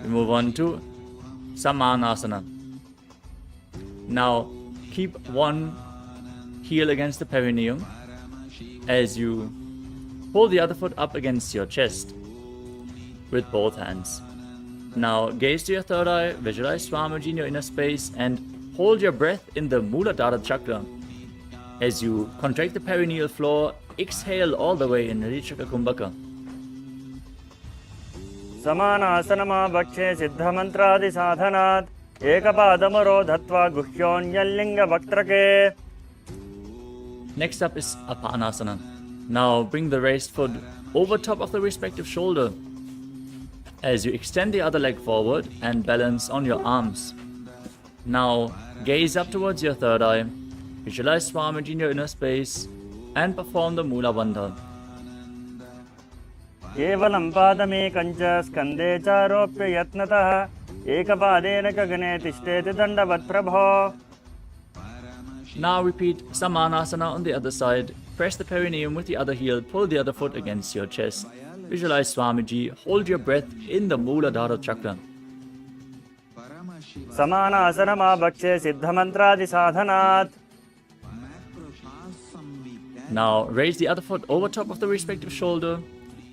We move on to Samanasana. Now, keep one heel against the perineum as you pull the other foot up against your chest with both hands. Now, gaze to your third eye, visualize Swamiji in your inner space, and hold your breath in the Muladhara chakra. As you contract the perineal floor, exhale all the way in Rishaka Kumbhaka. Samanasana bhakshe siddha mantradi sadhanat ekapadamaro dhatva guhyonyallinga bhaktrake. Next up is Apanasana. Now bring the raised foot over top of the respective shoulder as you extend the other leg forward and balance on your arms. Now gaze up towards your third eye, visualize Swamiji in your inner space, and perform the Mula Bandha. Kevalam padamekam cha skande charopya yatnatah ekapadena kagane tishteti dandavat prabho. Now repeat Samanasana on the other side. Press the perineum with the other heel, pull the other foot against your chest. Visualize Swamiji, hold your breath in the Muladhara chakra. Samanasana bhakshe siddha mantradi sadhanat. Now raise the other foot over top of the respective shoulder,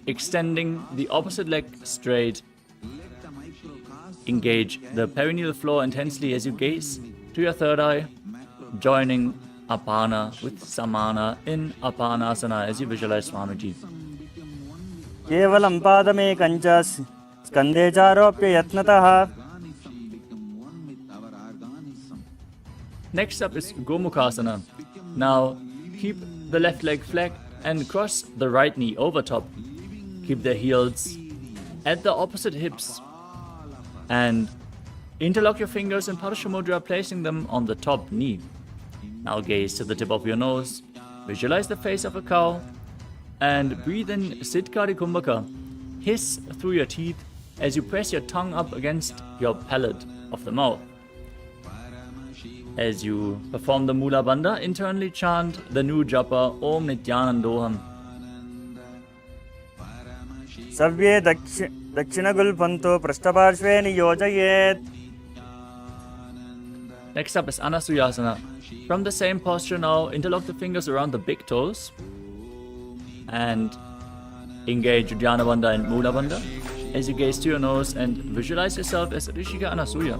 extending the opposite leg straight. Engage the perineal floor intensely as you gaze to your third eye, joining Apana with Samana in Apanasana as you visualize Swamiji. Kevalam padamekam cha skande charopya yatnatah. Next up is Gomukhasana. Now keep the left leg flat and cross the right knee over top. Keep the heels at the opposite hips and interlock your fingers in Parasha Mudra, placing them on the top knee. Now gaze to the tip of your nose, visualize the face of a cow, and breathe in Siddhkari Kumbhaka. Hiss through your teeth as you press your tongue up against your palate of the mouth. As you perform the Mula Bandha, internally chant the new japa Om Nithyanandoham. Savye dakshinagulpanto prashtaparshve niyojayet. Next up is Anasuyasana. From the same posture now, interlock the fingers around the big toes and engage Uddiyana Bandha and Mula Bandha as you gaze to your nose and visualize yourself as Rishika Anasuya.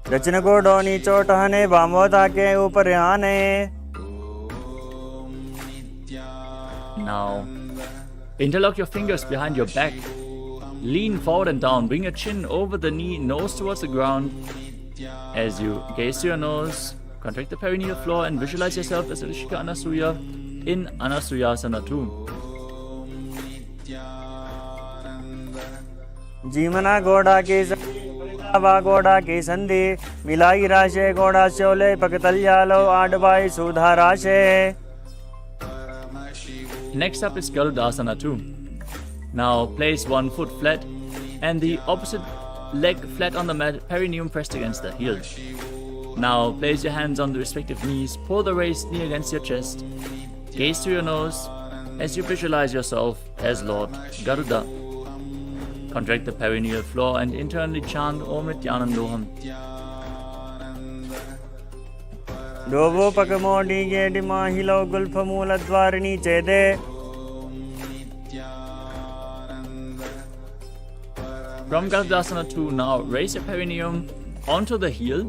दक्षिण को Downey चोटहने वामोता के ऊपर आने. Now, interlock your fingers behind your back. Lean forward and down. Bring your chin over the knee, nose towards the ground. As you gaze to your nose, contract the perineal floor and visualize yourself as Rishika Anasuya in Anasuyasana 2. जीवना घोड़ा की घोड़ा की संधि मिलाई राशे घोड़ा शोले पकतल्यालो आडवाई सुधा राशे. Next up is Garudasana 2. Now place one foot flat and the opposite leg flat on the mat, perineum pressed against the heel. Now place your hands on the respective knees, pull the raised knee against your chest, gaze to your nose as you visualize yourself as Lord Garuda. Contract the perineal floor and internally chant Om Nithyanandoham. Dovo pakamodi gedima hilo gulpamula dwarini chede. From Garudasana 2, now raise your perineum onto the heel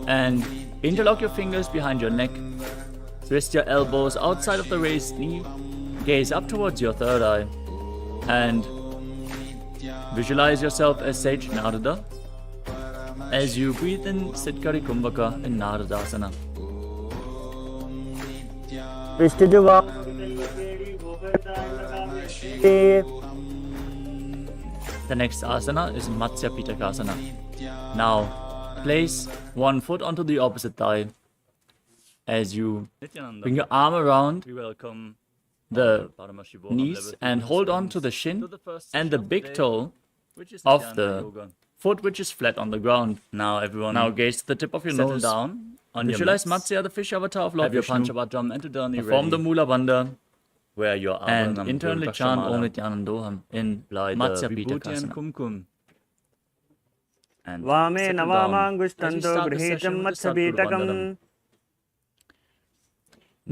and interlock your fingers behind your neck. Twist your elbows outside of the raised knee, gaze up towards your third eye, and visualize yourself as Sage Narada as you breathe in Siddhkari Kumbhaka in Naradasana. The next asana is Matsya Pitakasana. Now, place one foot onto the opposite thigh as you bring your arm around the knees and hold on to the shin and the big toe of the foot which is flat on the ground. Now everyone, gaze to the tip of your nose down. Visualize Matsya, the fish avatar of Lord Vishnu. Perform the Mula Bandha. where your and internally chant Om Nithyanandoham in Matsya Pitakasana. Kumkum. And Vame settle down. navamangushthanto As we start the grihitam session with the matsya Sadguru pitakam.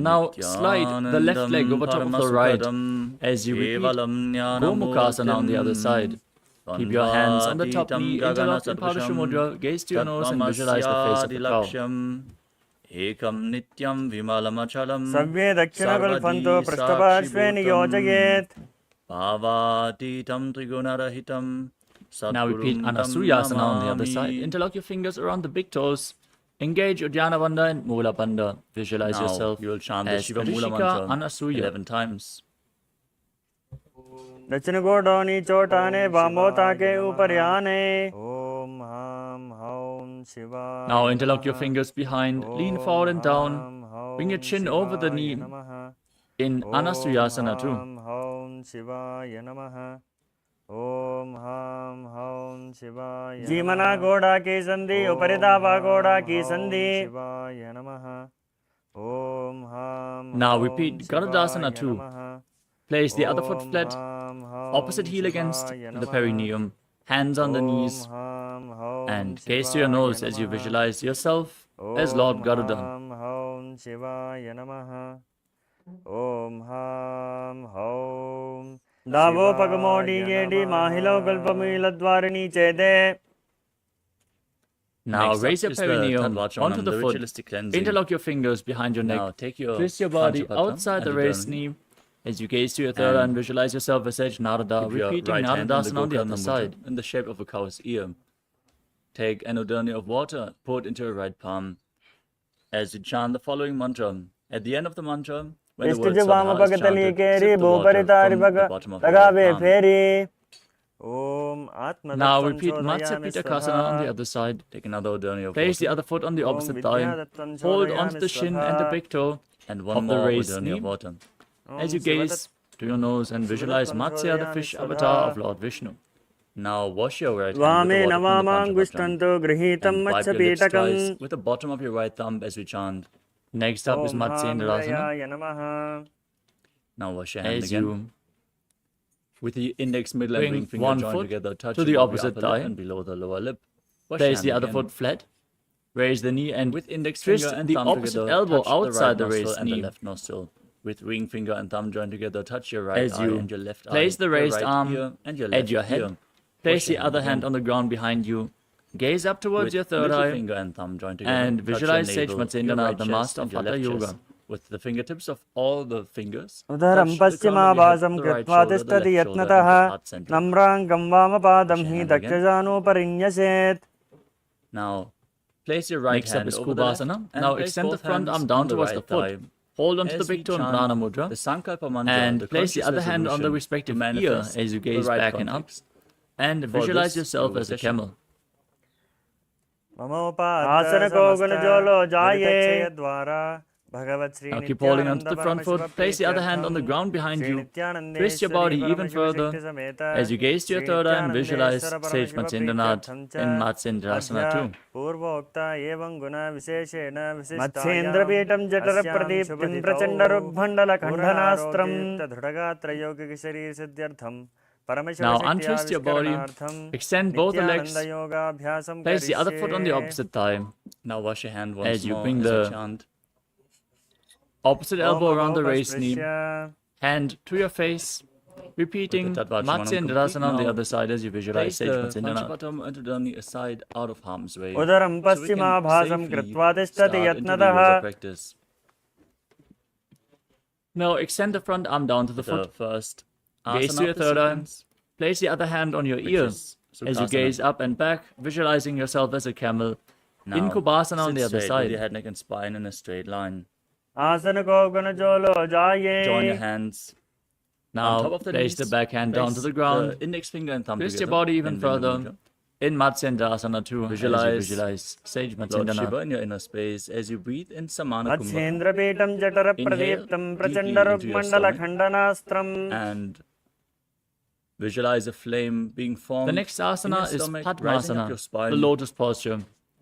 Now slide the left leg over top of the right as you repeat Gomukhasana on the other side. Keep your hands on the top knee, interlocked in Padasha Mudra, gaze to your nose and visualize the face of the cow. Ekam nityam vimalamachalam Savye dakshina kalpanto prasthapashve niyojayet. Bhavatitam trigunarahitam. Now repeat Anasuyasana on the other side. Interlock your fingers around the big toes. Engage Uddiyana Bandha and Mula Bandha. Visualize yourself you will chant the as Shiva Mula Rishika mantra Anasuya 11 times. दक्षिण गोडोनी चोटाने वामोता के ऊपर याने ओम हम home शिवाय Now interlock your fingers behind, lean forward and down, bring your chin over the knee in Anasuyasana too. ओम हौम शिवाय नमः ओम हम हौम शिवाय जीमना गोड़ा की संधि उपरिदावा गोड़ा की संधि शिवाय नमः ओम हम Now repeat Garudasana too. Place the other foot flat, opposite heel against the perineum, hands on the knees, and gaze to your nose as you visualize yourself as Lord Garuda. Om Ham Hom Davo Pagamodi Yedi Mahilo Galpamila Chede. Now raise your perineum onto the foot, ritualistic cleansing. interlock your fingers behind your Now neck, take your twist your body Panchapatra outside the and raised Udana. knee as you gaze to your third eye and visualize yourself as Sage Narada, Keep your repeating right hand Naradasana on the Gokarna other side. Mudra in the shape of a cow's ear. Take an udani of water, pour it into your right palm. As you chant the following mantra, at the end of the mantra, when the word Sadha is chanted, sip the water from the bottom of your right palm. Now repeat Matsya Pitakasana on the other side. Take another udani of Place the water other foot on the opposite thigh. Hold onto the shin and the big toe and of one the more raised udani knee of water. as you gaze to your nose and visualize Matsya, the fish avatar of Lord Vishnu. Now wash your right hand Vame with the water from the navamangushthanto grihitam and wipe matsya your lips pitakam. twice with the bottom of your right thumb as we chant. Next up is Matsyendrasana. Namaha. Now wash your hand As again. you With the index, middle, and bring ring finger one joined foot together, touch to the above opposite your upper lip thigh. and below the lower lip. Wash place your the hand other again. foot flat. Raise the knee and With index twist finger and the thumb opposite together, elbow touch outside the the right nostril raised and the knee. left nostril. With ring finger and thumb joined together, touch your right As eye you and your left place eye, the your raised right arm ear and your at left your head. ear. Place Wash the your other hand hand again. on the ground behind you. Gaze up towards With your third middle eye finger and thumb joined together, and touch your visualize Sage navel, your Matsyendana, right the chest master and of your Hatha left Yoga. chest. With the fingertips of all the fingers, Udaram touch the crown of your head, paschimabhasam the right kritva shoulder, the tishtati left shoulder, and the yatnataha heart center. namrangam vamapadam Wash your hi hand again. dakshajano parinyaset. Now, place your right Next up hand is over the left Kubhasana. and Now place extend the both front hands arm down on the towards right the foot. thigh. Hold onto the As we big toe in chant Prana the Mudra Sankalpa mantra, and the place the conscious other hand on the resolution respective to ear manifest as you the gaze right back and up. context. And For visualize this, yourself yoga as a session. camel. Asana ko gunajolo jaye dwara Bhagavat Sri Now keep holding onto the Nithyananda front foot. Paramashivam Place the other hand on the ground behind Sri you. Nithyanande Twist your Sri body even Paramashiva further Shakti Sameta as you gaze to your Sri third eye and Nithyanande visualize Sara Sage Paramashiva Matsyendranath Prithyatham cha in Matsyendrasana Adhya too. Purvokta evam guna visheshena Matsyendra Peetam Jatara Pradiptim Prachanda Rugbhandala Khandanastram Dhudagatra Yogic Sharir Siddhyartham Now untwist your body, extend both the legs, place the other foot on the opposite thigh. Now wash your hand once As you more bring as the we chant. opposite elbow around the raised knee, hand to your face, repeating With the Tattvachamanam Matsyendrasana complete, on the now other side as you visualize Place Sage the Matsyendranath. Panchapatam and Udani aside out of harm's way. Udaram so we can paschimabhasam safely kritva tishtati start into the yoga yatnataha. practice. Now extend the front arm down to the The foot. first Gaze asana to your of the third eye. sequence, Place the other hand on your which ear is as you Sukhasana. gaze up and back, visualizing yourself as a camel. Now, In Kubhasana on sit the other straight with your side. head, neck, and spine in a straight line. Asana ko gunajolo Join your jaye. hands on Now top of the place knees. the back hand down to Place the ground. The index finger and thumb Twist your together body even in Vrinda further. Mudra. In Matsyendrasana too, Visualize as you visualize Sage Lord Shiva Matsyendranath. in your inner space as you breathe in Samana Kumbhaka. Matsyendra Peetam Jatara Inhale Pradiptam deeply Prachanda into your Rugbhandala stomach. Khandanastram. And visualize a flame being formed The next in your asana is stomach, rising up Padmasana, your spine the lotus posture.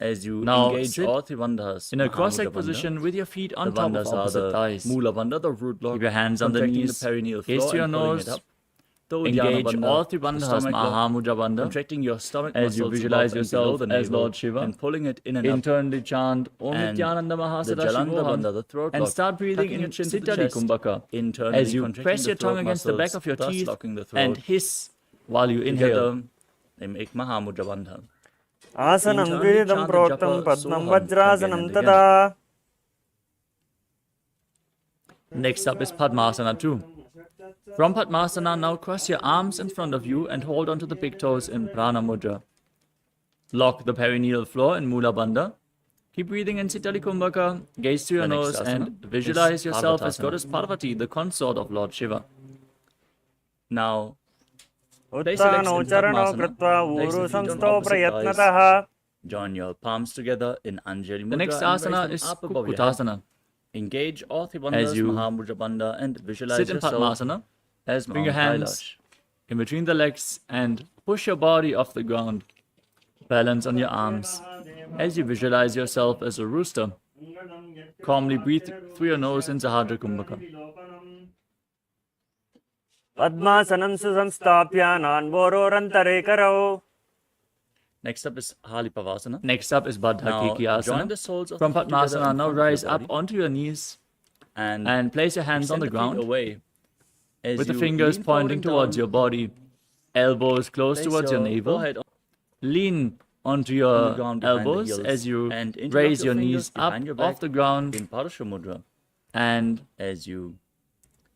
as you Now engage sit all three bandhas in a Mahamudra cross-leg Bandha. position with your feet on The top of bandhas are opposite the thighs. Mula Bandha, the root lock. Keep your hands on the Contracting knees, the perineal gaze floor to your and pulling nose. it up. The Uddiyana Engage Bandha, all three the bandhas, stomach lock, Mahamudra Bandha. contracting your stomach As you muscles visualize above and below yourself the as navel Lord Shiva, and pulling it in and up. internally chant Om And Nithyananda the Paramashivam Jalanta Bandha, the throat and lock, start breathing tucking in your chin to the Siddhari chest, Kumbhaka internally as you contracting press the your tongue throat against the back muscles, of your thus teeth locking the and throat. hiss while you inhale. Together, they make Mahamudra Bandha. आसनं Internally द्विविधं chant the प्रोक्तं japa पद्मं Soham वज्रासनं again and तथा Next up is Padmasana 2. From Padmasana, now cross your arms in front of you and hold onto the big toes in Prana Mudra. Lock the perineal floor in Mula Bandha. Keep breathing in Siddhari Kumbhaka, gaze to your The next nose and asana visualize is yourself as Parvatasana. Goddess Parvati, the consort of Lord Shiva. Now, place your legs उत्थानौ in चरणौ Padmasana. कृत्वा Place ऊरु the feet on संस्थौ opposite thighs. प्रयत्नतः Join your palms together in Anjali Mudra. The next and raise asana them is up above your head. Kukutasana. Engage all three As bandhas, you Mahamudra Bandha, and visualize Sit in yourself Padmasana, as bring Mount your hands Kailash. in between the legs and push your body off the ground. Balance on your arms as you visualize yourself as a rooster. Calmly breathe through your nose in Sahadra Kumbhaka. पद्मासनं सुसंस्थाप्य नान्वोरोरन्तरे करौ Next up is Halipavasana. Next up is Baddha Now, join Kikiyasana. the soles of From the feet together Padmasana, in now front of rise your up body onto your knees and and place your hands on extend the the feet ground away as with the you fingers lean forward pointing and towards down. your body. Elbows close Place towards your navel. forehead Lean onto on the your ground behind the elbows heels as you and interlock raise your fingers knees up behind your off back the ground in Parasha Mudra. and As you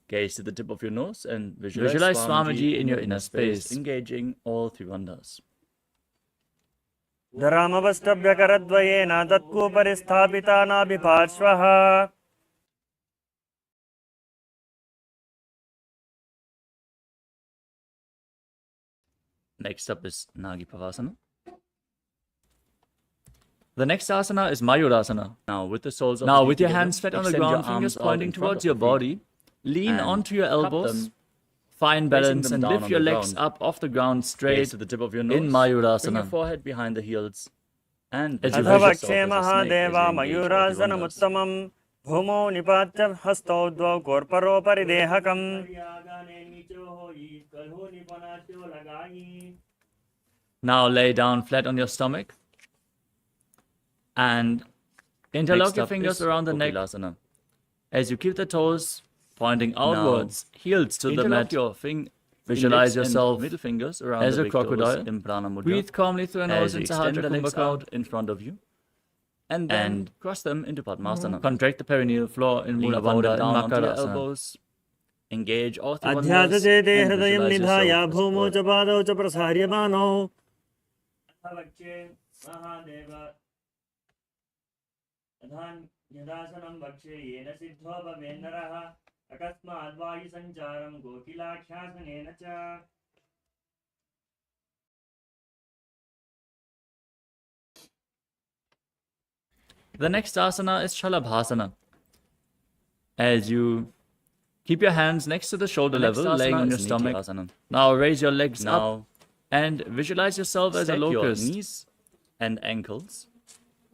gaze to the tip of your nose and visualize, visualize Swamiji in your inner space. engaging all three bandhas. धरामवष्टभ्यकरद्वयेन तत्कूपरि स्थापिता नाभिपार्श्वः Next up is Nagipavasana. the next asana is Mayurasana. Now, with the soles of Now, the feet with your together, hands flat on the extend your ground, arms fingers out pointing in front towards of your the feet body, lean and onto your cup elbows, them, find placing balance, them and down lift on your the legs ground. up off the ground Gaze straight to the tip of your nose. in Bring Mayurasana. your forehead behind the heels and As you visualize visualize अथ yourself वक्षे as a snake as Mahadeva you engage all three bandhas. मयूरासनमुत्तमम् भूमौ निपात्य हस्तौ द्वौ कोर्परोपरि देहकम् Now lay down flat on your stomach and interlock Next your up fingers is around the neck Kokilasana. as you keep the toes pointing outwards, heels to the Interlock mat. your Visualize index and yourself middle fingers around as the a big toes crocodile. in Prana Mudra. Breathe calmly through your nose as you in extend Sahadra the legs Kumbhaka out in front of you and then and cross them into Padmasana. contract the perineal floor in Lean Mula forward Bandha and down and onto your Makarasana. elbows. Engage all three bandhas अध्यात्मचेते and हृदयं visualize निधाय yourself as भूमौ bird. च पादौ च प्रसार्यमानौ यदासनं वक्षे येन सिद्धो भवेन्नरः अकस्मात् वायुसञ्चारं गोकिलाख्यासनेन च The next asana is Shalabhasana. As you keep your hands next to the shoulder The next level, laying asana on your is stomach. Nityasana. Now raise your legs up Now and visualize yourself as a stack your locust. knees and ankles.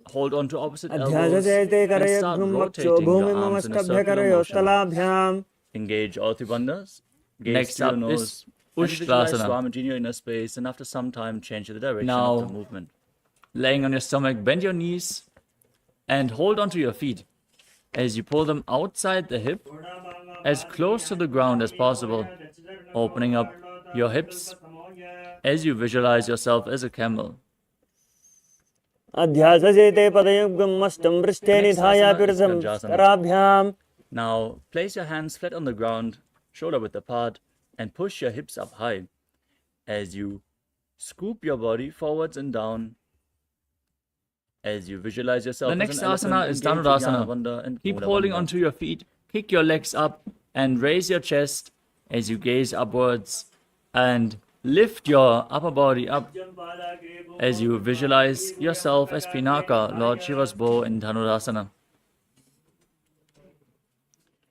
Hold on to opposite elbows अध्यात्मचेते and start करयध्वं वक्षो rotating your arms in a circular motion. भूमिमस्तभ्यकरयोस्तलाभ्याम् Engage all three bandhas. Gaze Next to your up nose. is And visualize Ushtrasana. Swamiji in your inner space, and after some time, change the direction Now- of the movement. Laying on your stomach, bend your knees and hold onto your feet as you pull them outside the hip as close to the ground as possible, opening up your hips as you visualize yourself as a camel. अध्यात्मचेते पदयुग्मम् मष्टं पृष्ठे Next निधाय asana is पिरसं Ganjasana. कराभ्याम् Now, place your hands flat on the ground, shoulder width apart, and push your hips up high as you scoop your body forwards and down. As you visualize yourself The as next an elephant, asana is engage Dhanurasana. Uddiyana Bandha and Keep Mula holding Bandha. onto your feet, kick your legs up, and raise your chest as you gaze upwards and lift your upper body up as you visualize yourself as Pinaka, Lord Shiva's bow in Dhanurasana.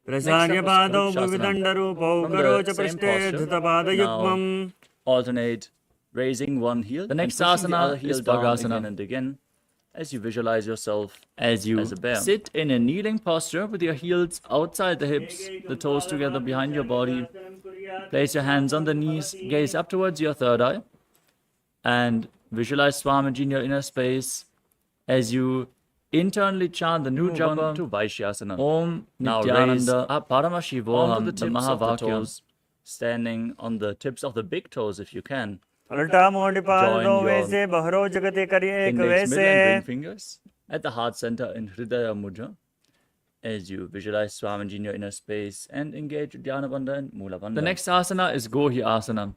प्रसार्य पादौ Vrikshasana. भुविदण्डरूपौ From the करो च same पृष्ठे posture, धृतपादयुग्मम् Alternate raising one heel The next and pushing the asana other heel is down Bhagasana. again and again as you visualize yourself As you as a bear. sit in a kneeling posture with your heels outside the hips, the toes together behind your body, place your hands on the knees, gaze up towards your third eye, and visualize Swamiji in your inner space as you internally chant the new Move on japa to Vaishyasana. Om Now raise Nithyananda up Paramashivoham, onto the the tips of the Mahavakya. toes, standing on the tips of the big toes if you can. उल्टा मोड़ पाल Join दो your वैसे बहरो जगते करिए एक Index, middle, वैसे and ring fingers at the heart center in Hridaya Mudra as you visualize Swamiji in your inner space and engage Dhyana Bandha and Mula Bandha. The next asana is Gohi Asana.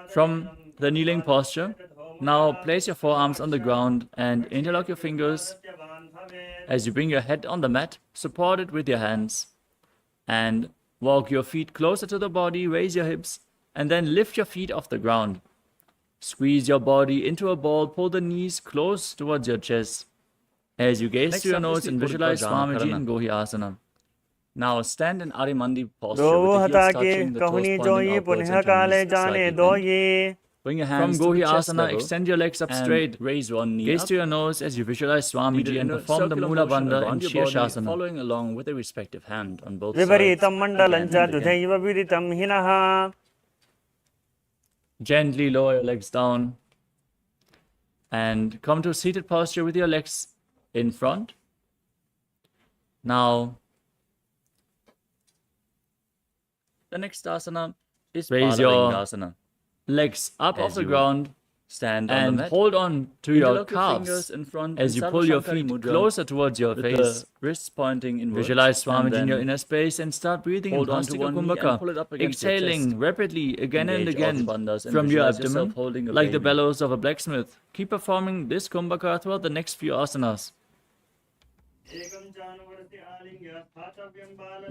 From the kneeling posture, now place your forearms on the ground and interlock your fingers as you bring your head on the mat, support it with your hands, and walk your feet closer to the body, raise your hips, and then lift your feet off the ground. Squeeze your body into a ball, pull the knees close towards your chest as you gaze Next to your up is nose the and visualize Uddhva Swamiji Karana. in Gohi Asana. Now stand in Arimandi posture दो with the हता heels के touching, the toes कहनी pointing जोई outwards पुनः and काले knees जाने slightly दो bent. ये Bring your From hands to Gohi the chest Asana, level extend your legs up and straight. raise one knee Gaze up. to your nose as you visualize Swamiji and In a perform the circular Mula motion Bandha in around your body, Shirshasana. following along with a respective hand on both sides. विपरीतं मण्डलं Again च and again. तथैव विदितं हिनः Gently lower your legs down and come to a seated posture with your legs in front. Now, The next asana is Raise your Balalingasana. legs up off As the you ground Stand on the and mat. hold on to your Interlock your fingers calves in front as in you pull your Sarvashankari feet Mudra closer towards your with face. the wrists pointing inwards. Visualize and Swamiji in your then inner space and start breathing in hold on to Bhastika one knee and Kumbhaka, pull it up against your exhaling chest. rapidly again and Engage all again the bandhas and from your visualize yourself abdomen holding a like the baby. bellows of a blacksmith. Keep performing this Kumbhaka throughout the next few asanas.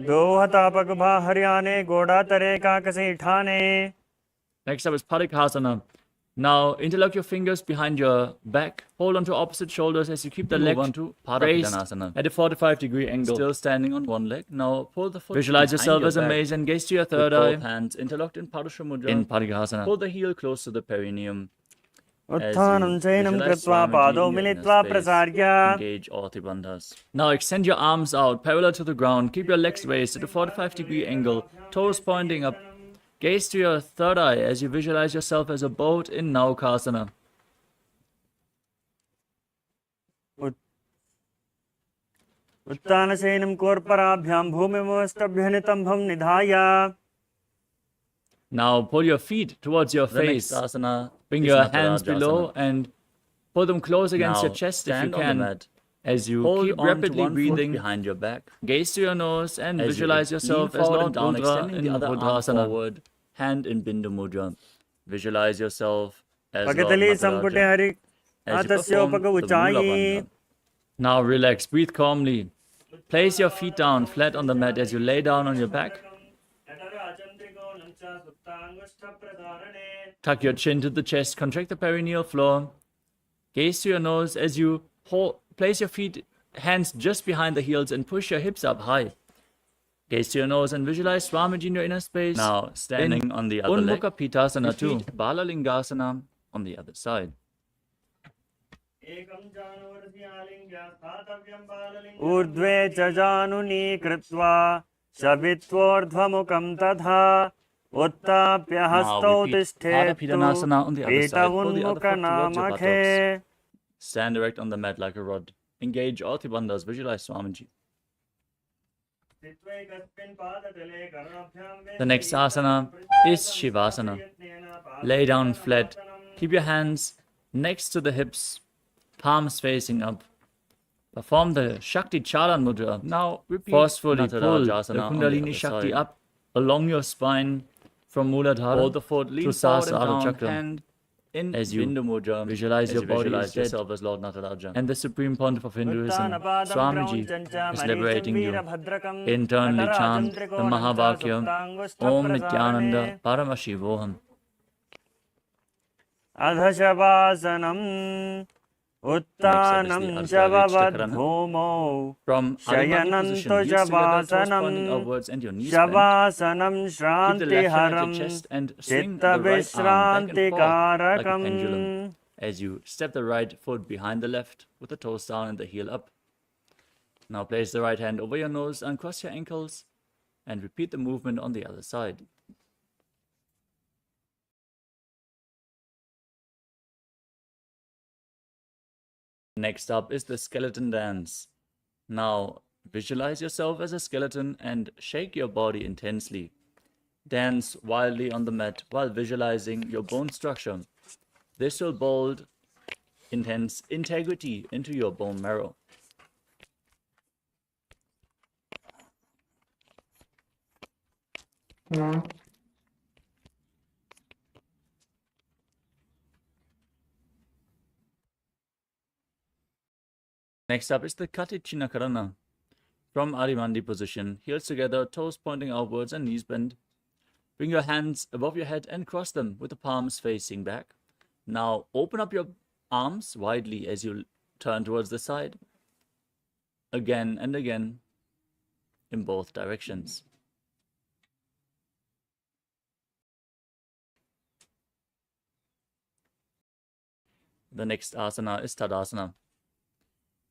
दो हता पग भा हरियाणे गोड़ा तरे काकसे ठाने Next up is Parikasana. Now interlock your fingers behind your back. Hold on to opposite shoulders as you keep the Move leg on to raised Parapidanasana. at a 45-degree angle. Still standing on one leg. Now pull the foot Visualize behind yourself your as a back maze and gaze to your with third both eye hands interlocked in Padusha Mudra. in Parikasana. Pull the heel close to the perineum. उत्थानं चैनं visualize कृत्वा Swamiji पादौ in your inner मिलित्वा space. प्रसार्य Engage all the bandhas. Now extend your arms out parallel to the ground. Keep your legs raised at a 45-degree angle, toes pointing up. Gaze to your third eye as you visualize yourself as a boat in Naukasana. उत्तानशयनं कोर्पराभ्यां भूमिमस्तभ्यनितम्भं निधाय Now pull your feet towards your The next face. asana Bring is your hands Natarajasana. below and pull them close against Now, your chest if you stand on the can. mat. As you Hold keep on to rapidly one foot breathing, behind your back. gaze to your nose and As visualize you yourself lean as forward Lord and down, Rudra extending in the other arm Rudrasana. forward, hand in Bindu Mudra. Visualize yourself as Lord पगतली संपुटे Nataraja Hari as you आतस्योपग perform the Mula उचाई Bandha. Now relax, breathe calmly. Place your feet down flat on the mat as you lay down on your back. Tuck your chin to the chest, contract the perineal floor. Gaze to your nose as you place your feet, hands just behind the heels and push your hips up high. Gaze to your nose and visualize Swamiji in your inner space. Now, standing on the other leg, Unmukha Pitasana too. repeat Balalingasana on the other side. ऊर्ध्वे च जानुनी कृत्वा शबित्वोर्ध्वमुखं तथा उत्थाप्य हस्तौ repeat तिष्ठेतु Parapidanasana on the other side. Pull the other foot towards your पीठमुखनामखे Stand erect on the mat like a rod. Engage all the bandhas. Visualize Swamiji. The next asana is Shivasana. Lay down flat. Keep your hands next to the hips, palms facing up. Perform the Shakti Chalan Mudra. Now, repeat Forcefully pull the Natarajasana on the Kundalini other Shakti side. up along your spine from Muladhara Hold the foot, lean to forward and Sahasrara down, Chakra. hand in As you Bindu Mudra. visualize as your you body visualize is dead. yourself as Lord Nataraja. And the Supreme Pontiff of Hinduism, Swamiji, is liberating you. Internally chant the Mahavakya, Om Nithyananda Paramashivoham. अधशवासनम् उत्तानं शववद्भूमौ From शयनं Adimani तु position, heels together, toes शवासनं pointing upwards and your knees bent. शवासनं Keep the left hand at श्रान्तिहरं your chest and swing the right arm back and forth like a pendulum. चित्तविश्रान्तिकारकम् as you step the right foot behind the left with the toes down and the heel up. Now place the right hand over your nose, uncross your ankles, and repeat the movement on the other side. Next up is the skeleton dance. Now visualize yourself as a skeleton and shake your body intensely. Dance wildly on the mat while visualizing your bone structure. This will build intense integrity into your bone marrow. Next up is the Karna. From Adimandi position, heels together, toes pointing outwards and knees bent. Bring your hands above your head and cross them with the palms facing back. Now open up your arms widely as you turn towards the side. Again and again in both directions. The next asana is Tadasana.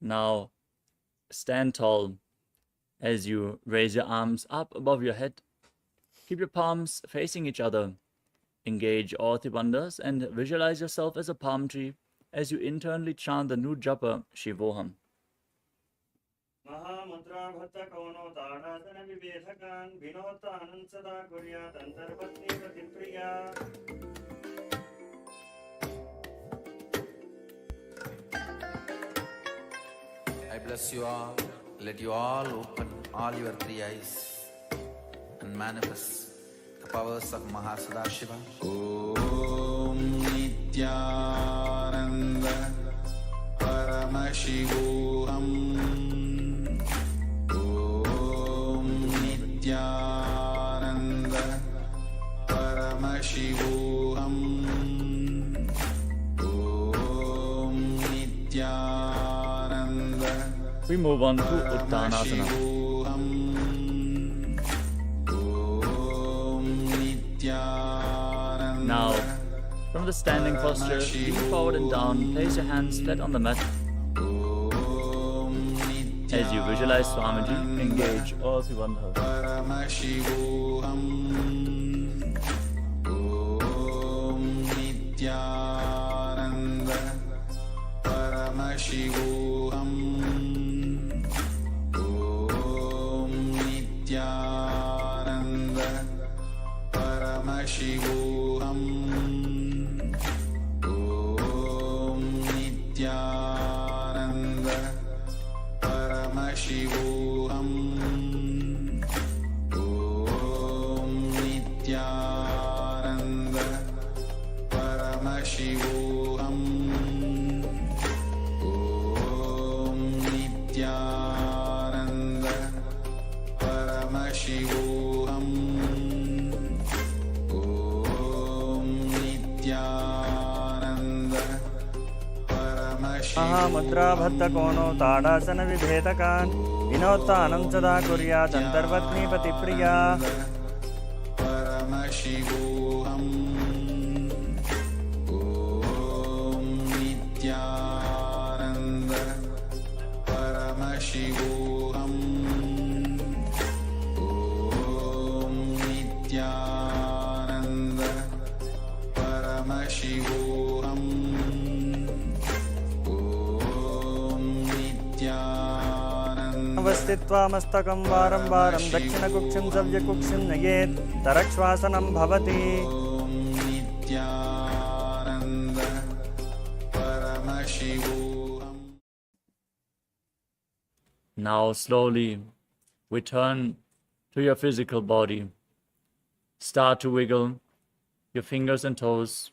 Now stand tall as you raise your arms up above your head. Keep your palms facing each other. Engage all three bandhas and visualize yourself as a palm tree as you internally chant the new japa Shivoham. I bless you all. Let you all open all your three eyes and manifest the powers of Mahasadashiva. Om Nithyananda Paramashivoham. Om Nithyananda Paramashivoham. Om Nithyananda. We move on to Uttanasana. Now, from the standing posture, lean forward and down, place your hands flat on the mat. As you visualize Swamiji, engage all three bandhas. Paramashivoham. Om Nithyananda Paramashivoham. Om Nithyananda Paramashivoham. Om Nithyananda Paramashivoham. महामुद्राभद्रकोणो ताडासनविभेदकान् विनोत्तानं सदा कुर्यात् अन्तर्पत्नीपतिप्रिया. Paramashivoham. Om Nithyananda Paramashivoham. Om Nithyananda Paramashivoham. अवस्थित्वा मस्तकं वारं वारं दक्षिणकुक्षिं सव्यकुक्षिं नयेत् तरक्श्वासनं भवति. Om Nithyananda Paramashivoham. Now slowly return to your physical body. Start to wiggle your fingers and toes,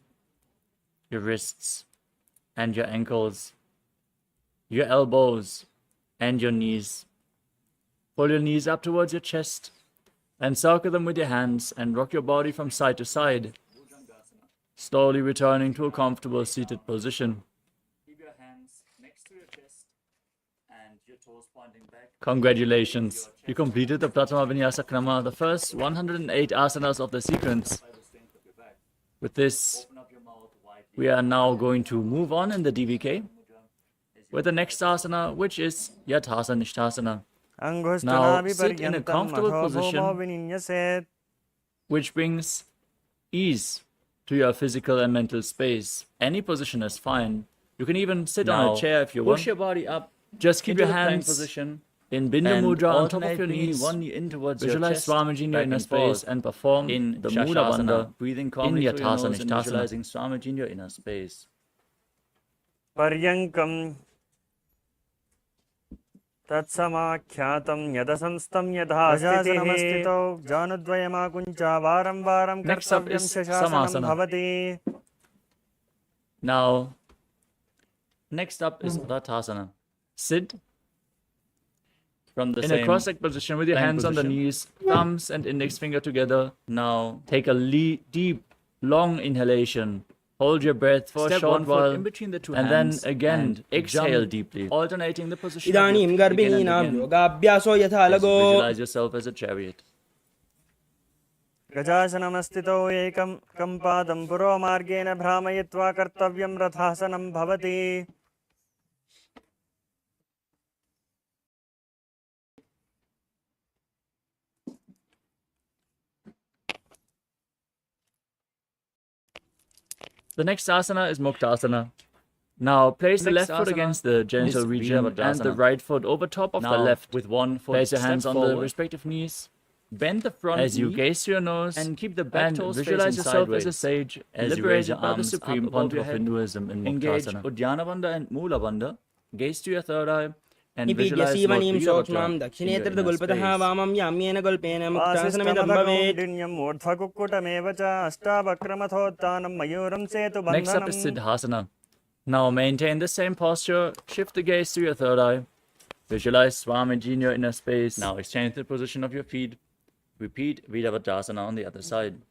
your wrists and your ankles, your elbows and your knees. Pull your knees up towards your chest and circle them with your hands and rock your body from side to side, slowly returning to a comfortable seated position. Keep your hands next to your chest and your toes pointing back. Congratulations! You completed the Pratama Vinyasa Krama, the first 108 asanas of the sequence. With this, we are now going to move on in the DVK with the next asana, which is Yathasa Nishthasana. Now sit in a comfortable position which brings ease to your physical and mental space. Any position is fine. You can even sit on a chair if you want. Push your body up. Just keep your hands position in Bindu Mudra on top of your knees. One knee in towards visualize Swamiji in your inner space and perform in the Mudra Bandha, breathing calmly in Yathasa Nishthasana. Visualizing Swamiji in your inner space. Paryankam Tatsamakhyatam Yadasamstam Yadhastitihi Janudvayamakuncha Varam Varam Kartavyam Shashasanam Bhavati. Now, next up is Rathasana. Sit from the in a cross-legged position with your hands on the knees, thumbs and index finger together. Now, take a deep, long inhalation. Hold your breath for a short while, in between the two and hands, then again exhale deeply, alternating the position of your feet again and again. As you visualize yourself as a chariot. Gajasanamastito ekam kampadam puro margena bhramayitva kartavyam rathasanam bhavati. The next asana is Muktasana. Now place the left foot against the genital region and the right foot over top of the left. With one foot, place your hands on the respective knees. Bend the front as you gaze to your nose and keep the back toes visualize yourself as a sage, liberated by the supreme pontiff of Hinduism in Muktasana. Engage Uddiyana Bandha and Mula Bandha. Gaze to your third eye and visualize Lord Veerabhadra in your inner space. Next up is Siddhasana. Now maintain the same posture, shift the gaze to your third eye. Visualize Swamiji in your inner space. Now exchange the position of your feet. Repeat Virabhadrasana on the other side.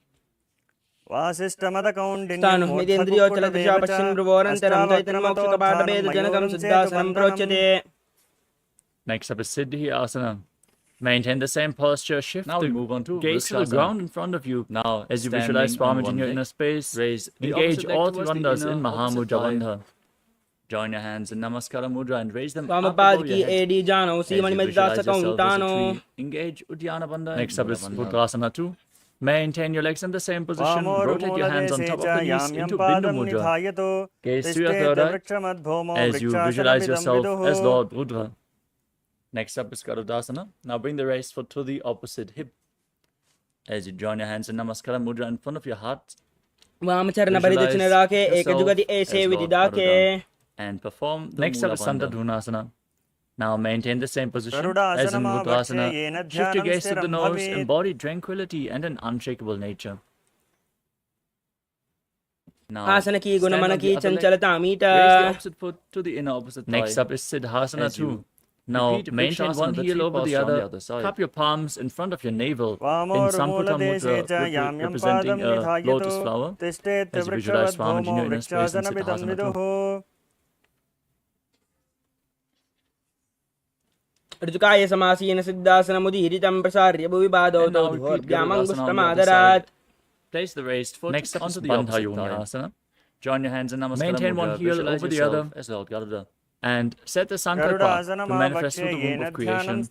Next up is Siddhasana. Maintain the same posture, shift now we move on to gaze to the ground in front of you. Now, as you visualize Swamiji in your inner space, engage all three bandhas in Mahamudra Bandha. Join your hands in Namaskara Mudra and raise them up above your head. As you visualize yourself as a tree, engage Uddiyana Bandha. Next up is Putrasana 2. Maintain your legs in the same position. Rotate your hands on top of the knees into Bindu Mudra. Gaze to your third eye as you visualize yourself as Lord Rudra. Next up is Garudasana. Now bring the raised foot to the opposite hip. As you join your hands in Namaskara Mudra in front of your heart. Visualize yourself as Lord Garudha. And perform the Next up is Santadhunasana. Now maintain the same position as in Mudasana. Shift your gaze to the nose, embody tranquility and an unshakable nature. Now stand on the other leg, raise the opposite foot to the inner opposite thigh. Next up is Siddhasana 2. Now maintain one heel over the other. Cup your palms in front of your navel in Samputta Mudra, representing a lotus flower. As you visualize Swamiji in your inner space in Siddhasana 2. ऋतुकाय समासीन सिद्धासनम् उदीरितं प्रसार्य भुविबाधौ तौ ध्यामङ्गुष्टमादरात्. Place the raised foot next onto the Bandha Yonasana. Join your hands in Namaskara. Maintain one heel over the other as Lord Garuda. And set the Sankalpa to manifest through the womb of creation.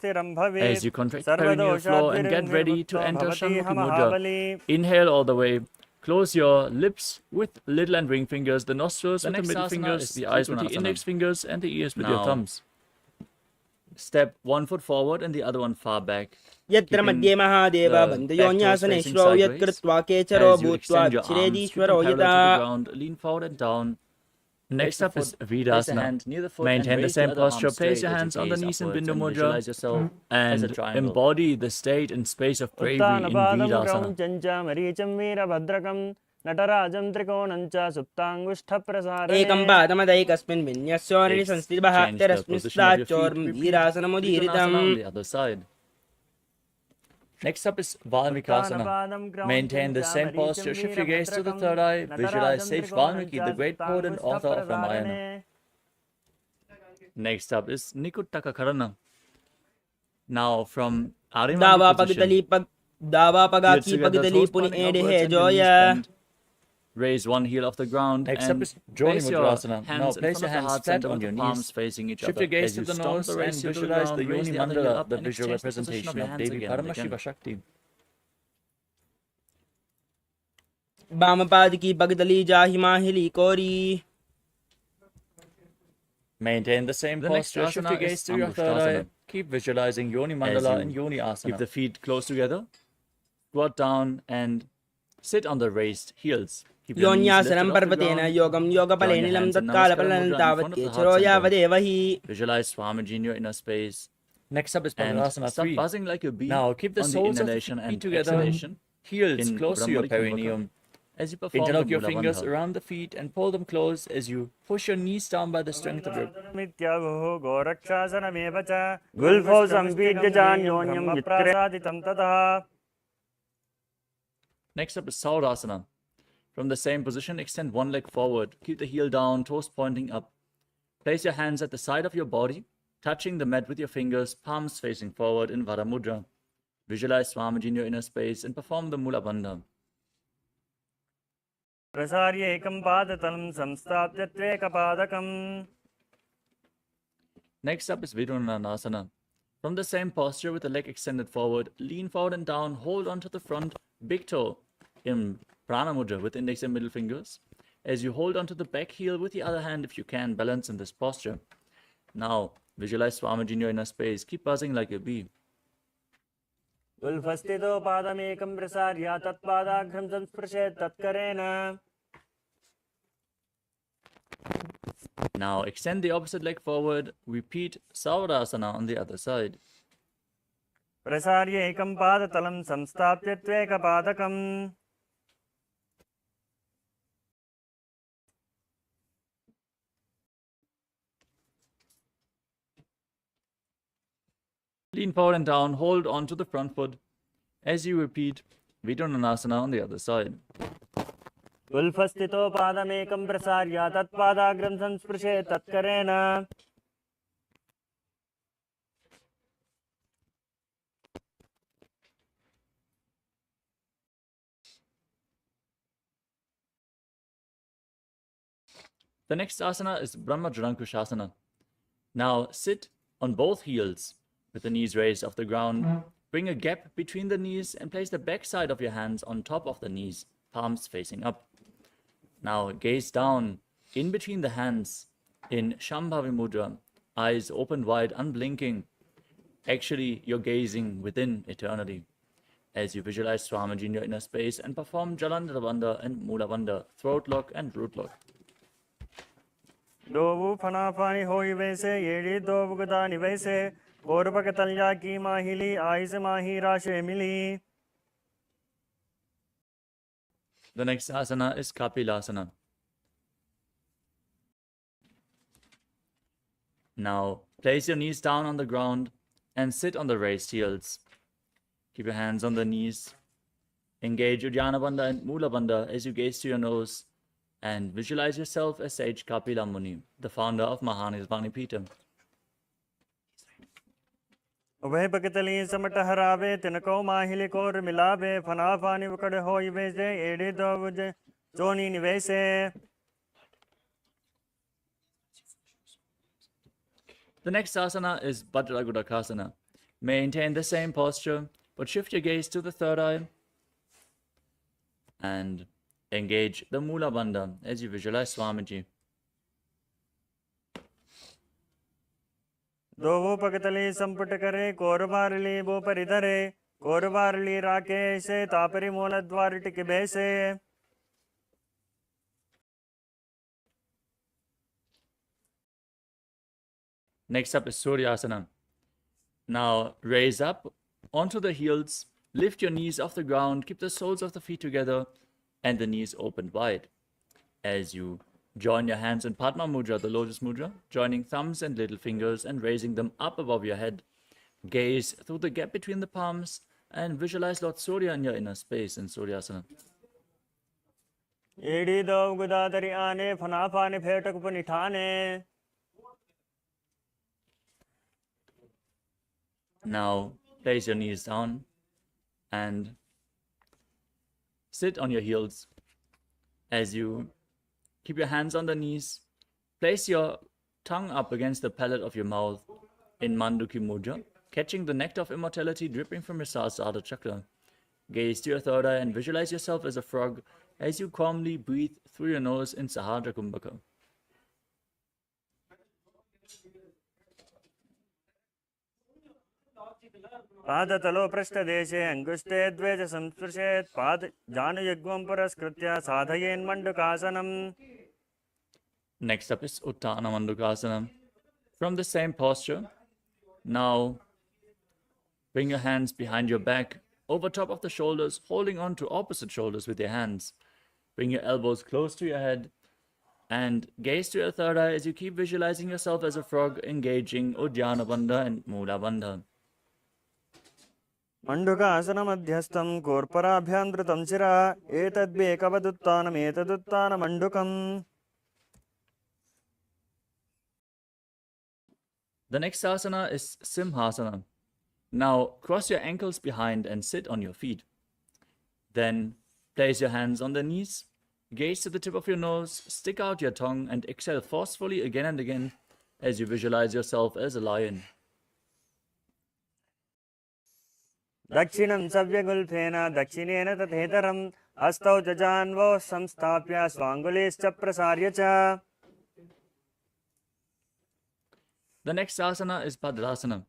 As you contract the perineal floor and get ready to enter Shanmukhi Mudra. Inhale all the way. Close your lips with little and ring fingers, the nostrils with the middle fingers, the eyes with the index fingers, and the ears with your thumbs. Step one foot forward and the other one far back. यत्र मध्ये महादेव बन्धयोन्यासने श्रो यत्कृत्वा केचरो भूत्वा चिरेदीश्वरो यदा. Lean forward and down. Next up is Virasana. Maintain the same posture. Place your hands on the knees in Bindu Mudra and embody the state and space of bravery in Virasana. एकं पादमदैकस्मिन् विन्यस्योर्नि संस्थितः terasmishtachormvirasanamudiridam. Next up is Valmikasana. Maintain the same posture, shift your gaze to the third eye, visualize Sage Valmiki, the great poet and author of Ramayana. Next up is Nikuttaka Karana. Now from Arimandi position, Dava pagaki pagdali puni ede he joya. Raise one heel off the ground Next and up is Joni place your Mudrasana. hands Now in place front your of the hands heart flat center on with your the knees. palms facing each Shift other. your gaze As to you the stomp nose the and raised heel to the visualize ground, the raise Yoni the other heel Mandala, up the and visual exchange the position representation of your of hands Devi again and again. Paramashiva Shakti. वाम पाद की पगदली जाहि माहिली कोरी Maintain the same The next posture. Shift your asana gaze is to your third eye. Angushtasana. Keep visualizing Yoni As Mandala you and Yoni keep Asana. the feet close together, squat down and sit on the raised heels. Keep your knees lifted योन्यासनं off the पर्वतेन ground. योगं Join योगफलेन your लं hands in तत्कालफलं Namaskara Mudra in तावत् front of the केचरो heart center. यावदेव हि Visualize Swamiji in your inner space Next up is and Padmasana start 3. buzzing like a bee Now keep the on the soles of the inhalation feet and together, exhalation heels in close to your Brahmari Kumbhaka perineum. as you perform the Interlock your Mula fingers Bandha. around the feet and pull them close as you push your knees down by the strength of your मिथ्यागुः गोरक्षासनमेव च गुल्फौ सम्पीड्य चान्योन्यं विप्रसादितं ततः Next up is Saurasana. From the same position, extend one leg forward. Keep the heel down, toes pointing up. Place your hands at the side of your body, touching the mat with your fingers, palms facing forward in Vara Mudra. Visualize Swamiji in your inner space and perform the Mula Bandha. प्रसार्य एकं पादतलं संस्थाप्य त्वेकपादकम् Next up is Vidunanasana. From the same posture with the leg extended forward, lean forward and down, hold onto the front big toe in Prana Mudra with index and middle fingers. As you hold onto the back heel with the other hand if you can, balance in this posture. Now, visualize Swamiji in your inner space. Keep buzzing like a bee. गुल्फस्थितो पादमेकं प्रसार्य तत्पादाघ्रं संस्पृशेत् तत्करेण Now, extend the opposite leg forward. Repeat Saurasana on the other side. प्रसार्य एकं पादतलं संस्थाप्य त्वेकपादकम् Lean forward and down, hold on to the front foot as you repeat Vidunanasana on the other side. गुल्फस्थितो पादमेकं प्रसार्य तत्पादाग्रं संस्पृशेत् तत्करेण The next asana is Brahma Jalankushasana. Now sit on both heels with the knees raised off the ground. Bring a gap between the knees and place the back side of your hands on top of the knees, palms facing up. Now gaze down in between the hands in Shambhavi Mudra, eyes open wide, unblinking. Actually, you're gazing within eternity as you visualize Swamiji in your inner space and perform Jalandhara Bandha and Mula Bandha, throat lock and root lock. दोवु फनाफानी होई वैसे येड़ी दोवु गदानी वैसे कोरपक तल्या की माहिली आइस माही राशे मिली The next asana is Kapilasana. Now, place your knees down on the ground and sit on the raised heels. Keep your hands on the knees. Engage Uddiyana Bandha and Mula Bandha as you gaze to your nose and visualize yourself as Sage Kapila Muni, the founder of Mahanisvani Pita. वह पकतली समट हरावे तिनको माहिली core मिलावे फनाफानी वकड़ होई वैसे येड़ी दोवु जोनी निवैसे The next asana is Bhadragudakasana. Maintain the same posture, but shift your gaze to the third eye and engage the Mula Bandha as you visualize Swamiji. दोवु पकतली संपुट करे कोरबारली वो परिधरे कोरबारली राके से तापरी मूल द्वार टिक बैसे Next up is Suryasana. Now raise up onto the heels, lift your knees off the ground, keep the soles of the feet together and the knees opened wide. As you join your hands in Padma Mudra, the Lotus Mudra, joining thumbs and little fingers and raising them up above your head. Gaze through the gap between the palms and visualize Lord Surya in your inner space in Suryasana. येड़ी दोवु गुदातरी आने फनाफानी फेटक पुनिठाने Now place your knees down and sit on your heels. As you keep your hands on the knees, place your tongue up against the palate of your mouth in Manduki Mudra, catching the nectar of immortality dripping from your Sahasrara chakra. Gaze to your third eye and visualize yourself as a frog as you calmly breathe through your nose in Sahadra Kumbhaka. पादतलो पृष्ठदेशे अङ्गुष्ठे द्वे च संस्पृशेत् पाद जानुयुग्मं पुरस्कृत्य साधयेन्मण्डुकासनम्. Next up is Uttana Mandukasana. From the same posture, now bring your hands behind your back, over top of the shoulders, holding on to opposite shoulders with your hands. Bring your elbows close to your head and gaze to your third eye as you keep visualizing yourself as a frog engaging Uddiyana Bandha and Mula Bandha. मण्डुकासनमध्यस्थं कोर्पराभ्यान्तृतं शिरः एतद्वेकवदुत्थानमेतदुत्थानमण्डुकम्. The next asana is Simhasana. Now cross your ankles behind and sit on your feet. Then place your hands on the knees, gaze to the tip of your nose, stick out your tongue and exhale forcefully again and again as you visualize yourself as a lion. दक्षिणं सव्यगुल्फेन दक्षिणेन तथेतरम् हस्तौ च जान्वौ संस्थाप्य स्वाङ्गुलीश्च प्रसार्य च. The next asana is Padrasana.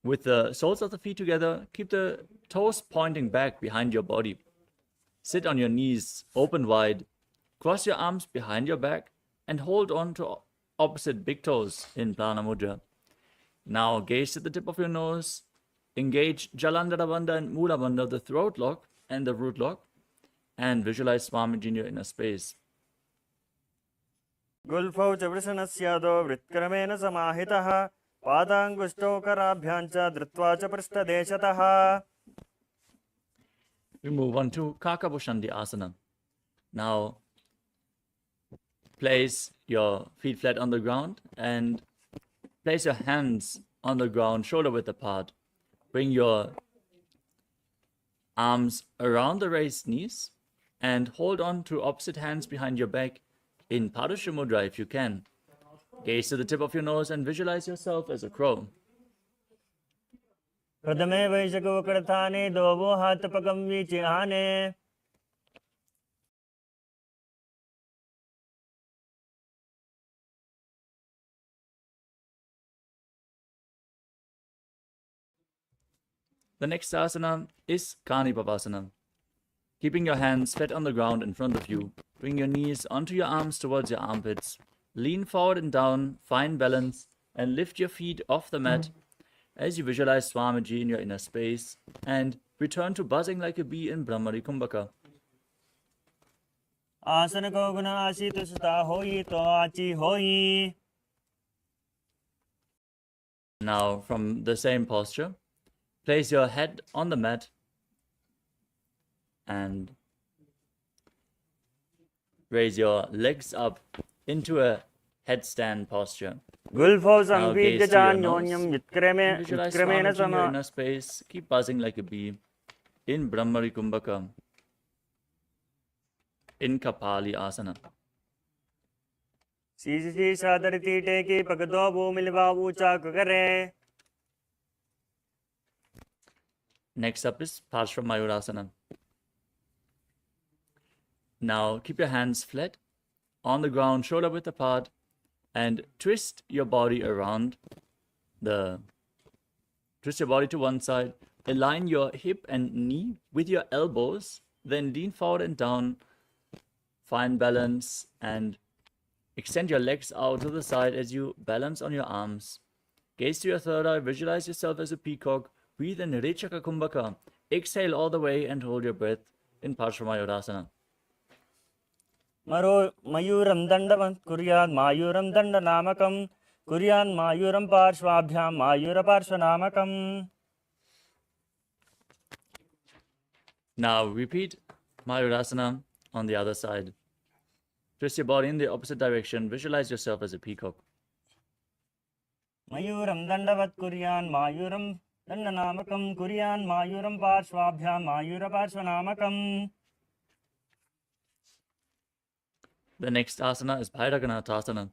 With the soles of the feet together, keep the toes pointing back behind your body. Sit on your knees, open wide. Cross your arms behind your back and hold on to opposite big toes in Prana Mudra. Now gaze to the tip of your nose. Engage Jalandhara Bandha and Mula Bandha, the throat lock and the root lock, and visualize Swamiji in your inner space. गुल्फौ च वृषणस्यादौ वृत्क्रमेण समाहितः पादाङ्गुष्ठौ कराभ्यां च धृत्वा च पृष्ठदेशतः. We move on to Kakabushandhi Asana. Now place your feet flat on the ground and place your hands on the ground, shoulder width apart. Bring your arms around the raised knees and hold on to opposite hands behind your back in Padusha Mudra if you can. Gaze to the tip of your nose and visualize yourself as a crow. प्रथमे वैशकोकर्थाने दोवो हातपकं विचिहाने. The next asana is Kanipapasana. Keeping your hands flat on the ground in front of you, bring your knees onto your arms towards your armpits. Lean forward and down, find balance, and lift your feet off the mat as you visualize Swamiji in your inner space and return to buzzing like a bee in Brahmari Kumbhaka. आसन को गुना आशीत सुता होई तो आची होई. Now, from the same posture, place your head on the mat and raise your legs up into a headstand posture. गुल्फौ Now gaze संपीड्य to your चान्योन्यं nose. Visualize विक्रमेण Swamiji in सम. your inner space. Keep buzzing like a bee in Brahmari Kumbhaka. In Kapali Asana. सीसी सादरती टेकी पगदो भूमिलवा ऊंचा करे. Next up is Parshva Mayurasana. Now keep your hands flat on the ground, shoulder width apart, and twist your body around twist your body to one side. Align your hip and knee with your elbows, then lean forward and down. Find balance and extend your legs out to the side as you balance on your arms. Gaze to your third eye, visualize yourself as a peacock. Breathe in Rechaka Kumbhaka. Exhale all the way and hold your breath in Parshvamayurasana. मरो मयूरं दण्डवं कुर्यात् मायूरं दण्डनामकं कुर्यान् मायूरं पार्श्वाभ्यां मायूरपार्श्वनामकम्. Now repeat Mayurasana on the other side. Twist your body in the opposite direction. Visualize yourself as a peacock. मयूरं दण्डवत् कुर्यान् मायूरं दण्डनामकं कुर्यान् मायूरं पार्श्वाभ्यां मायूरपार्श्वनामकम्. The next asana is Bhairaganatha.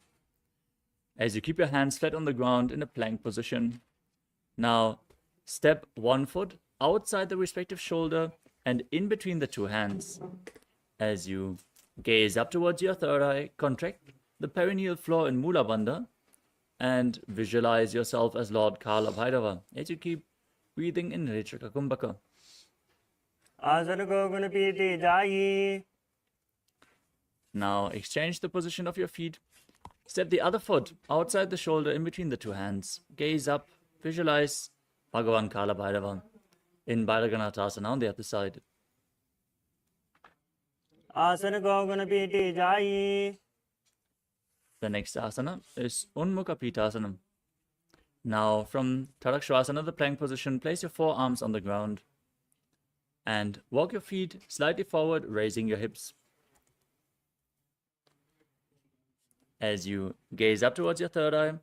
As you keep your hands flat on the ground in a plank position. Now, step one foot outside the respective shoulder and in between the two hands. As you gaze up towards your third eye, contract the perineal floor in Mula Bandha and visualize yourself as Lord Kala Bhairava as you keep breathing in Ritrika Kumbhaka. Now exchange the position of your feet. Step the other foot outside the shoulder in between the two hands. Gaze up, visualize Bhagavan Kala Bhairava in Bhairaganatha on the other side. The next asana is Unmukha Pitasana. Now from Tadakshvasana, the plank position, place your forearms on the ground and walk your feet slightly forward, raising your hips. As you gaze up towards your third eye,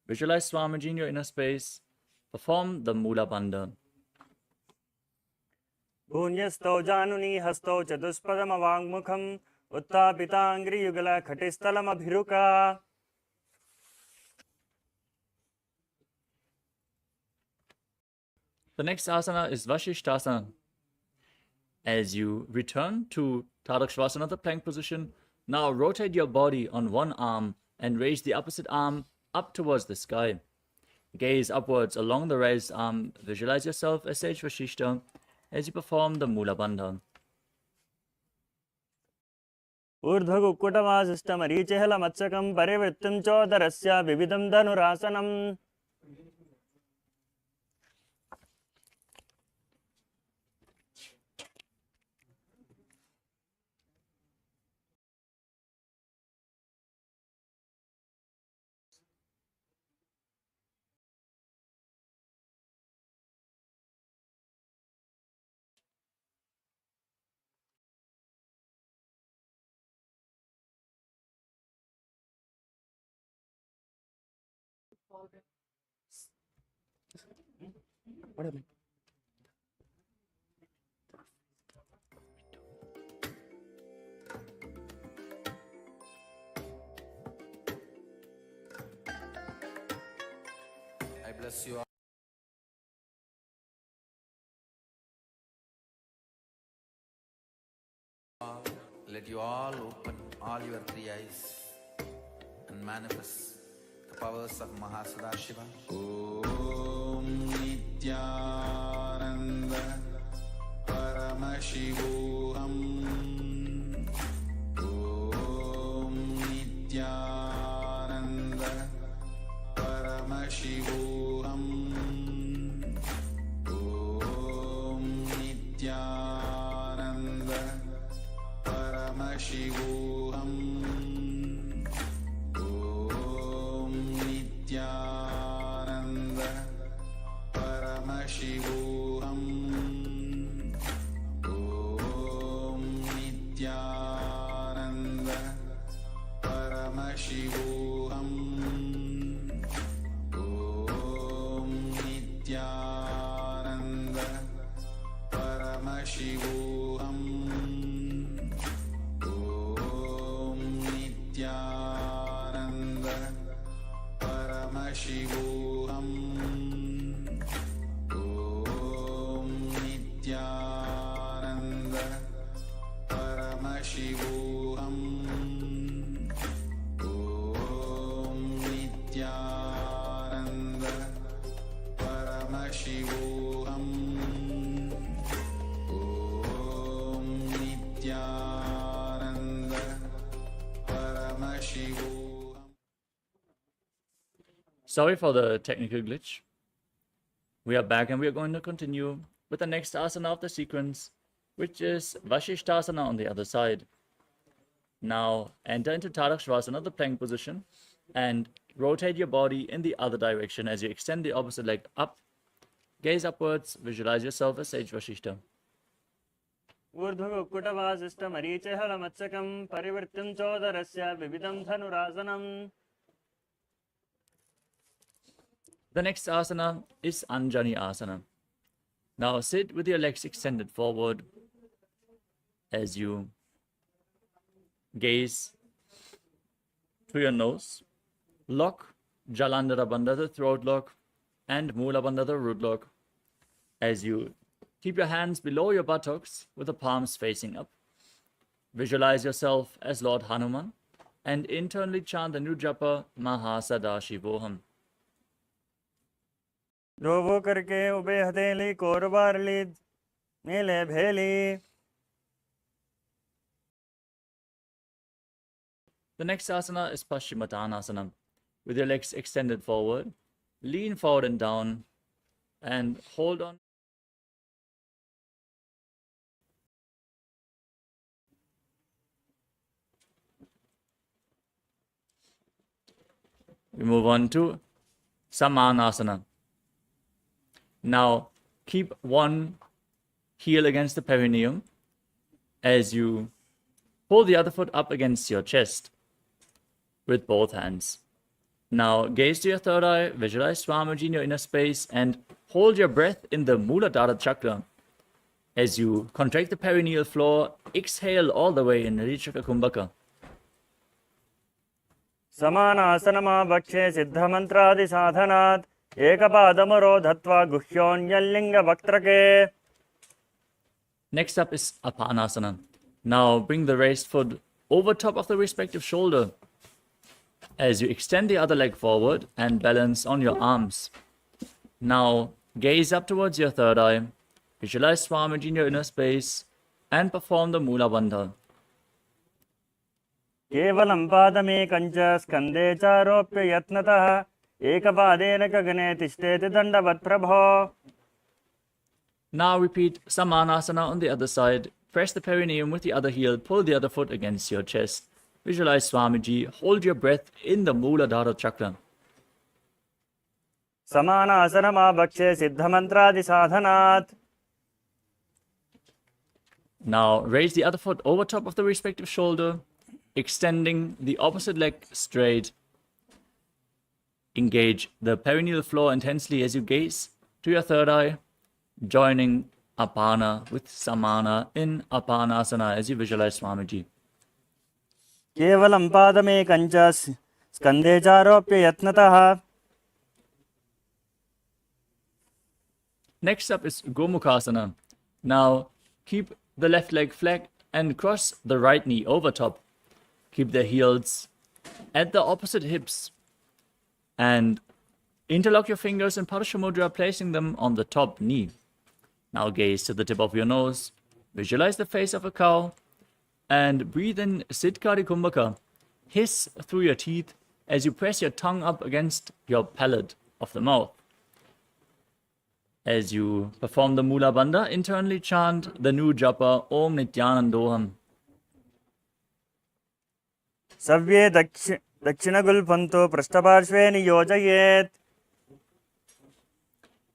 visualize Swamiji in your inner space. Perform the Mula Bandha. Punyastau januni hastau chatuspadam avangmukham uttapitangri yugala khatistalam abhiruka. The next asana is Vashishtasana. As you return to Tadakshvasana, the plank position, now rotate your body on one arm and raise the opposite arm up towards the sky. Gaze upwards along the raised arm. Visualize yourself as Sage Vashishta as you perform the Mula Bandha. Urdhagukkutamasistamaricehela matsakam parivrittim chodarasya vividam dhanurasanam. What happened? I bless you all. Let you all open all your three eyes and manifest the powers of Mahasadashiva. Om Nithyananda Paramashivoham. Om Nithyananda Paramashivoham. Om Nithyananda Paramashivoham. Om Nithyananda Paramashivoham. Om Nithyananda Paramashivoham. Om Nithyananda Paramashivoham. Om Nithyananda Paramashivoham. Om Nithyananda Paramashivoham. Om Nithyananda Paramashivoham. Om Nithyananda Paramashivoham. Sorry for the technical glitch. We are back and we are going to continue with the next asana of the sequence, which is Vashishtasana on the other side. Now enter into Tadakshvasana, the plank position, and rotate your body in the other direction as you extend the opposite leg up. Gaze upwards, visualize yourself as Sage Vashishta. Urdhagukkutamasistamaricehela matsakam parivrittim chodarasya vividam dhanurasanam. The next asana is Anjani Asana. Now sit with your legs extended forward as you gaze through your nose. Lock Jalandhara Bandha, the throat lock, and Mula Bandha, the root lock. As you keep your hands below your buttocks with the palms facing up. Visualize yourself as Lord Hanuman and internally chant the new japa Mahasadashivoham. Dovo karke ube hateli korbarlid nile bheli. The next asana is Paschimottanasana. With your legs extended forward, lean forward and down, and hold on. We move on to Samanasana. Now, keep one heel against the perineum as you pull the other foot up against your chest with both hands. Now, gaze to your third eye, visualize Swamiji in your inner space, and hold your breath in the Muladhara chakra. As you contract the perineal floor, exhale all the way in Rishaka Kumbhaka. Samanasana bhakshe siddha mantradi sadhanat ekapadamaro dhatva guhyonyallinga vaktrake. Next up is Apanasana. Now, bring the raised foot over top of the respective shoulder as you extend the other leg forward and balance on your arms. Now, gaze up towards your third eye, visualize Swamiji in your inner space, and perform the Mula Bandha. केवलं पादमेकञ्च स्कन्धे चारोप्य यत्नतः एकपादेन गगने तिष्ठेति दण्डवत् प्रभो. Now repeat Samanasana on the other side. Press the perineum with the other heel, pull the other foot against your chest. Visualize Swamiji, hold your breath in the Muladhara chakra. Samanasana bhakshe siddha mantradi sadhanat. Now raise the other foot over top of the respective shoulder, extending the opposite leg straight. Engage the perineal floor intensely as you gaze to your third eye, joining Apana with Samana in Apanasana as you visualize Swamiji. केवलं पादमेकञ्च स्कन्धे चारोप्य यत्नतः. Next up is Gomukhasana. Now keep the left leg flat and cross the right knee over top. Keep the heels at the opposite hips and interlock your fingers in Parsha Mudra, placing them on the top knee. Now gaze to the tip of your nose, visualize the face of a cow, and breathe in Siddhkari Kumbhaka. Hiss through your teeth as you press your tongue up against your palate of the mouth. As you perform the Mula Bandha, internally chant the new japa Om Nithyanandoham. Savye Dakshinagulpanto Prashtaparshve Niyojayet.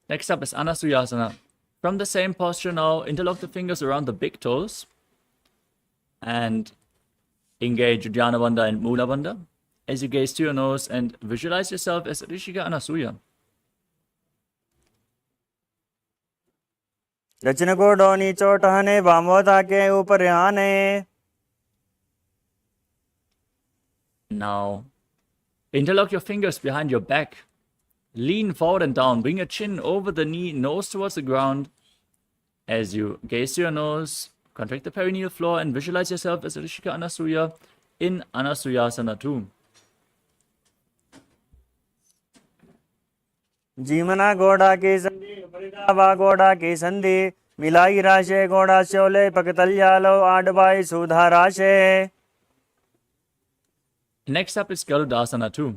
Next up is Anasuyasana. From the same posture now, interlock the fingers around the big toes and engage Uddiyana Bandha and Mula Bandha as you gaze to your nose and visualize yourself as Rishika Anasuya. दक्षिण को Downey चोटहने वामोता के ऊपर आने. Now, interlock your fingers behind your back. Lean forward and down. Bring your chin over the knee, nose towards the ground. As you gaze to your nose, contract the perineal floor and visualize yourself as Rishika Anasuya in Anasuyasana 2. जीमना गोड़ा की संधि उपरिदावा गोड़ा की संधि मिलाई राशे गोड़ा शोले पकतल्यालो आडबाई सुधा राशे. Next up is Garudasana 2.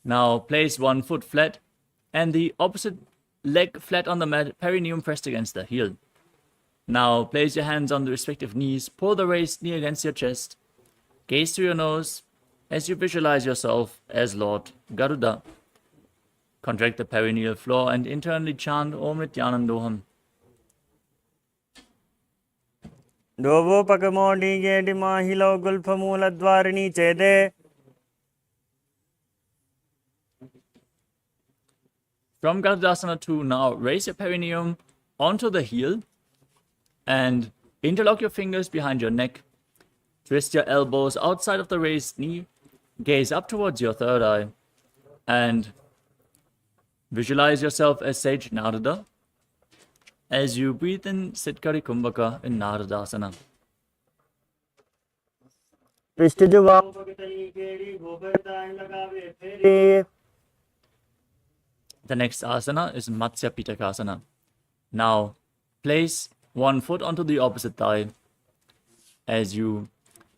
Now place one foot flat and the opposite leg flat on the mat, perineum pressed against the heel. Now place your hands on the respective knees, pull the raised knee against your chest, gaze to your nose as you visualize yourself as Lord Garuda. Contract the perineal floor and internally chant Om Nithyanandoham. Dovo pakamodi gedi mahilo gulpamula dwarini chede. From Garudasana 2, now raise your perineum onto the heel and interlock your fingers behind your neck. Twist your elbows outside of the raised knee gaze up towards your third eye and visualize yourself as Sage Narada. As you breathe in Sitkari Kumbhaka in Naradasana. The next asana is Matsya Pitakasana. Now, place one foot onto the opposite thigh as you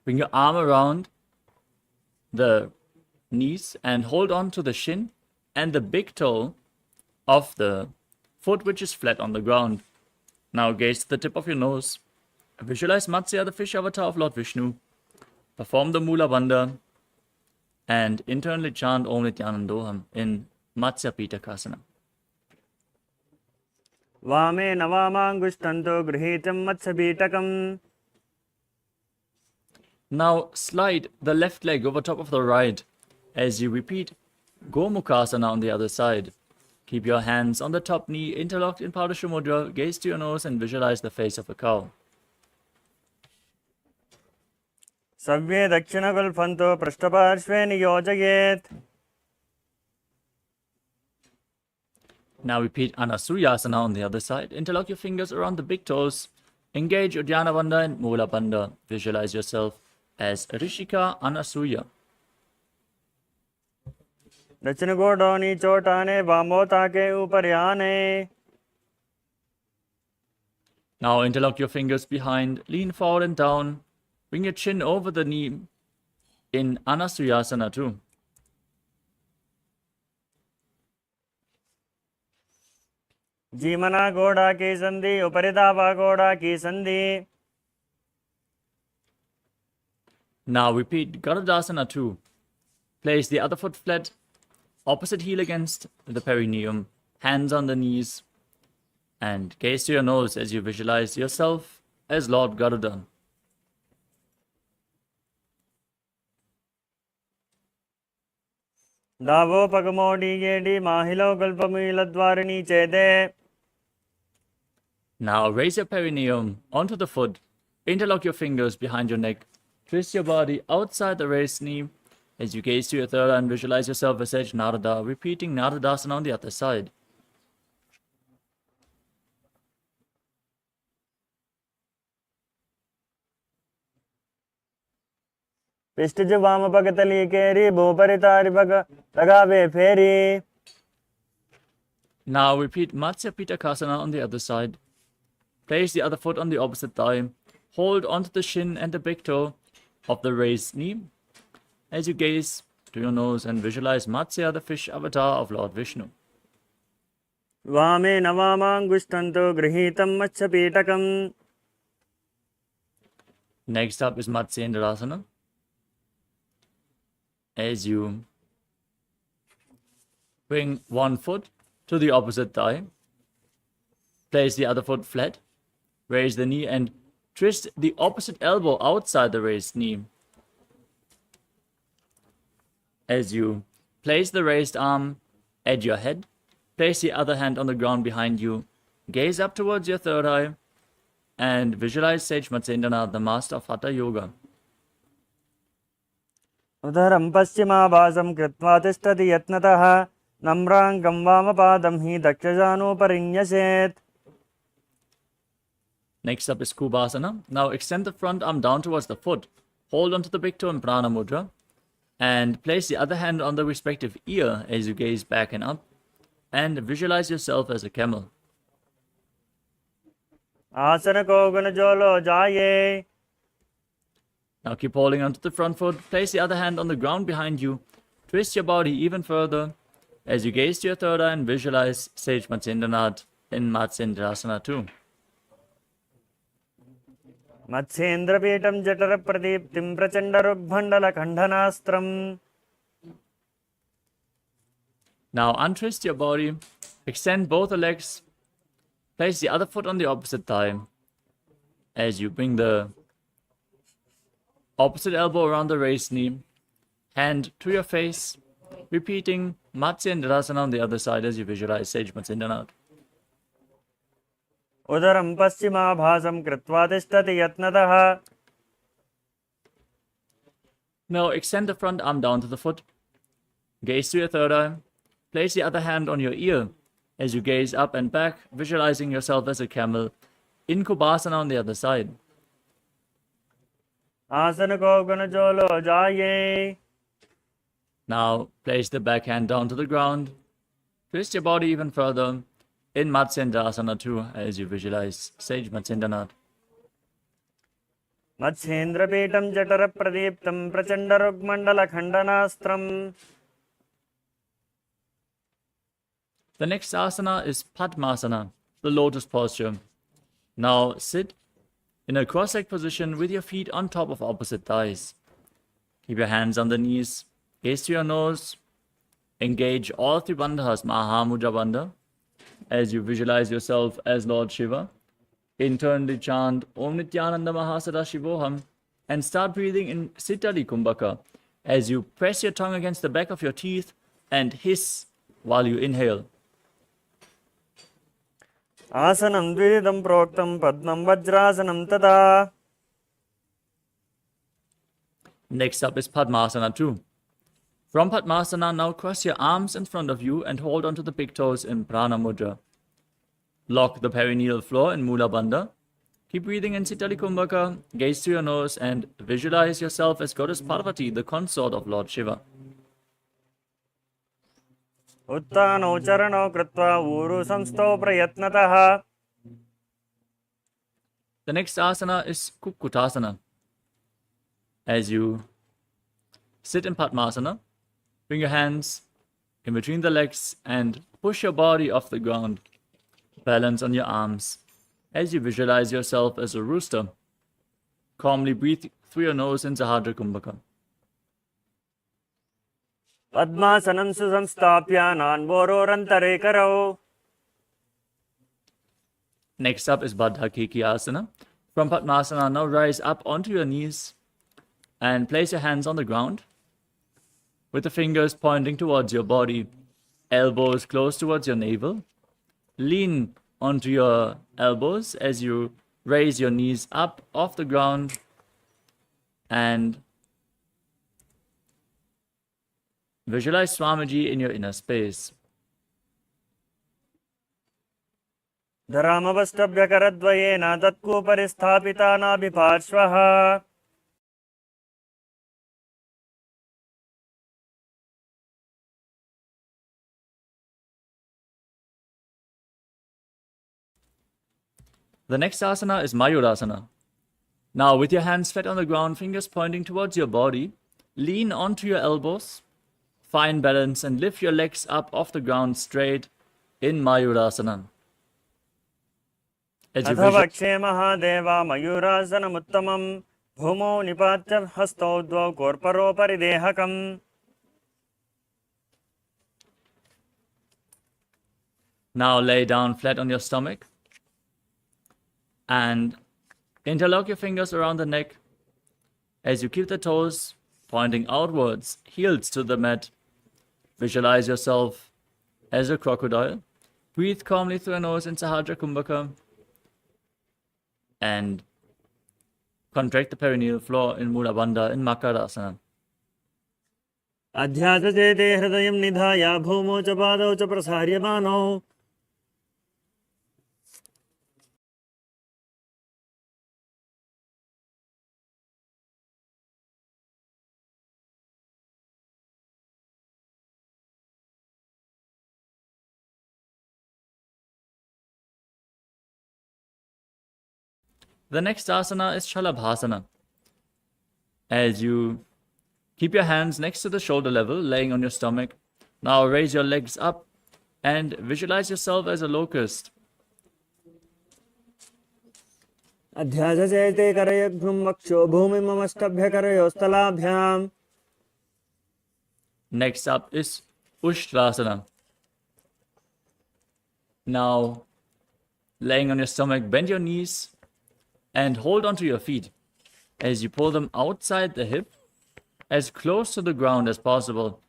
bring your arm around the knees and hold on to the shin and the big toe of the foot which is flat on the ground. Now gaze to the tip of your nose. Visualize Matsya, the fish avatar of Lord Vishnu. Perform the Mula Bandha and internally chant Om Nithyanandoham in Matsya Pitakasana. Vame navamangushthanto grihitam matsyapitakam. Now slide the left leg over top of the right as you repeat Gomukhasana on the other side. Keep your hands on the top knee interlocked in Padasha Mudra, gaze to your nose and visualize the face of a cow. Savye dakshinagulphanto prashtaparshve niyojayet. Now repeat Anasuyasana on the other side. Interlock your fingers around the big toes. Engage Uddiyana Bandha and Mula Bandha. Visualize yourself as Rishika Anasuya. दक्षिण गोडोनी चोटाने वामोता के ऊपर याने. Now interlock your fingers behind, lean forward and down. Bring your chin over the knee in Anasuyasana too. जीमना गोड़ा की संधि उपरिदावा गोड़ा की संधि. Now repeat Garudasana too. Place the other foot flat, opposite heel against the perineum, hands on the knees, and gaze to your nose as you visualize yourself as Lord Garuda. दावो पगमोडी गेडी माहिलो गल्पमीलद्वारिणी चेदे. Now raise your perineum onto the foot, interlock your fingers behind your neck, twist your body outside the raised knee as you gaze to your third eye and visualize yourself as Sage Narada, repeating Naradasana on the other side. पिष्टज वाम पगतली केरी भूपरितारि पग लगावे फेरी. Now repeat Matsya Pitakasana on the other side. Place the other foot on the opposite thigh. Hold onto the shin and the big toe of the raised knee as you gaze to your nose and visualize Matsya, the fish avatar of Lord Vishnu. वामे नवामांगुष्ठन्तो गृहीतं मत्स्यपीठकम्. Next up is Matsyendrasana. As you bring one foot to the opposite thigh, place the other foot flat, raise the knee and twist the opposite elbow outside the raised knee. As you place the raised arm at your head, place the other hand on the ground behind you, gaze up towards your third eye, and visualize Sage Matsyendranath, the master of Hatha Yoga. उदरं पश्चिमाभासं कृत्वा तिष्ठति यत्नतः नम्राङ्गं वामपादं हि दक्षजानोपरिण्यसेत्. Next up is Kubhasana. Now extend the front arm down towards the foot. Hold onto the big toe in Prana Mudra. And place the other hand on the respective ear as you gaze back and up. And visualize yourself as a camel. आसन को गुणजोलो जाये. Now keep holding onto the front foot. Place the other hand on the ground behind you. Twist your body even further as you gaze to your third eye and visualize Sage Matsyendranath in Matsyendrasana too. मत्स्येन्द्रपीठं जठरप्रदीप्तिं प्रचण्डरुग्भण्डलखण्डनास्त्रम्. Now untwist your body. Extend both the legs. Place the other foot on the opposite thigh as you bring the opposite elbow around the raised knee, hand to your face, repeating Matsyendrasana on the other side as you visualize Sage Matsyendranath. उदरं पश्चिमाभासं कृत्वा तिष्ठति यत्नतः. Now extend the front arm down to the foot. Gaze to your third eye. Place the other hand on your ear as you gaze up and back, visualizing yourself as a camel in Kubhasana on the other side. आसन को गुण जोलो जाइए. Now place the back hand down to the ground. Twist your body even further in Matsendrasana too as you visualize Sage Matsendranath. मत्स्येन्द्रपीठं जठरप्रदीप्तं प्रचण्डरुग्मण्डलखण्डनास्त्रम्. The next asana is Padmasana, the lotus posture. Now sit in a cross-legged position with your feet on top of opposite thighs. Keep your hands on the knees, gaze to your nose, engage all three bandhas, Mahamudra Bandha, as you visualize yourself as Lord Shiva. Internally chant Om Nithyananda Paramashivoham and start breathing in Sitali Kumbhaka as you press your tongue against the back of your teeth and hiss while you inhale. आसनं द्विविधं प्रोक्तं पद्मं वज्रासनं तदा. Next up is Padmasana too. From Padmasana, now cross your arms in front of you and hold onto the big toes in Prana Mudra. Lock the perineal floor in Mula Bandha. Keep breathing in Sitali Kumbhaka, gaze to your nose and visualize yourself as Goddess Parvati, the consort of Lord Shiva. उत्तानौ चरणौ कृत्वा ऊरु संस्थौ प्रयत्नतः. The next asana is Kukkutasana. As you sit in Padmasana, bring your hands in between the legs and push your body off the ground. Balance on your arms as you visualize yourself as a rooster. Calmly breathe through your nose in Sahadra Kumbhaka. पद्मासनं सुसंस्थाप्य नान्वोरोरन्तरे करौ. Next up is Baddha Asana. From Padmasana, now rise up onto your knees and place your hands on the ground with the fingers pointing towards your body, elbows close towards your navel. Lean onto your elbows as you raise your knees up off the ground and visualize Swamiji in your inner space. धरामवष्टभ्यकरद्वयेन तत्कूपरि स्थापिता नाभिपार्श्वः. The next asana is Mayurasana. Now, with your hands flat on the ground, fingers pointing towards your body, lean onto your elbows, find balance, and lift your legs up off the ground straight in Mayurasana. As you अथ वक्षे महादेवा मयूरासनमुत्तमं भूमौ निपात्य हस्तौ द्वौ कोर्परोपरि देहकम्. Now lay down flat on your stomach and interlock your fingers around the neck as you keep the toes pointing outwards, heels to the mat. Visualize yourself as a crocodile. Breathe calmly through your nose in Sahadra Kumbhaka and contract the perineal floor in Mula Bandha in Makarasana. अध्यात्मचेते हृदयं निधाय भूमौ च पादौ च प्रसार्यमानौ. The next asana is Shalabhasana. As you keep your hands next to the shoulder level, laying on your stomach, now raise your legs up and visualize yourself as a locust. अध्यात्मचेते करयघ्नुं वक्षो भूमिममष्टभ्यकरयोस्तलाभ्याम्. Next up is Ushtrasana. Now, laying on your stomach, bend your knees and hold onto your feet as you pull them outside the hip, as close to the ground as possible,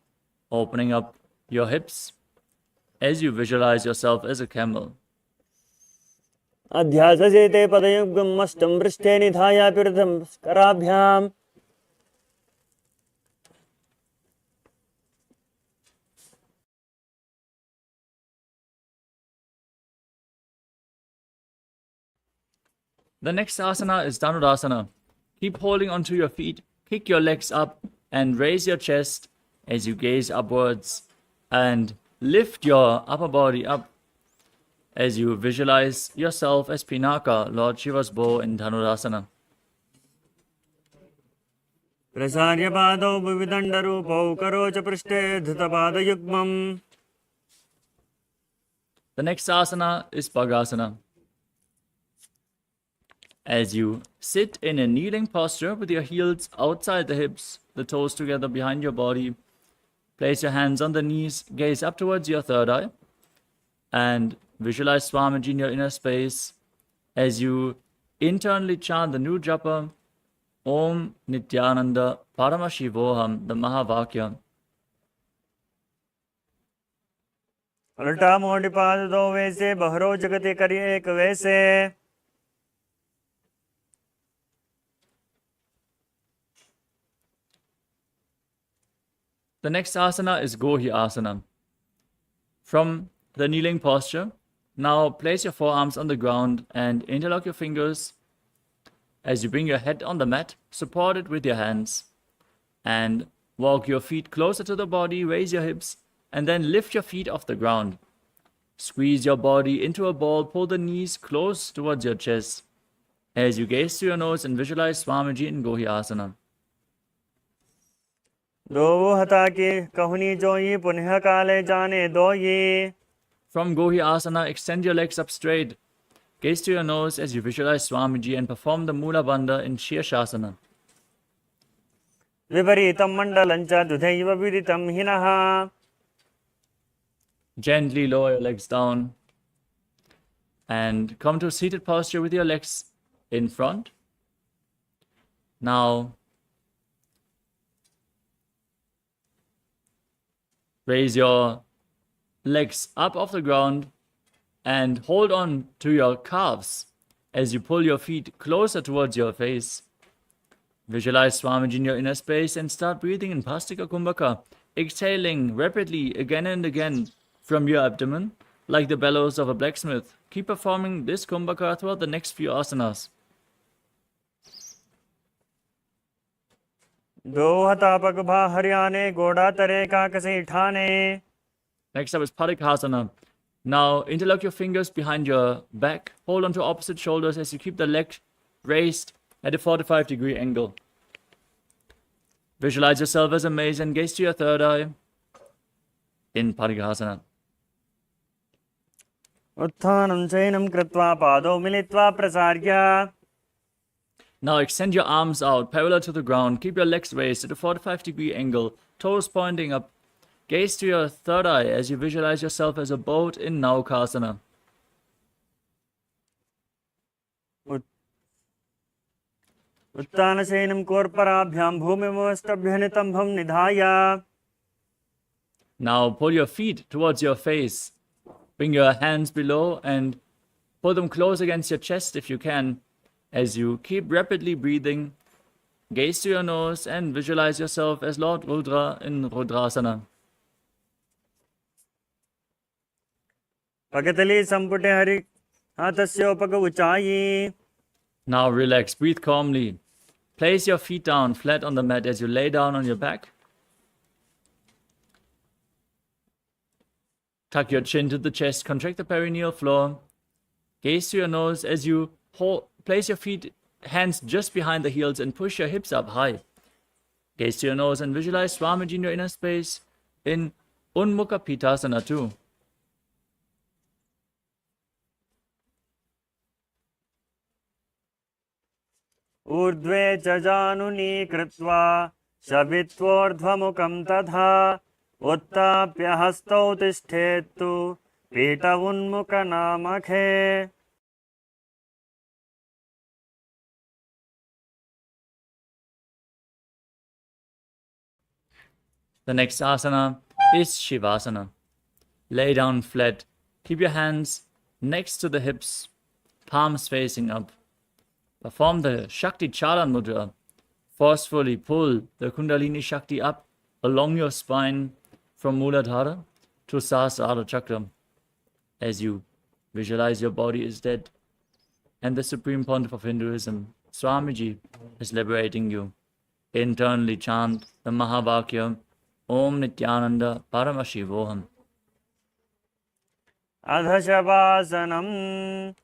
opening up your hips as you visualize yourself as a camel. अध्यात्मचेते पदयुग्मं मष्टं पृष्ठे निधाय पीठं कराभ्याम्. The next asana is Dhanurasana. Keep holding onto your feet, kick your legs up, and raise your chest as you gaze upwards, and lift your upper body up as you visualize yourself as Pinaka, Lord Shiva's bow in Dhanurasana. प्रसार्य पादौ विविदण्डरूपौ करोच पृष्ठे धृतपादयुग्मम्. The next asana is Bhagasana. As you sit in a kneeling posture with your heels outside the hips, the toes together behind your body, place your hands on the knees, gaze up towards your third eye, and visualize Swamiji in your inner space as you internally chant the new japa, Om Nithyananda Paramashivoham, the Mahavakya. उल्टा मोड़ पाद दो वैसे बहरो जगते करिए एक वैसे. The next asana is Gohi Asana. From the kneeling posture, now place your forearms on the ground and interlock your fingers as you bring your head on the mat, support it with your hands, and walk your feet closer to the body, raise your hips, and then lift your feet off the ground. Squeeze your body into a ball, pull the knees close towards your chest as you gaze through your nose and visualize Swamiji in Gohi Asana. दो हता की कहुनी जोई पुनः काले जाने दो ये. From Gohi Asana, extend your legs up straight. Gaze to your nose as you visualize Swamiji and perform the Mula Bandha in Shirshasana. विपरीतं मण्डलं च दुधैव विदितं हिनः. Gently lower your legs down and come to a seated posture with your legs in front. Now, raise your legs up off the ground and hold on to your calves as you pull your feet closer towards your face. Visualize Swamiji in your inner space and start breathing in Bhastika Kumbhaka, exhaling rapidly again and again from your abdomen like the bellows of a blacksmith. Keep performing this Kumbhaka throughout the next few asanas. दो हता पग भा हरियाणे गोड़ा तरे का कसे ठाने. Next up is Padikasana. Now interlock your fingers behind your back. Hold onto opposite shoulders as you keep the leg raised at a 45-degree angle. Visualize yourself as a maze and gaze to your third eye in Padikasana. उत्थानं चैनं कृत्वा पादौ मिलित्वा प्रसार्य. Now extend your arms out parallel to the ground. Keep your legs raised at a 45-degree angle, toes pointing up. Gaze to your third eye as you visualize yourself as a boat in Naukasana. उत्तानशयनं कोर्पराभ्यां भूमिमस्तभ्यनितम्भं निधाय. Now pull your feet towards your face. Bring your hands below and pull them close against your chest if you can. As you keep rapidly breathing, gaze to your nose and visualize yourself as Lord Rudra in Rudrasana. पगतली संपुटे Hari हाथस्योपग उचाई. Now relax, breathe calmly. Place your feet down flat on the mat as you lay down on your back. Tuck your chin to the chest, contract the perineal floor. Gaze to your nose as you place your hands just behind the heels and push your hips up high. Gaze to your nose and visualize Swamiji in your inner space in Unmukha Pitasana too. ऊर्ध्वे च जानुनी कृत्वा शबित्वोर्ध्वमुखं तथा उत्थाप्य हस्तौ तिष्ठेत्तु पीठ उन्मुखनामखे. The next asana is Shivasana. Lay down flat. Keep your hands next to the hips, palms facing up. Perform the Shakti Chalan Mudra. Forcefully pull the Kundalini Shakti up along your spine from Muladhara to Sahasrara Chakra as you visualize your body is dead. and the Supreme Pontiff of Hinduism, Swamiji, is liberating you. Internally chant the Mahavakya, Om Nithyananda Paramashivoham. Adhashavasanam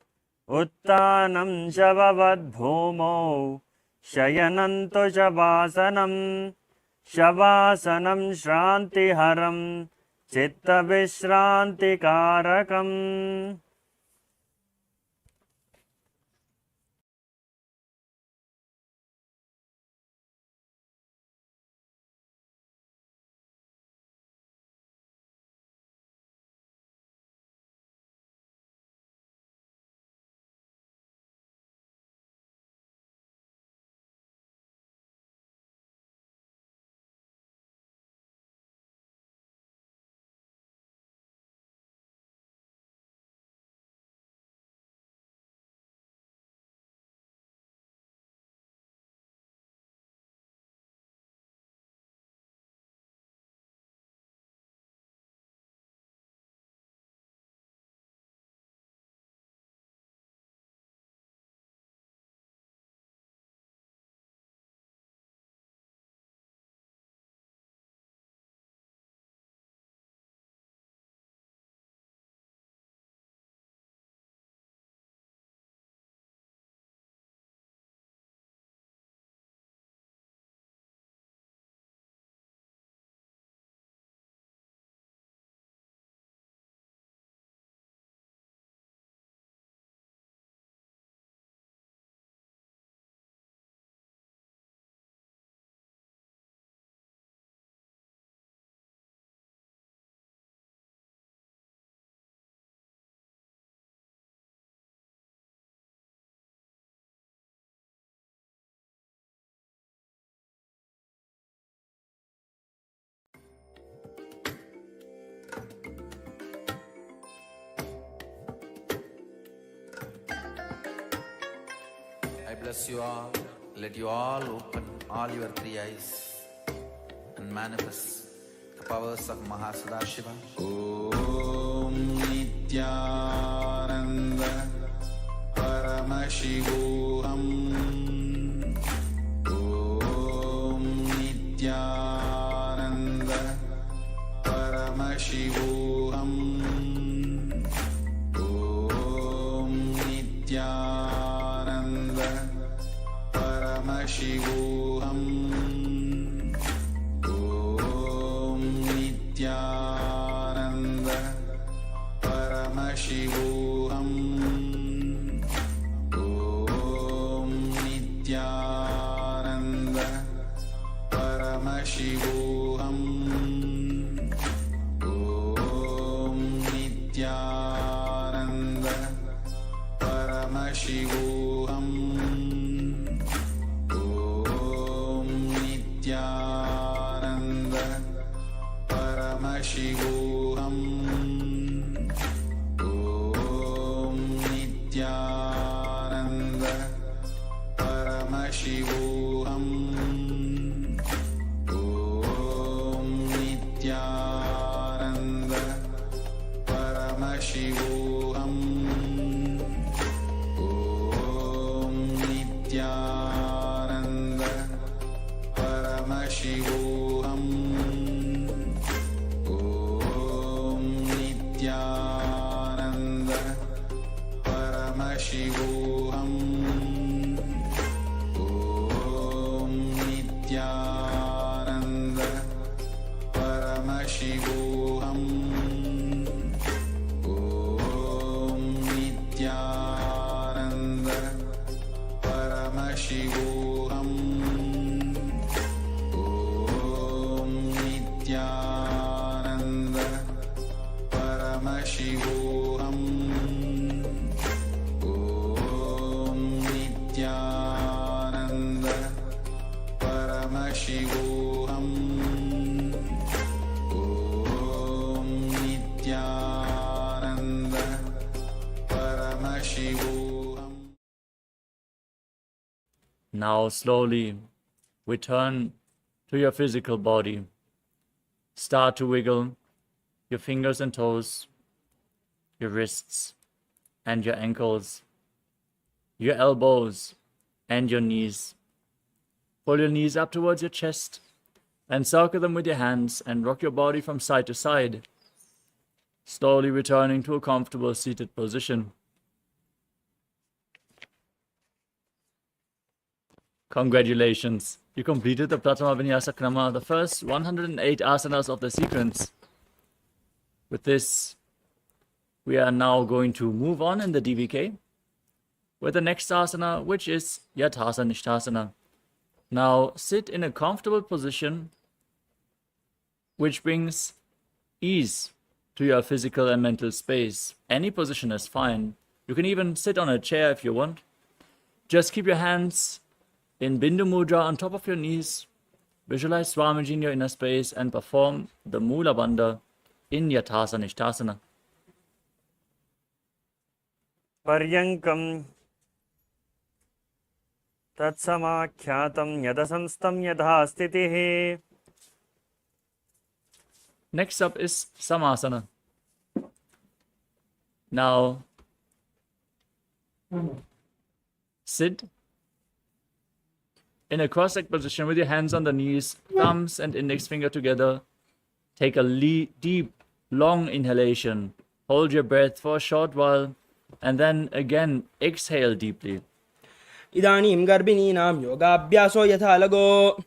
Uttanam Shavavad Bhumo Shayananto Shavasanam Shavasanam Shrantiharam Chitta Vishranti Karakam. I bless you all. Let you all open all your three eyes and manifest the powers of Mahasudashiva. Om Nithyananda Paramashivoham. Om Nithyananda Paramashivoham. Om Nithyananda Paramashivoham. Om Nithyananda Paramashivoham. Om Nithyananda Paramashivoham. Om Nithyananda Paramashivoham. Om Nithyananda Paramashivoham. Om Nithyananda Paramashivoham. Om Nithyananda Paramashivoham. Om Nithyananda Paramashivoham. Om Nithyananda Paramashivoham. Om Nithyananda Paramashivoham. Om Nithyananda Paramashivoham. Om Nithyananda Paramashivoham. Om Nithyananda Paramashivoham. Om Nithyananda Paramashivoham. Now slowly return to your physical body. Start to wiggle your fingers and toes, your wrists and your ankles. your elbows and your knees. Pull your knees up towards your chest and circle them with your hands and rock your body from side to side, slowly returning to a comfortable seated position. Congratulations, you completed the Pratama Vinyasa Krama, the first 108 asanas of the sequence. With this, we are now going to move on in the DVK with the next asana, which is Yathasa Nishthasana. Now sit in a comfortable position, which brings ease to your physical and mental space. Any position is fine. You can even sit on a chair if you want. Just keep your hands in Bindu Mudra on top of your knees. Visualize Swamiji in your inner space and perform the Mula Bandha in Yathasa Nishthasana. Paryankam Tatsamakyatam Yadasamstam Yadha Stitihi. Next up is Samasana. Now, sit in a cross-legged position with your hands on the knees, thumbs and index finger together. Take a deep, long inhalation. Hold your breath for a short while, and then again exhale deeply. Idanim garbhininam yogabhyaso yatha lago.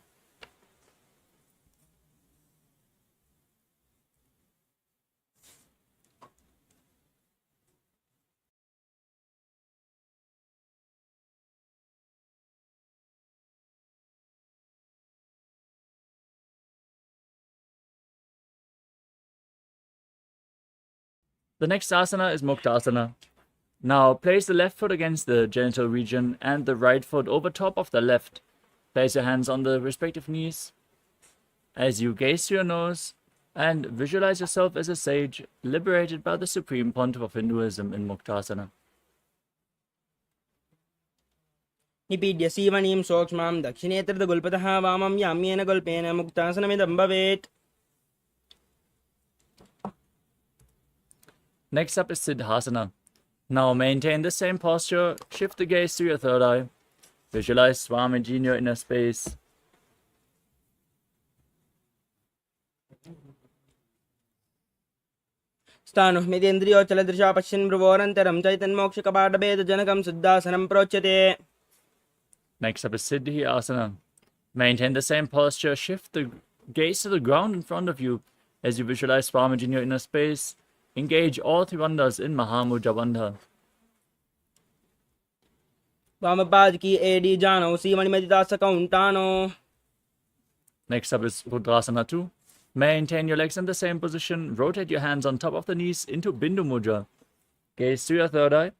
The next asana is Muktasana. Now place the left foot against the genital region and the right foot over top of the left. Place your hands on the respective knees as you gaze through your nose and visualize yourself as a sage liberated by the supreme pontiff of Hinduism in Muktasana. Nipidya sivanim sokshmam dakshinetrada gulpataha vamam yamyena gulpena muktasanamidam bhavet. Next up is Siddhasana. Now maintain the same posture, shift the gaze to your third eye, visualize Swamiji in your inner space. Sthanuh midendriyo chaladrisha pashin bravorantaram chaitan moksha kapada beda janakam siddhasanam prochate. Next up is Siddhi Asana. Maintain the same posture, shift the gaze to the ground in front of you as you visualize Swamiji in your inner space. Engage all three bandhas in Mahamudra Bandha. Vamapad ki edi jano sivani meditasa kauntano. Next up is Rudrasana 2. Maintain your legs in the same position. Rotate your hands on top of the knees into Bindu Mudra. Gaze to your third eye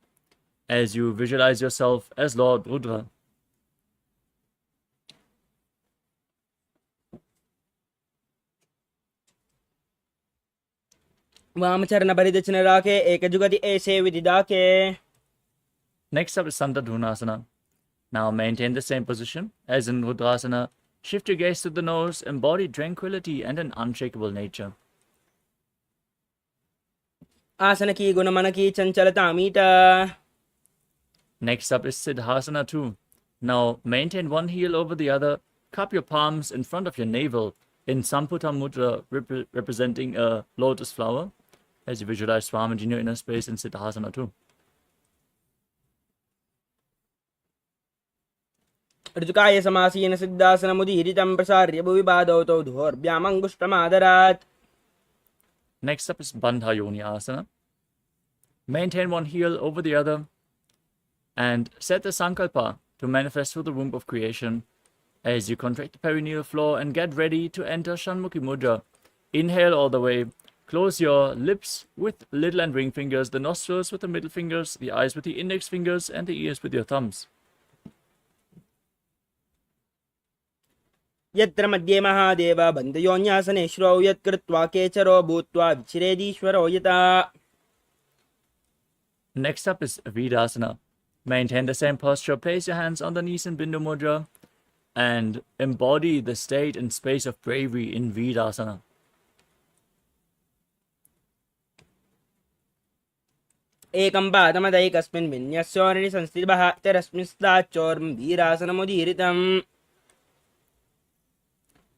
as you visualize yourself as Lord Rudra. Vamacharana paridachana rake ekajugati ese vididake. Next up is Santadhunasana. Now maintain the same position as in Rudrasana. Shift your gaze to the nose, embody tranquility and an unshakable nature. Asana ki gunamana ki chanchalata amita. Next up is Siddhasana 2. Now maintain one heel over the other. Cup your palms in front of your navel in Samputa Mudra, representing a lotus flower, as you visualize Swamiji in your inner space in Siddhasana 2. Rijukaya samasina siddhasana mudiritam prasarya bhuvibadauto dhurbhyamangushtamaadarat. Next up is Bandha Yoni Asana. Maintain one heel over the other and set the Sankalpa to manifest through the womb of creation as you contract the perineal floor and get ready to enter Shanmukhi Mudra. Inhale all the way. Close your lips with little and ring fingers, the nostrils with the middle fingers, the eyes with the index fingers, and the ears with your thumbs. Yatra madhye mahadeva bandhayonyasane shro yat kritva kecharo bhutva vichiredishwaro yata. Next up is Vidasana. Maintain the same posture. Place your hands on the knees in Bindu Mudra and embody the state and space of bravery in Vidasana. एकं पादमदैकस्मिन् विन्यस्योनि संस्थितः तेरस्मिंस्ताच्चोर्वीरासनमुदीरितम्.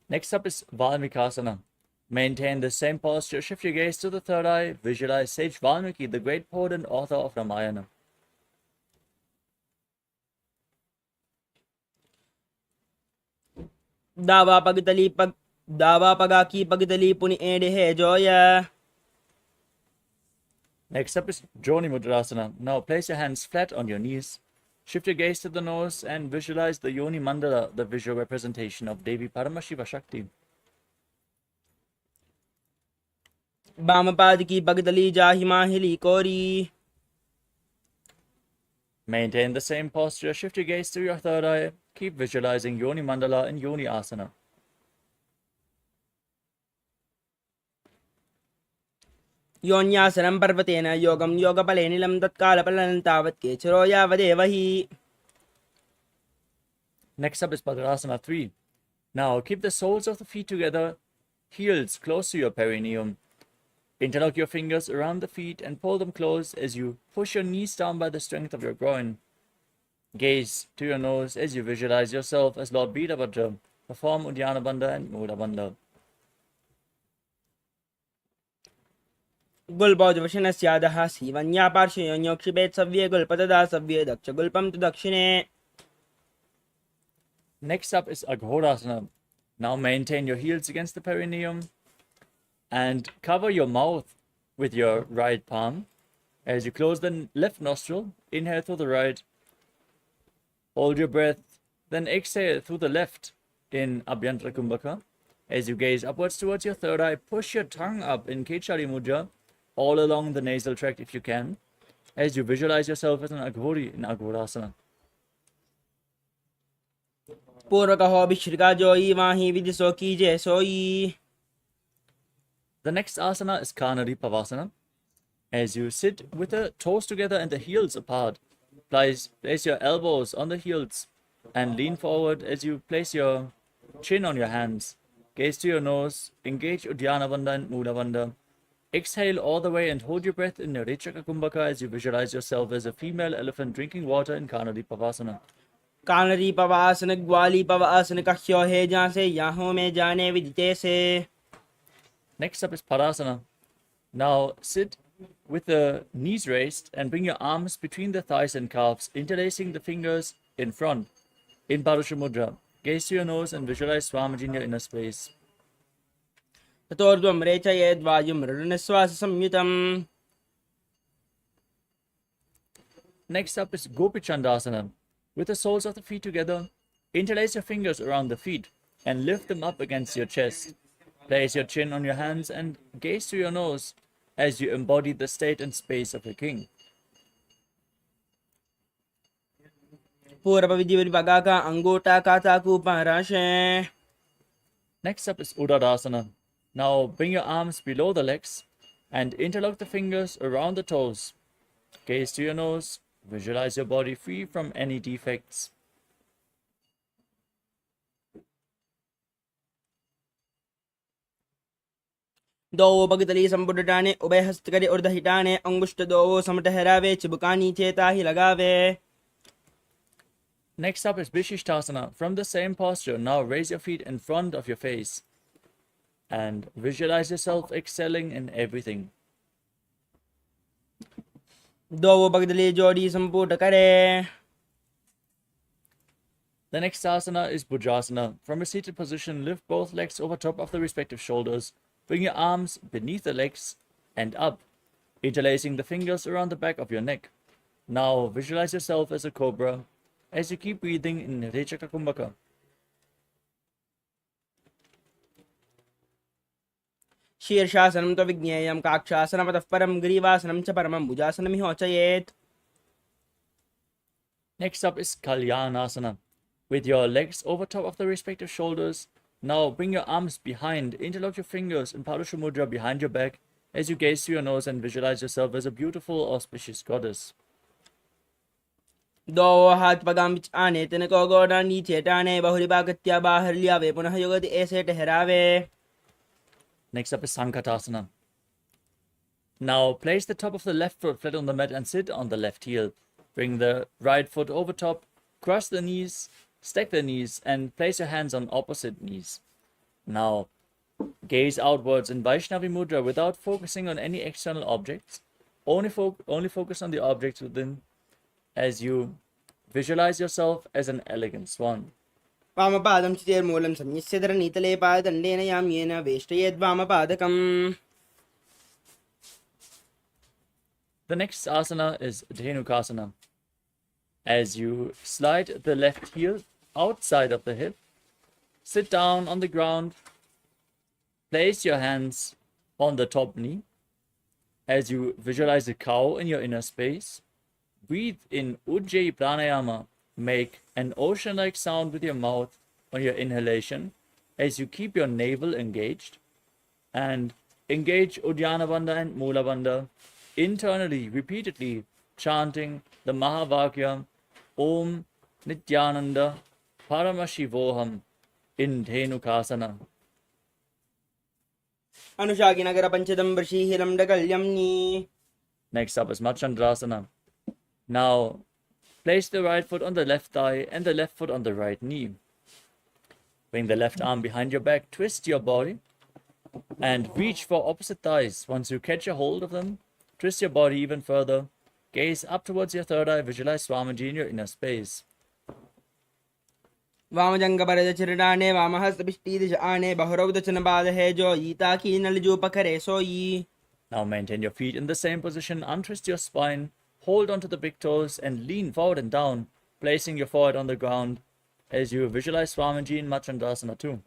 Next up is Valmikasana. Maintain the same posture, shift your gaze to the third eye, visualize sage Valmiki, the great poet and author of Ramayana. Dawa pagaki pagdali puni ede he joya. Next up is Joni Mudrasana. Now place your hands flat on your knees. Shift your gaze to the nose and visualize the Yoni Mandala, the visual representation of Devi Paramashiva Shakti. Bamapad ki pagdali jahimahili kori. Maintain the same posture. Shift your gaze to your third eye. Keep visualizing Yoni Mandala and Yoni Asana. Yonyasanam parvatena yogam yogapalenilam tatkalapalan tavat kecharo yavadevahi. Next up is Padarasana 3. Now keep the soles of the feet together, heels close to your perineum. Interlock your fingers around the feet and pull them close as you push your knees down by the strength of your groin. Gaze to your nose as you visualize yourself as Lord Veerabhadra. Perform Uddiyana Bandha and Mula Bandha. Gulbodvashanasyadah sivanya parshayonyokshibet savye gulpatada savye daksha gulpam tu dakshine. Next up is Aghorasana. Now maintain your heels against the perineum and cover your mouth with your right palm. As you close the left nostril, inhale through the right, hold your breath, then exhale through the left in Abhyantara Kumbhaka. As you gaze upwards towards your third eye, push your tongue up in Kechari Mudra, all along the nasal tract if you can, as you visualize yourself as an Aghori in Aghorasana. Purvakaho bishrika joyi mahi vidiso kije soyi. The next asana is Karna-Dana. As you sit with the toes together and the heels apart, place your elbows on the heels and lean forward as you place your chin on your hands. Gaze to your nose, engage Uddiyana Bandha and Mula Bandha. Exhale all the way and hold your breath in Nirechaka Kumbhaka as you visualize yourself as a female elephant drinking water in Karna-Dana. Kanari pavasana gwali pavasana kahyo he janse yaho me jane vidite se. Next up is Padasana. Now sit with the knees raised and bring your arms between the thighs and calves, interlacing the fingers in front in Parusha Mudra. Gaze to your nose and visualize Swamiji in your inner space. Tatordvam rechayed vayum runaswasa samyutam. Next up is Gopichandasana. With the soles of the feet together, interlace your fingers around the feet and lift them up against your chest. Place your chin on your hands and gaze to your nose as you embody the state and space of a king. Purvavidivagaka angota kataku parashe. Next up is Udadasana. Now bring your arms below the legs and interlock the fingers around the toes. Gaze to your nose. Visualize your body free from any defects. Dovo pagdali sambudane ubay hastkari urdahitane angushta dovo samataherave chibukani chetahi lagave. Next up is Vishishtasana. From the same posture, now raise your feet in front of your face and visualize yourself excelling in everything. Dovo pagdali jodi samputakare. The next asana is Bhujasana. From a seated position, lift both legs over top of the respective shoulders. Bring your arms beneath the legs and up, interlacing the fingers around the back of your neck. Now visualize yourself as a cobra as you keep breathing in Nirechaka Kumbhaka. Shirshāsanam to vigneyam kakshāsanam ataf param grivasanam cha paramam bhujasanam hochayet. Next up is Kalyanasana. With your legs over top of the respective shoulders, now bring your arms behind, interlock your fingers in Parusha Mudra behind your back as you gaze to your nose and visualize yourself as a beautiful, auspicious goddess. Dovo hat pagam bichane tenako goda niche tane bahuri bagatya bahar liave punah yogati aise teherave. Next up is Sankatasana. Now place the top of the left foot flat on the mat and sit on the left heel. Bring the right foot over top, cross the knees, stack the knees, and place your hands on opposite knees. Now gaze outwards in Vaishnavi Mudra without focusing on any external objects. Only focus on the objects within as you visualize yourself as an elegant swan. वामपादं चितेर्मूलं संयस्यधर नीतले पाददण्डेन याम्येन वेष्टयेद्वामपादकम्. The next asana is Dhenukasana. As you slide the left heel outside of the hip, sit down on the ground, place your hands on the top knee. As you visualize a cow in your inner space, breathe in Ujjayi Pranayama. Make an ocean-like sound with your mouth on your inhalation as you keep your navel engaged, and engage Uddiyana Bandha and Mula Bandha internally, repeatedly chanting the Mahavakya Om Nithyananda Paramashivoham in Dhenukasana. अनुशागी Nagar पंचदं वृषीहिरं डगल्यम्नि. Next up is Machandrasana. Now place the right foot on the left thigh and the left foot on the right knee. Bring the left arm behind your back, twist your body, and reach for opposite thighs. Once you catch a hold of them, twist your body even further. Gaze up towards your third eye, visualize Swamiji in your inner space. वामजंगपरदचिरडाने वामहस्तपिष्टीदिशाने बहुरौदचनपादहे जो यीता की नलजूपकरे सोयी. Now maintain your feet in the same position, untwist your spine, hold onto the big toes and lean forward and down, placing your forehead on the ground as you visualize Swamiji in Machandrasana too.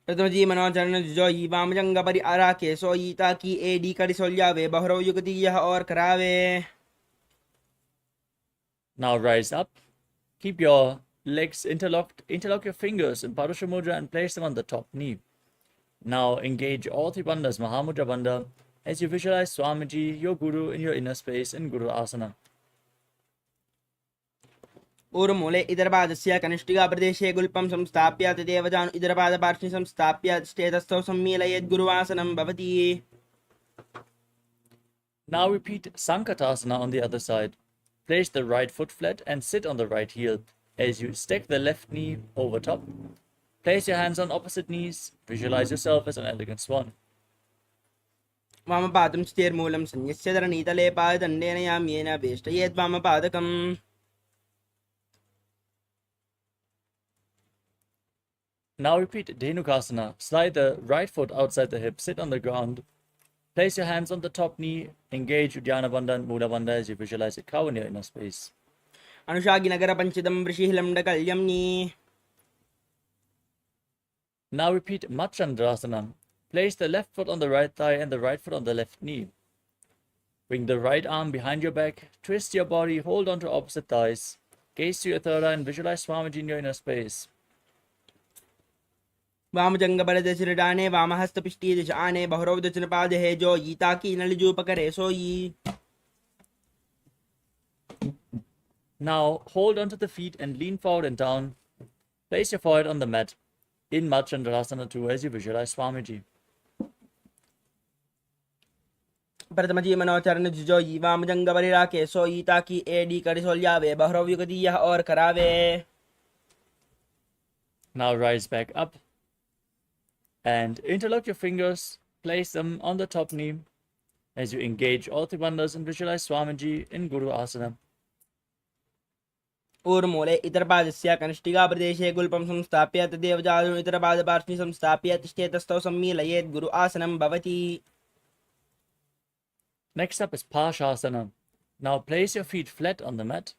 प्रथमजी मनोचरण जो यी वामजंगपरि आराके सो यीता की AD कड़ी सोल्यावे बहुरौ युगति यह और करावे. Now rise up. Keep your legs interlocked. Interlock your fingers in Parusha Mudra and place them on the top knee. Now engage all three bandhas, Mahamudra Bandha, as you visualize Swamiji, your Guru, in your inner space in Guru Asana. ऊर्मूले इदरपादस्य कनिष्ठिका प्रदेशे गुल्पं संस्थाप्य तदेव जानु इदरपादपार्श्वे संस्थाप्य तिष्ठेतस्थौ सम्मीलयेत् गुरुवासनं भवति. Now repeat Sankatasana on the other side. Place the right foot flat and sit on the right heel as you stack the left knee over top. Place your hands on opposite knees. Visualize yourself as an elegant swan. वामपादं चितेर्मूलं संयस्यधर नीतले पाददण्डेन याम्येन वेष्टयेद्वामपादकम्. Now repeat Dhenukasana. Slide the right foot outside the hip, sit on the ground. Place your hands on the top knee, engage Uddiyana Bandha and Mula Bandha as you visualize a cow in your inner space. अनुशागी Nagar पंचदं वृषीहिलं डगल्यम्नि. Now repeat Machandrasana. Place the left foot on the right thigh and the right foot on the left knee. Bring the right arm behind your back, twist your body, hold on to opposite thighs. Gaze to your third eye and visualize Swamiji in your inner space. वामजंगपरदचिरडाने वामहस्तपिष्टीदिशाने बहुरौदचनपादहे जो यीता की नलजूपकरे सोयी. Now hold onto the feet and lean forward and down. Place your forehead on the mat in Machandrasana too as you visualize Swamiji. प्रथमजी मनोचरण जो यी वामजंगपरि राके सो यीता की AD कड़ी सोल्यावे बहुरौ युगति यह और करावे. Now rise back up and interlock your fingers. Place them on the top knee as you engage all three bandhas and visualize Swamiji in Guru Asana. ऊर्मूले इतरपादस्य कनिष्ठिका प्रदेशे गुल्पं संस्थाप्य तदेव जानु इतरपादपार्श्वे संस्थाप्य तिष्ठेतस्थौ सम्मीलयेत् गुरु आसनं भवति. Next up is Pashasana. Now place your feet flat on the mat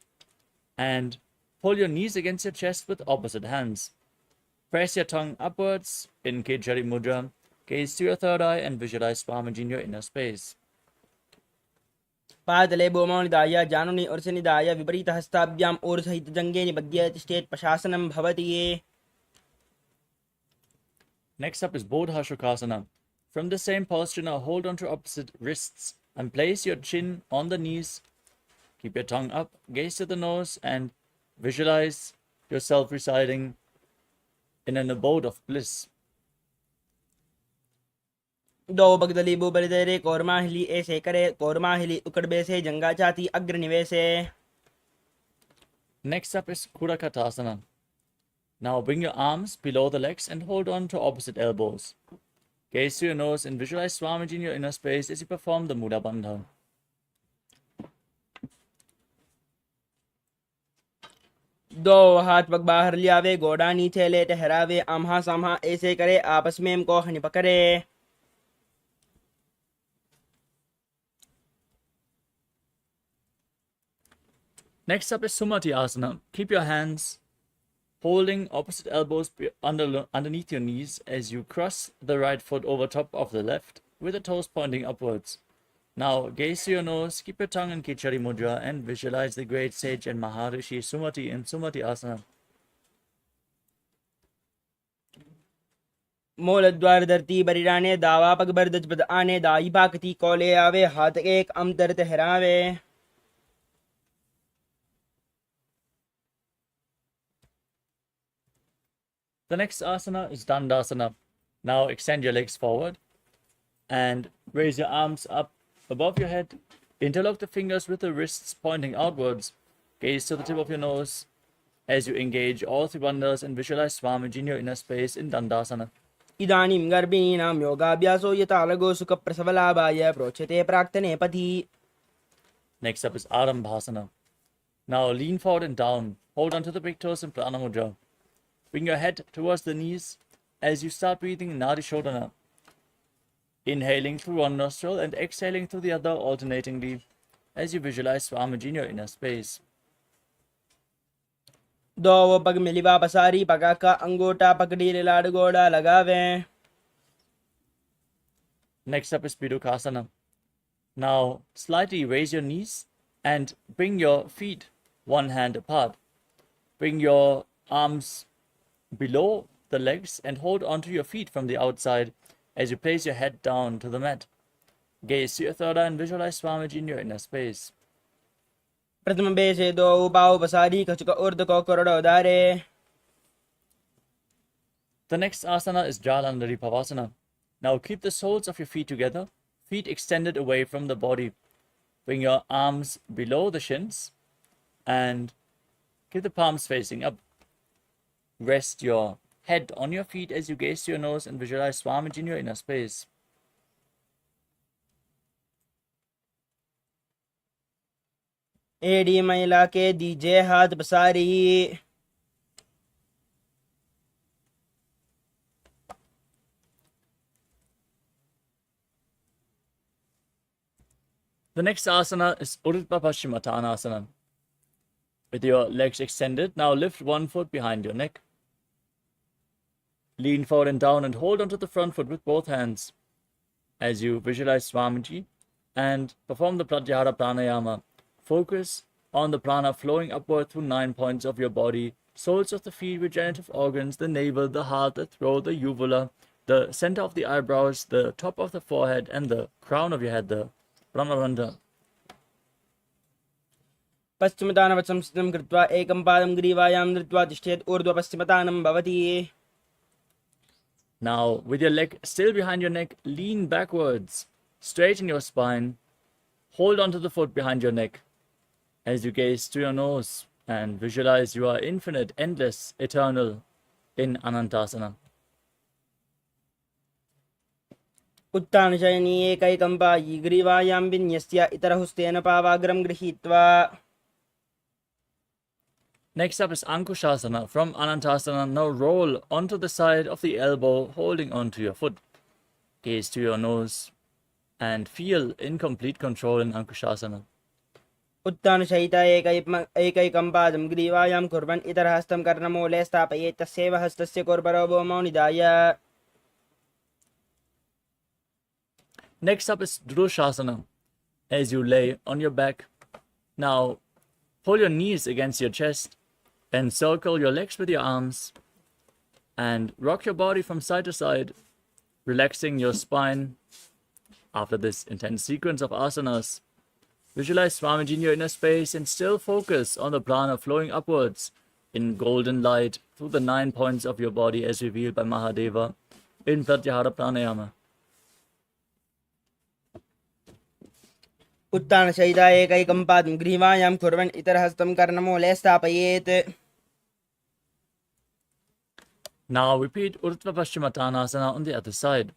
and pull your knees against your chest with opposite hands. Press your tongue upwards in Kejari Mudra. Gaze to your third eye and visualize Swamiji in your inner space. पादले भूमौनिदाय जानुनि उर्सनिदाय विपरीतहस्ताभ्याम् ऊर्ध्वहितजङ्गे निबध्य तिष्ठेत् पशासनं भवति. Next up is Bodha Shukasana. From the same posture, now hold on to opposite wrists and place your chin on the knees. Keep your tongue up, gaze to the nose, and visualize yourself residing in an abode of bliss. दो बगदली बुबरिदेरे कोरमाहिली ऐसे करे कोरमाहिली उकड़बे से जंगा चाती अग्र निवेशे. Next up is Kurakatasana. Now bring your arms below the legs and hold on to opposite elbows. Gaze to your nose and visualize Swamiji in your inner space as you perform the Mudra Bandha. दो हाथ पग बाहर लियावे गोड़ा नीचे ले ठहरावे आम्हा साम्हा ऐसे करे आपस में इनको हनी पकड़े. Next up is Sumati Asana. Keep your hands holding opposite elbows underneath your knees as you cross the right foot over top of the left with the toes pointing upwards. Now gaze to your nose, keep your tongue in Kichari Mudra and visualize the great sage and Maharishi Sumati in Sumati Asana. मोल द्वार धरती बरिराने दावा पग बरदज बद आने दाई बाकती कोले आवे हाथ एक अंतर ठहरावे. The next asana is Dandasana. Now extend your legs forward and raise your arms up above your head. Interlock the fingers with the wrists pointing outwards. Gaze to the tip of your nose as you engage all three bandhas and visualize Swamiji in your inner space in Dandasana. इदानीं गर्भिणीनां योगाभ्यासो यथालगो सुखप्रसवलाभाय प्रोच्यते प्राक्तने पथि. Next up is Arambhasana. Now lean forward and down. Hold on to the big toes in Prana Mudra. Bring your head towards the knees as you start breathing Nadi Shodhana. Inhaling through one nostril and exhaling through the other alternatingly as you visualize Swamiji in your inner space. दो पग मिलिवा पसारी पगा का अंगूठा पकड़ी लाड़ गोड़ा लगावे. Next up is Pidukasana. Now slightly raise your knees and bring your feet one hand apart. Bring your arms below the legs and hold onto your feet from the outside as you place your head down to the mat. Gaze to your third eye and visualize Swamiji in your inner space. प्रथम बेसे दो उपाव पसारी कचुक उर्द को crore उदारे. The next asana is Jalandhari Pavasana. Now keep the soles of your feet together, feet extended away from the body. Bring your arms below the shins and keep the palms facing up. Rest your head on your feet as you gaze to your nose and visualize Swamiji in your inner space. एडी महिला के दीजे हाथ पसारी. The next asana is Urdhva Paschimottanasana. With your legs extended, now lift one foot behind your neck. Lean forward and down and hold onto the front foot with both hands as you visualize Swamiji and perform the Pratyahara Pranayama. Focus on the prana flowing upward through 9 points of your body, soles of the feet, regenerative organs, the navel, the heart, the throat, the uvula, the center of the eyebrows, the top of the forehead, and the crown of your head, the Brahmarandha. पश्चिमतानवत् संस्थितं कृत्वा एकं पादं ग्रीवायां धृत्वा तिष्ठेत् ऊर्ध्वपश्चिमतानं भवति. Now, with your leg still behind your neck, lean backwards, straighten your spine, hold onto the foot behind your neck as you gaze to your nose and visualize you are infinite, endless, eternal in Anantasana. उत्तानशयनी एकैकं पायी ग्रीवायां विन्यस्य इतरहुस्तेन पावाग्रं गृहीत्वा. Next up is Ankushasana. From Anantasana, now roll onto the side of the elbow, holding onto your foot. Gaze to your nose and feel in complete control in Ankushasana. उत्तानशयिता एकैकं पादं ग्रीवायां कुर्वन् इतरहस्तं कर्णमूले स्थापयेत् तस्यैव हस्तस्य कुर्बरो भूमौ निधाय. Next up is Drushasana. As you lay on your back, now pull your knees against your chest and circle your legs with your arms and rock your body from side to side, relaxing your spine. After this intense sequence of asanas, visualize Swamiji in your inner space and still focus on the prana flowing upwards in golden light through the 9 points of your body as revealed by Mahadeva in Pratyahara Pranayama. उत्तानशयिता एकैकं पादं ग्रीवायां कुर्वन् इतरहस्तं कर्णमूले स्थापयेत्. Now repeat Urdhva Paschimottanasana on the other side.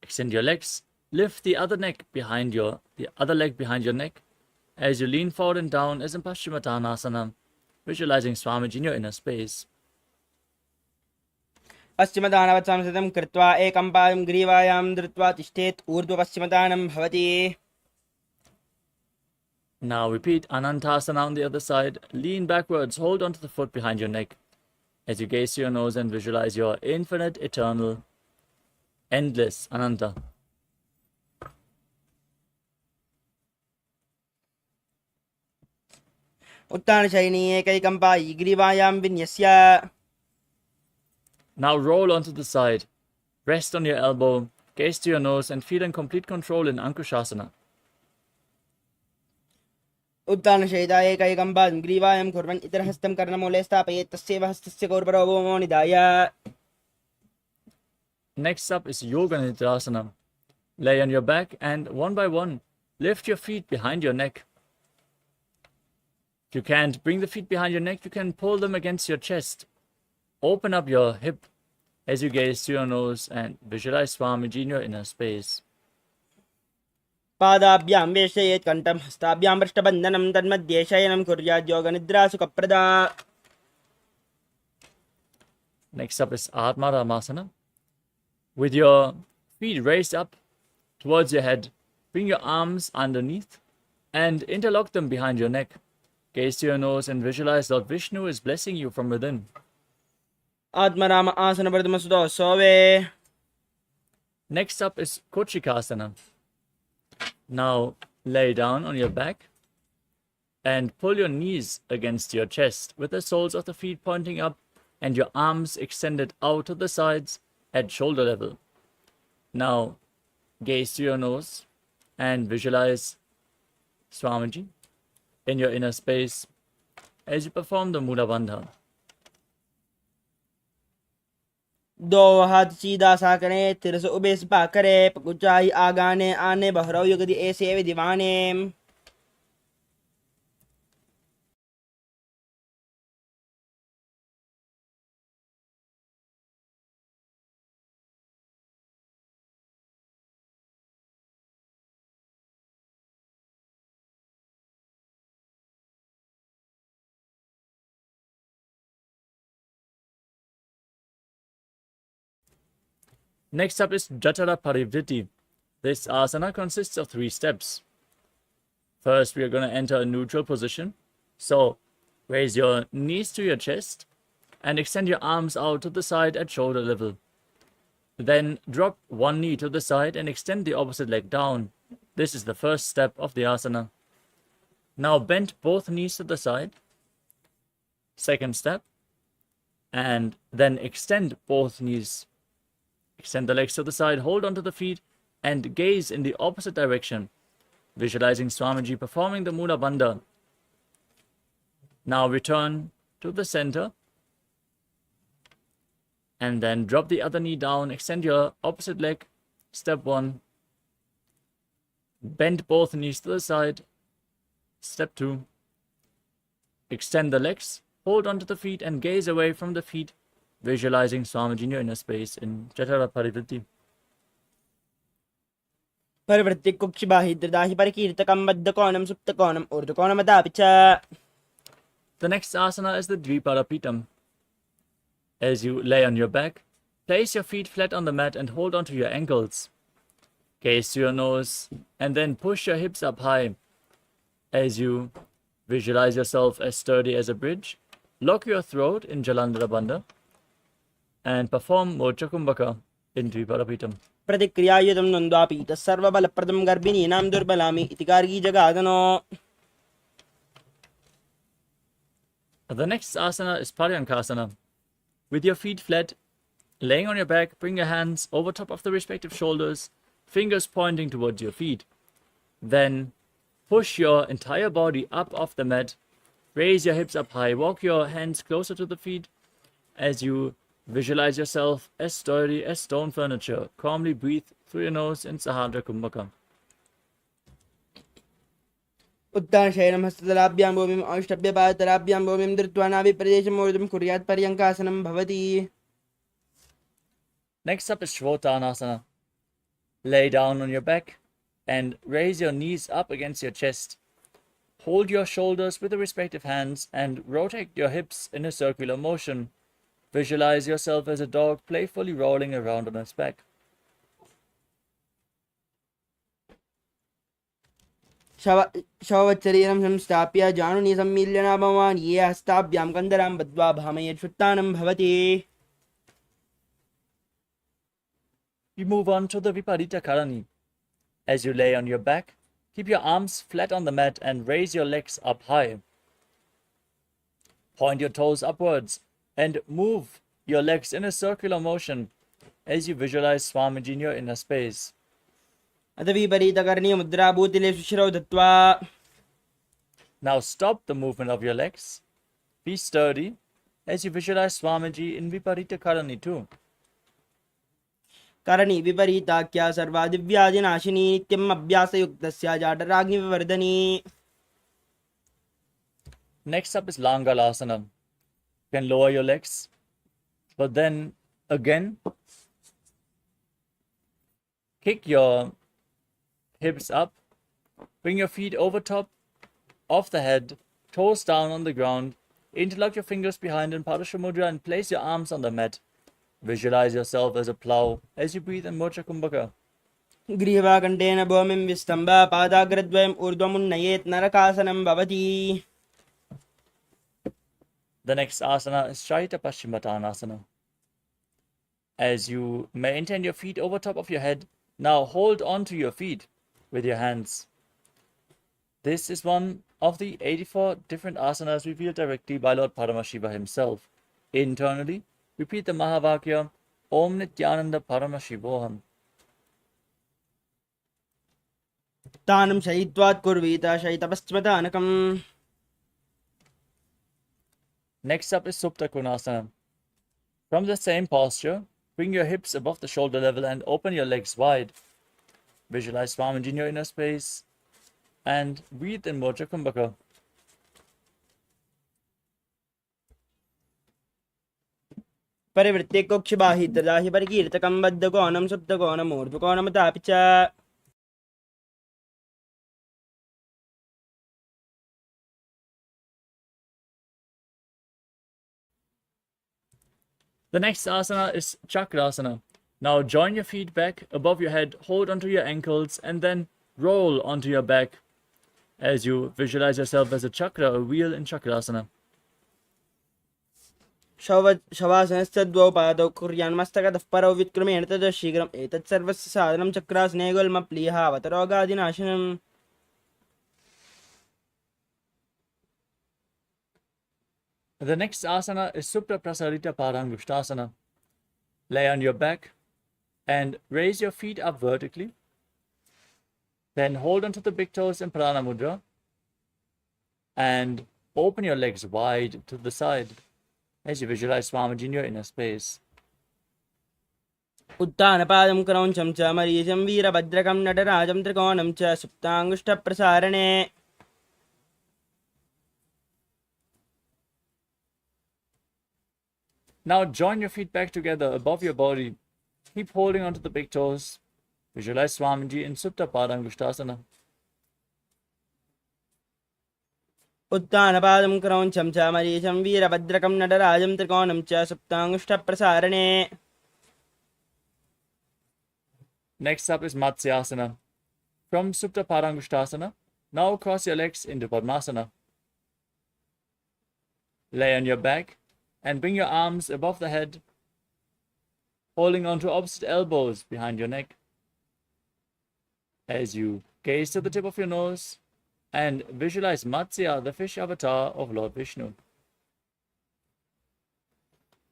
Extend your legs, lift the other leg behind your neck as you lean forward and down as in Paschimottanasana, visualizing Swamiji in your inner space. पश्चिमदानवत् संस्थितं कृत्वा एकं पादं ग्रीवायां धृत्वा तिष्ठेत्. ऊर्ध्वपश्चिमदानं भवति. Now repeat Anantasana on the other side. Lean backwards, hold onto the foot behind your neck as you gaze to your nose and visualize your infinite, eternal, endless Ananta. उत्तानशयिनी एकैकं Pai ग्रीवायां विन्यस्य. Now roll onto the side. Rest on your elbow, gaze to your nose and feel in complete control in Ankushasana. उत्तानशयिता एकैकं पादं ग्रीवायां कुर्वन् इतरहस्तं कर्णमूले स्थापयेत्. तस्यैव हस्तस्य कौर्परो भूमौ निधाय. Next up is Yoga Nidrasana. Lay on your back and one by one, lift your feet behind your neck. If you can't bring the feet behind your neck, you can pull them against your chest. Open up your hip as you gaze to your nose and visualize Swamiji in your inner space. पादाभ्यां वेशयेत् कण्ठं हस्ताभ्यां पृष्ठबन्धनं तन्मध्ये शयनं कुर्यात् योगनिद्रा सुखप्रदा. Next up is Atmaramasana. With your feet raised up towards your head, bring your arms underneath and interlock them behind your neck. Gaze to your nose and visualize Lord Vishnu is blessing you from within. Atmaram आसन प्रथमसुतो सोवे. Next up is Kochikasana. Now lay down on your back and pull your knees against your chest with the soles of the feet pointing up and your arms extended out to the sides at shoulder level. Now gaze to your nose and visualize Swamiji in your inner space as you perform the Mula Bandha. दो हाथ सीधा सा करें, तिरस ube spa करे, पकुचाई आगाने आने बहरो युगदि ऐसे विधिवाने. Next up is Jatara Parivritti. This asana consists of 3 steps. First, we are going to enter a neutral position. So, raise your knees to your chest and extend your arms out to the side at shoulder level. Then drop one knee to the side and extend the opposite leg down. This is the first step of the asana. Now bend both knees to the side. Second step. And then extend both knees. Extend the legs to the side, hold onto the feet, and gaze in the opposite direction, visualizing Swamiji performing the Mula Bandha. Now return to the center, and then drop the other knee down, extend your opposite leg, step 1, bend both knees to the side, step 2, extend the legs, hold onto the feet, and gaze away from the feet, visualizing Swamiji in your inner space in Jatara Parivritti. परिवृत्ति कुक्षिबाहि दृदाहि परिकीर्तकं बद्धकोणं सुप्तकोणं ऊर्ध्वकोणमदापि च. The next asana is the Dvipadapitam. As you lay on your back, place your feet flat on the mat and hold onto your ankles. Gaze to your nose and then push your hips up high. As you visualize yourself as sturdy as a bridge, lock your throat in Jalandhara Bandha and perform Mocha Kumbhaka in Dvipadapitam. प्रतिक्रियायुतं नन्द्वापीठ सर्वबलप्रदं गर्भिणीनां दुर्बलामि इति Gargi जगादनो. The next asana is Paryankasana. With your feet flat, laying on your back, bring your hands over top of the respective shoulders, fingers pointing towards your feet. Then push your entire body up off the mat, raise your hips up high, walk your hands closer to the feet as you visualize yourself as sturdy as stone furniture. Calmly breathe through your nose in Sahadra Kumbhaka. उत्तानशयनं हस्ततलाभ्यां भूमिम् औष्टभ्यपादतलाभ्यां भूमिं धृत्वा नाभिप्रदेशमूर्धं कुर्यात् पर्यङ्कासनं भवति. Next up is Shvotanasana. Lay down on your back and raise your knees up against your chest. Hold your shoulders with the respective hands and rotate your hips in a circular motion. Visualize yourself as a dog playfully rolling around on its back. शववत्शरीरं संस्थाप्य जानुनी सम्मील्य भवान् ये हस्ताभ्यां कन्दरां बद्ध्वा भामयेत् शुत्तानं भवति. You move on to the Viparita Karani. As you lay on your back, keep your arms flat on the mat and raise your legs up high. Point your toes upwards and move your legs in a circular motion as you visualize Swamiji in your inner space. अथ विपरीतकर्णी मुद्रा भूतिले सुशिरौ दत्त्वा. Now stop the movement of your legs. Be sturdy as you visualize Swamiji in Viparita Karani too. करणी विपरीताख्या सर्वा दिव्यादिनाशिनी नित्यम् अभ्यासयुक्तस्य जाडराग्निविवर्धनी. Next up is Langalasana. You can lower your legs, but then again kick your hips up, bring your feet over top of the head, toes down on the ground, interlock your fingers behind in Padasha Mudra and place your arms on the mat. Visualize yourself as a plow as you breathe in Mocha Kumbhaka. ग्रीवाकण्ठेन भूमिं विस्तम्भ पादाग्रद्वयम् ऊर्ध्वमुन्नयेत् नरकासनं भवति. The next asana is Shaita Paschimottanasana. As you maintain your feet over top of your head, now hold on to your feet with your hands. This is one of the 84 different asanas revealed directly by Lord Paramashiva himself. Internally, repeat the Mahavakya, Om Nithyananda Paramashivoham. तानं शयित्वात् कुर्वीत शयितपश्चिमतानकम्. Next up is Supta Konasana. From the same posture, bring your hips above the shoulder level and open your legs wide. Visualize Swamiji in your inner space and breathe in Mocha Kumbhaka. परिवृत्ते कोक्षिबाहितदाहि परिकीर्तकं बद्धकोणं सुप्तकोणम् ऊर्ध्वकोणमतापि च. The next asana is Chakrasana. Now join your feet back above your head, hold onto your ankles, and then roll onto your back as you visualize yourself as a chakra, a wheel in Chakrasana. शवासनस्य द्वौ पादौ कुर्यान्मस्तकतः परौ विक्रमेण ततः शीघ्रम् एतत् सर्वस्य साधनं चक्रासने गुल्मप्लीहावतरोगादिनाशनम्. The next asana is Supta Prasarita Padangushtasana. Lay on your back and raise your feet up vertically. Then hold onto the big toes in Prana Mudra and open your legs wide to the side as you visualize Swamiji in your inner space. उत्तानपादं क्रौञ्चं च मरीचं वीरभद्रकं नटराजं त्रिकोणं च सुप्ताङ्गुष्ठप्रसारणे. Now join your feet back together above your body. Keep holding onto the big toes. Visualize Swamiji in Supta Padangushtasana. उत्तानपादं क्रौञ्चं च मरीचं वीरभद्रकं नटराजं त्रिकोणं च सुप्ताङ्गुष्ठप्रसारणे. Next up is Matsyasana. From Supta Padangushtasana, now cross your legs into Padmasana. Lay on your back and bring your arms above the head, holding onto opposite elbows behind your neck. As you gaze to the tip of your nose and visualize Matsya, the fish avatar of Lord Vishnu.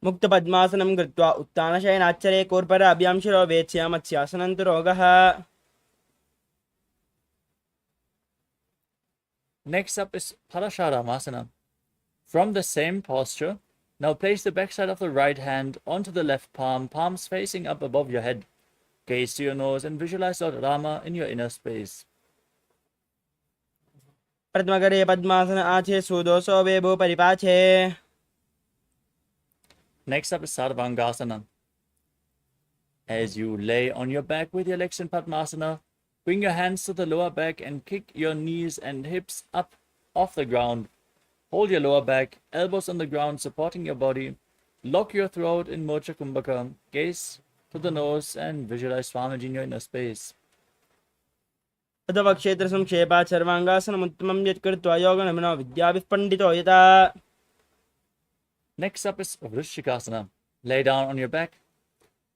मुक्तपद्मासनं कृत्वा उत्तानशयनाच्चरे कोर्पराभ्यां शिरो वेत्स्य मत्स्यासनं तु रोगः. Next up is Parasharamasana. From the same posture, now place the backside of the right hand onto the left palm, palms facing up above your head. Gaze to your nose and visualize Lord Rama in your inner space. प्रथमकरे पद्मासन आचे सुदोषो वेभो परिपाचे. Next up is Sarvangasana. As you lay on your back with your legs in Padmasana, bring your hands to the lower back and kick your knees and hips up off the ground. Hold your lower back, elbows on the ground supporting your body. Lock your throat in Mocha Kumbhaka. Gaze to the nose and visualize Swamiji in your inner space. अथवा क्षेत्र संक्षेपात् सर्वांगासनमुत्तमं यत्कृत्वा योगनमनो विद्याभिः पण्डितो यथा. Next up is Vrishikasana. Lay down on your back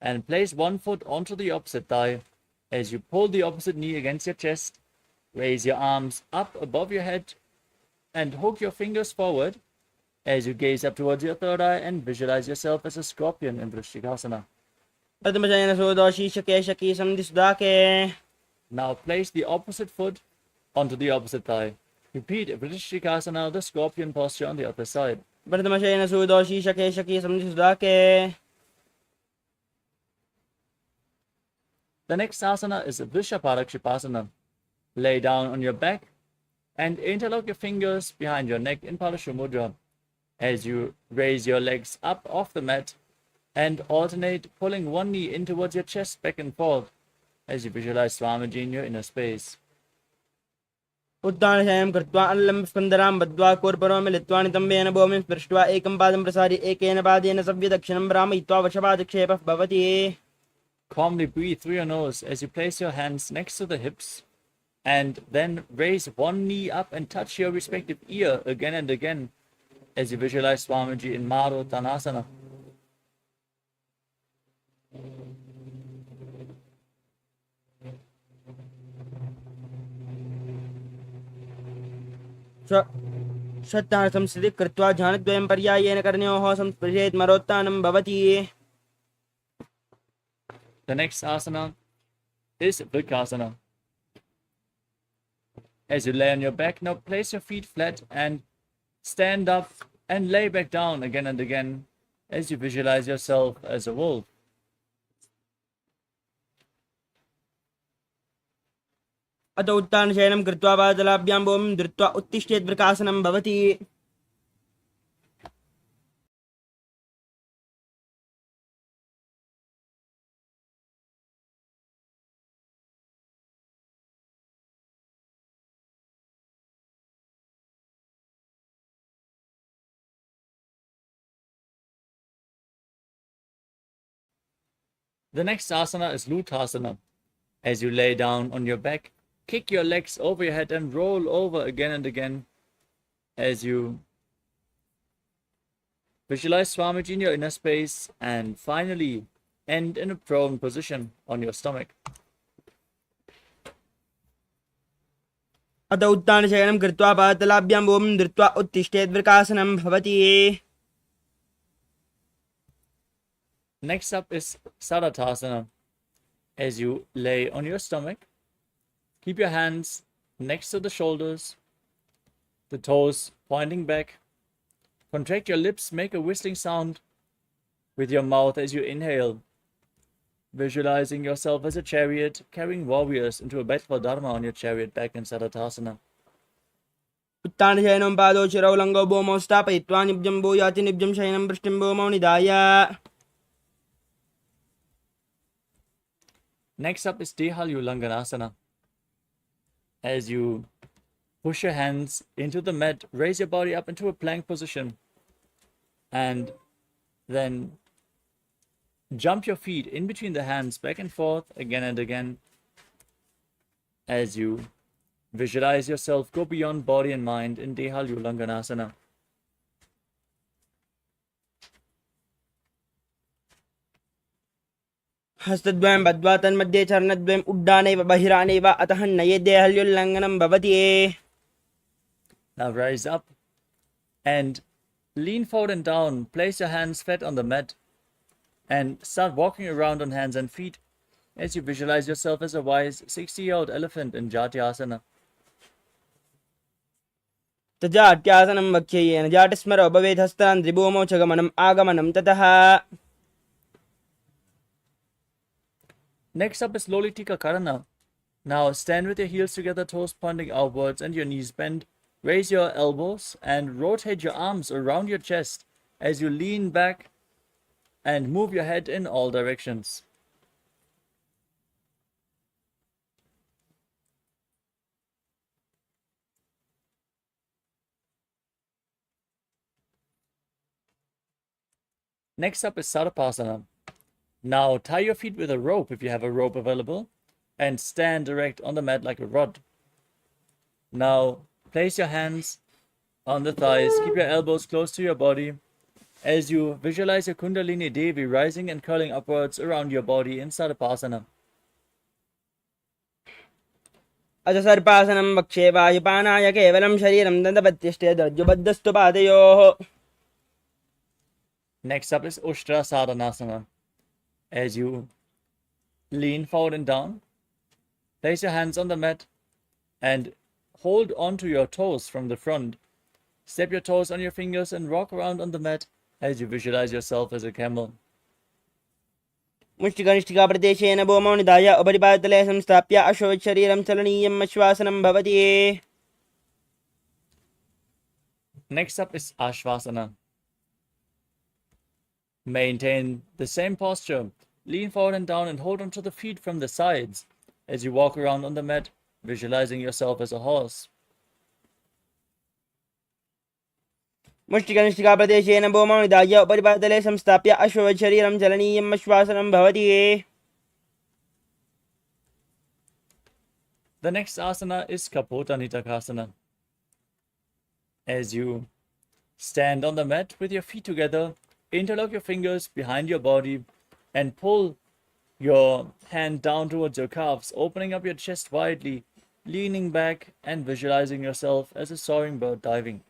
and place one foot onto the opposite thigh. As you pull the opposite knee against your chest, raise your arms up above your head and hook your fingers forward as you gaze up towards your third eye and visualize yourself as a scorpion in Vrishikasana. पद्मशयन सुदोषी शके shaky सन्धि सुदाके. Now place the opposite foot onto the opposite thigh. Repeat Vrishikasana, the scorpion posture on the other side. प्रथमशयन सुदोषी शके shaky सन्धि सुदाके. The next asana is Vrishaparakshipasana. Lay down on your back and interlock your fingers behind your neck in Palashamudra. As you raise your legs up off the mat and alternate pulling one knee in towards your chest back and forth as you visualize Swamiji in your inner space. उत्तानशयनं कृत्वा अल्लं स्कन्दरां बद्ध्वा कोर्परो मिलित्वा नितम्बेन भूमिं स्पृष्ट्वा एकं पादं प्रसार्य एकेन पादेन सव्यदक्षिणं भ्रामयित्वा वशपादक्षेपः भवति. Calmly breathe through your nose as you place your hands next to the hips and then raise one knee up and touch your respective ear again and again as you visualize Swamiji in Maruttanasana. श्रद्धा संस्थितिः कृत्वा ध्यानद्वयं पर्यायेन कर्णयोः संस्पृशेत् मरोत्थानं भवति. The next asana is Vrikasana. As you lay on your back, now place your feet flat and stand up and lay back down again and again as you visualize yourself as a wolf. अत उत्तानशयनं कृत्वा पादलाभ्यां भूमिं धृत्वा उत्तिष्ठेत् वृकासनं भवति. The next asana is Lutasana. As you lay down on your back, kick your legs over your head and roll over again and again as you visualize Swamiji in your inner space and finally end in a prone position on your stomach. अत उत्तानशयनं कृत्वा पादलाभ्यां भूमिं धृत्वा उत्तिष्ठेत् वृकासनं भवति. Next up is Sadatasana. As you lay on your stomach, keep your hands next to the shoulders, the toes pointing back. Contract your lips, make a whistling sound with your mouth as you inhale, visualizing yourself as a chariot carrying warriors into a battle for Dharma on your chariot back in Sadatasana. उत्तानशयनं पादौ शिरौ लङ्गौ भूमौ स्थापयित्वा निब्जं भूयाति निब्जं शयनं वृष्टिं भूमौ निधाय. Next up is Dehalyulanganasana. As you push your hands into the mat, raise your body up into a plank position and then jump your feet in between the hands back and forth again and again as you visualize yourself go beyond body and mind in Dehalyulanganasana. हस्तद्वयं बद्ध्वा तन्मध्ये चरणद्वयम् उड्डानैव बहिरानैव अतः नयेद्ये हल्युल्लङ्घनं भवति. Now rise up and lean forward and down. Place your hands flat on the mat and start walking around on hands and feet as you visualize yourself as a wise 60-year-old elephant in Jatyasana. तजाट्यासनं वक्ष्येन जाटस्मरो भवेत् हस्तान् त्रिभूमौ च गमनम् आगमनं ततः. Next up is Lolitika Karana. Now stand with your heels together, toes pointing outwards and your knees bent. Raise your elbows and rotate your arms around your chest as you lean back and move your head in all directions. Next up is Sarapasana. Now tie your feet with a rope if you have a rope available and stand erect on the mat like a rod. Now place your hands on the thighs, keep your elbows close to your body as you visualize your Kundalini Devi rising and curling upwards around your body in Sarapasana. अथ सर्पासनं वक्षे वायुपानाय केवलं शरीरं दन्तपत्यष्टे दर्जुबद्धस्तु पादयोः. Next up is Ushtra Sadhanasana. As you lean forward and down, place your hands on the mat and hold onto your toes from the front. Step your toes on your fingers and rock around on the mat as you visualize yourself as a camel. मुष्टिकनिष्ठिकाप्रदेशेन भूमौ निधाय उपरिपादतले संस्थाप्य अश्वशरीरं चलनीयम् अश्वासनं भवति. Next up is Ashvasana. Maintain the same posture. Lean forward and down and hold onto the feet from the sides as you walk around on the mat, visualizing yourself as a horse. मुष्टिकनिष्ठिकाप्रदेशेन भूमौ निधाय उपरिपादतले संस्थाप्य अश्वशरीरं चलनीयम् अश्वासनं भवति. The next asana is Kapota Nitakasana. As you stand on the mat with your feet together, interlock your fingers behind your body and pull your hand down towards your calves, opening up your chest widely, leaning back and visualizing yourself as a soaring bird diving.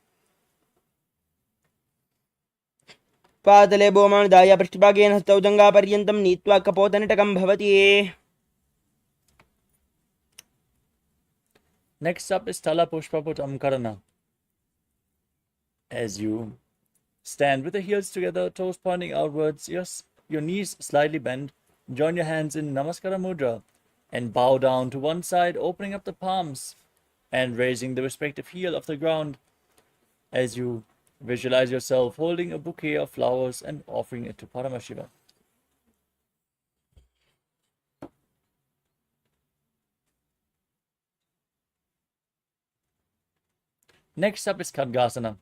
पादतले भूमौ निधाय पृष्ठभागेन हस्तौ जङ्घापर्यन्तं नीत्वा कपोतनिटकं भवति. Next up is Tala Pushpaputam Karana. As you stand with the heels together, toes pointing outwards, your knees slightly bent, join your hands in Namaskara Mudra and bow down to one side, opening up the palms and raising the respective heel of the ground as you visualize yourself holding a bouquet of flowers and offering it to Paramashiva. Next up is Khadgasana.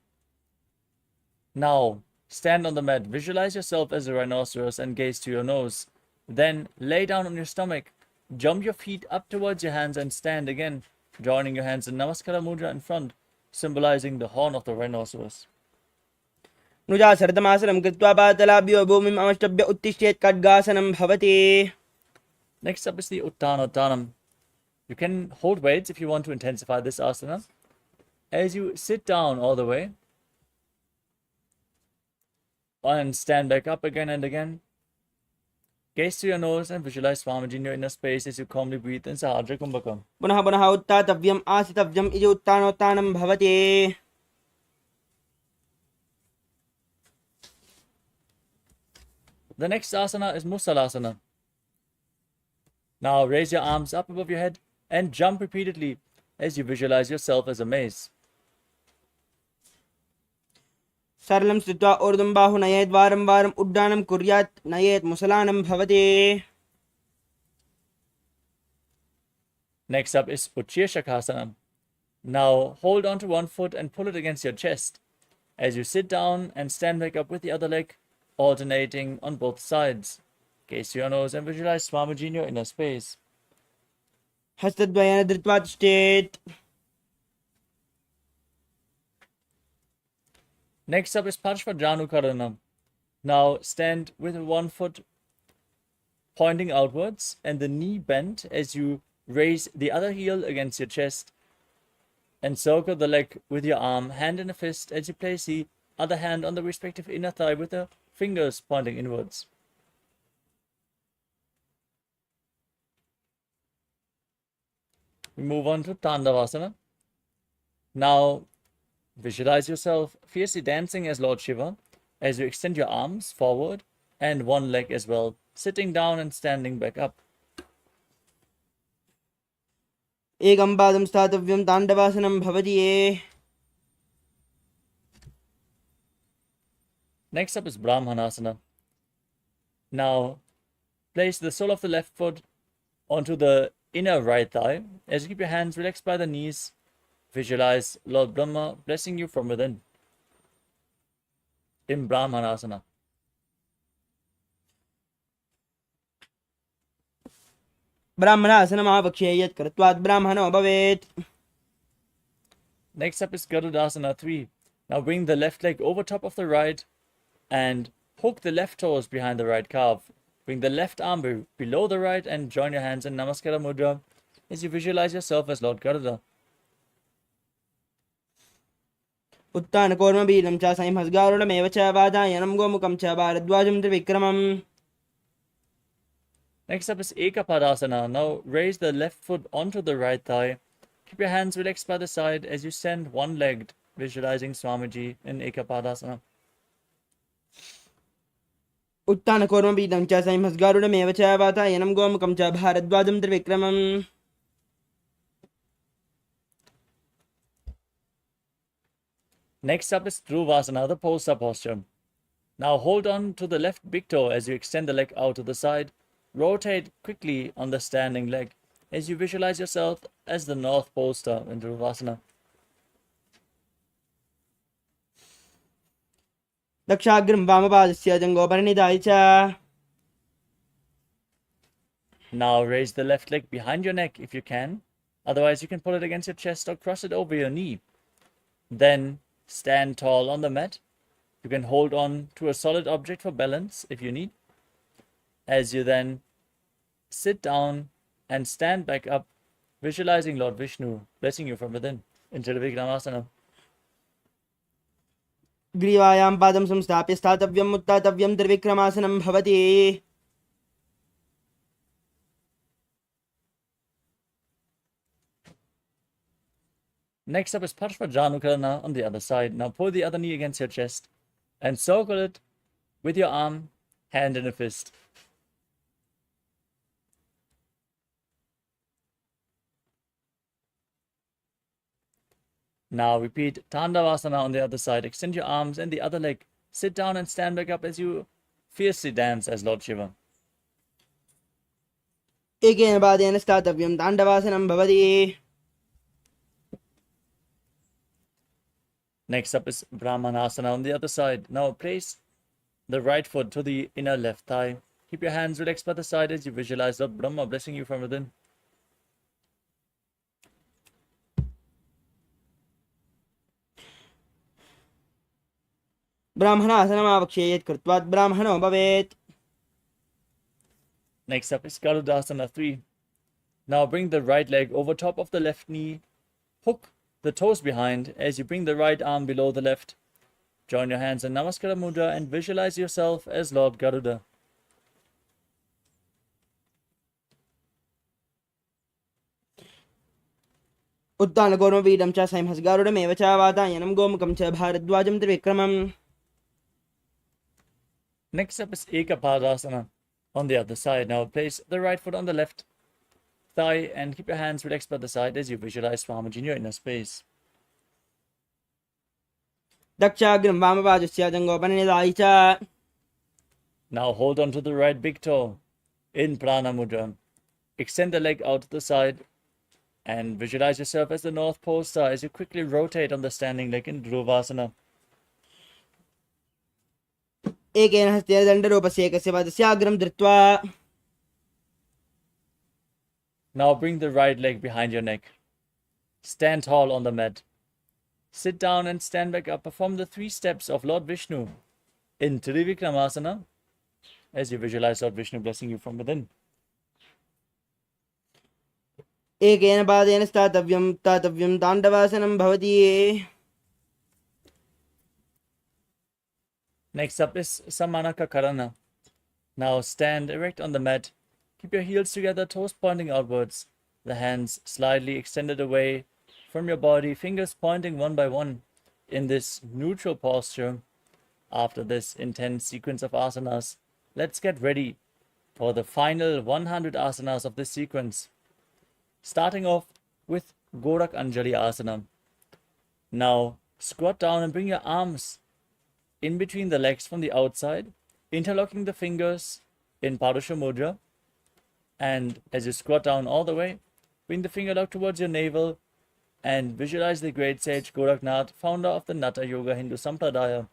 Now, stand on the mat, visualize yourself as a rhinoceros and gaze to your nose. Then, lay down on your stomach, jump your feet up towards your hands and stand again, joining your hands in Namaskara Mudra in front, symbolizing the horn of the rhinoceros. नुजासर्दमासनं कृत्वा पादतलाभ्यो भूमिम् अवष्टभ्य उत्तिष्ठेत् खड्गासनं भवति. Next up is the Uttanottanam. You can hold weights if you want to intensify this asana. As you sit down all the way, and stand back up again and again. Gaze to your nose and visualize Swamiji in your inner space as you calmly breathe in Sahadra Kumbhakam. पुनः पुनः उत्थातव्यम् आसितव्यम् इति उत्थानोत्थानं भवति. The next asana is Musalasana. Now raise your arms up above your head and jump repeatedly as you visualize yourself as a mace. सरलं स्थित्वा ऊर्ध्वं बाहु नयेत् वारं वारम् उड्डानं कुर्यात् नयेत् मुसलानं भवति. Next up is Uchirshakasana. Now hold on to one foot and pull it against your chest as you sit down and stand back up with the other leg, alternating on both sides. Gaze to your nose and visualize Swamiji in your inner space. हस्तद्वयेन धृत्वा तिष्ठेत्. Next up is Parshvajanukarana. Now stand with one foot pointing outwards and the knee bent as you raise the other heel against your chest and circle the leg with your arm, hand in a fist, as you place the other hand on the respective inner thigh with the fingers pointing inwards. We move on to Tandavasana. Now visualize yourself fiercely dancing as Lord Shiva as you extend your arms forward and one leg as well, sitting down and standing back up. एकं पादं स्थातव्यं ताण्डवासनं भवति. Next up is Brahmanasana. Now, place the sole of the left foot onto the inner right thigh. As you keep your hands relaxed by the knees, visualize Lord Brahma blessing you from within. In Brahmanasana. ब्राह्मणासनमावक्ष्ये यत् कृत्वात् ब्राह्मणो भवेत्. Next up is Garudasana 3. Now bring the left leg over top of the right and hook the left toes behind the right calf. Bring the left arm below the right and join your hands in Namaskara Mudra as you visualize yourself as Lord Garuda. उत्तानकौर्मबीजं च संहस्गारुडमेव च वादायनं गोमुखं च भारद्वाजं त्रिविक्रमम्. Next up is Ekapadasana. Now raise the left foot onto the right thigh. Keep your hands relaxed by the side as you stand one-legged, visualizing Swamiji in Ekapadasana. उत्तानकौर्मबीजं च संहस्गारुडमेव च वादायनं गोमुखं च भारद्वाजं त्रिविक्रमम्. Next up is Dhruvasana, the Polsa posture. Now hold on to the left big toe as you extend the leg out to the side. Rotate quickly on the standing leg as you visualize yourself as the North Pole Star in Dhruvasana. दक्षाग्रं वामपादस्य जङ्घोपरिणिधाय च. Now raise the left leg behind your neck if you can. Otherwise, you can pull it against your chest or cross it over your knee. Then stand tall on the mat. You can hold on to a solid object for balance if you need. As you then sit down and stand back up, visualizing Lord Vishnu blessing you from within into the Vikramasana. ग्रीवायां पादं संस्थाप्य स्थातव्यम् उत्थातव्यं त्रिविक्रमासनं भवति. Next up is Parshvajanukarana on the other side. Now pull the other knee against your chest and circle it with your arm, hand in a fist. Now repeat Tandavasana on the other side. Extend your arms and the other leg. Sit down and stand back up as you fiercely dance as Lord Shiva. एकेन पादेन स्थातव्यं ताण्डवासनं भवति. Next up is Brahmanasana on the other side. Now place the right foot to the inner left thigh. Keep your hands relaxed by the side as you visualize Lord Brahma blessing you from within. ब्राह्मणासनमावक्ष्ये यत् कृत्वात् ब्राह्मणो भवेत्. Next up is Garudasana 3. Now bring the right leg over top of the left knee. Hook the toes behind as you bring the right arm below the left. Join your hands in Namaskara Mudra and visualize yourself as Lord Garuda. उत्तानकौर्मबीजं च संहस्गारुडमेव च वातायनं गोमुखं च भारद्वाजं त्रिविक्रमम्. Next up is Ekapadasana on the other side. Now place the right foot on the left thigh and keep your hands relaxed by the side as you visualize Swamiji in your inner space. दक्षाग्रं वामपादस्य जङ्घोपरिणिधाय च. Now hold on to the right big toe in Prana Mudra. Extend the leg out to the side and visualize yourself as the North Pole Star as you quickly rotate on the standing leg in Dhruvasana. एकेन हस्तेन दण्डरूपस्य एकस्य पादस्याग्रं धृत्वा. Now bring the right leg behind your neck. Stand tall on the mat. Sit down and stand back up. Perform the 3 steps of Lord Vishnu in Trivikramasana as you visualize Lord Vishnu blessing you from within. एकेन पादेन स्थातव्यं तातव्यं ताण्डवासनं भवति. Next up is Samanaka Karana. Now stand erect on the mat. Keep your heels together, toes pointing outwards. The hands slightly extended away from your body, fingers pointing one by one in this neutral posture. After this intense sequence of asanas, let's get ready for the final 100 asanas of this sequence. Starting off with Gorak Anjali Asana. Now squat down and bring your arms in between the legs from the outside, interlocking the fingers in Padusha Mudra. And as you squat down all the way, bring the finger lock towards your navel and visualize the great sage Gorakhnath, founder of the Natha Yoga Hindu Sampradaya.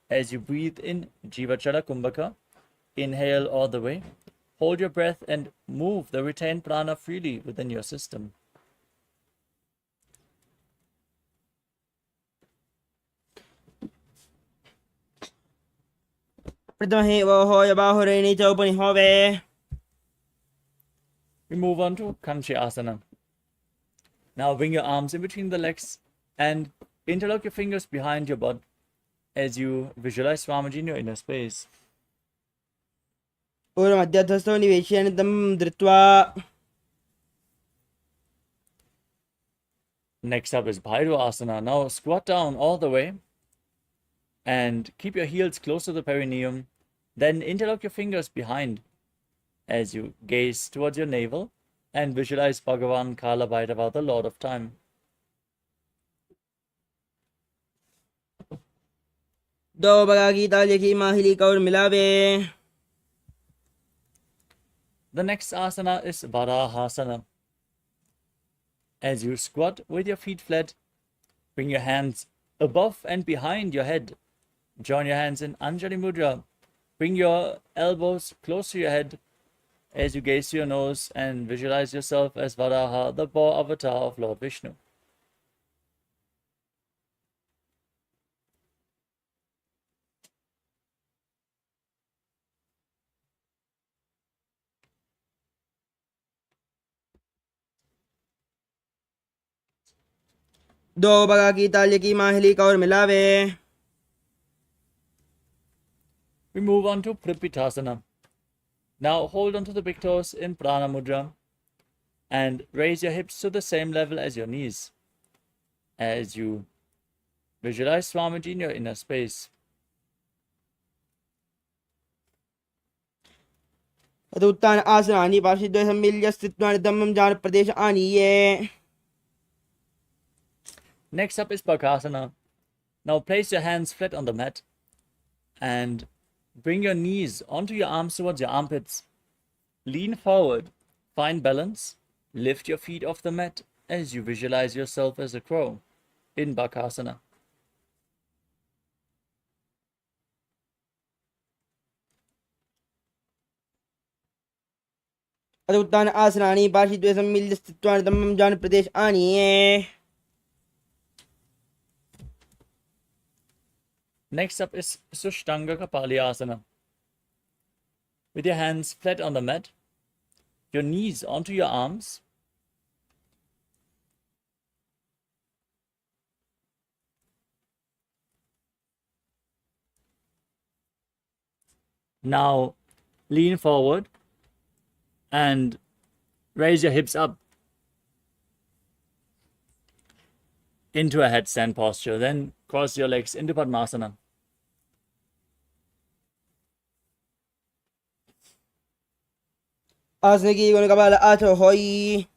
As you breathe in Jivachala Kumbhaka, inhale all the way, hold your breath and move the retained prana freely within your system. Pratamahe Vahoya Bahureni Chaupani Hove. We move on to Kanchi Asana. Now bring your arms in between the legs and interlock your fingers behind your butt as you visualize Swamiji in your inner space. Ura Madhyadhasto Niveshyanidam Dritva. Next up is Bhairav Asana. Now squat down all the way and keep your heels close to the perineum. Then interlock your fingers behind as you gaze towards your navel and visualize Bhagavan Kala Bhairava, the Lord of Time. Do Bhagagita Lekhi Mahili Kaur Milave. The next asana is Varahasana. As you squat with your feet flat, bring your hands above and behind your head. Join your hands in Anjali Mudra. Bring your elbows close to your head as you gaze to your nose and visualize yourself as Varaha, the boar avatar of Lord Vishnu. Do Bhagagita Lekhi Mahili Kaur Milave. We move on to Pripitasana. Now hold onto the big toes in Prana Mudra and raise your hips to the same level as your knees as you visualize Swamiji in your inner space. Aduttan Asanani Pashidya Samilya Stitwan Dhammam Jan Pradesh Aniye. Next up is Bakasana. Now place your hands flat on the mat and bring your knees onto your arms towards your armpits. Lean forward, find balance, lift your feet off the mat as you visualize yourself as a crow in Bakasana. Aduttan Asanani Pashidya Samilya Stitwan Dhammam Jan Pradesh Aniye. Next up is Sushtanga Kapalyasana. With your hands flat on the mat, your knees onto your arms, now lean forward and raise your hips up into a headstand posture. Then cross your legs into Padmasana. Asnaki Gunakabala Ato Hoi.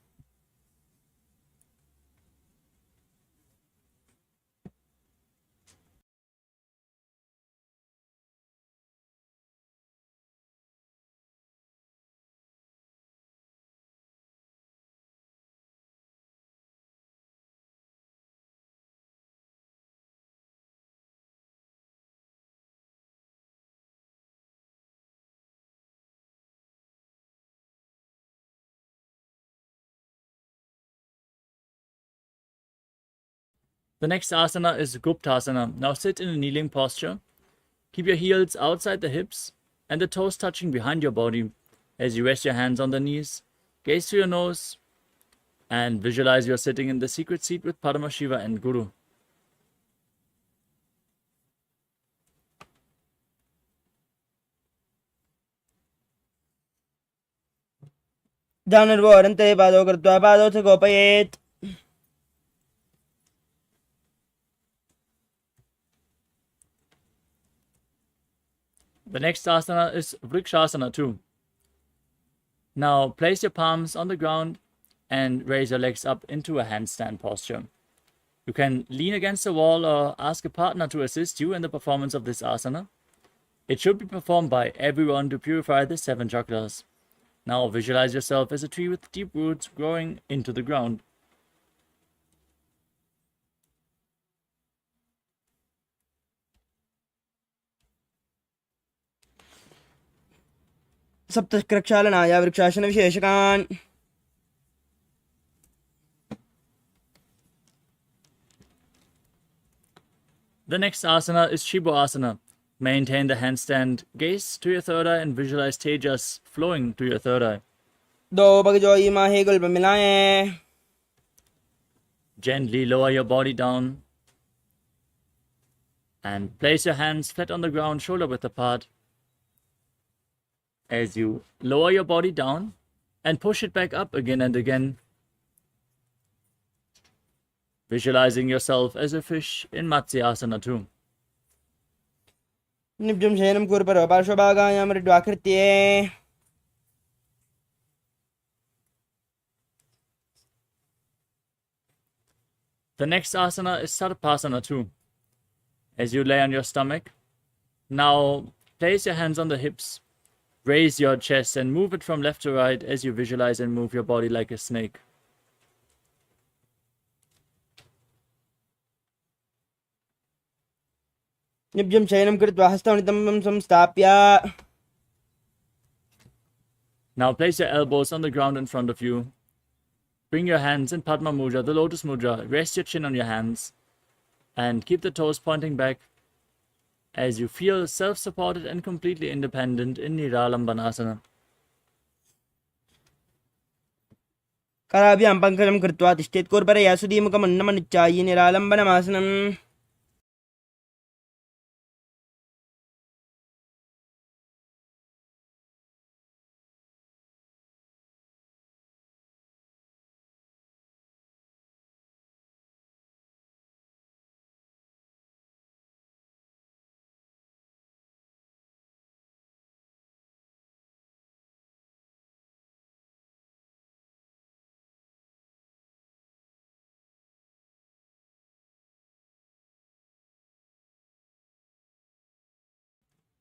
The next asana is Guptasana. Now sit in a kneeling posture. Keep your heels outside the hips and the toes touching behind your body as you rest your hands on the knees. Gaze to your nose and visualize you're sitting in the secret seat with Paramashiva and Guru. Dhanarvorante Pado Kartva Pado Sagopayet. The next asana is Vrikshasana too. Now place your palms on the ground and raise your legs up into a handstand posture. You can lean against the wall or ask a partner to assist you in the performance of this asana. It should be performed by everyone to purify the 7 chakras. Now visualize yourself as a tree with deep roots growing into the ground. सप्तप्रक्षालनाय वृक्षासनविशेषकान् The next asana is Shibo asana. Maintain the handstand, gaze to your third eye and visualize tejas flowing to your third eye. दो बगजो इमा हे गुल्प मिलाएं Gently lower your body down and place your hands flat on the ground, shoulder width apart. As you lower your body down and push it back up again and again, visualizing yourself as a fish in Matsyasana too. निब्जं शयनं कुर्परो पार्श्वभागायां मृद्वाकृत्ये The next asana is Sarpasana too. As you lay on your stomach, now place your hands on the hips, raise your chest and move it from left to right as you visualize and move your body like a snake. निब्जं शयनं कृत्वा हस्तौ नितम्बं संस्थाप्य Now place your elbows on the ground in front of you. Bring your hands in Padma Mudra, the Lotus Mudra. Rest your chin on your hands and keep the toes pointing back as you feel self-supported and completely independent in Niralambanasana. कराभ्यां पङ्कजं कृत्वा तिष्ठेत् कुर्परया सुधीमुखमन्नमनुच्चायि निरालम्बनमासनम्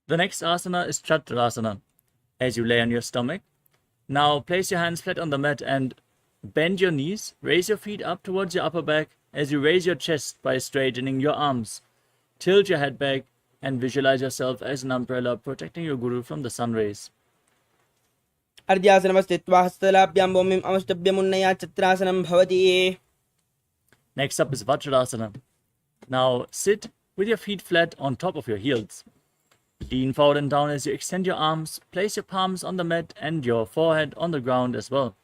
The next asana is Chaturasana. As you lay on your stomach, now place your hands flat on the mat and bend your knees. Raise your feet up towards your upper back as you raise your chest by straightening your arms. Tilt your head back and visualize yourself as an umbrella protecting your guru from the sun rays. अर्ध्यासनमस्थित्वा हस्तलाभ्यां भूमिम् अवष्टभ्यमुन्नया चत्रासनं भवति Next up is Vajrasana. Now sit with your feet flat on top of your heels. Lean forward and down as you extend your arms. Place your palms on the mat and your forehead on the ground as well.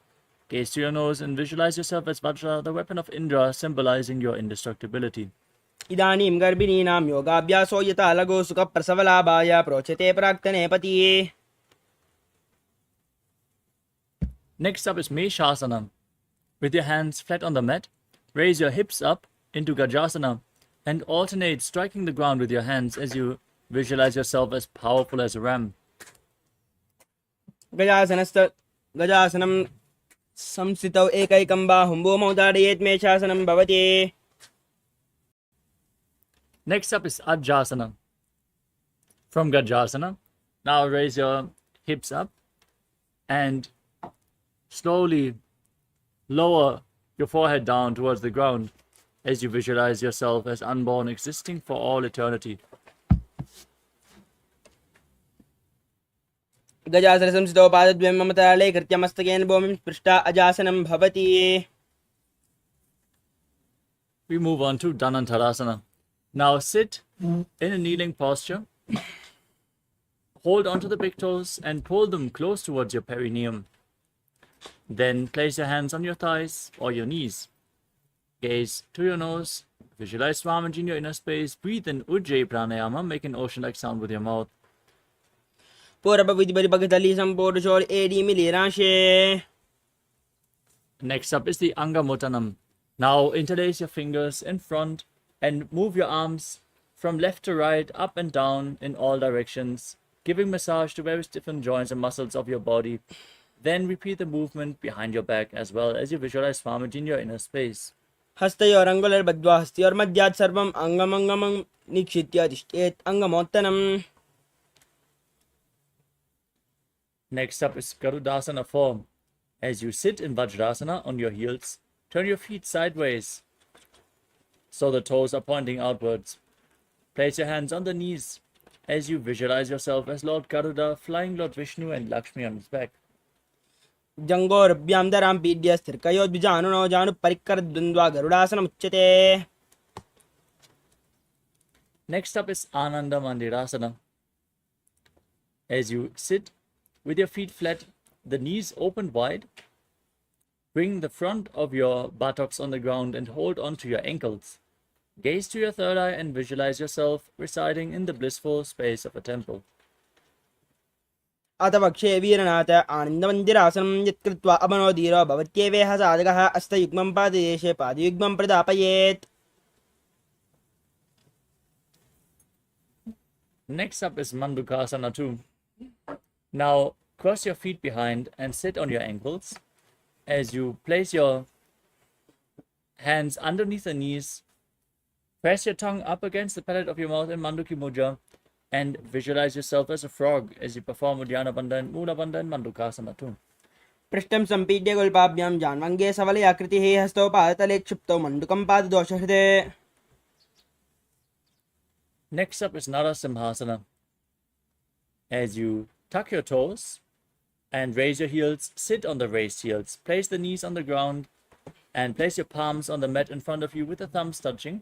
Gaze to your nose and visualize yourself as Vajra, the weapon of Indra, symbolizing your indestructibility. इदानीं गर्भिणीनां योगाभ्यासो यथा लघु सुखप्रसवलाभाय प्रोच्यते प्राक्तने पतिये Next up is Meshasana. With your hands flat on the mat, raise your hips up into Gajasana and alternate striking the ground with your hands as you visualize yourself as powerful as a ram. गजासनं संस्थितौ एकैकं बाहुं भूमौ ताडयेत् मेषासनं भवति Next up is Ajjasana. From Gajasana, now raise your hips up and slowly lower your forehead down towards the ground as you visualize yourself as unborn, existing for all eternity. गजासनसंस्थितौ पादद्वयं ममतराळे कृत्य मस्तकेन भूमिं स्पृष्टा अजासनं भवति We move on to Dhanantarasana. Now sit in a kneeling posture. Hold onto the big toes and pull them close towards your perineum. Then place your hands on your thighs or your knees. Gaze to your nose. Visualize Swamiji in your inner space. Breathe in Ujjayi Pranayama. Make an ocean-like sound with your mouth. पूर्वविधिपरिभगतली सम्पूर्णशोर एडी मिलिराशे Next up is the Angamotanam. Now interlace your fingers in front and move your arms from left to right, up and down in all directions, giving massage to various different joints and muscles of your body. Then repeat the movement behind your back as well as you visualize Swamiji in your inner space. हस्तयोरङ्गुलिर्बद्ध्वा हस्तयोर्मध्यात् सर्वम् अङ्गमङ्गमं निक्षित्य तिष्ठेत् अङ्गमोत्तनम्. Next up is Garudasana form. As you sit in Vajrasana on your heels, turn your feet sideways so the toes are pointing outwards. Place your hands on the knees as you visualize yourself as Lord Garuda flying Lord Vishnu and Lakshmi on his back. जङ्गोरभ्यां दरां पीड्य स्थिर्कयोद्विजानुनो जानुपरिकरद्वन्द्वा गरुडासनमुच्यते. Next up is Ananda Mandirasana. As you sit with your feet flat, the knees open wide, bring the front of your buttocks on the ground and hold on to your ankles. Gaze to your third eye and visualize yourself residing in the blissful space of a temple. अथ वक्षे वीरनाथ आनन्दमन्दिरासनं यत्कृत्वा अमनोधीरो भवत्येवेह साधकः अस्तयुग्मं पाददेशे पादयुग्मं प्रदापयेत्. Next up is Mandukasana 2. Now cross your feet behind and sit on your ankles. As you place your hands underneath the knees, press your tongue up against the palate of your mouth in Manduki Mudra and visualize yourself as a frog as you perform Uddiyana Bandha and Mula Bandha and Mandukasana 2. पृष्ठं सम्पीड्य गुल्पाभ्यां जान्वङ्गे सबले आकृतिः हस्तौ पादतले क्षिप्तौ मण्डुकं पाददोषहृदे. Next up is Narasimhasana. As you tuck your toes and raise your heels, sit on the raised heels. Place the knees on the ground and place your palms on the mat in front of you with the thumbs touching.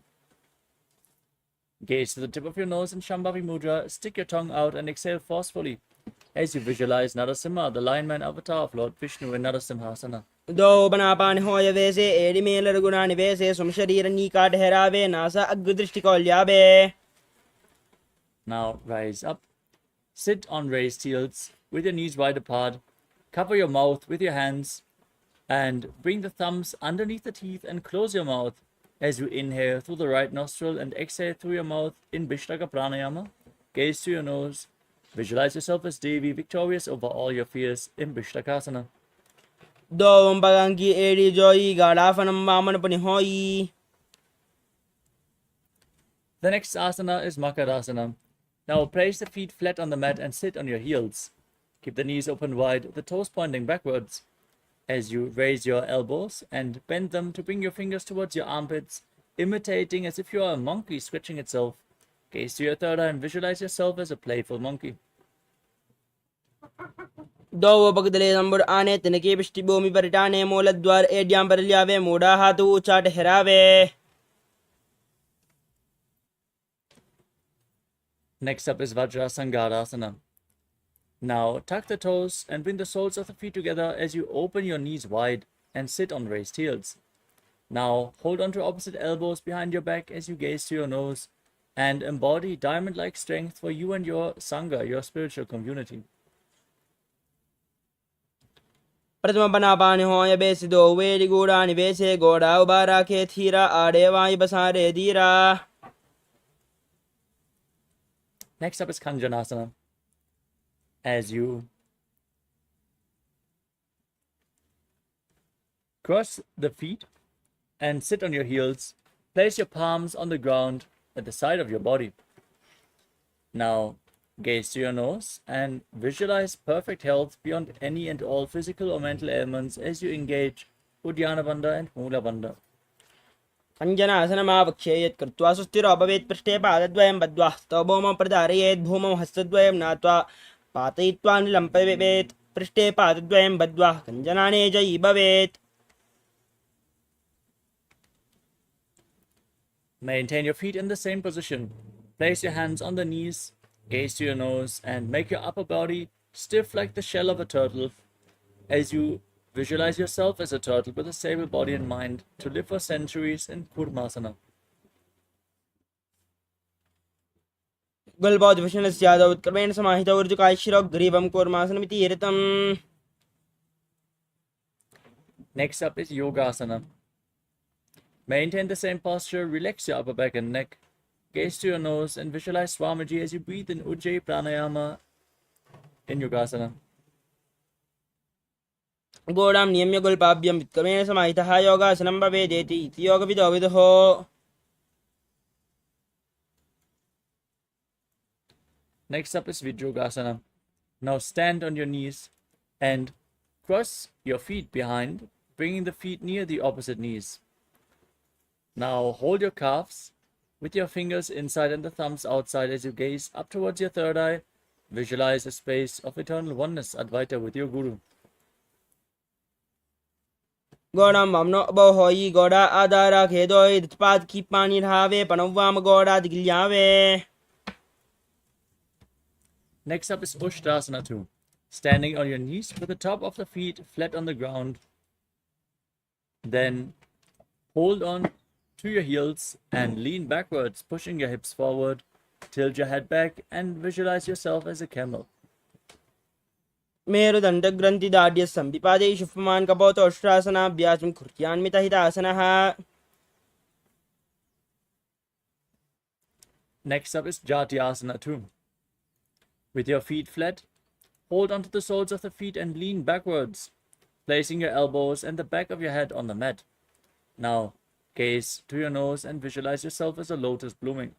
Gaze to the tip of your nose in Shambhavi Mudra. Stick your tongue out and exhale forcefully as you visualize Narasimha, the lion man avatar of Lord Vishnu in Narasimhasana. दो बनापान होय वैसे एड़ी Mailer गुणा निवेसे सुम शरीर नीका ठहरावे NASA अग्रदृष्टिकौल्यावे. Now rise up. Sit on raised heels with your knees wide apart. Cover your mouth with your hands and bring the thumbs underneath the teeth and close your mouth as you inhale through the right nostril and exhale through your mouth in Vishtaka Pranayama. Gaze to your nose. Visualize yourself as Devi, victorious over all your fears in Vishtakasana. दो बगंगी एड़ी जोई गाड़ाफनम Vaman पुनिहोई. The next asana is Makarasana. Now place the feet flat on the mat and sit on your heels. Keep the knees open wide, the toes pointing backwards. As you raise your elbows and bend them to bring your fingers towards your armpits, imitating as if you are a monkey stretching itself. Gaze to your third eye and visualize yourself as a playful monkey. दो बगदले number आने तनके पिष्टि भूमि परिटाने मूलद्वार एड्यां पर लियावे मूढ़ा हाथू ऊंचा ठहरावे. Next up is Vajrasangarasana. Now tuck the toes and bring the soles of the feet together as you open your knees wide and sit on raised heels. Now hold on to opposite elbows behind your back as you gaze to your nose and embody diamond-like strength for you and your Sangha, your spiritual community. प्रथम बनापान होय base दो वेड़ी गुड़ा निवेसे गोड़ा उबारा के थीरा आड़े वाई बसारे धीरा. Next up is Kanjanasana. As you cross the feet and sit on your heels, place your palms on the ground at the side of your body. Now gaze to your nose and visualize perfect health beyond any and all physical or mental ailments as you engage Uddiyana Bandha and Mula Bandha. अञ्जनासनमावक्षे यत्कृत्वा सुस्थिरो भवेत् पृष्ठे पादद्वयं बद्ध्वा हस्तौ भौमं प्रधारयेत् भूमौ हस्तद्वयं नात्वा पातयित्वा निलम्पयेत् पृष्ठे पादद्वयं बद्ध्वा कञ्जनाने जयी भवेत्. Maintain your feet in the same position. Place your hands on the knees, gaze to your nose, and make your upper body stiff like the shell of a turtle as you visualize yourself as a turtle with a stable body and mind to live for centuries in Kurmasana. गुल्बोद्विषणस्यादौ उत्क्रमेण समाहितौ ऋजुकाशिरो ग्रीवं कूर्मासनमिति ऋतम्. Next up is Yogasana. Maintain the same posture, relax your upper back and neck. Gaze to your nose and visualize Swamiji as you breathe in Ujjayi Pranayama in Yogasana. गोडां नियम्य गुल्पाभ्यं वित्कर्मेण समाहितः योगासनं भवेदेति इति योगविदो विदुः. Next up is Vijyogasana. Now stand on your knees and cross your feet behind, bringing the feet near the opposite knees. Now hold your calves with your fingers inside and the thumbs outside as you gaze up towards your third eye. Visualize a space of eternal oneness, Advaita, with your Guru. गोडां वामनो अबोहोयि गोडा आधारा खेदोय धत्पाद कीपानि धावे पनव्वाम गोडा दिगिल्यावे. Next up is Ushtrasana 2. Standing on your knees with the top of the feet flat on the ground. Then hold on to your heels and lean backwards, pushing your hips forward. Tilt your head back and visualize yourself as a camel. मेरुदण्डग्रन्थिदाढ्यः सम्पिपादे शुष्मान् कपोतोष्ट्रासनाभ्यासं कुर्यान्मितहितासनः. Next up is Jatyasana 2. With your feet flat, hold onto the soles of the feet and lean backwards, placing your elbows and the back of your head on the mat. Now, gaze to your nose and visualize yourself as a lotus blooming.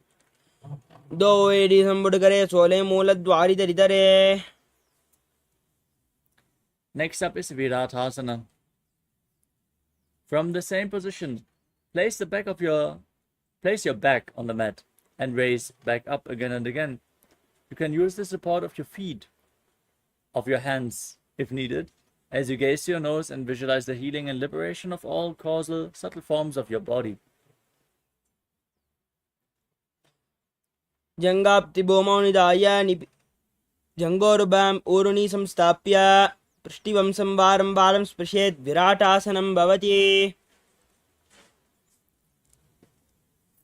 दो AD संबुडकरे Sole मूलद्वारि दरिदरे. Next up is Viratasana. From the same position, place your back on the mat and raise back up again and again. You can use the support of your feet, of your hands if needed, as you gaze to your nose and visualize the healing and liberation of all causal, subtle forms of your body. जङ्गाप्तिभूमौ निधाय जङ्गोरुभाम् ऊरुनि संस्थाप्य पृष्ठिवं संवारं वारं स्पृशेत् विराटासनं भवति.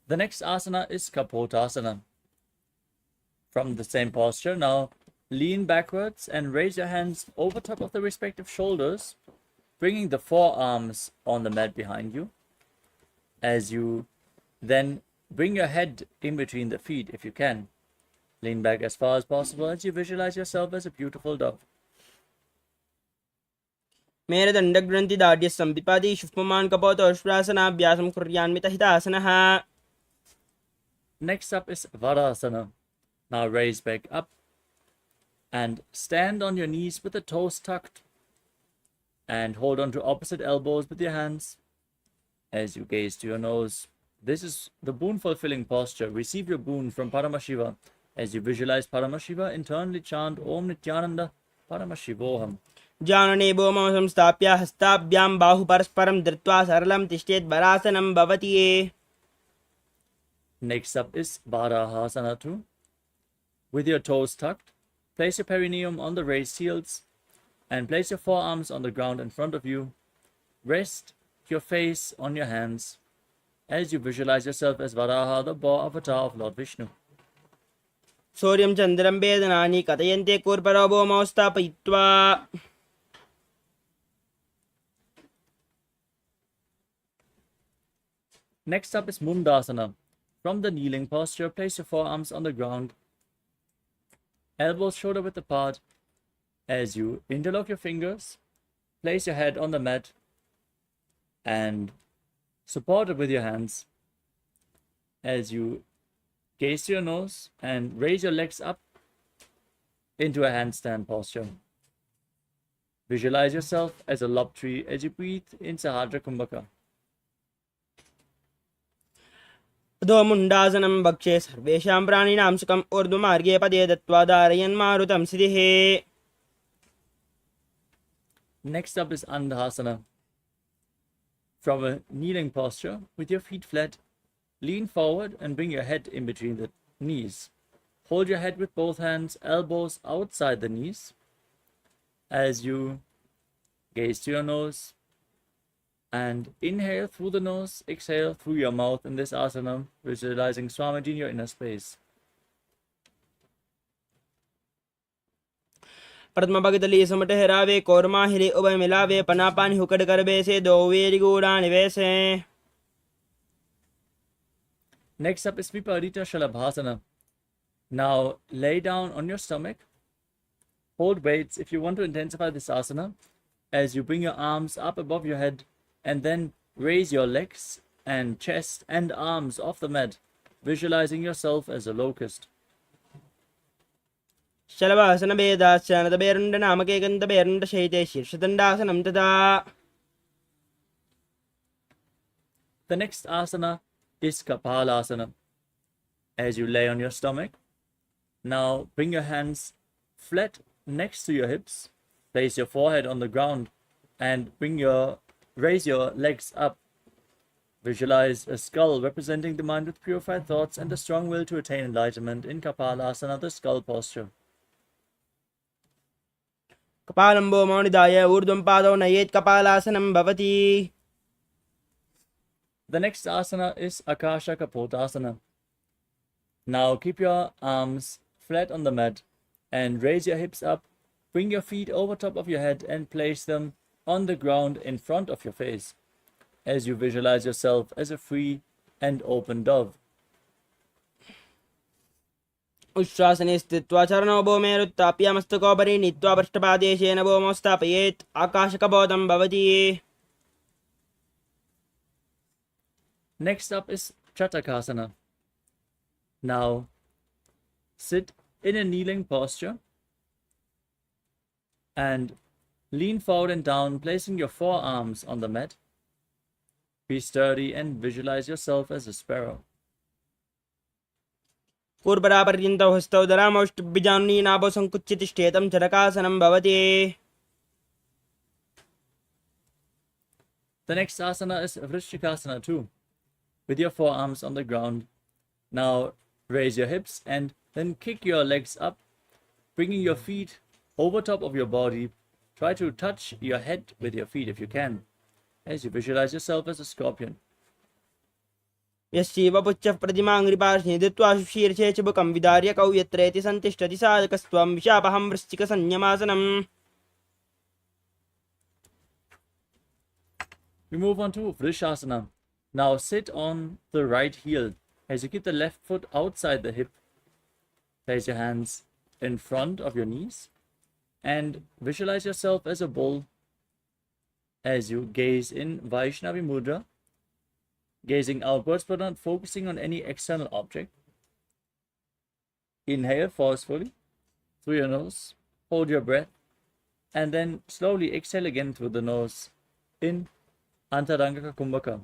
The next asana is Kapotasana. From the same posture, now lean backwards and raise your hands over top of the respective shoulders, bringing the forearms on the mat behind you. As you then bring your head in between the feet if you can. Lean back as far as possible as you visualize yourself as a beautiful dove. मेरुदण्डग्रन्थिदाढ्यः सम्पिपादे शुष्मान् कपोतोष्ट्रासनाभ्यासं कुर्यान्मितहितासनः. Next up is Varasana. Now raise back up and stand on your knees with the toes tucked and hold on to opposite elbows with your hands as you gaze to your nose. This is the boon fulfilling posture. Receive your boon from Paramashiva. As you visualize Paramashiva, internally chant Om Nithyananda Paramashivoham. जानने भूमौ संस्थाप्य हस्ताभ्यां बाहु परस्परं धृत्वा सरलं तिष्ठेत् वरासनं भवति. Next up is Varahasana 2. With your toes tucked, place your perineum on the raised heels and place your forearms on the ground in front of you. Rest your face on your hands as you visualize yourself as Varaha, the boar avatar of Lord Vishnu. सूर्यं चन्द्रं वेदनानि कथयन्ते कूर्परो भूमौ स्थापयित्वा. Next up is Mundasana. From the kneeling posture, place your forearms on the ground, elbows shoulder width apart. As you interlock your fingers, place your head on the mat and support it with your hands. As you gaze to your nose and raise your legs up into a handstand posture. Visualize yourself as a lob tree as you breathe in Sahadra Kumbhaka. अधोमुण्डासनं भक्षे सर्वेषां प्राणिनां सुखम् ऊर्ध्वमार्गे पदे दत्त्वा धारयन् मारुतं सिद्धिः. Next up is Andhasana. From a kneeling posture, with your feet flat, lean forward and bring your head in between the knees. Hold your head with both hands, elbows outside the knees. As you gaze to your nose and inhale through the nose, exhale through your mouth in this asana, visualizing Swamiji in your inner space. पद्मभगतली समट हरावे कोरमा हिरे उभय मिलावे पनापानी हुकड़ करबे से दो very गूढ़ा निवेसे. Next up is Viparita Shalabhasana. Now lay down on your stomach. Hold weights if you want to intensify this asana. as you bring your arms up above your head and then raise your legs and chest and arms off the mat, visualizing yourself as a locust. शलभासन भेदाश्चानदबेरुण्ड नामकेकन्दबेरुण्ड शैते शीर्षदण्डासनं तदा. The next asana is Kapalasana. As you lay on your stomach, now bring your hands flat next to your hips, place your forehead on the ground, and raise your legs up. Visualize a skull representing the mind with purified thoughts and a strong will to attain enlightenment in Kapalasana, the skull posture. कपालम्बो मौनिदाय ऊर्ध्वं पादौ नयेत् कपालासनं भवति. The next asana is Akasha Kapotasana. Now keep your arms flat on the mat and raise your hips up. Bring your feet over top of your head and place them on the ground in front of your face as you visualize yourself as a free and open dove. उच्छ्वासने स्थित्वा चरणौ भूमेरुत्थाप्य मस्तकोपरि नीत्वा पृष्ठपादेशेन भूमौ स्थापयेत् आकाशकपोतं भवति. Next up is Chatakasana. Now sit in a kneeling posture and lean forward and down, placing your forearms on the mat. Be sturdy and visualize yourself as a sparrow. पूर्वरापर्यन्तौ हस्तौ धरामौष्टिभ्यजानुनी नाभौ सङ्कुच्य तिष्ठेतं चरकासनं भवति. The next asana is Vrishikasana too, with your forearms on the ground. Now raise your hips and then kick your legs up, bringing your feet over top of your body. Try to touch your head with your feet if you can, as you visualize yourself as a scorpion. यश्चैव पुच्छः प्रतिमाङ्घ्रिपार्श्वे धृत्वा शीर्षे चुबकं विदार्य कौ यत्रेति सन्तिष्ठति साधकस्त्वं विशापहं वृश्चिकसंयमासनम्. We move on to Vrishasana. Now sit on the right heel as you keep the left foot outside the hip. Place your hands in front of your knees and visualize yourself as a bull as you gaze in Vaishnavi Mudra, gazing outwards but not focusing on any external object. Inhale forcefully through your nose, hold your breath, and then slowly exhale again through the nose in Antaranga Kumbhaka.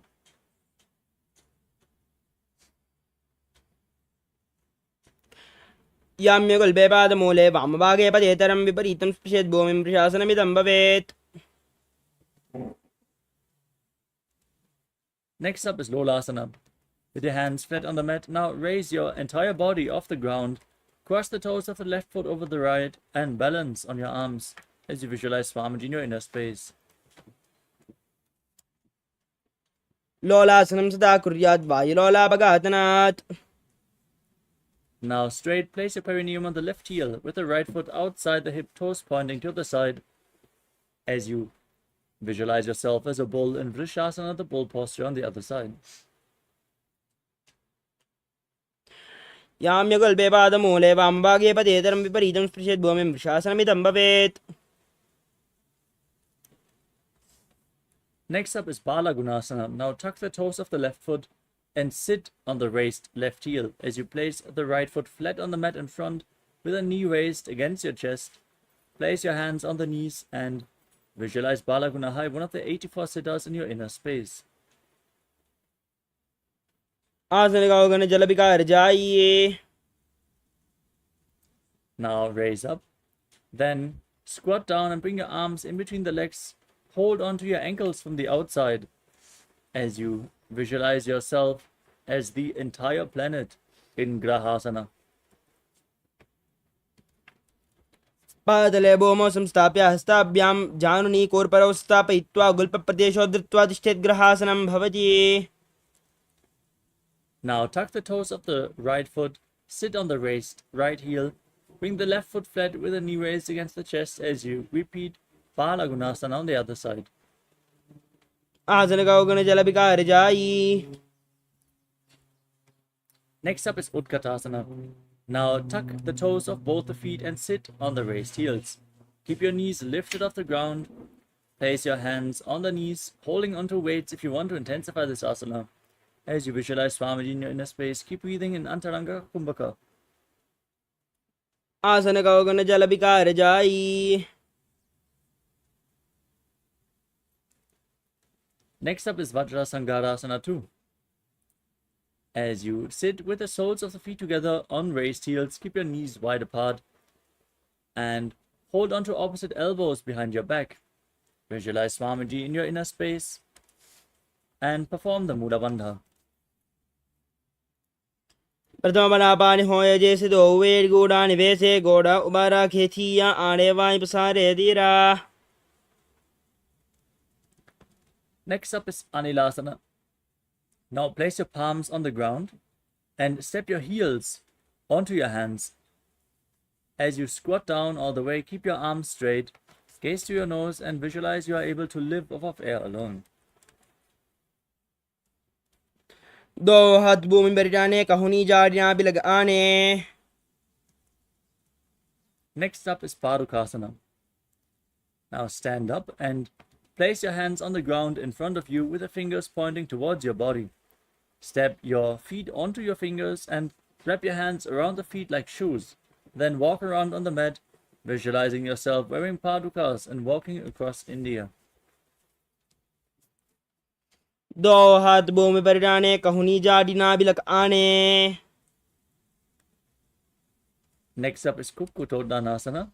याम्यगुल्बे पादमूले वामभागे पदेतरं विपरीतं स्पृशेत् भूमिं वृषासनमिदं भवेत्. Next up is Lolasana. With your hands flat on the mat, now raise your entire body off the ground. Cross the toes of the left foot over the right and balance on your arms as you visualize Swamiji in your inner space. लोलासनं सदा कुर्यात् वायुलोलापघातनात्. Now straight, place your perineum on the left heel with the right foot outside the hip, toes pointing to the side as you visualize yourself as a bull in Vrishasana, the bull posture on the other side. याम्यगुल्बे पादमूले वामभागे पदेतरं विपरीतं स्पृशेत् भूमिं वृषासनमिदं भवेत्. Next up is Balagunasana. Now tuck the toes of the left foot and sit on the raised left heel as you place the right foot flat on the mat in front with a knee raised against your chest. Place your hands on the knees and visualize Balagunahai, one of the 84 siddhas in your inner space. आसनगावगण जलविकार जाइए. Now raise up. Then squat down and bring your arms in between the legs. Hold onto your ankles from the outside as you visualize yourself as the entire planet in Grahasana. पादतले भूमौ संस्थाप्य हस्ताभ्यां जानुनी कोर्परौ स्थापयित्वा गुल्पप्रदेशौ धृत्वा तिष्ठेत् ग्रहासनं भवति. Now tuck the toes of the right foot, sit on the raised right heel, bring the left foot flat with a knee raised against the chest as you repeat Balagunasana on the other side. आसनगावगण जलविकार जायि. Next up is Utkatasana. Now tuck the toes of both the feet and sit on the raised heels. Keep your knees lifted off the ground. Place your hands on the knees, holding onto weights if you want to intensify this asana. As you visualize Swamiji in your inner space, keep breathing in Antaranga Kumbhaka. आसन गगन जल विकार जाई. Next up is Vajrasangarasana 2. As you sit with the soles of the feet together on raised heels, keep your knees wide apart and hold onto opposite elbows behind your back. Visualize Swamiji in your inner space and perform the Mula Bandha. प्रथम बनापानि होय जैसे दो वेद गोड़ा निवेशे गोड़ा उबारा खेथिया आड़े Y पसारे दीरा. Next up is Anilasana. Now place your palms on the ground and step your heels onto your hands. As you squat down all the way, keep your arms straight, gaze to your nose and visualize you are able to live off of air alone. दो हाथ भूमि पर जाने कहुनी जाड़ियां भी लगाने. Next up is Padukasana. Now stand up and place your hands on the ground in front of you with the fingers pointing towards your body. Step your feet onto your fingers and wrap your hands around the feet like shoes. Then walk around on the mat, visualizing yourself wearing padukas and walking across India. दो हाथ भूमि पर जाने कहुनी जाड़ियां भी लगाने. Next up is Kukkutoddanasana.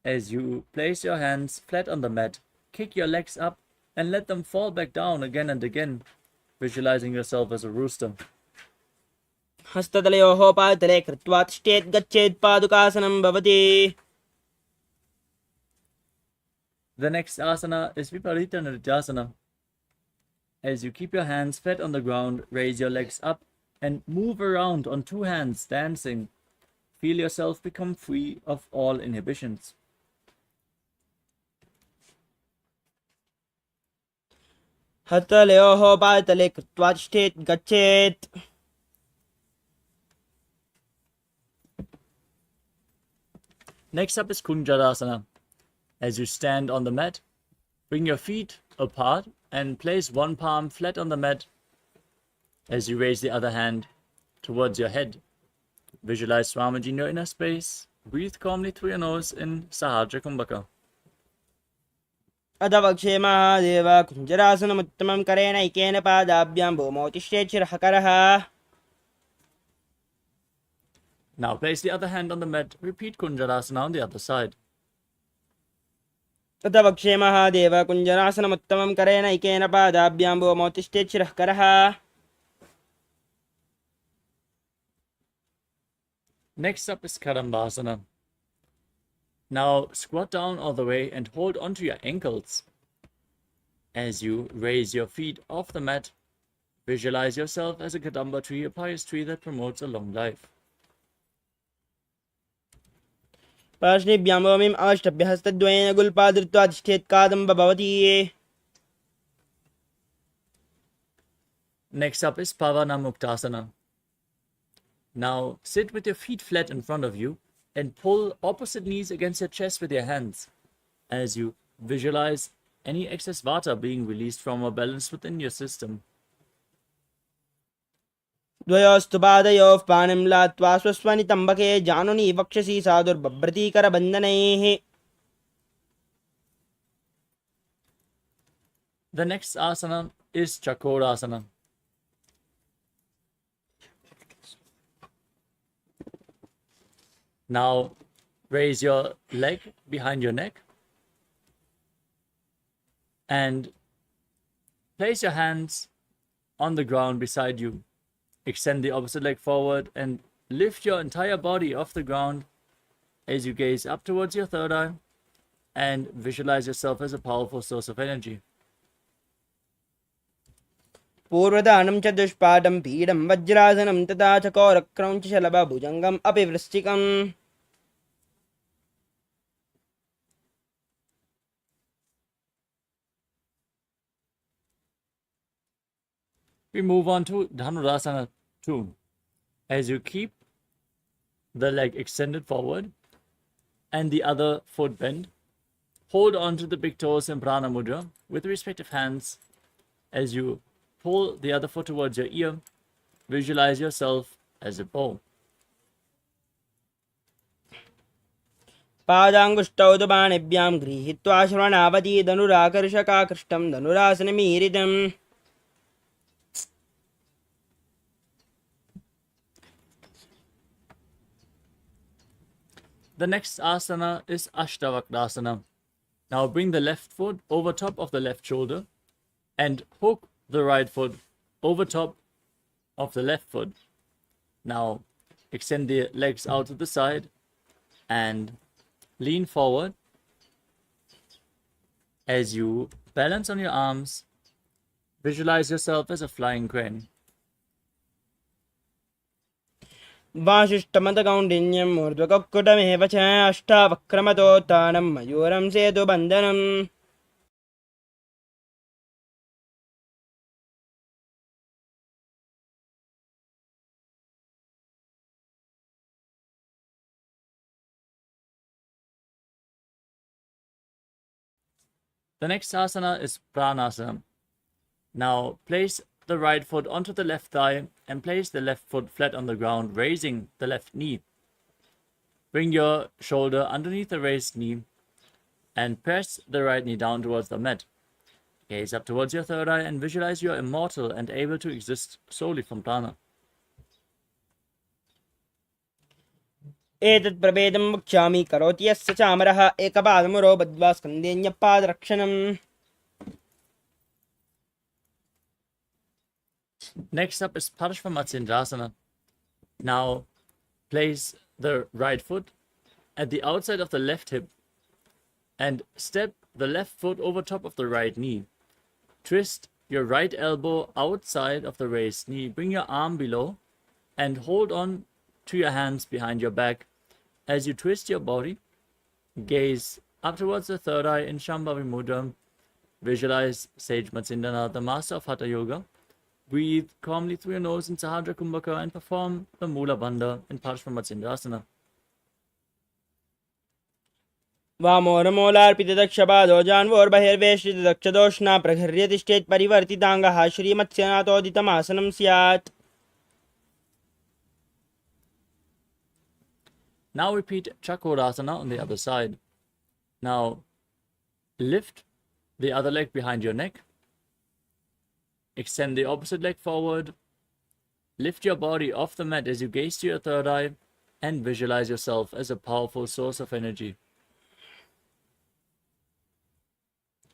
As you place your hands flat on the mat, kick your legs up and let them fall back down again and again, visualizing yourself as a rooster. हस्ततलयोः पादतले कृत्वा तिष्ठेत् गच्छेत् पादुकासनं भवति. The next asana is Viparita Nrityasana. As you keep your hands flat on the ground, raise your legs up and move around on two hands, dancing. Feel yourself become free of all inhibitions. हस्ततलयोः पादतले कृत्वा तिष्ठेत् गच्छेत्. Next up is Kunjarasana. As you stand on the mat, bring your feet apart and place one palm flat on the mat. As you raise the other hand towards your head, visualize Swamiji in your inner space. Breathe calmly through your nose in Sahajra Kumbhaka. अथ वक्षे महादेव कुञ्जरासनमुत्तमं करेण ऐकेन पादाभ्यां भूमौ तिष्ठेत् शिरः करः. Now place the other hand on the mat. Repeat Kunjarasana on the other side. अथ वक्षे महादेव कुञ्जरासनमुत्तमं करेण ऐकेन पादाभ्यां भूमौ तिष्ठेत् शिरः करः. Next up is Kadambasana. Now squat down all the way and hold onto your ankles. As you raise your feet off the mat, visualize yourself as a Kadamba tree, a pious tree that promotes a long life. पार्ष्णिभ्यां भूमिम् अवष्टभ्य हस्तद्वयेन गुल्पा धृत्वा तिष्ठेत् कादम्ब भवति. Next up is Pavana Muktasana. Now sit with your feet flat in front of you and pull opposite knees against your chest with your hands as you visualize any excess vata being released from or balanced within your system. द्वयोस्तु पादयोः पाणिं लात्वा स्वस्वनितम्बके जानुनी वक्षसि साधुर्बभ्रतीकरबन्धनैः. The next asana is Chakorasana. Now raise your leg behind your neck and place your hands on the ground beside you. Extend the opposite leg forward and lift your entire body off the ground as you gaze up towards your third eye and visualize yourself as a powerful source of energy. पूर्वदानं च दुष्पादं पीडं वज्रासनं तथा चकोरक्रौञ्च शलभभुजङ्गम् अपि वृश्चिकम्. We move on to Dhanurasana 2. As you keep the leg extended forward and the other foot bent, hold on to the big toes in Prana Mudra with the respective hands. As you pull the other foot towards your ear, visualize yourself as a bow. पादाङ्गुष्टौ तु पाणिभ्यां गृहीत्वा श्रवणावधि धनुराकर्षकाकृष्टं धनुरासनमीरितम्. The next asana is Ashtavakrasana. Now bring the left foot over top of the left shoulder and hook the right foot over top of the left foot. Now extend the legs out to the side and lean forward. As you balance on your arms, visualize yourself as a flying crane. वासिष्ठमतकौण्डिन्यं ऊर्ध्वककुटमेव च अष्टावक्रमतोत्थानं मयूरं सेतुबन्धनम्. The next asana is Pranasana. Now place the right foot onto the left thigh and place the left foot flat on the ground, raising the left knee. Bring your shoulder underneath the raised knee and press the right knee down towards the mat. Gaze up towards your third eye and visualize you are immortal and able to exist solely from prana. एतत् प्रभेदं वक्ष्यामि करोति यस्य चामरः एकपादमुरो बद्ध्वा स्कन्धेऽन्यपादरक्षणम्. Next up is Parshvamatsindrasana. Now place the right foot at the outside of the left hip and step the left foot over top of the right knee. Twist your right elbow outside of the raised knee. Bring your arm below and hold on to your hands behind your back. As you twist your body, gaze up towards the third eye in Shambhavi Mudra. Visualize Sage Matsindana, the master of Hatha Yoga. Breathe calmly through your nose in Sahadra Kumbhaka and perform the Mula Bandha in Parshvamatsindrasana. वामोरमूलार्पितदक्षपादो जान्वोर्बहिर्वेष्टितदक्षदोष्णा प्रघर्य तिष्ठेत् परिवर्तिताङ्गः श्रीमत्स्यनाथोदितमासनं स्यात्. Now repeat Chakrasana on the other side. Now lift the other leg behind your neck. Extend the opposite leg forward. Lift your body off the mat as you gaze to your third eye and visualize yourself as a powerful source of energy.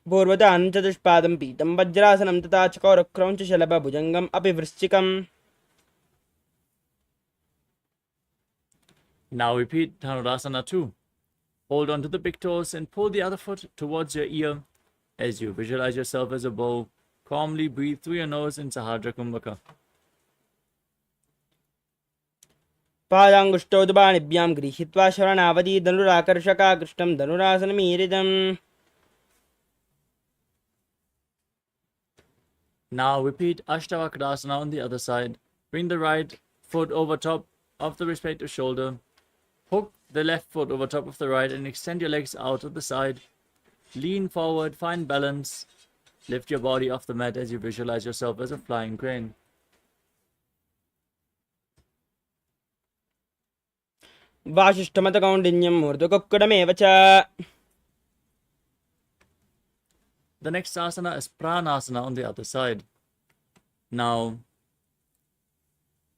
पूर्वतां चतुष्पादं पीतं वज्रासनं तथा चकोरक्रौञ्च शलभभुजङ्गम् अपि वृश्चिकम्. Now repeat Dhanurasana 2. Hold on to the big toes and pull the other foot towards your ear as you visualize yourself as a bow. Calmly breathe through your nose in Sahadra Kumbhaka. पादाङ्गुष्टौ तु पाणिभ्यां गृहीत्वा शरणावधि धनुराकर्षकाकृष्टं धनुरासनमीरितम्. Now repeat Ashtavakrasana on the other side. Bring the right foot over top of the respective shoulder. Hook the left foot over top of the right and extend your legs out to the side. Lean forward, find balance. Lift your body off the mat as you visualize yourself as a flying crane. वासिष्ठमतकौण्डिन्यं ऊर्ध्वककुटमेव च. The next asana is Pranasana on the other side. Now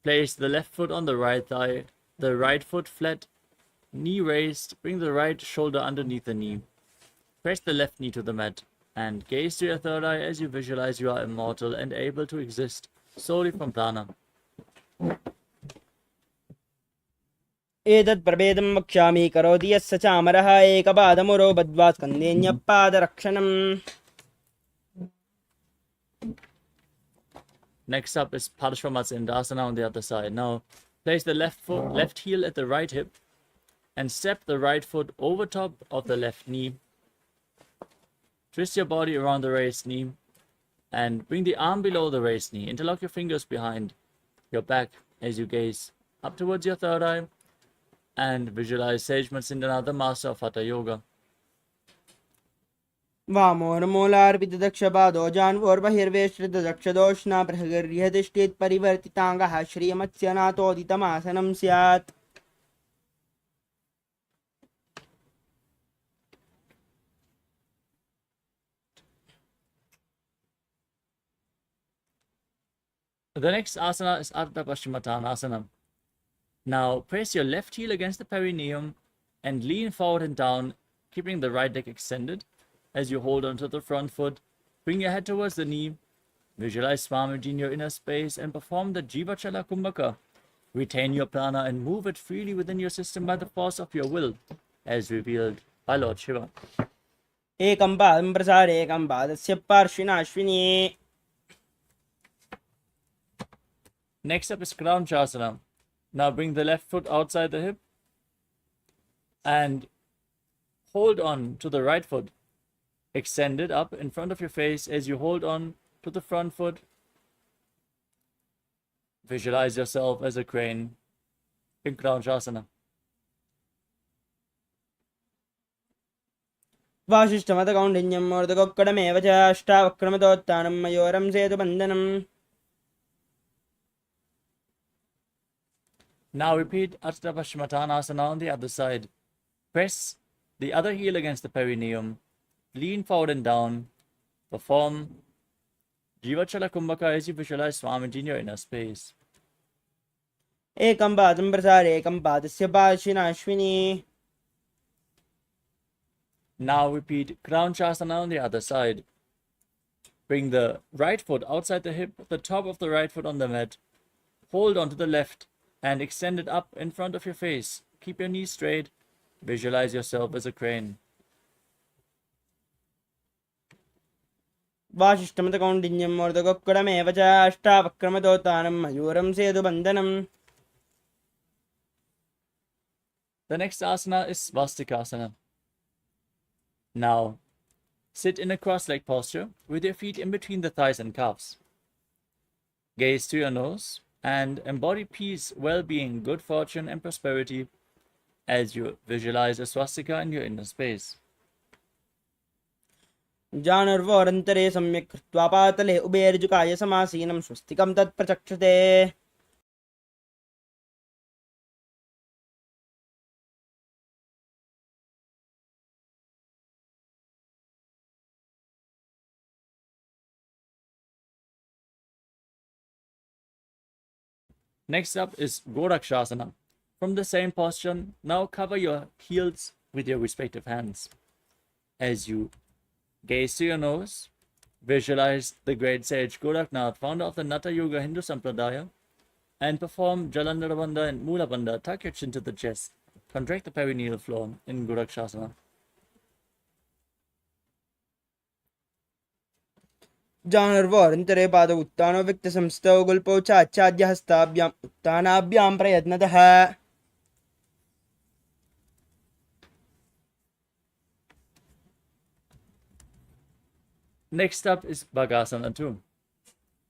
place the left foot on the right thigh, the right foot flat, knee raised. Bring the right shoulder underneath the knee. Press the left knee to the mat and gaze to your third eye as you visualize you are immortal and able to exist solely from prana. एतत् प्रभेदं वक्ष्यामि करोति यस्य चामरः एकपादमुरो बद्ध्वा स्कन्धेऽन्यपादरक्षणम्. Next up is Parshvamatsindrasana on the other side. Now place the left heel at the right hip and step the right foot over top of the left knee. Twist your body around the raised knee and bring the arm below the raised knee. Interlock your fingers behind your back as you gaze up towards your third eye and visualize Sage Matsindana, the master of Hatha Yoga. वामोर्मूलार्पितदक्षपादो जान्वोर्बहिर्वेष्टितदक्षदोष्णा बृहगर्ह्यतिष्ठेत्परिवर्तिताङ्गः श्रियमत्स्यनाथोदितमासनं स्यात्. The next asana is Ardha Paschimottanasana. Now press your left heel against the perineum and lean forward and down, keeping the right leg extended as you hold onto the front foot. Bring your head towards the knee. Visualize Swamiji in your inner space and perform the Jivachala Kumbhaka. Retain your prana and move it freely within your system by the force of your will, as revealed by Lord Shiva. एकं पादं प्रसारे एकं पादस्य पार्श्विनाश्विनी. Next up is Crown Chasana. Now bring the left foot outside the hip and hold on to the right foot. Extend it up in front of your face as you hold on to the front foot. Visualize yourself as a crane in Crown Chasana. वासिष्ठमतकौण्डिन्यं मूर्धकोक्कडमेव च अष्टावक्रमतोत्थानं मयोरं सेतुबन्धनम्. Now repeat Ardha Paschimottanasana on the other side. Press the other heel against the perineum. Lean forward and down. Perform Jivachala Kumbhaka as you visualize Swamiji in your inner space. एकं पादं प्रसारे एकं पादस्य पार्श्विनाश्विनी. Now repeat Crown Chasana on the other side. Bring the right foot outside the hip, the top of the right foot on the mat. Hold on to the left and extend it up in front of your face. Keep your knees straight. Visualize yourself as a crane. वासिष्ठमतकौण्डिन्यं मूर्धकोक्कडमेव च अष्टावक्रमतोत्थानं मयूरं सेतुबन्धनम्. The next asana is Svastikasana. Now, sit in a cross-legged posture with your feet in between the thighs and calves. Gaze to your nose and embody peace, well-being, good fortune, and prosperity as you visualize a swastika in your inner space. जानुर्वोरन्तरे सम्यक् कृत्वा पातले उभयर्जुकाय समासीनं स्वस्तिकं तत्प्रचक्षते. Next up is Gorakshasana. From the same posture, now cover your heels with your respective hands. As you gaze to your nose, visualize the great sage Goraknath, founder of the Natha Yoga Hindu Sampradaya, and perform Jalandhara Bandha and Mula Bandha. Tuck your chin to the chest. Contract the perineal floor in Gorakshasana. जानुर्वोरन्तरे पाद उत्तानो व्यक्तसंस्थौ गुल्पौ च आच्छाद्यहस्ताभ्याम् उत्तानाभ्यां प्रयत्नतः. Next up is Bhagasana 2.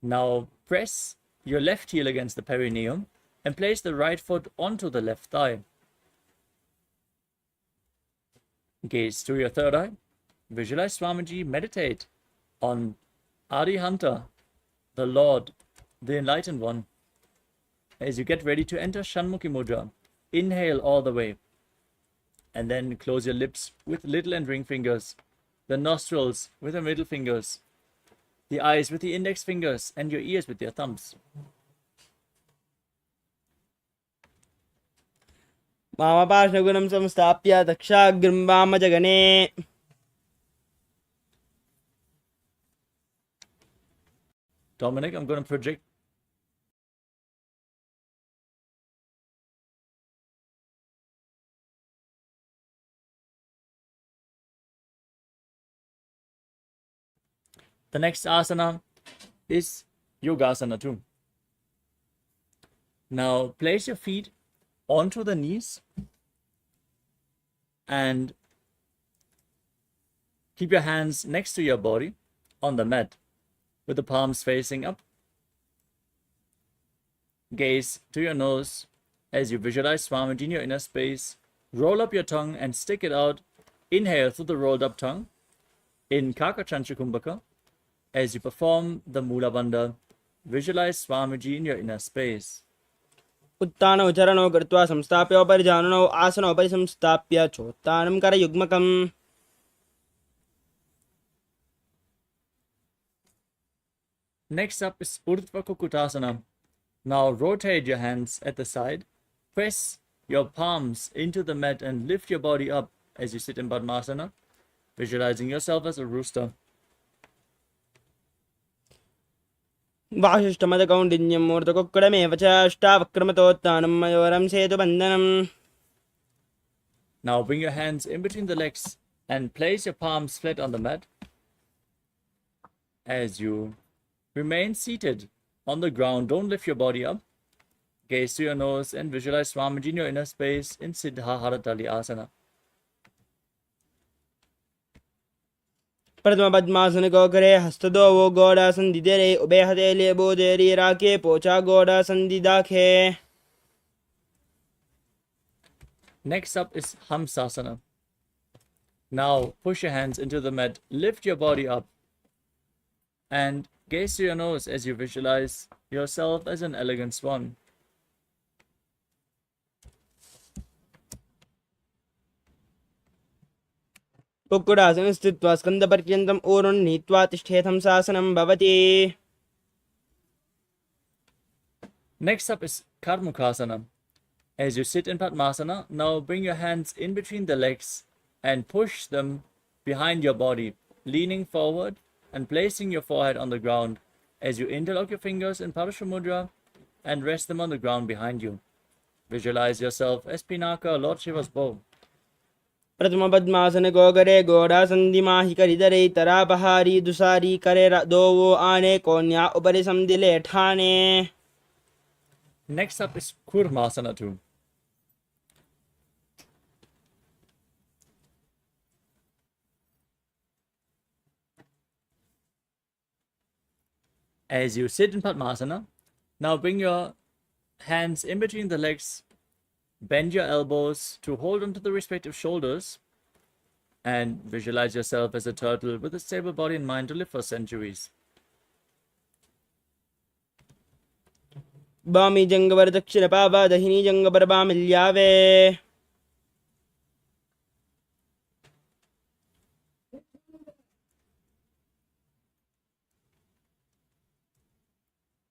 Now press your left heel against the perineum and place the right foot onto the left thigh. Gaze to your third eye. Visualize Swamiji. Meditate on Arihanta, the Lord, the Enlightened One. As you get ready to enter Shanmukhi Mudra, inhale all the way. And then close your lips with little and ring fingers, the nostrils with the middle fingers, the eyes with the index fingers, and your ears with your thumbs. वामपार्श्वगुणं संस्थाप्य दक्षाग्रं वामजगने. Dominic, I'm going to project. The next asana is Yogasana 2. Now place your feet onto the knees and keep your hands next to your body on the mat with the palms facing up. Gaze to your nose as you visualize Swamiji in your inner space. Roll up your tongue and stick it out. Inhale through the rolled up tongue. In Kakachantra Kumbhaka, as you perform the Mula Bandha, visualize Swamiji in your inner space. उत्तानौ चरणौ कृत्वा संस्थाप्योपरि जानुनौ आसनोपरि संस्थाप्य चोत्तानं करयुग्मकम् Next up is Urdhva Kukutasana. Now rotate your hands at the side, press your palms into the mat and lift your body up as you sit in Padmasana, visualizing yourself as a rooster. वासिष्ठमदकौण्डिन्यं मूर्तकुक्कुटमेव च अष्टावक्रमतोत्तानं मयोरं सेतुबन्धनम्. Now bring your hands in between the legs and place your palms flat on the mat as you remain seated on the ground. Don't lift your body up. Gaze to your nose and visualize Swamiji in your inner space in Siddha Haratali Asana. प्रथम पद्मासन गोकरे हस्तदो वो गोड़ा संदिदेरे ube हथेली बोदेरी राके पोचा गोड़ा संदिदाखे. Next up is Hamsasana. Now push your hands into the mat, lift your body up, and gaze to your nose as you visualize yourself as an elegant swan. कुक्कुटासने स्थित्वा स्कन्दपर्यन्तम् ऊरुन् नीत्वा तिष्ठेत् हंसासनं भवति. Next up is Karmukasana. As you sit in Padmasana, now bring your hands in between the legs and push them behind your body, leaning forward and placing your forehead on the ground as you interlock your fingers in Parashamudra and rest them on the ground behind you. Visualize yourself as Pinaka, Lord Shiva's bow. प्रथम पद्मासन गोकरे गोड़ा संधिमाहि करिदरे तरापहारी दुसारी करे दोवो आने कोन्या उपरि समदिले ठाने. Next up is Kurmasana too. As you sit in Padmasana, now bring your hands in between the legs, bend your elbows to hold onto the respective shoulders, and visualize yourself as a turtle with a stable body and mind to live for centuries. बामी जंगवर दक्षिण पावा दहिनी जंगवर बामिल्यावे.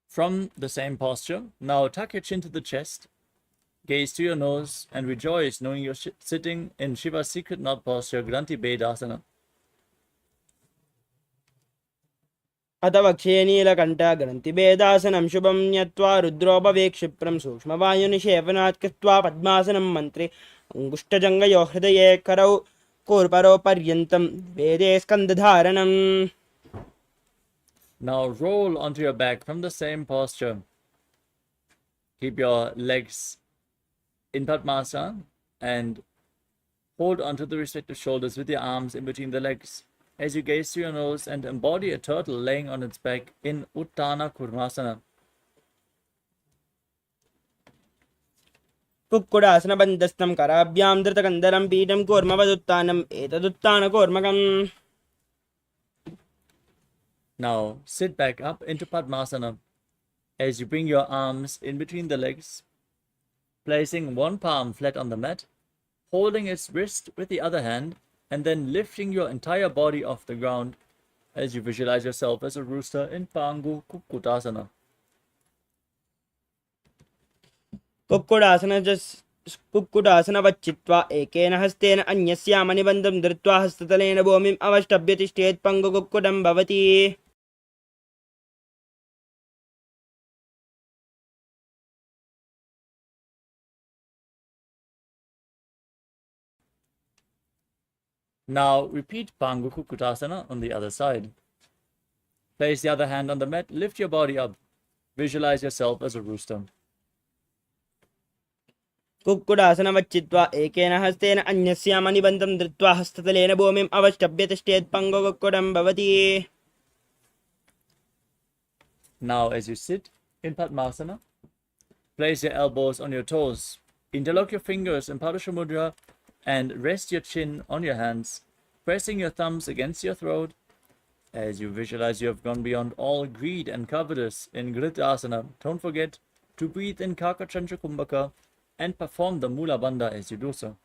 From the same posture, now tuck your chin to the chest, gaze to your nose, and rejoice knowing you're sitting in Shiva's secret knot posture, Granthi Bedasana. अथ वक्षे नीलकण्ठ ग्रन्थिभेदासनं शुभं न्यत्वा रुद्रोपवेक्षिप्रं सूक्ष्मवायुनिषेवनात् कृत्वा पद्मासनं मन्त्रे अङ्गुष्ठजङ्गयो हृदये करौ कोर्परो पर्यन्तं वेदे स्कन्धधारणम्. Now roll onto your back from the same posture. Keep your legs in Padmasana and hold onto the respective shoulders with your arms in between the legs as you gaze to your nose and embody a turtle laying on its back in Uttana Kurmasana. कुक्कुटासनबन्धस्थं कराभ्यां धृतकन्दरं पीठं कूर्मवदुत्थानम् एतदुत्थानकूर्मकम्. Now sit back up into Padmasana as you bring your arms in between the legs, placing one palm flat on the mat, holding its wrist with the other hand, and then lifting your entire body off the ground as you visualize yourself as a rooster in Pangu Kukkutasana. कुक्कुटासनवच्चित्वा एकेन हस्तेन अन्यस्यामनिबन्धं धृत्वा हस्ततलेन भूमिम् अवष्टभ्य तिष्ठेत् पङ्गुकुक्कुटं भवति. Now repeat Pangu Kukkutasana on the other side. Place the other hand on the mat, lift your body up. Visualize yourself as a rooster. कुक्कुटासनवच्चित्वा एकेन हस्तेन अन्यस्यामनिबन्धं धृत्वा हस्ततलेन भूमिम् अवष्टभ्य तिष्ठेत् पङ्गुकुक्कुटं भवति. Now as you sit in Padmasana, place your elbows on your toes, interlock your fingers in Padashamudra, and rest your chin on your hands pressing your thumbs against your throat as you visualize you have gone beyond all greed and covetous in Gridasana. Don't forget to breathe in Kakachandra Kumbhaka and perform the Mula Bandha as you do so.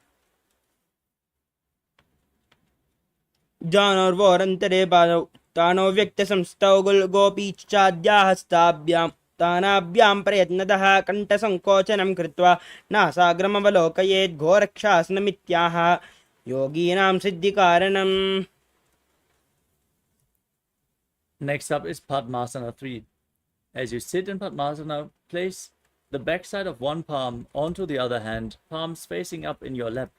जानोर्वोरन्तरे पादौ तानो व्यक्तसंस्थौ गोपीश्चाद्या हस्ताभ्यां तानाभ्यां प्रयत्नतः कण्ठसङ्कोचनं कृत्वा नासाग्रमवलोकयेत् घोरक्षासनमित्याह योगीनां सिद्धिकारणम्. Next up is Padmasana 3. As you sit in Padmasana, place the backside of one palm onto the other hand, palms facing up in your lap.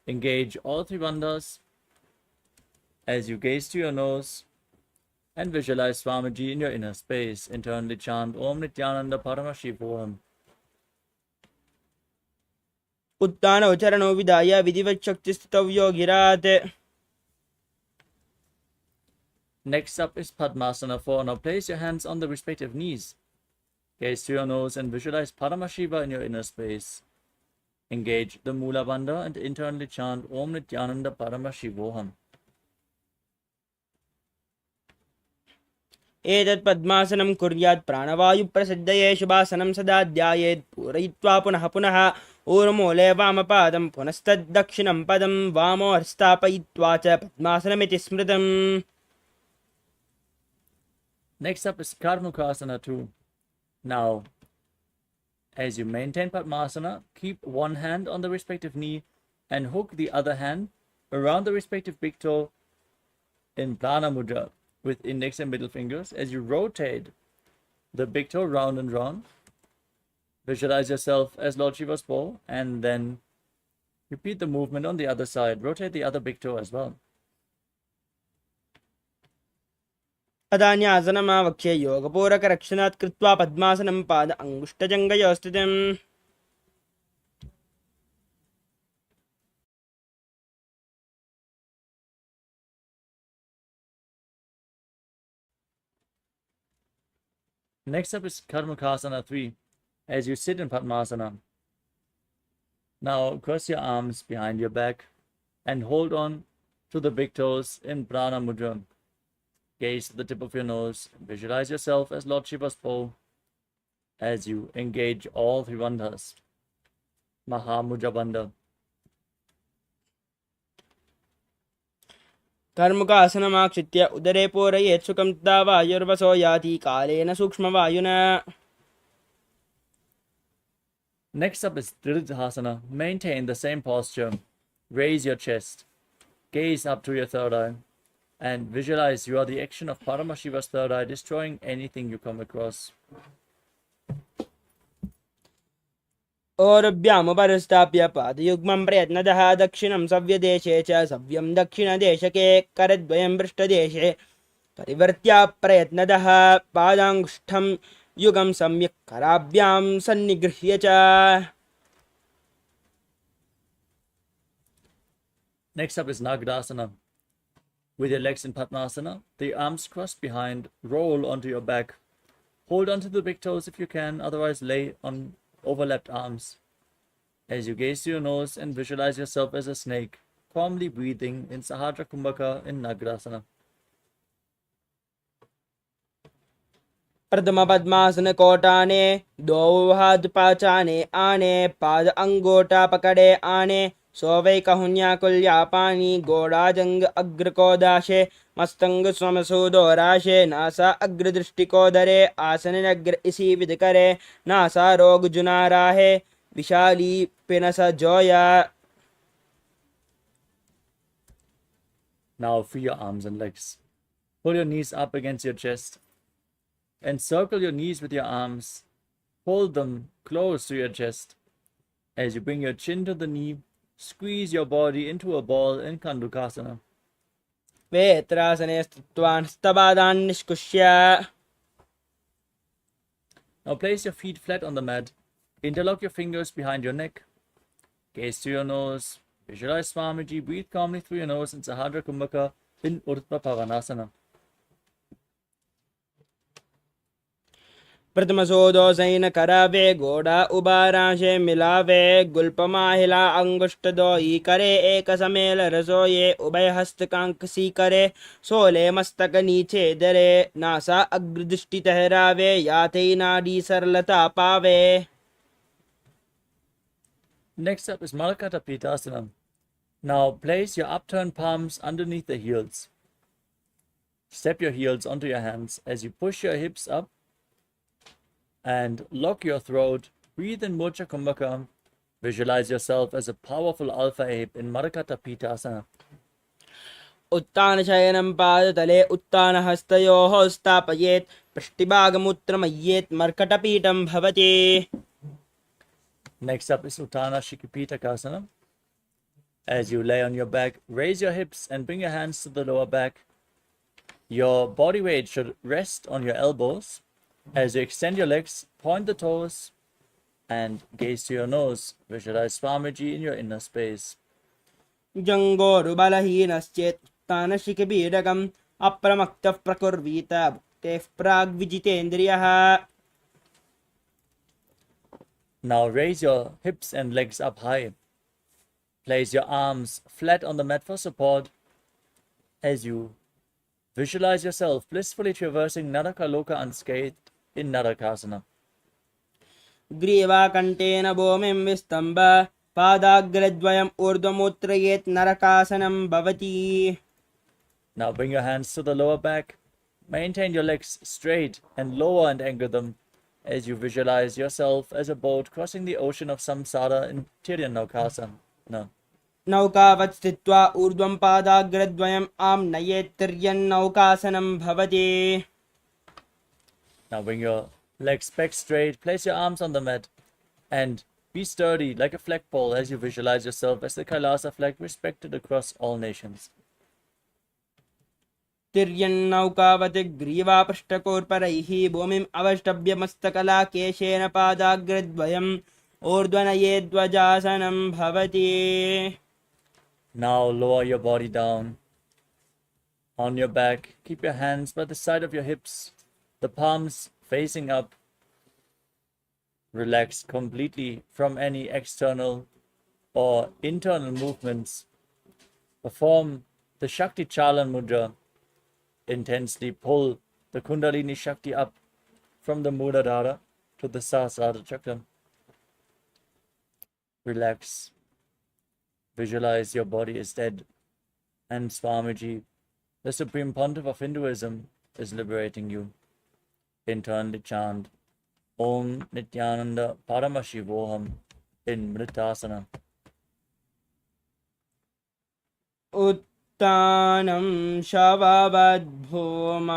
Engage all three bandhas as you gaze to your nose and visualize Swamiji in your inner space. Internally chant Om Nithyananda Paramashivoham. उत्तानौ चरणौ विधाय विधिवच्छक्तिस्थितौ योगिरात्. Next up is Padmasana 4. Now place your hands on the respective knees. Gaze to your nose and visualize Paramashiva in your inner space. Engage the Mula Bandha and internally chant Om Nithyananda Paramashivoham. एतत् पद्मासनं कुर्यात् प्राणवायुप्रसिद्धये शुभासनं सदा ध्यायेत् पूरयित्वा पुनः पुनः ऊर्मूले वामपादं पुनस्तद्दक्षिणं पदं वामोर्स्थापयित्वा च पद्मासनमिति स्मृतम्. Next up is Karmukasana 2. Now, as you maintain Padmasana, keep one hand on the respective knee and hook the other hand around the respective big toe in Prana Mudra with index and middle fingers. As you rotate the big toe round and round, visualize yourself as Lord Shiva's bow and then repeat the movement on the other side. Rotate the other big toe as well. अदान्यासनमावक्ष्य योगपूरकरक्षणात् कृत्वा पद्मासनं पाद अङ्गुष्ठजङ्घयो स्थितम्. Next up is Karmukasana 3. As you sit in Padmasana, now cross your arms behind your back and hold on to the big toes in Prana Mudra. Gaze to the tip of your nose. Visualize yourself as Lord Shiva's bow as you engage all three bandhas. Mahamudra Bandha. कर्मुकासनमाक्षित्य उदरे पूरयेत् सुखं तदा वायुर्वसो याति कालेन सूक्ष्मवायुना. Next up is Dridhasana. Maintain the same posture. Raise your chest. Gaze up to your third eye. And visualize you are the action of Paramashiva's third eye, destroying anything you come across. ओरभ्यामुपरिस्थाप्य पादयुग्मं प्रयत्नतः दक्षिणं सव्यदेशे च सव्यं दक्षिणदेशके करद्वयं पृष्ठदेशे परिवर्त्य प्रयत्नतः पादाङ्गुष्ठं युगं सम्यक् कराभ्यां सन्निगृह्य च. Next up is Nagdasana. With your legs in Padmasana, the arms crossed behind, roll onto your back. Hold onto the big toes if you can, otherwise lay on overlapped arms. As you gaze to your nose and visualize yourself as a snake, calmly breathing in Sahadra Kumbhaka in Nagdasana. प्रथम पद्मासन कोटाने दो हाथ पाचाने आने पाद अंगोटा पकड़े आने सोवै कहुन्या कुल्या पानी गोड़ाजंग अग्र को दाशे मस्तंग स्वमसूदो राशे नासा अग्र दृष्टि को धरे आसन अग्र इसी विध करे नासा रोग जुना राहे विशाली पिनस जोया. Now free your arms and legs. Pull your knees up against your chest. Encircle your knees with your arms. Hold them close to your chest. As you bring your chin to the knee, squeeze your body into a ball in Kandukasana. वेत्रासने स्थित्वा हस्तपादान् निष्कुष्य. Now place your feet flat on the mat. Interlock your fingers behind your neck. Gaze to your nose. Visualize Swamiji. Breathe calmly through your nose in Sahadra Kumbhaka in Urdhva Pavanasana. प्रथम सोदो San करावे घोड़ा उबाराशे मिलावे गुल्प माहिला अंगुष्ट दो ई करे एक समेल रसोये उभय हस्त कांक सी करे सोले मस्तक नीचे दरे नासा अग्रदृष्टि ठहरावे याते नाडी सरलता पावे. Next up is Malakata Pitasana. Now place your upturned palms underneath the heels. Step your heels onto your hands as you push your hips up and lock your throat. Breathe in Mocha Kumbhaka. Visualize yourself as a powerful alpha ape in Malakata Pitasana. उत्तान शयनं पादतले उत्तान हस्तयोः स्थापयेत् पृष्ठभागमुत्रमय्येत् मर्कटपीठं भवति. Next up is Uttana Shikipitakasana. As you lay on your back, raise your hips and bring your hands to the lower back. Your body weight should rest on your elbows. As you extend your legs, point the toes and gaze to your nose. Visualize Swamiji in your inner space. जङ्गोरुबलहीनश्चेत् उत्तानशिखिपीडकम् अप्रमक्तः प्रकुर्वीत भुक्तेः प्राग्विजितेन्द्रियः. Now raise your hips and legs up high. Place your arms flat on the mat for support as you visualize yourself blissfully traversing Naraka Loka unscathed in Narakasana. ग्रीवाकण्ठेन भूमिं विस्तम्भ पादाग्रद्वयम् ऊर्ध्वमुत्त्रयेत् नरकासनं भवति. Now bring your hands to the lower back. Maintain your legs straight and lower and anchor them as you visualize yourself as a boat crossing the ocean of samsara in Tiryannaukasana. नौकावत् स्थित्वा ऊर्ध्वं पादाग्रद्वयम् आम्नयेत् तिर्यन्नौकासनं भवति. Now bring your legs back straight, place your arms on the mat, and be sturdy like a flagpole as you visualize yourself as the KAILASA flag respected across all nations. तिर्यन्नौकावत् ग्रीवापृष्ठकोर्परैः भूमिम् अवष्टभ्य मस्तकला केशेन पादाग्रद्वयम् ऊर्ध्वनयेद्वजासनं भवति. Now lower your body down. On your back, keep your hands by the side of your hips, the palms facing up. Relax completely from any external or internal movements. Perform the Shakti Chalan Mudra. Intensely pull the Kundalini Shakti up from the Muladhara to the Sahasrara Chakra. Relax. Visualize your body is dead, and Swamiji, the Supreme Pontiff of Hinduism, is liberating you. Internally chant Om Nithyananda Paramashivoham in Mritasana. उत्तानं शववद्भूमौ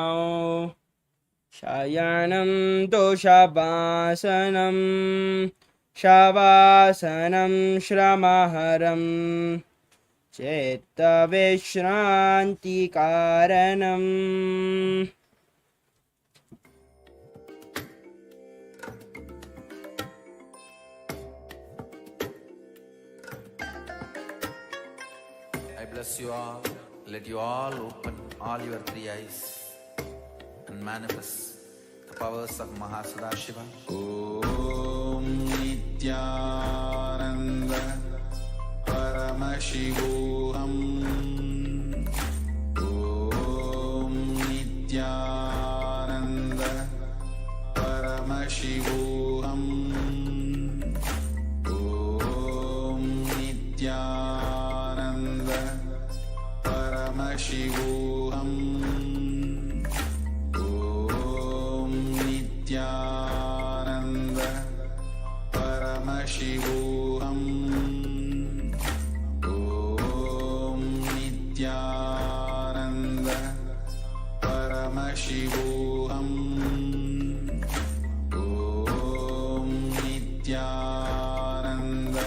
शयनं दोषवासनं शवासनं श्रमहरं चेत्तविश्रान्तिकारणम्. I bless you all. Let you all open all your three eyes and manifest the powers of Mahasudashiva. Om Nithyananda Paramashivoham. Om Nithyananda Paramashivoham. Om Nithyananda Paramashivoham. Om Nithyananda Paramashivoham. Om Nithyananda Paramashivoham. Om Nithyananda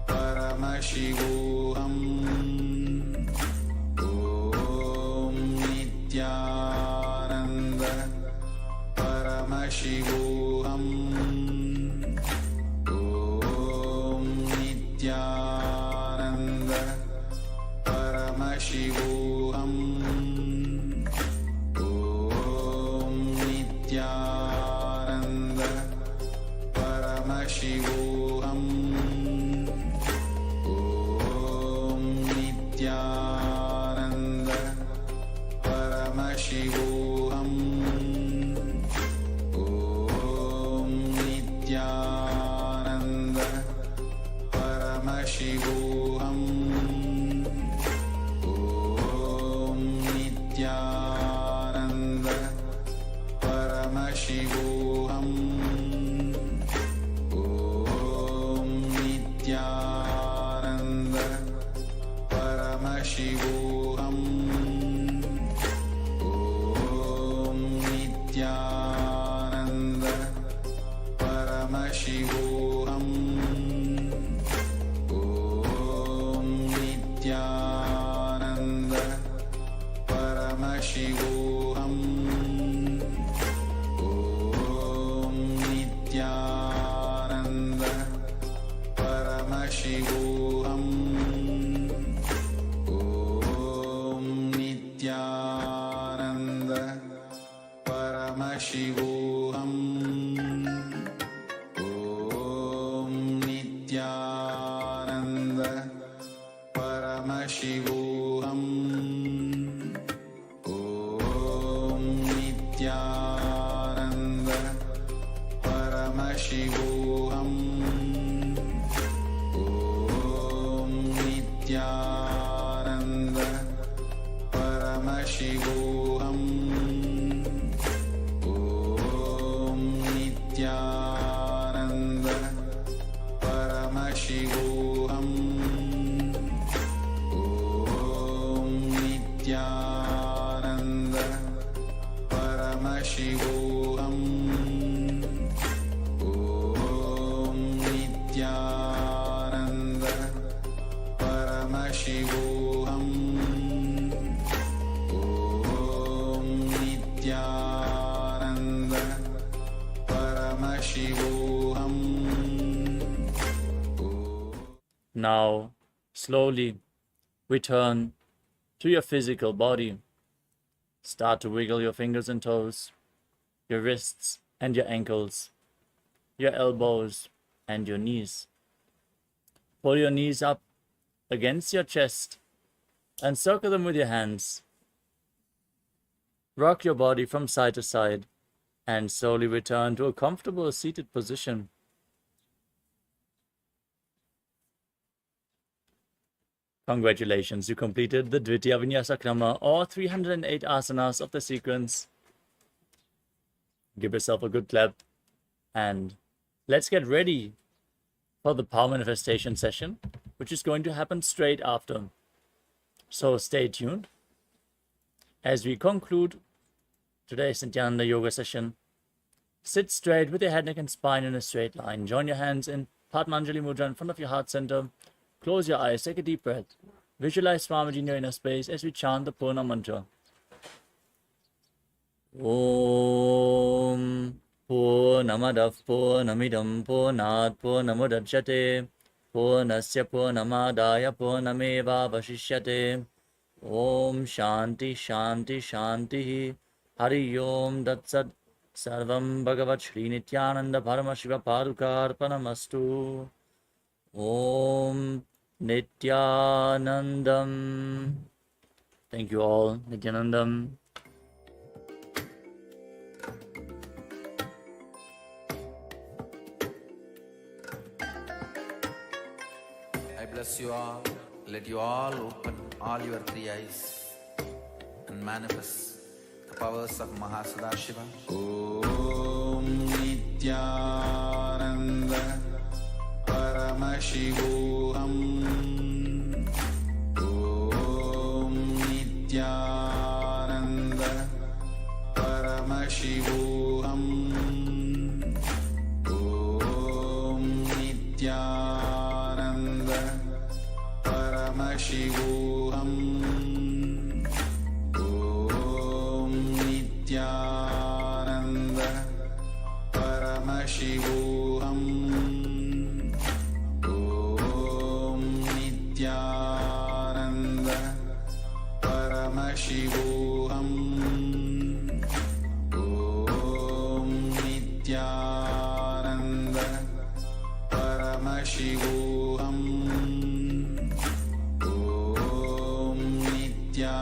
Paramashivoham. Om Nithyananda Paramashivoham. Om Nithyananda Paramashivoham. Om Nithyananda Paramashivoham. Om Nithyananda Paramashivoham. Om Nithyananda Paramashivoham. Om Nithyananda Paramashivoham. Om Nithyananda Paramashivoham. Om Nithyananda Paramashivoham. Om Nithyananda Paramashivoham. Om Nithyananda Paramashivoham. Om Nithyananda Paramashivoham. Om Nithyananda Paramashivoham. Om Nithyananda Paramashivoham. Om Nithyananda Paramashivoham. Om Nithyananda Paramashivoham. Om Nithyananda Paramashivoham. Om Nithyananda Paramashivoham. Now, slowly return to your physical body. Start to wiggle your fingers and toes, your wrists and your ankles, your elbows and your knees. Pull your knees up against your chest and circle them with your hands. Rock your body from side to side and slowly return to a comfortable seated position. Congratulations, you completed the Dvitiya Vinyasa Krama, or 308 asanas of the sequence. Give yourself a good clap and let's get ready for the power manifestation session, which is going to happen straight after. So stay tuned as we conclude today's Nithyananda Yoga session. Sit straight with your head, neck and spine in a straight line. Join your hands in Padmanjali Mudra in front of your heart center. Close your eyes, take a deep breath. Visualize Swamiji in your inner space as we chant the Purna mantra. Om Purnamadav Purnamidam Purnat Purnamudachyate Purnasya Purnamadaya Purnameva Vashishyate. Om Shanti Shanti Shanti Hari Om Datsat Sarvam Bhagavat Shri Nithyananda Paramashiva Padukarpanamastu. Om Nithyanandam. Thank you all. Nithyanandam. I bless you all. Let you all open all your three eyes and manifest the powers of Mahasudashiva. Om Nithyananda Paramashivoham. Om Nithyananda Paramashivoham. Om Nithyananda Paramashivoham. Om Nithyananda Paramashivoham. Om Nithyananda Paramashivoham. Om Nithyananda Paramashivoham. Om Nithyananda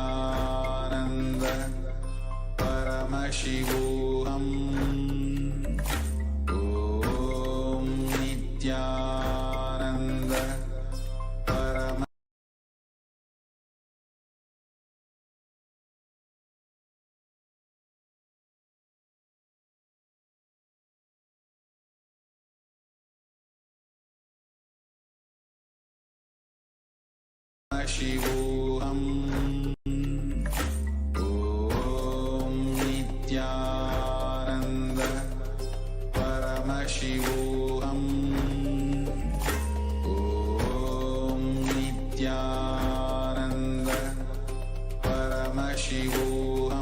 Paramashivoham. Om Nithyananda Paramashivoham. Om Nithyananda Paramashivoham. Om Nithyananda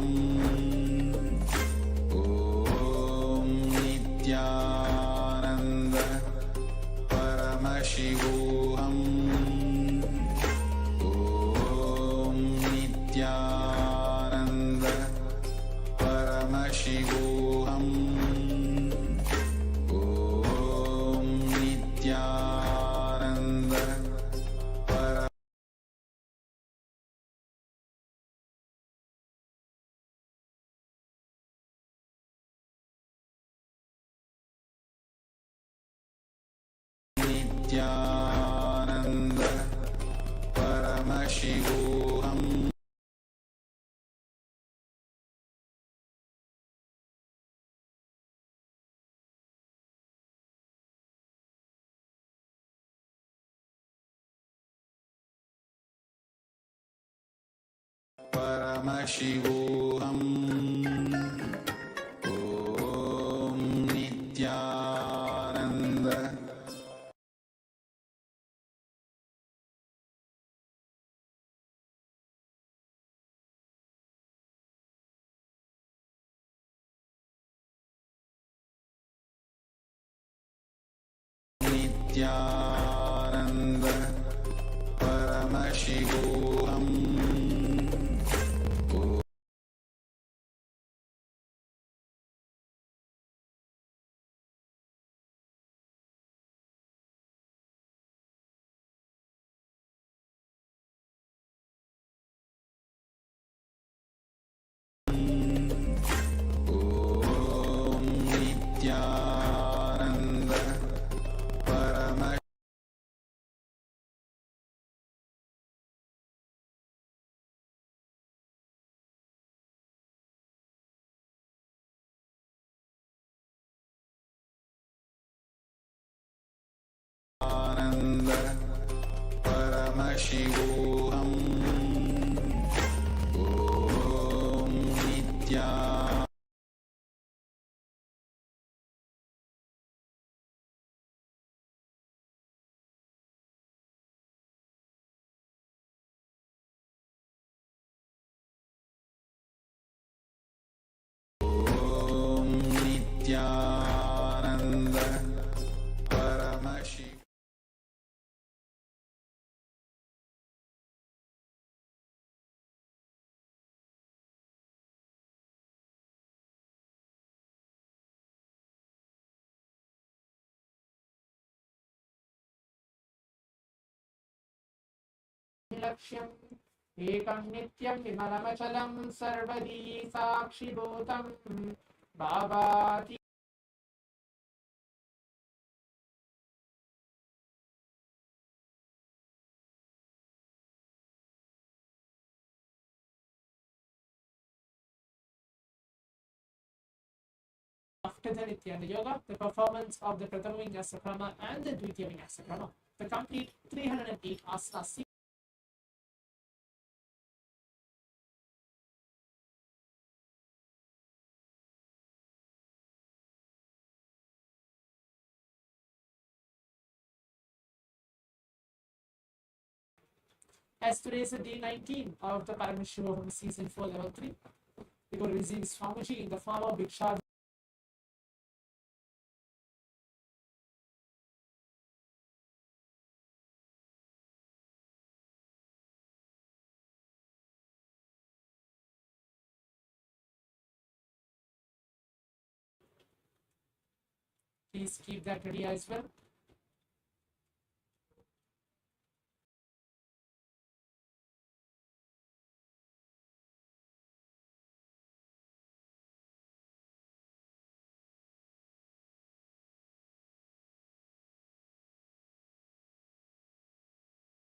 Paramashivoham. Om Nithyananda Paramashivoham. Om Nithyananda Paramashivoham. Om Nithyananda Nithyananda Paramashivoham. Paramashivoham. Om Nithyananda Nithyananda Paramashivoham. Om Nithyananda Paramashivoham. Ananda Paramashivoham. Om Nithyananda Om Nithyananda Paramashivoham. लक्ष्यम् एकं नित्यं विमलमचलं सर्वदी साक्षिभूतं भावाति After the Nityananda Yoga, the performance of the Prathama Vinyasa Krama and the Dvitiya Vinyasa Krama, the complete 308 asanas. As today is the day 19 of the Paramashivoham season 4 level 3, we're going to receive Swamiji in the form of Bhiksha. Please keep that ready as well.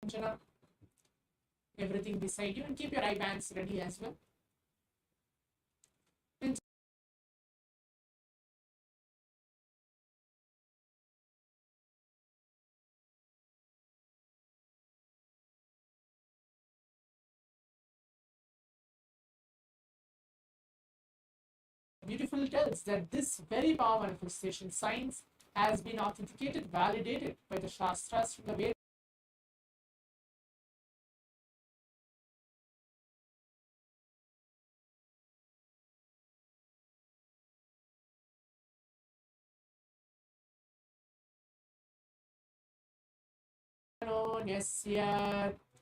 Anjana, everything beside you, and keep your eye bands ready as well. Beautiful tells that this very power manifestation science has been authenticated, validated by the Shastras from the Vedas.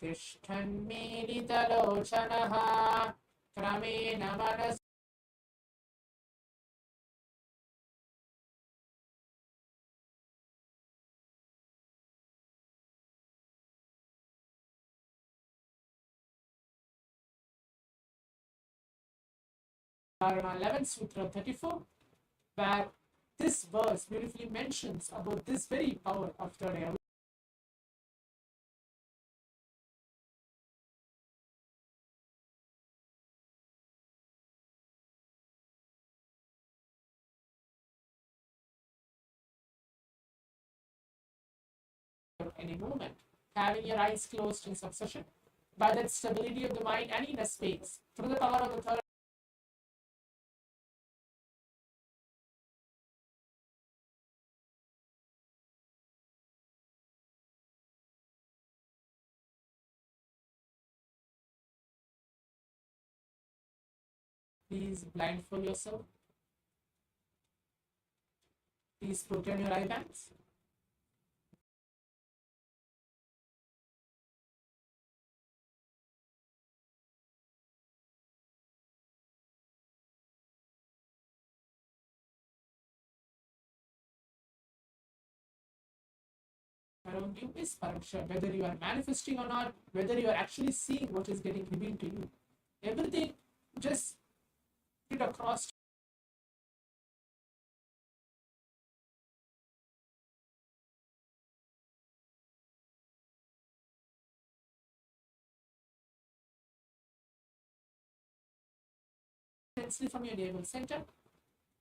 तिष्ठन्मीलितलोचनः क्रमेण मनस Karma 11 Sutra 34, where this verse beautifully mentions about this very power of third eye. Any movement, having your eyes closed in succession, by that stability of the mind and inner space, through the power of the third. Please blindfold yourself. Please put on your eye bands. Around you is Paraksha, whether you are manifesting or not, whether you are actually seeing what is getting revealed to you. Everything just put across. Intensely from your navel center,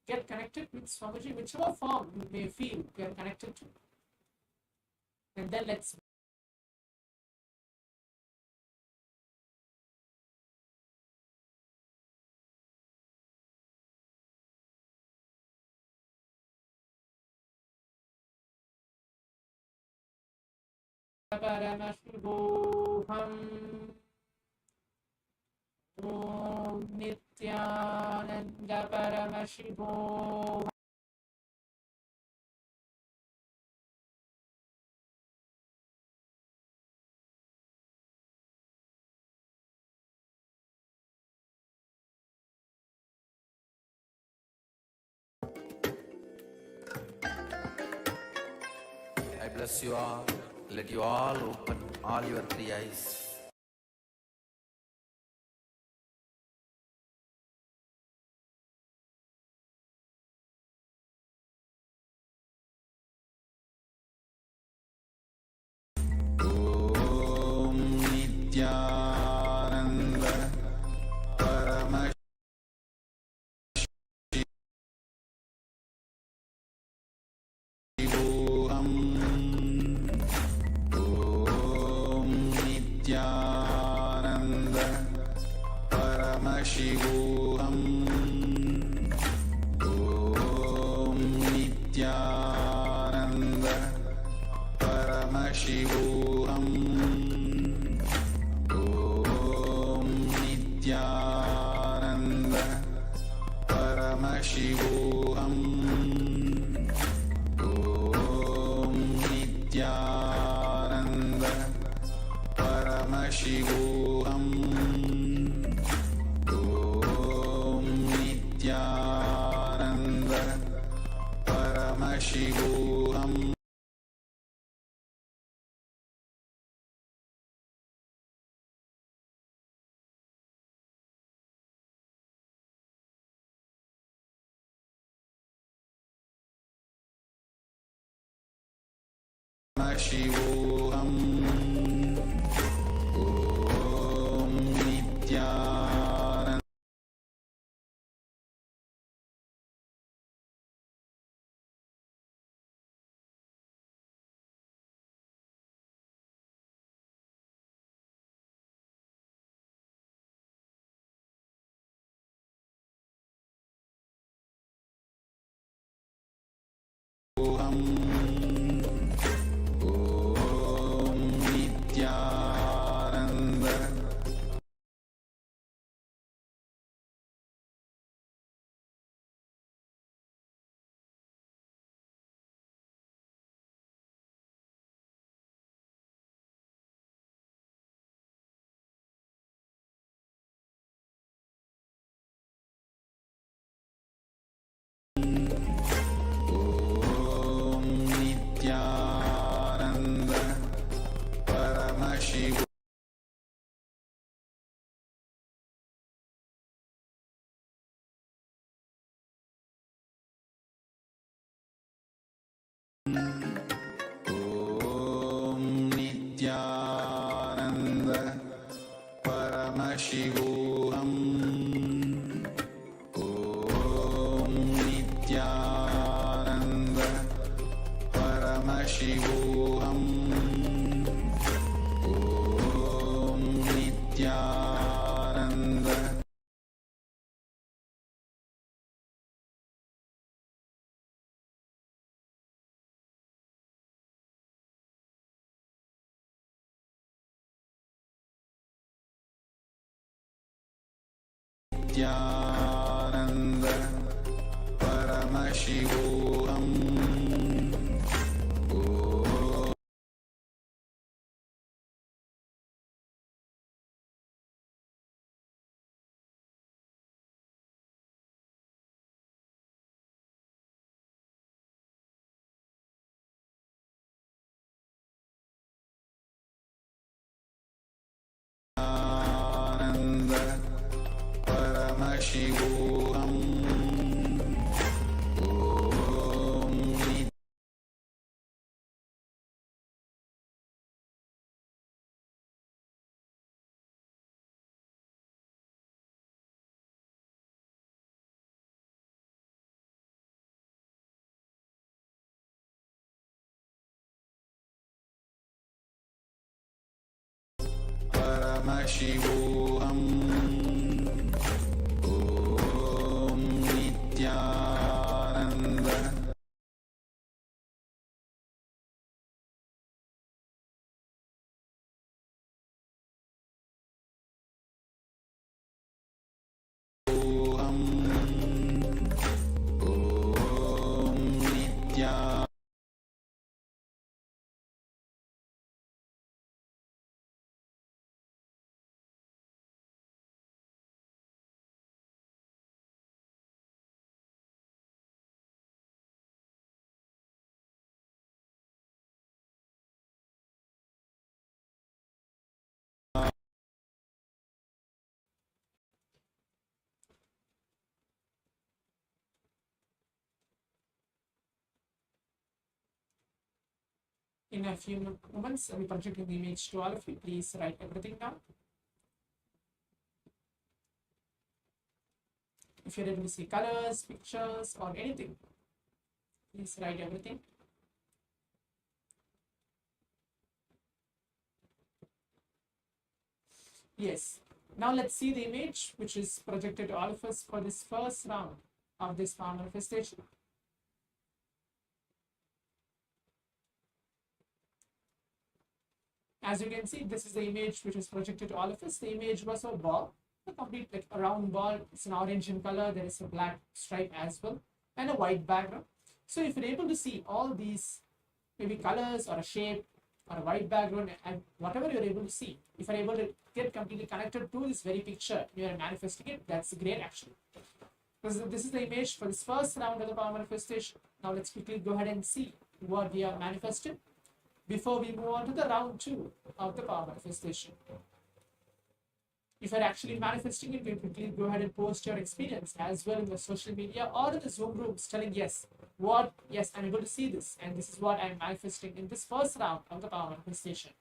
get connected with Swamiji, whichever form you may feel you are connected to. And then let's Paramashivoham Om Nithyananda Paramashivoham. I bless you all. Let you all open all your three eyes. Om Nithyananda Paramashivoham. Om Nithyananda Paramashivoham. Om Nithyananda Paramashivoham. Om Nithyananda Paramashivoham. Om Nithyananda Paramashivoham. Om Nithyananda Paramashivoham. Paramashivoham. Paramashivoham. Om Nithyananda Paramashivoham. Om Nithyananda Nithyananda Paramashivoham. Ananda Paramashivoham. Om Paramashivoham. Om Nithyananda Om Nithyananda In a few moments, I'll be projecting the image to all of you. Please write everything down. If you're able to see colors, pictures, or anything, please write everything. Yes. Now let's see the image which is projected to all of us for this first round of this power manifestation. As you can see, this is the image which is projected to all of us. The image was a ball, a complete like a round ball. It's an orange in color. There is a black stripe as well, and a white background. So if you're able to see all these maybe colors or a shape or a white background and whatever you're able to see, if you're able to get completely connected to this very picture, you're manifesting it, that's great actually. This is the image for this first round of the power manifestation. Now let's quickly go ahead and see what we are manifested before we move on to the round 2 of the power manifestation. If you're actually manifesting it, you quickly go ahead and post your experience as well in the social media or in the Zoom rooms telling yes, I'm able to see this and this is what I'm manifesting in this first round of the power manifestation.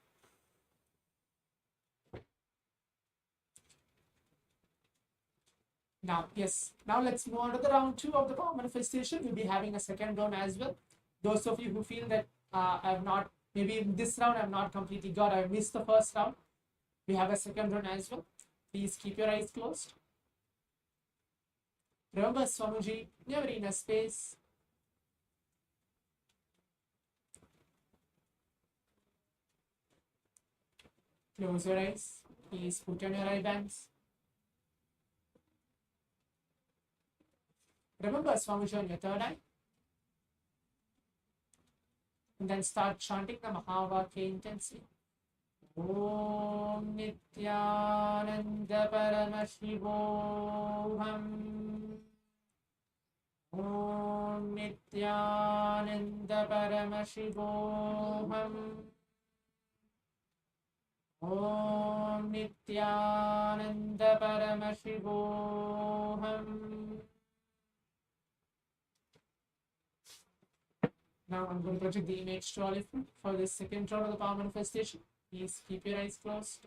Now let's move on to the round 2 of the power manifestation. We'll be having a second round as well. Those of you who feel that maybe in this round I've not completely got, I missed the first round, we have a second round as well. Please keep your eyes closed. Remember, Swamiji, never in a space. Close your eyes. Please put on your eye bands. Remember, Swamiji, on your third eye. And then start chanting the Mahavakya intensely. Om Nithyananda Paramashivoham. Om Nithyananda Paramashivoham. Om Nithyananda Paramashivoham. Now I'm going to project the image to all of you for this second round of the power manifestation. Please keep your eyes closed.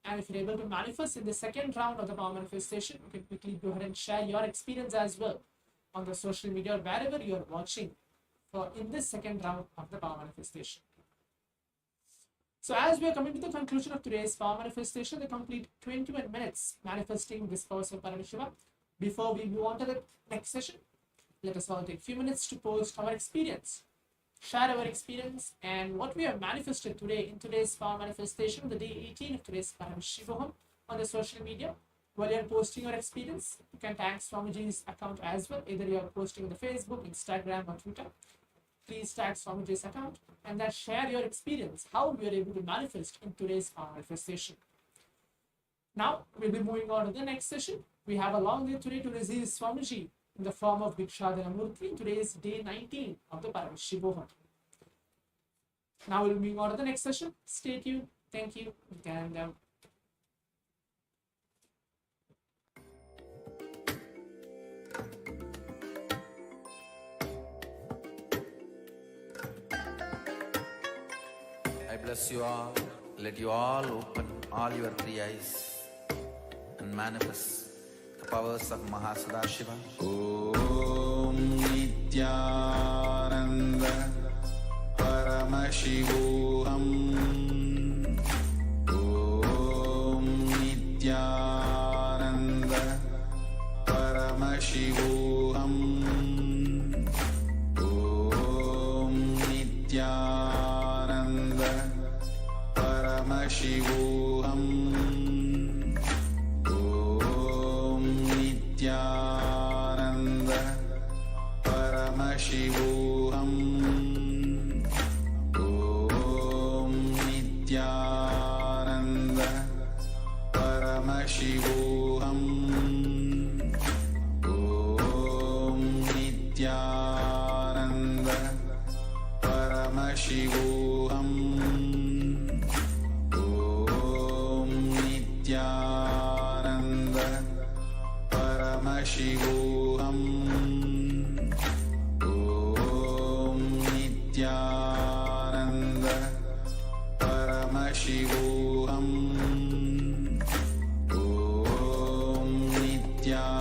And if you're able to manifest in the second round of the power manifestation, you can quickly go ahead and share your experience as well on the social media or wherever you're watching for in this second round of the power manifestation. So as we are coming to the conclusion of today's power manifestation, the complete 21 minutes manifesting this power of Paramashiva. Before we move on to the next session, let us all take a few minutes to post our experience, share our experience and what we have manifested today in today's power manifestation, the day 18 of today's Paramashivoham on the social media. While you are posting your experience, you can tag Swamiji's account as well. Either you are posting on the Facebook, Instagram or Twitter. Please tag Swamiji's account and then share your experience, how you are able to manifest in today's power manifestation. Now, we'll be moving on to the next session. We have a long day today to receive Swamiji in the form of Bhikshadana Murti. Today is day 19 of the Paramashivoham. Now we'll be moving on to the next session. Stay tuned. Thank you. And I bless you all. Let you all open all your three eyes and manifest the powers of Mahasadashiva. Om Nithyananda Paramashivoham. Om Nithyananda Paramashivoham. Om Nithyananda Paramashivoham. Om Nithyananda Paramashivoham. Om Nithyananda Paramashivoham. Om Nithyananda Paramashivoham. Om Nithyananda Paramashivoham. Om Nithyananda Paramashivoham. Om Nithyananda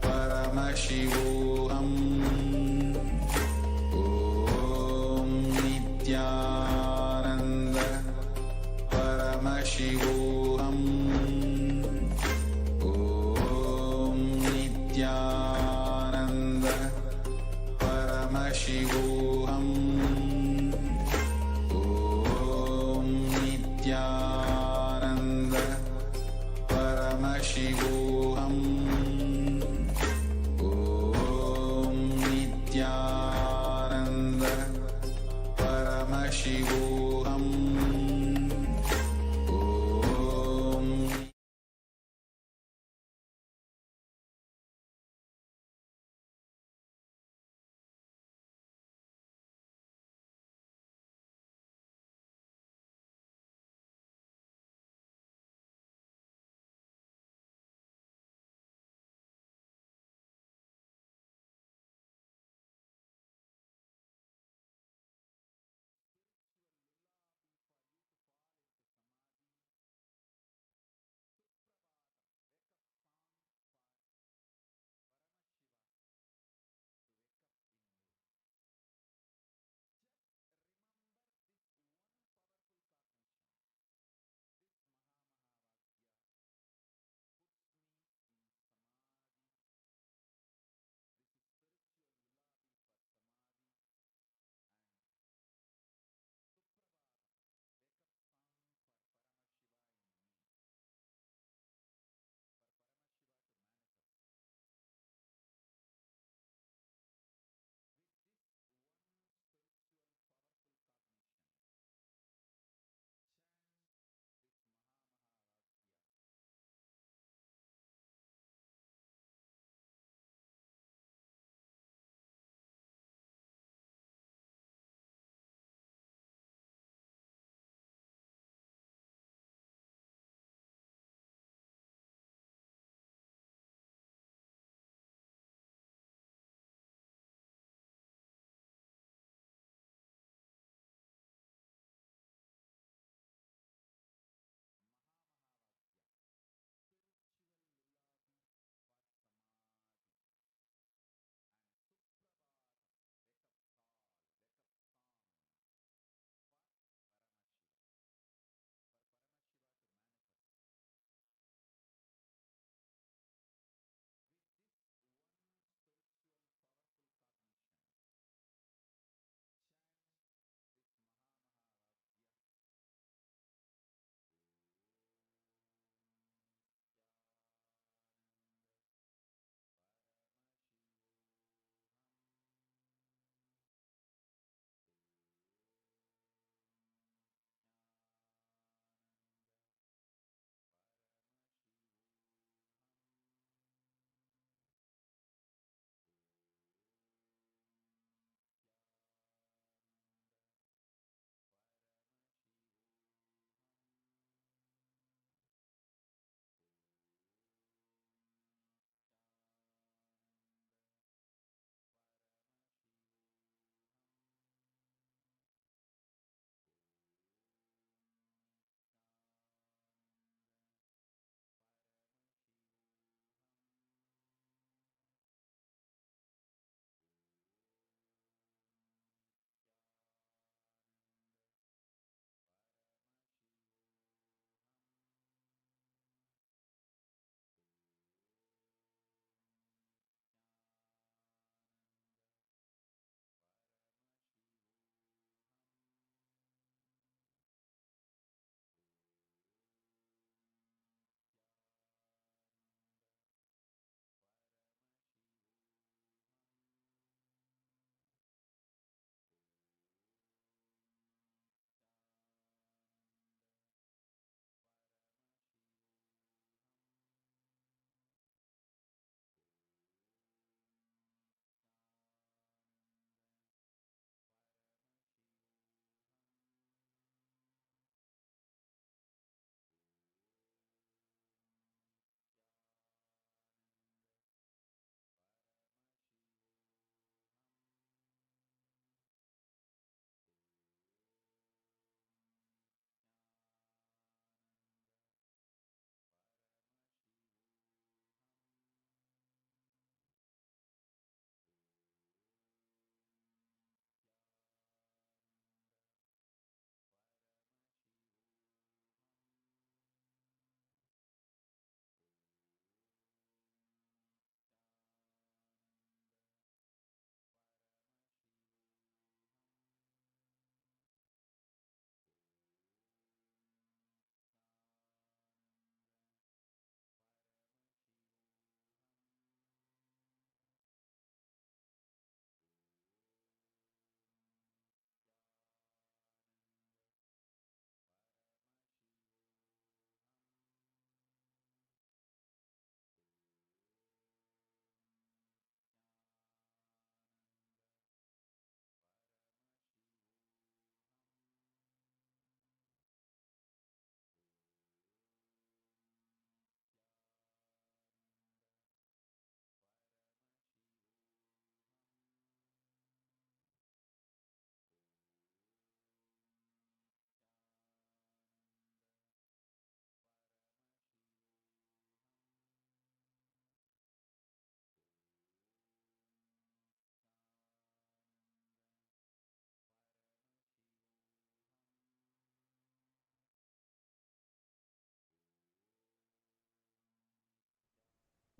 Paramashivoham. Om Nithyananda Paramashivoham. Om Nithyananda Paramashivoham. Om Nithyananda Paramashivoham. Om Nithyananda Paramashivoham.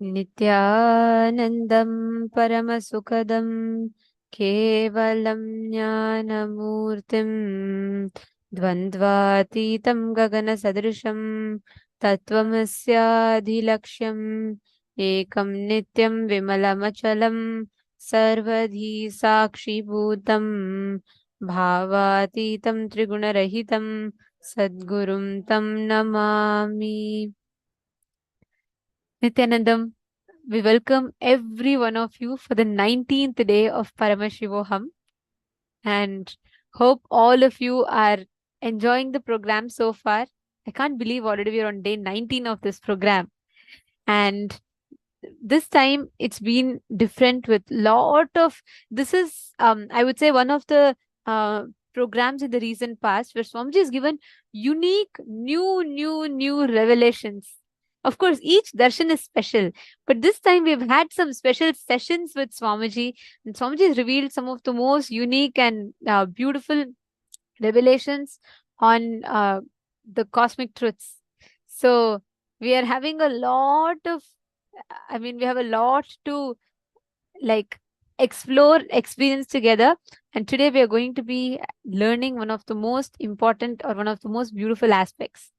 नित्यानन्दं परमसुखदं केवलं ज्ञानमूर्तिं द्वन्द्वातीतं गगनसदृशं तत्त्वमस्याधिलक्ष्यम् एकं नित्यं विमलमचलं सर्वधी साक्षिभूतं भावातीतं त्रिगुणरहितं सद्गुरुं तं Namami. Nithyanandam, we welcome every one of you for the 19th day of Paramashivoham and hope all of you are enjoying the program so far. I can't believe already we're on day 19 of this program. And this time it's been different with lot of, this is, I would say, one of the programs in the recent past where Swamiji has given unique, new revelations. Of course, each darshan is special, but this time we've had some special sessions with Swamiji, and Swamiji has revealed some of the most unique and beautiful revelations on the cosmic truths. So we are having a lot of, we have a lot to like explore, experience together. And today we are going to be learning one of the most important or one of the most beautiful aspects.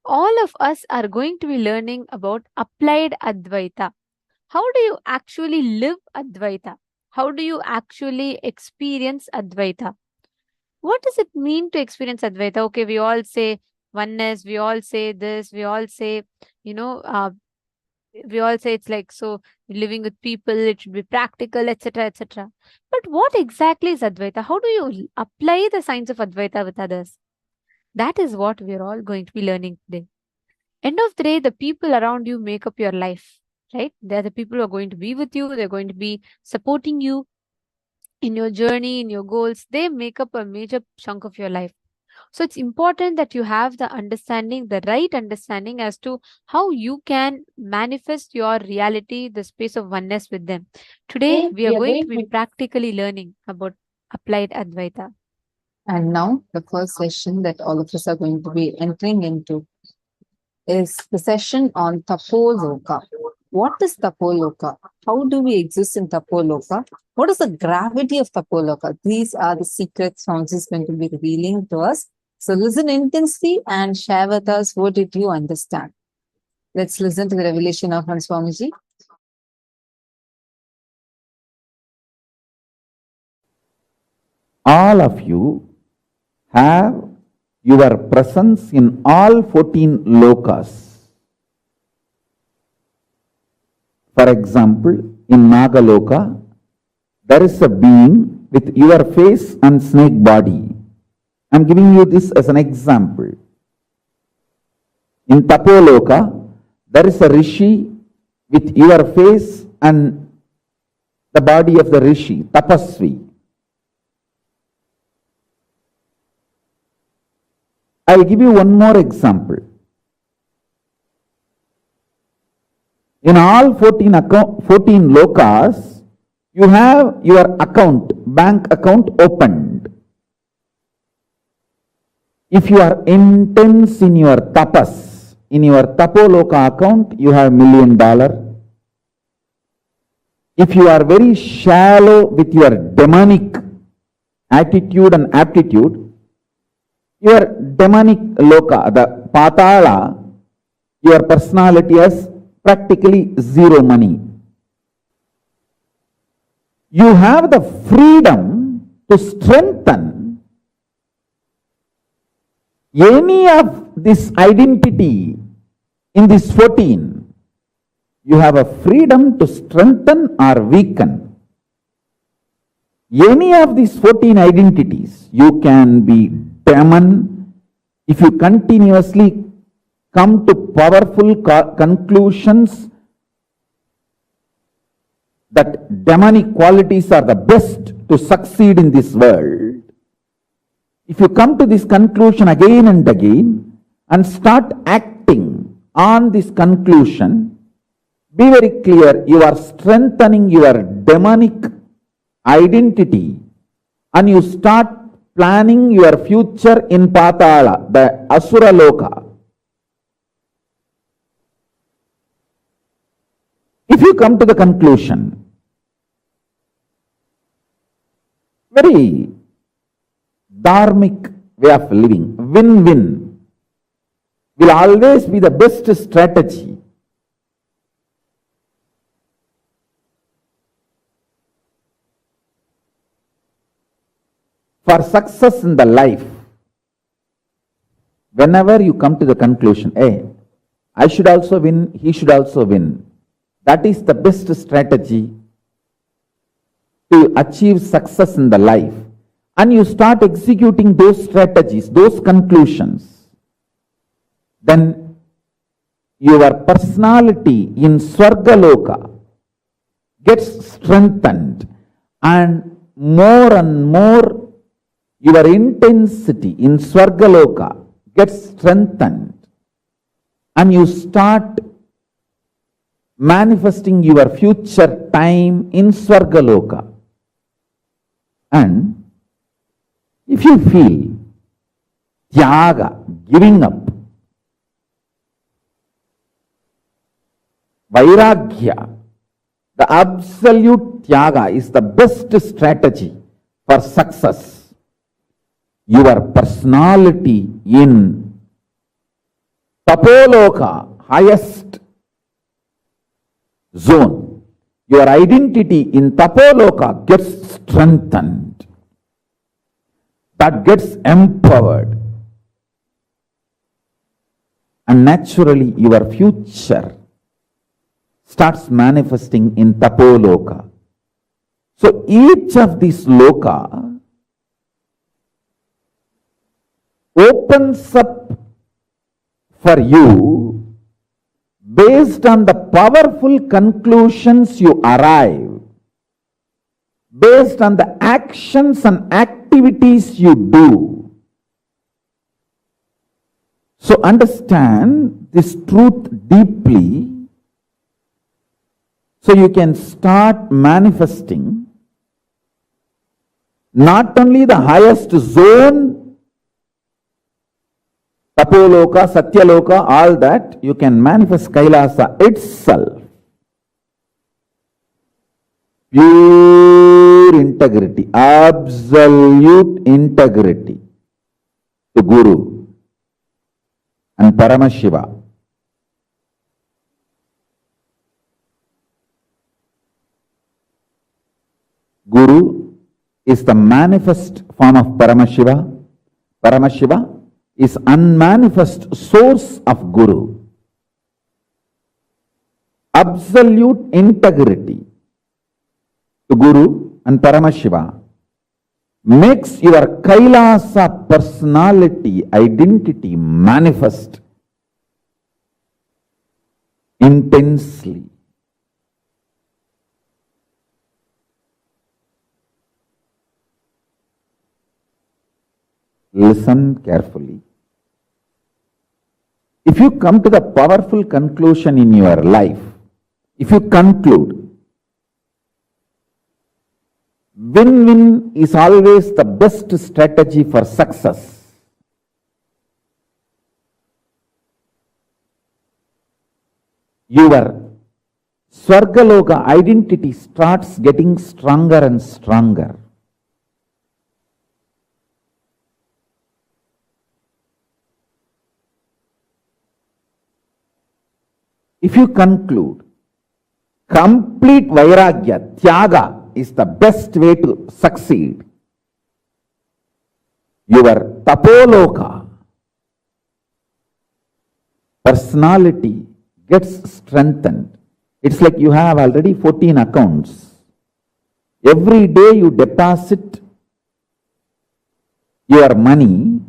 All of us are going to be learning about applied Advaita. How do you actually live Advaita? How do you actually experience Advaita? What does it mean to experience Advaita? Okay, we all say oneness, we all say this, we all say, we all say it's like, so living with people, it should be practical, etc., etc. But what exactly is Advaita? How do you apply the science of Advaita with others? That is what we're all going to be learning today. End of the day, the people around you make up your life, right? They're the people who are going to be with you. They're going to be supporting you in your journey, in your goals. They make up a major chunk of your life. So it's important that you have the understanding, the right understanding as to how you can manifest your reality, the space of oneness with them. Today, we are going to be practically learning about applied Advaita. And now the first session that all of us are going to be entering into is the session on Tapo Loka. What is Tapo Loka? How do we exist in Tapo Loka? What is the gravity of Tapo Loka? These are the secrets Swamiji is going to be revealing to us. So listen intensely and share with us what did you understand. Let's listen to the revelation of Swamiji. All of you have your presence in all 14 lokas. For example, in Nagaloka, there is a being with your face and snake body. I am giving you this as an example. In Tapo Loka, there is a rishi with your face and the body of the rishi, tapasvi. I will give you one more example. In all 14 lokas, you have your bank account opened. If you are intense in your tapas, in your Tapo Loka account, you have $1 million. If you are very shallow with your demonic attitude and aptitude, your demonic loka, the patala, your personality has practically zero money. You have the freedom to strengthen any of this identity in this 14. You have a freedom to strengthen or weaken. Any of these 14 identities, you can be demon. If you continuously come to powerful conclusions that demonic qualities are the best to succeed in this world, if you come to this conclusion again and again and start acting on this conclusion, be very clear, you are strengthening your demonic identity and you start planning your future in Patala, the Asura Loka. If you come to the conclusion, very dharmic way of living, win-win, will always be the best strategy. For success in the life. Whenever you come to the conclusion, hey, I should also win, he should also win. That is the best strategy to achieve success in the life. And you start executing those strategies, those conclusions. Then your personality in Swarga Loka gets strengthened, and more your intensity in Swarga Loka gets strengthened, and you start manifesting your future time in Swarga Loka. And if you feel tyaga, giving up, vairagya, the absolute tyaga is the best strategy for success. Your personality in Tapo Loka, highest zone, your identity in Tapo Loka gets strengthened. That gets empowered. And naturally your future starts manifesting in Tapo Loka. So each of these loka opens up for you based on the powerful conclusions you arrive, based on the actions and activities you do. So understand this truth deeply, so you can start manifesting not only the highest zone, Tapo Loka, Satya Loka, all that, you can manifest Kailasa itself. Pure integrity, absolute integrity to Guru and Paramashiva. Guru is the manifest form of Paramashiva. Paramashiva is unmanifest source of Guru. Absolute integrity to Guru and Paramashiva makes your Kailasa personality, identity manifest intensely. Listen carefully. If you come to the powerful conclusion in your life, if you conclude, win-win is always the best strategy for success. Your Swargaloka identity starts getting stronger and stronger. If you conclude complete vairagya, tyaga is the best way to succeed, your Tapoloka personality gets strengthened. It's like you have already 14 accounts. Every day you deposit your money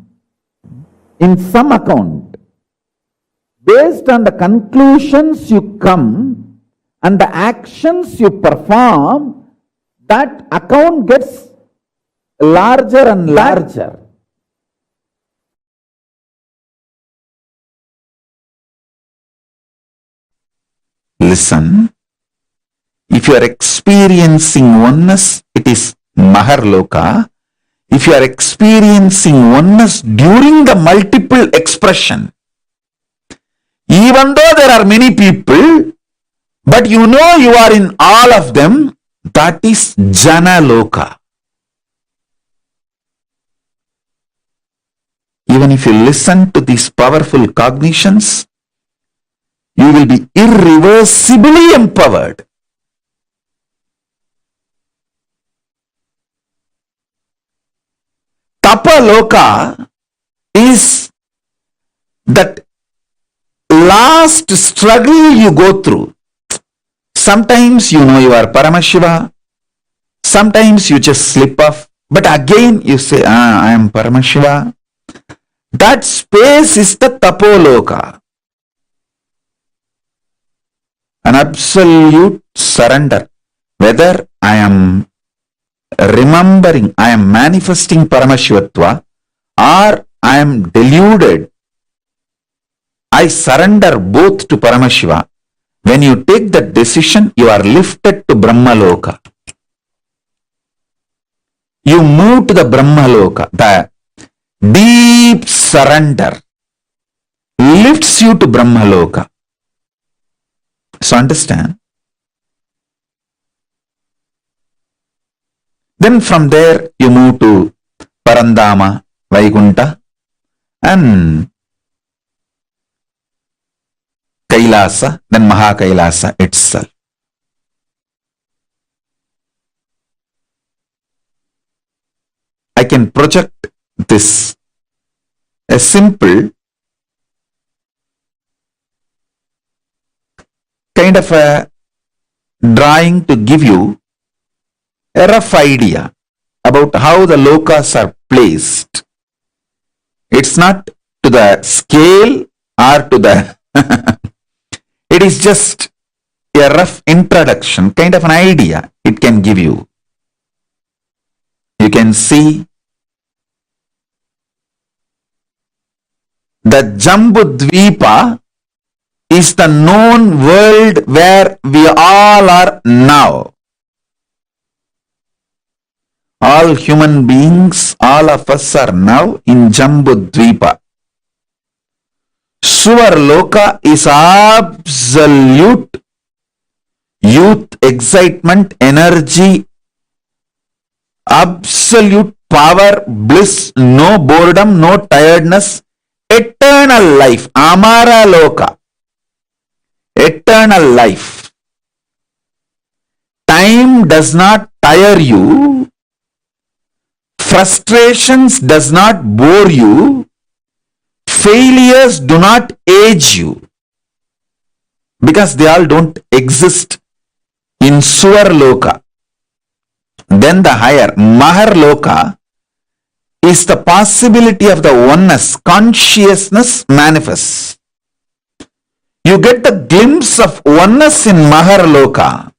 in some account. Based on the conclusions you come and the actions you perform, that account gets larger and larger. Listen, if you are experiencing oneness, it is Maharloka. If you are experiencing oneness during the multiple expression, even though there are many people, But you know you are in all of them. That is Jana Loka. Even if you listen to these powerful cognitions, you will be irreversibly empowered. Tapo Loka is that last struggle you go through. Sometimes you know you are Paramashiva, sometimes you just slip off, but again you say, I am Paramashiva. That space is the Tapo Loka. An absolute surrender. Whether I am remembering, I am manifesting Paramashivatva, or I am deluded, I surrender both to Paramashiva. When you take that decision, you are lifted to Brahma Loka. You move to the Brahma Loka. The deep surrender lifts you to Brahma Loka. So understand? Then from there you move to Parandama, Vaikunta, and Kailasa, then Mahakailasa itself. I can project this, a simple kind of a drawing to give you a rough idea about how the lokas are placed. It's not to the scale or to the it is just a rough introduction, kind of an idea it can give you. You can see the Jambudvipa is the known world where we all are now. All human beings, all of us are now in Jambudvipa. Suvarloka is absolute youth, excitement, energy, absolute power, bliss, no boredom, no tiredness, eternal life, Amara Loka, eternal life. Time does not tire you, frustrations does not bore you, failures do not age you, because they all don't exist in Suvarloka. Then the higher Maharloka is the possibility of the oneness, consciousness manifests. You get the glimpse of oneness in Maharloka,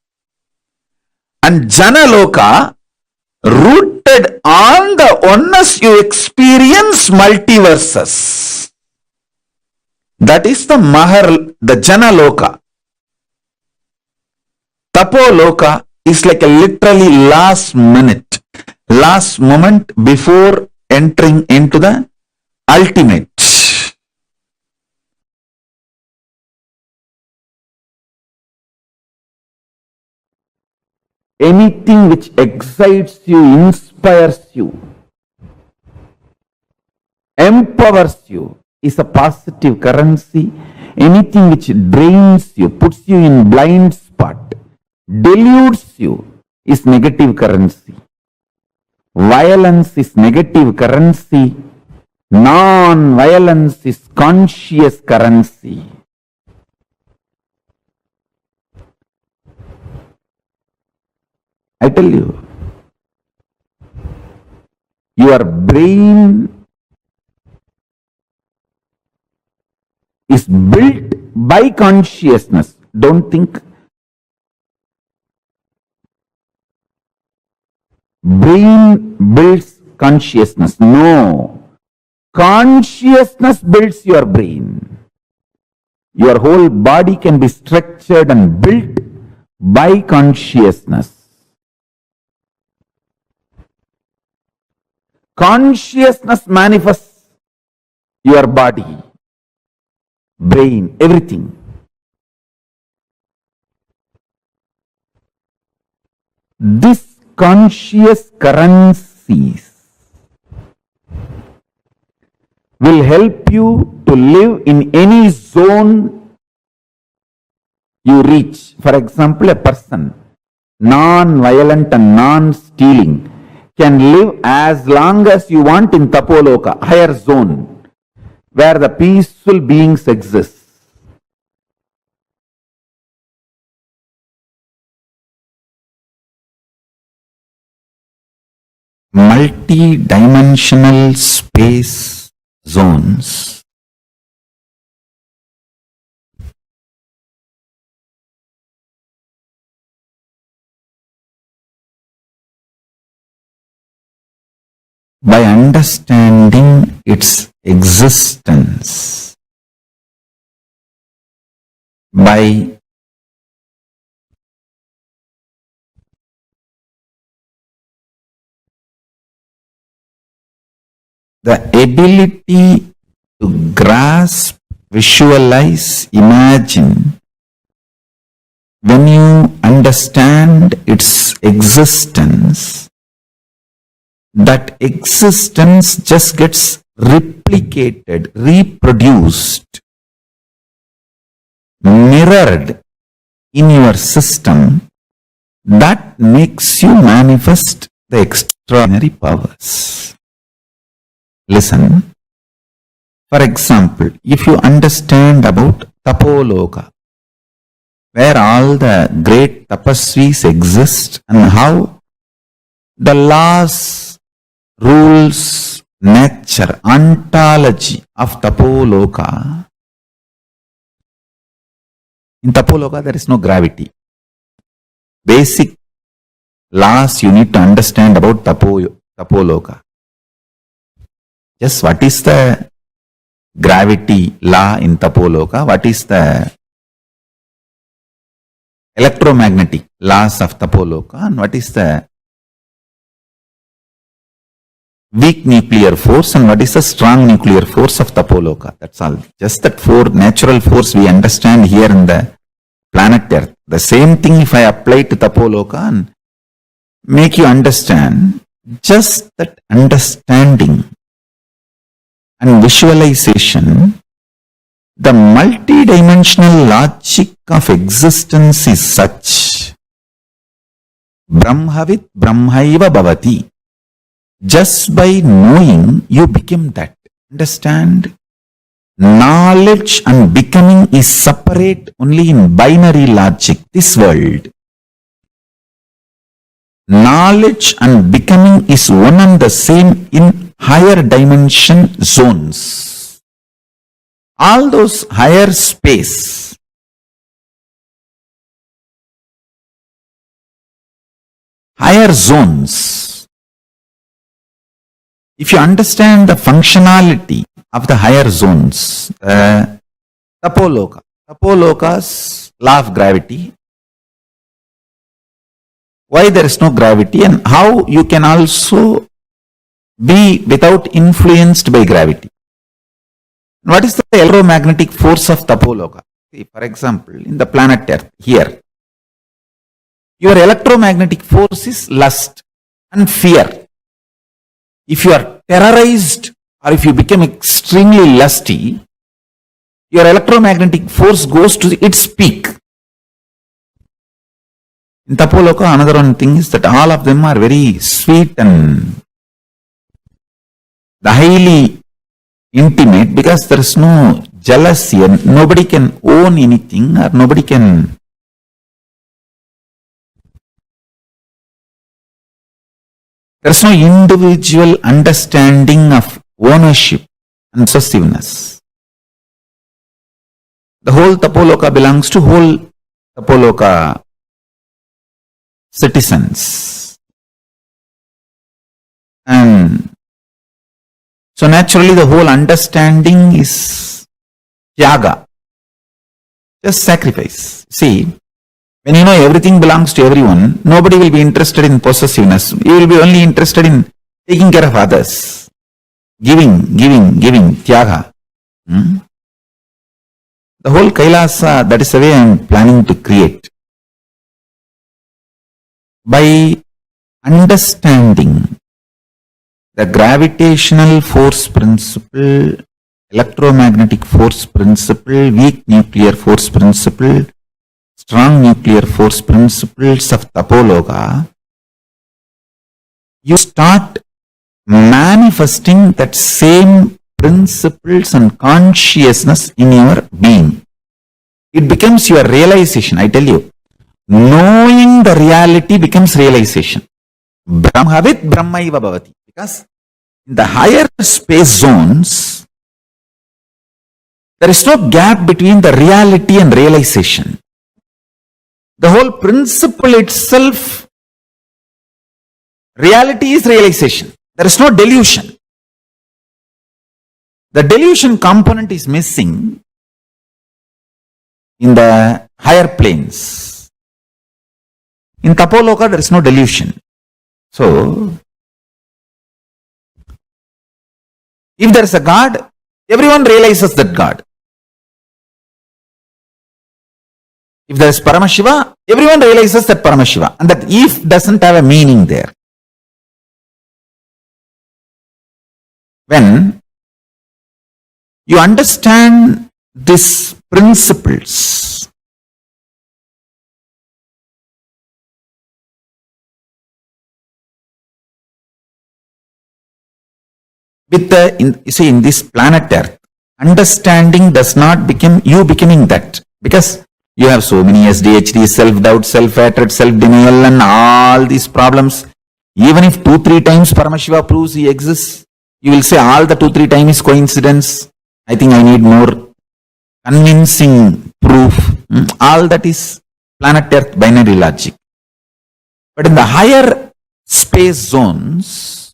and Janaloka, rooted on the oneness, you experience multiverses. That is the Janaloka. Tapo Loka is like a literally last minute, last moment before entering into the ultimate. Anything which excites you, inspires you, empowers you is a positive currency. Anything which drains you, puts you in blind spot, deludes you is negative currency. Violence is negative currency. Non-violence is conscious currency. I tell you, your brain is built by consciousness. Don't think brain builds consciousness. No. Consciousness builds your brain. Your whole body can be structured and built by consciousness. Consciousness manifests your body, brain, everything. This conscious currencies will help you to live in any zone you reach. For example, a person non-violent and non-stealing can live as long as you want in Tapo Loka, higher zone, where the peaceful beings exist. Multi-dimensional space zones by understanding its existence, by the ability to grasp, visualize, imagine. When you understand its existence, that existence just gets replicated, reproduced, mirrored in your system. That makes you manifest the extraordinary powers. Listen. For example, if you understand about Tapo Loka, where all the great tapasvis exist and how the laws, rules, nature, ontology of Tapo Loka. In Tapo Loka there is no gravity. Basic laws you need to understand about Tapo Loka. Just what is the gravity law in Tapo Loka? What is the electromagnetic laws of Tapo Loka? And what is the weak nuclear force and what is the strong nuclear force of Tapo Loka? That's all. Just that four natural force we understand here in the planet Earth. The same thing if I apply to Tapo Loka and make you understand, just that understanding and visualization, the multidimensional logic of existence is such. Brahmavit Brahmaiva Bhavati. Just by knowing, you become that. Understand? Knowledge and becoming is separate only in binary logic, this world. Knowledge and becoming is one and the same in higher dimension zones. All those higher space, higher zones. If you understand the functionality of the higher zones, Tapo Loka's law of gravity, why there is no gravity and how you can also be without influenced by gravity. What is the electromagnetic force of Tapo Loka? See, for example, in the planet Earth, here, your electromagnetic force is lust and fear. If you are terrorized or if you become extremely lusty, your electromagnetic force goes to its peak. In Tapo Loka, another one thing is that all of them are very sweet and highly intimate because there is no jealousy and nobody can own anything or nobody can there is no individual understanding of ownership and possessiveness. The whole Tapo Loka belongs to whole Tapo Loka citizens. And so naturally the whole understanding is tyaga, just sacrifice. See, when you know everything belongs to everyone, nobody will be interested in possessiveness. You will be only interested in taking care of others. Giving, tyaga. The whole Kailasa, that is the way I am planning to create. by understanding the gravitational force principle, electromagnetic force principle, weak nuclear force principle, strong nuclear force principles of Tapo Loka, you start manifesting that same principles and consciousness in your being. It becomes your realization, I tell you. Knowing the reality becomes realization. Brahmavit Brahmaiva Bhavati. Because in the higher space zones, there is no gap between the reality and realization. The whole principle itself, reality is realization. There is no delusion. The delusion component is missing in the higher planes. In Tapo Loka, there is no delusion. So, if there is a God, everyone realizes that God. If there is Paramashiva, everyone realizes that Paramashiva. And that if doesn't have a meaning there. When you understand these principles, with the, you see, in this planet Earth, understanding does not become you becoming that, because you have so many SDHD, self-doubt, self-hatred, self-denial and all these problems. Even if 2-3 times Paramashiva proves he exists, you will say all the 2-3 times is coincidence. I think I need more convincing proof. All that is planet Earth binary logic. But in the higher space zones,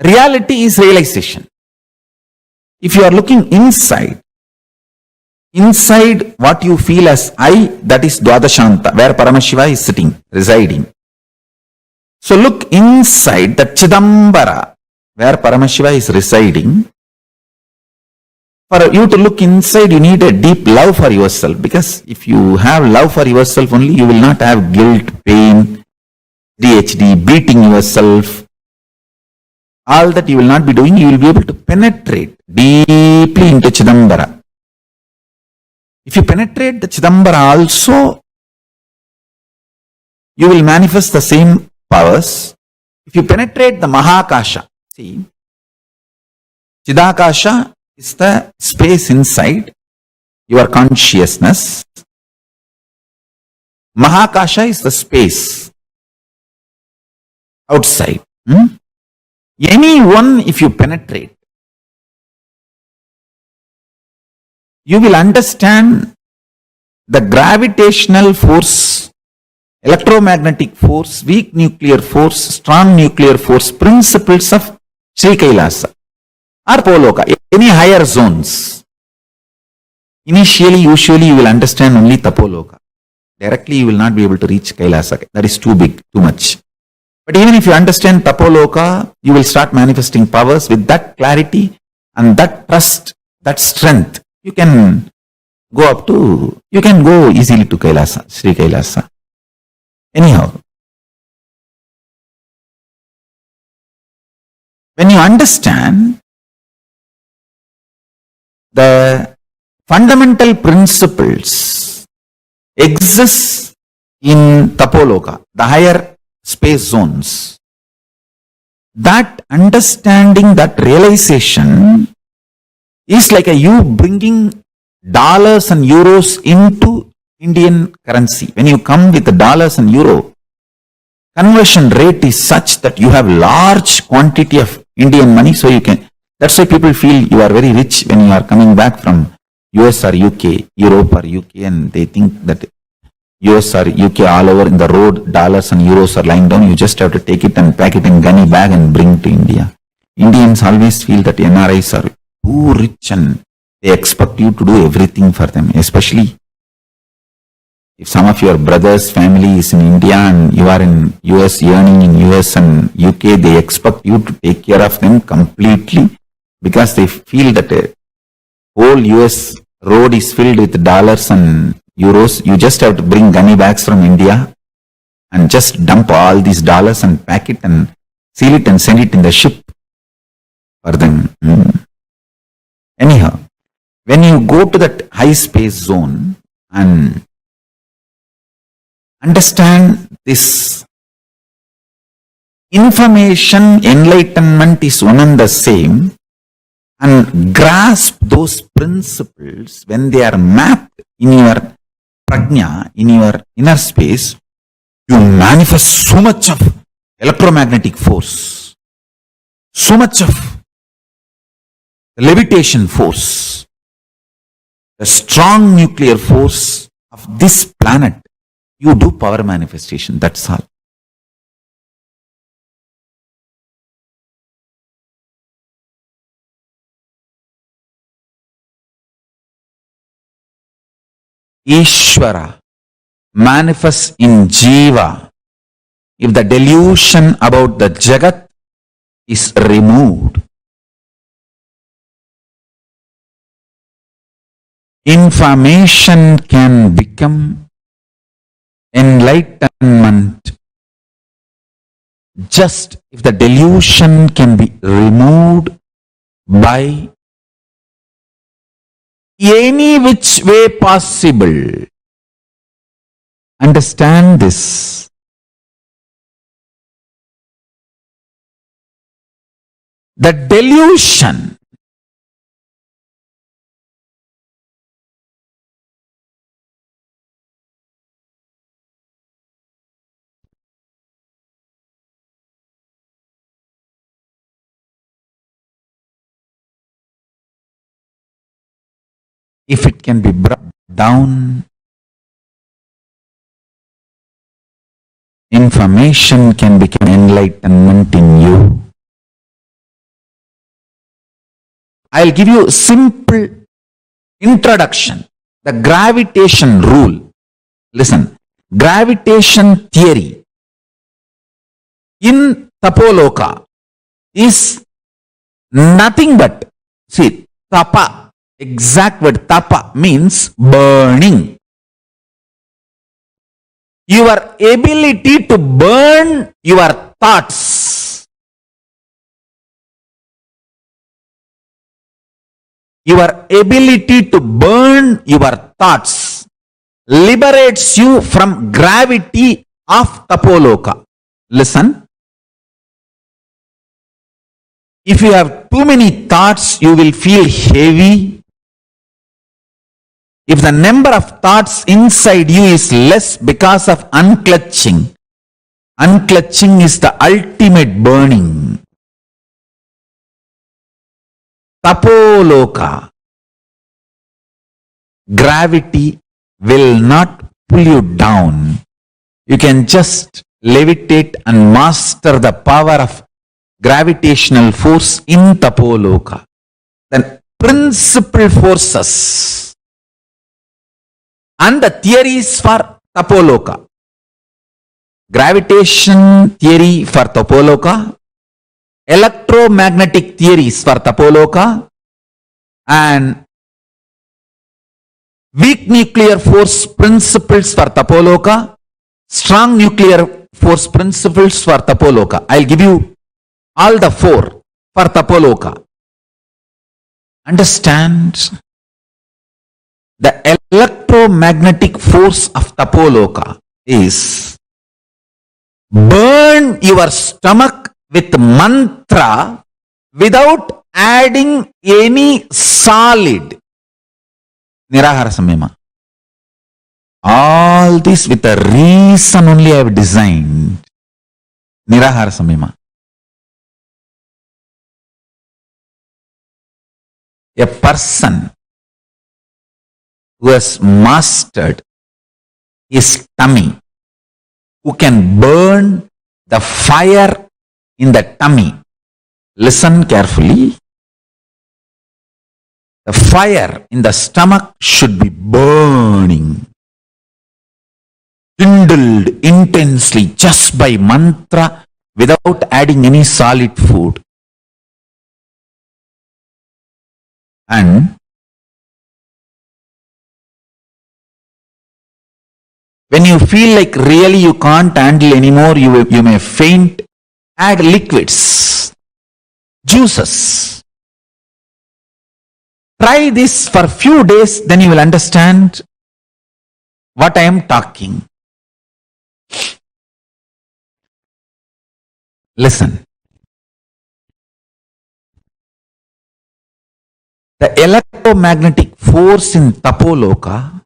reality is realization. If you are looking inside what you feel as I, that is Dwadashanta, where Paramashiva is sitting, residing. So look inside the Chidambara, where Paramashiva is residing. For you to look inside, you need a deep love for yourself, because if you have love for yourself only, you will not have guilt, pain, DHD, beating yourself. All that you will not be doing, you will be able to penetrate deeply into Chidambara. If you penetrate the Chidambara also, you will manifest the same powers. If you penetrate the Mahakasha, see, Chidakasha is the space inside your consciousness. Mahakasha is the space outside. Any one, if you penetrate, you will understand the gravitational force, electromagnetic force, weak nuclear force, strong nuclear force, principles of Sri Kailasa or Tapo Loka, any higher zones. Initially, usually you will understand only Tapo Loka. Directly you will not be able to reach Kailasa. That is too big, too much. But even if you understand Tapo Loka, you will start manifesting powers with that clarity and that trust, that strength. You can go easily to Kailasa, Sri Kailasa. Anyhow, when you understand the fundamental principles exist in Tapo Loka, the higher space zones, that understanding, that realization is like you bringing dollars and euros into Indian currency. When you come with the dollars and euro, conversion rate is such that you have large quantity of Indian money, so you can, that's why people feel you are very rich when you are coming back from US or UK, Europe or UK, and they think that US or UK all over in the road, dollars and euros are lying down, you just have to take it and pack it in gunny bag and bring it to India. Indians always feel that NRIs are too rich and they expect you to do everything for them, especially if some of your brother's family is in India and you are in US, earning in US and UK, they expect you to take care of them completely because they feel that a whole US road is filled with dollars and euros. You just have to bring gunny bags from India and just dump all these dollars and pack it and seal it and send it in the ship for them. Anyhow, when you go to that high space zone and understand this information, enlightenment is one and the same, and grasp those principles when they are mapped in your prajna, in your inner space, you manifest so much of electromagnetic force, so much of levitation force, the strong nuclear force of this planet. You do power manifestation, that's all. Ishvara manifests in Jiva if the delusion about the Jagat is removed. Information can become enlightenment just if the delusion can be removed by any which way possible. Understand this. The delusion if it can be brought down, information can become enlightenment in you. I'll give you a simple introduction. The gravitation rule. Listen, gravitation theory in Tapo Loka is nothing but, see, tapa, exact word tapa means burning. Your ability to burn your thoughts, your ability to burn your thoughts liberates you from gravity of Tapo Loka. Listen, if you have too many thoughts, you will feel heavy. If the number of thoughts inside you is less because of unclutching, unclutching is the ultimate burning. Tapo Loka, gravity will not pull you down. You can just levitate and master the power of gravitational force in Tapo Loka. Then principal forces and the theories for Tapo Loka. Gravitation theory for Tapo Loka, electromagnetic theories for Tapo Loka, and weak nuclear force principles for Tapo Loka, strong nuclear force principles for Tapo Loka. I'll give you all the four for Tapo Loka. Understand? The electromagnetic force of Tapo Loka is burn your stomach with mantra without adding any solid. Nirahara Samyama. All this with a reason only I have designed. Nirahara Samyama. A person who has mastered his tummy, who can burn the fire in the tummy. Listen carefully. The fire in the stomach should be burning, kindled intensely just by mantra without adding any solid food. And When you feel like really you can't handle anymore, you may faint, add liquids, juices. Try this for a few days, then you will understand what I am talking. Listen. The electromagnetic force in Tapo Loka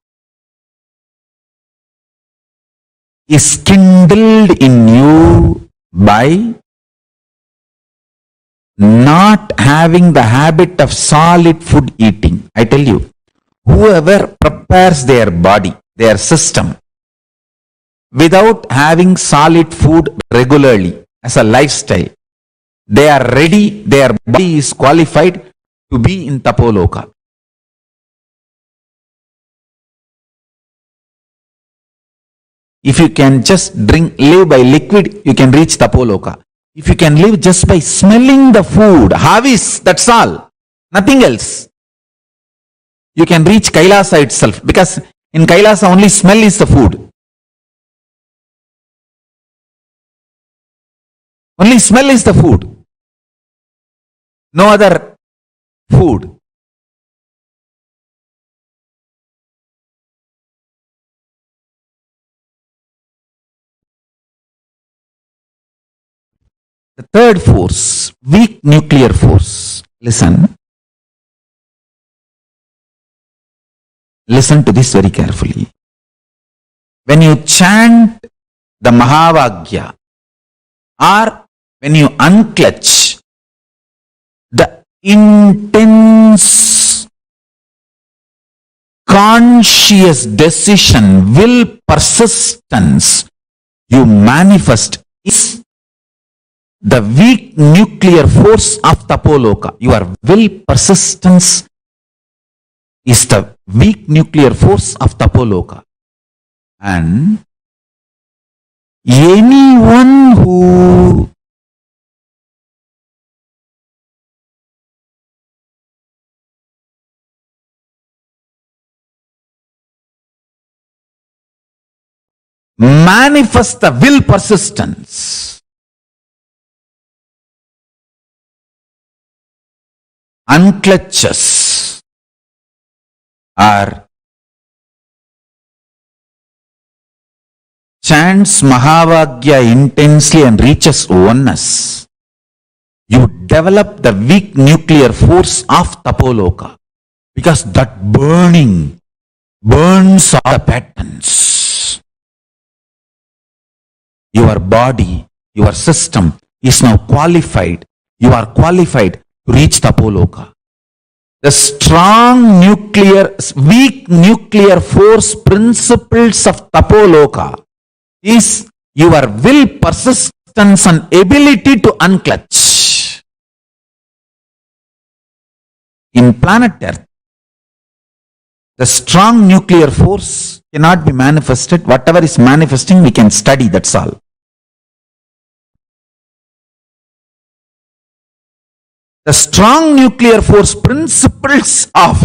is kindled in you by not having the habit of solid food eating. I tell you, whoever prepares their body, their system, without having solid food regularly as a lifestyle, they are ready, their body is qualified to be in Tapo Loka. If you can just live by liquid, you can reach Tapo Loka. If you can live just by smelling the food, havis, that's all, nothing else, you can reach Kailasa itself, because in Kailasa only smell is the food. Only smell is the food. No other food. The third force, weak nuclear force. Listen. Listen to this very carefully. When you chant the Mahavagya, or when you unclutch the intense conscious decision, will, persistence you manifest is the weak nuclear force of Tapo Loka. Your will, persistence is the weak nuclear force of Tapo Loka. And anyone who manifests the will, persistence, unclutches, or chants Mahavagya intensely and reaches oneness, you develop the weak nuclear force of Tapo Loka, because that burning burns all the patterns. Your body, your system is now qualified. You are qualified to reach Tapo Loka. The strong nuclear, weak nuclear force principles of Tapo Loka is your will, persistence and ability to unclutch. In planet Earth, the strong nuclear force cannot be manifested. Whatever is manifesting, we can study, that's all. The strong nuclear force principles of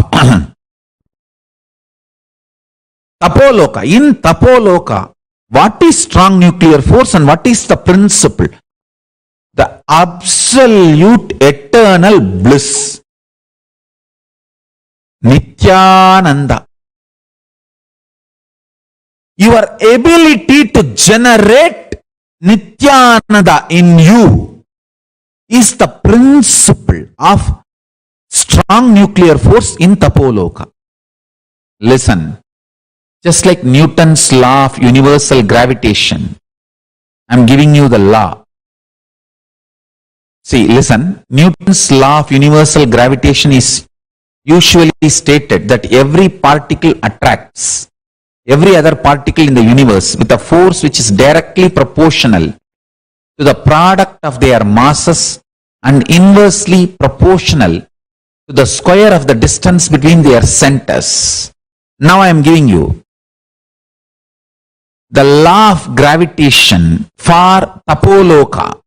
Tapo Loka. In Tapo Loka, what is strong nuclear force and what is the principle? The absolute eternal bliss. Nithyananda. Your ability to generate Nithyananda in you is the principle of strong nuclear force in Tapo Loka. Listen, just like Newton's law of universal gravitation, I am giving you the law. See, listen, Newton's law of universal gravitation is usually stated that every particle attracts every other particle in the universe with a force which is directly proportional to the product of their masses and inversely proportional to the square of the distance between their centers. Now I am giving you the law of gravitation for Tapo Loka.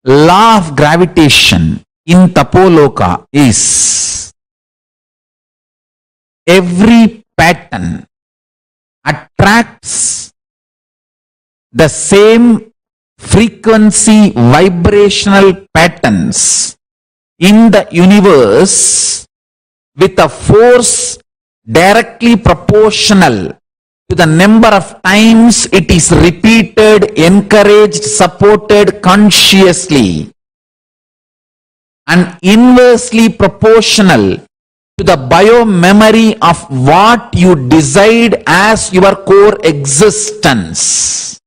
Law of gravitation in Tapo Loka is every pattern attracts the same frequency vibrational patterns in the universe with a force directly proportional to the number of times it is repeated, encouraged, supported consciously, and inversely proportional to the biomemory of what you decide as your core existence.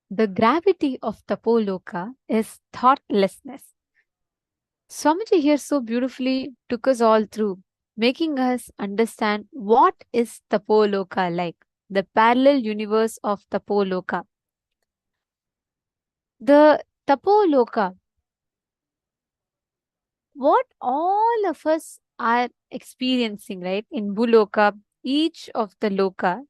The gravity of Tapo Loka is thoughtlessness. Swamiji here so beautifully took us all through, making us understand what is Tapo Loka like, the parallel universe of Tapo Loka. The Tapo Loka, what all of us are experiencing, right? In Bhuloka, each of the Loka,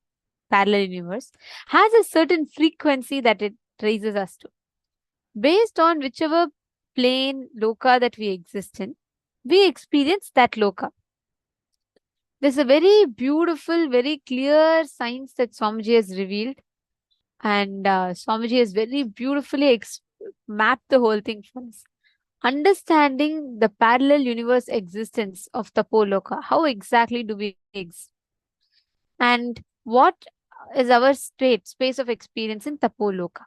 parallel universe, has a certain frequency that it raises us to. Based on whichever plane Loka that we exist in, we experience that Loka. There's a very beautiful, very clear science that Swamiji has revealed. And Swamiji has very beautifully mapped the whole thing for us. Understanding the parallel universe existence of Tapo Loka. How exactly do we exist? And what is our space of experience in Tapo Loka?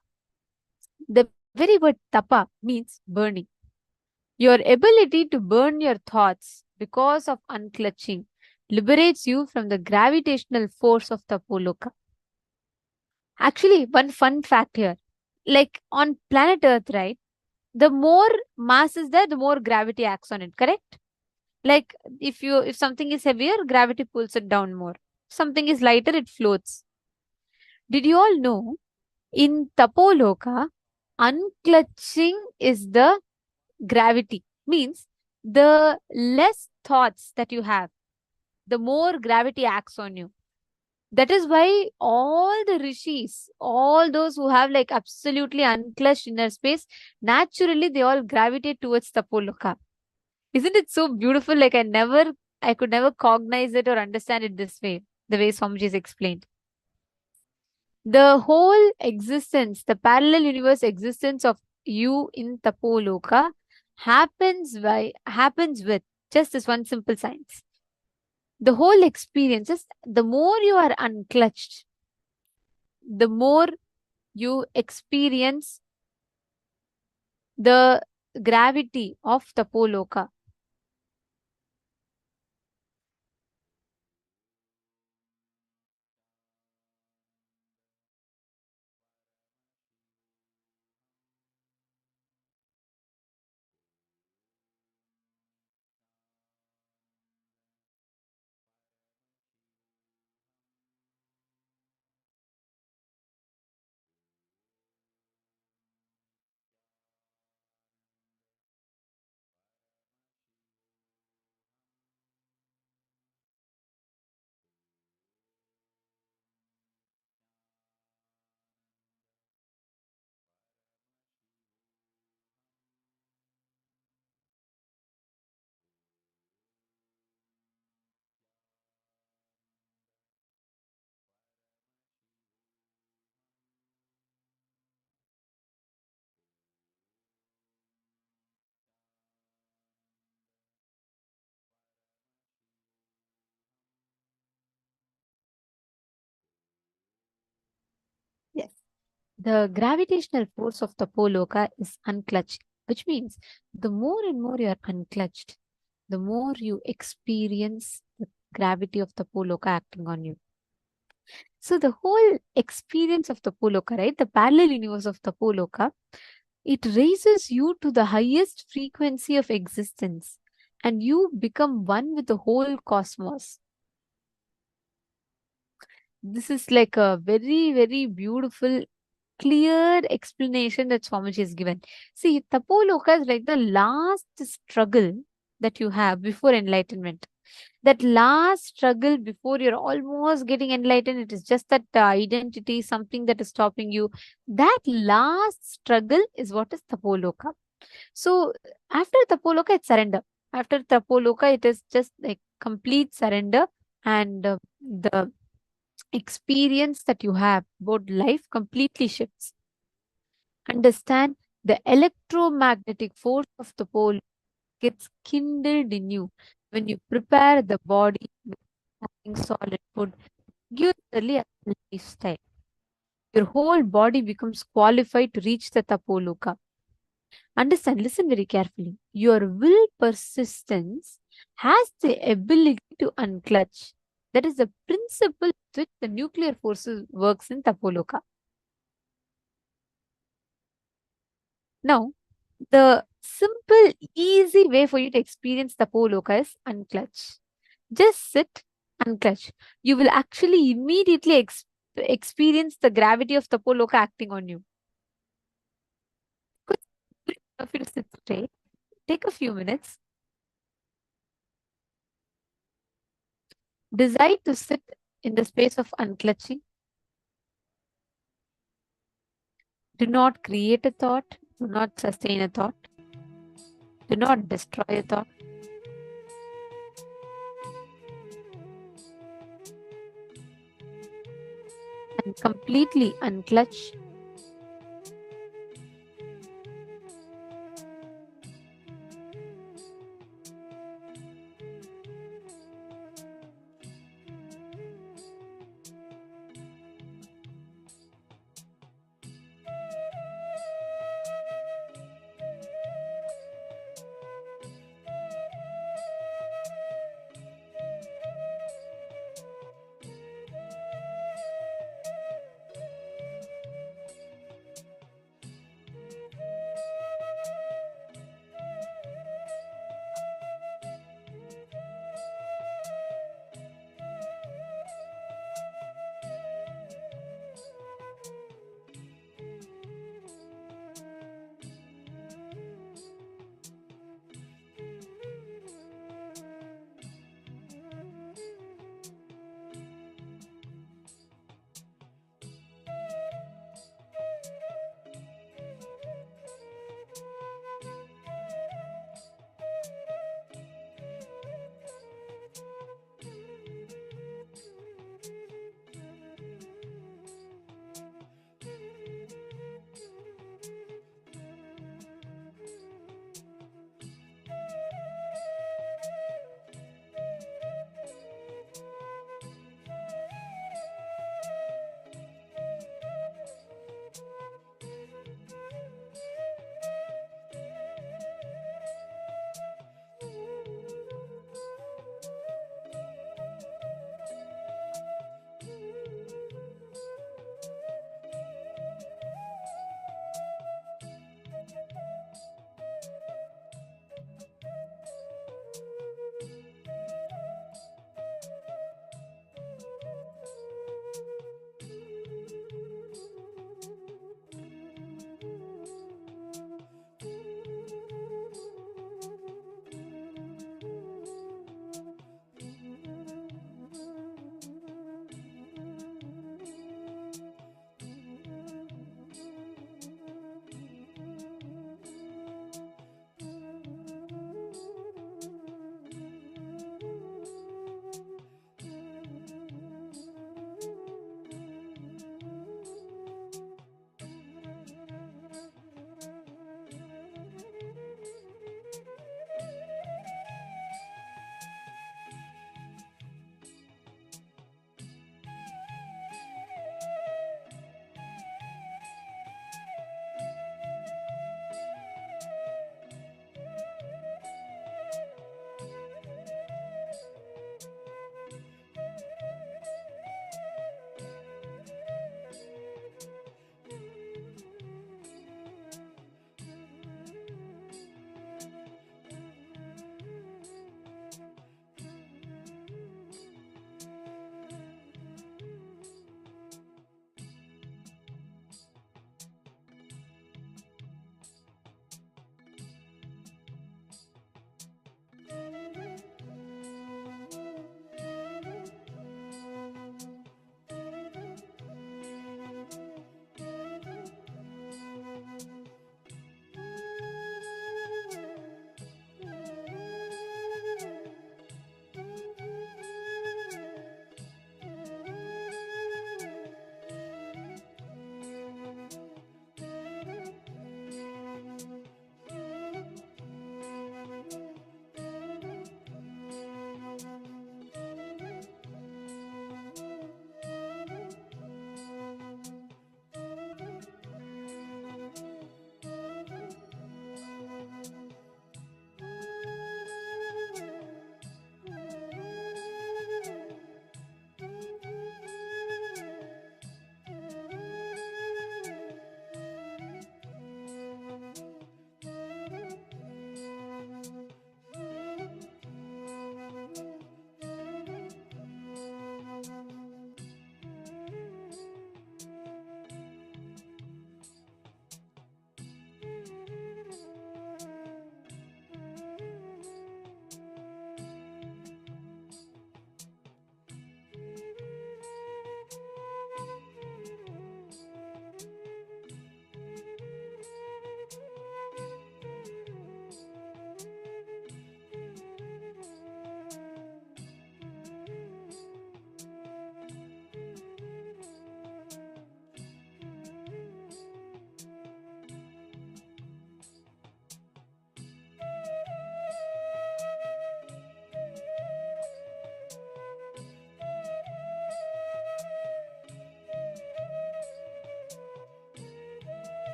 The very word tapa means burning. Your ability to burn your thoughts because of unclutching liberates you from the gravitational force of Tapo Loka. Actually, one fun fact here, like on planet Earth, right? The more mass is there, the more gravity acts on it, correct? Like if something is heavier, gravity pulls it down more. Something is lighter, it floats. Did you all know in Tapo Loka, unclutching is the gravity? Means the less thoughts that you have, the more gravity acts on you. That is why all the rishis, all those who have like absolutely unclutched inner space, naturally they all gravitate towards Tapo Loka. Isn't it so beautiful? Like I could never cognize it or understand it this way, the way Swamiji has explained. The whole existence, the parallel universe existence of you in Tapo Loka happens with just this one simple science. The whole experience is the more you are unclutched, the more you experience the gravity of Tapo Loka. Yes. The gravitational force of Tapo Loka is unclutched, which means the more and more you are unclutched, the more you experience the gravity of Tapo Loka acting on you. So the whole experience of Tapo Loka, right? The parallel universe of Tapo Loka, it raises you to the highest frequency of existence and you become one with the whole cosmos. This is like a very, very beautiful, clear explanation that Swamiji has given. See, Tapo Loka is like the last struggle that you have before enlightenment. That last struggle before you're almost getting enlightened, it is just that identity, something that is stopping you. That last struggle is what is Tapo Loka. So after Tapo Loka, it's surrender. After Tapo Loka, it is just like complete surrender, and the experience that you have about life completely shifts. Understand the electromagnetic force of the pole gets kindled in you when you prepare the body with something solid food, give early a lifestyle. Your whole body becomes qualified to reach the Tapo Loka. Understand, listen very carefully. Your will persistence has the ability to unclutch. That is the principle with which the nuclear forces works in Tapo Loka. Now, the simple, easy way for you to experience Tapo Loka is unclutch. Just sit, unclutch. You will actually immediately experience the gravity of Tapo Loka acting on you. If you sit straight, take a few minutes. Decide to sit in the space of unclutching. Do not create a thought. Do not sustain a thought. Do not destroy a thought. And completely unclutch.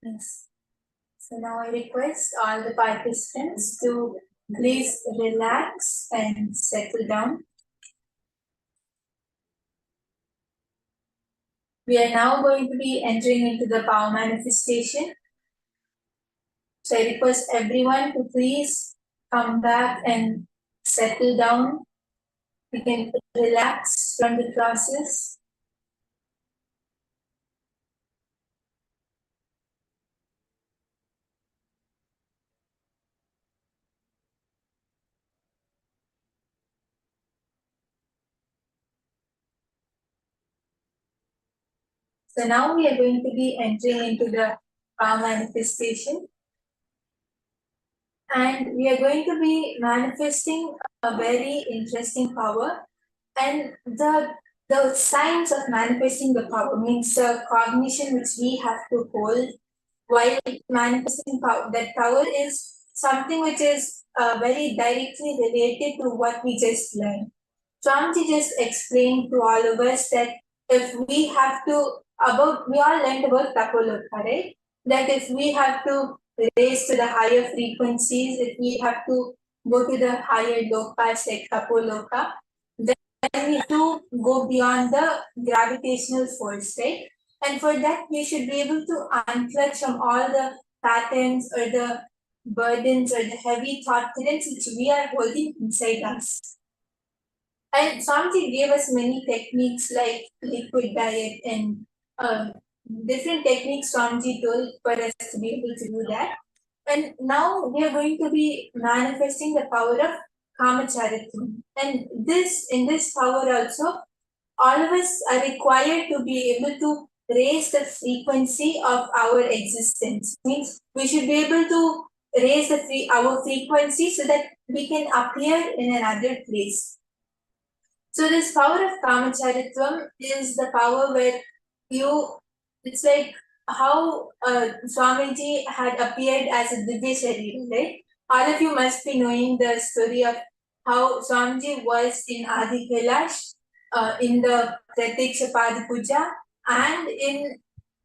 Yes. So now I request all the participants to please relax and settle down. We are now going to be entering into the power manifestation. So I request everyone to please come back and settle down. We can relax from the process. So now we are going to be entering into the power manifestation. And we are going to be manifesting a very interesting power. And the science of manifesting the power means the cognition which we have to hold while manifesting power. That power is something which is very directly related to what we just learned. Swamiji just explained to all of us that if we have to, we all learned about Tapo Loka, right? That if we have to raise to the higher frequencies, if we have to go to the higher lokas like Tapo Loka, then we need to go beyond the gravitational force, right? And for that, we should be able to unclutch from all the patterns or the burdens or the heavy thought currents which we are holding inside us. And Swamiji gave us many techniques like liquid diet and different techniques Swamiji told for us to be able to do that. And now we are going to be manifesting the power of Kamacharitvam. And in this power also, all of us are required to be able to raise the frequency of our existence. Means we should be able to raise our frequency so that we can appear in another place. So this power of Kamacharitvam is the power where it's like how Swamiji had appeared as a Divya Sharira, right? All of you must be knowing the story of how Swamiji was in Adi Kailash, in the Pratiksha Pada Puja, and in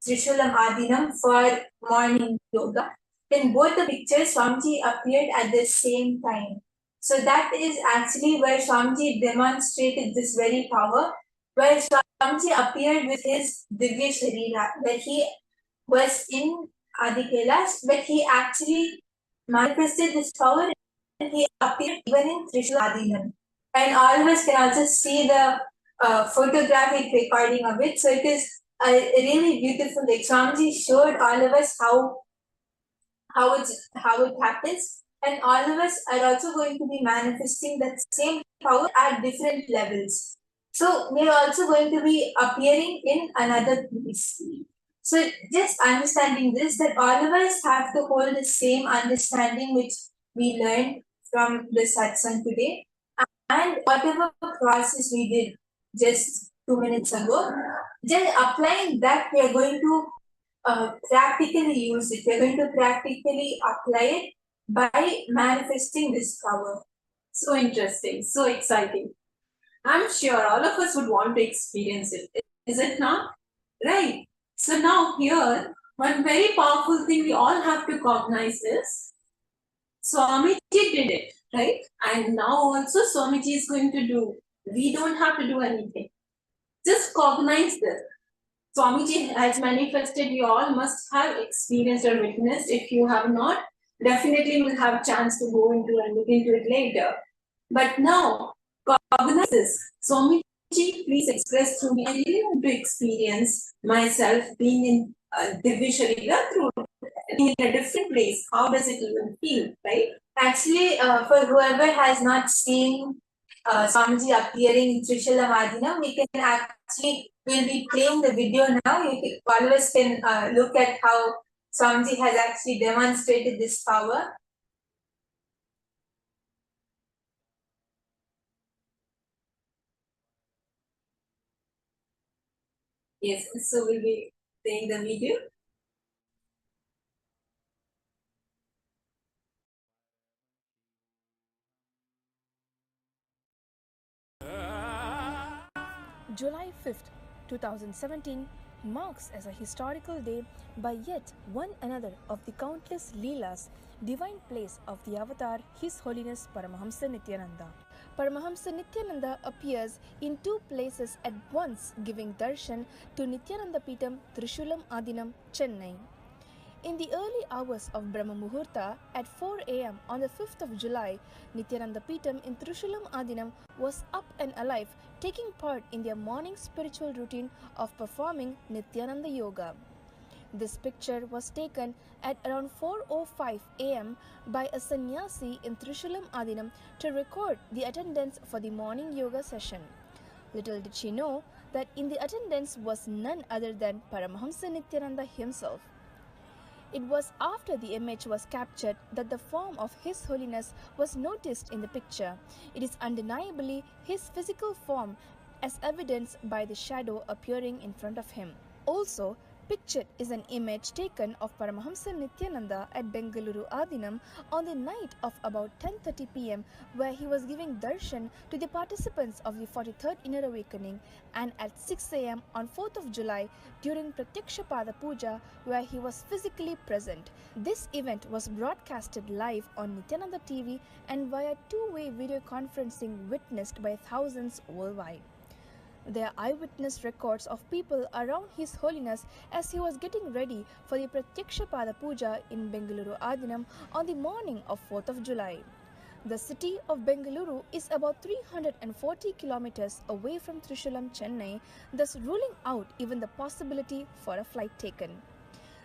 Trishulam Adinam for morning yoga. In both the pictures, Swamiji appeared at the same time. So that is actually where Swamiji demonstrated this very power, where Swamiji appeared with his Divya Sharira, where he was in Adi Kailash, but he actually manifested this power and he appeared even in Trishula. And all of us can also see the photographic recording of it. So it is a really beautiful. Like Swamiji showed all of us how it happens. And all of us are also going to be manifesting that same power at different levels. So we are also going to be appearing in another place. So just understanding this, that all of us have to hold the same understanding which we learned from the satsang today. And whatever process we did just 2 minutes ago, just applying that, we are going to practically use it. We are going to practically apply it by manifesting this power. So interesting, so exciting. I'm sure all of us would want to experience it. Is it not? Right. So now here, one very powerful thing we all have to cognize is Swamiji did it, right? And now also Swamiji is going to do. We don't have to do anything. Just cognize this. Swamiji has manifested, you all must have experienced or witnessed. If you have not, definitely will have a chance to go into and look into it later. But now, cognize this. Swamiji, please express through me. I really want to experience myself being in Divya Sharira through in a different place. How does it even feel, right? Actually, for whoever has not seen Swamiji appearing in Trishula Madina, we can actually, we'll be playing the video now. All of us can look at how Swamiji has actually demonstrated this power. Yes, so we'll be playing the video. July 5th, 2017 marks as a historical day by yet one another of the countless Leelas, divine plays of the avatar His Holiness Paramahamsa Nithyananda. Paramahamsa Nithyananda appears in two places at once, giving darshan to Nithyananda Peetam, Trishulam Adinam, Chennai. In the early hours of Brahma Muhurta at 4 am on the 5th of July, Nithyananda Peetam in Trishulam Adinam was up and alive, taking part in their morning spiritual routine of performing Nithyananda Yoga. This picture was taken at around 4:05 am by a sannyasi in Trishulam Adinam to record the attendance for the morning yoga session. Little did she know that in the attendance was none other than Paramahamsa Nithyananda himself. It was after the image was captured that the form of His Holiness was noticed in the picture. It is undeniably his physical form, as evidenced by the shadow appearing in front of him. Also, pictured is an image taken of Paramahamsa Nithyananda at Bengaluru Adinam on the night of about 10:30 pm, where he was giving darshan to the participants of the 43rd Inner Awakening, and at 6 am on 4th of July during Pratyaksha Pada Puja, where he was physically present. This event was broadcasted live on Nithyananda TV and via two-way video conferencing witnessed by thousands worldwide. There are eyewitness records of people around His Holiness as he was getting ready for the Pratyaksha Pada Puja in Bengaluru Adinam on the morning of 4th of July. The city of Bengaluru is about 340 kilometers away from Trishulam, Chennai, thus ruling out even the possibility for a flight taken.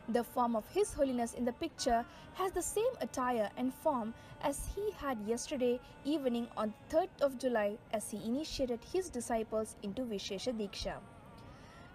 The form of His Holiness in the picture has the same attire and form as he had yesterday evening on 3rd of July as he initiated his disciples into Vishesha Diksha.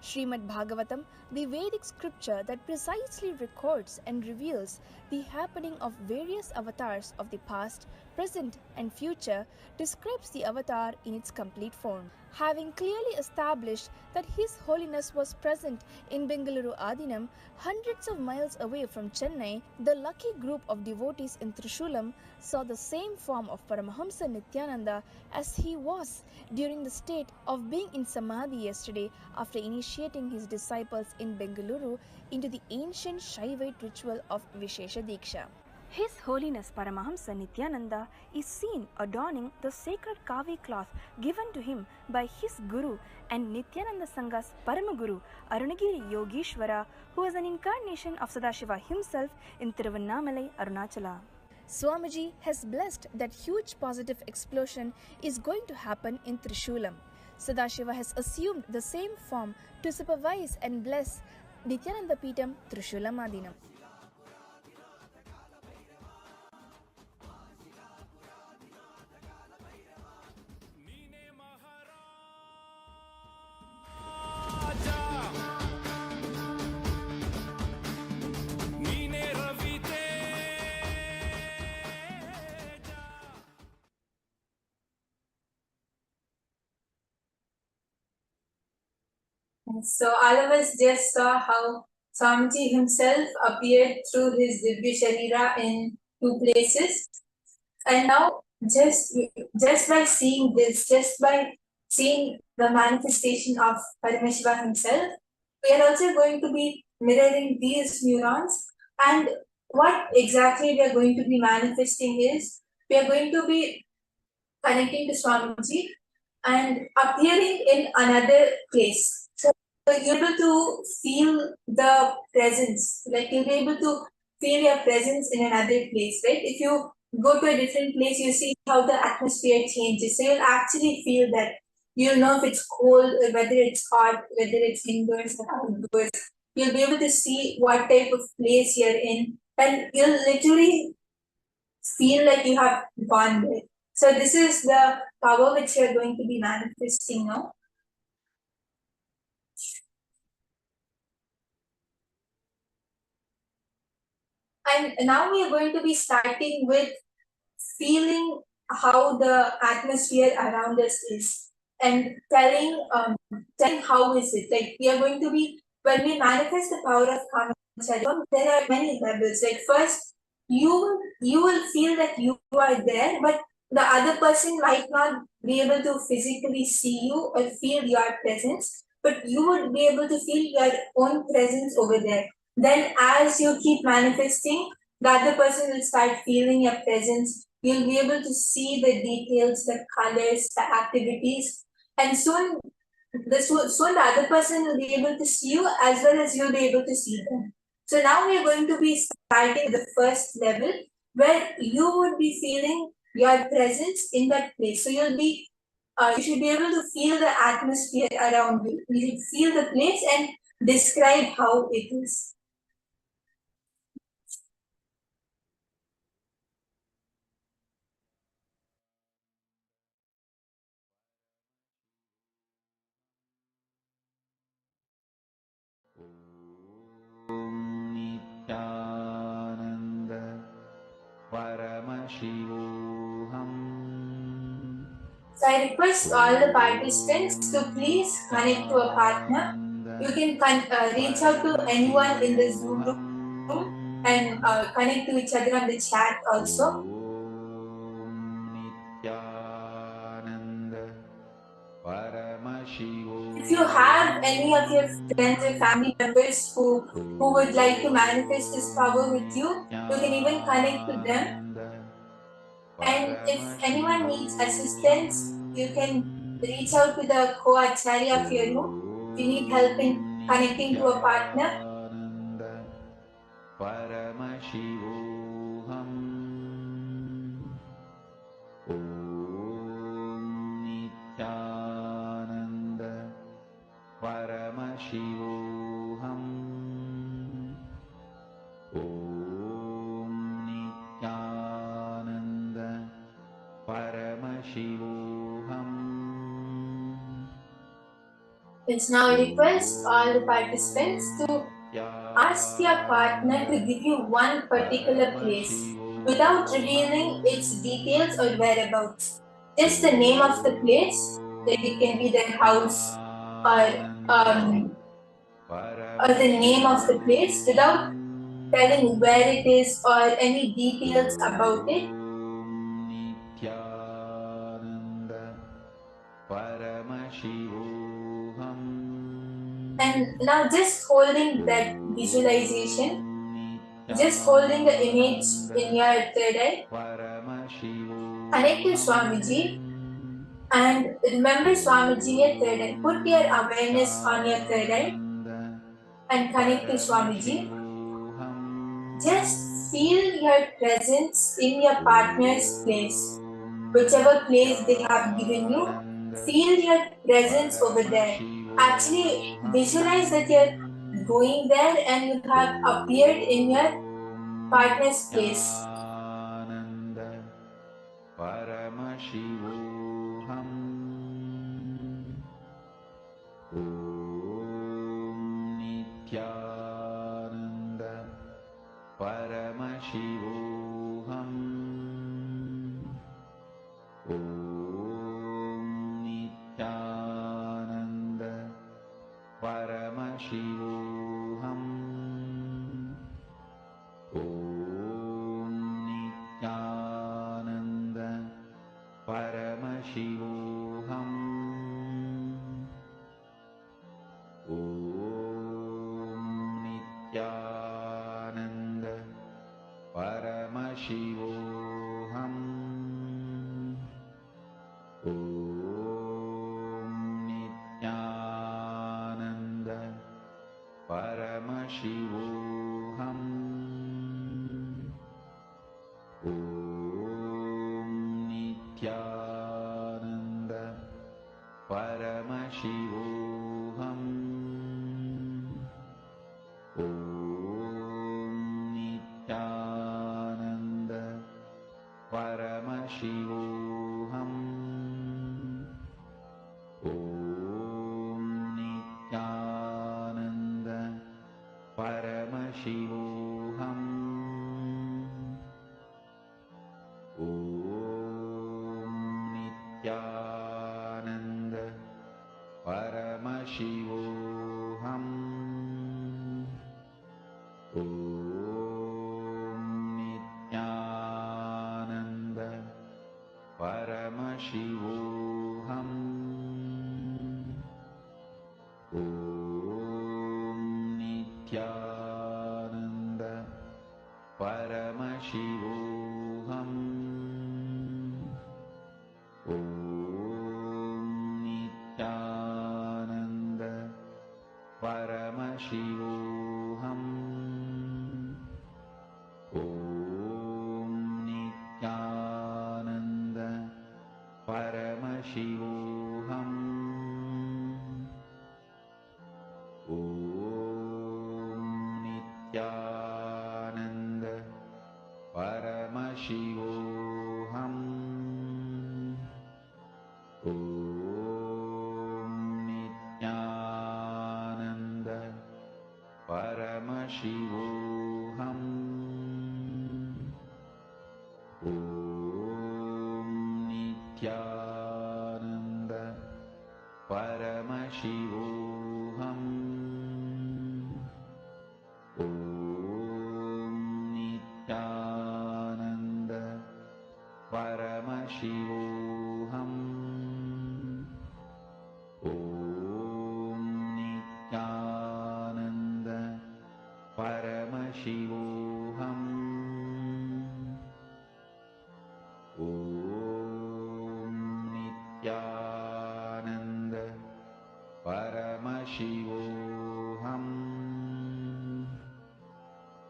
Srimad Bhagavatam, the Vedic scripture that precisely records and reveals the happening of various avatars of the past, present and future, describes the avatar in its complete form. Having clearly established that His Holiness was present in Bengaluru Adinam, hundreds of miles away from Chennai, the lucky group of devotees in Trishulam saw the same form of Paramahamsa Nithyananda as he was during the state of being in Samadhi yesterday after initiating his disciples in Bengaluru into the ancient Shaivite ritual of Vishesha Diksha. His Holiness Paramahamsa Nithyananda is seen adorning the sacred kavi cloth given to him by his Guru and Nithyananda Sangha's Paramaguru Arunagiri Yogishwara, who is an incarnation of Sadashiva himself in Tiruvannamalai, Arunachala. Swamiji has blessed that huge positive explosion is going to happen in Trishulam. Sadashiva has assumed the same form to supervise and bless Nithyananda Peetam Trishulam Adinam. So all of us just saw how Swamiji himself appeared through his Divya Sharira in two places. And now just by seeing this, just by seeing the manifestation of Paramashiva himself, we are also going to be mirroring these neurons. And what exactly we are going to be manifesting is, we are going to be connecting to Swamiji and appearing in another place. So you're able to feel the presence, like you'll be able to feel your presence in another place, right? If you go to a different place, you see how the atmosphere changes. So you'll actually feel that. You'll know if it's cold, whether it's hot, whether it's indoors or outdoors. You'll be able to see what type of place you're in, and you'll literally feel like you have gone there. So this is the power which you're going to be manifesting now. And now we are going to be starting with feeling how the atmosphere around us is and telling how is it. Like we are going to be, when we manifest the power of karma, there are many levels. Like first, you will feel that you are there, but the other person might not be able to physically see you or feel your presence, but you would be able to feel your own presence over there. Then as you keep manifesting, the other person will start feeling your presence. You'll be able to see the details, the colors, the activities, and soon the other person will be able to see you as well as you'll be able to see them. So now we are going to be starting the first level where you would be feeling your presence in that place. So you should be able to feel the atmosphere around you. You should feel the place and describe how it is. Nithyananda Paramashivoham. So I request all the participants to please connect to a partner. You can reach out to anyone in the Zoom room and connect to each other on the chat also. If you have any of your friends or family members who would like to manifest this power with you, you can even connect to them. And if anyone needs assistance, you can reach out to the co-acharya of your room. If you need help in connecting to a partner. Paramashivoham. Om Nithyananda Paramashivoham. Om Nithyananda Paramashivoham. Let's now request all the participants to ask your partner to give you one particular place without revealing its details or whereabouts. Just the name of the place, like it can be their house or the name of the place without telling where it is or any details about it. And now just holding that visualization, just holding the image in your third eye, connect to Swamiji and remember Swamiji at third eye. Put your awareness on your third eye and connect to Swamiji. Just feel your presence in your partner's place. Whichever place they have given you, feel your presence over there. Actually, visualize that you're going there and you have appeared in your partner's place. Paramashivoham. Om Nithyananda Paramashivoham. Om Nithyananda Paramashivoham. Om Nithyananda Paramashivoham. Om Nithyananda Paramashivoham. Om Nithyananda Paramashivoham. Om Nithyananda Paramashivoham. Om Nithyananda Paramashivoham. Om Nithyananda Paramashivoham. Om Nithyananda Paramashivoham. Om Nithyananda Paramashivoham. Om Nithyananda Paramashivoham. Om Nithyananda Paramashivoham. Om Nithyananda Paramashivoham. Om Nithyananda Paramashivoham. Om Nithyananda Paramashivoham. Om Nithyananda Paramashivoham. Om Nithyananda Paramashivoham. Om Nithyananda Paramashivoham. Om Nithyananda Paramashivoham.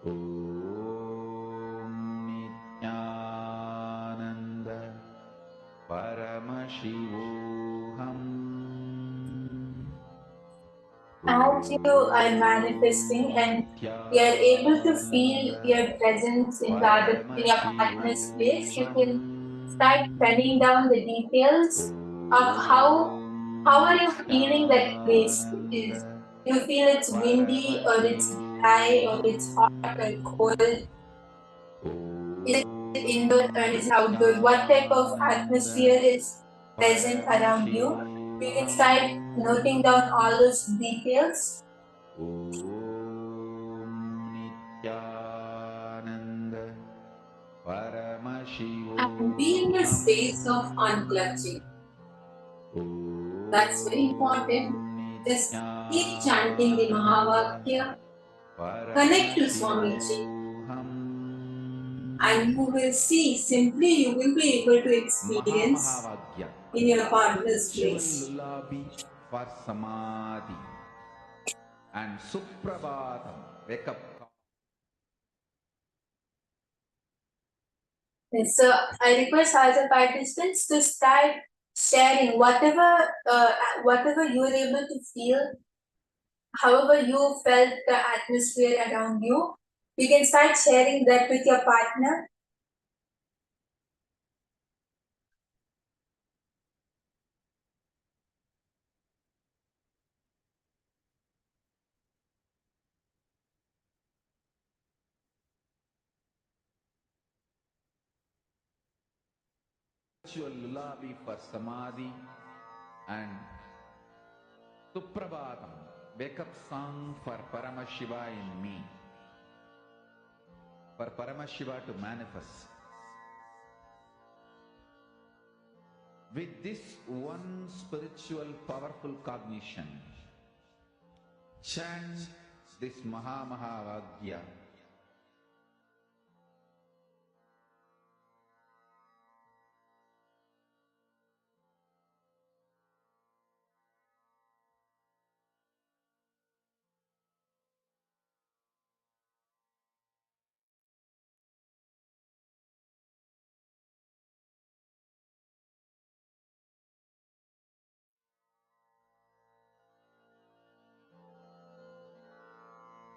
Om Nithyananda Paramashivoham. As you are manifesting and you are able to feel your presence in the other, in your partner's place, you can start penning down the details of how are you feeling that place. Is you feel it's windy or it's dry or it's hot or cold? Is it indoor or is it outdoor? What type of atmosphere is present around you? You can start noting down all those details. Om Nithyananda And be in a space of unclutching. That's very important. Just keep chanting the Mahavakya. Connect to Swamiji. And you will see, simply you will be able to experience in your partner's place. for Samadhi and Suprabhatam, wake up. Yes, so I request all the participants to start sharing whatever you were able to feel, however you felt the atmosphere around you. You can start sharing that with your partner. Lullaby for Samadhi and Suprabhatam, wake up song for Paramashiva in me, for Paramashiva to manifest. With this one spiritual powerful cognition, chant this Mahavagya.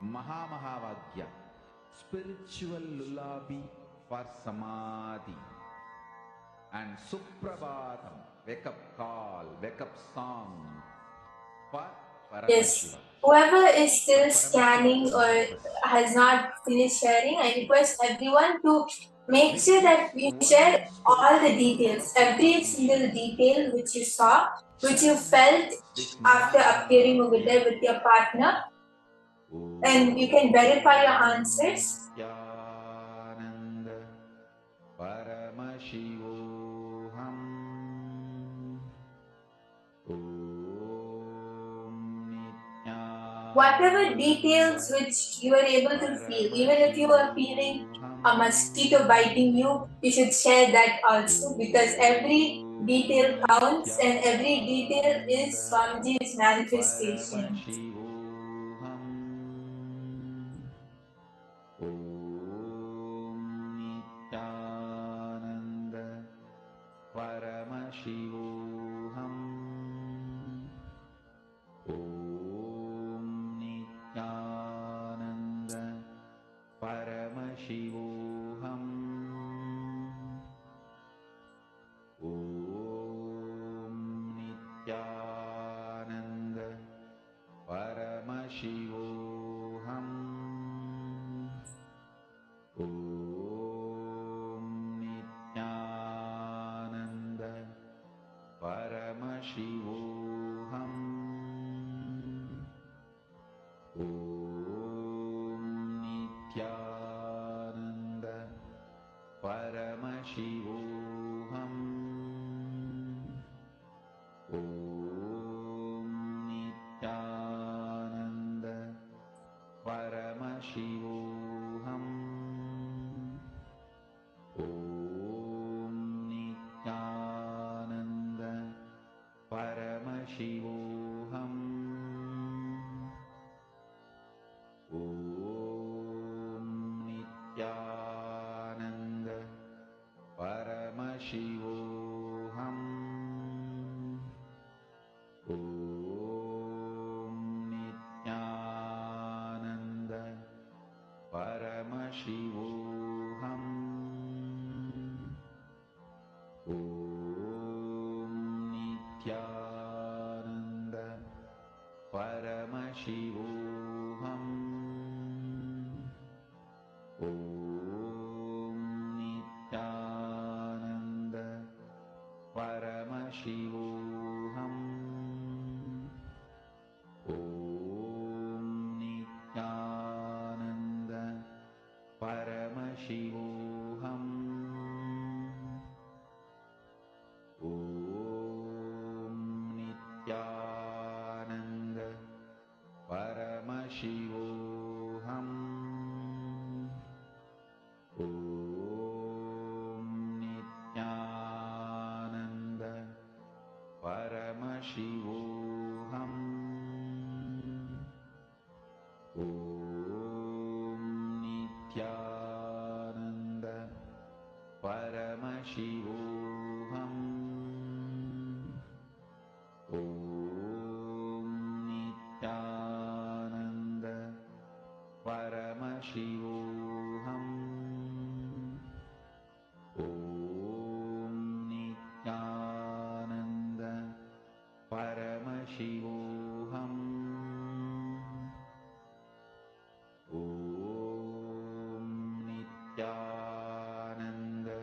Mahamahavagya, spiritual lullaby for Samadhi. And Suprabhatam, wake up call, wake up song for Yes. Paramashiva. Whoever is still scanning or has not finished sharing, I request everyone to make sure that you share all the details, every single detail which you saw, which you felt after appearing over there with your partner, and you can verify your answers. Nityananda Paramashivoham. Whatever details which you were able to feel, even if you are feeling a mosquito biting you, you should share that also, because every detail counts and every detail is Swamiji's manifestation. Paramashivoham. Om Nithyananda Paramashivoham. Om Nithyananda Paramashivoham. Om Nithyananda Paramashivoham. Om Nithyananda Paramashivoham. Om Nithyananda Paramashivoham. Om Nithyananda Paramashivoham. Om Nithyananda Paramashivoham. Om Nithyananda Paramashivoham. Om Nithyananda Paramashivoham. Om Nithyananda Paramashivoham. Om Nithyananda Paramashivoham. Om Nithyananda Paramashivoham. Om Nithyananda Paramashivoham. Om Nithyananda Paramashivoham. Om Nithyananda Paramashivoham. Om Nithyananda Paramashivoham. Om Nithyananda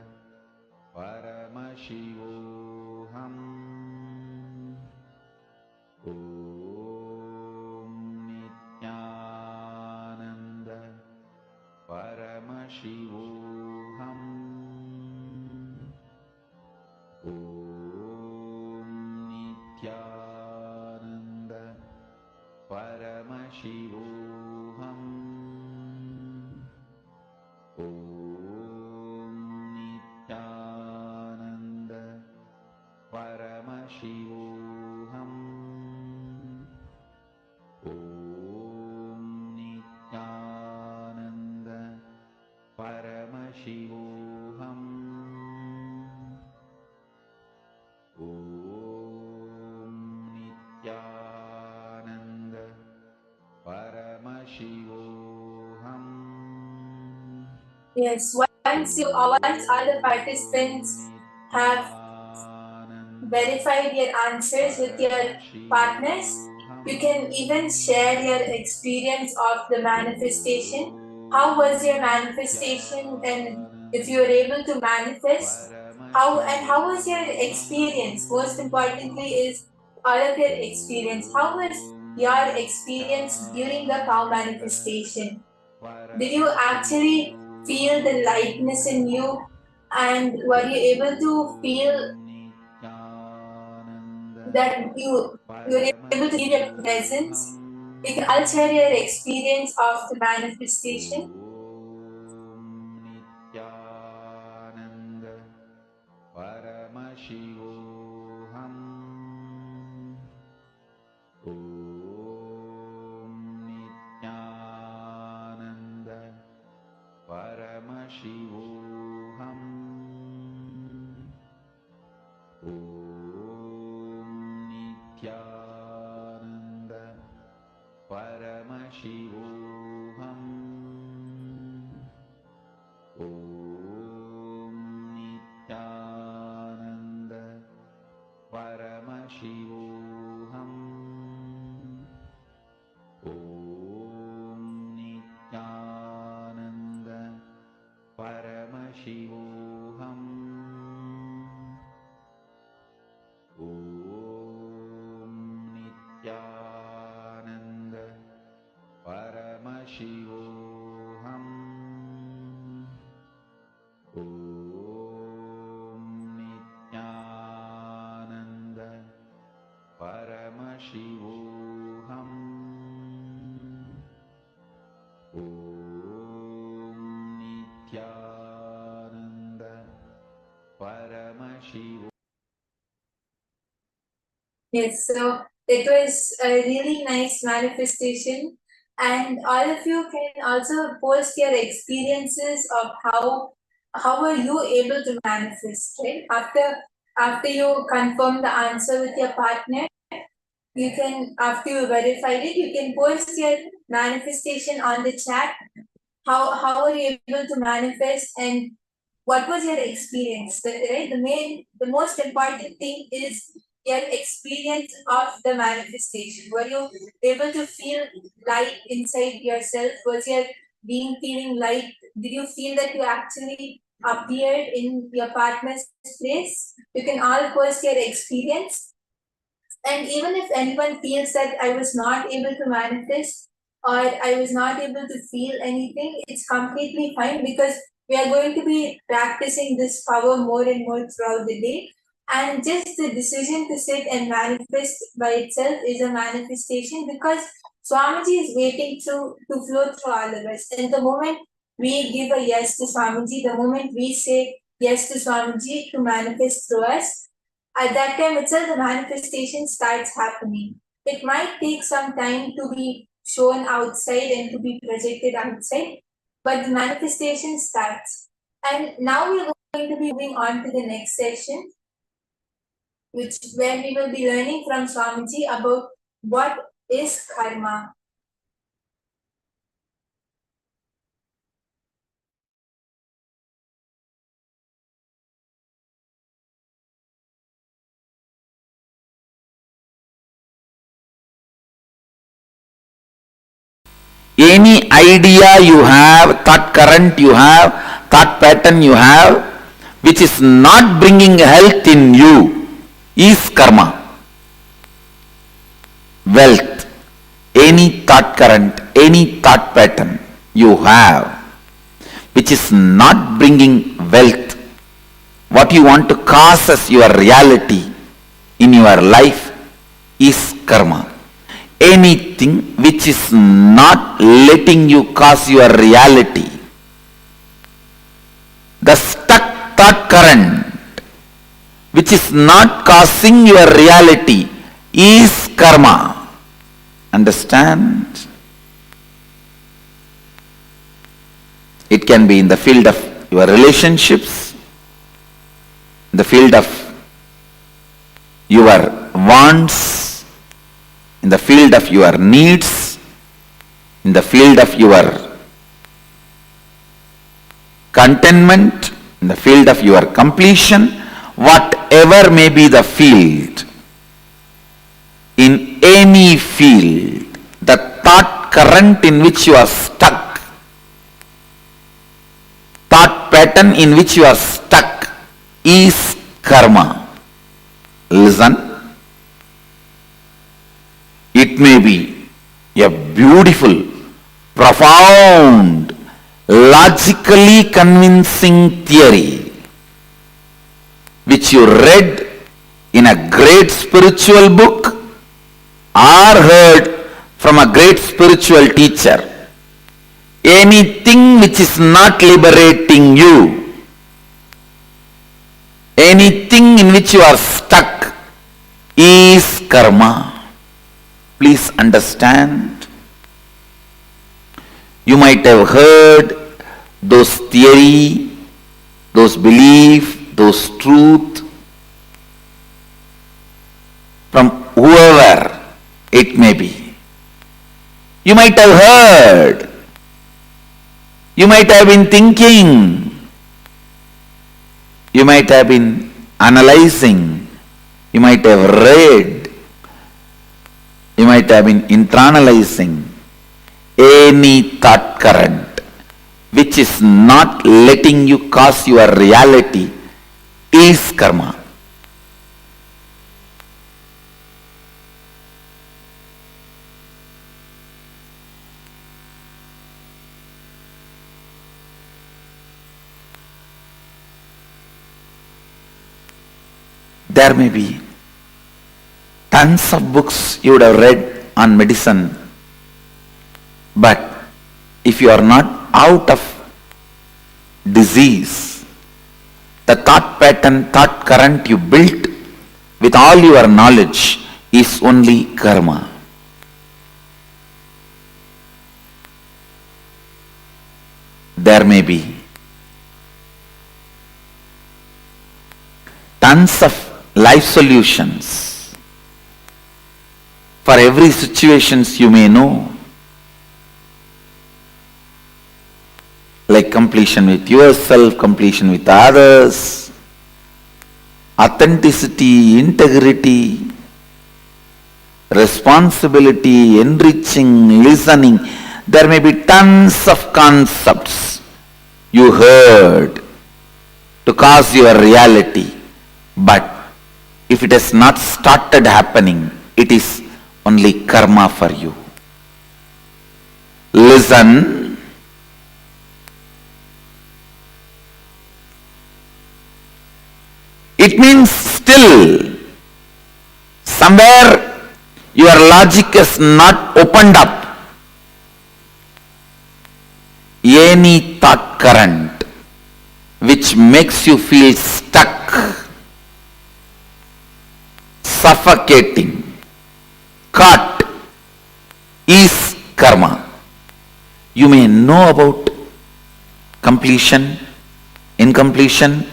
Paramashivoham. Om Nithyananda Yes, once all the participants have verified your answers with your partners, you can even share your experience of the manifestation. How was your manifestation, and if you were able to manifest, how was your experience? Most importantly is all of your experience. How was your experience during the cow manifestation? Did you actually feel the lightness in you, and were you able to feel that you were able to feel your presence? You can all share your experience of the manifestation. Paramashivoham. Om Nithyananda Paramashivoham. Om Nithyananda Paramashivoham. Om Nithyananda Paramashivoham. Om Nithyananda Paramashivoham. Om Nithyananda Paramashivoham. Om Nithyananda Paramashivoham. Om Nithyananda Paramashivoham. Yes, so it was a really nice manifestation, and all of you can also post your experiences of how were you able to manifest, right? After you confirm the answer with your partner, you can, after you verified it, you can post your manifestation on the chat. How were you able to manifest, and what was your experience? The most important thing is your experience of the manifestation. Were you able to feel light inside yourself? Was your being feeling light? Did you feel that you actually appeared in your partner's place? You can all post your experience. And even if anyone feels that I was not able to manifest or I was not able to feel anything, it's completely fine, because we are going to be practicing this power more and more throughout the day. And just the decision to sit and manifest by itself is a manifestation, because Swamiji is waiting to flow through all of us. And the moment we give a yes to Swamiji, the moment we say yes to Swamiji to manifest through us, at that time itself the manifestation starts happening. It might take some time to be shown outside and to be projected outside, but the manifestation starts. And now we're going to be moving on to the next session, where we will be learning from Swamiji about what is karma. Any idea you have, thought current you have, thought pattern you have, which is not bringing health in you, is karma. Wealth, any thought current, any thought pattern you have, which is not bringing wealth, what you want to cause as your reality in your life, is karma. Anything which is not letting you cause your reality, the stuck thought current which is not causing your reality, is karma. Understand? It can be in the field of your relationships, in the field of your wants, in the field of your needs, in the field of your contentment, in the field of your completion, whatever may be the field, in any field, the thought current in which you are stuck, thought pattern in which you are stuck is karma. Listen, it may be a beautiful, profound, logically convincing theory which you read in a great spiritual book or heard from a great spiritual teacher. Anything which is not liberating you, anything in which you are stuck is karma. Please understand. You might have heard those theory, those belief, those truth from whoever it may be. You might have heard, you might have been thinking, you might have been analyzing, you might have read, you might have been internalizing. Any thought current which is not letting you cause your reality is karma. There may be tons of books you would have read on medicine, but if you are not out of disease, the thought pattern, thought current you built with all your knowledge is only karma. There may be tons of life solutions for every situations you may know, like completion with yourself, completion with others, authenticity, integrity, responsibility, enriching, listening. There may be tons of concepts you heard to cause your reality, but if it has not started happening, it is only karma for you. Listen. It means still somewhere your logic is not opened up. Any thought current which makes you feel stuck, suffocating, caught is karma. You may know about completion, incompletion,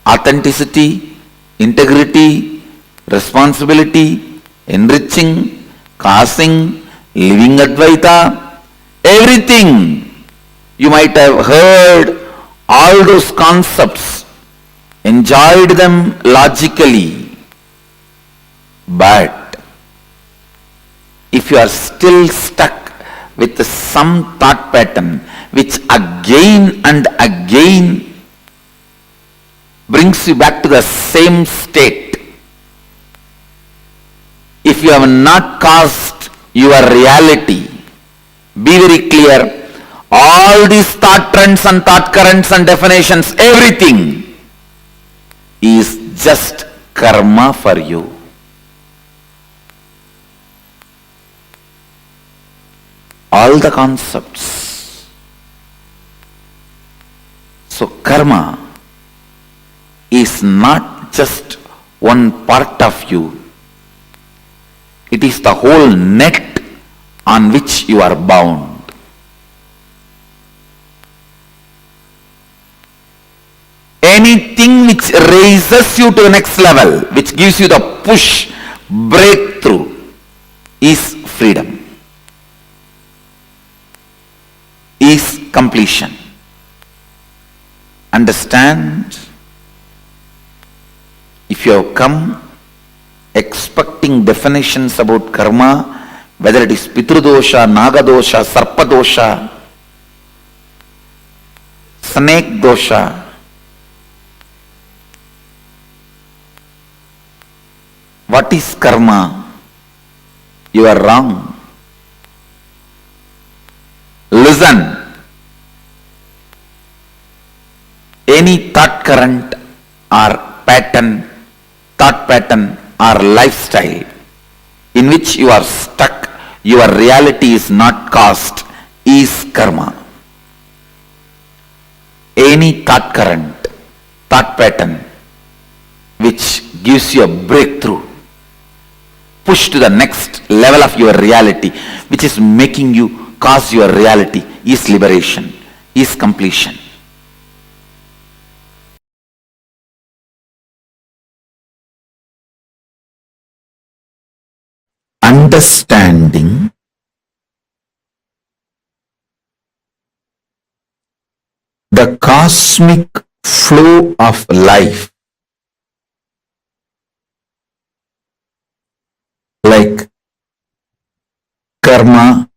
authenticity, integrity, responsibility, enriching, causing, living Advaita, everything. You might have heard all those concepts, enjoyed them logically, but if you are still stuck with some thought pattern which again and again brings you back to the same state, if you have not caused your reality, be very clear, all these thought trends and thought currents and definitions, everything is just karma for you. All the concepts. So karma is not just one part of you. It is the whole net on which you are bound. Anything which raises you to the next level, which gives you the push, breakthrough, is freedom. is completion. Understand? If you have come expecting definitions about karma, whether it is Pitrudosha, Nagadosha, Sarpadosha, Snake dosha, what is karma? You are wrong. Listen. Any thought current or pattern, thought pattern or lifestyle in which you are stuck, your reality is not caused, is karma. Any thought current, thought pattern which gives you a breakthrough, push to the next level of your reality, which is making you cause your reality, is liberation, is completion. Understanding the cosmic flow of life, like karma,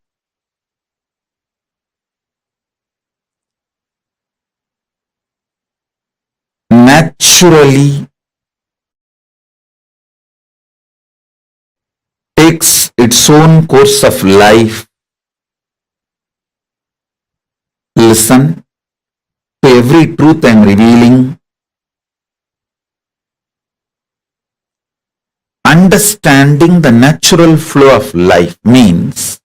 naturally takes its own course of life. Listen to every truth I am revealing. Understanding the natural flow of life means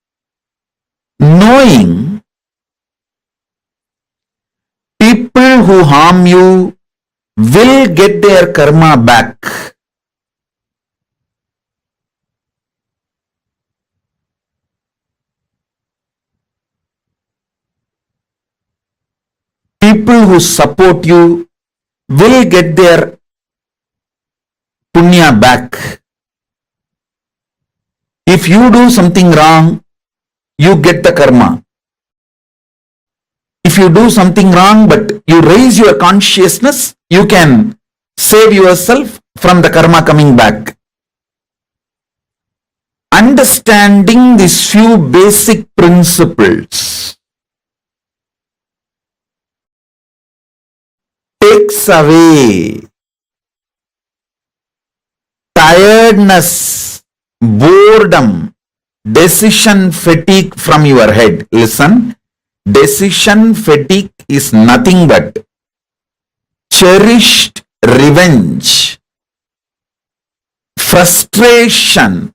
knowing people who harm you will get their karma back. People who support you will get their punya back. If you do something wrong, you get the karma. If you do something wrong but you raise your consciousness, you can save yourself from the karma coming back. Understanding these few basic principles takes away tiredness, boredom, decision fatigue from your head. Listen, decision fatigue is nothing but cherished revenge, frustration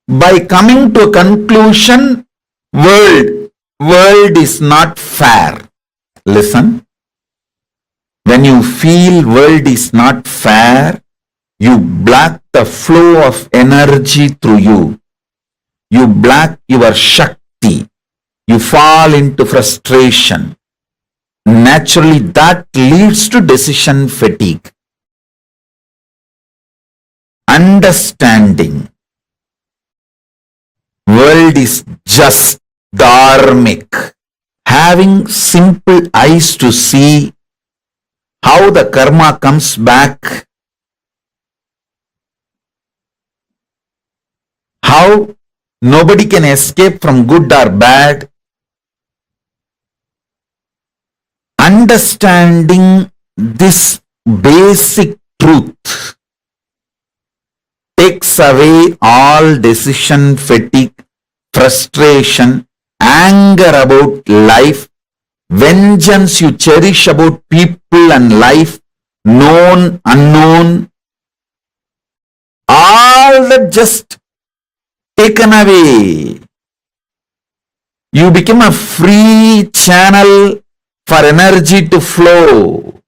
by coming to a conclusion, world is not fair. Listen, when you feel world is not fair, you block the flow of energy through you. You block your Shakti. You fall into frustration. Naturally, that leads to decision fatigue. Understanding world is just dharmic. Having simple eyes to see how the karma comes back, how nobody can escape from good or bad. Understanding this basic truth takes away all decision fatigue, frustration, anger about life, vengeance you cherish about people and life, known, unknown, all that just taken away. You become a free channel for energy to flow.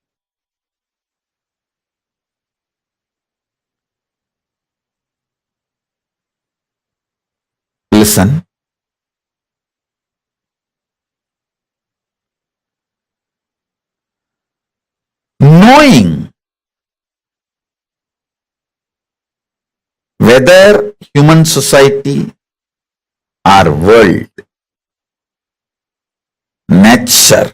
Listen. Knowing whether human society or world nature.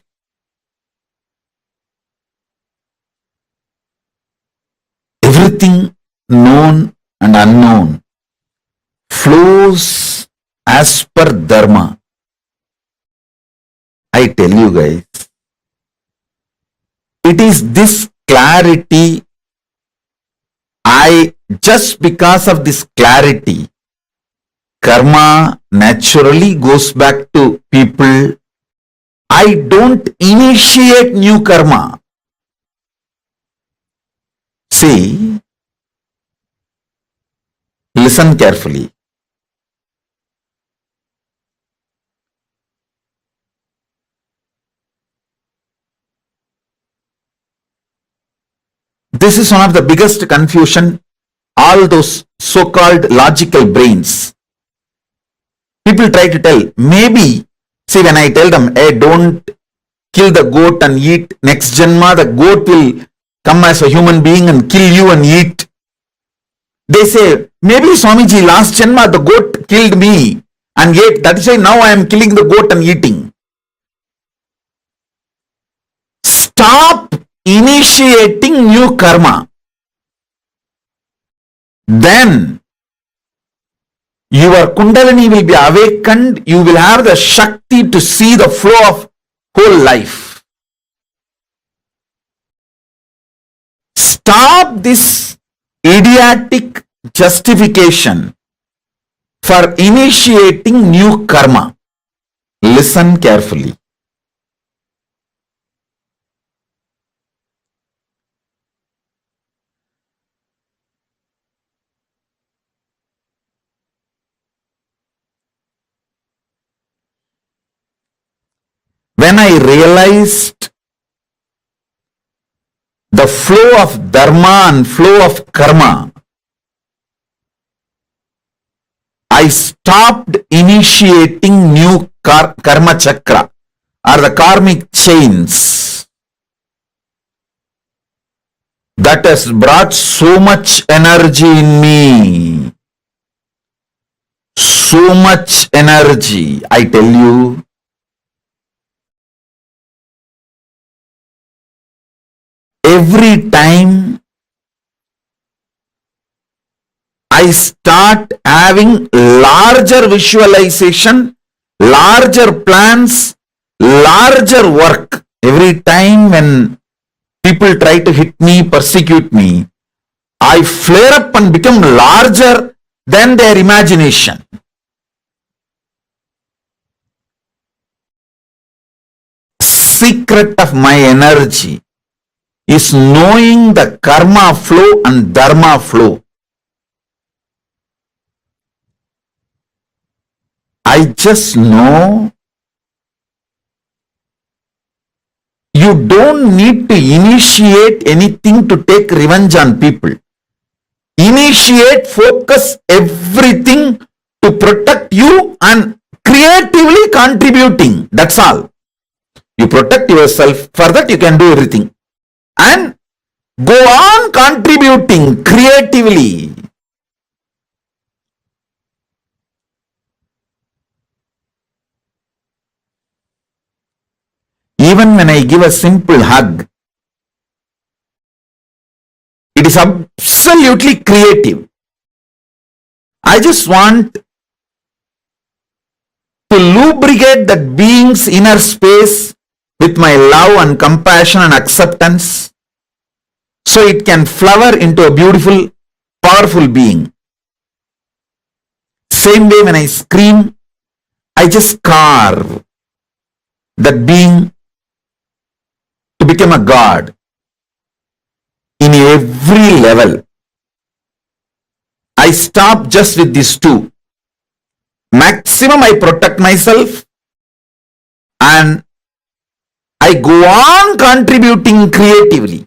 Everything known and unknown flows as per dharma. I tell you guys, it is this clarity, just because of this clarity, karma naturally goes back to people. I don't initiate new karma. See, listen carefully. This is one of the biggest confusion, all those so-called logical brains. People try to tell, maybe, see, when I tell them, hey, don't kill the goat and eat, next janma, the goat will come as a human being and kill you and eat. They say, maybe Swamiji, last janma, the goat killed me and ate. That is why now I am killing the goat and eating. Stop initiating new karma. Then your Kundalini will be awakened. You will have the Shakti to see the flow of whole life. Stop this idiotic justification for initiating new karma. Listen carefully. When I realized the flow of dharma and flow of karma, I stopped initiating new karma chakra or the karmic chains that has brought so much energy in me. So much energy, I tell you. Every time I start having larger visualization, larger plans, larger work. Every time when people try to hit me, persecute me, I flare up and become larger than their imagination. Secret of my energy is knowing the karma flow and dharma flow. I just know you don't need to initiate anything to take revenge on people. Initiate, focus everything to protect you and creatively contributing. That's all. You protect yourself, for that you can do everything. And go on contributing creatively. Even when I give a simple hug, it is absolutely creative. I just want to lubricate that being's inner space with my love and compassion and acceptance, so it can flower into a beautiful, powerful being. Same way when I scream, I just carve that being to become a god in every level. I stop just with these two. Maximum I protect myself and I go on contributing creatively,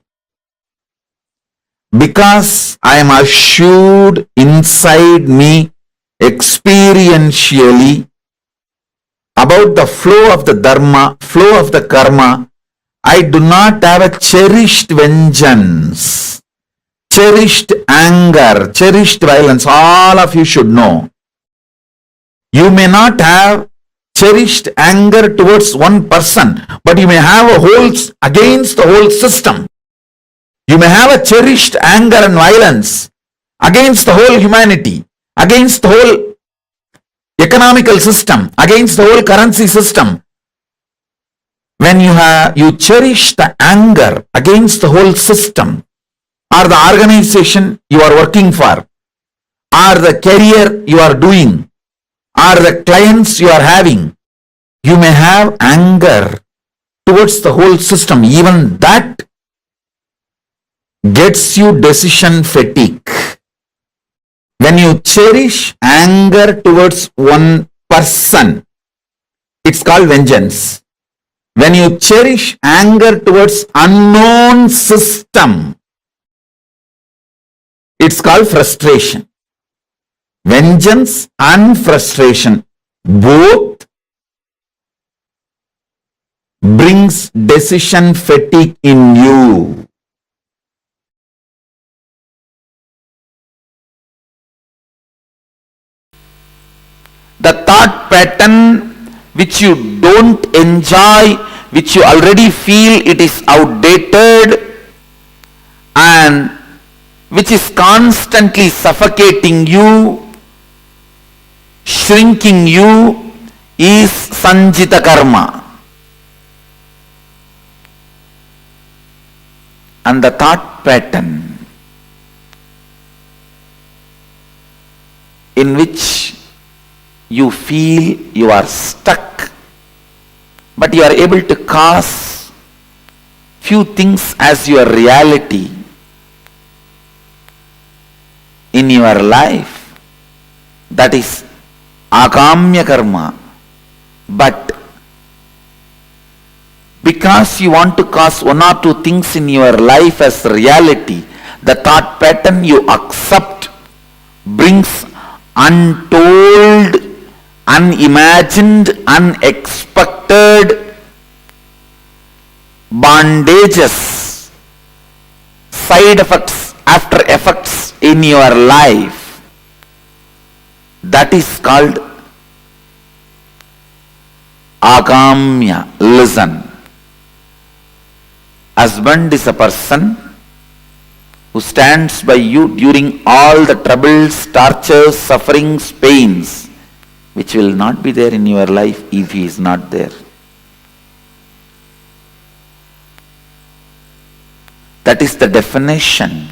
because I am assured inside me experientially about the flow of the dharma, flow of the karma. I do not have a cherished vengeance, cherished anger, cherished violence. All of you should know. You may not have cherished anger towards one person, but you may have a whole against the whole system. You may have a cherished anger and violence against the whole humanity, against the whole economical system, against the whole currency system. When you cherish the anger against the whole system, or the organization you are working for, or the career you are doing, or the clients you are having, you may have anger towards the whole system. Even that gets you decision fatigue. When you cherish anger towards one person, it's called vengeance. When you cherish anger towards unknown system, it's called frustration. Vengeance and frustration both brings decision fatigue in you. The thought pattern which you don't enjoy, which you already feel it is outdated, and which is constantly suffocating you, shrinking you, is sanjita karma. And the thought pattern in which you feel you are stuck, but you are able to cause few things as your reality in your life, that is agamya karma. But because you want to cause one or two things in your life as reality, the thought pattern you accept brings untold, unimagined, unexpected bondages, side effects, after effects in your life. That is called agamya. Listen. Husband is a person who stands by you during all the troubles, tortures, sufferings, pains, which will not be there in your life if he is not there. That is the definition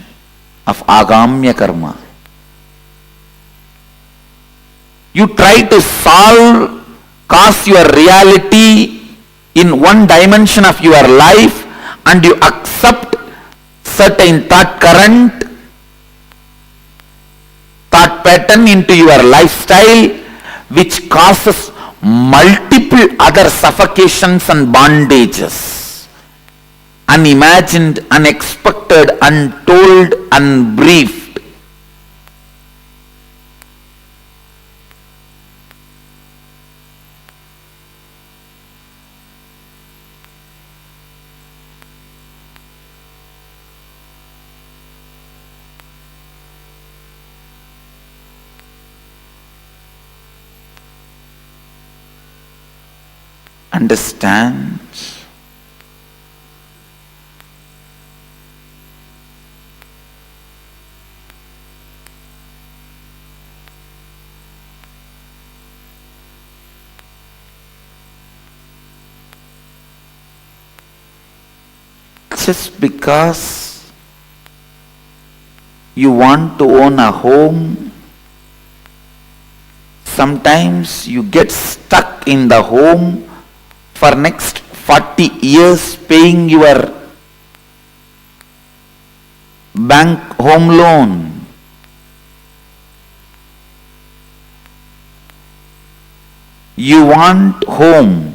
of agamya karma. You try to cause your reality in one dimension of your life, and you accept certain thought current, thought pattern into your lifestyle, which causes multiple other suffocations and bondages, unimagined, unexpected, untold, unbriefed. Understand? Just because you want to own a home, sometimes you get stuck in the home for next 40 years paying your bank home loan. You want home.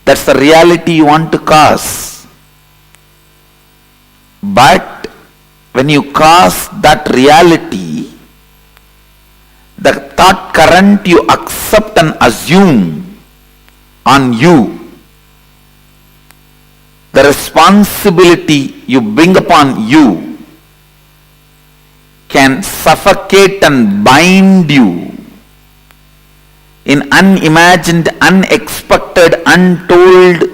That's the reality you want to cause. But when you cause that reality, the thought current you accept and assume on you, the responsibility you bring upon you, can suffocate and bind you in unimagined, unexpected, untold,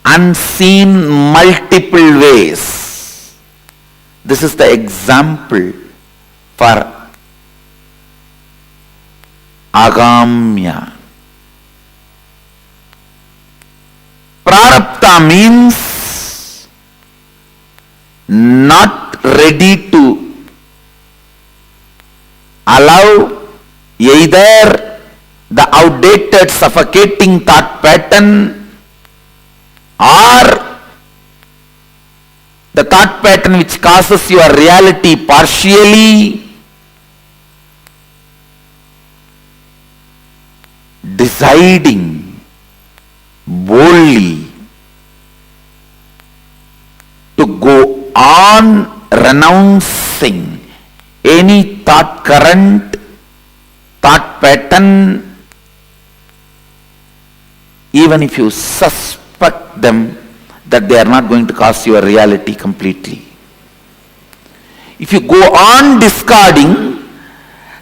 unseen multiple ways. This is the example for agamya. Prarabdha means not ready to allow either the outdated, suffocating thought pattern or the thought pattern which causes your reality partially. Deciding boldly to go on renouncing any thought current, thought pattern, even if you suspect them that they are not going to cause your reality completely. If you go on discarding,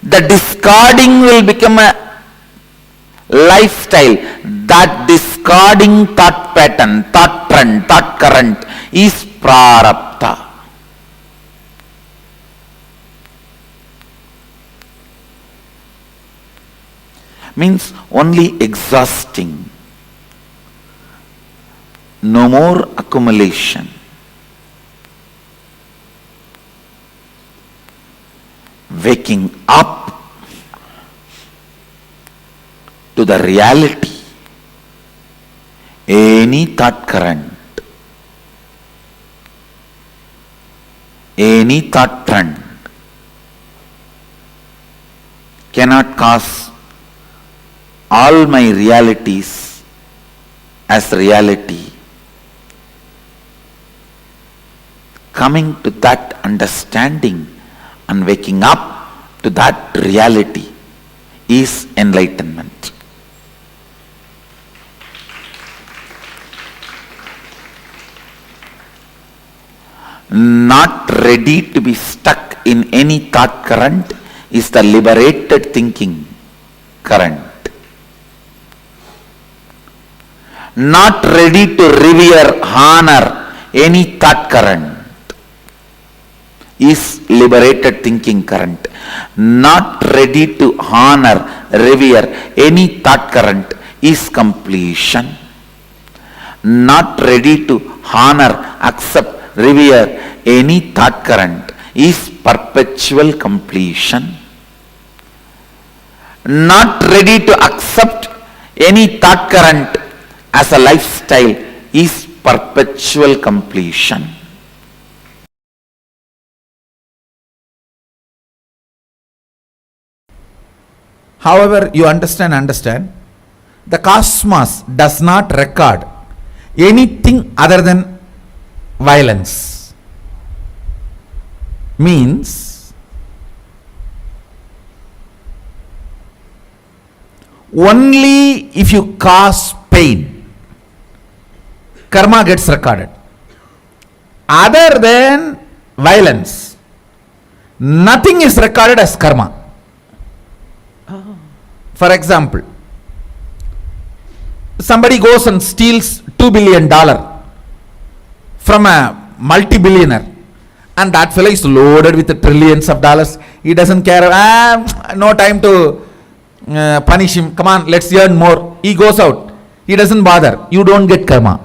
the discarding will become a lifestyle. That discarding thought pattern, thought trend, thought current is prarabdha. Means only exhausting. No more accumulation. Waking up to the reality. Any thought current, any thought trend cannot cause all my realities as reality. Coming to that understanding and waking up to that reality is enlightenment. Not ready to be stuck in any thought current is the liberated thinking current. Not ready to revere, honor any thought current is liberated thinking current. Not ready to honor, revere any thought current is completion. Not ready to honor, accept, revere any thought current is perpetual completion. Not ready to accept any thought current as a lifestyle is perpetual completion. However, you understand, the cosmos does not record anything other than violence. Means only if you cause pain, karma gets recorded. Other than violence, nothing is recorded as karma. For example, somebody goes and steals $2 billion from a multi-billionaire, and that fellow is loaded with trillions of dollars. He doesn't care. No time to punish him. Come on, let's earn more. He goes out. He doesn't bother. You don't get karma.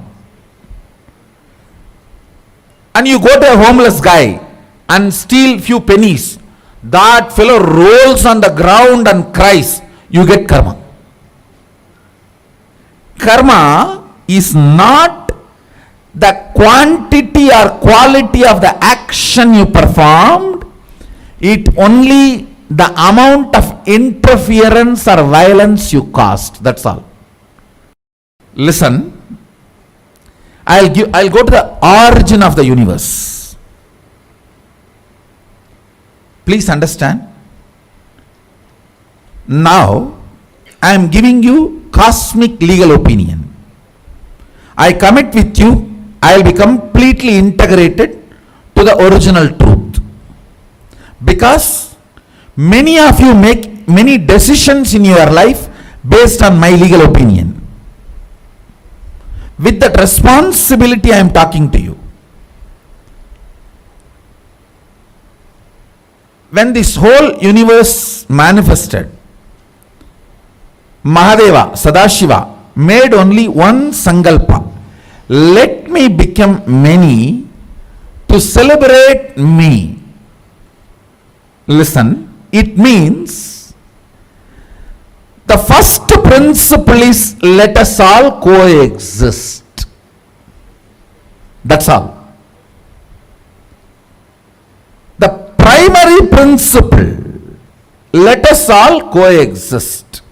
And you go to a homeless guy and steal few pennies. That fellow rolls on the ground and cries. You get karma. Karma is not the quantity or quality of the action you performed. It only the amount of interference or violence you caused. That's all. Listen, I'll go to the origin of the universe. Please understand. Now, I am giving you cosmic legal opinion. I commit with you, I will be completely integrated to the original truth. Because many of you make make many decisions in your life based on my legal opinion. With that responsibility, I am talking to you. When this whole universe manifested, Mahadeva, Sadashiva, made only one sankalpa. Let me become many to celebrate me. Listen, it means the first principle is let us all coexist. That's all. The primary principle, let us all coexist.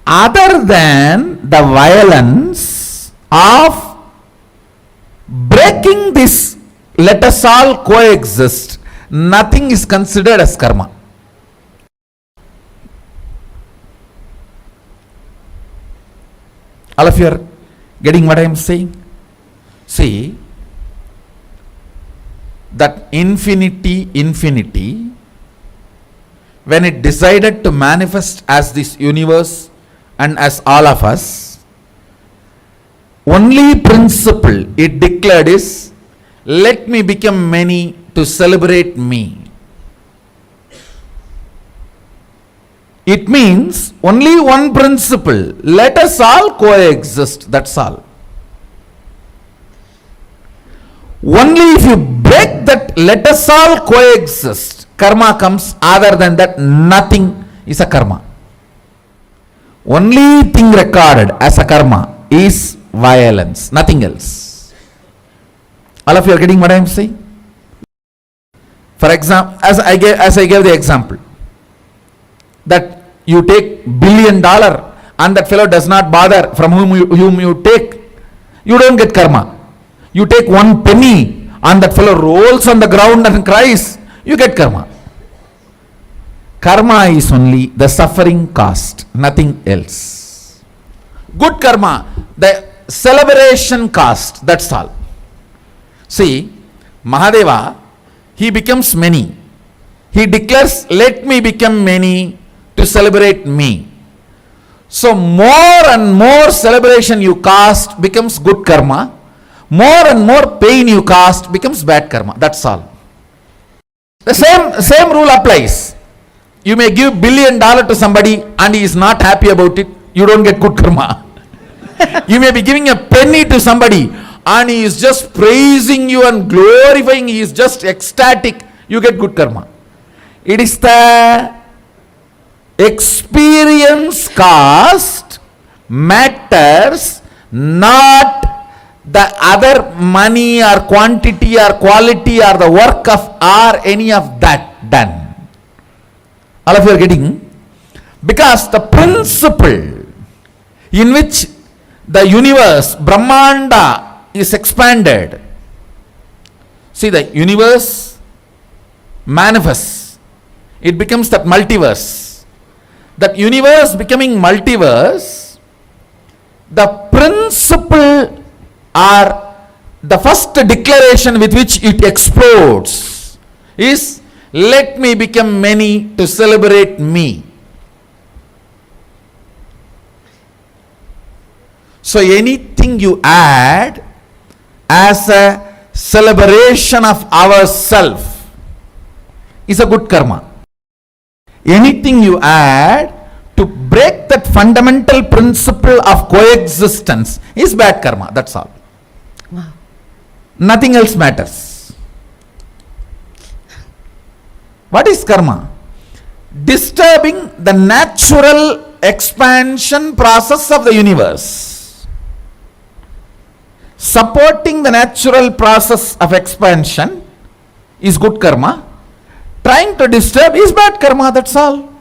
Other than the violence of breaking this, let us all coexist, nothing is considered as karma. All of you are getting what I am saying? See, that infinity, when it decided to manifest as this universe and as all of us, only principle it declared is, let me become many to celebrate me. It means only one principle, let us all coexist, that's all. Only if you break that let us all coexist, karma comes. Other than that, nothing is a karma. Only thing recorded as a karma is violence, nothing else. All of you are getting what I am saying? For example, as I gave the example, that you take $1 billion and that fellow does not bother from whom you take, you don't get karma. You take 1 penny and that fellow rolls on the ground and cries, you get karma. Karma is only the suffering cost, nothing else. Good karma, the celebration cost, that's all. See, Mahadeva, he becomes many. He declares, let me become many to celebrate me. So more and more celebration you cast becomes good karma. More and more pain you cast becomes bad karma. That's all. The same rule applies. You may give $1 billion to somebody and he is not happy about it. You don't get good karma. You may be giving a penny to somebody and he is just praising you and glorifying. He is just ecstatic. You get good karma. It is the experience cost matters, not the other money or quantity or quality or the work of or any of that done. All of you are getting? Because the principle in which the universe, Brahmanda, is expanded. See, the universe manifests. It becomes that multiverse. That universe becoming multiverse, the principle or the first declaration with which it explodes is, let me become many to celebrate me. So anything you add as a celebration of ourself is a good karma. Anything you add to break that fundamental principle of coexistence is bad karma. That's all. Wow. Nothing else matters. What is karma? Disturbing the natural expansion process of the universe. Supporting the natural process of expansion is good karma. Trying to disturb is bad karma, that's all.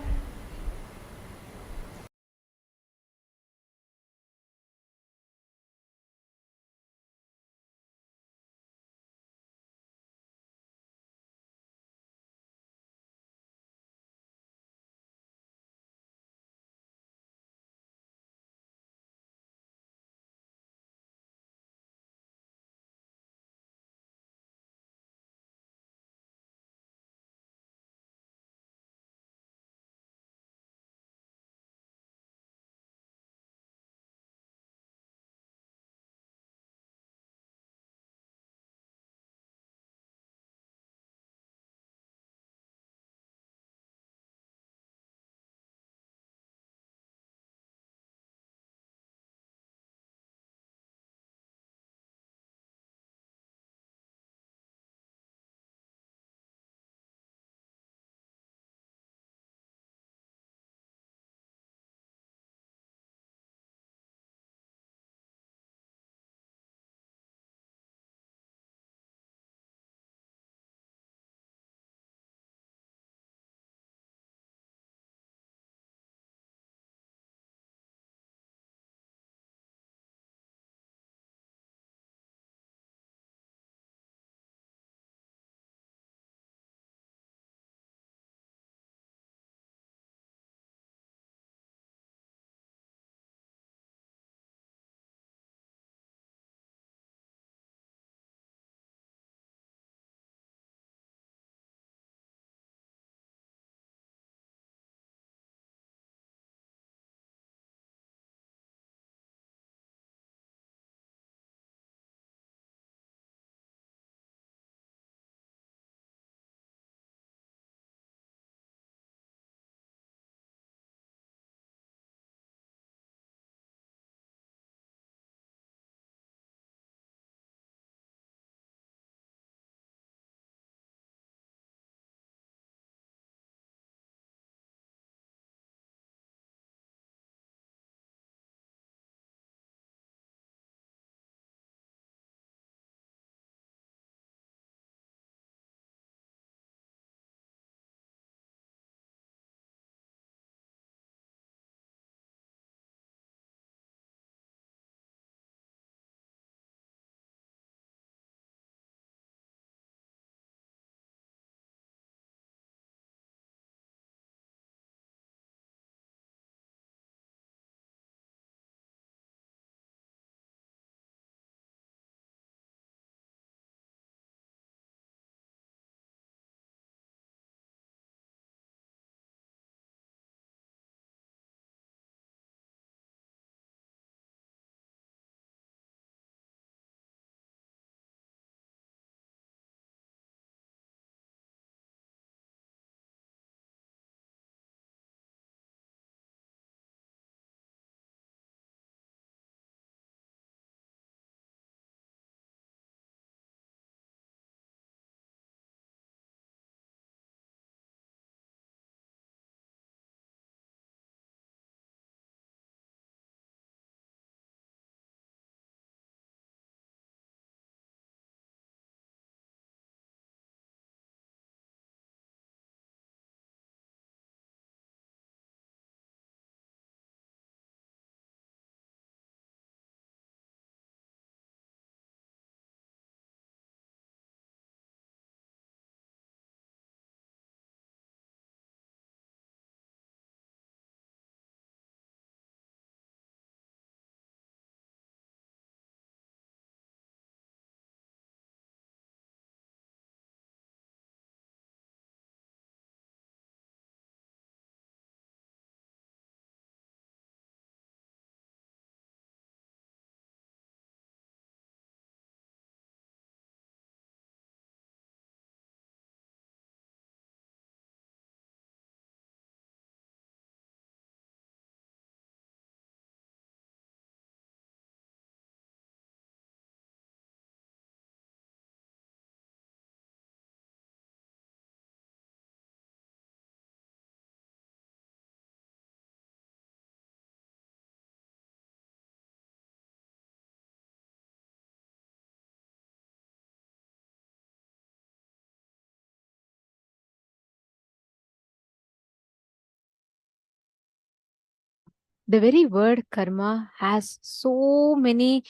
The very word karma has so many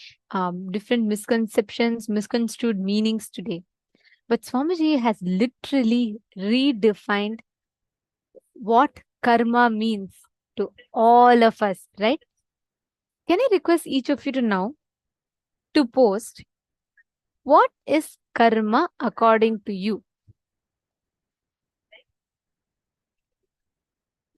different misconceptions, misconstrued meanings today. But Swamiji has literally redefined what karma means to all of us, right? Can I request each of you to now to post what is karma according to you?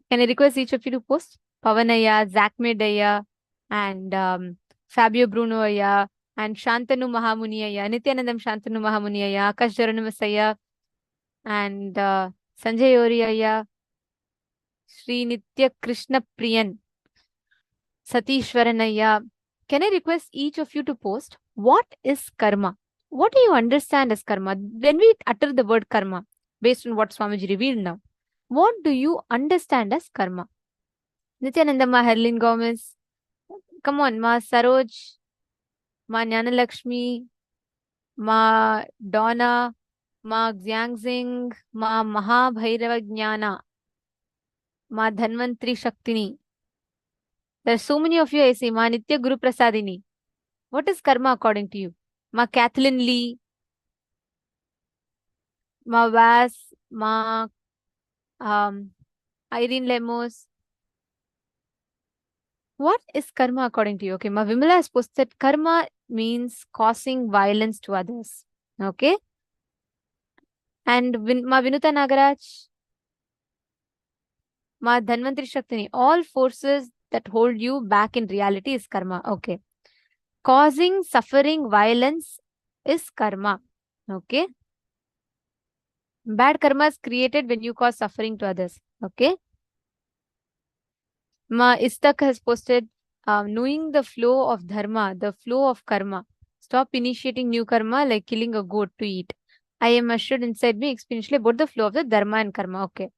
Can I request each of you to post? Pavanaya, Zakmedaya, and Fabio Brunoaya, and Shantanu Mahamuniaya, Nithyanandam Shantanu Mahamuniaya, Akash Jaranamasaya, and Sanjay Oriaya, Sri Nitya Krishna Priyan, Satishwaranaya. Can I request each of you to post what is karma? What do you understand as karma? When we utter the word karma, based on what Swamiji revealed now, what do you understand as karma? Nityananda Ma Herlin Gomez, come on, Ma Saroj, Ma Jnanalakshmi, Ma Donna, Ma Xiangxing, Ma Mahabhairava Jnana, Ma Dhanvantri Shaktini. There are so many of you I see. Ma Nitya Guru Prasadini. What is karma according to you? Ma Kathleen Lee, Ma Vas, Ma Irene Lemos. What is karma according to you? Okay, Ma Vimala has posted karma means causing violence to others. Okay. And Ma Vinuta Nagaraj, Ma Dhanvantri Shaktini. All forces that hold you back in reality is karma. Okay. Causing suffering, violence is karma. Okay. Bad karma is created when you cause suffering to others. Okay. Ma Istak has posted, knowing the flow of dharma, the flow of karma. Stop initiating new karma like killing a goat to eat. I am assured inside me experientially about the flow of the dharma and karma. Okay.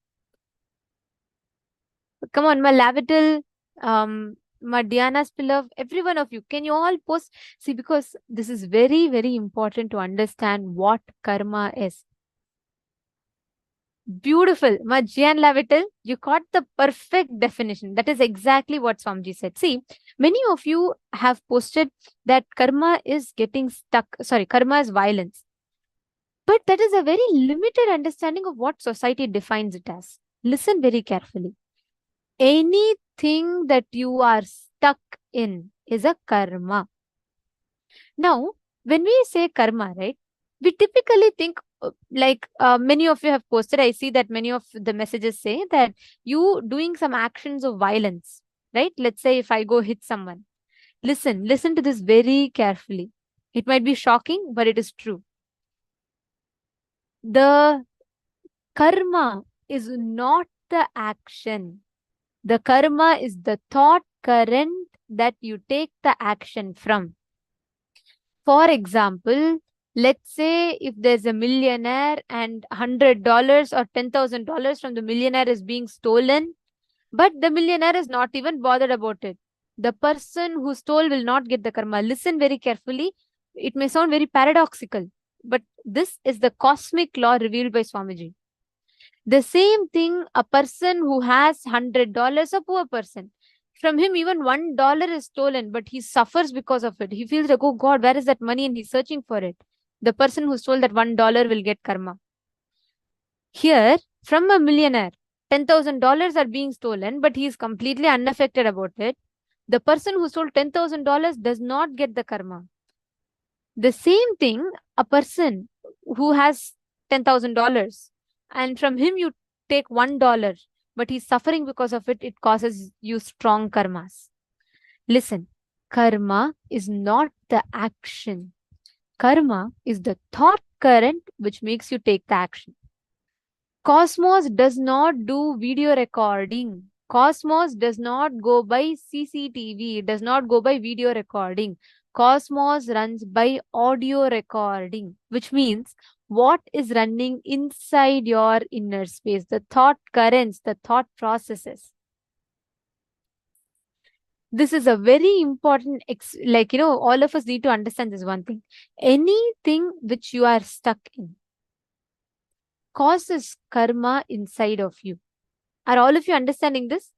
Come on, Ma Lavital, Ma Diana's beloved, every one of you. Can you all post? See, because this is very, very important to understand what karma is. Beautiful. Ma Jian Lavital, you got the perfect definition. That is exactly what Swamiji said. See, many of you have posted that karma is getting stuck. Sorry, karma is violence. But that is a very limited understanding of what society defines it as. Listen very carefully. Anything that you are stuck in is a karma. Now, when we say karma, right, we typically think like many of you have posted. I see that many of the messages say that you doing some actions of violence, right? Let's say if I go hit someone. Listen to this very carefully. It might be shocking, but it is true. The karma is not the action. The karma is the thought current that you take the action from. For example, let's say if there's a millionaire and $100 or $10,000 from the millionaire is being stolen, but the millionaire is not even bothered about it. The person who stole will not get the karma. Listen very carefully. It may sound very paradoxical, but this is the cosmic law revealed by Swamiji. The same thing, a person who has $100, a poor person, from him even $1 is stolen, but he suffers because of it. He feels like, oh God, where is that money? And he's searching for it. The person who stole that $1 will get karma. Here, from a millionaire, $10,000 are being stolen, but he is completely unaffected about it. The person who stole $10,000 does not get the karma. The same thing, a person who has $10,000 and from him you take $1, but he's suffering because of it, it causes you strong karmas. Listen, karma is not the action. Karma is the thought current which makes you take the action. Cosmos does not do video recording. Cosmos does not go by CCTV. It does not go by video recording. Cosmos runs by audio recording, which means what is running inside your inner space, the thought currents, the thought processes. This is a very important, all of us need to understand this one thing. Anything which you are stuck in causes karma inside of you. Are all of you understanding this?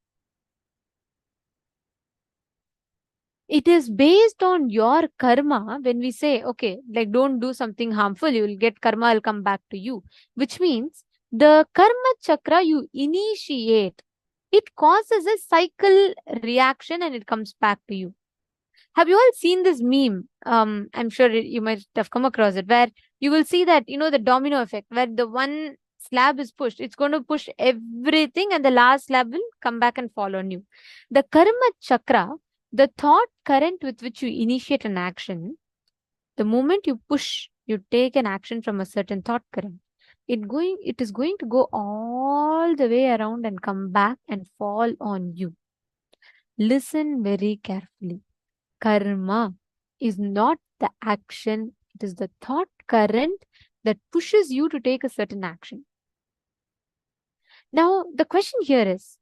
It is based on your karma. When we say, okay, like don't do something harmful, you will get karma will come back to you, which means the karma chakra you initiate, it causes a cycle reaction and it comes back to you. Have you all seen this meme? I'm sure you might have come across it, where you will see that, the domino effect, where the one slab is pushed, it's going to push everything, and the last slab will come back and fall on you. The karma chakra, the thought current with which you initiate an action, the moment you push, you take an action from a certain thought current, it is going to go all the way around and come back and fall on you. Listen very carefully. Karma is not the action, it is the thought current that pushes you to take a certain action. Now, the question here is,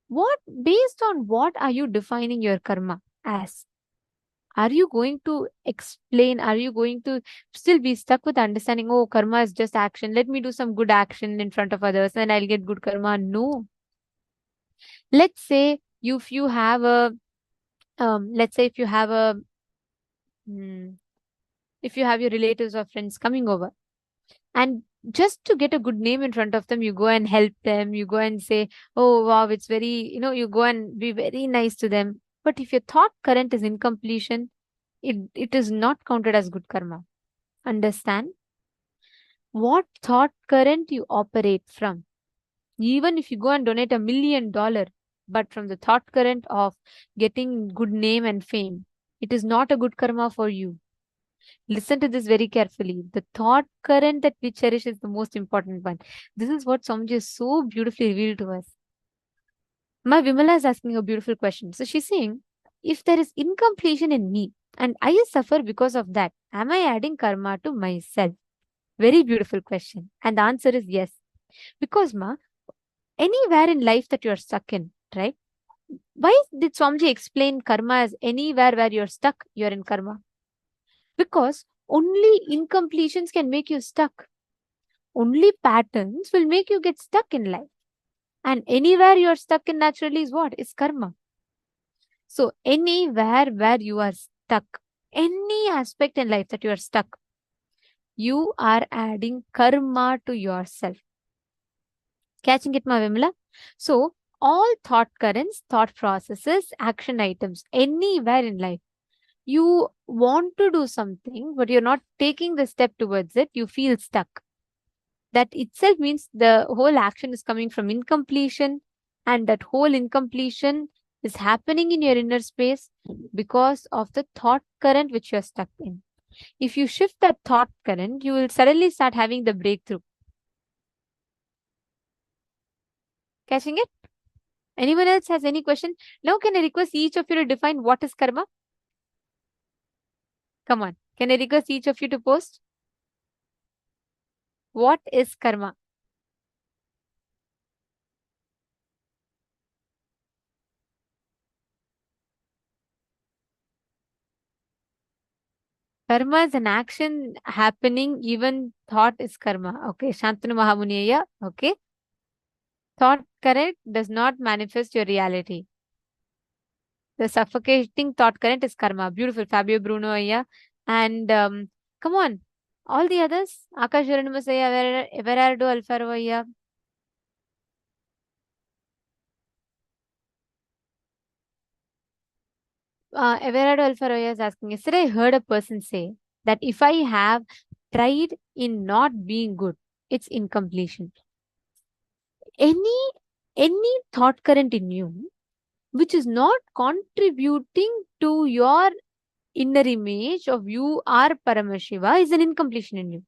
based on what are you defining your karma as? Are you going to explain? Are you going to still be stuck with understanding, oh, karma is just action. Let me do some good action in front of others and I'll get good karma? No. Let's say if you have a, if you have your relatives or friends coming over, and just to get a good name in front of them, you go and help them, you go and say, oh wow, it's very, you go and be very nice to them. But if your thought current is incompletion, it is not counted as good karma. Understand? What thought current you operate from. Even if you go and donate $1 million, but from the thought current of getting good name and fame, it is not a good karma for you. Listen to this very carefully. The thought current that we cherish is the most important one. This is what Swamiji is so beautifully revealed to us. My Vimala is asking a beautiful question. So she's saying, if there is incompletion in me and I suffer because of that, am I adding karma to myself? Very beautiful question. And the answer is yes. Because anywhere in life that you're stuck in, right? Why did Swamiji explain karma as anywhere where you're stuck, you're in karma? Because only incompletions can make you stuck. Only patterns will make you get stuck in life. And anywhere you're stuck in naturally is what? Is karma. So anywhere where you are stuck, any aspect in life that you are stuck, you are adding karma to yourself. Catching it, ma Vimla? So all thought currents, thought processes, action items, anywhere in life, you want to do something, but you're not taking the step towards it, you feel stuck. That itself means the whole action is coming from incompletion, and that whole incompletion is happening in your inner space because of the thought current which you're stuck in. If you shift that thought current, you will suddenly start having the breakthrough. Catching it? Anyone else has any question? Now can I request each of you to define what is karma? Come on. Can I request each of you to post? What is karma? Karma is an action happening, even thought is karma. Okay, Shantanu Mahamuniya. Okay. Thought current does not manifest your reality. The suffocating thought current is karma. Beautiful, Fabio Bruno Aya. And come on, all the others. Akash Uranimusaya, Everardo Alfaro Aya. Everardo Alfaro Aya is asking, yesterday I heard a person say that if I have tried in not being good, it's incompletion. Any thought current in you which is not contributing to your inner image of you are Paramashiva is an incompletion in you.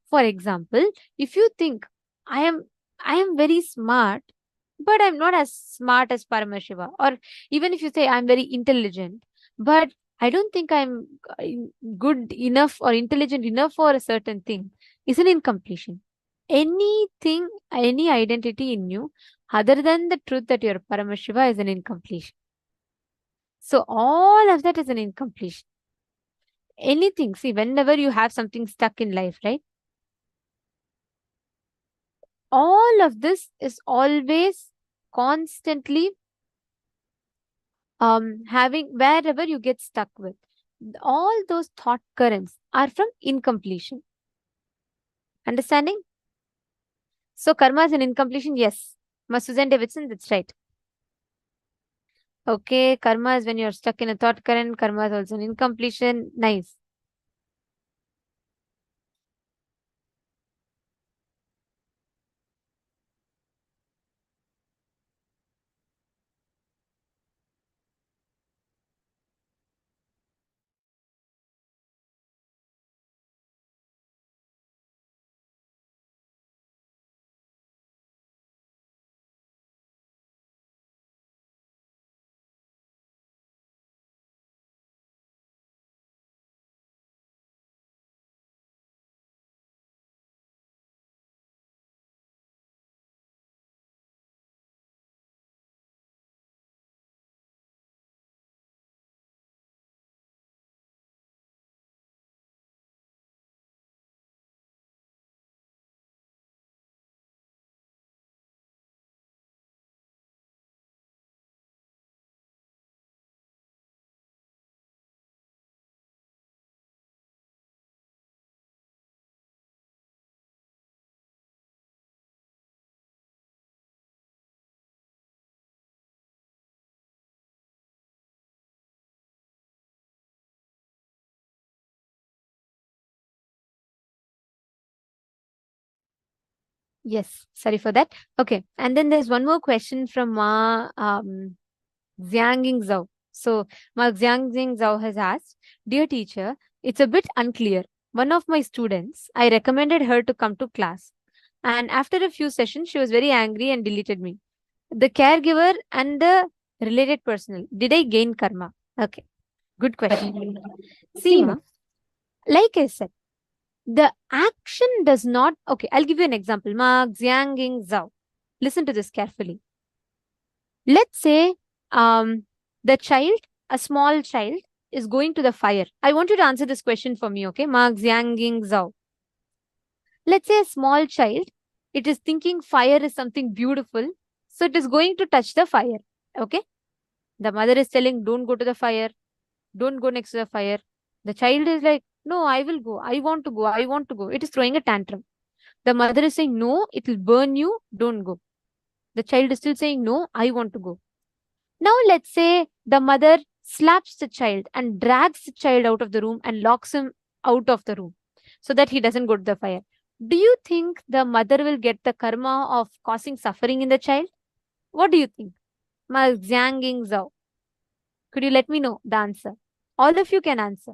For example, if you think I am very smart, but I'm not as smart as Paramashiva, or even if you say I'm very intelligent, but I don't think I'm good enough or intelligent enough for a certain thing, is an incompletion. Anything, any identity in you other than the truth that you're Paramashiva is an incompletion. So all of that is an incompletion. Anything, see, whenever you have something stuck in life, right? All of this is always constantly having wherever you get stuck with. All those thought currents are from incompletion. Understanding? So karma is an incompletion, yes. Susan Davidson, that's right. Okay, karma is when you're stuck in a thought current. Karma is also an incompletion. Nice. Yes, sorry for that. Okay, and then there's one more question from Ma Xiangying Zhao. So Ma Xiangying Zhao has asked, Dear teacher, it's a bit unclear. One of my students, I recommended her to come to class. And after a few sessions, she was very angry and deleted me. The caregiver and the related personnel, did I gain karma? Okay, good question. See, Ma, like I said, the action does not. Okay, I'll give you an example. Ma Xiangying Zhao. Listen to this carefully. Let's say the child, a small child, is going to the fire. I want you to answer this question for me, okay? Ma Xiangying Zhao. Let's say a small child, it is thinking fire is something beautiful, so it is going to touch the fire, okay? The mother is telling, don't go to the fire, don't go next to the fire. The child is like, no, I will go, I want to go, I want to go. It is throwing a tantrum. The mother is saying, no, it will burn you, don't go. The child is still saying, no, I want to go. Now let's say the mother slaps the child and drags the child out of the room and locks him out of the room so that he doesn't go to the fire. Do you think the mother will get the karma of causing suffering in the child? What do you think? Ma Xiangying Zhao. Could you let me know the answer? All of you can answer.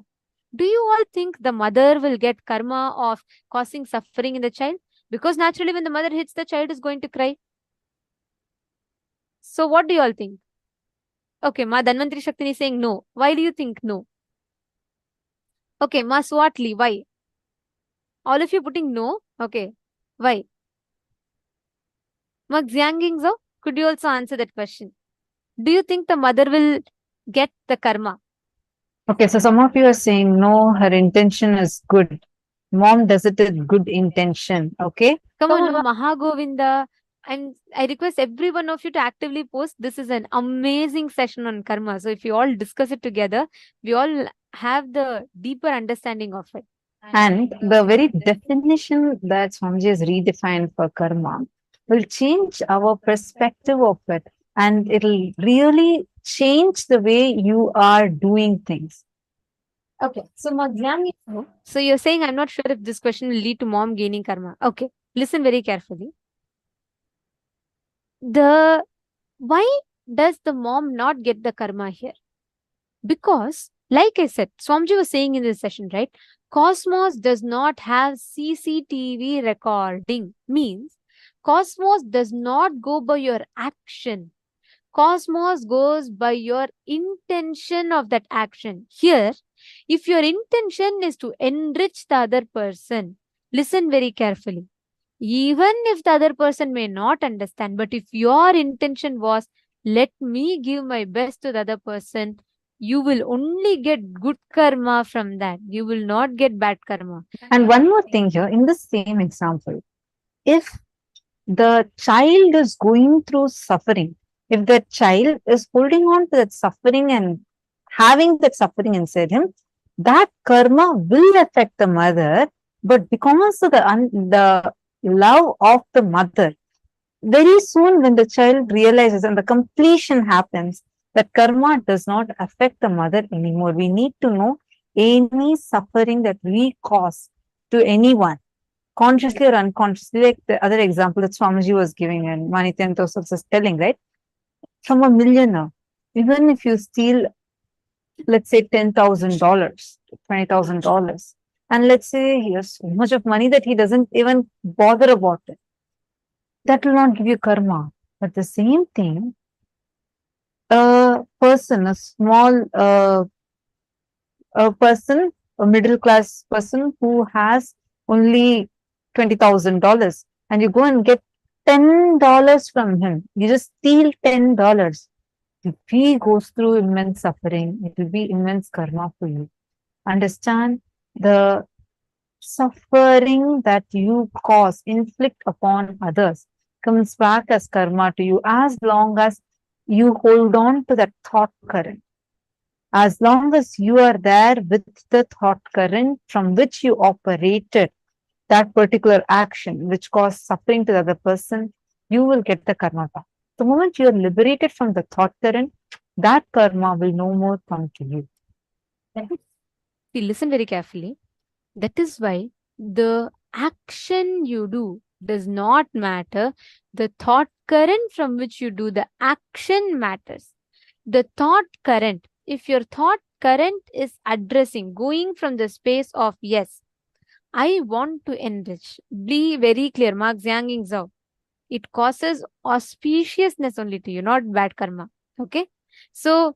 Do you all think the mother will get karma of causing suffering in the child? Because naturally when the mother hits, the child is going to cry. So what do you all think? Okay, Ma Dhanvantri Shaktini is saying no. Why do you think no? Okay, Ma Swatli, why? All of you putting no? Okay, why? Ma Xiangying Zhao, could you also answer that question? Do you think the mother will get the karma? Okay, so some of you are saying no, her intention is good. Mom does it with good intention. Okay. Come on, no, Mahagovinda. And I request every one of you to actively post. This is an amazing session on karma. So if you all discuss it together, we all have the deeper understanding of it. And the very definition that Swamiji has redefined for karma will change our perspective of it. And it'll really change the way you are doing things. Okay, so So you're saying, I'm not sure if this question will lead to mom gaining karma. Okay, listen very carefully. Why does the mom not get the karma here? Because, like I said, Swamiji was saying in this session, right? Cosmos does not have CCTV recording. Means, Cosmos does not go by your action. Cosmos goes by your intention of that action. Here, if your intention is to enrich the other person, listen very carefully. Even if the other person may not understand, but if your intention was, let me give my best to the other person, you will only get good karma from that. You will not get bad karma. And one more thing here, in the same example, if the child is going through suffering, If that child is holding on to that suffering and having that suffering inside him, that karma will affect the mother, but because of the love of the mother, very soon when the child realizes and the completion happens, that karma does not affect the mother anymore. We need to know any suffering that we cause to anyone, consciously or unconsciously, like the other example that Swamiji was giving and Manityan was also telling, right? From a millionaire, even if you steal, let's say $10,000, $20,000, and let's say he has so much of money that he doesn't even bother about it, that will not give you karma. But the same thing, a person, a small a middle class person who has only $20,000, and you go and get $10 from him, you just steal $10. If he goes through immense suffering, it will be immense karma for you. Understand, the suffering that you cause, inflict upon others, comes back as karma to you as long as you hold on to that thought current. As long as you are there with the thought current from which you operated that particular action which caused suffering to the other person, you will get the karma back. The moment you are liberated from the thought current, that karma will no more come to you. See, listen very carefully. That is why the action you do does not matter. The thought current from which you do the action matters. The thought current, if your thought current is addressing, going from the space of yes, I want to enrich. Be very clear, Mark Xianging Zhao. It causes auspiciousness only to you, not bad karma. Okay? So,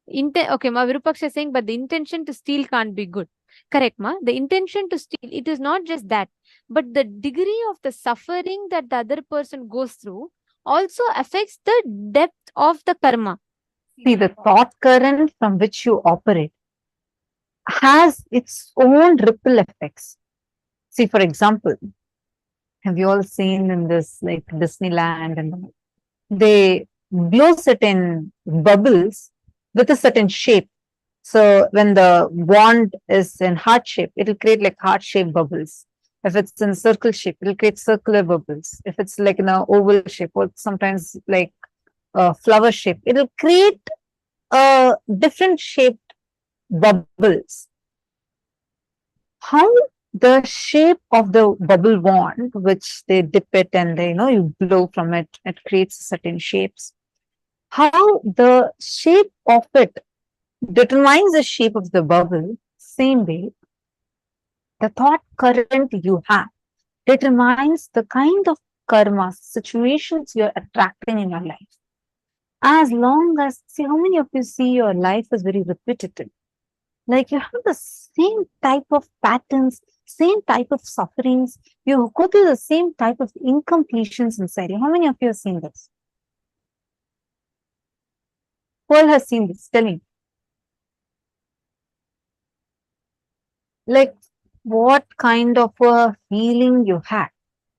okay, Ma Virupaksha is saying, but the intention to steal can't be good. Correct, Ma? The intention to steal, it is not just that, but the degree of the suffering that the other person goes through also affects the depth of the karma. See, the thought current from which you operate has its own ripple effects. See, for example, have you all seen in this like Disneyland and they blow certain bubbles with a certain shape. So when the wand is in heart shape, it will create like heart shaped bubbles. If it's in circle shape, it will create circular bubbles. If it's like in an oval shape or sometimes like a flower shape, it will create different shaped bubbles. How the shape of the bubble wand, which they dip it and they, you blow from it, it creates certain shapes. How the shape of it determines the shape of the bubble, same way, the thought current you have determines the kind of karma, situations you're attracting in your life. As long as, see, how many of you see your life is very repetitive? Like you have the same type of patterns, same type of sufferings. You go through the same type of incompletions inside you. How many of you have seen this? Who all has seen this? Tell me. Like what kind of a feeling you had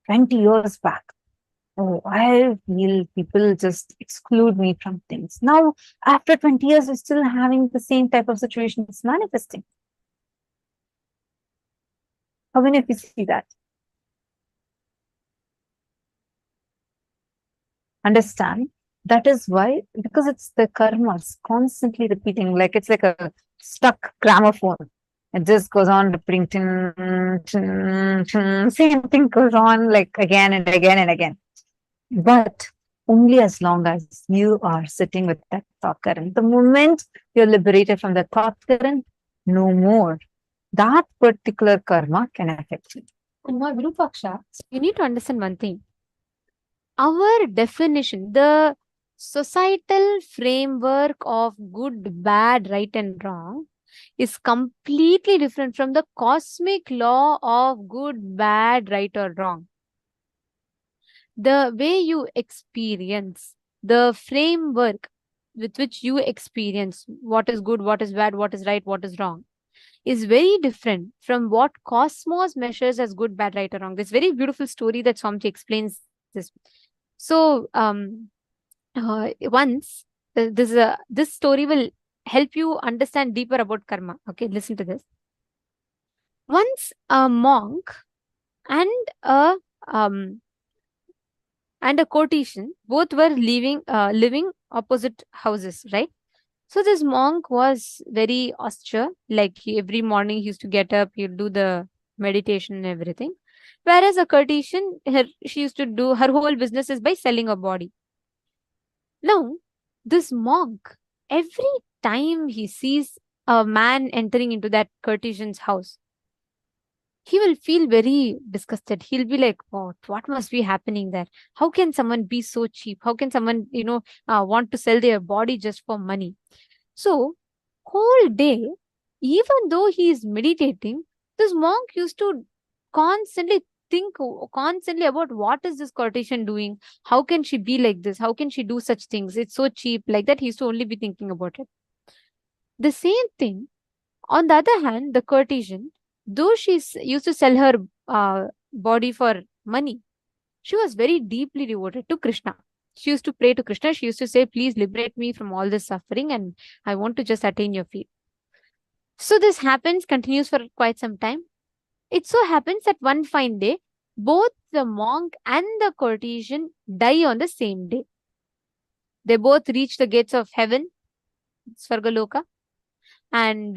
20 years back? Oh, I feel people just exclude me from things. Now, after 20 years, we're still having the same type of situations manifesting. How many of you see that? Understand? That is why, because it's the karmas constantly repeating, like it's like a stuck gramophone. It just goes on repeating, same thing goes on like again and again and again. But only as long as you are sitting with that thought current. The moment you're liberated from the thought current, no more. That particular karma can affect you. Virupaksha, you need to understand one thing. Our definition, the societal framework of good, bad, right and wrong is completely different from the cosmic law of good, bad, right or wrong. The way you experience, the framework with which you experience what is good, what is bad, what is right, what is wrong, is very different from what cosmos measures as good, bad, right or wrong. This very beautiful story that Swamiji explains this. So, once this story will help you understand deeper about karma. Okay, listen to this. Once a monk and a um, courtesan both were living opposite houses, right? So this monk was very austere. Like every morning he used to get up, he'd do the meditation and everything. Whereas a courtesan, she used to do her whole business is by selling a body. Now, this monk, every time he sees a man entering into that courtesan's house, he will feel very disgusted. He'll be like, what must be happening there? How can someone be so cheap? How can someone, want to sell their body just for money? So, whole day, even though he is meditating, this monk used to constantly think constantly about what is this courtesan doing? How can she be like this? How can she do such things? It's so cheap. Like that, he used to only be thinking about it. The same thing, on the other hand, the courtesan, though used to sell her body for money, she was very deeply devoted to Krishna. She used to pray to Krishna. She used to say, please liberate me from all this suffering and I want to just attain your feet. So this continues for quite some time. It so happens that one fine day, both the monk and the courtesan die on the same day. They both reach the gates of heaven, Loka, and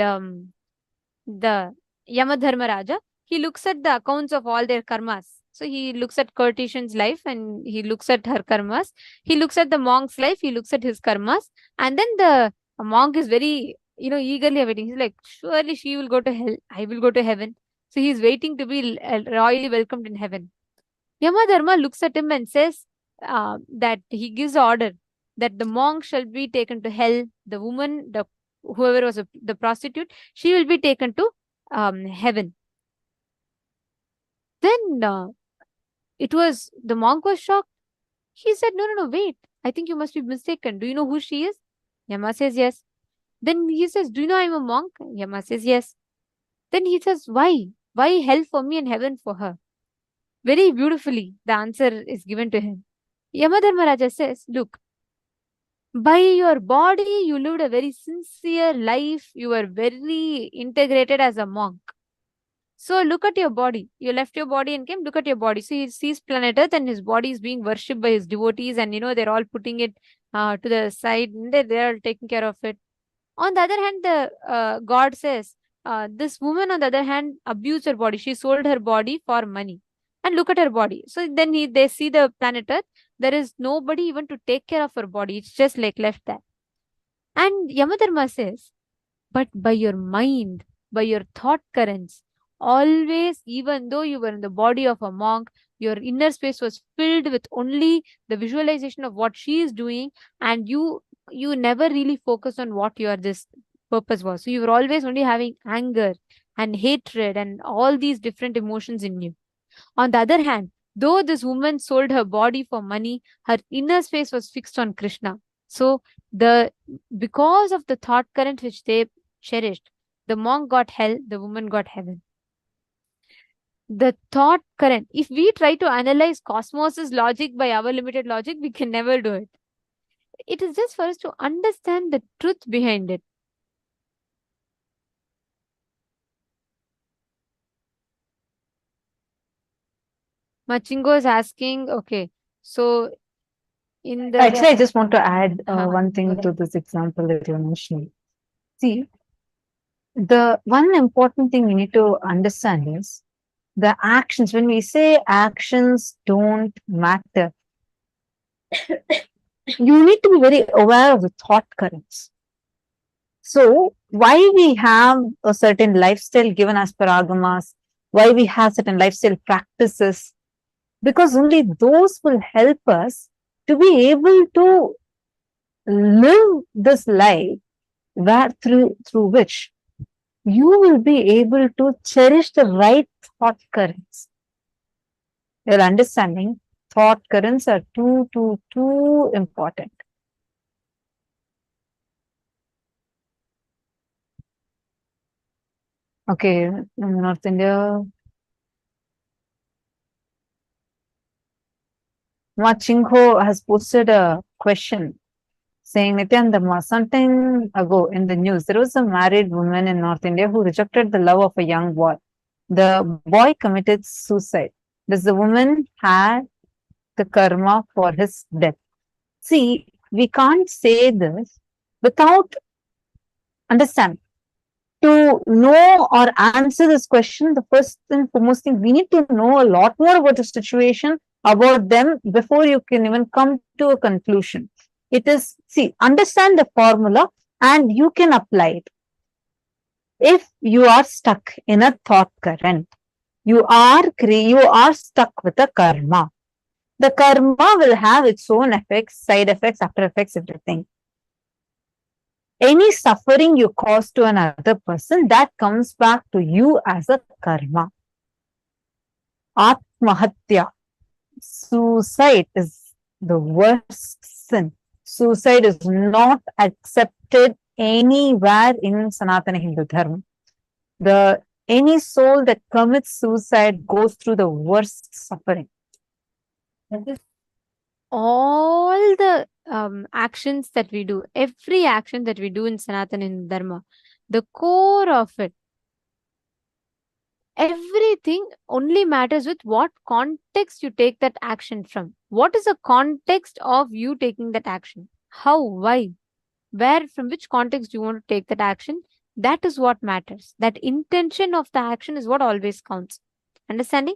the Yamadharmaraja, he looks at the accounts of all their karmas. So he looks at courtesan's life and he looks at her karmas. He looks at the monk's life, he looks at his karmas. And then the monk is very, eagerly awaiting. He's like, surely she will go to hell. I will go to heaven. So he's waiting to be royally welcomed in heaven. Yamadharma looks at him and says that he gives the order that the monk shall be taken to hell. The woman, whoever was the prostitute, she will be taken to heaven. Then the monk was shocked. He said, no, wait. I think you must be mistaken. Do you know who she is? Yama says, yes. Then he says, do you know I'm a monk? Yama says, yes. Then he says, why? Why hell for me and heaven for her? Very beautifully, the answer is given to him. Yamadharmaraja says, look, by your body, you lived a very sincere life. You were very integrated as a monk. So look at your body. You left your body and came, look at your body. So he sees planet Earth and his body is being worshipped by his devotees and, they're all putting it to the side and they're all taking care of it. On the other hand, the God says, this woman, on the other hand, abused her body. She sold her body for money. And look at her body. So then they see the planet Earth. There is nobody even to take care of her body. It's just like left there. And Yamadharma says, but by your mind, by your thought currents, always, even though you were in the body of a monk, your inner space was filled with only the visualization of what she is doing, and you never really focused on what this purpose was. So you were always only having anger and hatred and all these different emotions in you. On the other hand, though this woman sold her body for money, her inner space was fixed on Krishna. So because of the thought current which they cherished, the monk got hell, the woman got heaven. The thought current, if we try to analyze cosmos's logic by our limited logic, we can never do it. It is just for us to understand the truth behind it. Machingo is asking, okay, so in the... Actually, I just want to add one thing to this example that you're mentioning. See, the one important thing we need to understand is the actions. When we say actions don't matter, you need to be very aware of the thought currents. So, why we have a certain lifestyle given as per agamas, why we have certain lifestyle practices, because only those will help us to be able to live this life through which you will be able to cherish the right thought currents. Your understanding, thought currents are too important. Okay, North India. Machinho has posted a question saying, Nithyananda, some time ago in the news, there was a married woman in North India who rejected the love of a young boy. The boy committed suicide. Does the woman have the karma for his death? See, we can't say this without understanding. To know or answer this question, the first and foremost thing, we need to know a lot more about the situation, about them, before you can even come to a conclusion. It is, see, understand the formula and you can apply it. If you are stuck in a thought current, you are stuck with a karma. The karma will have its own effects, side effects, after effects, everything. Any suffering you cause to another person, that comes back to you as a karma. Atmahatya, suicide, is the worst sin. Suicide is not accepted anywhere in Sanatana Hindu Dharma. Any soul that commits suicide goes through the worst suffering. All the actions that we do, every action that we do in Sanatana Hindu Dharma, the core of it, everything only matters with what context you take that action from. What is the context of you taking that action? How? Why? Where? From which context do you want to take that action? That is what matters. That intention of the action is what always counts. Understanding?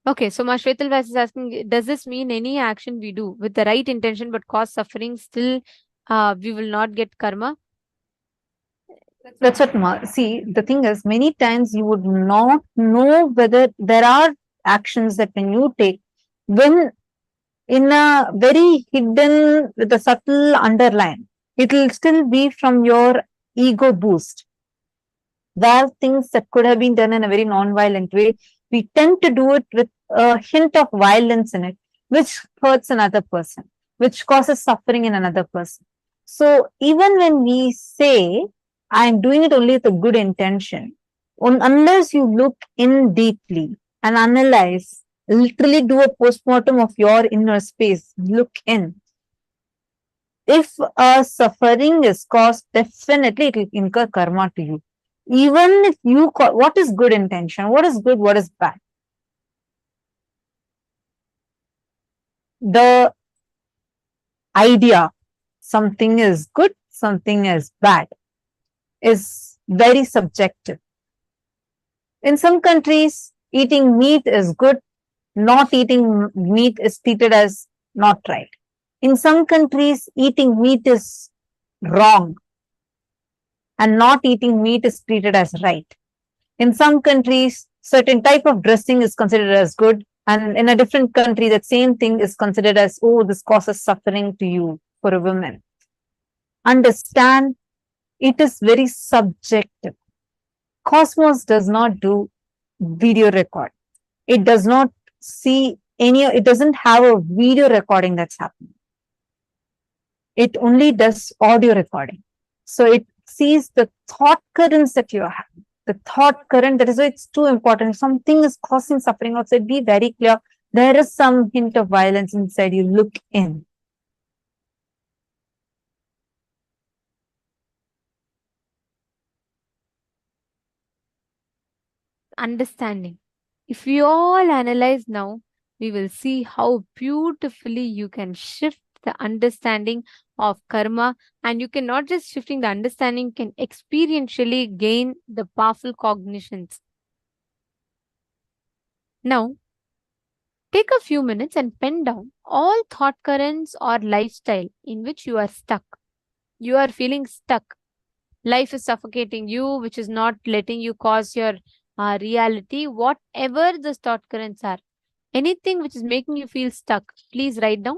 Okay, so Mashvetal Vyas is asking, does this mean any action we do with the right intention but cause suffering, still we will not get karma? That's what, see, the thing is, many times you would not know whether there are actions that when you take, when in a very hidden, with a subtle underline, it will still be from your ego boost. There are things that could have been done in a very non-violent way. We tend to do it with a hint of violence in it, which hurts another person, which causes suffering in another person. So even when we say, I'm doing it only with a good intention, unless you look in deeply and analyze, literally do a postmortem of your inner space, look in. If a suffering is caused, definitely it will incur karma to you. Even if you call, what is good intention? What is good? What is bad? The idea, something is good, something is bad, is very subjective. In some countries, eating meat is good, not eating meat is treated as not right. In some countries, eating meat is wrong and not eating meat is treated as right. In some countries, certain type of dressing is considered as good, and in a different country, that same thing is considered as, oh, this causes suffering to you for a woman. Understand, it is very subjective. Cosmos does not do video record. It does not see it doesn't have a video recording that's happening. It only does audio recording. So it sees the thought currents that you are having. The thought current, that is why it's too important. If something is causing suffering outside, be very clear. There is some hint of violence inside you. Look in. Understanding. If we all analyze now, we will see how beautifully you can shift the understanding of karma, and you can not just shifting the understanding, you can experientially gain the powerful cognitions. Now, take a few minutes and pen down all thought currents or lifestyle in which you are stuck. You are feeling stuck. Life is suffocating you, which is not letting you cause your reality, whatever the thought currents are. Anything which is making you feel stuck, please write down.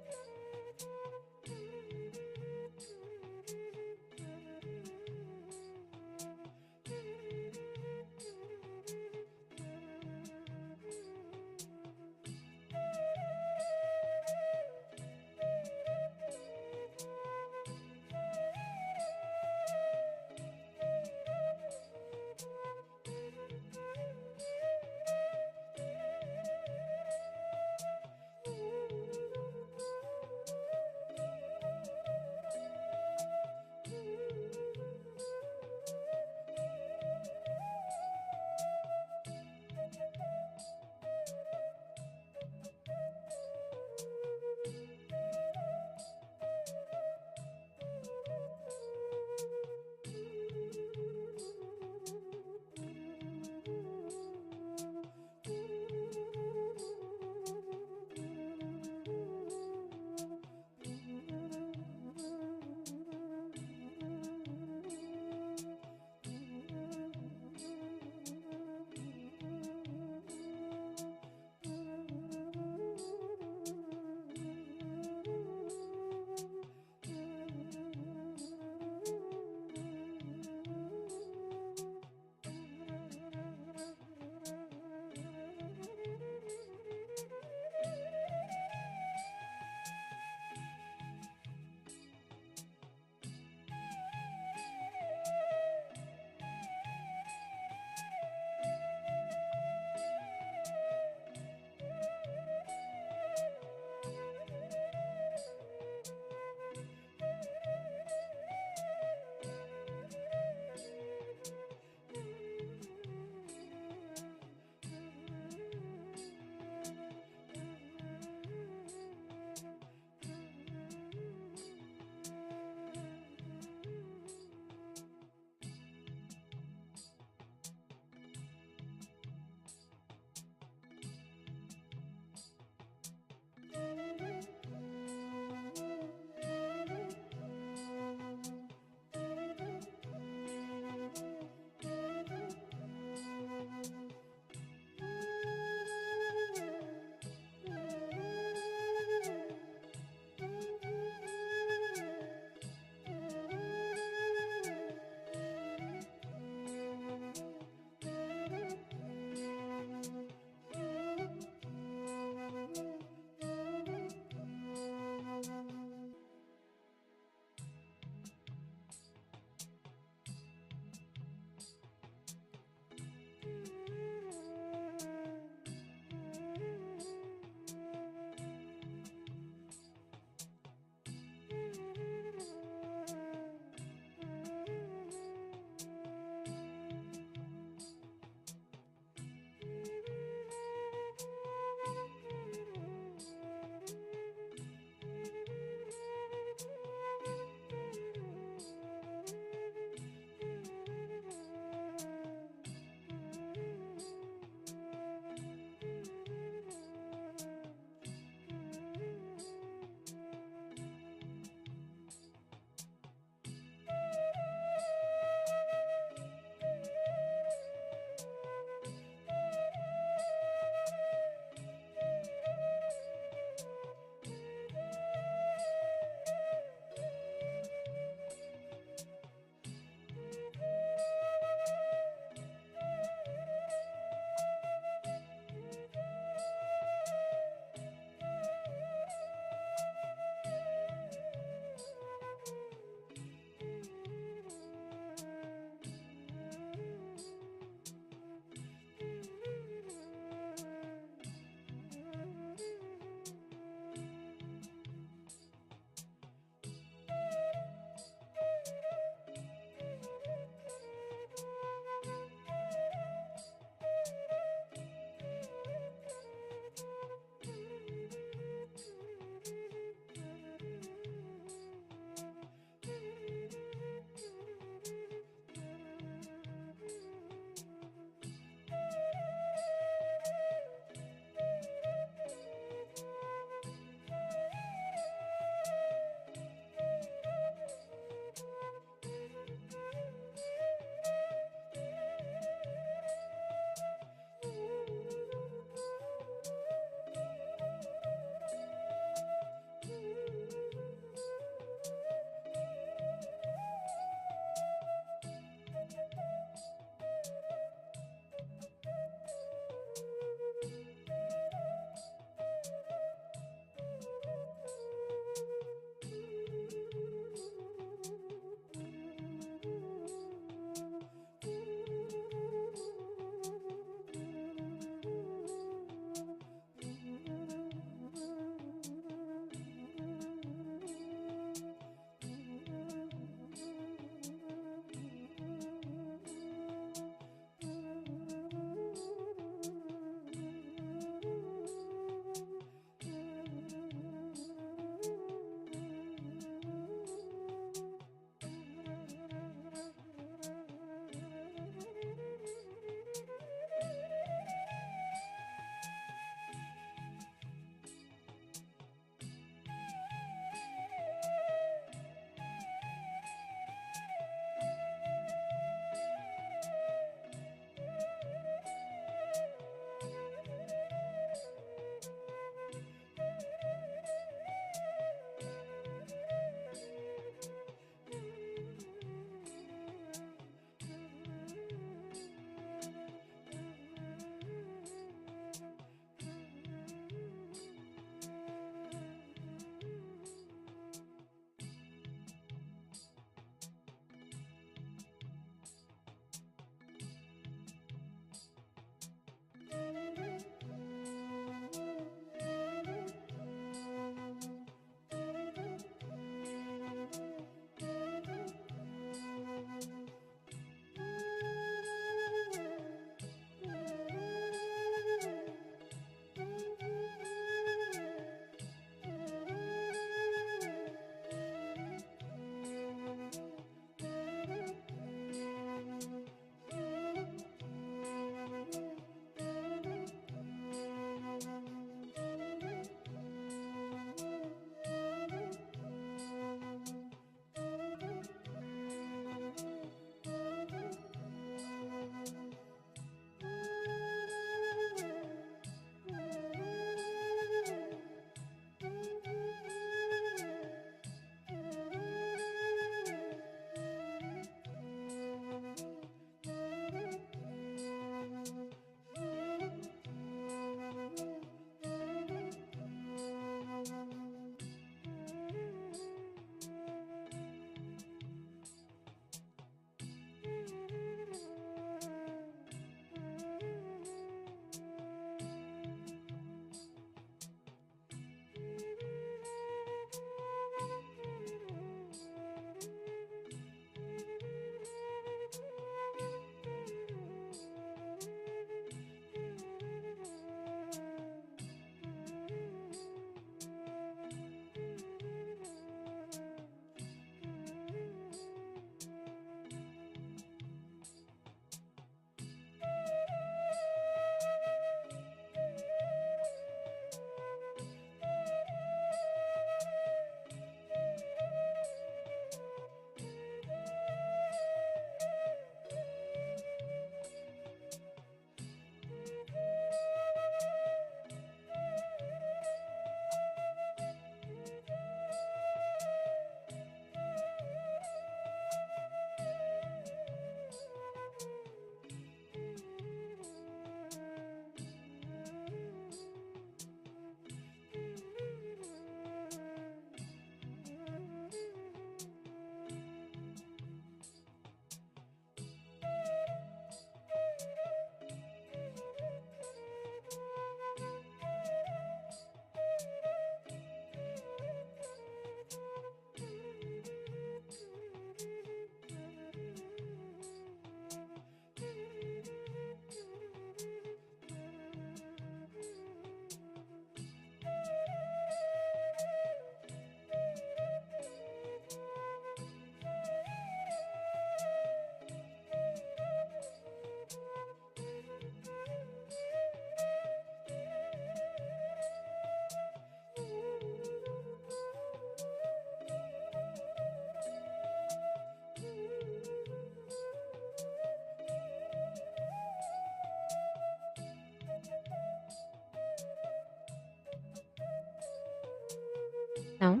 Now,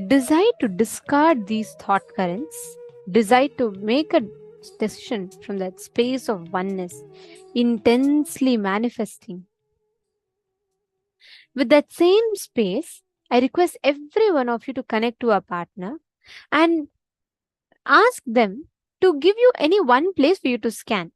decide to discard these thought currents, decide to make a decision from that space of oneness, intensely manifesting. With that same space, I request every one of you to connect to a partner and ask them to give you any one place for you to scan.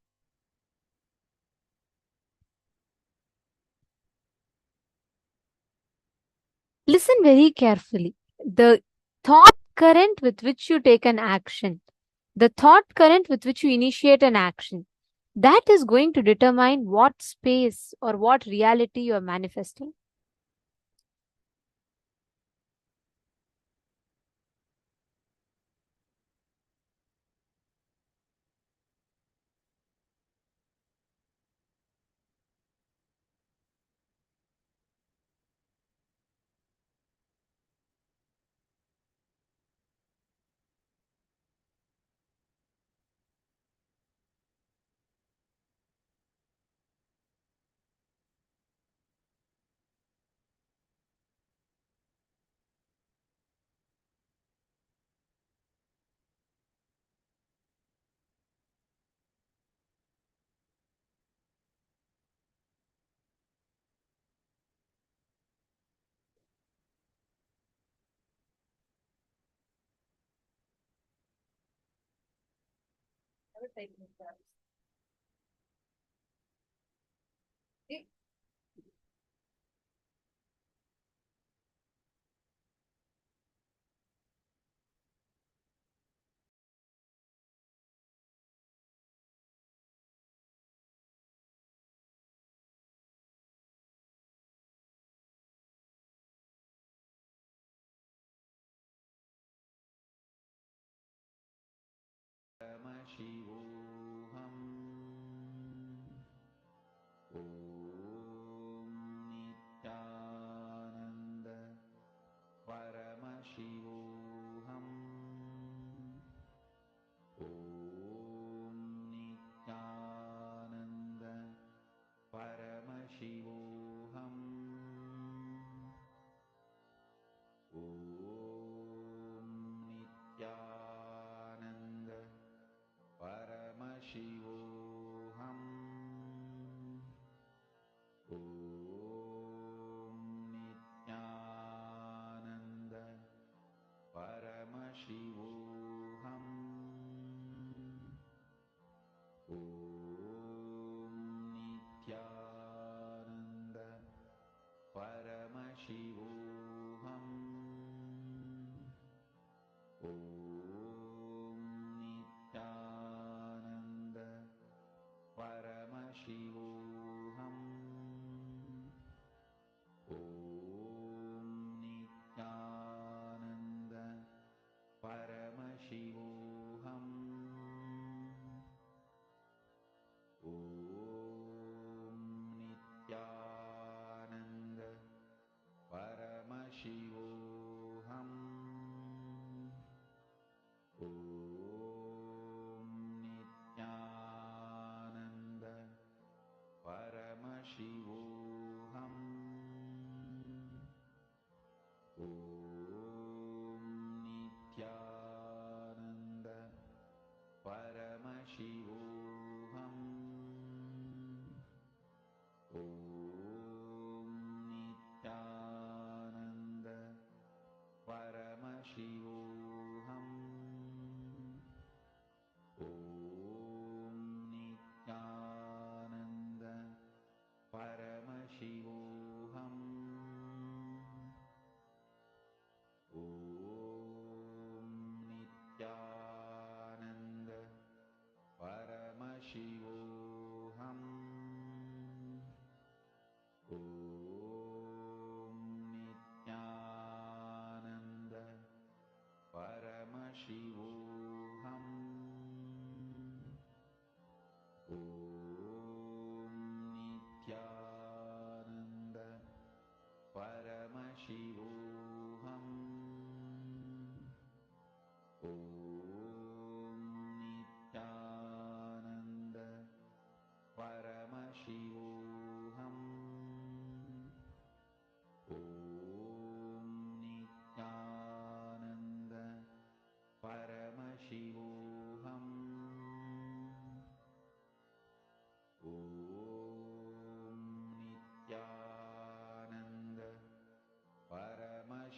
Listen very carefully. The thought current with which you take an action, the thought current with which you initiate an action, that is going to determine what space or what reality you are manifesting. Paramashivoham. Om Nithyananda Paramashivoham. Om Nithyananda Paramashivoham. Om Nithyananda Paramashivoham. Om Nithyananda Paramashivoham. Om Nithyananda Paramashivoham. Om Nithyananda Paramashivoham. Om Nithyananda Paramashivoham. Om Nithyananda Paramashivoham. Om Nithyananda Paramashivoham. Om Nithyananda Paramashivoham. Om Nithyananda Paramashivoham. Om Nithyananda Paramashivoham. Om Nithyananda Paramashivoham. Om Nithyananda Paramashivoham. Om Nithyananda Paramashivoham. Om Nithyananda Paramashivoham. Om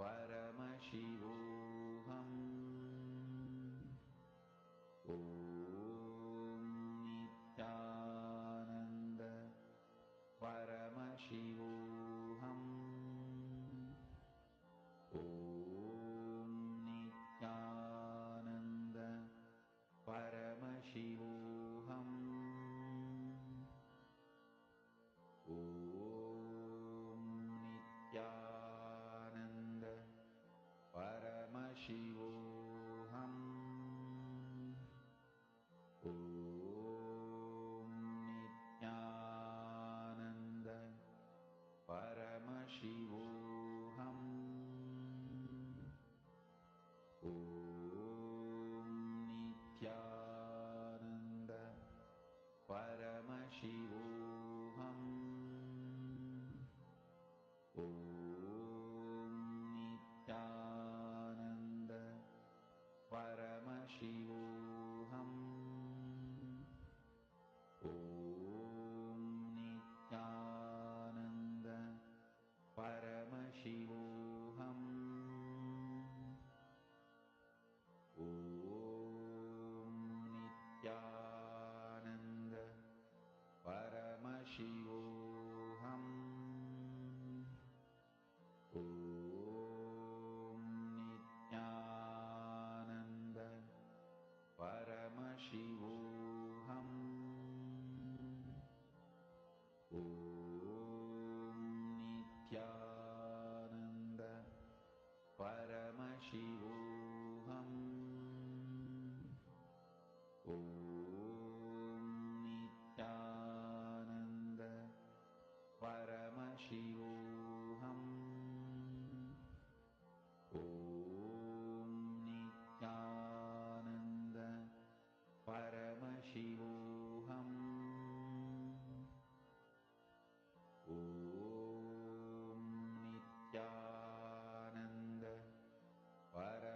Paramashivoham. Om Nithyananda Paramashivoham. Om Nithyananda Paramashivoham. Om Nithyananda Paramashivoham. Om Nithyananda Paramashivoham. Om Nithyananda Paramashivoham. Om Nithyananda Paramashivoham. Om Nithyananda Paramashivoham. Om Nithyananda Paramashivoham. Om Nithyananda Paramashivoham. Om Nithyananda Paramashivoham. Om Nithyananda Paramashivoham. Om Nithyananda Paramashivoham. Om Nithyananda Paramashivoham.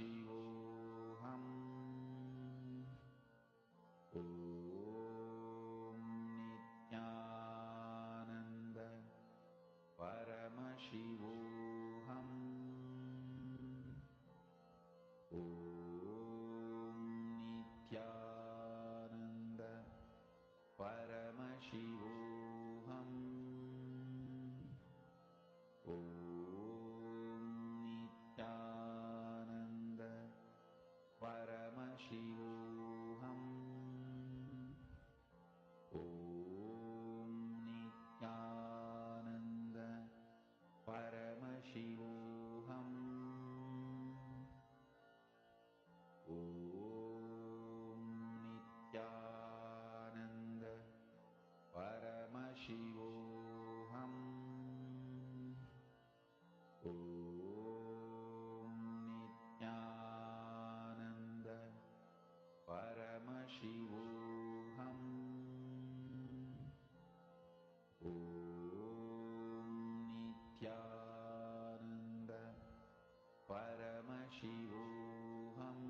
Paramashivoham. Om Nithyananda Paramashivoham. Om Nithyananda Paramashivoham. Om Nithyananda Paramashivoham. Om Nithyananda Paramashivoham. Om Nithyananda Paramashivoham. Om Nithyananda Paramashivoham. Om Nithyananda Paramashivoham.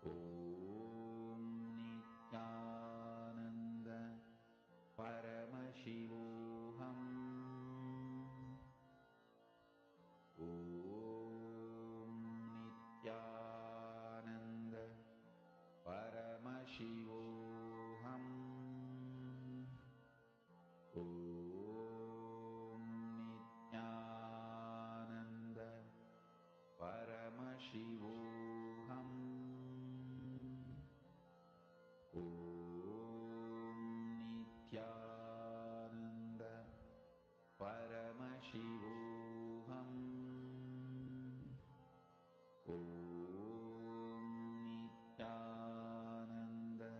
Om Nithyananda Paramashivoham. Om Nithyananda Paramashivoham. Om Nithyananda Paramashivoham. Om Nithyananda Paramashivoham. Om Nithyananda Paramashivoham. Om Nithyananda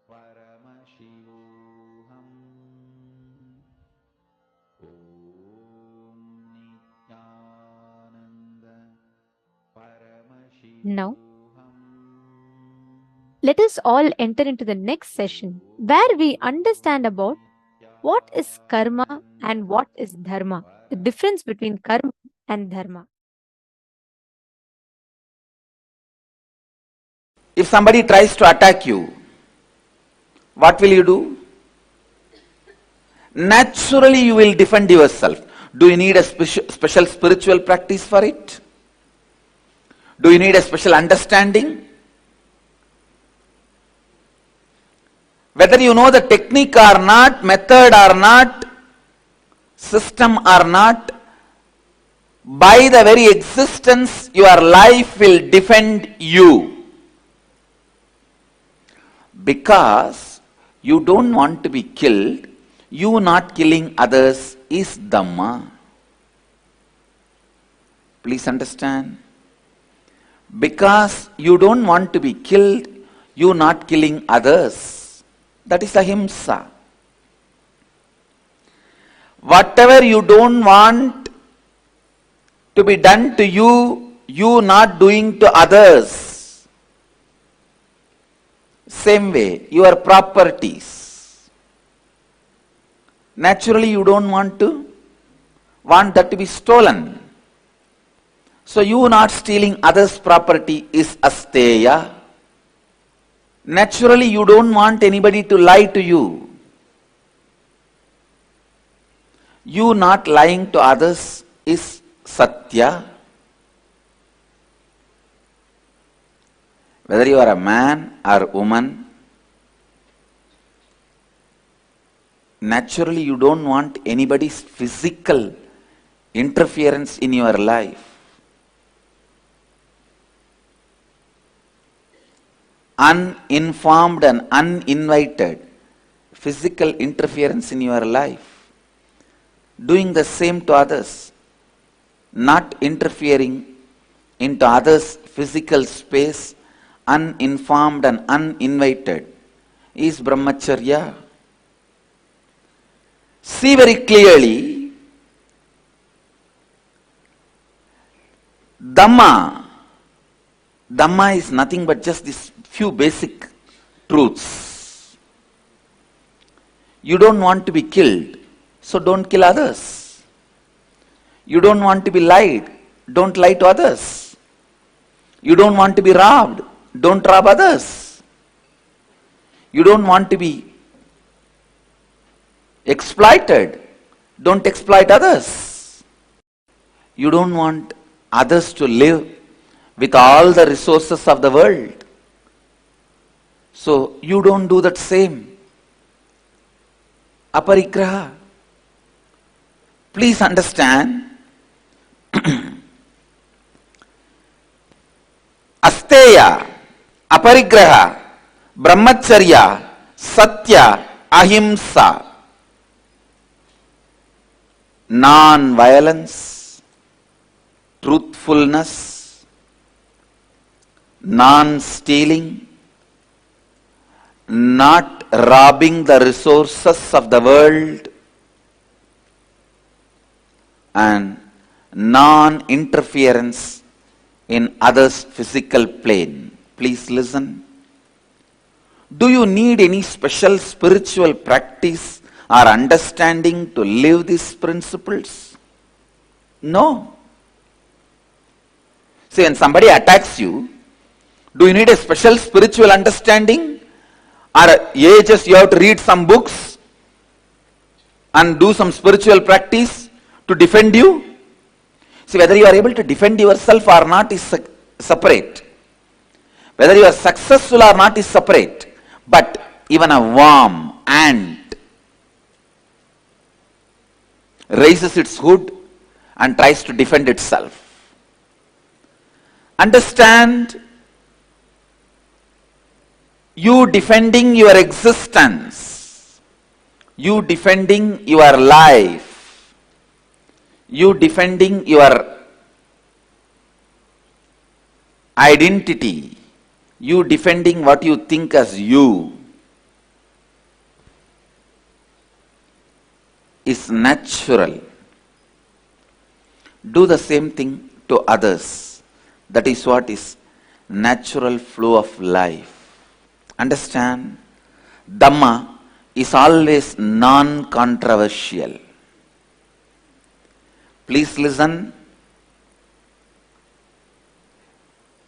Paramashivoham. Om Nithyananda Now, Paramashivoham. let us all enter into the next session where we understand about what is karma and what is dharma, the difference between karma and dharma. If somebody tries to attack you, what will you do? Naturally, you will defend yourself. Do you need a special spiritual practice for it? Do you need a special understanding? Whether you know the technique or not, method or not, system or not, by the very existence, your life will defend you. Because you don't want to be killed, you not killing others is Dhamma. Please understand. Because you don't want to be killed, you not killing others. That is ahimsa. Whatever you don't want to be done to you, you not doing to others. Same way, your properties. Naturally, you don't want that to be stolen. So you not stealing others' property is asteya. Naturally, you don't want anybody to lie to you. You not lying to others is satya. Whether you are a man or woman, naturally you don't want anybody's physical interference in your life. Uninformed and uninvited physical interference in your life. Doing the same to others. Not interfering into others' physical space, uninformed and uninvited, is brahmacharya. See very clearly, Dhamma Dhamma is nothing but just these few basic truths. You don't want to be killed, so don't kill others. You don't want to be lied, don't lie to others. You don't want to be robbed, don't rob others. You don't want to be exploited, don't exploit others. You don't want others to live with all the resources of the world, so you don't do that same. Aparigraha. Please understand, asteya, aparigraha, brahmacharya, satya, ahimsa, non-violence, truthfulness, non-stealing, not robbing the resources of the world, and non-interference in others' physical plane. Please listen. Do you need any special spiritual practice or understanding to live these principles? No. See, when somebody attacks you, do you need a special spiritual understanding? Or just you have to read some books and do some spiritual practice to defend you? See, whether you are able to defend yourself or not is separate. Whether you are successful or not is separate. But even a worm, ant, raises its hood and tries to defend itself. Understand, you defending your existence, you defending your life, you defending your identity, you defending what you think as you, is natural. Do the same thing to others. That is what is natural flow of life. Understand, Dhamma is always non-controversial. Please listen.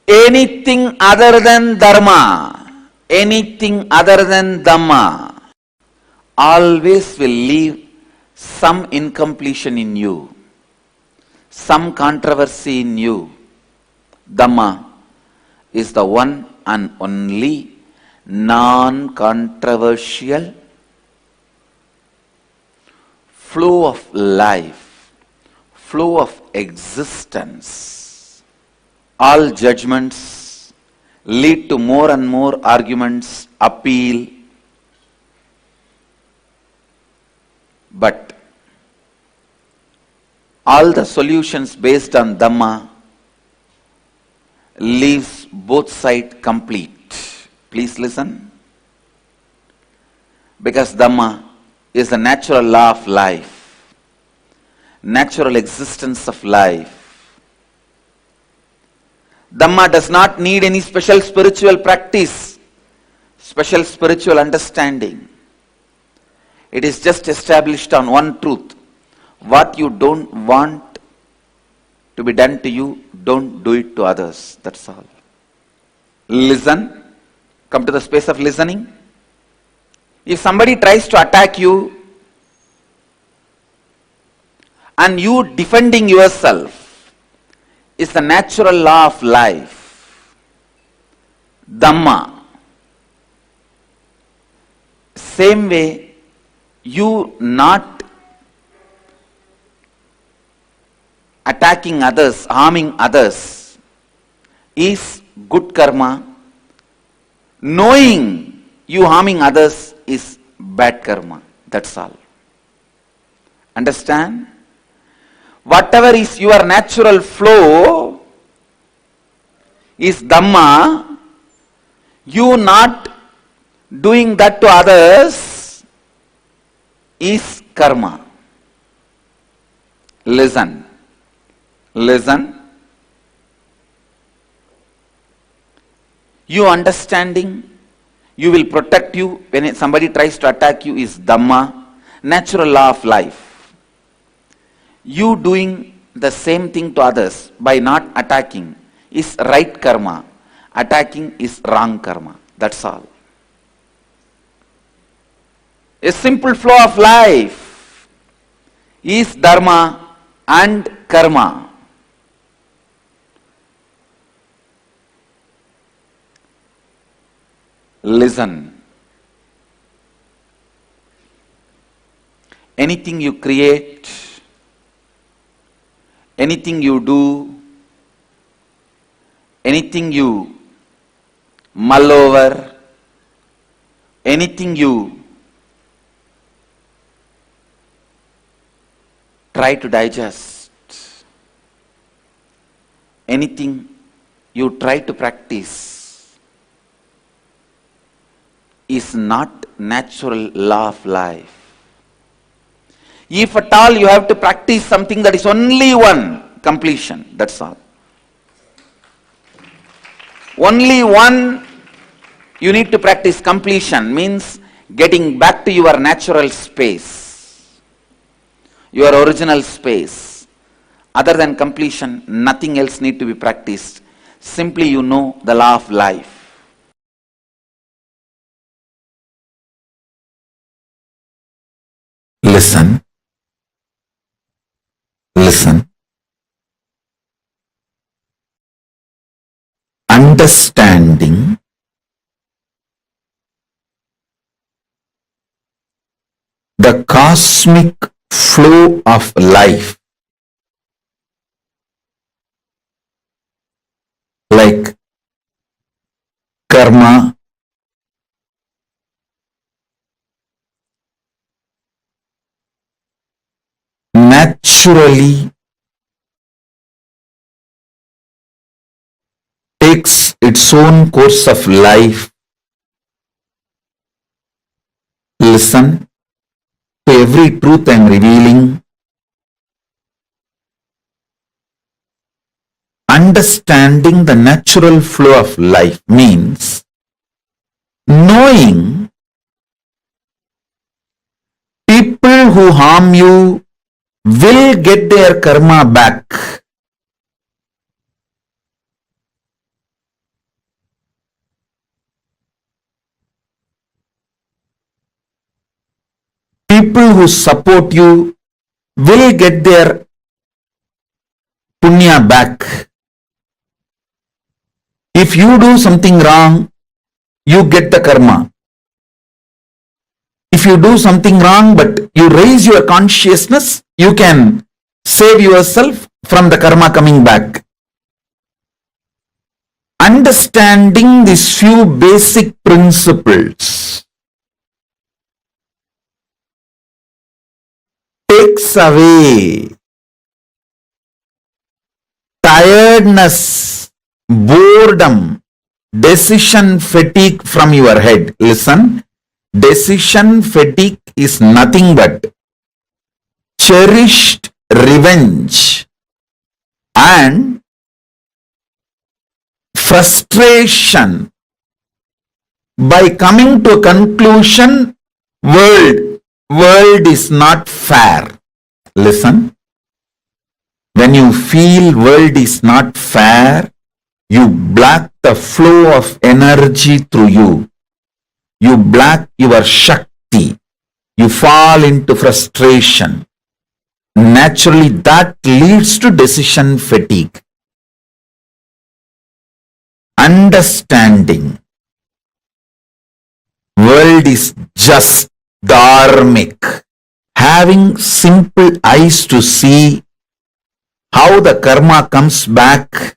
Anything other than Dharma, anything other than Dhamma, always will leave some incompletion in you, some controversy in you. Dhamma is the one and only non-controversial flow of life, flow of existence. All judgments lead to more and more arguments, appeal, but all the solutions based on Dhamma leaves both sides complete. Please listen. Because Dhamma is the natural law of life, natural existence of life. Dhamma does not need any special spiritual practice, special spiritual understanding. It is just established on one truth. What you don't want to be done to you, don't do it to others. That's all. Listen. Come to the space of listening. If somebody tries to attack you and you defending yourself is the natural law of life, Dhamma. Same way, you not attacking others, harming others is good karma. Knowing you harming others is bad karma. That's all. Understand? Whatever is your natural flow is Dhamma. You not doing that to others is karma. Listen. Listen. You understanding, you will protect you when somebody tries to attack you is Dhamma, natural law of life. You doing the same thing to others by not attacking is right karma. Attacking is wrong karma. That's all. A simple flow of life is dharma and karma. Listen. Anything you create, anything you do, anything you mull over, anything you try to digest, anything you try to practice is not natural law of life. If at all you have to practice something, that is only one completion, that's all. Only one you need to practice completion, means getting back to your natural space, your original space. Other than completion, nothing else need to be practiced. Simply you know the law of life. Listen. Listen. Understanding the cosmic flow of life, like karma, naturally takes its own course of life. Listen to every truth I am revealing. Understanding the natural flow of life means knowing people who harm you will get their karma back. People who support you will get their punya back. If you do something wrong, you get the karma. If you do something wrong but you raise your consciousness, you can save yourself from the karma coming back. Understanding these few basic principles takes away tiredness, boredom, decision fatigue from your head. Listen, decision fatigue is nothing but cherished revenge and frustration by coming to a conclusion, world is not fair. Listen, when you feel world is not fair, you block the flow of energy through you. You block your Shakti. You fall into frustration. Naturally, that leads to decision fatigue. Understanding world is just dharmic. Having simple eyes to see how the karma comes back,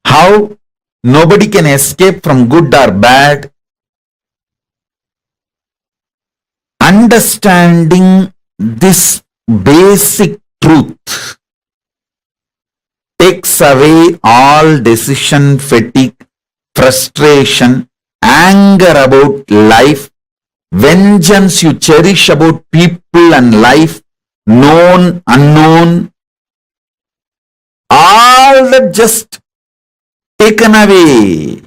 how nobody can escape from good or bad. Understanding this basic truth takes away all decision fatigue, frustration, anger about life, vengeance you cherish about people and life, known, unknown. All that just taken away.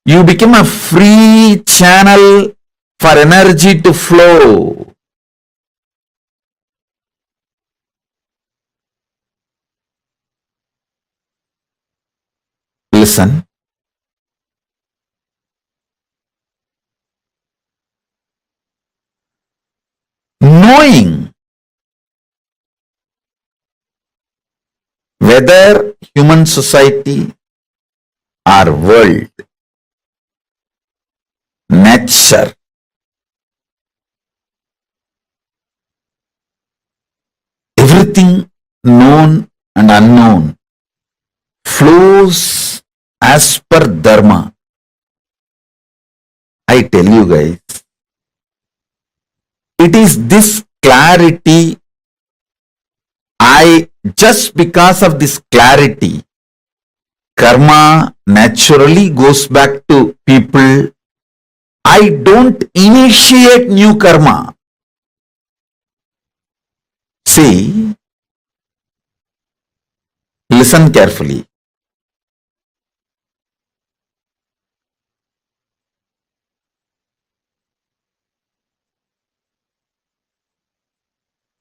You become a free channel for energy to flow. Listen. Knowing whether human society or world, nature, everything known and unknown flows as per Dharma. I tell you guys, it is this clarity, just because of this clarity, karma naturally goes back to people. I don't initiate new karma. See, listen carefully.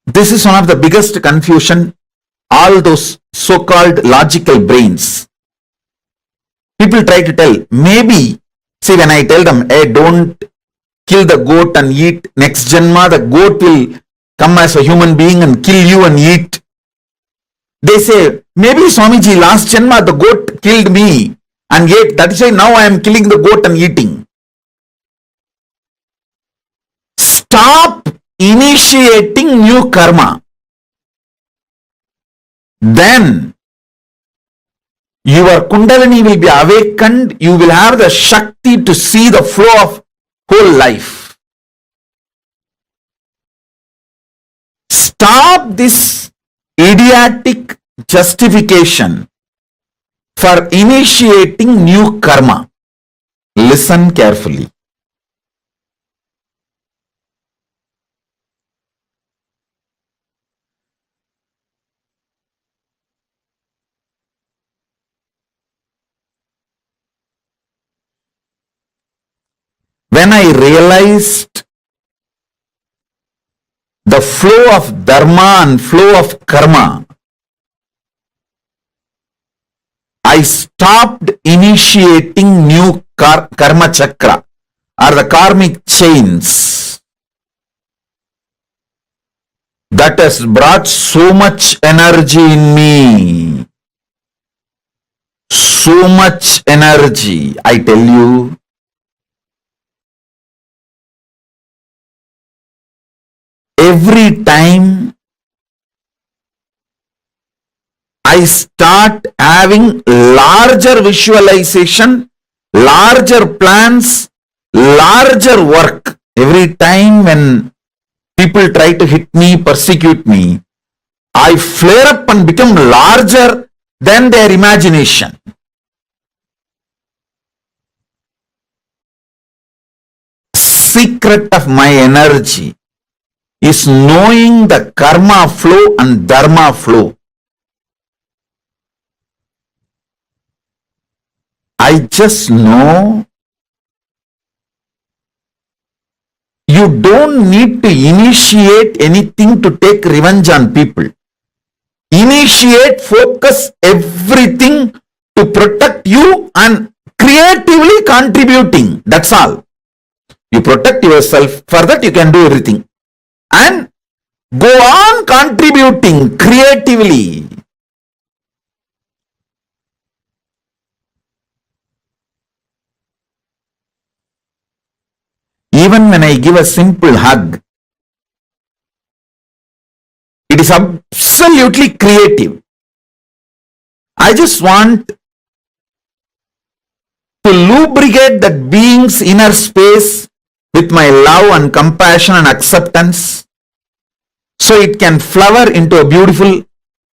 This is one of the biggest confusion. All those so-called logical brains. People try to tell, maybe, see, when I tell them, hey, don't kill the goat and eat, next Janma, the goat will come as a human being and kill you and eat. They say, maybe Swamiji, last Janma, the goat killed me and ate. That is why now I am killing the goat and eating. Stop initiating new karma. Then your Kundalini will be awakened. You will have the Shakti to see the flow of whole life. Stop this idiotic justification for initiating new karma. Listen carefully. When I realized the flow of dharma and flow of karma, I stopped initiating new karma chakra or the karmic chains that has brought so much energy in me. So much energy, I tell you. Every time I start having larger visualization, larger plans, larger work. Every time when people try to hit me, persecute me, I flare up and become larger than their imagination. Secret of my energy is knowing the karma flow and dharma flow. I just know you don't need to initiate anything to take revenge on people. Initiate, focus everything to protect you and creatively contributing. That's all. You protect yourself. For that you can do everything. And go on contributing creatively. Even when I give a simple hug, it is absolutely creative. I just want to lubricate that being's inner space with my love and compassion and acceptance, so it can flower into a beautiful,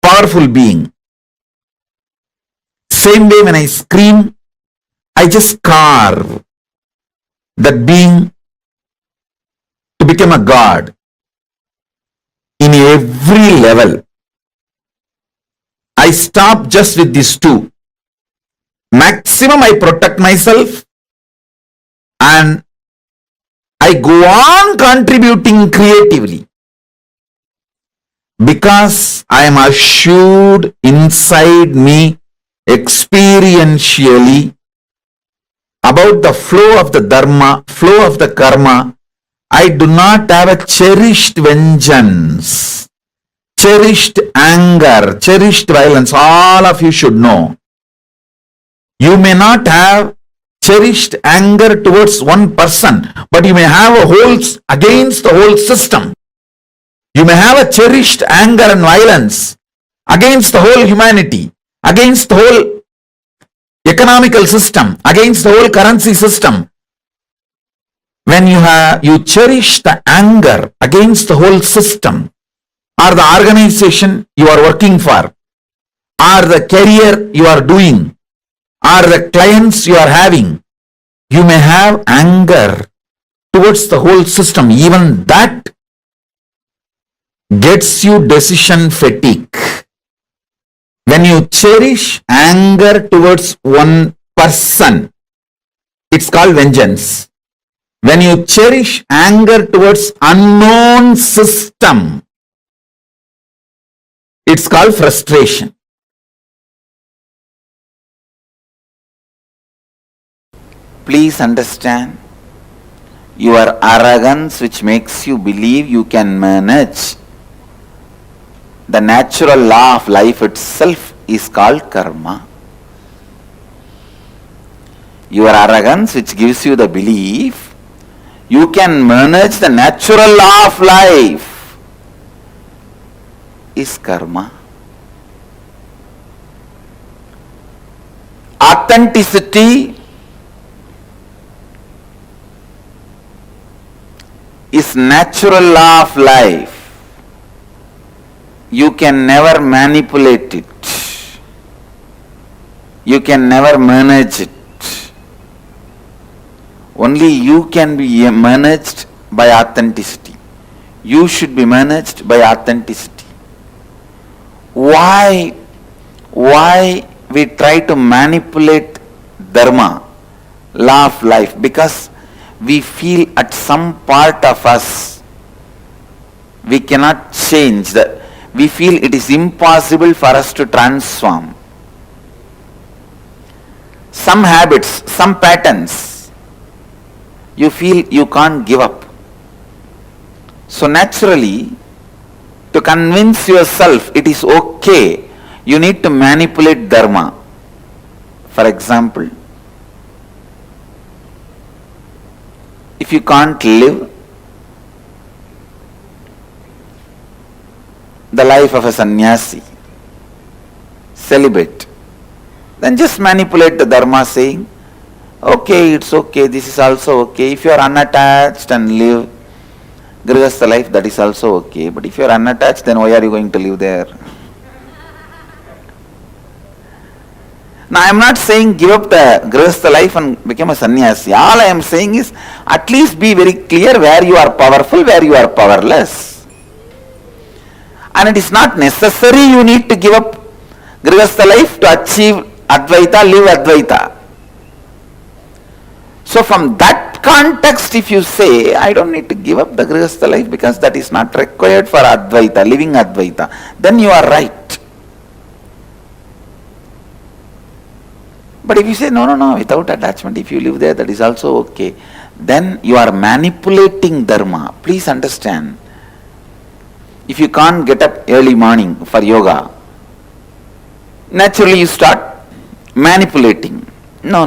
powerful being. Same way when I scream, I just carve that being to become a God in every level. I I stop just with these two. Maximum I protect myself and I go on contributing creatively because I am assured inside me experientially about the flow of the dharma, flow of the karma. I do not have a cherished vengeance, cherished anger, cherished violence. All of you should know. You may not have cherished anger towards one person, but you may have a whole against the whole system. You may have a cherished anger and violence against the whole humanity, against the whole economical system, against the whole currency system. When you cherish the anger against the whole system, or the organization you are working for, or the career you are doing, or the clients you are having, you may have anger towards the whole system. Even that gets you decision fatigue. When you cherish anger towards one person, it's called vengeance. When you cherish anger towards unknown system, it's called frustration. Please understand, your arrogance which makes you believe you can manage the natural law of life itself is called karma. Your arrogance which gives you the belief you can manage the natural law of life is karma. Authenticity is natural law of life. You can never manipulate it. You can never manage it. Only you can be managed by authenticity. You should be managed by authenticity. Why we try to manipulate dharma, law of life? Because we feel at some part of us we cannot change that. We feel it is impossible for us to transform. Some habits, some patterns, you feel you can't give up. So naturally, to convince yourself it is okay, you need to manipulate dharma. For example, if you can't live the life of a sannyasi, celibate, then just manipulate the dharma saying, okay, it's okay, this is also okay. If you are unattached and live grihastha life, that is also okay. But if you are unattached, then why are you going to live there? Now I am not saying give up the grihastha life and become a sannyasi. All I am saying is at least be very clear where you are powerful, where you are powerless. And it is not necessary you need to give up grihastha life to achieve Advaita, live Advaita. So from that context, if you say, I don't need to give up the grihastha life because that is not required for Advaita, living Advaita, then you are right. But if you say, no, without attachment, if you live there, that is also okay, then you are manipulating dharma. Please understand. If you can't get up early morning for yoga, naturally you start manipulating. No.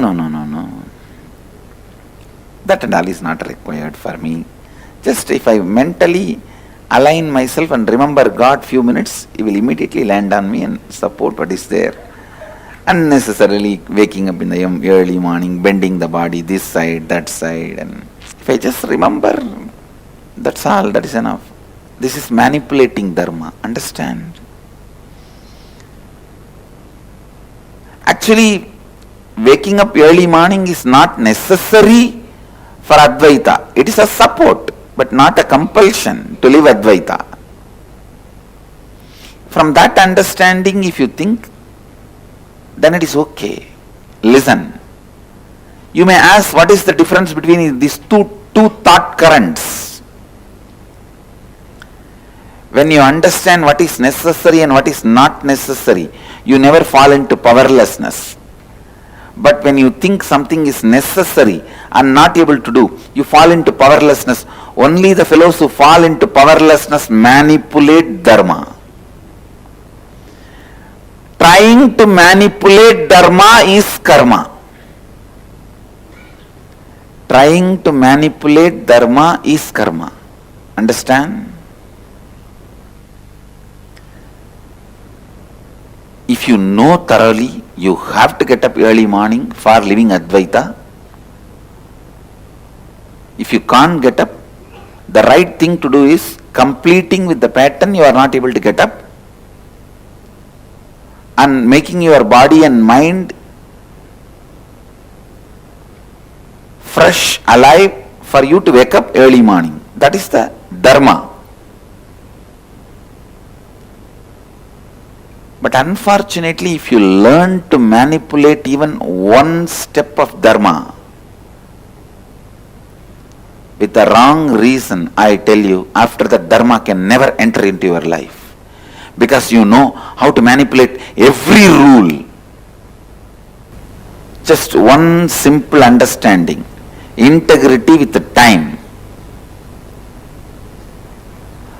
That and all is not required for me. Just if I mentally align myself and remember God few minutes, He will immediately land on me and support what is there. Unnecessarily waking up in the early morning, bending the body this side, that side, and if I just remember, that's all, that is enough. This is manipulating dharma, understand? Actually, waking up early morning is not necessary for Advaita. It is a support, but not a compulsion to live Advaita. From that understanding, if you think then it is okay. Listen. You may ask, what is the difference between these two thought currents? When you understand what is necessary and what is not necessary, you never fall into powerlessness. But when you think something is necessary and not able to do, you fall into powerlessness. Only the fellows who fall into powerlessness manipulate dharma. Trying to manipulate dharma is karma. Trying to manipulate dharma is karma. Understand? If you know thoroughly, you have to get up early morning for living Advaita. If you can't get up, the right thing to do is completing with the pattern you are not able to get up and making your body and mind fresh, alive for you to wake up early morning. That is the dharma. But unfortunately, if you learn to manipulate even one step of dharma with the wrong reason, I tell you, after that dharma can never enter into your life. Because you know how to manipulate every rule. Just one simple understanding. Integrity with the time.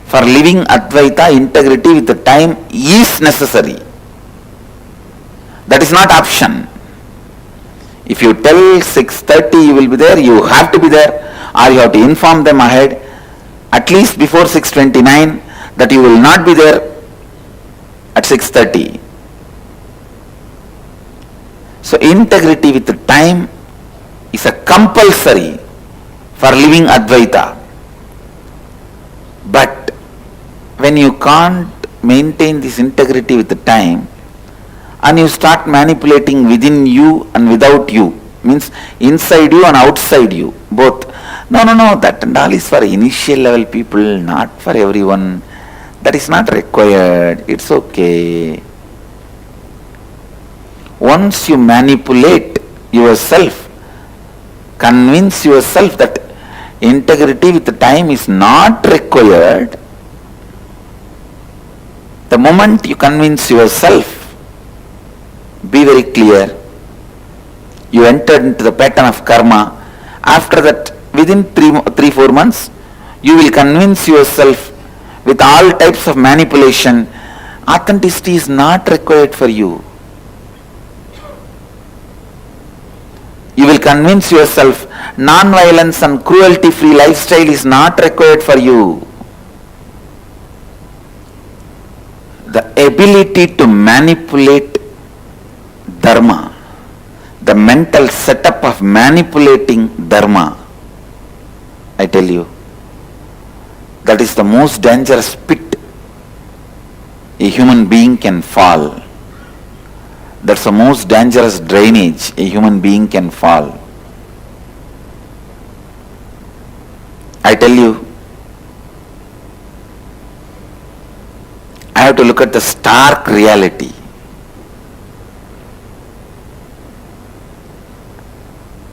For living Advaita, integrity with the time is necessary. That is not option. If you tell 6:30 you will be there, you have to be there, or you have to inform them ahead, at least before 6:29, that you will not be there at 6:30. So integrity with the time is a compulsory for living Advaita. But when you can't maintain this integrity with the time and you start manipulating within you and without you, means inside you and outside you, both. No, that and all is for initial level people, not for everyone. That is not required. It's okay. Once you manipulate yourself, convince yourself that integrity with the time is not required, the moment you convince yourself, be very clear, you entered into the pattern of karma. After that, within 3-4 months, you will convince yourself with all types of manipulation, authenticity is not required for you. You will convince yourself non-violence and cruelty-free lifestyle is not required for you. The ability to manipulate dharma, the mental setup of manipulating dharma, I tell you, that is the most dangerous pit a human being can fall. That's the most dangerous drainage a human being can fall. I tell you, I have to look at the stark reality.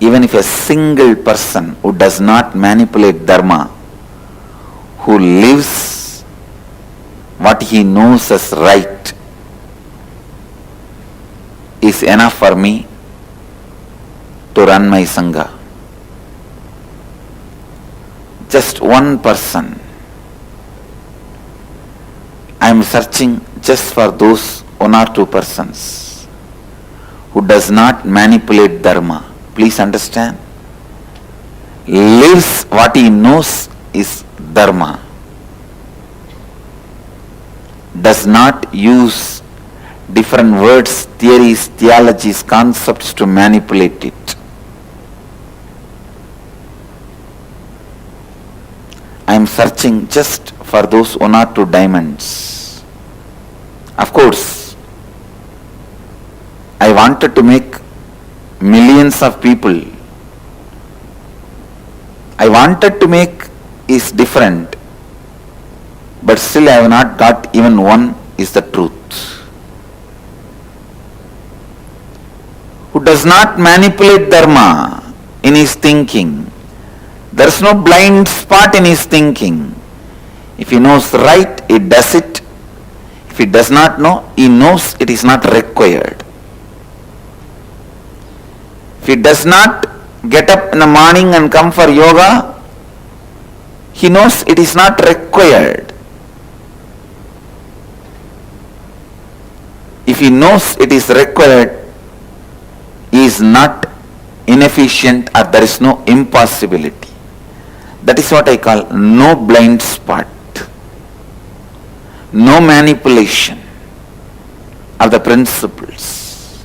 Even if a single person who does not manipulate dharma, who lives what he knows as right, is enough for me to run my Sangha. Just one person. I am searching just for those 1 or 2 persons who does not manipulate dharma. Please understand. Lives what he knows is dharma. Does not use different words, theories, theologies, concepts to manipulate it. I am searching just for those 1 or 2 diamonds. Of course, I wanted to make millions of people. I wanted to make is different, but still I have not got even one is the truth. who does not manipulate dharma in his thinking. There is no blind spot in his thinking. If he knows right, he does it. If he does not know, he knows it is not required. If he does not get up in the morning and come for yoga, he knows it is not required. If he knows it is required, he is not inefficient or there is no impossibility. That is what I call no blind spot, no manipulation of the principles.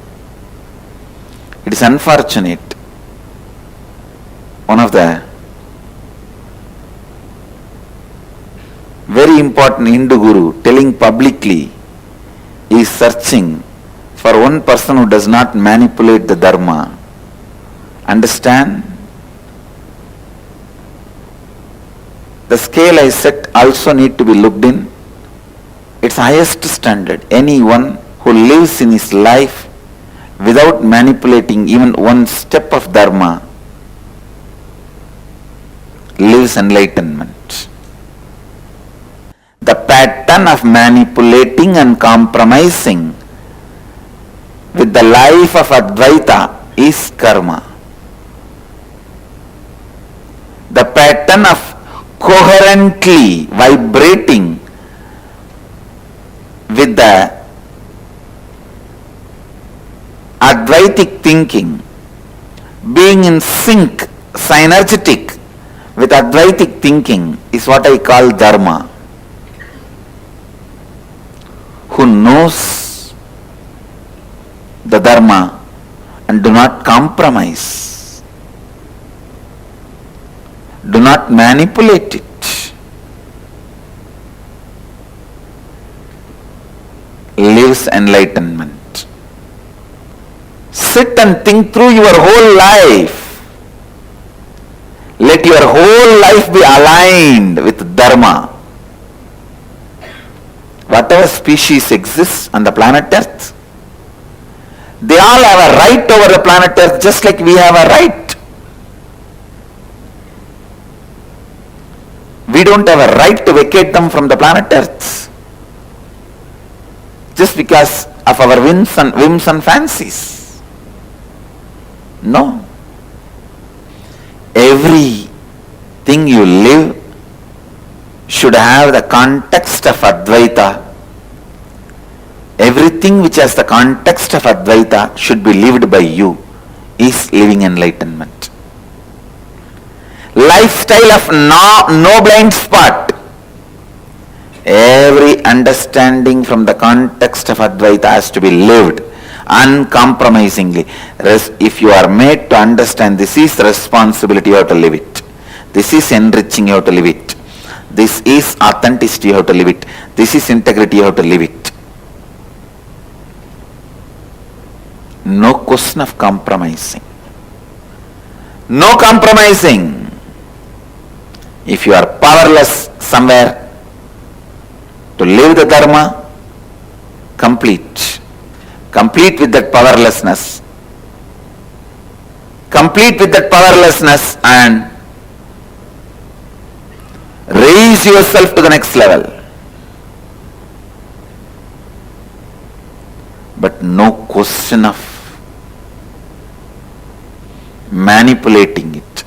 It is unfortunate. One of the very important Hindu guru telling publicly he is searching for one person who does not manipulate the dharma. Understand? The scale I set also need to be looked in. Its highest standard. Anyone who lives in his life without manipulating even one step of dharma lives enlightenment. The pattern of manipulating and compromising with the life of Advaita is karma. The pattern of coherently vibrating with the Advaitic thinking, being in sync, synergetic with Advaitic thinking is what I call dharma. Who knows the dharma and do not compromise, do not manipulate it, lives enlightenment. Sit and think through your whole life. Let your whole life be aligned with dharma. Whatever species exists on the planet Earth, they all have a right over the planet Earth just like we have a right. We don't have a right to vacate them from the planet Earth just because of our whims and fancies. No. Everything you live should have the context of Advaita. Everything which has the context of Advaita should be lived by you is living enlightenment. Lifestyle of no blind spot. Every understanding from the context of Advaita has to be lived uncompromisingly. If you are made to understand this is responsibility, you have to live it. This is enriching, you have to live it. This is authenticity, you have to live it. This is integrity, you have to live it. No question of compromising. No compromising. If you are powerless somewhere to live the dharma, complete. Complete with that powerlessness. Complete with that powerlessness and raise yourself to the next level. But no question of manipulating it.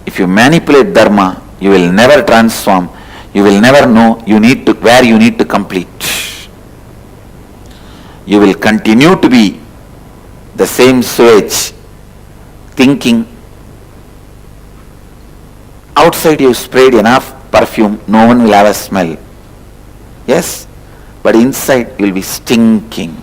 If you manipulate dharma, you will never transform. You will never know where you need to complete. You will continue to be the same sewage, thinking. Outside you sprayed enough perfume, no one will have a smell. Yes, but inside you will be stinking.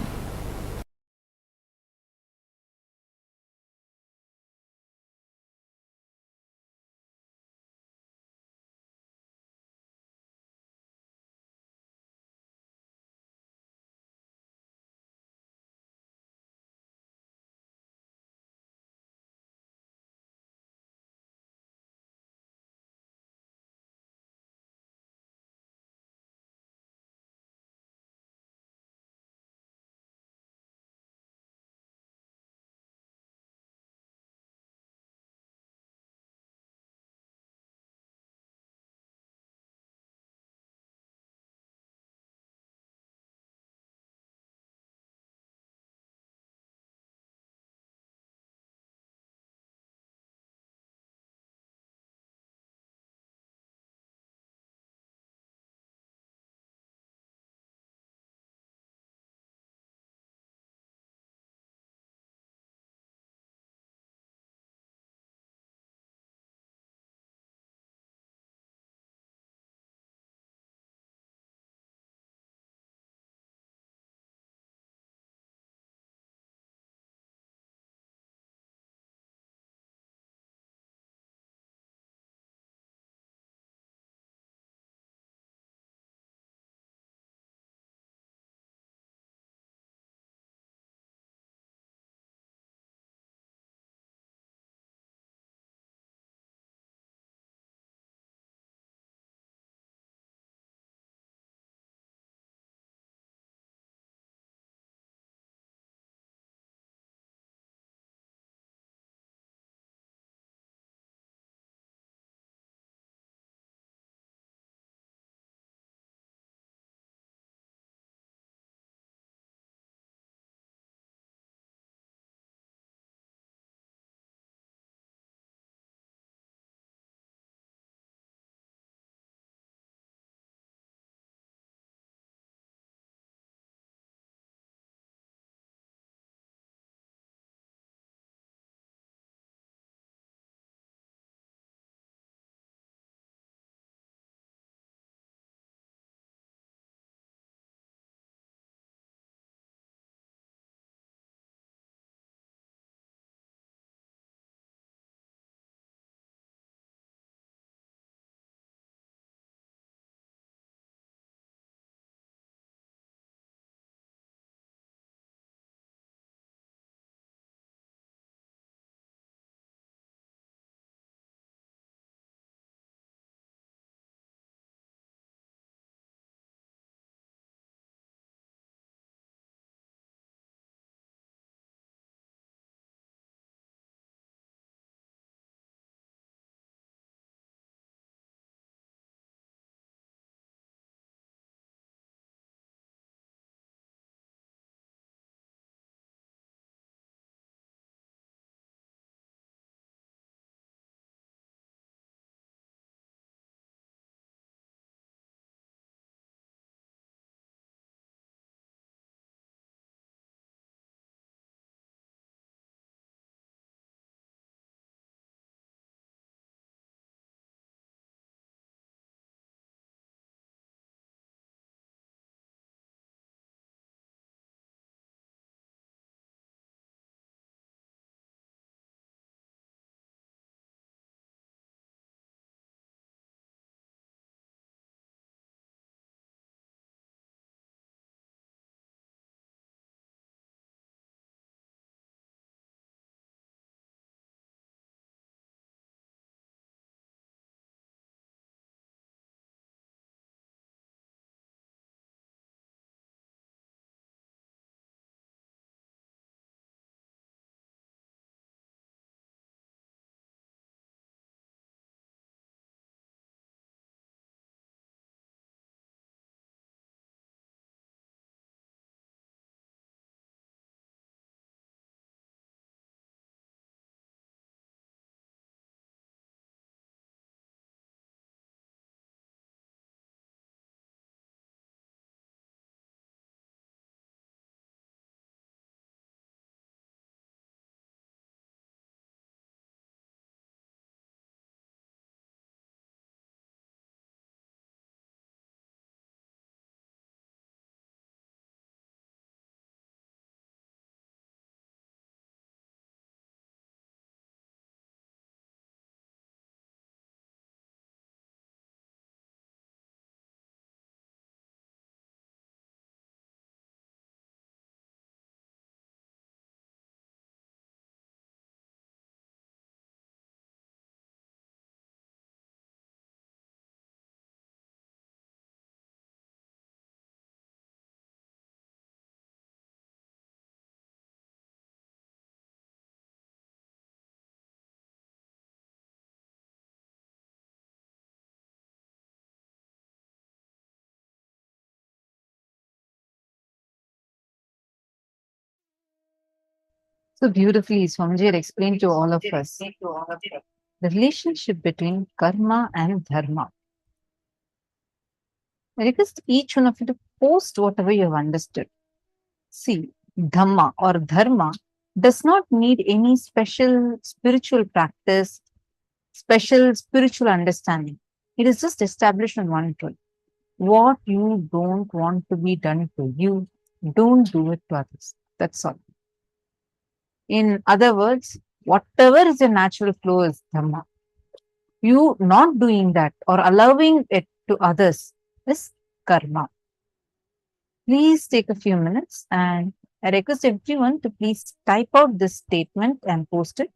So beautifully, Swamiji had explained to all of us the relationship between karma and dharma. I request each one of you to post whatever you have understood. See, dhamma or dharma does not need any special spiritual practice, special spiritual understanding. It is just established on one truth. What you don't want to be done to you, don't do it to others. That's all. In other words, whatever is your natural flow is dhamma. You not doing that or allowing it to others is karma. Please take a few minutes and I request everyone to please type out this statement and post it.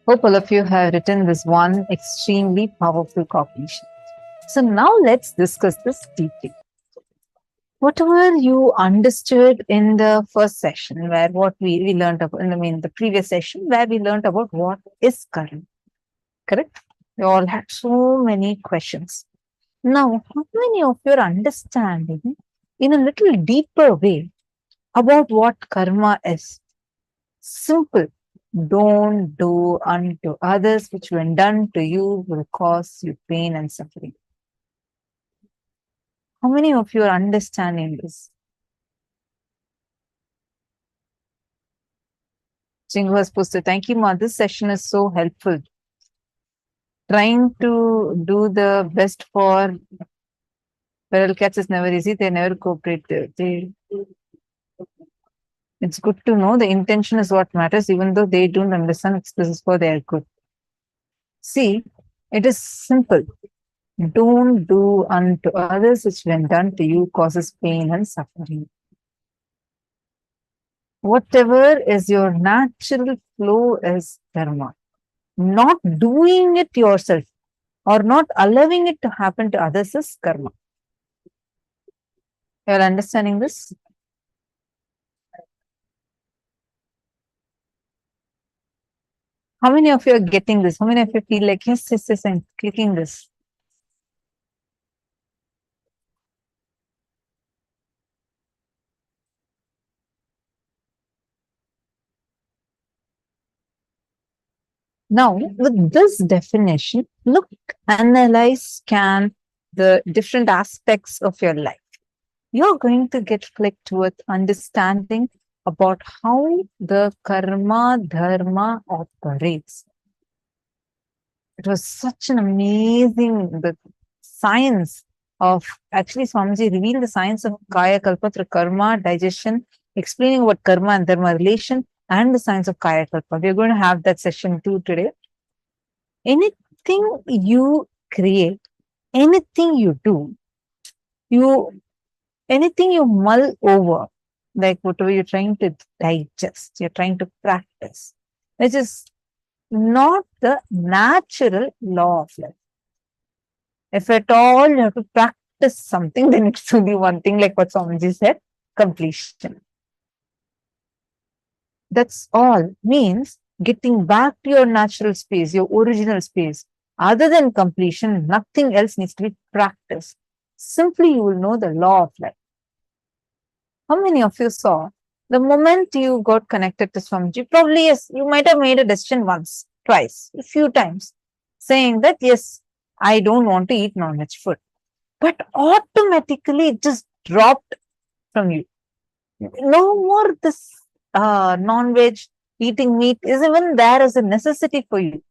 Hope all of you have written this one extremely powerful cognition. So now let's discuss this deeply. Whatever you understood in the first session, where what we learned about, the previous session, where we learned about what is karma, correct? We all had so many questions. Now, how many of you are understanding in a little deeper way about what karma is? Simple. Don't do unto others which when done to you will cause you pain and suffering. How many of you are understanding this? Chingu has posted, thank you, Ma. This session is so helpful. Trying to do the best for feral cats is never easy. They never cooperate. It's good to know the intention is what matters, even though they don't understand this is for their good. See, it is simple. Don't do unto others which when done to you causes pain and suffering. Whatever is your natural flow is dharma. Not doing it yourself or not allowing it to happen to others is karma. You are understanding this? How many of you are getting this? How many of you feel like, yes, I'm clicking this? Now, with this definition, look, analyze, scan the different aspects of your life. You're going to get clicked with understanding about how the karma dharma operates. It was such an amazing the science of, actually Swamiji revealed the science of Kayakalpa through karma, digestion, explaining about karma and dharma relation and the science of Kayakalpa. We're going to have that session too today. Anything you create, anything you do, anything you mull over, like whatever you're trying to digest, you're trying to practice, which is not the natural law of life. If at all you have to practice something, then it's only one thing, like what Swamiji said, completion. That's all. Means getting back to your natural space, your original space. Other than completion, nothing else needs to be practiced. Simply you will know the law of life. How many of you saw the moment you got connected to Swamiji? Probably yes, you might have made a decision once, twice, a few times, saying that yes, I don't want to eat non-veg food. But automatically it just dropped from you. No more this non-veg, eating meat is even there as a necessity for you.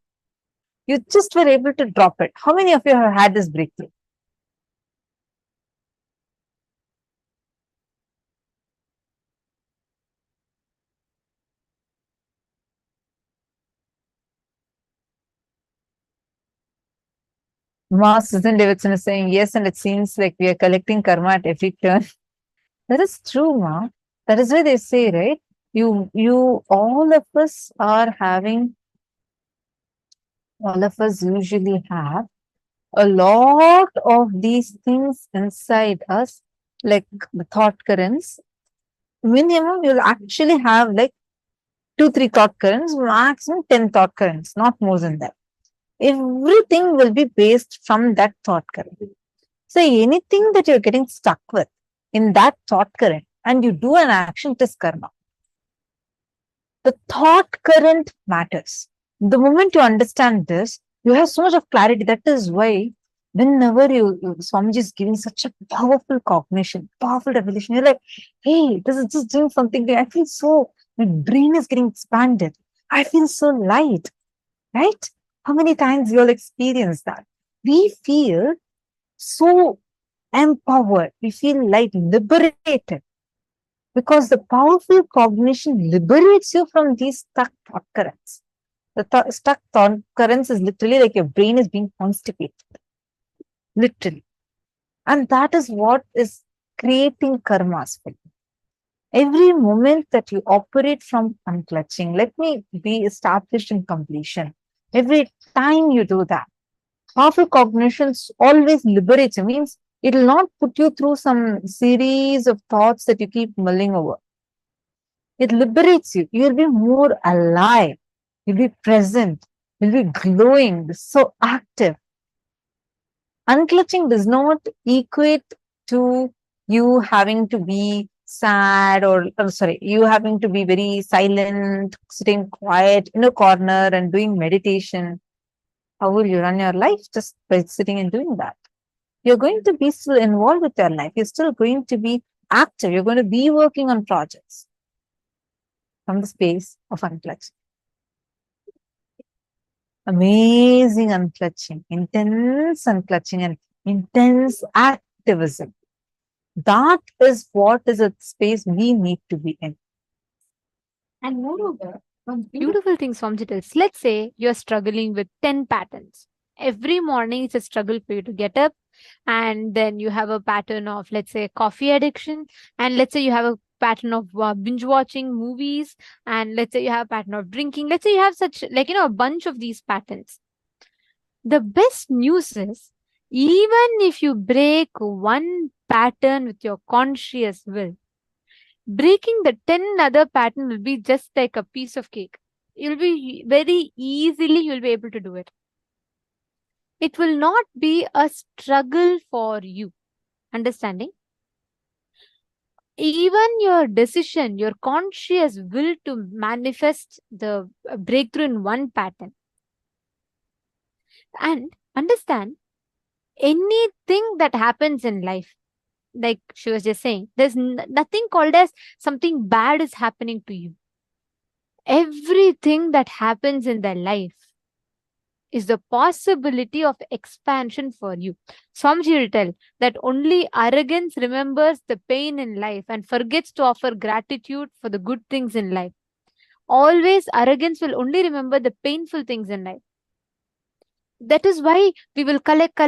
You just were able to drop it. How many of you have had this breakthrough? Susan Davidson is saying yes, and it seems like we are collecting karma at every turn. That is true, Ma. That is why they say, right? All of us usually have a lot of these things inside us, like the thought currents. Minimum, you'll actually have like 2-3 thought currents, maximum 10 thought currents, not more than that. Everything will be based from that thought current. So anything that you're getting stuck with in that thought current and you do an action, it is karma. The thought current matters. The moment you understand this, you have so much of clarity. That is why whenever Swamiji is giving such a powerful cognition, powerful revelation, you're like, hey, this is just doing something. I feel so, my brain is getting expanded. I feel so light, right? How many times you'll experience that? We feel so empowered. We feel light, liberated. Because the powerful cognition liberates you from these stuck thought currents. The stuck thought currents is literally like your brain is being constipated. Literally. And that is what is creating karmas for you. Every moment that you operate from unclutching, let me be established in completion. Every time you do that, powerful cognition always liberates you, means it will not put you through some series of thoughts that you keep mulling over. It liberates you. You will be more alive. You'll be present. You'll be glowing, so active. Unclutching does not equate to you having to be sad or you having to be very silent, sitting quiet in a corner and doing meditation. How will you run your life? Just by sitting and doing that. You're going to be still involved with your life. You're still going to be active. You're going to be working on projects from the space of unclutching. Amazing unclutching, intense unclutching, and intense activism. That is what is a space we need to be in. And moreover, one beautiful thing Swamiji tells, let's say you're struggling with 10 patterns. Every morning it's a struggle for you to get up, and then you have a pattern of, let's say, coffee addiction, and let's say you have a pattern of binge watching movies, and let's say you have a pattern of drinking. Let's say you have such, a bunch of these patterns. The best news is, even if you break one pattern with your conscious will, breaking the 10 other pattern will be just like a piece of cake. You'll be very easily, you'll be able to do it. It will not be a struggle for you. Understanding? Even your decision, your conscious will to manifest the breakthrough in one pattern. And understand, anything that happens in life, like she was just saying, there's nothing called as something bad is happening to you. Everything that happens in their life is the possibility of expansion for you. Swamiji will tell that only arrogance remembers the pain in life and forgets to offer gratitude for the good things in life. Always arrogance will only remember the painful things in life. That is why we will collect.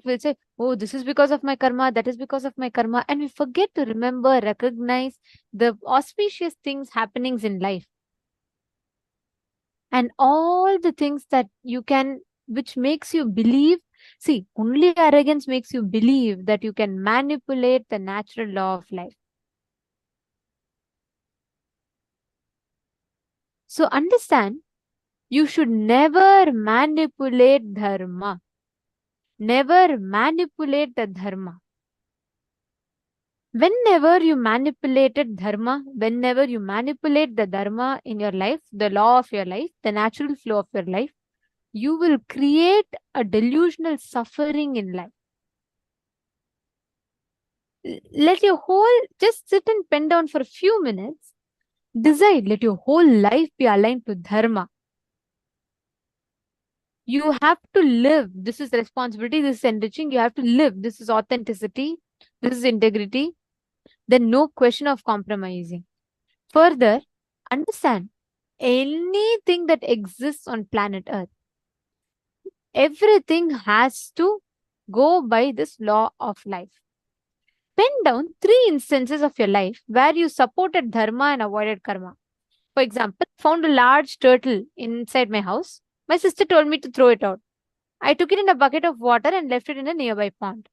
We'll say, oh, this is because of my karma, that is because of my karma. And we forget to remember, recognize the auspicious things, happenings in life. And all the things that you can, which makes you believe. See, only arrogance makes you believe that you can manipulate the natural law of life. So understand, you should never manipulate dharma. Never manipulate the dharma. Whenever you manipulated dharma, whenever you manipulate the dharma in your life, the law of your life, the natural flow of your life, you will create a delusional suffering in life. Let your just sit and pen down for a few minutes. Decide, let your whole life be aligned to dharma. You have to live. This is responsibility. This is enriching. You have to live. This is authenticity. This is integrity. Then no question of compromising. Further, understand, anything that exists on planet Earth, everything has to go by this law of life. Pen down 3 instances of your life where you supported dharma and avoided karma. For example, found a large turtle inside my house. My sister told me to throw it out. I took it in a bucket of water and left it in a nearby pond.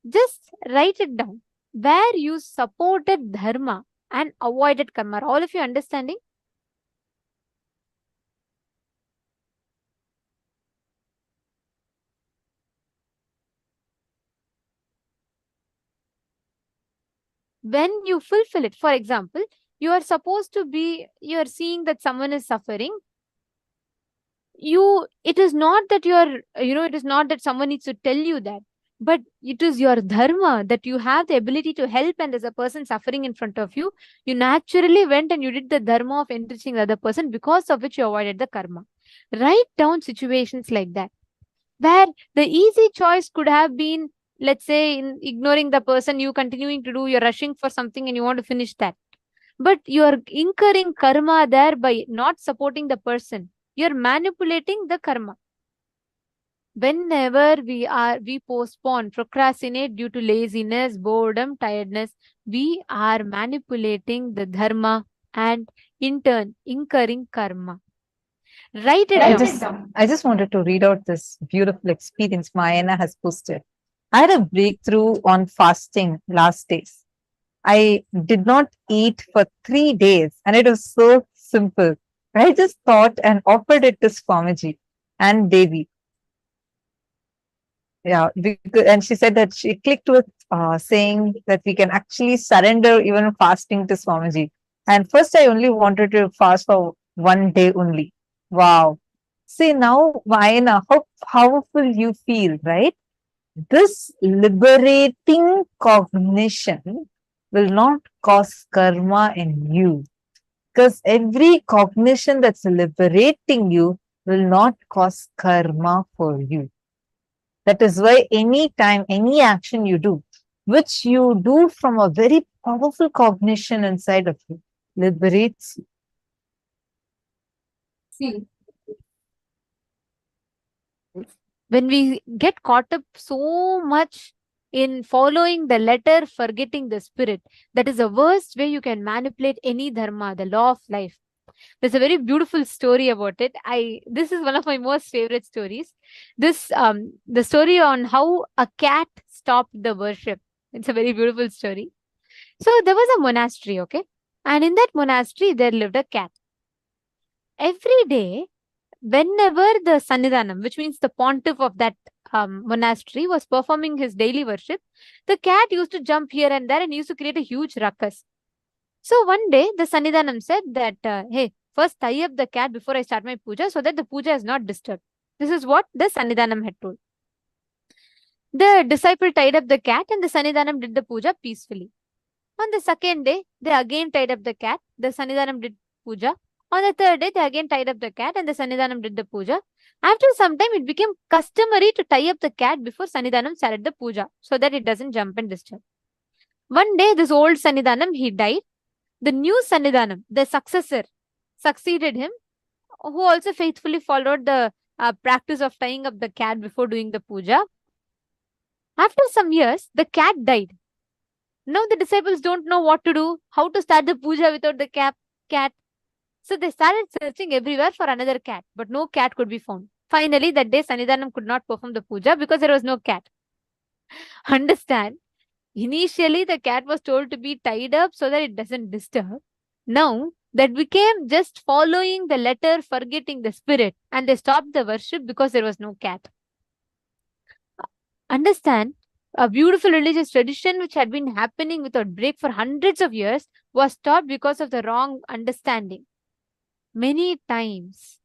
Just write it down. Where you supported dharma and avoided karma. Are all of you understanding? When you fulfill it, for example, you are supposed to be, you are seeing that someone is suffering. It is not that it is not that someone needs to tell you that, but it is your dharma that you have the ability to help, and there's a person suffering in front of you. You naturally went and you did the dharma of enriching the other person, because of which you avoided the karma. Write down situations like that, where the easy choice could have been, let's say, in ignoring the person, you continuing to do, you're rushing for something and you want to finish that. But you're incurring karma there by not supporting the person. You're manipulating the karma. Whenever we postpone, procrastinate due to laziness, boredom, tiredness, we are manipulating the dharma and in turn incurring karma. Write it down. I just wanted to read out this beautiful experience Mayana has posted. I had a breakthrough on fasting last days. I did not eat for 3 days and it was so simple. I just thought and offered it to Swamiji and Devi. Yeah, and she said that she clicked with saying that we can actually surrender even fasting to Swamiji. And first, I only wanted to fast for 1 day only. Wow. See, now, Mayana, how powerful you feel, right? This liberating cognition will not cause karma in you. Because every cognition that's liberating you will not cause karma for you. That is why any time, any action you do, which you do from a very powerful cognition inside of you, liberates you. See, when we get caught up so much in following the letter, forgetting the spirit, that is the worst way you can manipulate any dharma, the law of life. There's a very beautiful story about it. This is one of my most favorite stories. The story on how a cat stopped the worship. It's a very beautiful story. So there was a monastery, okay? And in that monastery, there lived a cat. Every day, whenever the Sannidhanam, which means the pontiff of that monastery, was performing his daily worship, the cat used to jump here and there and used to create a huge ruckus. So one day, the Sannidhanam said that, hey, first tie up the cat before I start my puja so that the puja is not disturbed. This is what the Sannidhanam had told. The disciple tied up the cat and the Sannidhanam did the puja peacefully. On the second day, they again tied up the cat. The Sannidhanam did puja. On the third day, they again tied up the cat and the Sannidhanam did the puja. After some time, it became customary to tie up the cat before Sannidhanam started the puja so that it doesn't jump and disturb. One day, this old Sannidhanam, he died. The new Sannidhanam, the successor, succeeded him, who also faithfully followed the practice of tying up the cat before doing the puja. After some years, the cat died. Now the disciples don't know what to do, how to start the puja without the cat. So they started searching everywhere for another cat, but no cat could be found. Finally, that day, Sannidhanam could not perform the puja because there was no cat. Understand? Initially, the cat was told to be tied up so that it doesn't disturb. Now, that became just following the letter, forgetting the spirit, and they stopped the worship because there was no cat. Understand? A beautiful religious tradition which had been happening without break for hundreds of years was stopped because of the wrong understanding. Many times,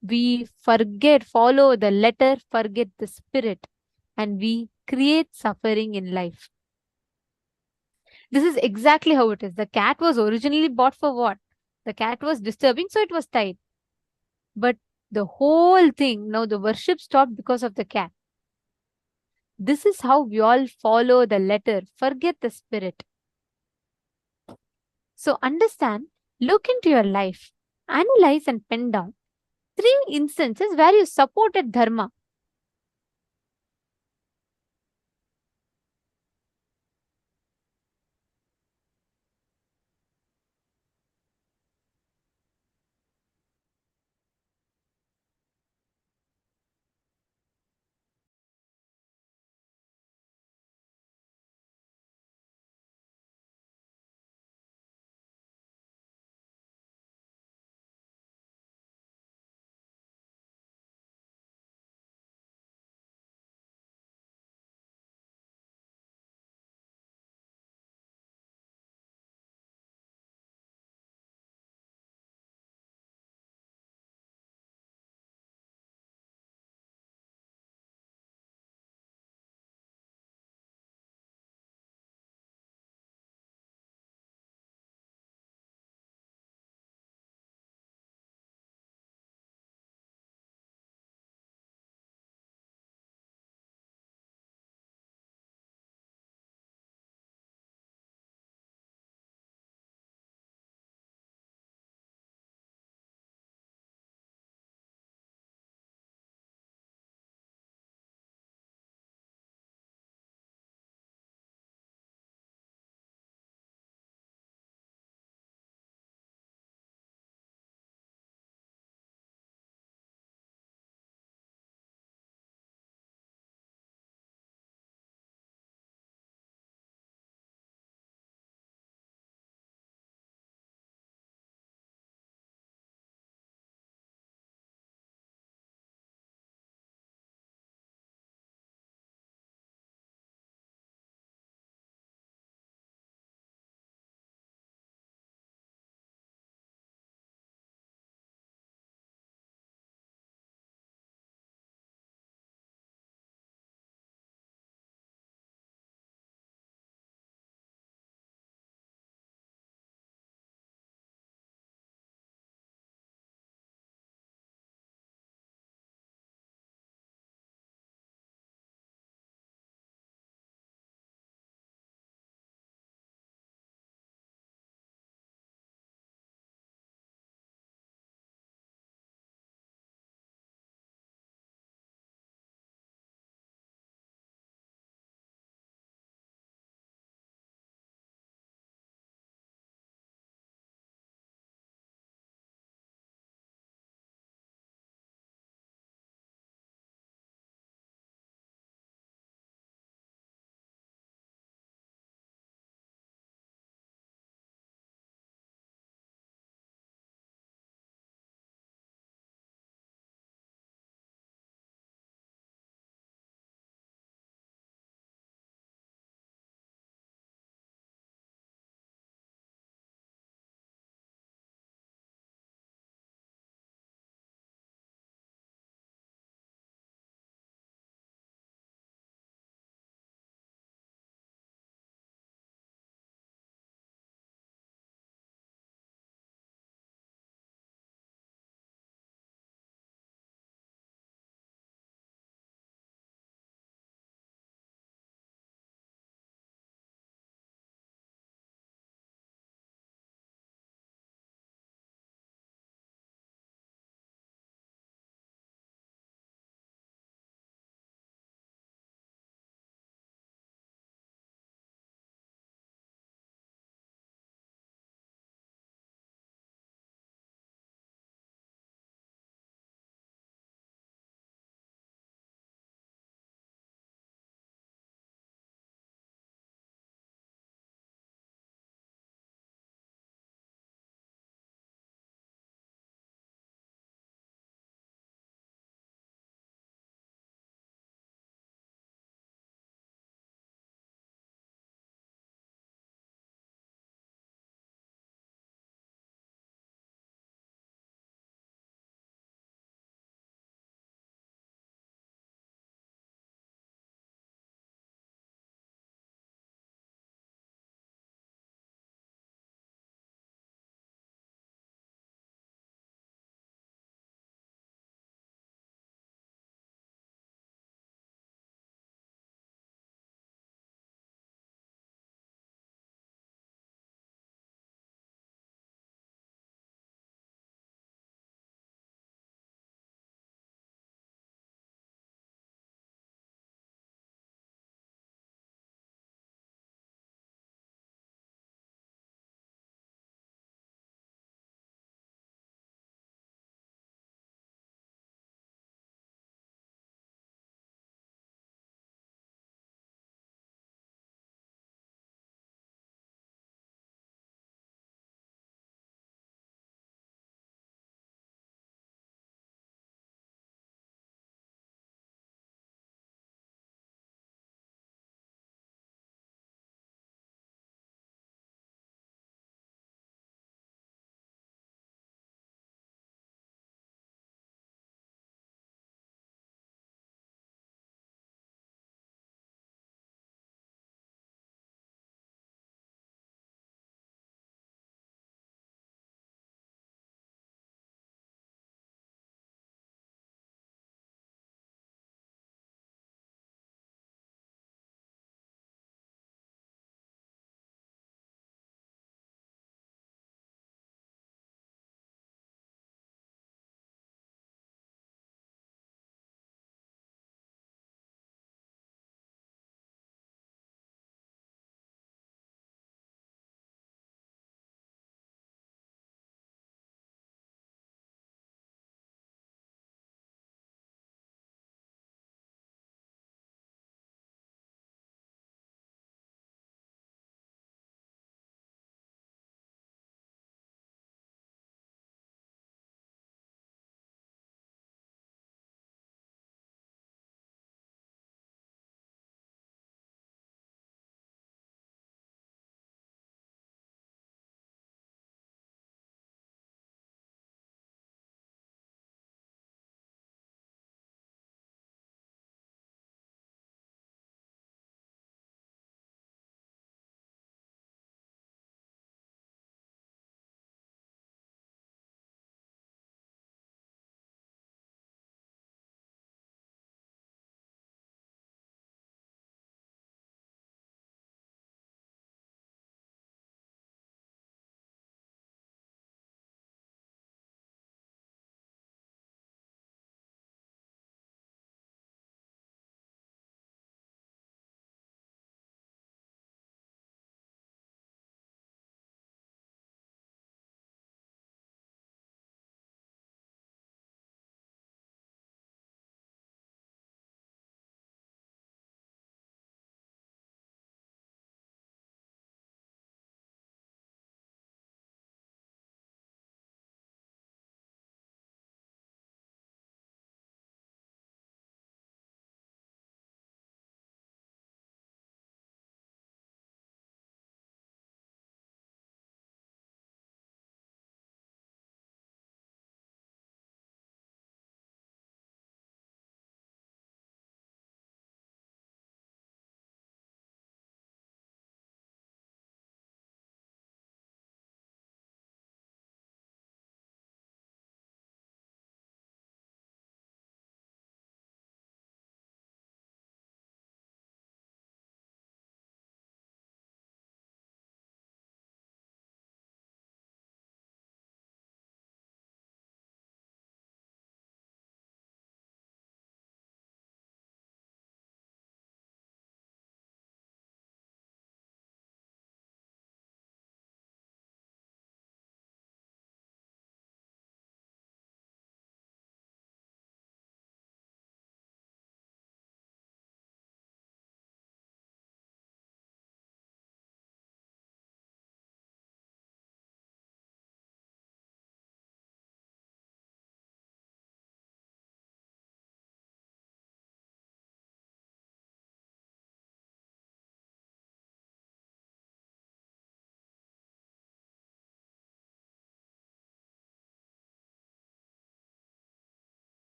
we follow the letter, forget the spirit, and we create suffering in life. This is exactly how it is. The cat was originally bought for what? The cat was disturbing, so it was tied. But the whole thing, now the worship stopped because of the cat. This is how we all follow the letter, forget the spirit. So understand, look into your life, analyze and pen down 3 instances where you supported dharma.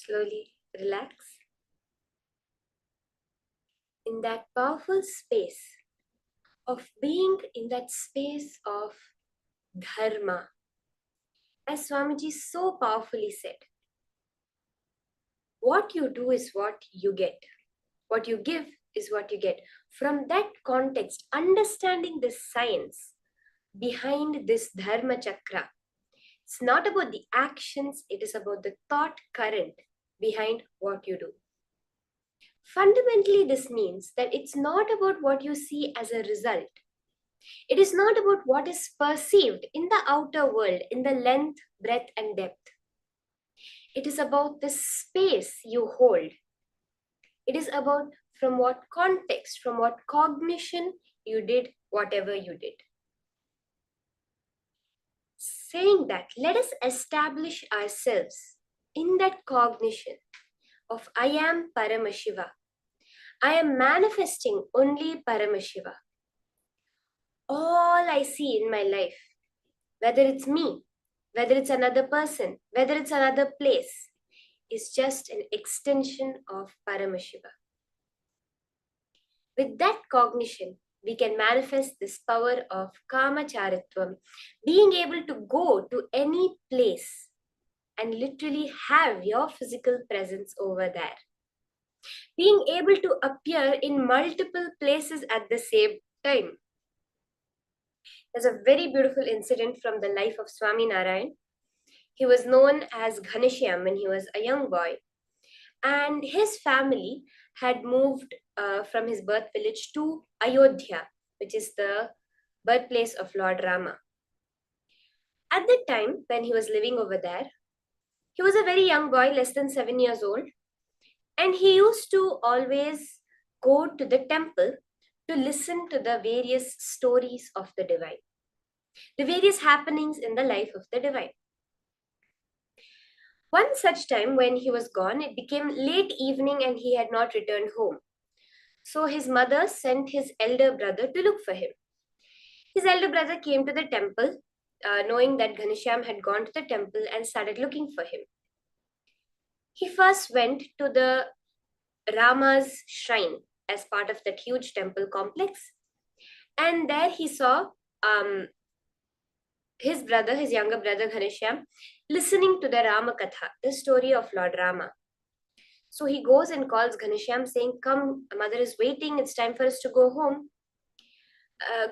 slowly relax in that powerful space of being in that space of dharma. As Swamiji so powerfully said, what you do is what you get. What you give is what you get. From that context, understanding the science behind this dharma chakra, it's not about the actions, it is about the thought current behind what you do. Fundamentally, this means that it's not about what you see as a result. It is not about what is perceived in the outer world, in the length, breadth, and depth. It is about the space you hold. It is about from what context, from what cognition you did whatever you did. Saying that, let us establish ourselves in that cognition of I am Paramashiva. I am manifesting only Paramashiva. All I see in my life, whether it's me, whether it's another person, whether it's another place, is just an extension of Paramashiva. With that cognition, we can manifest this power of Kamacharitvam, being able to go to any place and literally have your physical presence over there. Being able to appear in multiple places at the same time. There's a very beautiful incident from the life of Swami Narayan. He was known as Ghaneshyam when he was a young boy. And his family had moved from his birth village to Ayodhya, which is the birthplace of Lord Rama. At that time, when he was living over there, he was a very young boy, less than 7 years old. And he used to always go to the temple to listen to the various stories of the divine, the various happenings in the life of the divine. One such time when he was gone, it became late evening and he had not returned home. So his mother sent his elder brother to look for him. His elder brother came to the temple, knowing that Ghaneshyam had gone to the temple, and started looking for him. He first went to the Rama's shrine as part of that huge temple complex. And there he saw his younger brother Ghaneshyam, listening to the Rama Katha, the story of Lord Rama. So he goes and calls Ghaneshyam saying, "Come, mother is waiting, it's time for us to go home."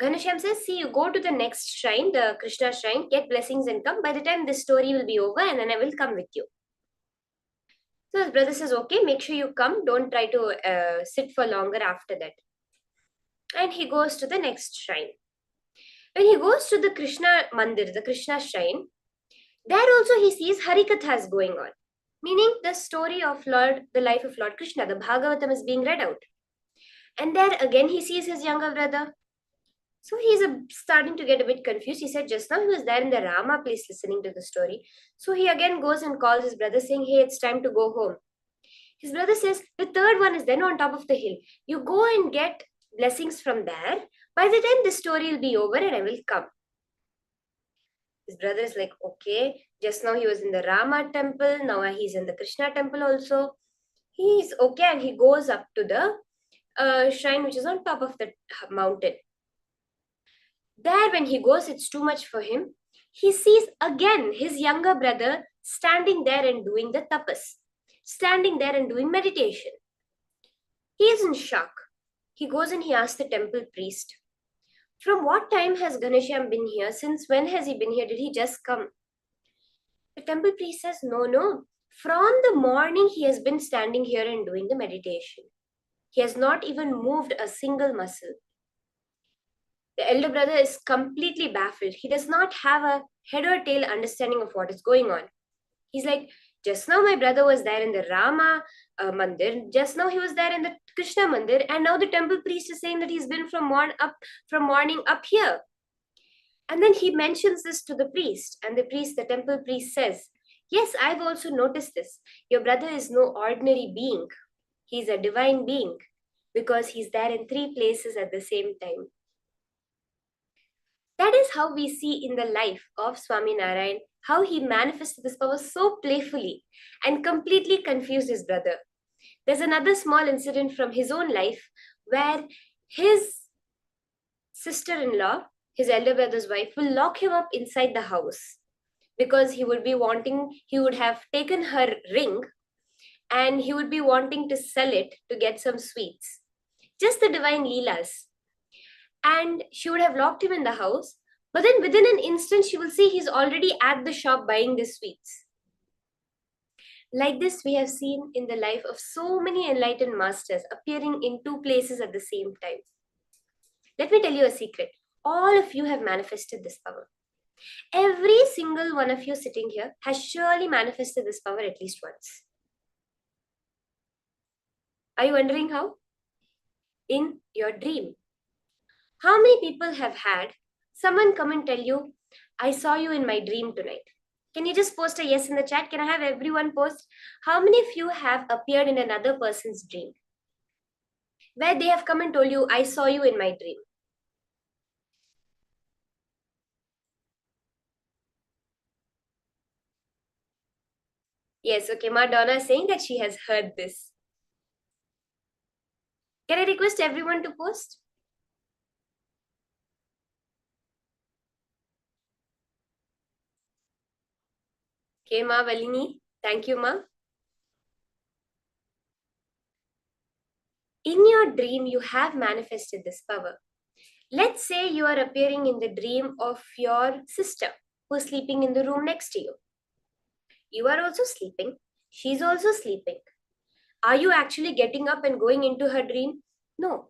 Ghaneshyam says, "See, you go to the next shrine, the Krishna shrine, get blessings and come. By the time this story will be over, and then I will come with you." So his brother says, "Okay, make sure you come. Don't try to sit for longer after that." And he goes to the next shrine. When he goes to the Krishna Mandir, the Krishna shrine, there also he sees Harikathas going on, meaning the story of the life of Lord Krishna, the Bhagavatam is being read out. And there again he sees his younger brother. So he's starting to get a bit confused. He said just now he was there in the Rama place listening to the story. So he again goes and calls his brother saying, "Hey, it's time to go home." His brother says, "The third one is then on top of the hill. You go and get blessings from there. By the time this story will be over and I will come." His brother is like, "Okay, just now he was in the Rama temple. Now he's in the Krishna temple also." He's okay, and he goes up to the shrine which is on top of the mountain. There when he goes, it's too much for him. He sees again his younger brother standing there and doing the tapas, standing there and doing meditation. He is in shock. He goes and he asks the temple priest, "From what time has Ghaneshyam been here? Since when has he been here? Did he just come?" The temple priest says, No. From the morning he has been standing here and doing the meditation. He has not even moved a single muscle. The elder brother is completely baffled. He does not have a head or tail understanding of what is going on. He's like, "Just now my brother was there in the Rama Mandir. Just now he was there in the Krishna Mandir. And now the temple priest is saying that he's been from morning up here." And then he mentions this to the priest. And the temple priest says, "Yes, I've also noticed this. Your brother is no ordinary being. He's a divine being because he's there in 3 places at the same time." That is how we see in the life of Swami Narayan how he manifested this power so playfully and completely confused his brother. There's another small incident from his own life where his sister-in-law, his elder brother's wife, will lock him up inside the house because he would have taken her ring and he would be wanting to sell it to get some sweets. Just the divine Leelas. And she would have locked him in the house, but then within an instant, she will see he's already at the shop buying the sweets. Like this, we have seen in the life of so many enlightened masters appearing in two places at the same time. Let me tell you a secret. All of you have manifested this power. Every single one of you sitting here has surely manifested this power at least once. Are you wondering how? In your dream. How many people have had someone come and tell you, I saw you in my dream tonight? Can you just post a yes in the chat? Can I have everyone post? How many of you have appeared in another person's dream? Where they have come and told you, I saw you in my dream. Yes, okay, Madonna is saying that she has heard this. Can I request everyone to post? Okay, Ma Valini. Thank you, Ma. In your dream, you have manifested this power. Let's say you are appearing in the dream of your sister who is sleeping in the room next to you. You are also sleeping. She's also sleeping. Are you actually getting up and going into her dream? No.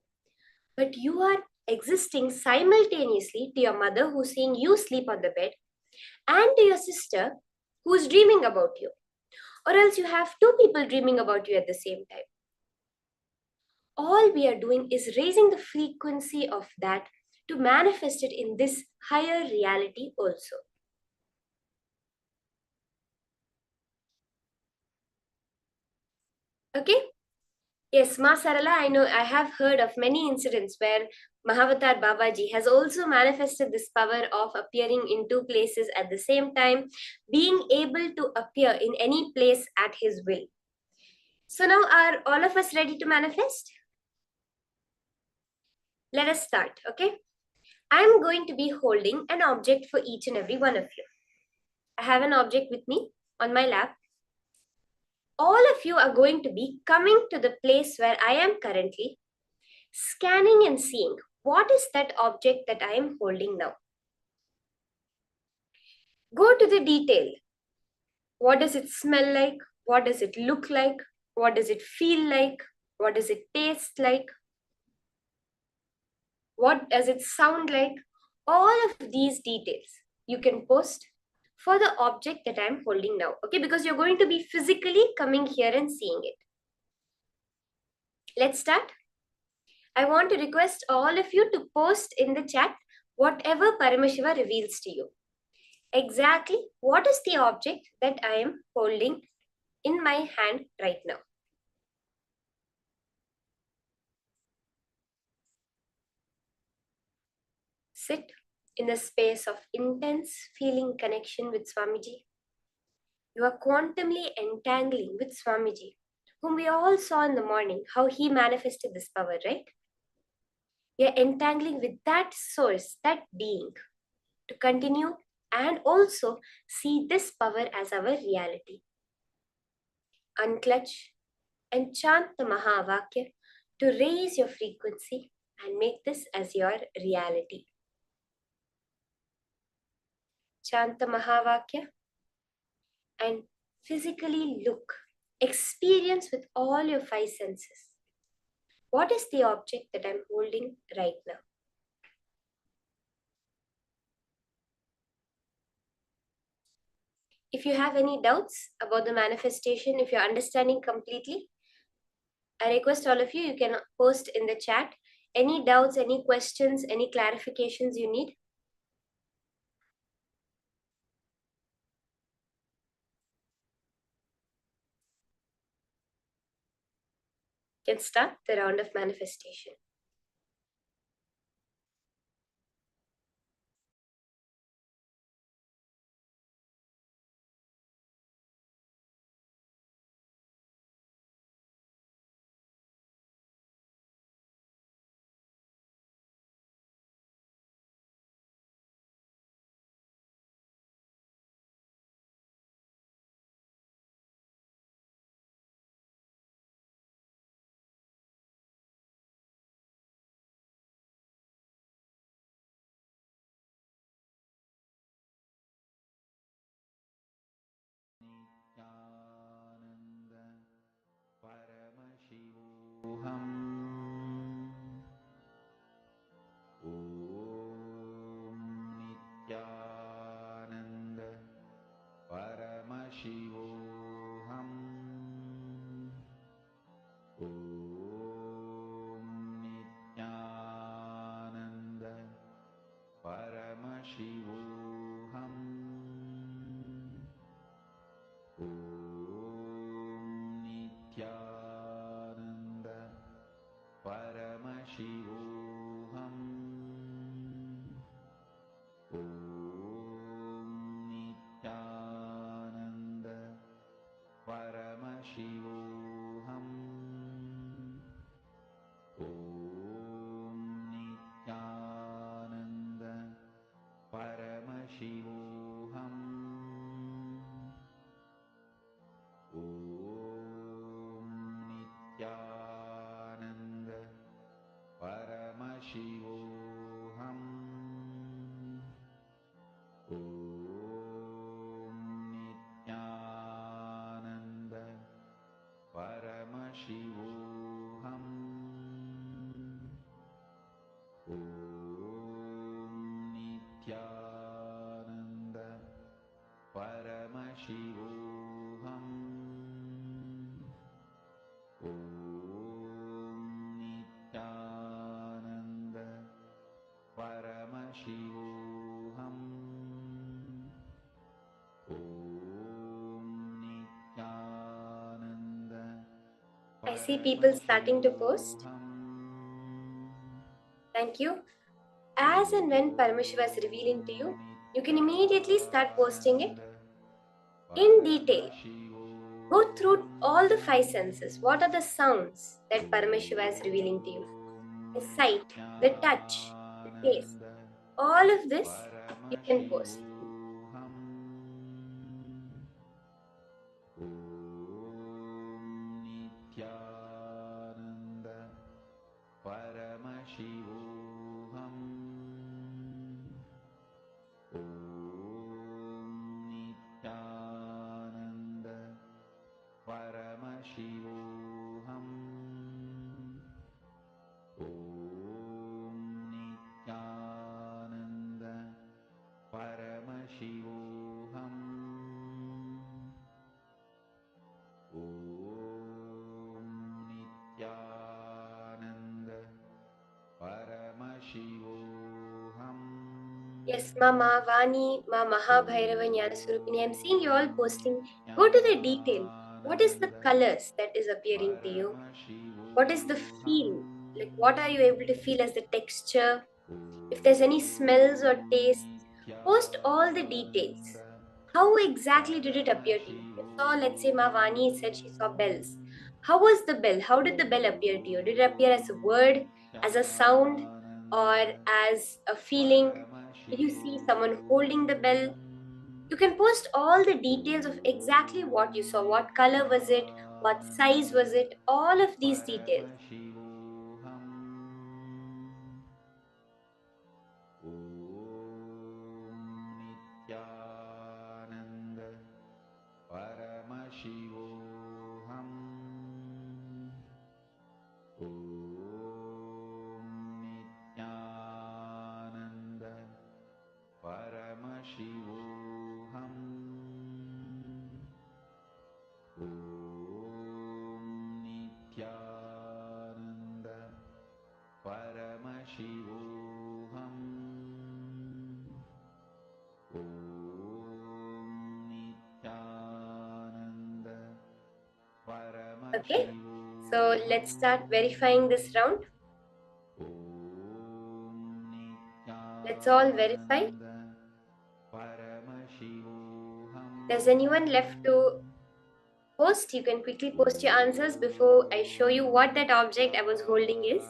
But you are existing simultaneously to your mother who's seeing you sleep on the bed and to your sister who's dreaming about you. Or else you have two people dreaming about you at the same time. All we are doing is raising the frequency of that to manifest it in this higher reality also. Okay? Yes, Ma Sarala, I know I have heard of many incidents where Mahavatar Babaji has also manifested this power of appearing in two places at the same time, being able to appear in any place at his will. So now are all of us ready to manifest? Let us start, okay? I'm going to be holding an object for each and every one of you. I have an object with me on my lap. All of you are going to be coming to the place where I am currently, scanning and seeing what is that object that I am holding now. Go to the detail. What does it smell like? What does it look like? What does it feel like? What does it taste like? What does it sound like? All of these details you can post for the object that I'm holding now, okay? Because you're going to be physically coming here and seeing it. Let's start. I want to request all of you to post in the chat whatever Paramashiva reveals to you. Exactly what is the object that I am holding in my hand right now. Sit in a space of intense feeling connection with Swamiji. You are quantumly entangling with Swamiji, whom we all saw in the morning, how he manifested this power, right? We are entangling with that source, that being, to continue and also see this power as our reality. Unclutch and chant the Mahavakya to raise your frequency and make this as your reality. Chant the Mahavakya and physically look, experience with all your five senses. What is the object that I'm holding right now? If you have any doubts about the manifestation, if you're understanding completely, I request all of you, you can post in the chat any doubts, any questions, any clarifications you need. You can start the round of manifestation. I see people starting to post. Thank you. As and when Paramashiva is revealing to you, you can immediately start posting it in detail. Go through all the five senses. What are the sounds that Paramashiva is revealing to you? The sight, the touch, the taste. All of this you can post. Yes, Mama, Vani, Ma Mahabhairava Jnanaswarupini, I'm seeing you all posting. Go to the detail. What is the colors that is appearing to you? What is the feel? Like, what are you able to feel as the texture? If there's any smells or tastes, post all the details. How exactly did it appear to you? You saw, let's say, Ma Vani said she saw bells. How was the bell? How did the bell appear to you? Did it appear as a word, as a sound, or as a feeling? Did you see someone holding the bell? You can post all the details of exactly what you saw. What color was it? What size was it? All of these details. Okay, so let's start verifying this round. Let's all verify. Does anyone left to post? You can quickly post your answers before I show you what that object I was holding is.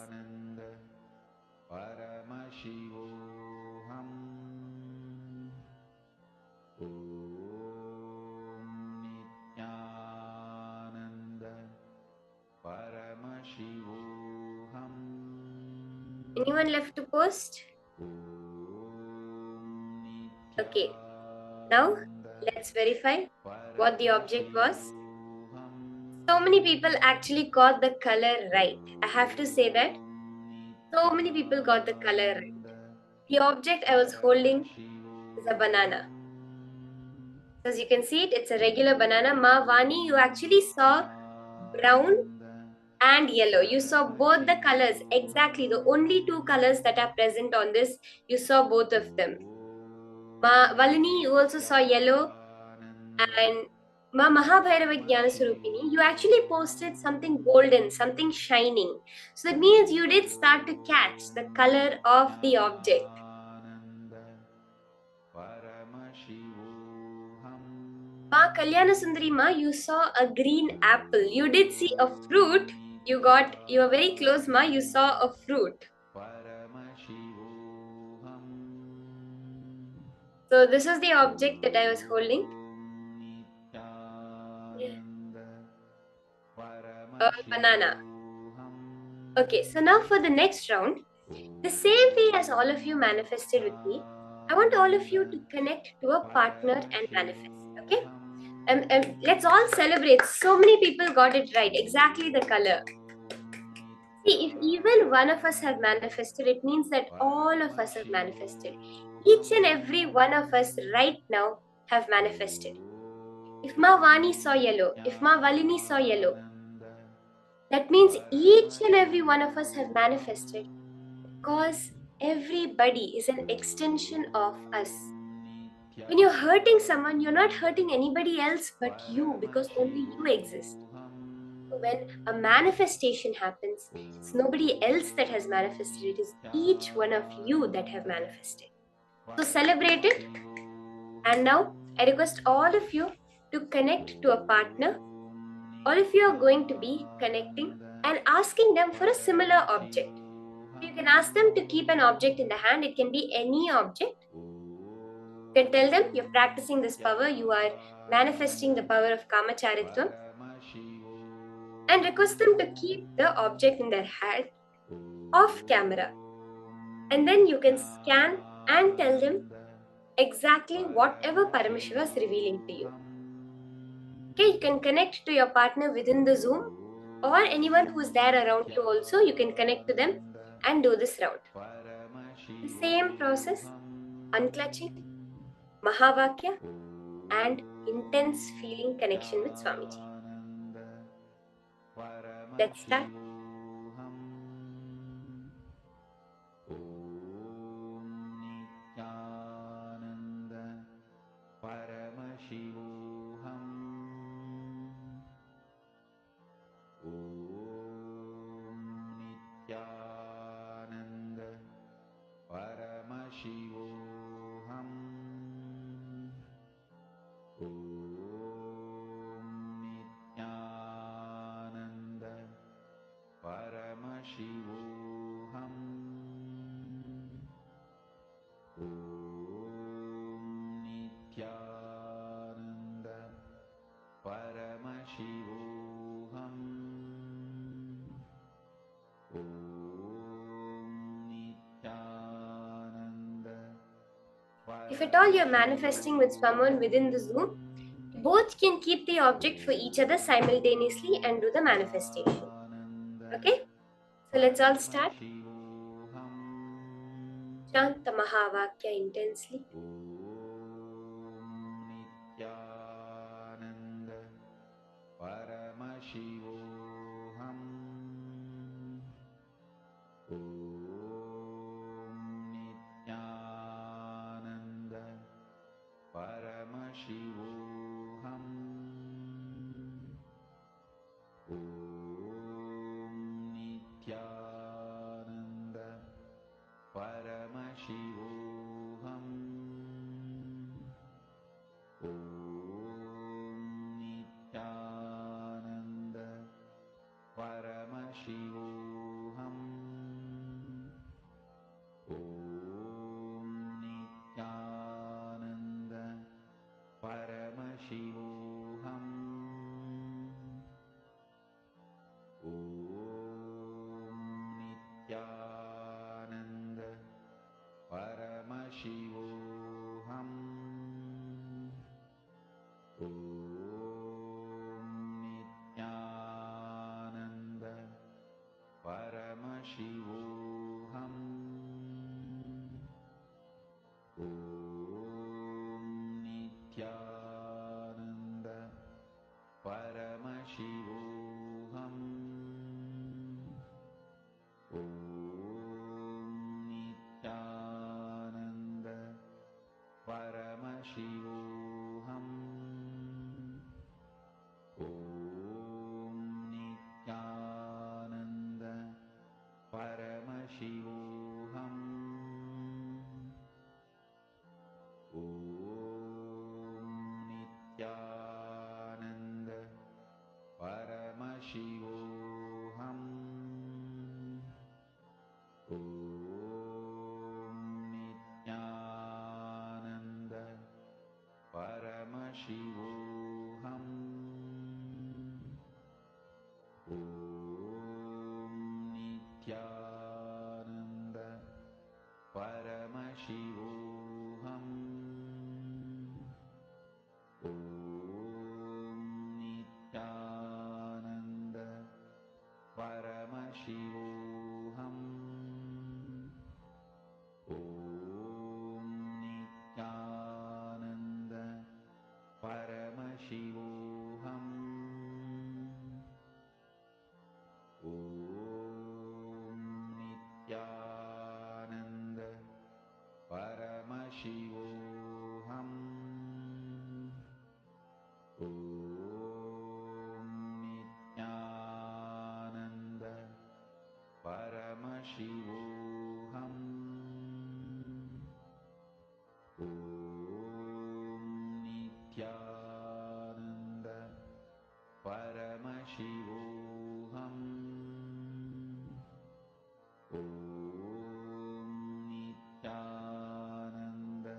Anyone left to post? Okay, now let's verify what the object was. So many people actually got the color right. I have to say that. So many people got the color right. The object I was holding is a banana. As you can see it, it's a regular banana. Ma Vani, you actually saw brown and yellow. You saw both the colors, exactly the only two colors that are present on this. You saw both of them. Ma Valini, you also saw yellow, and Ma Mahabhairava Jnanaswarupini, you actually posted something golden, something shining. So that means you did start to catch the color of the object. Ma Kalyana Sundari Ma, you saw a green apple. You did see a fruit. You were very close, Ma. You saw a fruit. So this is the object that I was holding. A banana. Okay, so now for the next round, the same way as all of you manifested with me, I want all of you to connect to a partner and manifest. Okay? Let's all celebrate. So many people got it right. Exactly the color. See, if even one of us have manifested, it means that all of us have manifested. Each and every one of us right now have manifested. If Ma Vani saw yellow, if Ma Valini saw yellow, that means each and every one of us have manifested because everybody is an extension of us. When you're hurting someone, you're not hurting anybody else but you because only you exist. When a manifestation happens, it's nobody else that has manifested, it is each one of you that have manifested. So celebrate it. And now I request all of you to connect to a partner. All of you are going to be connecting and asking them for a similar object. You can ask them to keep an object in the hand. It can be any object. You can tell them you're practicing this power. You are manifesting the power of Kamacharitvam. And request them to keep the object in their hand off camera. And then you can scan and tell them exactly whatever Paramashiva is revealing to you. Okay, you can connect to your partner within the Zoom or anyone who is there around you also. You can connect to them and do this round. The same process, unclutching, Mahavakya, and intense feeling connection with Swamiji. Let's start. If at all you're manifesting with someone within the Zoom, both can keep the object for each other simultaneously and do the manifestation. Okay? So let's all start. Chant the Mahavakya intensely. Paramashivoham. Om Nithyananda Paramashivoham. Om Nithyananda Paramashivoham. Om Nithyananda Paramashivoham. Om Nithyananda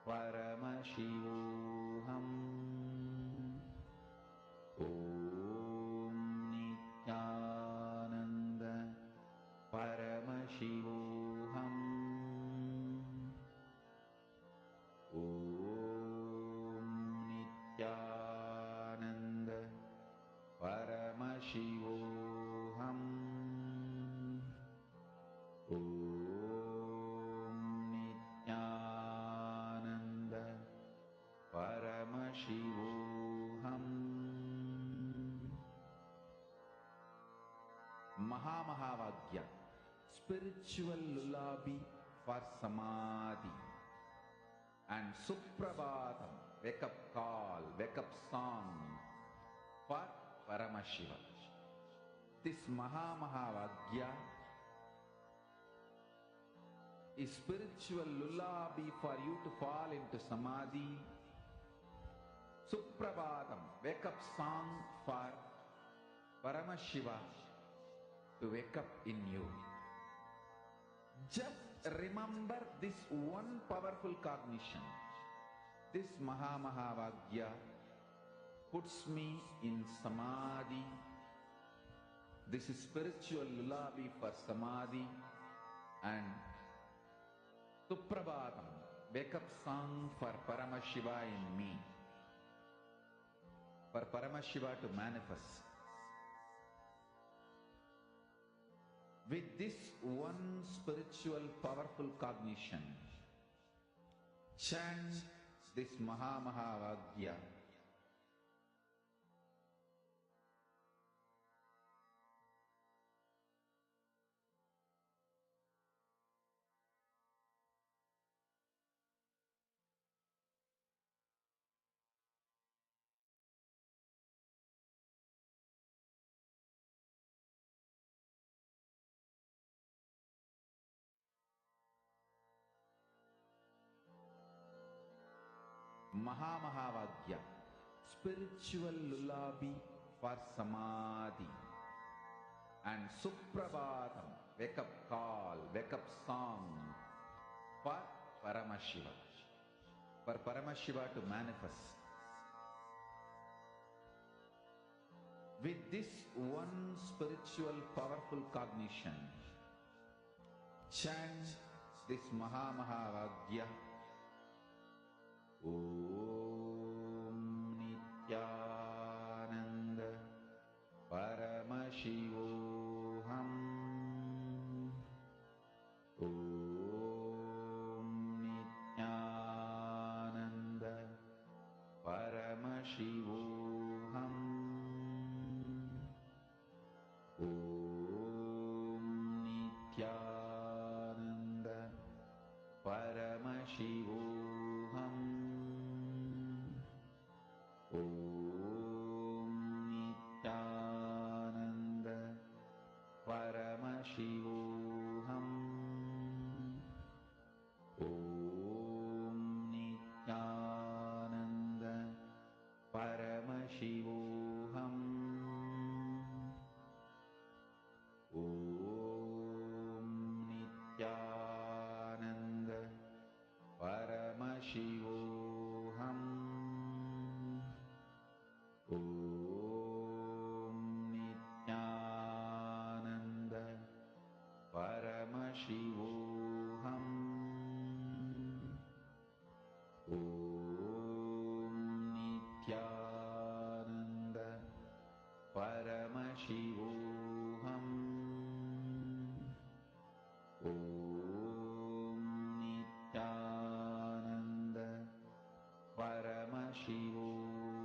Paramashivoham. Om Nithyananda Paramashivoham. Om Nithyananda Paramashivoham. Om Nithyananda Paramashivoham. Mahamahavagya, spiritual lullaby for samadhi, and Suprabhatam, wake up call, wake up song for Paramashiva. This Mahamahavagya is spiritual lullaby for you to fall into samadhi. Suprabhatam, wake up song for Paramashiva to wake up in you. Just remember this one powerful cognition. This Mahamahavagya puts me in samadhi. This is spiritual lullaby for samadhi, and Suprabhatam, wake up song for Paramashiva in me, for Paramashiva to manifest. With this one spiritual powerful cognition, chant this Mahamahavagya. Mahamahavagya, spiritual lullaby for samadhi, and Suprabhatam, wake up call, wake up song for Paramashiva, for Paramashiva to manifest. With this one spiritual powerful cognition, chant this Mahamahavagya. Om Nithyananda Paramashivoham. Om Nithyananda Paramashivoham. Om Nithyananda Paramashivoham. Om Nithyananda Paramashivoham. Om Nithyananda Paramashivoham. Om Nithyananda Paramashivoham. Om Nithyananda Paramashivoham. Om Nithyananda Paramashivoham. Om Nithyananda Paramashivoham.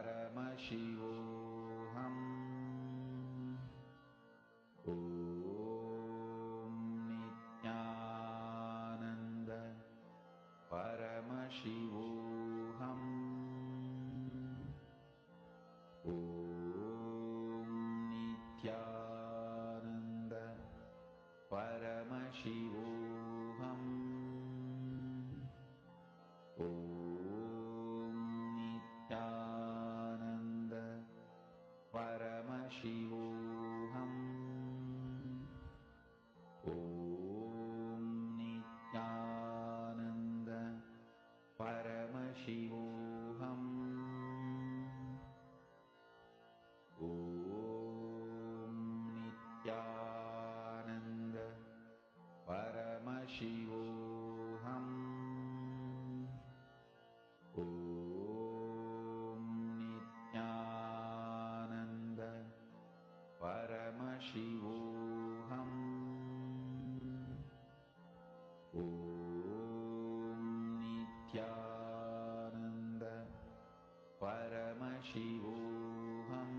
Paramashivoham.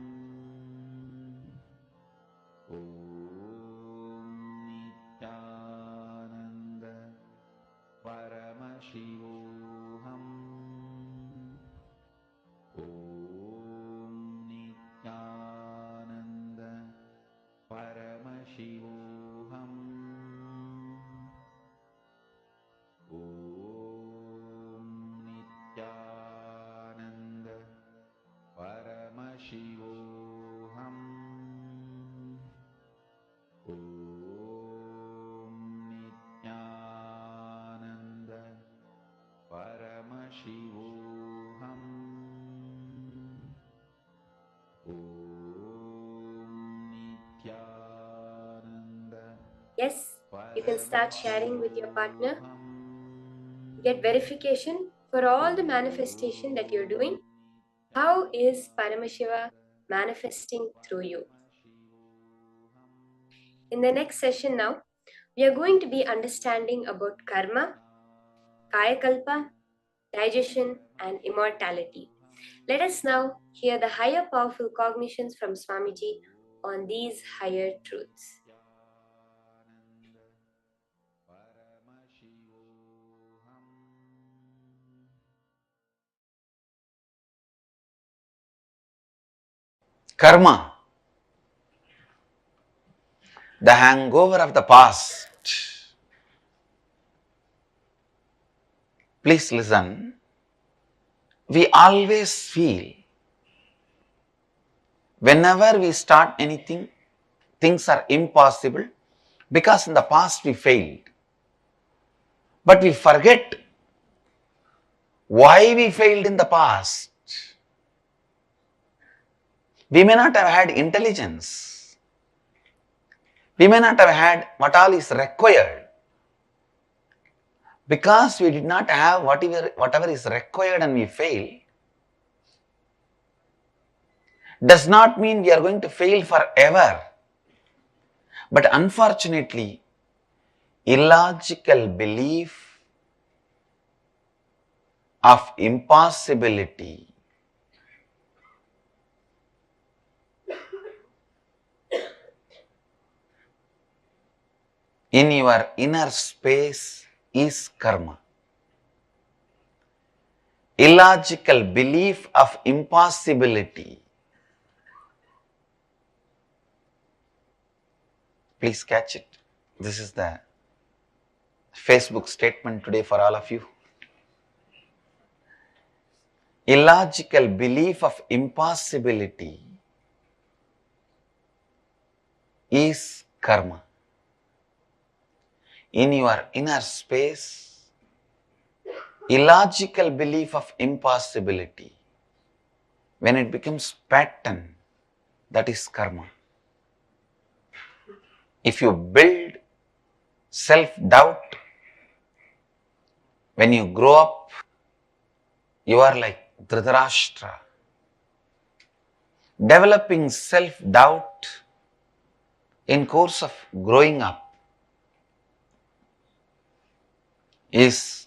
Om Nithyananda Paramashivoham. Om Nithyananda Paramashivoham. Om Nithyananda Paramashivoham. Om Nithyananda Paramashivoham. Om Nithyananda. Yes, you can start sharing with your partner. Get verification for all the manifestation that you're doing. How is Paramashiva manifesting through you? In the next session now, we are going to be understanding about karma, Kayakalpa, digestion, and immortality. Let us now hear the higher powerful cognitions from Swamiji on these higher truths. Karma, the hangover of the past. Please listen. We always feel whenever we start anything, things are impossible because in the past we failed. But we forget why we failed in the past. We may not have had intelligence. We may not have had what all is required. Because we did not have whatever is required and we fail, does not mean we are going to fail forever. But unfortunately, illogical belief of impossibility in your inner space is karma. Illogical belief of impossibility. Please catch it. This is the Facebook statement today for all of you. Illogical belief of impossibility is karma. In your inner space, illogical belief of impossibility, when it becomes pattern, that is karma. If you build self-doubt, when you grow up, you are like Dhritarashtra. Developing self-doubt in course of growing up is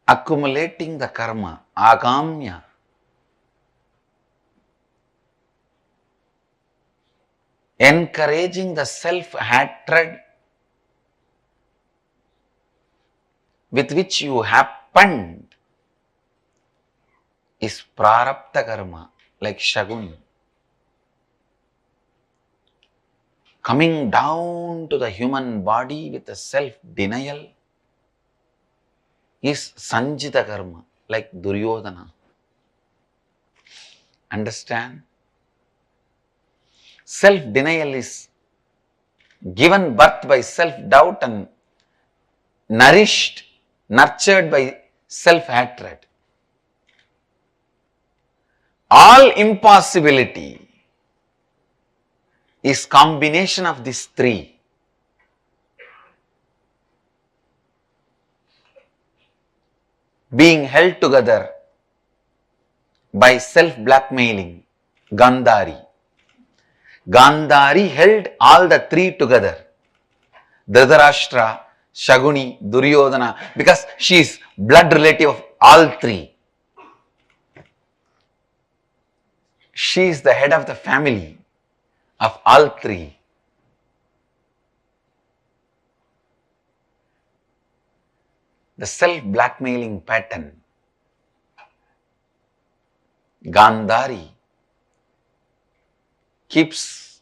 accumulating the karma, agamya. Encouraging the self-hatred with which you happened is prarabdha karma, like Shaguni. Coming down to the human body with a self-denial is sanjita karma, like Duryodhana. Understand? Self-denial is given birth by self-doubt and nourished, nurtured by self-hatred. All impossibility is combination of these three. Being held together by self-blackmailing, Gandhari. Gandhari held all the three together. Dhritarashtra, Shaguni, Duryodhana, because she is blood relative of all three. She is the head of the family of all three. The self-blackmailing pattern. Gandhari keeps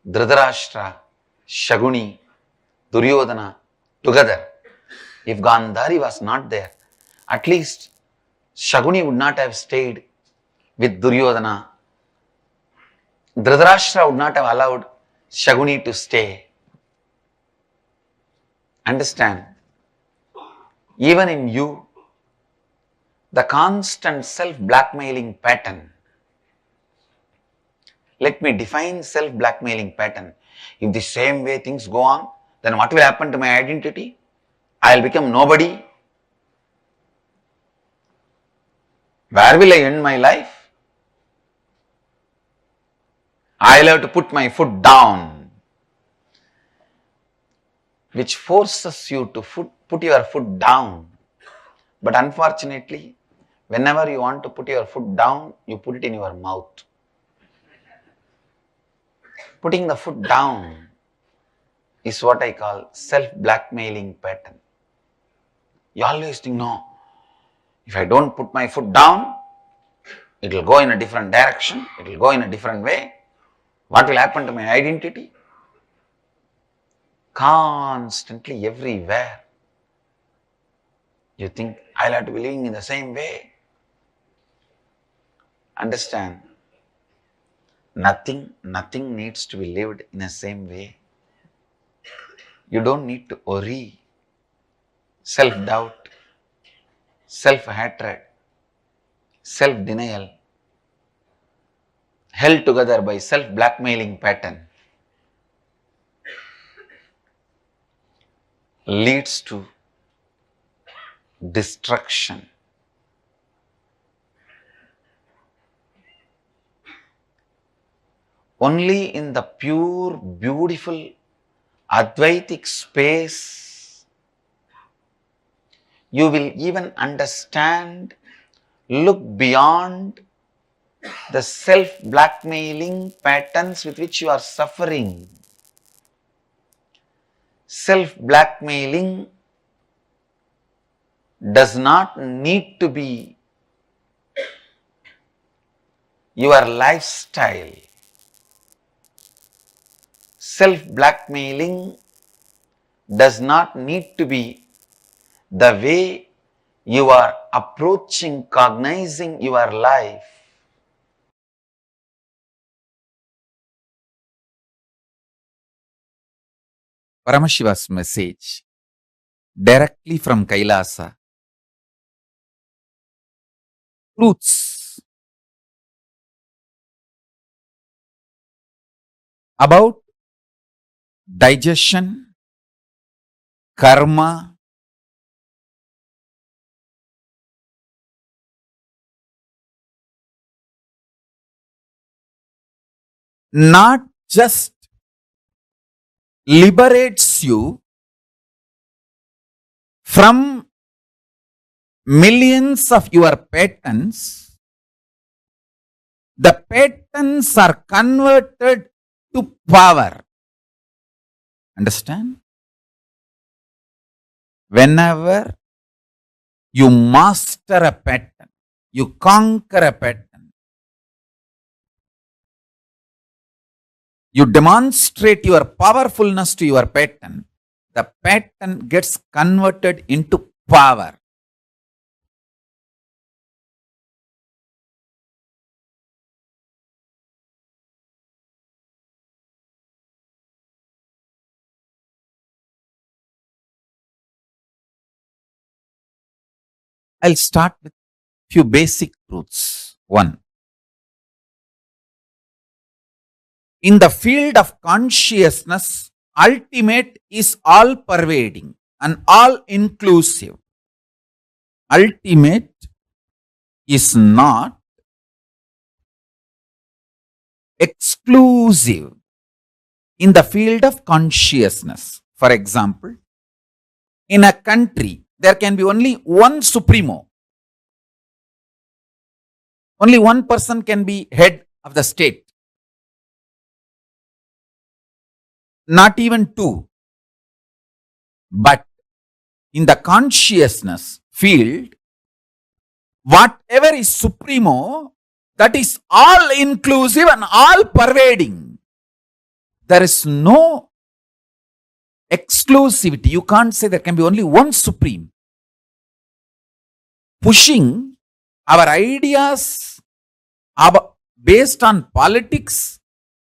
Dhritarashtra, Shaguni, Duryodhana together. If Gandhari was not there, at least Shaguni would not have stayed with Duryodhana. Dhritarashtra would not have allowed Shaguni to stay. Understand? Even in you, the constant self-blackmailing pattern. Let me define self-blackmailing pattern. If the same way things go on, then what will happen to my identity? I will become nobody. Where will I end my life? I will have to put my foot down, which forces you to put your foot down. But unfortunately, whenever you want to put your foot down, you put it in your mouth. Putting the foot down is what I call self-blackmailing pattern. You always think, no, if I don't put my foot down, it will go in a different direction, it will go in a different way. What will happen to my identity? Constantly, everywhere, you think, I'll have to be living in the same way. Understand? Nothing needs to be lived in the same way. You don't need to worry. Self-doubt, self-hatred, self-denial, held together by self-blackmailing pattern, leads to destruction. Only in the pure, beautiful, Advaitic space, you will even understand, look beyond the self-blackmailing patterns with which you are suffering. Self-blackmailing does not need to be your lifestyle. Self-blackmailing does not need to be the way you are approaching, cognizing your life. Paramashiva's message directly from Kailasa. Truths about digestion, karma, not just liberates you from millions of your patterns, the patterns are converted to power. Understand? Whenever you master a pattern, you conquer a pattern, you demonstrate your powerfulness to your pattern, the pattern gets converted into power. I'll start with few basic truths. One, in the field of consciousness, ultimate is all pervading and all inclusive. Ultimate is not exclusive in the field of consciousness. For example, in a country, there can be only one supremo. Only one person can be head of the state. Not even two. But in the consciousness field, whatever is supremo, that is all inclusive and all pervading. There is no exclusivity. You can't say there can be only one supreme. Pushing our ideas based on politics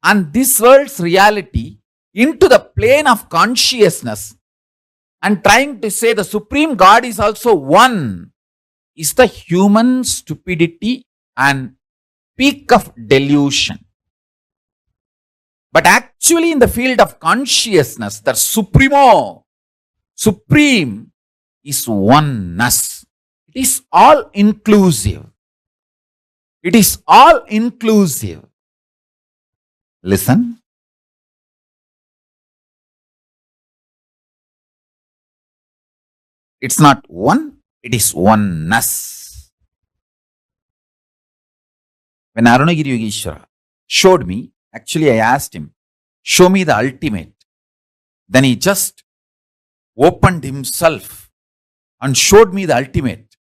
and this world's reality into the plane of consciousness and trying to say the supreme God is also one is the human stupidity and peak of delusion. But actually in the field of consciousness, the supreme is oneness. It is all inclusive. It is all inclusive. Listen. It's not one, it is oneness. When Arunagiri Yogeshwara showed me, actually I asked him, show me the ultimate. Then he just opened himself and showed me the ultimate.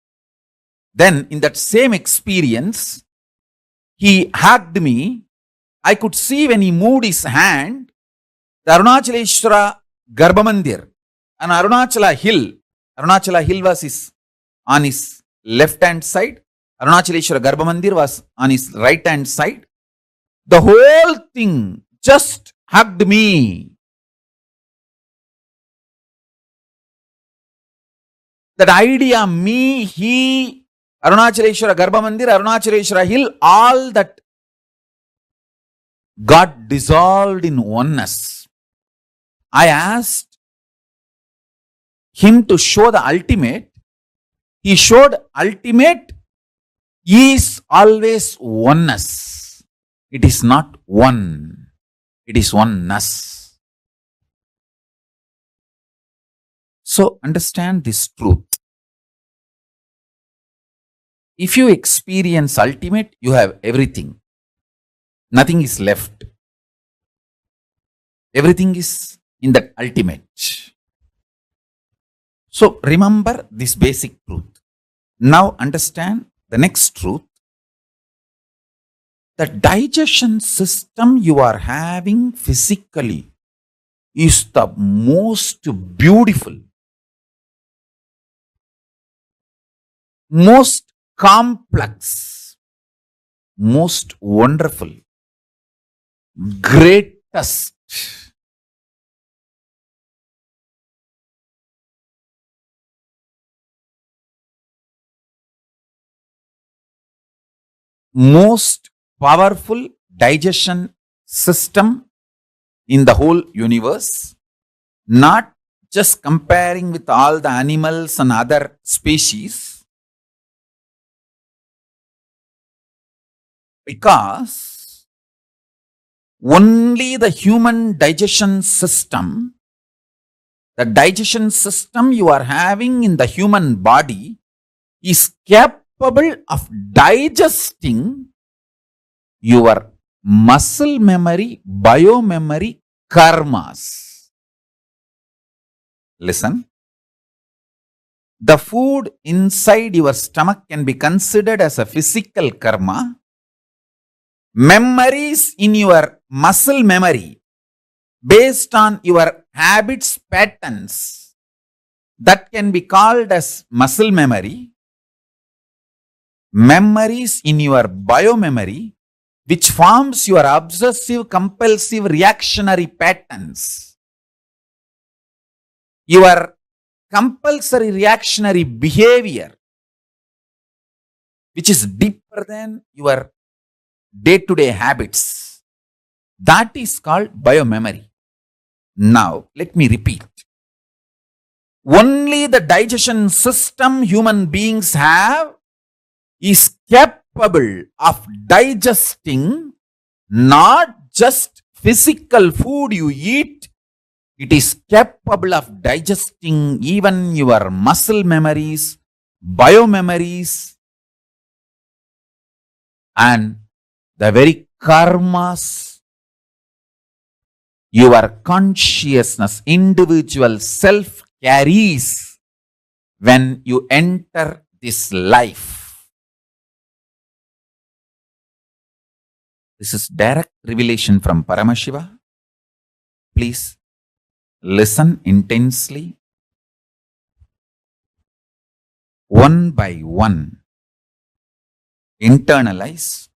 Then in that same experience, he hugged me. I could see when he moved his hand, the Arunachaleshwara Garbhamandir and Arunachala Hill. Arunachala Hill was on his left hand side. Arunachaleshwara Garbhamandir was on his right hand side. The whole thing just hugged me. That idea, me, he, Arunachaleshwara Garbhamandir, Arunachaleshwara Hill, all that got dissolved in oneness. I asked him to show the ultimate. He showed ultimate is always oneness. It is not one. It is oneness. So understand this truth. If you experience ultimate, you have everything. Nothing is left. Everything is in that ultimate. So remember this basic truth. Now understand the next truth. The digestion system you are having physically is the most beautiful, most complex, most wonderful, greatest, most powerful digestion system in the whole universe, not just comparing with all the animals and other species, because only the human digestion system, the digestion system you are having in the human body is capable of digesting your muscle memory, biomemory, karmas. Listen. The food inside your stomach can be considered as a physical karma. Memories in your muscle memory based on your habits, patterns, that can be called as muscle memory. Memories in your biomemory, which forms your obsessive compulsive reactionary patterns. Your compulsory reactionary behavior, which is deeper than your day-to-day habits. That is called biomemory. Now, let me repeat. Only the digestion system human beings have is capable of digesting not just physical food you eat, it is capable of digesting even your muscle memories, biomemories, and the very karmas your consciousness, individual self carries when you enter this life. This is direct revelation from Paramashiva. Please listen intensely. One by one, internalize.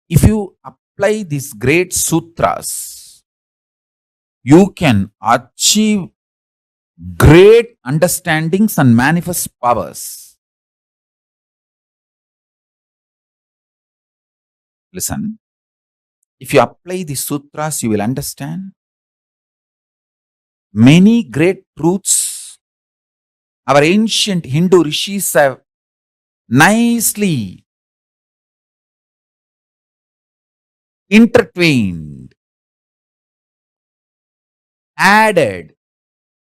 If you apply these great sutras, you can achieve great understandings and manifest powers. Listen, if you apply these sutras, you will understand many great truths our ancient Hindu rishis have nicely intertwined, added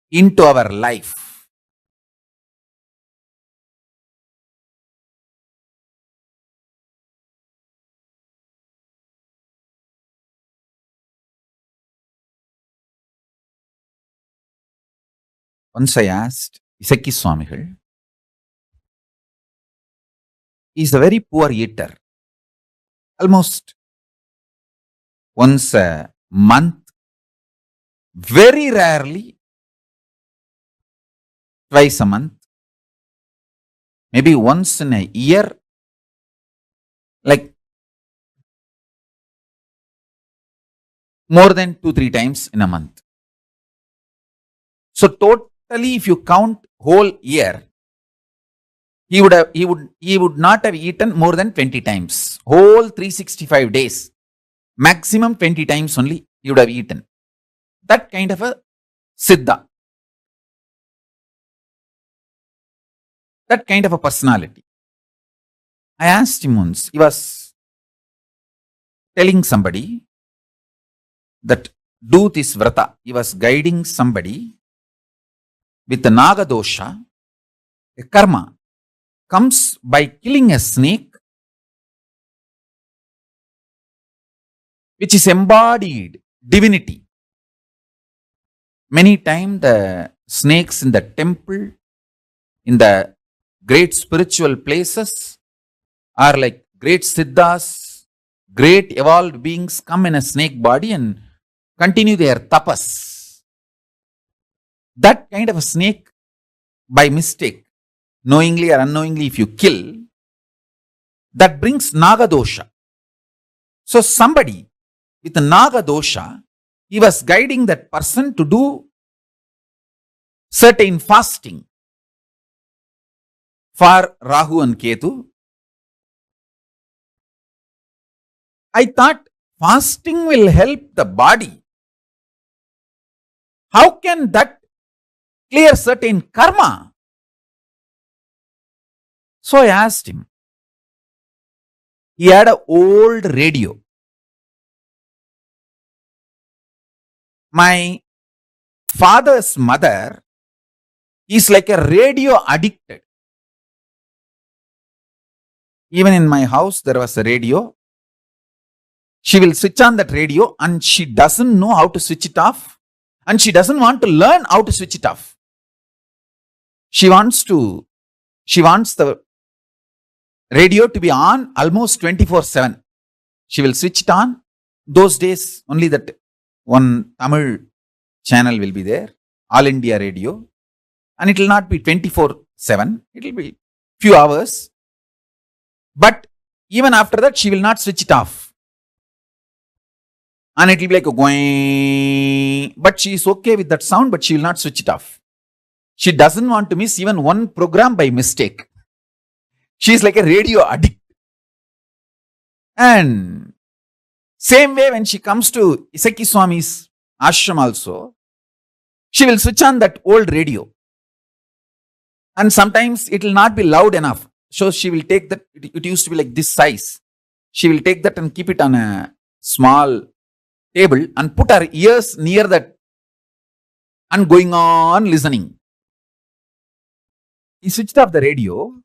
into our life. Once I asked Isaki Swamigal, he is a very poor eater. Almost once a month, very rarely twice a month, maybe once in a year, like more than 2-3 times in a month. So totally, if you count whole year, he would not have eaten more than 20 times. Whole 365 days, maximum 20 times only he would have eaten. That kind of a siddha. That kind of a personality. I asked him once, he was telling somebody that do this vrata. He was guiding somebody with the naga dosha. A karma comes by killing a snake, which is embodied divinity. Many times the snakes in the temple, in the great spiritual places, are like great siddhas, great evolved beings come in a snake body and continue their tapas. That kind of a snake, by mistake, knowingly or unknowingly, if you kill, that brings naga dosha. So somebody with a naga dosha, he was guiding that person to do certain fasting for Rahu and Ketu. I thought fasting will help the body. How can that clear certain karma? So I asked him. He had an old radio. My father's mother is like a radio addicted. Even in my house, there was a radio. She will switch on that radio and she doesn't know how to switch it off. And she doesn't want to learn how to switch it off. She wants the radio to be on almost 24/7. She will switch it on. Those days, only that one Tamil channel will be there, All India Radio. And it will not be 24/7. It will be few hours. But even after that, she will not switch it off. And it will be like a going. But she is okay with that sound, but she will not switch it off. She doesn't want to miss even one program by mistake. She is like a radio addict. And same way when she comes to Isaki Swami's ashram also, she will switch on that old radio. And sometimes it will not be loud enough. So she will take that, it used to be like this size. She will take that and keep it on a small table and put her ears near that and going on listening. He switched off the radio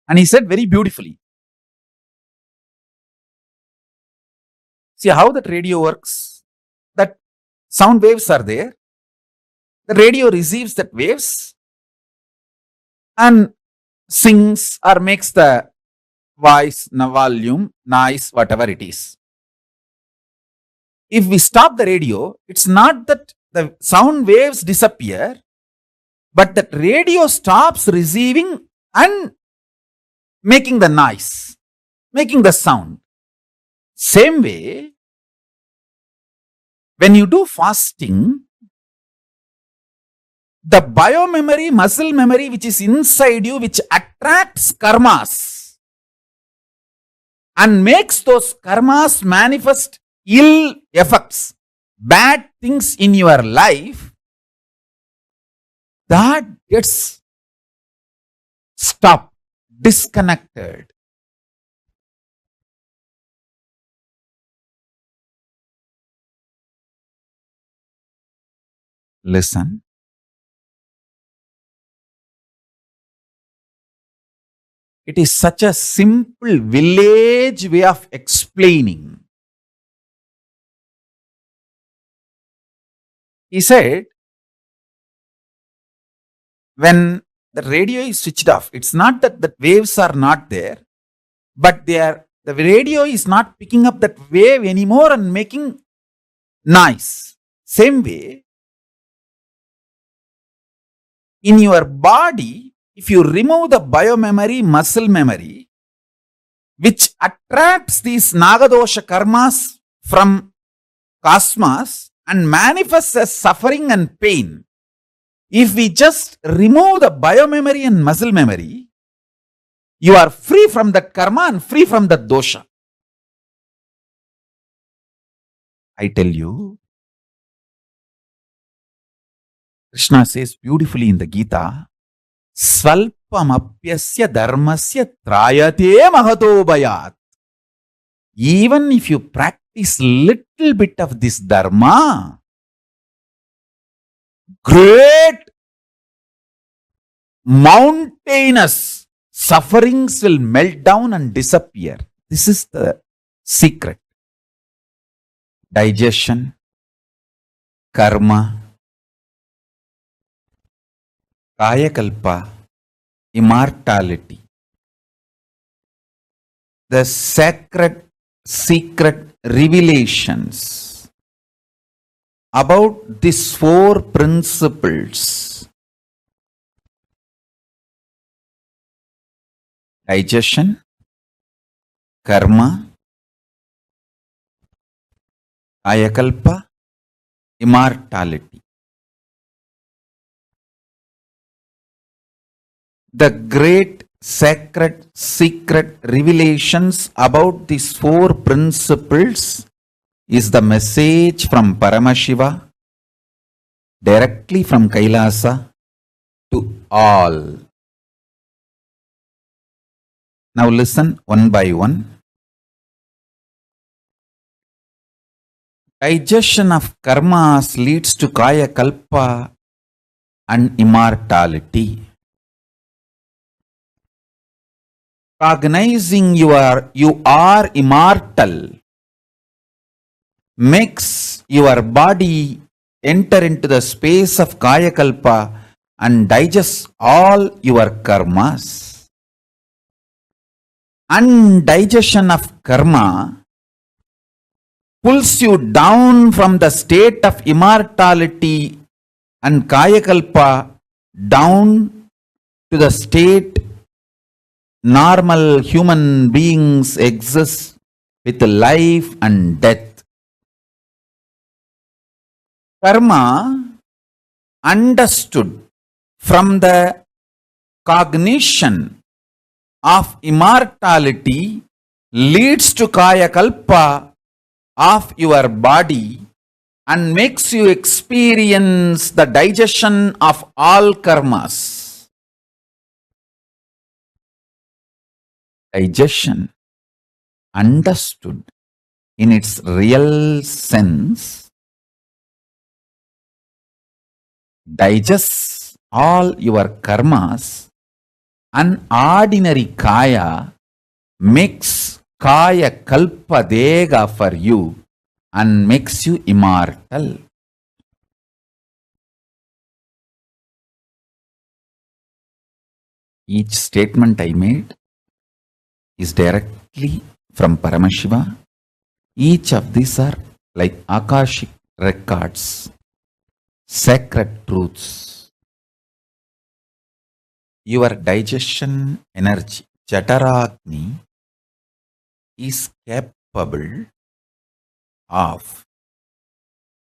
And he said very beautifully. See how that radio works? That sound waves are there. The radio receives that waves and sings or makes the voice, volume, noise, whatever it is. If we stop the radio, it's not that the sound waves disappear, but that radio stops receiving and making the noise, making the sound. Same way, when you do fasting, the biomemory, muscle memory which is inside you, which attracts karmas and makes those karmas manifest ill effects, bad things in your life, that gets stopped, disconnected. Listen. It is such a simple village way of explaining. He said, when the radio is switched off, it's not that the waves are not there, but the radio is not picking up that wave anymore and making noise. Same way, in your body, if you remove the biomemory, muscle memory, which attracts these Nagadosha karmas from cosmos and manifests as suffering and pain, if we just remove the biomemory and muscle memory, you are free from that karma and free from that dosha. I tell you, Krishna says beautifully in the Gita, Svalpamapyasya dharmasya trayate mahato bhayat. Even if you practice little bit of this dharma, great mountainous sufferings will melt down and disappear. This is the secret. Digestion, karma, Kayakalpa, immortality. The sacred secret revelations about these four principles: digestion, karma, Kayakalpa, immortality. The great sacred secret revelations about these four principles is the message from Paramashiva directly from Kailasa to all. Now listen one by one. Digestion of karmas leads to Kayakalpa and immortality. Cognizing you are immortal makes your body enter into the space of Kayakalpa and digest all your karmas. Undigestion of karma pulls you down from the state of immortality and Kayakalpa down to the state normal human beings exist with life and death. Karma, understood from the cognition of immortality, leads to Kayakalpa of your body and makes you experience the digestion of all karmas. Digestion, understood in its real sense, digests all your karmas An ordinary kaya makes Kayakalpa dega for you and makes you immortal. Each statement I made is directly from Paramashiva. Each of these are like Akashic records, sacred truths. Your digestion energy, Jataragni, is capable of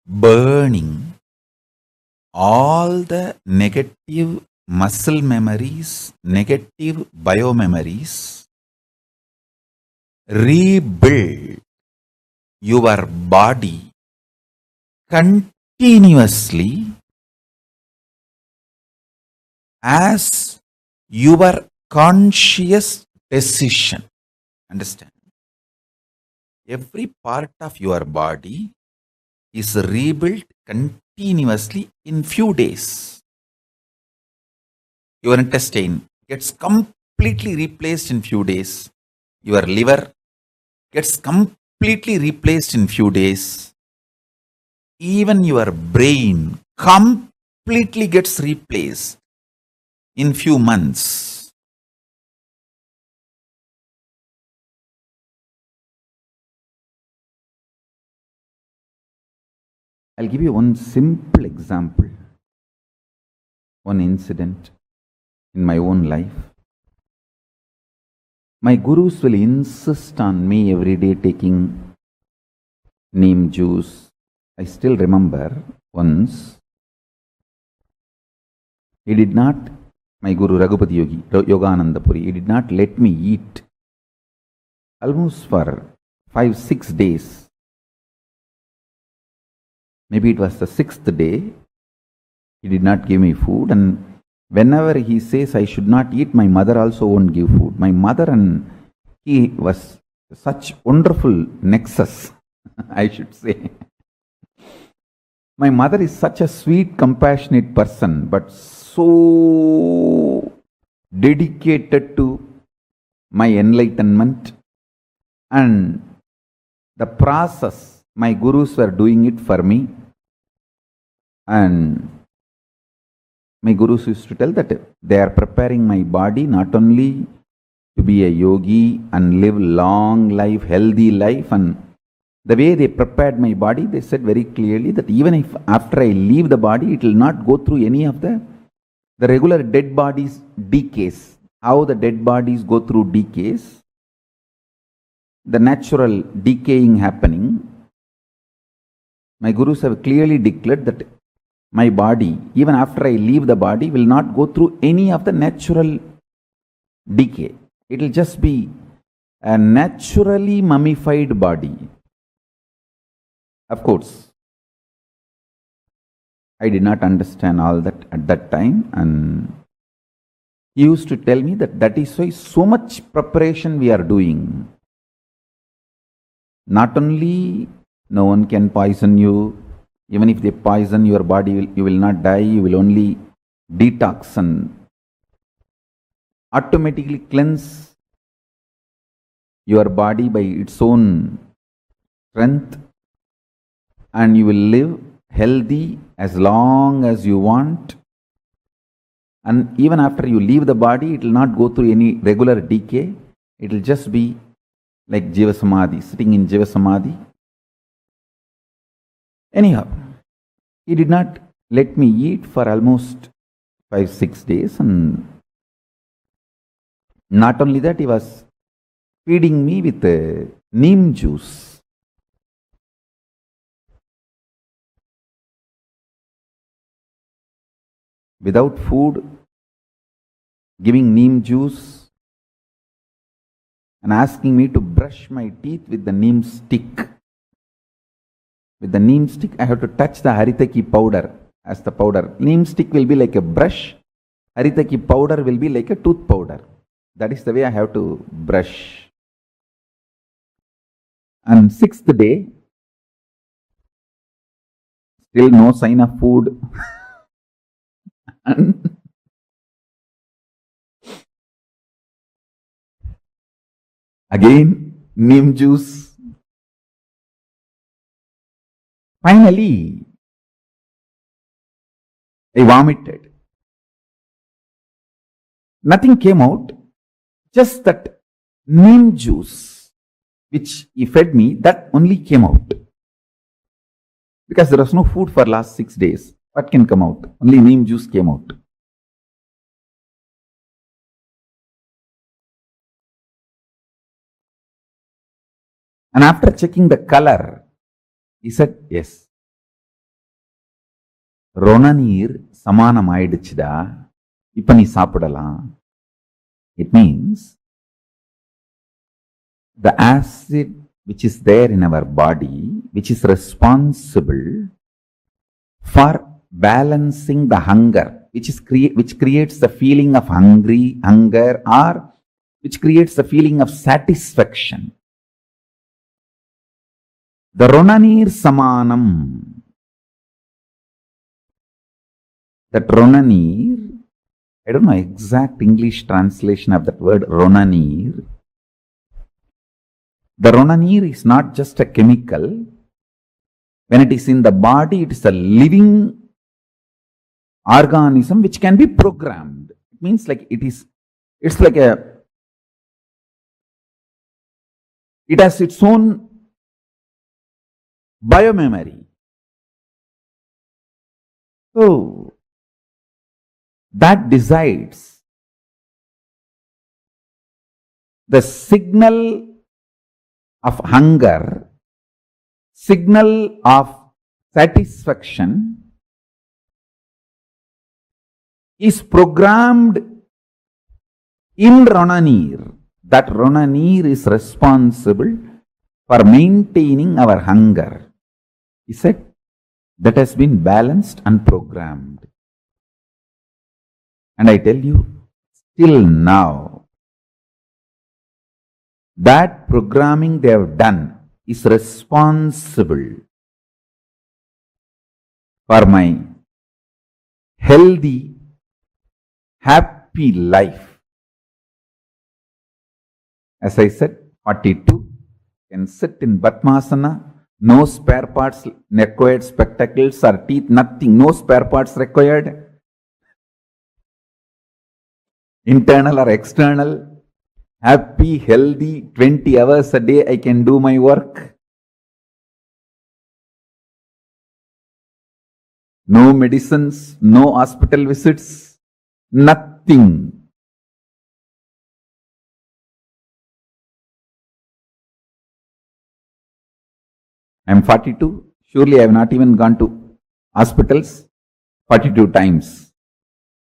burning all the negative muscle memories, negative biomemories, rebuild your body continuously as your conscious decision. Understand? Every part of your body is rebuilt continuously in few days. Your intestine gets completely replaced in few days. Your liver gets completely replaced in few days. Even your brain completely gets replaced in few months. I'll give you one simple example, one incident in my own life. My gurus will insist on me every day taking neem juice. I still remember once, he did not, my Guru Raghupati Yogi, Yogananda Puri, he did not let me eat almost for 5-6 days. Maybe it was the 6th day, he did not give me food, and whenever he says I should not eat, my mother also won't give food. My mother and he was such wonderful nexus, I should say. My mother is such a sweet, compassionate person, but so dedicated to my enlightenment and the process. My gurus were doing it for me, and my gurus used to tell that they are preparing my body not only to be a yogi and live long life, healthy life, and the way they prepared my body, they said very clearly that even if after I leave the body, it will not go through any of the regular dead bodies decays. How the dead bodies go through decays, the natural decaying happening. My gurus have clearly declared that my body, even after I leave the body, will not go through any of the natural decay. It will just be a naturally mummified body. Of course, I did not understand all that at that time, and he used to tell me that is why so much preparation we are doing. Not only no one can poison you, even if they poison your body, you will not die, you will only detox and automatically cleanse your body by its own strength, and you will live healthy as long as you want. And even after you leave the body, it will not go through any regular decay. It will just be like Jiva Samadhi, sitting in Jiva Samadhi. Anyhow, he did not let me eat for almost 5-6 days, and not only that, he was feeding me with neem juice. Without food, giving neem juice and asking me to brush my teeth with the neem stick. With the neem stick, I have to touch the haritaki powder as the powder. Neem stick will be like a brush. Haritaki powder will be like a tooth powder. That is the way I have to brush. And 6th day, still no sign of food. Again, neem juice. Finally, I vomited. Nothing came out, just that neem juice, which he fed me, that only came out. Because there was no food for last 6 days. What can come out? Only neem juice came out. And after checking the color, he said, yes. Ronanir samanam aidichida. Ipa nee saapidala. It means the acid which is there in our body, which is responsible for balancing the hunger, which creates the feeling of hunger, or which creates the feeling of satisfaction. The Ronanir Samanam. That Ronanir, I don't know exact English translation of that word Ronanir. The Ronanir is not just a chemical. When it is in the body, it is a living organism which can be programmed. It means like it has its own biomemory. So, that decides the signal of hunger, signal of satisfaction is programmed in Ronanir. That Ronanir is responsible for maintaining our hunger. He said that has been balanced and programmed. And I tell you, till now, that programming they have done is responsible for my healthy, happy life. As I said, 42, can sit in Padmasana, no spare parts required, spectacles or teeth, nothing, no spare parts required. Internal or external, happy, healthy, 20 hours a day I can do my work. No medicines, no hospital visits, nothing. I am 42. Surely I have not even gone to hospitals 42 times.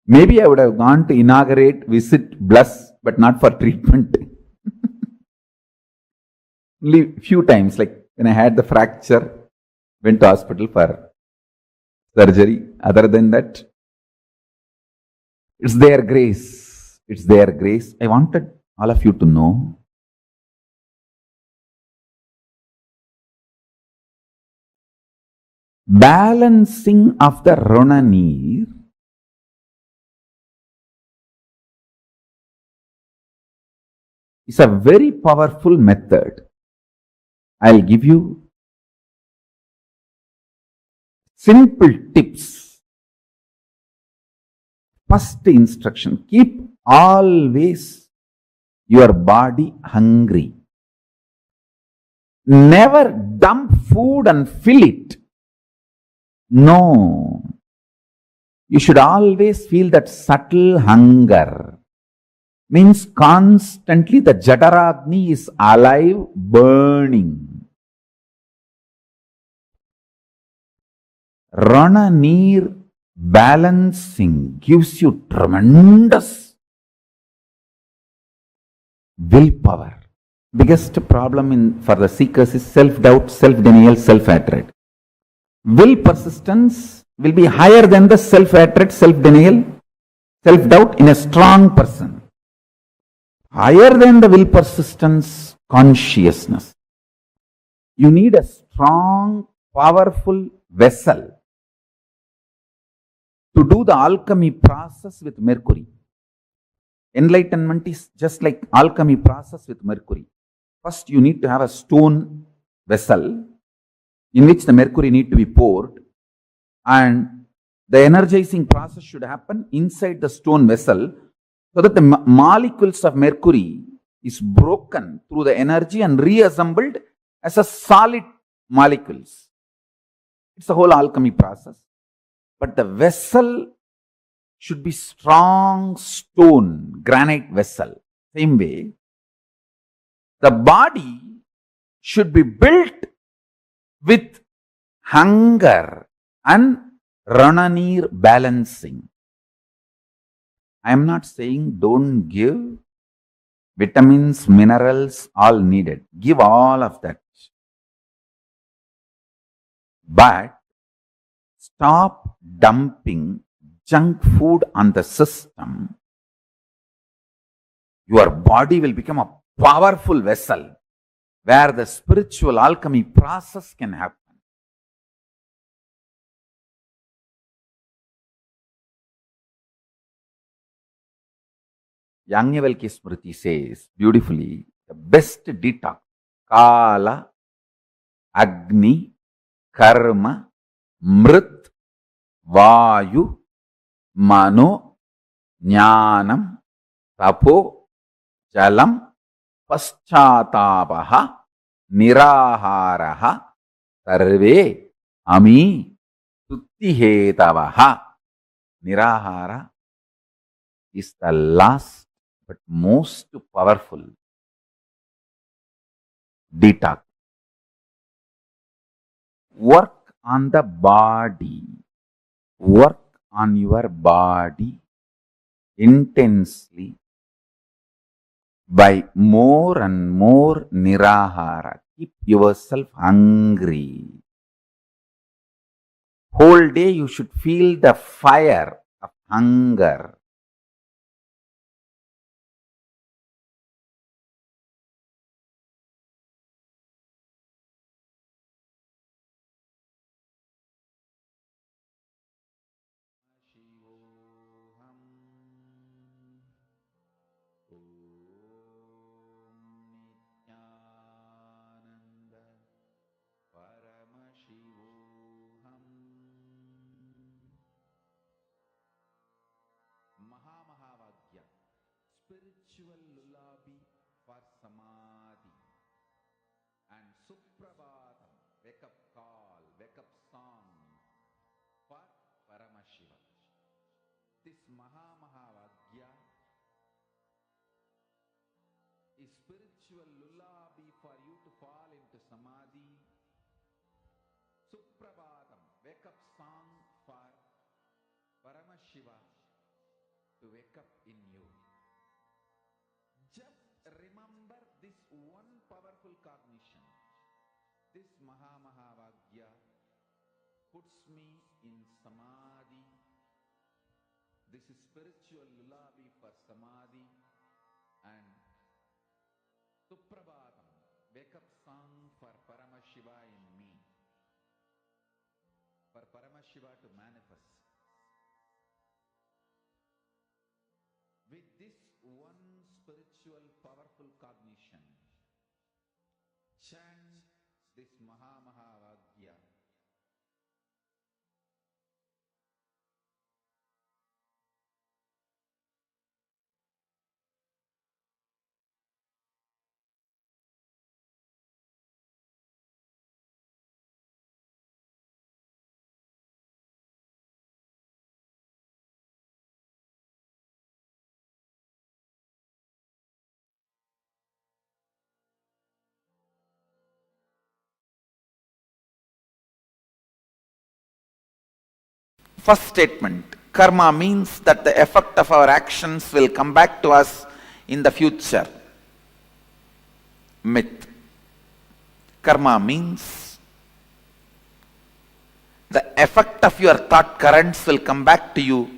Maybe I would have gone to inaugurate, visit, bless, but not for treatment. Only few times, like when I had the fracture, went to hospital for surgery. Other than that, it's their grace. It's their grace. I wanted all of you to know balancing of the Ronanir is a very powerful method. I'll give you simple tips. First instruction, keep always your body hungry. Never dump food and fill it. No. You should always feel that subtle hunger. Means constantly the Jataragni is alive, burning. Ronanir balancing gives you tremendous willpower. Biggest problem for the seekers is self-doubt, self-denial, self-hatred. Will persistence will be higher than the self-hatred, self-denial, self-doubt in a strong person. Higher than the will persistence, consciousness. You need a strong, powerful vessel to do the alchemy process with mercury. Enlightenment is just like alchemy process with mercury. First, you need to have a stone vessel in which the mercury need to be poured, and the energizing process should happen inside the stone vessel so that the molecules of mercury is broken through the energy and reassembled as a solid molecules. It's a whole alchemy process. But the vessel should be strong stone, granite vessel. Same way, the body should be built with hunger and Rananir balancing. I am not saying don't give vitamins, minerals, all needed. Give all of that. But stop dumping junk food on the system. Your body will become a powerful vessel where the spiritual alchemy process can happen. Yajnavalkya Smriti says beautifully, the best detox, Kala, Agni, Karma, Mrit, Vayu, Mano, Jnanam, Tapo, Jalam, Paschatapaha, Niraharaha, Sarve, Ami, Tuttihetavaha. Nirahara is the last but most powerful detox. Work on the body. Work on your body intensely by more and more nirahara. Keep yourself hungry. Whole day you should feel the fire of hunger. Nithyananda Paramashivoham Mahamahavagyam, spiritual lullaby for samadhi, and Suprabhatam, wake up call, wake up song for Paramashiva. This Mahamahavagyam is spiritual lullaby for you to fall into samadhi. Suprabhatam, wake up song for Paramashiva to wake up in you. Just remember this one powerful cognition. This Mahamahavagyam puts me in samadhi. This is spiritual lullaby for samadhi, and Suprabhatam, wake up song for Paramashiva in me, for Paramashiva to manifest. With this one spiritual powerful cognition, chant this Mahamahavagyam. First statement, karma means that the effect of our actions will come back to us in the future. Myth. Karma means the effect of your thought currents will come back to you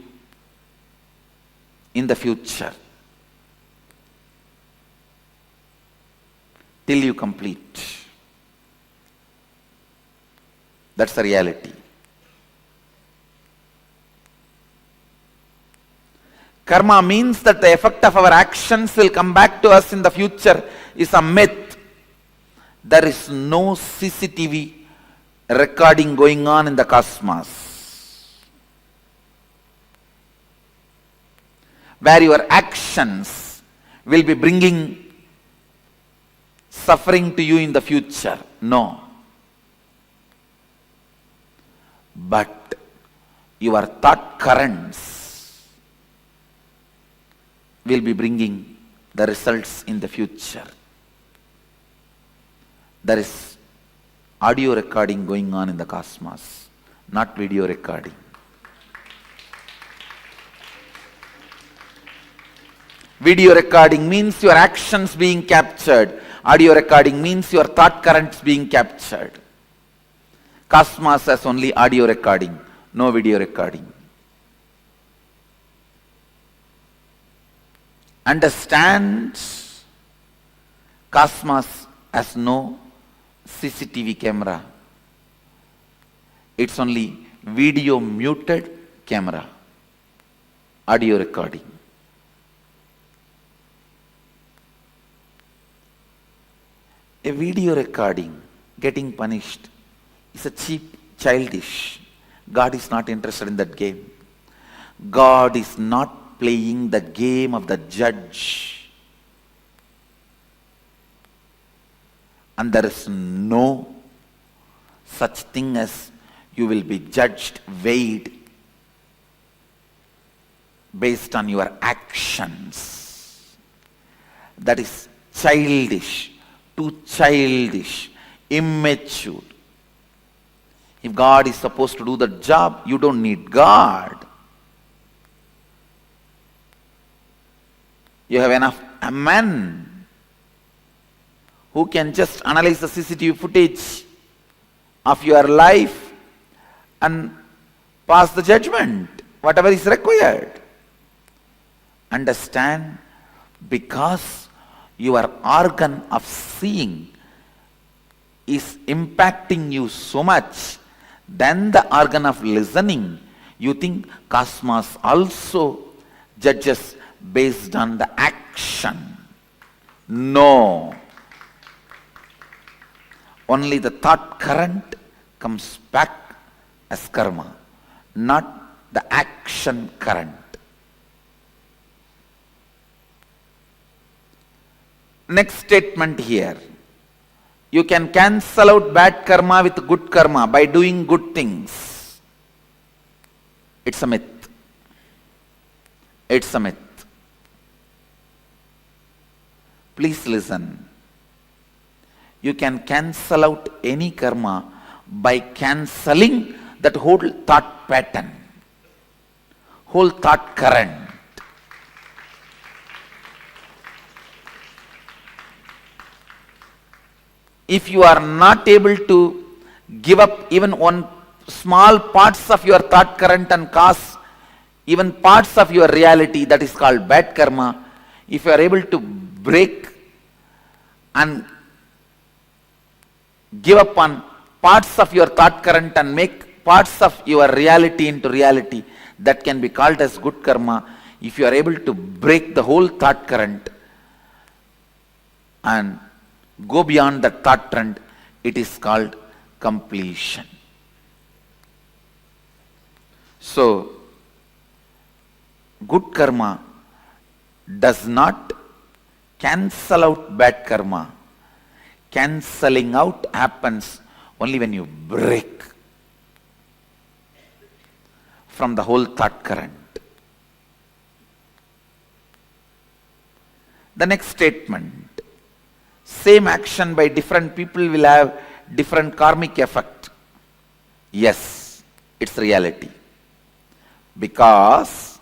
in the future till you complete. That's the reality. Karma means that the effect of our actions will come back to us in the future is a myth. there is no CCTV recording going on in the cosmos, where your actions will be bringing suffering to you in the future. No. But your thought currents will be bringing the results in the future. There is audio recording going on in the cosmos, not video recording. Video recording means your actions being captured. Audio recording means your thought currents being captured. Cosmos has only audio recording, no video recording. Understand, cosmos has no CCTV camera. It's only video muted camera, audio recording. A video recording getting punished is a cheap, childish. God is not interested in that game. God is not playing the game of the judge. And there is no such thing as you will be judged, weighed based on your actions. That is childish, too childish, immature. If God is supposed to do the job, you don't need God. You have enough men who can just analyze the CCTV footage of your life and pass the judgment, whatever is required. Understand, because your organ of seeing is impacting you so much, then the organ of listening, you think cosmos also judges based on the action. No. Only the thought current comes back as karma, not the action current. Next statement here. You can cancel out bad karma with good karma by doing good things. It's a myth. It's a myth. Please listen. You can cancel out any karma by cancelling that whole thought pattern, whole thought current. If you are not able to give up even one small parts of your thought current and cause even parts of your reality, that is called bad karma. If you are able to break and give up on parts of your thought current and make parts of your reality into reality, that can be called as good karma. If you are able to break the whole thought current and go beyond the thought trend, it is called completion. So, good karma does not cancel out bad karma. Cancelling out happens only when you break from the whole thought current. The next statement. Same action by different people will have different karmic effect. Yes, it's reality. Because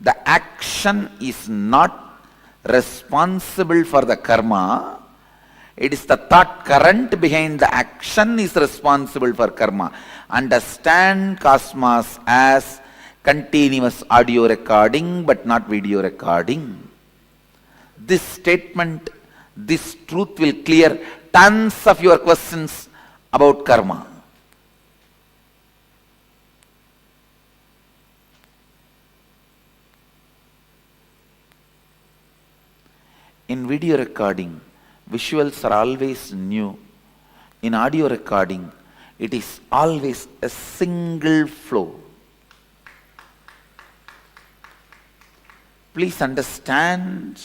the action is not responsible for the karma. It is the thought current behind the action is responsible for karma. Understand cosmos as continuous audio recording but not video recording. This statement, this truth will clear tons of your questions about karma. In video recording, visuals are always new, In audio recording, it is always a single flow. Please understand.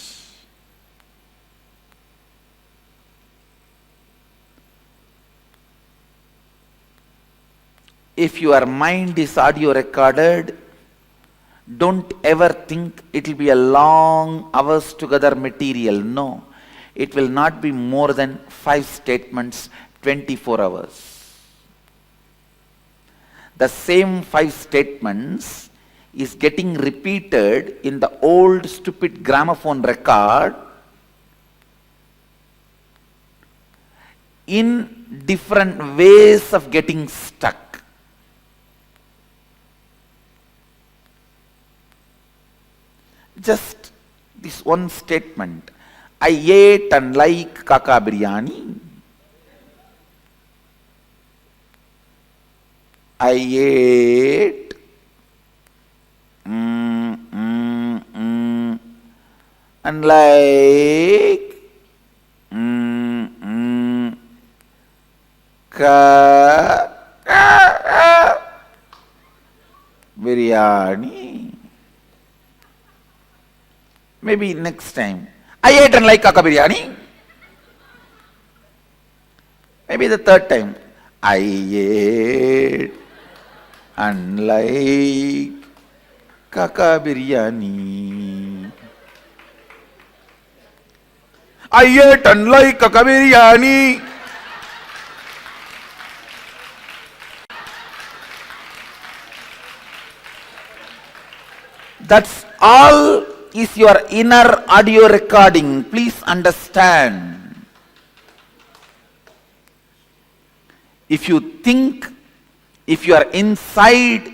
If your mind is audio recorded, don't ever think it will be a long hours together material. No, it will not be more than 5 statements, 24 hours. The same 5 statements is getting repeated in the old stupid gramophone record in different ways of getting stuck. Just this one statement, I ate and like kaka biryani. I ate and like biryani. Maybe next time, I ate and like kaka biryani. Maybe the third time, I ate and like kaka biryani. I ate and like kaka biryani. That's all is your inner audio recording. Please understand. If you think, if you are inside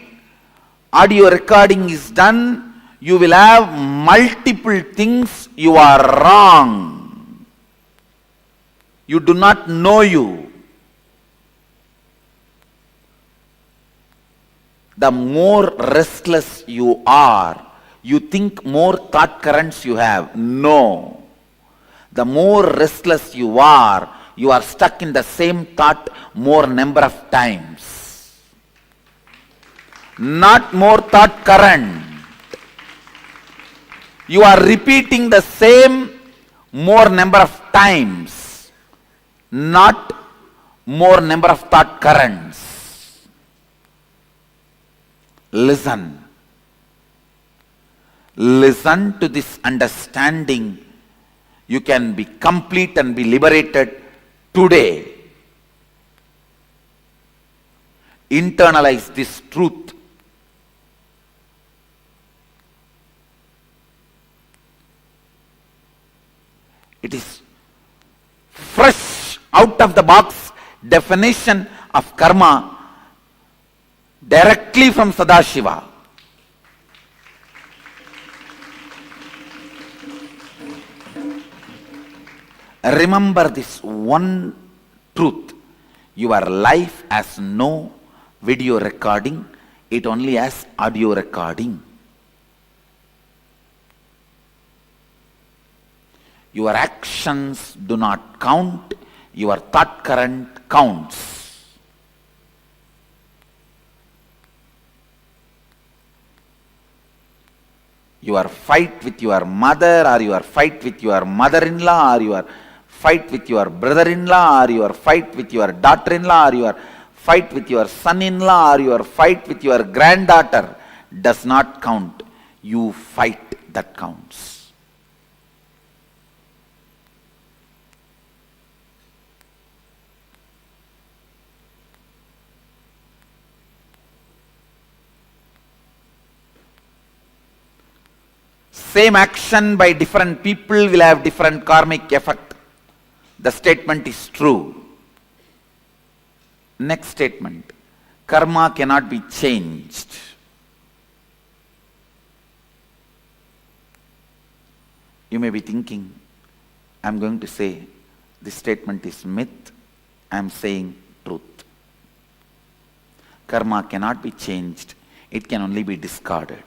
audio recording is done, you will have multiple things you are wrong. You do not know you. The more restless you are, you think more thought currents you have. No. The more restless you are stuck in the same thought more number of times. Not more thought current. You are repeating the same more number of times, not more number of thought currents. Listen. Listen to this understanding. You can be complete and be liberated today. Internalize this truth. It is fresh out of the box definition of karma directly from Sadashiva. Remember this one truth. Your life has no video recording, it only has audio recording. Your actions do not count, your thought current counts. Your fight with your mother, or your fight with your mother-in-law, or your fight with your brother-in-law, or your fight with your daughter-in-law, or your fight with your son-in-law, or your fight with your granddaughter does not count. You fight that counts. Same action by different people will have different karmic effect. The statement is true. Next statement. Karma cannot be changed. You may be thinking, I am going to say this statement is myth. I am saying truth. Karma cannot be changed. It can only be discarded.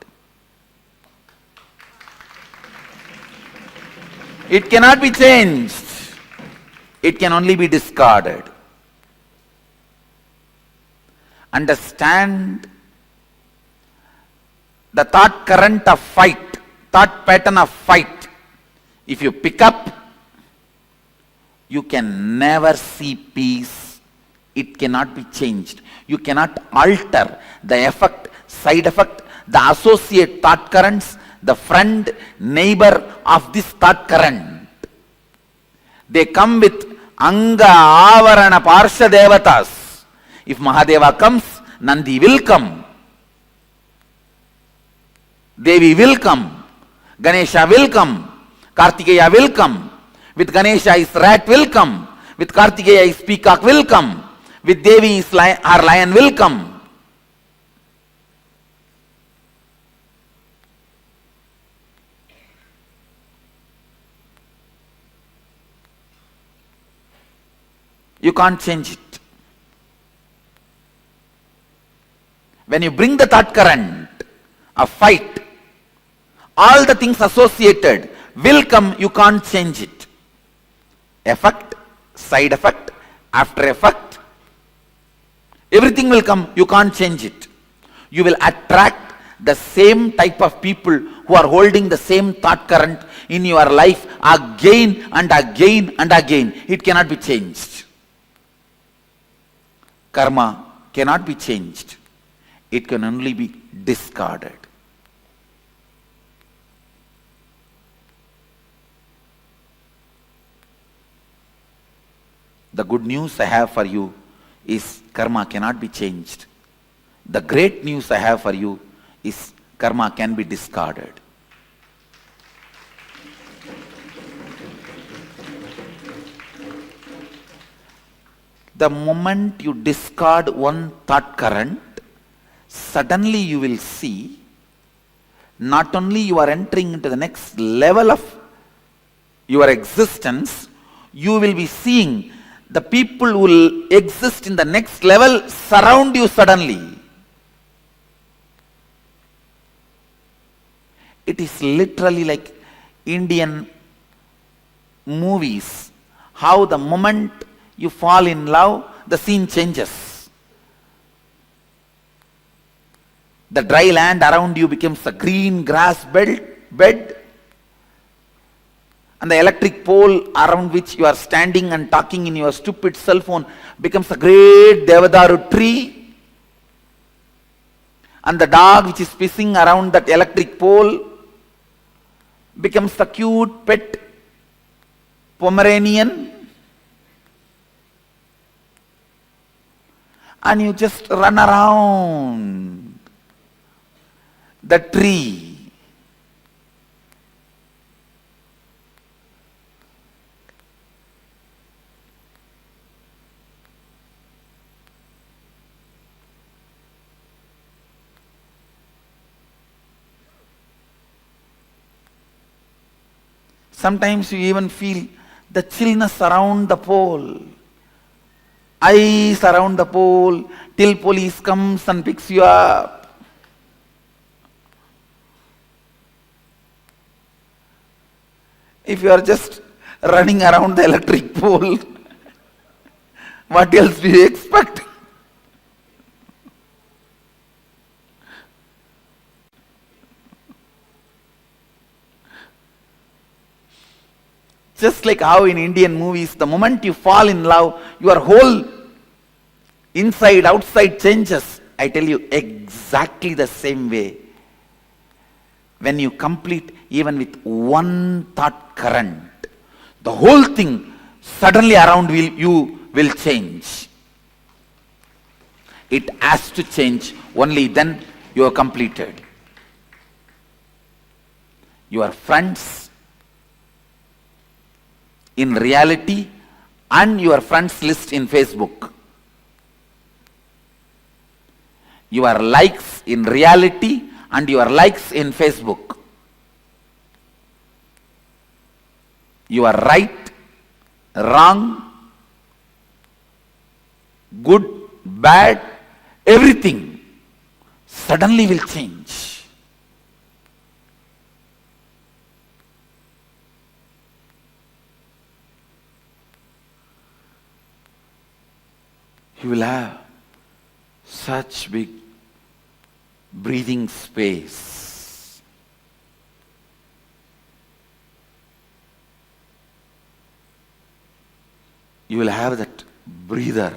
It cannot be changed. It can only be discarded. understand the thought current of fight, thought pattern of fight. If you pick up, you can never see peace. It cannot be changed. You cannot alter the effect, side effect, the associate thought currents, the friend, neighbor of this thought current. They come with Anga, Avarana, Parsha Devatas. If Mahadeva comes, Nandi will come. Devi will come. Ganesha will come. Kartikeya will come. With Ganesha his rat will come. With Kartikeya his peacock will come. With Devi his her lion will come. You can't change it. When you bring the thought current of fight, all the things associated will come, you can't change it. Effect, side effect, after effect, everything will come, you can't change it. You will attract the same type of people who are holding the same thought current in your life again and again and again. It cannot be changed. Karma cannot be changed. It can only be discarded. The good news I have for you is karma cannot be changed. The great news I have for you is karma can be discarded. The moment you discard one thought current, suddenly you will see not only you are entering into the next level of your existence, you will be seeing the people who will exist in the next level surround you suddenly. It is literally like Indian movies, how the moment you fall in love, the scene changes. The dry land around you becomes a green grass bed, and the electric pole around which you are standing and talking in your stupid cell phone becomes a great Devadaru tree, and the dog which is pissing around that electric pole becomes the cute pet Pomeranian, and you just run around the tree. Sometimes you even feel the chillness around the pole. Ice around the pole till police comes and picks you up. If you are just running around the electric pole, what else do you expect? Just like how in Indian movies, the moment you fall in love, your whole inside, outside changes. I tell you, exactly the same way. When you complete even with one thought current, the whole thing suddenly around you will change. It has to change, only then you are completed. Your friends in reality and your friends list in Facebook. Your likes in reality and your likes in Facebook. You are right, wrong, good, bad, everything suddenly will change. You will have such big breathing space. You will have that breather.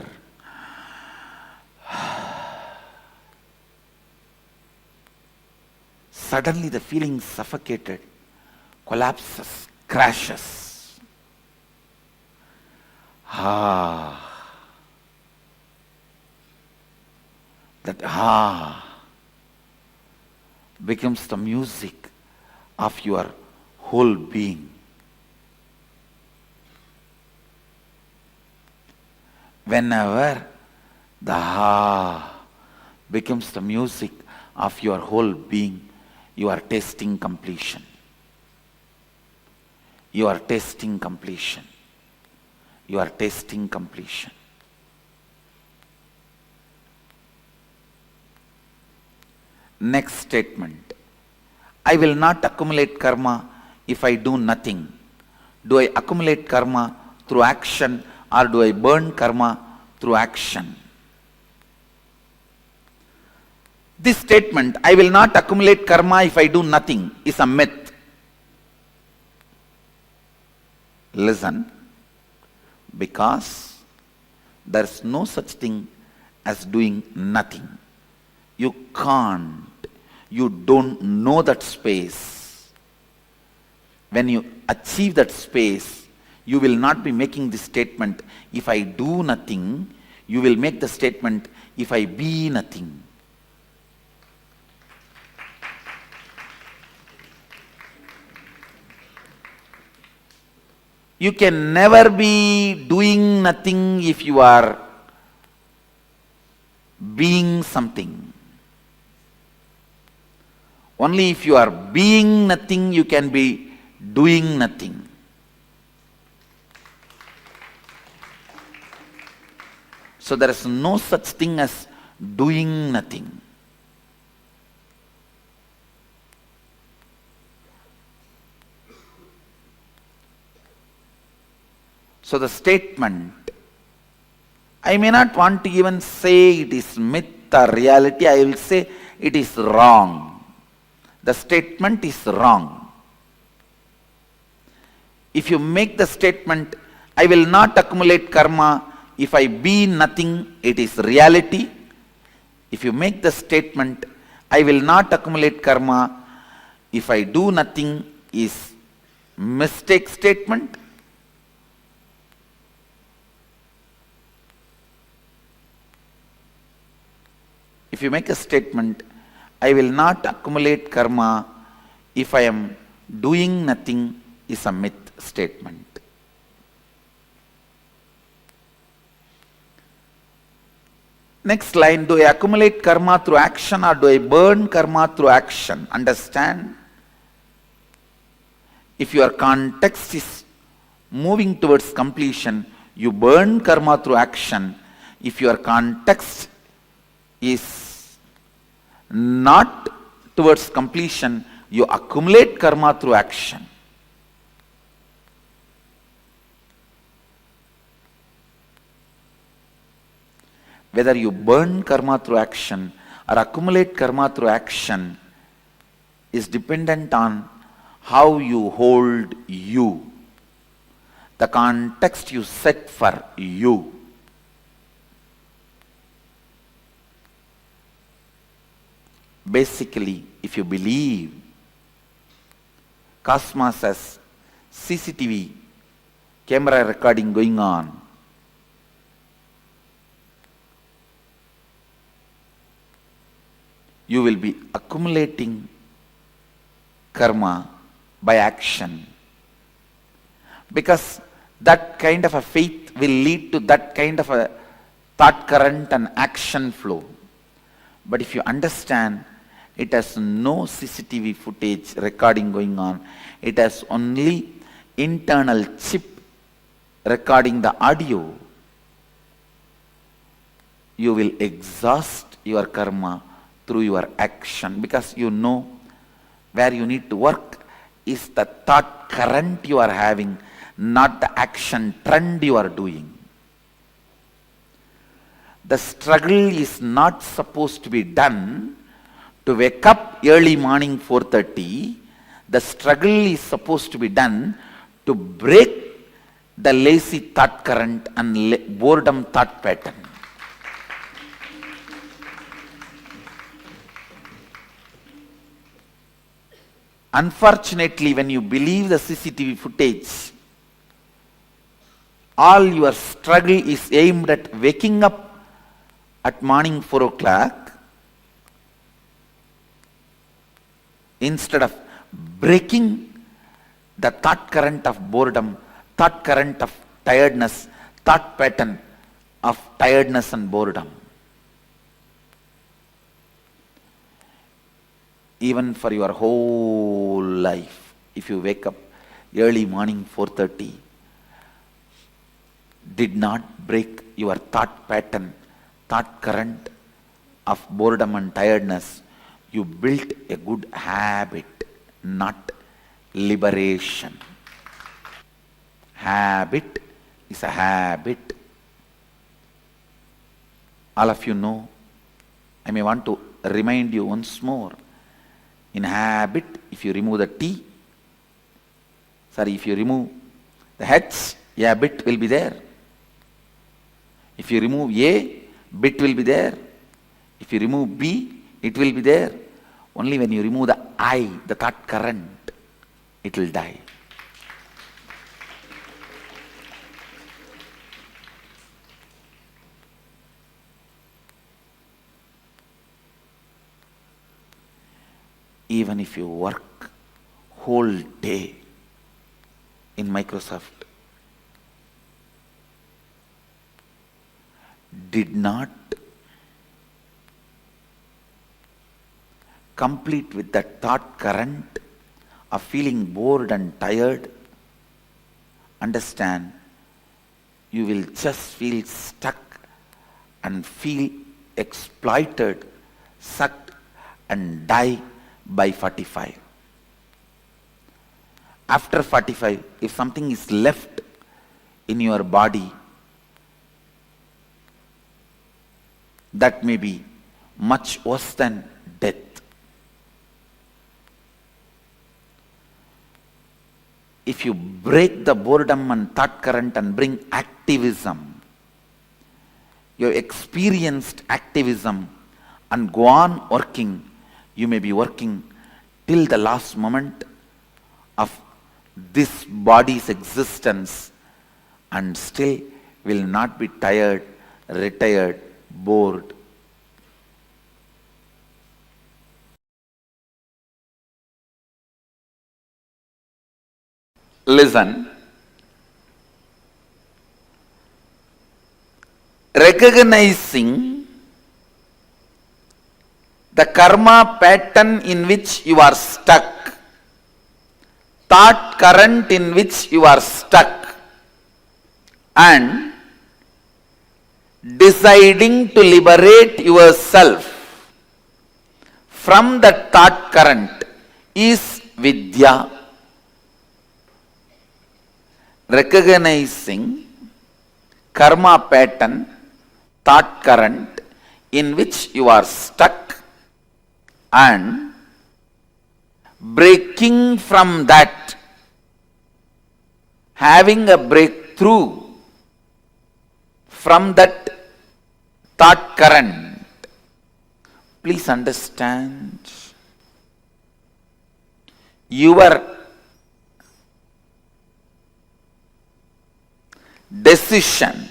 Suddenly the feeling suffocated, collapses, crashes. That becomes the music of your whole being. Whenever the becomes the music of your whole being, you are tasting completion. You are tasting completion. You are tasting completion. Next statement. I will not accumulate karma if I do nothing. Do I accumulate karma through action or do I burn karma through action? This statement, I will not accumulate karma if I do nothing, is a myth. Listen, because there is no such thing as doing nothing. You can't, you don't know that space. When you achieve that space, you will not be making the statement, if I do nothing. You will make the statement, if I be nothing. You can never be doing nothing if you are being something. Only if you are being nothing, you can be doing nothing. So there is no such thing as doing nothing. So the statement, I may not want to even say it is myth or reality, I will say it is wrong. The statement is wrong. If you make the statement, I will not accumulate karma if I be nothing, it is reality. If you make the statement, I will not accumulate karma if I do nothing, is mistake statement. If you make a statement, I will not accumulate karma if I am doing nothing, is a myth statement. Next line, do I accumulate karma through action or do I burn karma through action? Understand? If your context is moving towards completion, you burn karma through action. If your context is not towards completion, you accumulate karma through action. Whether you burn karma through action or accumulate karma through action is dependent on how you hold you, the context you set for you. Basically, if you believe cosmos has CCTV camera recording going on, you will be accumulating karma by action, because that kind of a faith will lead to that kind of a thought current and action flow. But if you understand, it has no CCTV footage recording going on, it has only internal chip recording the audio, you will exhaust your karma through your action, because you know where you need to work is the thought current you are having, not the action trend you are doing. the struggle is not supposed to be done to wake up early morning 4:30. The struggle is supposed to be done to break the lazy thought current and boredom thought pattern. Unfortunately, when you believe the CCTV footage, all your struggle is aimed at waking up at morning 4 o'clock instead of breaking the thought current of boredom, thought current of tiredness, thought pattern of tiredness and boredom. Even for your whole life, if you wake up early morning 4:30, did not break your thought pattern, thought current of boredom and tiredness, you built a good habit, not liberation. Habit is a habit. All of you know, I may want to remind you once more. In habit, if you remove the T, if you remove the H, a bit will be there. If you remove A, bit will be there. If you remove B, it will be there. Only when you remove the I, the thought current, it will die. Even if you work whole day in Microsoft, did not complete with that thought current of feeling bored and tired, understand, you will just feel stuck and feel exploited, sucked and die by 45. After 45, if something is left in your body, that may be much worse than death. If you break the boredom and thought current and bring activism, you have experienced activism and go on working, you may be working till the last moment of this body's existence and still will not be tired, retired, bored. Listen. Recognizing the karma pattern in which you are stuck, thought current in which you are stuck, and deciding to liberate yourself from that thought current is vidya. Recognizing karma pattern, thought current in which you are stuck and breaking from that, having a breakthrough from that thought current. Please understand, your decision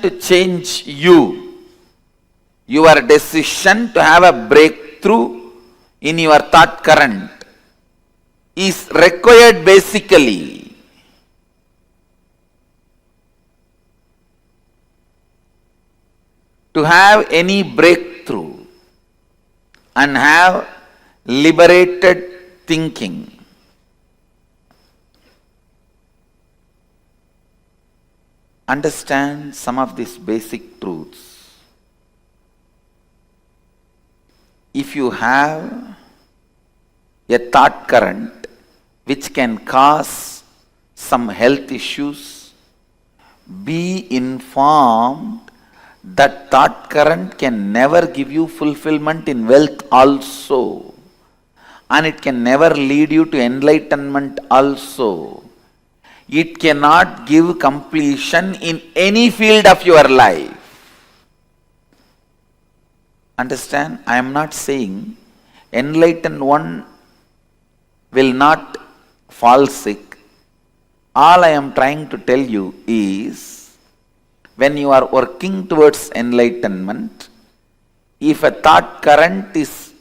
to change you, your decision to have a breakthrough in your thought current is required basically to have any breakthrough and have liberated thinking. Understand some of these basic truths. If you have a thought current which can cause some health issues, Be informed that thought current can never give you fulfillment in wealth also, and it can never lead you to enlightenment also. It cannot give completion in any field of your life. Understand? I am not saying enlightened one will not fall sick. All I am trying to tell you is, when you are working towards enlightenment, if a thought current is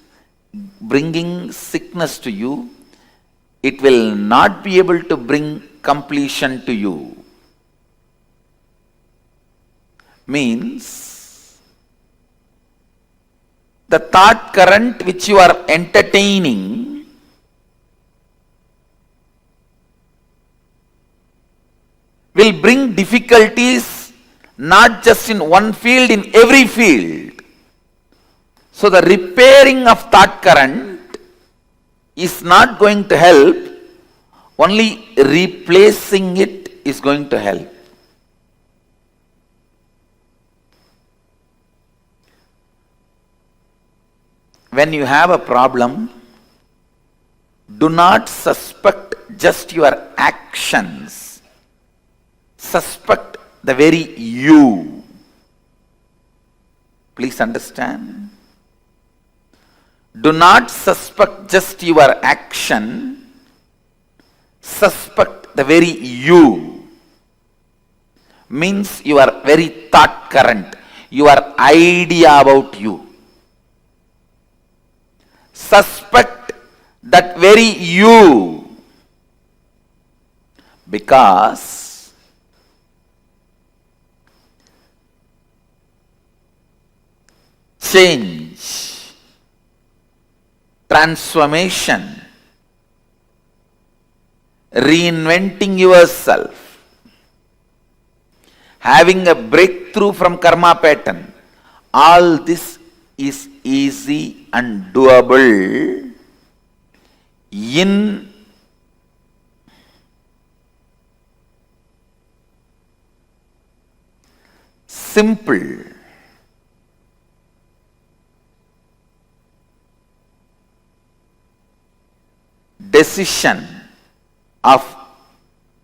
bringing sickness to you, it will not be able to bring completion to you. Means, the thought current which you are entertaining will bring difficulties not just in one field, in every field. So the repairing of thought current is not going to help, only replacing it is going to help. When you have a problem, do not suspect just your actions. Suspect the very you. Please understand. Do not suspect just your action. Suspect the very you. Means your very thought current, your idea about you. Suspect that very you, because change, transformation, reinventing yourself, having a breakthrough from karma pattern, all this is easy and doable in simple decision of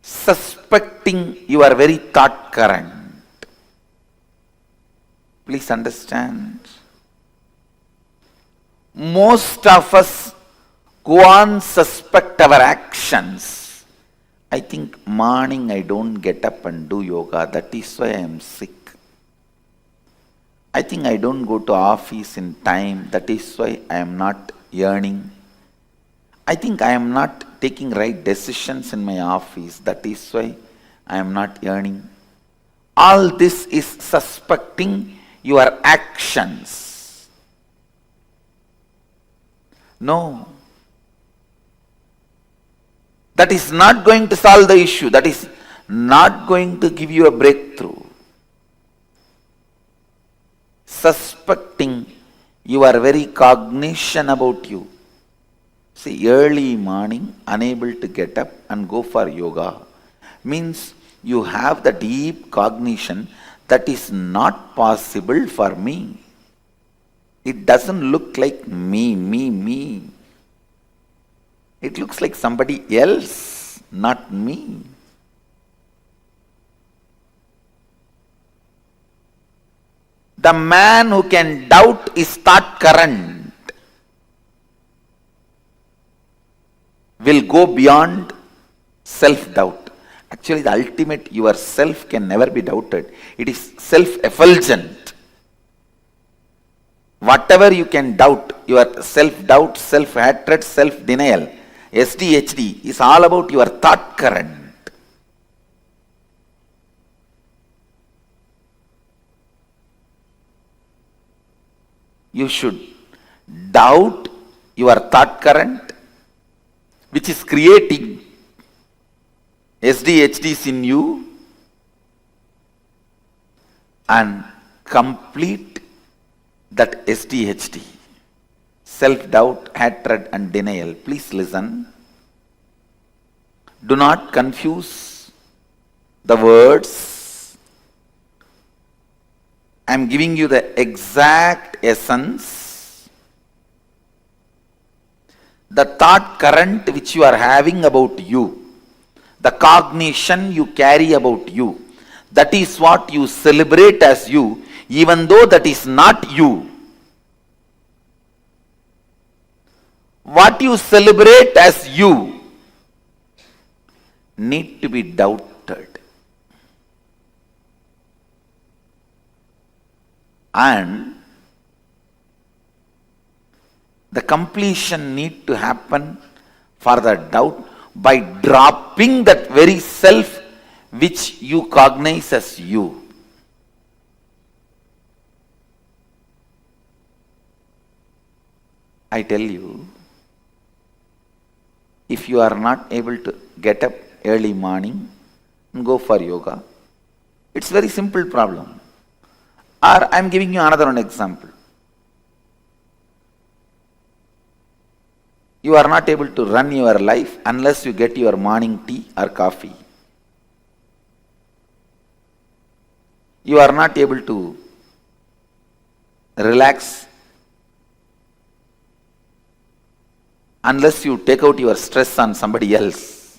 suspecting your very thought current. Please understand. Most of us go on suspect our actions. I think morning I don't get up and do yoga, that is why I am sick. I think I don't go to office in time, that is why I am not earning. I think I am not taking right decisions in my office, that is why I am not earning. All this is suspecting your actions. No. That is not going to solve the issue. That is not going to give you a breakthrough. Suspecting your very cognition about you. See, early morning, unable to get up and go for yoga, means you have the deep cognition that is not possible for me. It doesn't look like me. It looks like somebody else, not me. The man who can doubt his thought current will go beyond self-doubt. Actually, the ultimate yourself can never be doubted. It is self-effulgent. Whatever you can doubt, your self-doubt, self-hatred, self-denial, SDHD is all about your thought current. You should doubt your thought current, which is creating SDHDs in you, and complete that SDHD, self-doubt, hatred and denial. Please listen. Do not confuse the words. am giving you the exact essence. The thought current which you are having about you, the cognition you carry about you, that is what you celebrate as you, even though that is not you. What you celebrate as you need to be doubted. And the completion need to happen for the doubt by dropping that very self which you cognize as you. I tell you, if you are not able to get up early morning and go for yoga, it's very simple problem. Or I am giving you another one example. You are not able to run your life unless you get your morning tea or coffee. You are not able to relax unless you take out your stress on somebody else.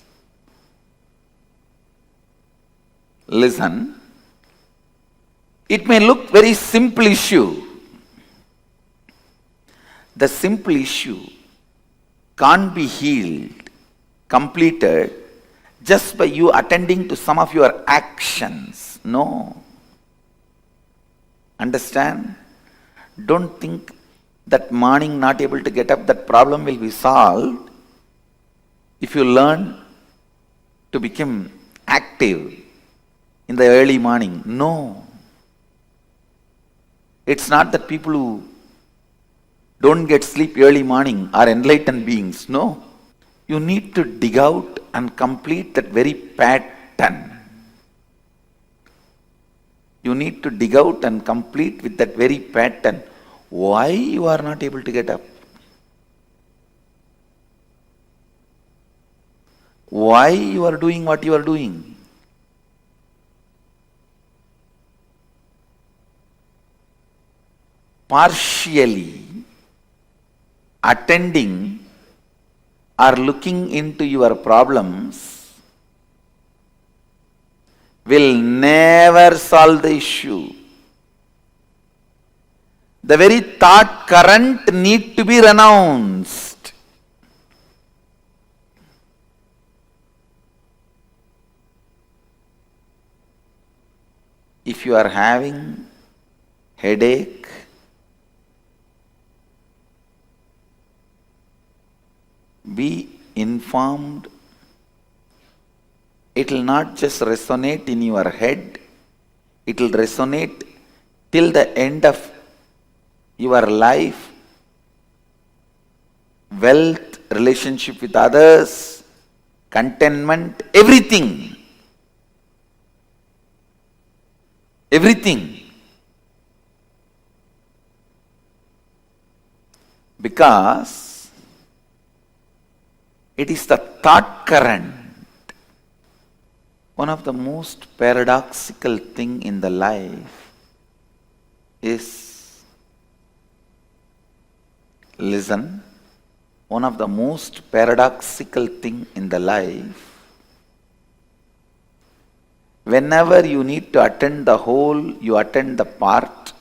Listen, it may look very simple issue. The simple issue can't be healed, completed, just by you attending to some of your actions. No. Understand? Don't think that morning not able to get up, that problem will be solved if you learn to become active in the early morning. No. It's not that people who don't get sleep early morning are enlightened beings. No. You need to dig out and complete that very pattern. You need to dig out and complete with that very pattern. Why you are not able to get up? Why you are doing what you are doing? Partially attending or looking into your problems will never solve the issue. The very thought current need to be renounced. If you are having headache, be informed. It will not just resonate in your head, it will resonate till the end of your life, wealth, relationship with others, contentment, everything. Everything. Because it is the thought current. One of the most paradoxical thing in the life is, listen, one of the most paradoxical thing in the life, whenever you need to attend the whole, you attend the part.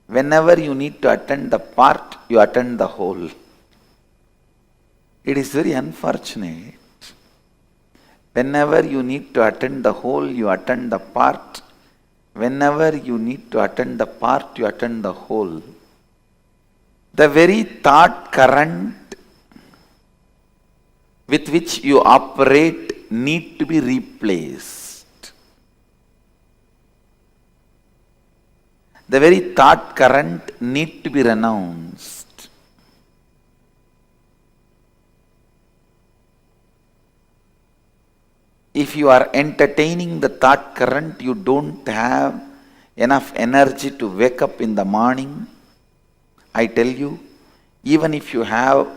Whenever you need to attend the part, you attend the whole. It is very unfortunate. Whenever you need to attend the whole, you attend the part. Whenever you need to attend the part, you attend the whole. The very thought current with which you operate need to be replaced. The very thought current need to be renounced. If you are entertaining the thought current, you don't have enough energy to wake up in the morning. I tell you, even if you have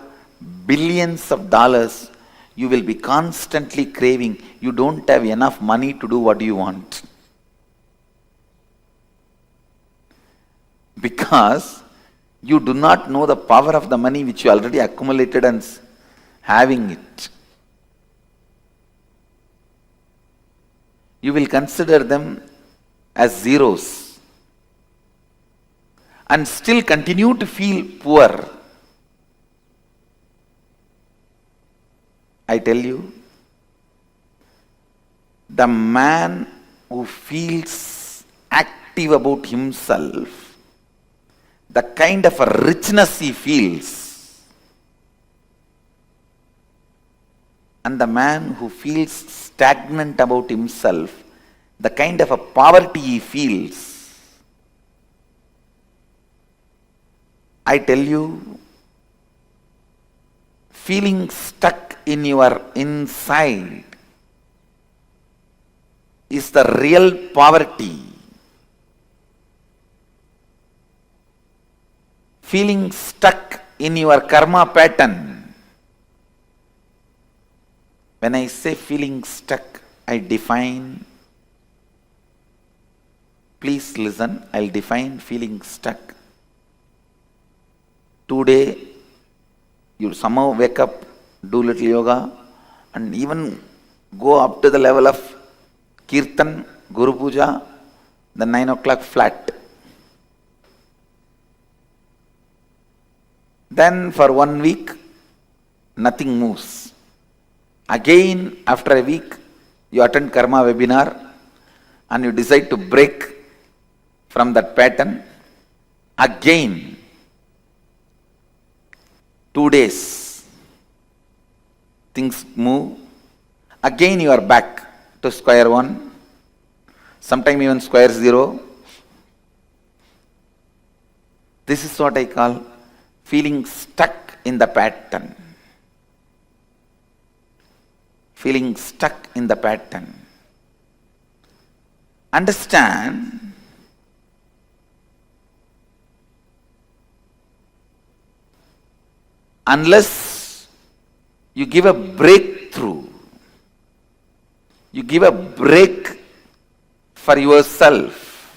billions of dollars, you will be constantly craving. You don't have enough money to do what you want. because you do not know the power of the money which you already accumulated and having it. You will consider them as zeros and still continue to feel poor. I tell you, the man who feels active about himself, the kind of a richness he feels, and the man who feels stagnant about himself, the kind of a poverty he feels, I tell you, feeling stuck in your inside is the real poverty. Feeling stuck in your karma pattern. When I say feeling stuck, I define, please listen, I'll define feeling stuck. Today, you somehow wake up, do little yoga, and even go up to the level of Kirtan, Guru Puja, then 9 o'clock flat. Then for 1 week, nothing moves. Again, after a week, you attend Karma webinar and you decide to break from that pattern. Again, 2 days, things move. Again, you are back to square one, sometime even square zero. This is what I call feeling stuck in the pattern. Feeling stuck in the pattern. Understand, unless you give a breakthrough, you give a break for yourself,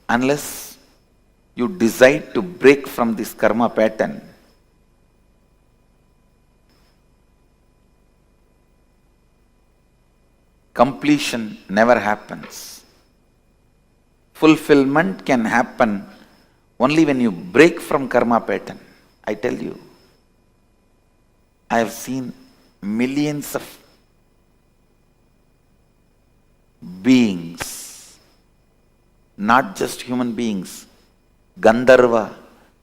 unless you decide to break from this karma pattern, completion never happens. Fulfillment can happen only when you break from karma pattern. I tell you, I have seen millions of beings, not just human beings, Gandharva,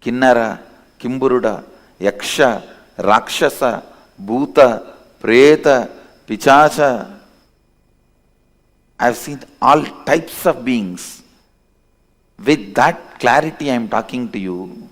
Kinnara, Kimburuda, Yaksha, Rakshasa, Bhuta, Preta, Pichacha. I have seen all types of beings. With that clarity I am talking to you.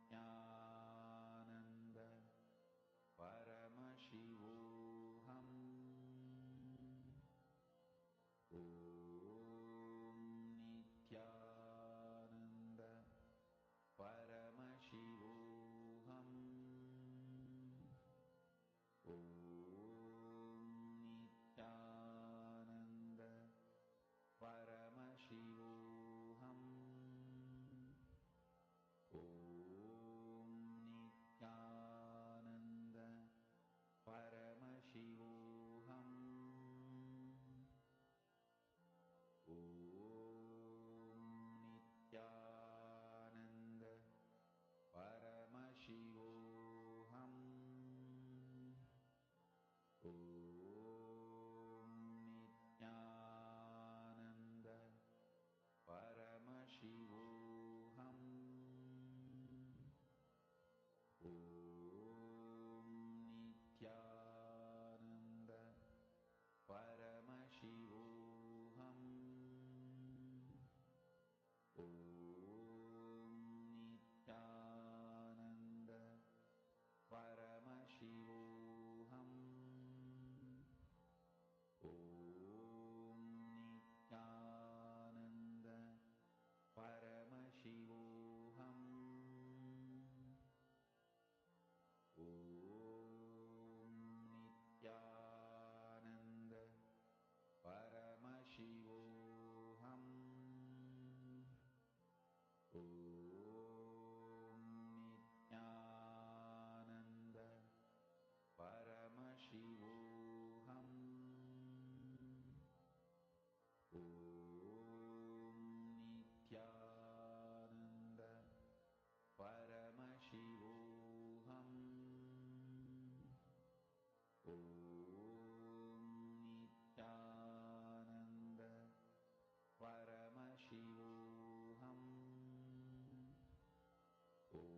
Nithyananda Paramashivoham. Om Nithyananda Paramashivoham. Om Nithyananda Paramashivoham. Om Nithyananda Paramashivoham. Om Nithyananda Paramashivoham. Om Nithyananda Paramashivoham. Om Nithyananda Paramashivoham. Om Nithyananda Paramashivoham. Om Nithyananda Paramashivoham. Om Nithyananda Paramashivoham. Om Nithyananda Paramashivoham. Om Nithyananda Paramashivoham. Om Nithyananda Paramashivoham. Om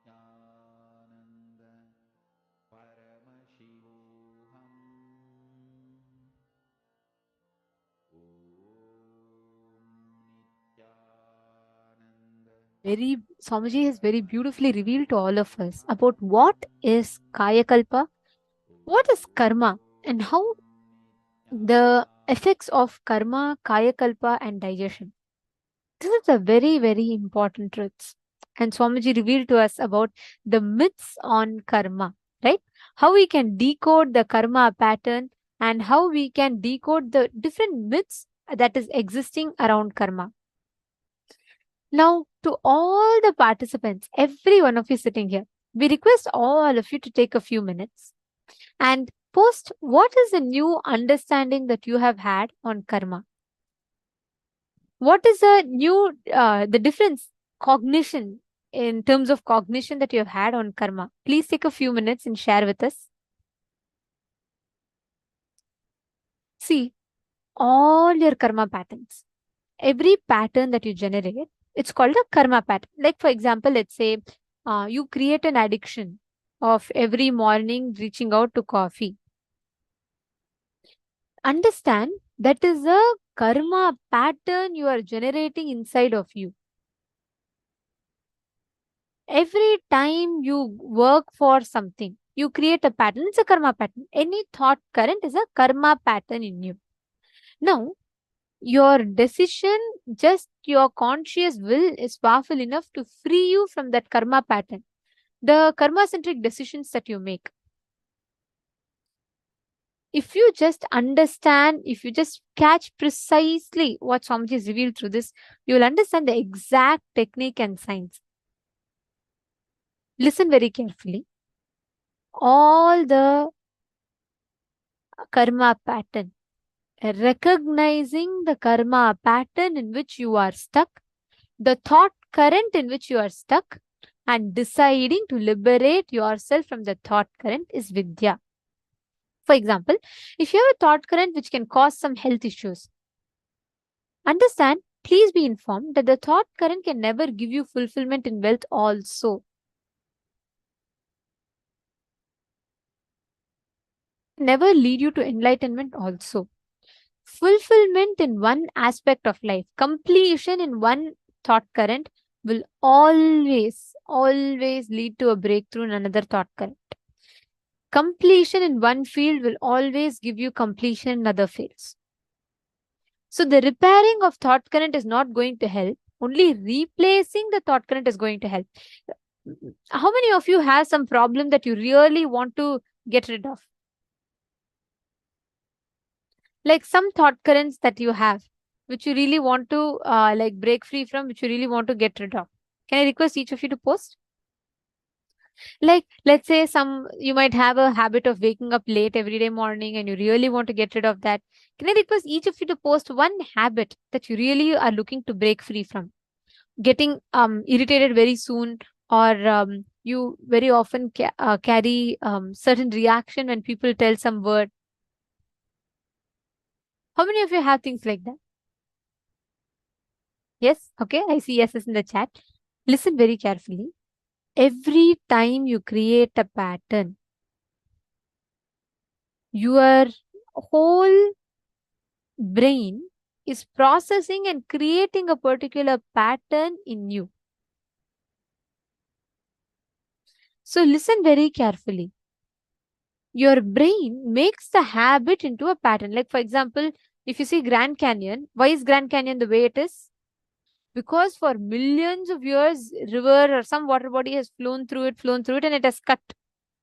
Nithyananda Paramashivoham. Swamiji has very beautifully revealed to all of us about what is Kayakalpa, what is karma, and how the effects of karma, Kayakalpa, and digestion. This is a very, very important truths. And Swamiji revealed to us about the myths on karma, right? How we can decode the karma pattern and how we can decode the different myths that is existing around karma. Now, to all the participants, every one of you sitting here, we request all of you to take a few minutes and post what is the new understanding that you have had on karma. What is the difference cognition in terms of cognition that you have had on karma? Please take a few minutes and share with us. See, all your karma patterns, every pattern that you generate, it's called a karma pattern. Like for example, let's say you create an addiction of every morning reaching out to coffee. Understand that is a karma pattern you are generating inside of you. Every time you work for something, you create a pattern. It's a karma pattern. Any thought current is a karma pattern in you. Now, your decision, just your conscious will is powerful enough to free you from that karma pattern. The karma-centric decisions that you make. If you just understand, if you just catch precisely what Swamiji has revealed through this, you will understand the exact technique and science. Listen very carefully. All the karma pattern, recognizing the karma pattern in which you are stuck, the thought current in which you are stuck, and deciding to liberate yourself from the thought current is Vidya. For example, if you have a thought current which can cause some health issues, understand, please be informed that the thought current can never give you fulfillment in wealth also. Never lead you to enlightenment also. Fulfillment in one aspect of life, completion in one thought current will always lead to a breakthrough in another thought current. Completion in one field will always give you completion in other fields. So the repairing of thought current is not going to help. Only replacing the thought current is going to help. How many of you have some problem that you really want to get rid of? Like some thought currents that you have, which you really want to like break free from, which you really want to get rid of. Can I request each of you to post? Like, let's say you might have a habit of waking up late every day morning and you really want to get rid of that. Can I request each of you to post one habit that you really are looking to break free from? Getting irritated very soon, or you very often carry certain reaction when people tell some word. How many of you have things like that? Yes? Okay, I see yeses in the chat. Listen very carefully. Every time you create a pattern, your whole brain is processing and creating a particular pattern in you. So listen very carefully. Your brain makes the habit into a pattern. Like, for example, if you see Grand Canyon, why is Grand Canyon the way it is? Because for millions of years, river or some water body has flown through it, and it has cut.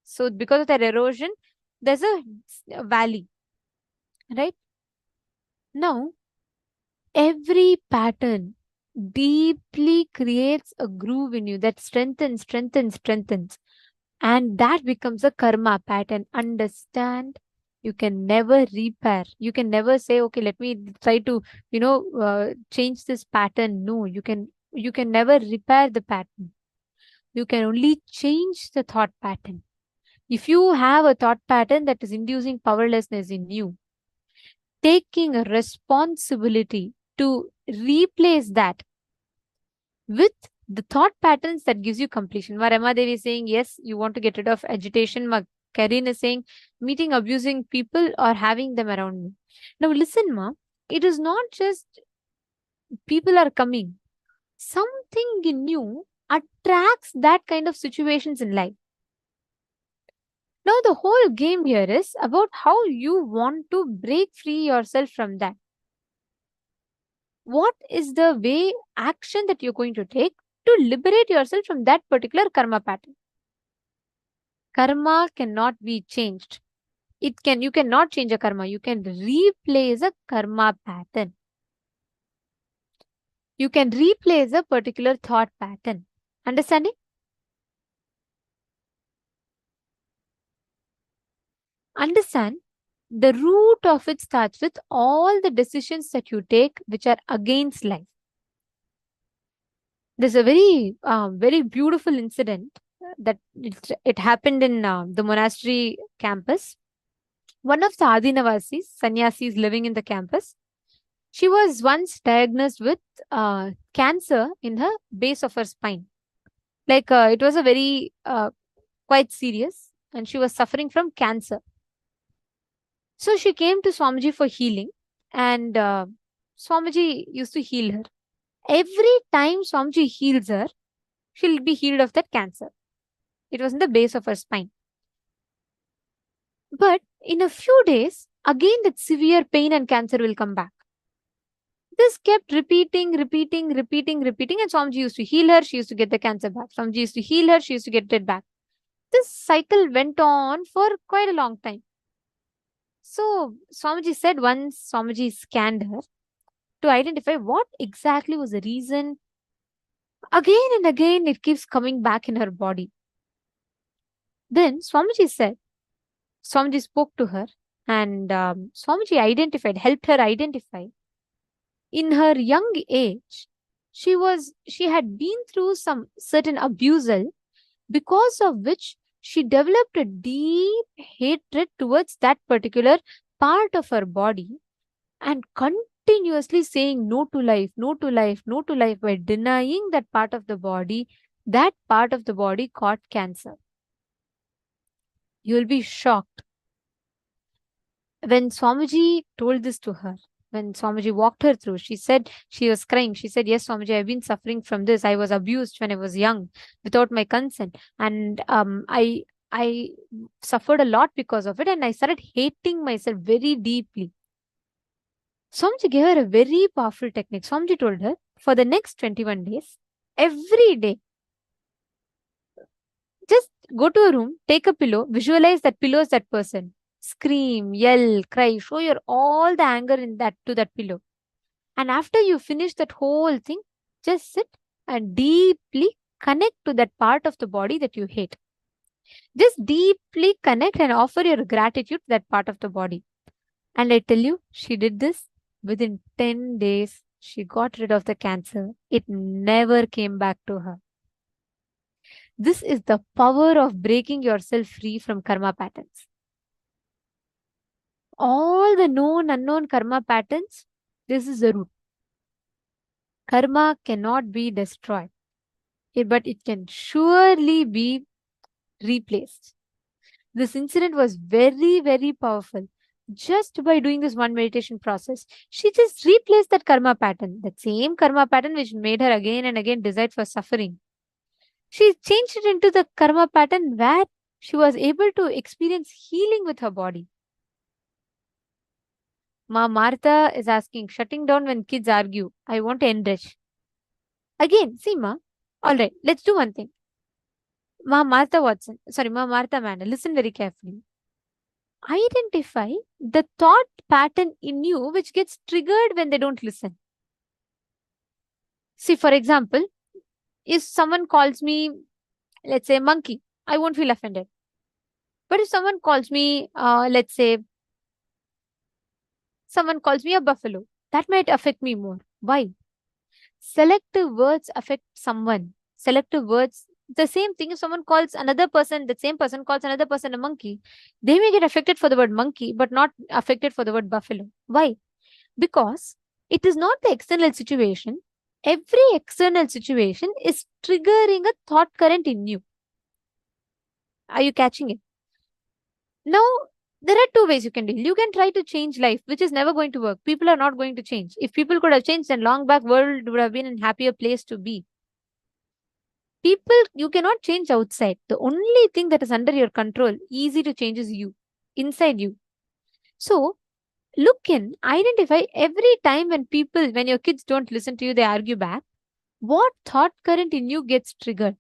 So because of that erosion, there's a valley, right? Now, every pattern deeply creates a groove in you that strengthens. And that becomes a karma pattern. Understand? You can never repair. You can never say, okay, let me try to, change this pattern. No, you can never repair the pattern. You can only change the thought pattern. If you have a thought pattern that is inducing powerlessness in you, taking a responsibility to replace that with the thought patterns that gives you completion. Rama Devi is saying, yes, you want to get rid of agitation. Karin is saying, meeting abusing people or having them around me. Now listen, Ma, it is not just people are coming. Something in you attracts that kind of situations in life. Now the whole game here is about how you want to break free yourself from that. What is the way, action that you're going to take to liberate yourself from that particular karma pattern? Karma cannot be changed. You cannot change a karma. You can replace a karma pattern. You can replace a particular thought pattern. Understanding? Understand, the root of it starts with all the decisions that you take which are against life. There's a very beautiful incident that it happened in the monastery campus. One of the Adinavasis, sannyasis living in the campus, she was once diagnosed with cancer in her base of her spine. Like it was a very quite serious, and she was suffering from cancer. So she came to Swamiji for healing, and Swamiji used to heal her. Every time Swamiji heals her, she'll be healed of that cancer. It was in the base of her spine. But in a few days, again that severe pain and cancer will come back. This kept repeating, and Swamiji used to heal her, she used to get the cancer back. Swamiji used to heal her, she used to get it back. This cycle went on for quite a long time. So Swamiji said once Swamiji scanned her to identify what exactly was the reason. Again and again it keeps coming back in her body. Then Swamiji spoke to her, and Swamiji helped her identify. In her young age, she had been through some certain abusal, because of which she developed a deep hatred towards that particular part of her body, and continuously saying no to life, by denying that part of the body. That part of the body caught cancer. You will be shocked. when Swamiji told this to her, when Swamiji walked her through, she said, she was crying. She said, yes, Swamiji, I've been suffering from this. I was abused when I was young without my consent. And I suffered a lot because of it. And I started hating myself very deeply. Swamiji gave her a very powerful technique. Swamiji told her, for the next 21 days, every day, just go to a room, take a pillow, visualize that pillow is that person. Scream, yell, cry, show your all the anger in that to that pillow. And after you finish that whole thing, just sit and deeply connect to that part of the body that you hate. Just deeply connect and offer your gratitude to that part of the body. And I tell you, she did this within 10 days. She got rid of the cancer. It never came back to her. This is the power of breaking yourself free from karma patterns. All the known, unknown karma patterns, this is the root. Karma cannot be destroyed, but it can surely be replaced. This incident was very, very powerful. Just by doing this one meditation process, she just replaced that karma pattern, that same karma pattern which made her again and again decide for suffering. She changed it into the karma pattern where she was able to experience healing with her body. Ma Martha is asking, shutting down when kids argue. I want to enrich. Again, see Ma, alright, let's do one thing. Ma Martha Manna, listen very carefully. Identify the thought pattern in you which gets triggered when they don't listen. See, for example, if someone calls me, let's say, monkey, I won't feel offended. But if someone calls me, let's say, someone calls me a buffalo, that might affect me more. Why? Selective words affect someone. Selective words, the same thing, if someone calls another person, the same person calls another person a monkey, they may get affected for the word monkey, but not affected for the word buffalo. Why? Because it is not the external situation. Every external situation is triggering a thought current in you. Are you catching it? Now, there are two ways you can deal. You can try to change life, which is never going to work. People are not going to change. If people could have changed, then long back world would have been a happier place to be. People, you cannot change outside. The only thing that is under your control, easy to change, is you, inside you. So, look in, identify every time when your kids don't listen to you, they argue back. What thought current in you gets triggered?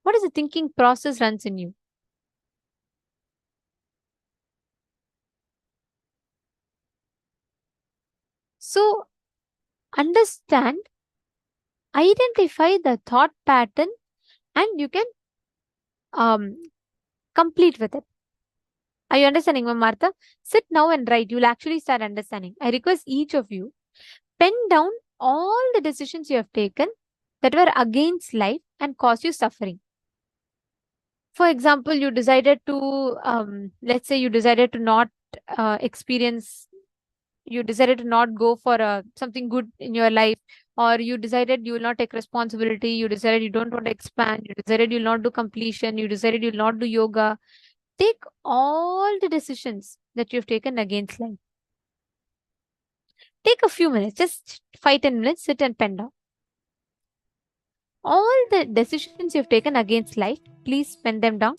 What is the thinking process runs in you? So, understand, identify the thought pattern, and you can complete with it. Are you understanding, Ma'am Martha? Sit now and write. You'll actually start understanding. I request each of you, pen down all the decisions you have taken that were against life and caused you suffering. For example, you decided to, let's say you decided to not you decided to not go for something good in your life, or you decided you will not take responsibility, you decided you don't want to expand, you decided you will not do completion, you decided you will not do yoga. Take all the decisions that you've taken against life. Take a few minutes, just 5-10 minutes, sit and pen down. All the decisions you've taken against life, please pen them down.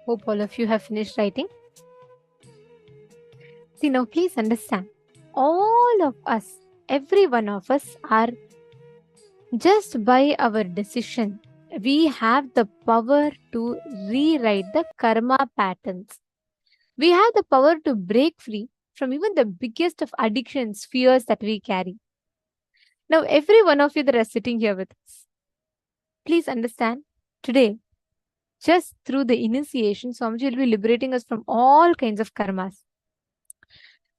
Hope all of you have finished writing. See, now please understand, all of us, every one of us are, just by our decision, we have the power to rewrite the karma patterns. We have the power to break free from even the biggest of addictions, fears that we carry. Now, every one of you that are sitting here with us, please understand, today, just through the initiation, Swamiji will be liberating us from all kinds of karmas.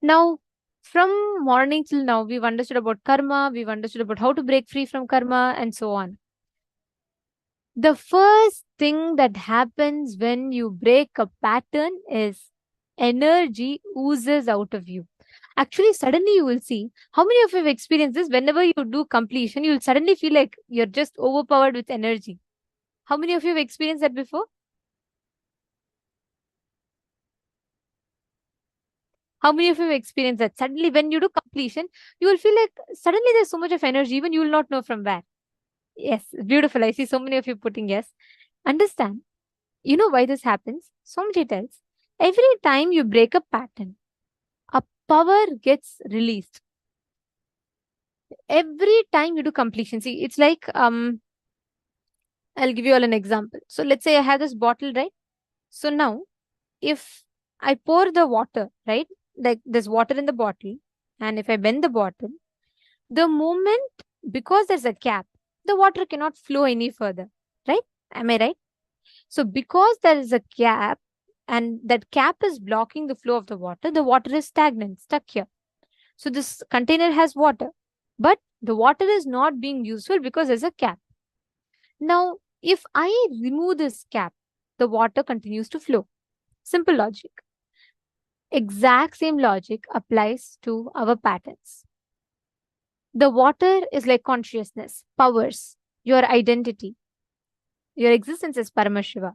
Now, from morning till now, we've understood about karma, we've understood about how to break free from karma, and so on. The first thing that happens when you break a pattern is energy oozes out of you. Actually, suddenly you will see, how many of you have experienced this? Whenever you do completion, you will suddenly feel like you're just overpowered with energy. How many of you have experienced that before? How many of you have experienced that? Suddenly, when you do completion, you will feel like suddenly there's so much of energy, even you will not know from where. Yes, beautiful. I see so many of you putting yes. Understand, you know why this happens? Swamiji tells, every time you break a pattern, a power gets released. Every time you do completion, see, it's like, I'll give you all an example. So let's say I have this bottle, right? So now, if I pour the water, right? Like there's water in the bottle, and if I bend the bottle, the moment, because there's a cap, the water cannot flow any further, right? Am I right? So because there is a cap, and that cap is blocking the flow of the water is stagnant, stuck here. So this container has water, but the water is not being useful because there's a cap. Now, if I remove this cap, the water continues to flow. Simple logic. Exact same logic applies to our patterns. The water is like consciousness, powers, your identity. Your existence is Paramashiva.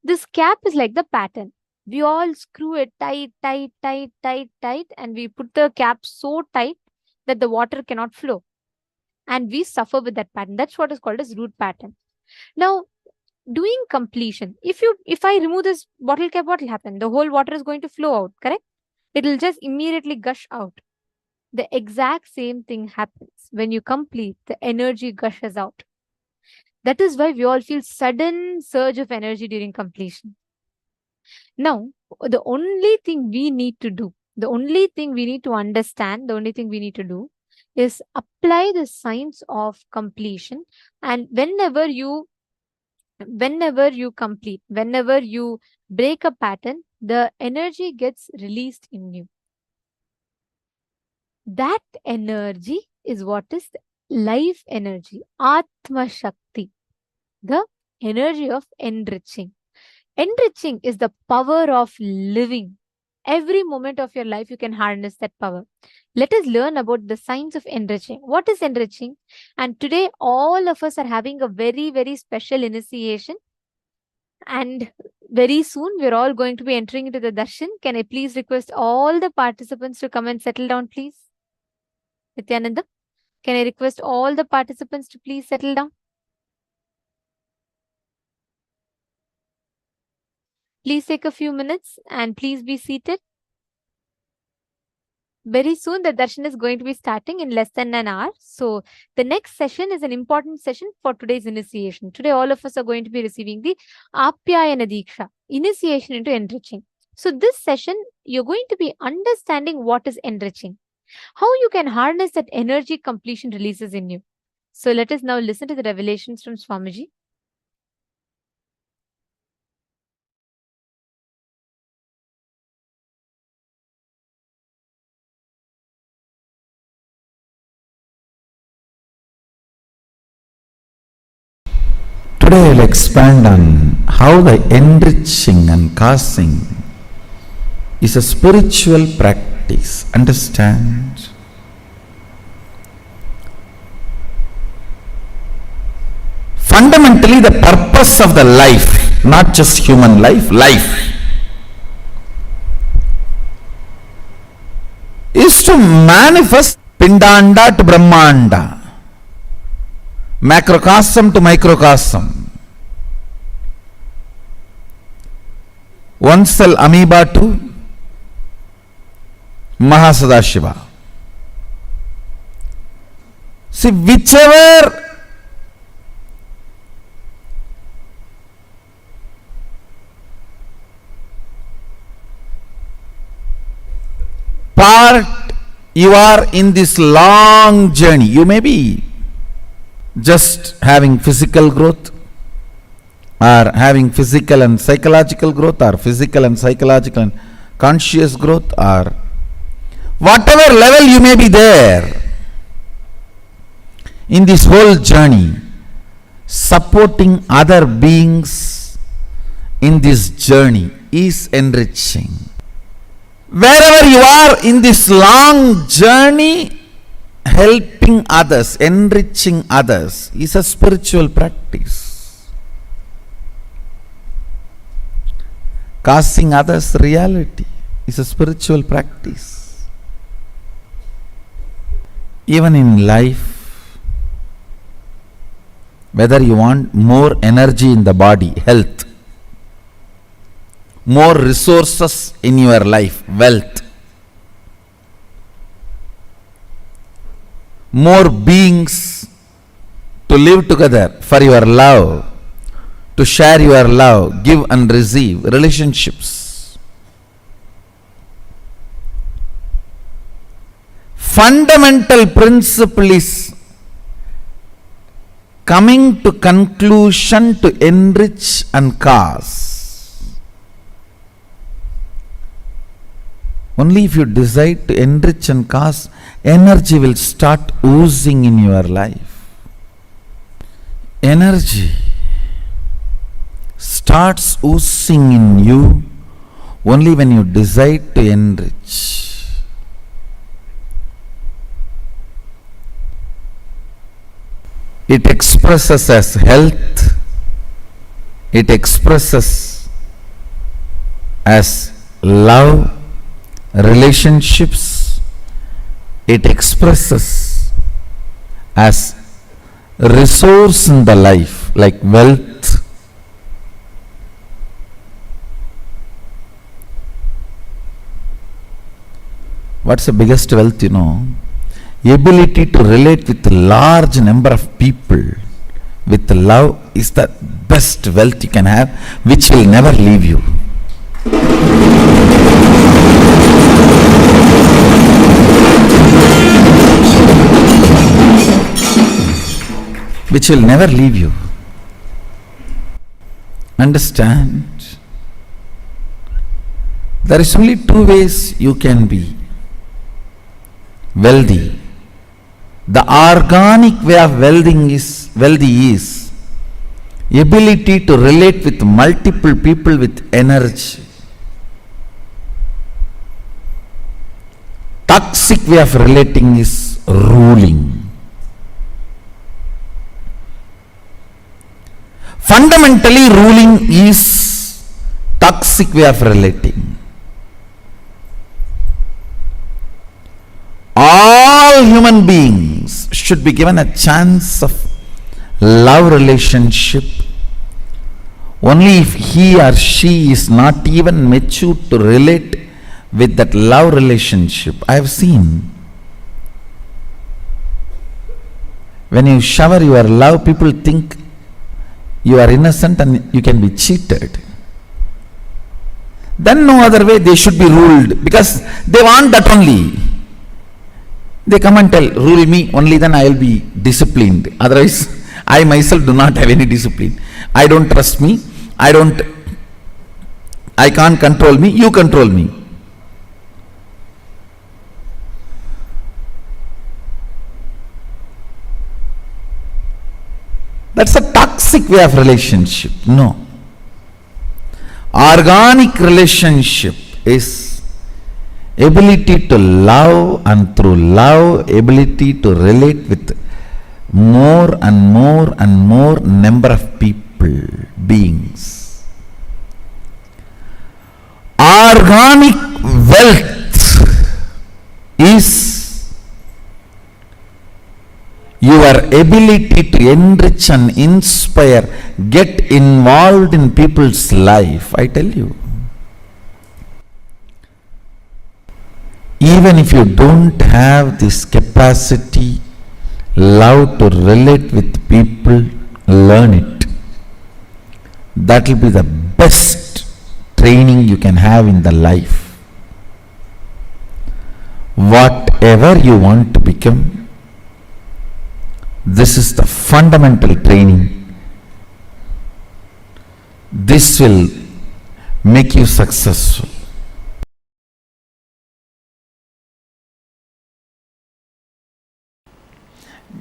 This cap is like the pattern. We all screw it tight, and we put the cap so tight that the water cannot flow. And we suffer with that pattern. That's what is called as root pattern. Now, doing completion, if I remove this bottle cap, what will happen? The whole water is going to flow out, correct? It will just immediately gush out. The exact same thing happens when you complete, the energy gushes out. That is why we all feel sudden surge of energy during completion. Now, the only thing we need to do, the only thing we need to understand, the only thing we need to do is apply the science of completion. And whenever you complete, whenever you break a pattern, the energy gets released in you. That energy is what is life energy, Atma Shakti, the energy of enriching. Enriching is the power of living. Every moment of your life, you can harness that power. Let us learn about the science of enriching. What is enriching? And today, all of us are having a very, very special initiation. And very soon, we're all going to be entering into the darshan. Can I please request all the participants to come and settle down, please? Nithyananda, can I request all the participants to please settle down? Please take a few minutes and please be seated. Very soon, the darshan is going to be starting in less than an hour. So, the next session is an important session for today's initiation. Today, all of us are going to be receiving the Apyayana Diksha, initiation into enriching. So, this session, you're going to be understanding what is enriching, how you can harness that energy completion releases in you. So, let us now listen to the revelations from Swamiji. Today I'll expand on how the enriching and causing is a spiritual practice. Understand? Fundamentally, the purpose of the life, not just human life, is to manifest Pindanda to Brahmanda, macrocosm to microcosm. one cell amoeba to Mahasadashiva. See, whichever part you are in this long journey, you may be just having physical growth, or having physical and psychological growth, or physical and psychological and conscious growth, or whatever level you may be there in this whole journey, supporting other beings in this journey is enriching. Wherever you are in this long journey, helping others, enriching others is a spiritual practice. Causing others reality is a spiritual practice. Even in life, whether you want more energy in the body, health, more resources in your life, wealth, more beings to live together for your love, to share your love, give and receive, relationships. Fundamental principle is coming to conclusion to enrich and cause. Only if you decide to enrich and cause, energy will start oozing in your life. Energy starts oozing in you only when you decide to enrich. It expresses as health, it expresses as love, relationships, it expresses as resource in the life like wealth. What's the biggest wealth, you know? Ability to relate with a large number of people with love is the best wealth you can have, which will never leave you. Which will never leave you. Understand? There is only two ways you can be wealthy. The organic way of wealthy is ability to relate with multiple people with energy. Toxic way of relating is ruling. Fundamentally, ruling is toxic way of relating. All human beings should be given a chance of love relationship only if he or she is not even mature to relate with that love relationship. I have seen when you shower your love, people think you are innocent and you can be cheated. Then no other way they should be ruled, because they want that only. They come and tell, rule me, only then I will be disciplined. Otherwise, I myself do not have any discipline. I don't trust me. I can't control me. You control me. That's a toxic way of relationship. No. Organic relationship is ability to love, and through love, ability to relate with more and more and more number of people, beings. Organic wealth is your ability to enrich and inspire, get involved in people's life. I tell you, even if you don't have this capacity, love to relate with people, learn it. That will be the best training you can have in the life. Whatever you want to become, this is the fundamental training. This will make you successful.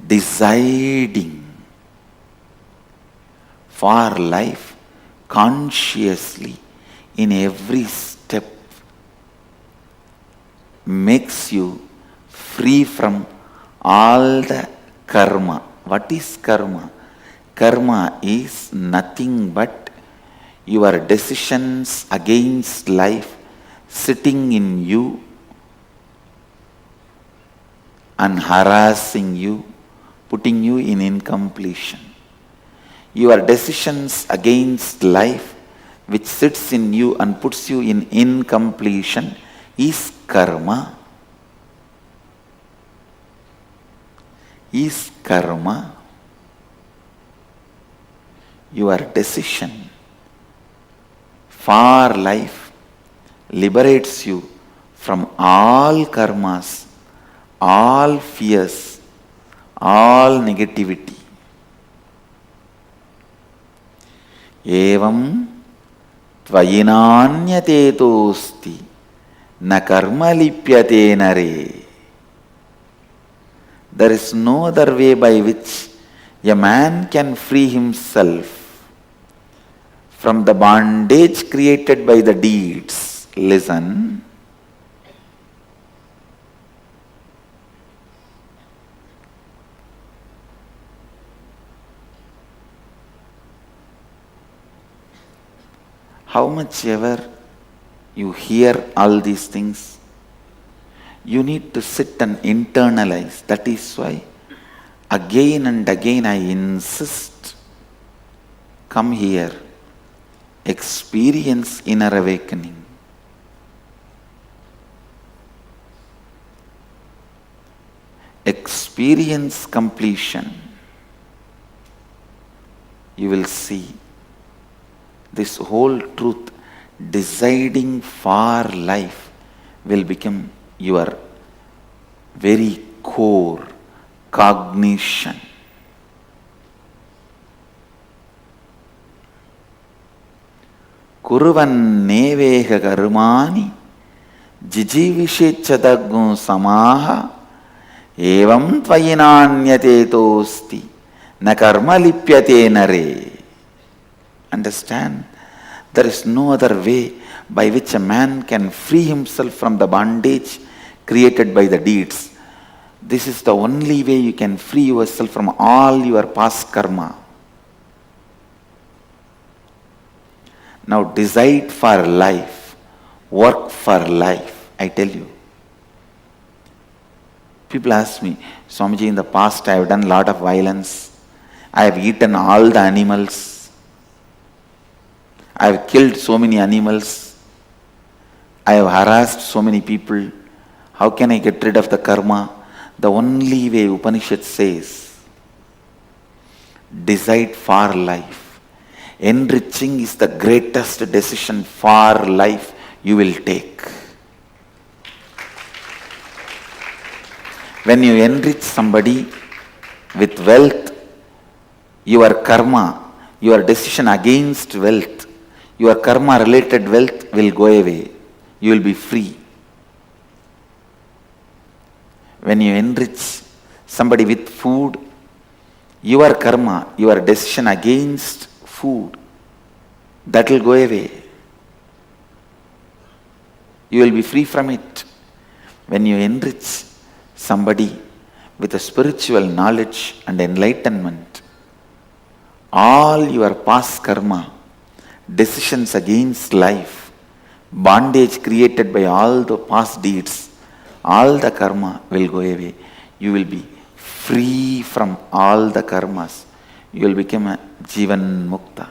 Deciding for life consciously in every step makes you free from all the karma. What is karma? Karma is nothing but your decisions against life sitting in you and harassing you, putting you in incompletion. Your decisions against life which sits in you and puts you in incompletion is karma. Is karma. Your decision for life liberates you from all karmas, all fears, all negativity. Evam tvayinanyate tosti na karma lipyate nare. There is no other way by which a man can free himself from the bondage created by the deeds. Listen. How much ever you hear all these things, you need to sit and internalize. That is why again and again I insist, come here, experience inner awakening. Experience completion. You will see this whole truth, deciding for life, will become your very core cognition. Kuruvan neveha karmani jijivishechadagun samaha evam tvayinanyate tosti na karma lipyate nare. Understand? There is no other way by which a man can free himself from the bondage created by the deeds. This is the only way you can free yourself from all your past karma. Now decide for life, work for life. I tell you. People ask me, Swamiji, in the past I have done a lot of violence. I have eaten all the animals. I have killed so many animals. I have harassed so many people. How can I get rid of the karma? The only way, Upanishad says, decide for life. Enriching is the greatest decision for life you will take. When you enrich somebody with wealth, your karma, your decision against wealth, your karma related wealth will go away. You will be free. When you enrich somebody with food, your karma, your decision against food, that will go away. You will be free from it. When you enrich somebody with a spiritual knowledge and enlightenment, all your past karma, decisions against life, bondage created by all the past deeds, all the karma will go away. You will be free from all the karmas. You will become a Jivan Mukta.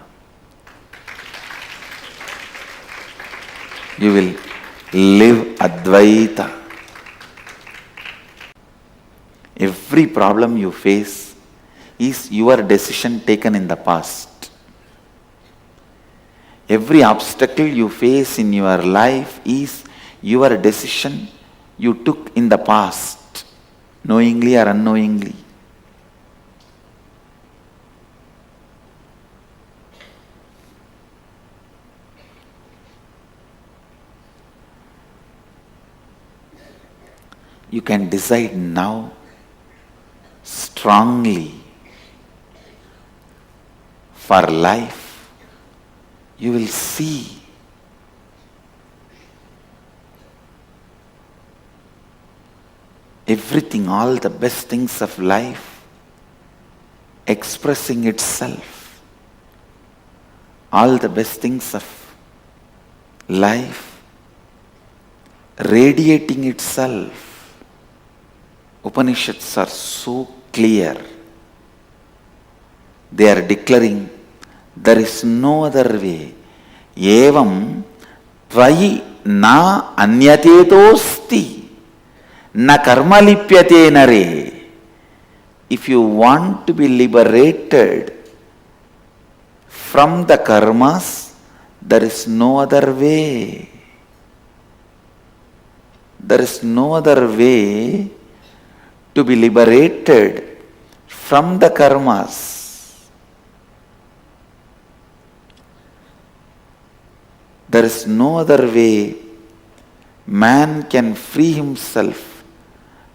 You will live Advaita. Every problem you face is your decision taken in the past. Every obstacle you face in your life is your decision you took in the past, knowingly or unknowingly. You can decide now strongly for life. You will see everything, all the best things of life expressing itself. All the best things of life radiating itself. Upanishads are so clear. They are declaring there is no other way. Evam tvayi na anyatetosti na karma lipyate nare. If you want to be liberated from the karmas, there is no other way. There is no other way to be liberated from the karmas. There is no other way man can free himself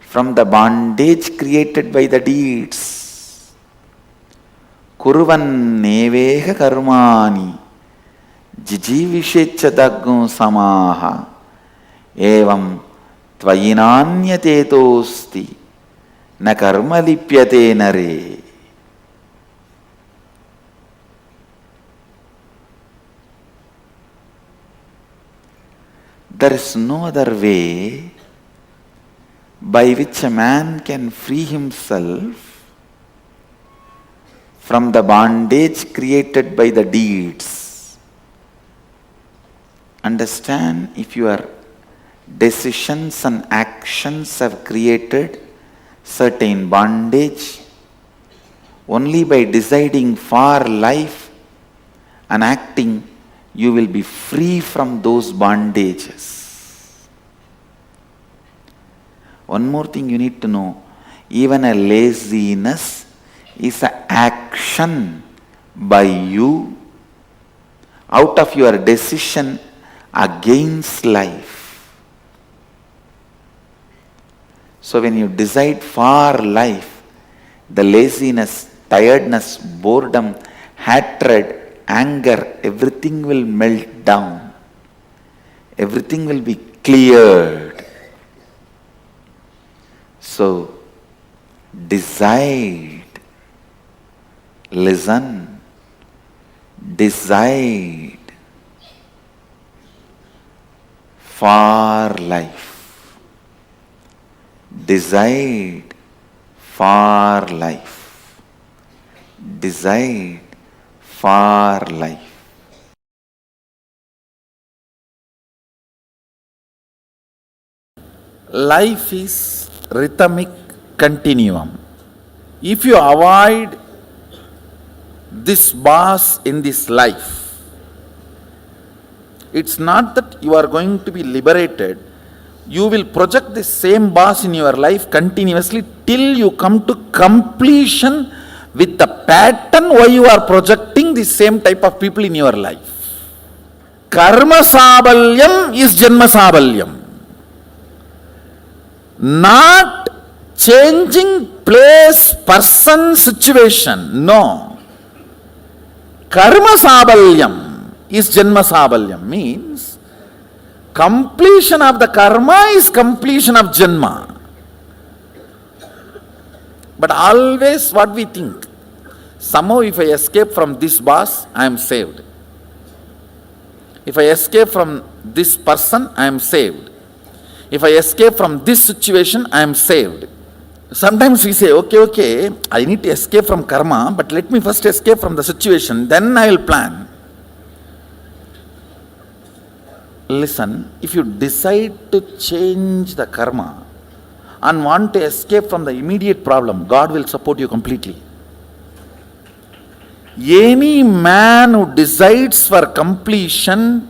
from the bondage created by the deeds. Kuruvan neveha karmani jijivishecha daggum samaha evam tvayinanyatetosti na karma lipyate nare. There is no other way by which a man can free himself from the bondage created by the deeds. Understand, if your decisions and actions have created certain bondage, only by deciding for life and acting, you will be free from those bondages. One more thing you need to know, even a laziness is an action by you out of your decision against life. So when you decide for life, the laziness, tiredness, boredom, hatred, anger, everything will melt down. Everything will be cleared. So decide, listen, decide for life. Decide for life. Decide for life. Life is rhythmic continuum. If you avoid this bars in this life, it's not that you are going to be liberated. You will project the same bars in your life continuously till you come to completion with the pattern why you are projecting the same type of people in your life. Karma sabalyam is janma sabalyam. Not changing place, person, situation. No. Karma sabalyam is janma sabalyam, means completion of the karma is completion of janma. But always what we think, somehow if I escape from this boss, I am saved. If I escape from this person, I am saved. If I escape from this situation, I am saved. Sometimes we say, okay, I need to escape from karma, but let me first escape from the situation, then I will plan. Listen, if you decide to change the karma, and want to escape from the immediate problem, God will support you completely. Any man who decides for completion,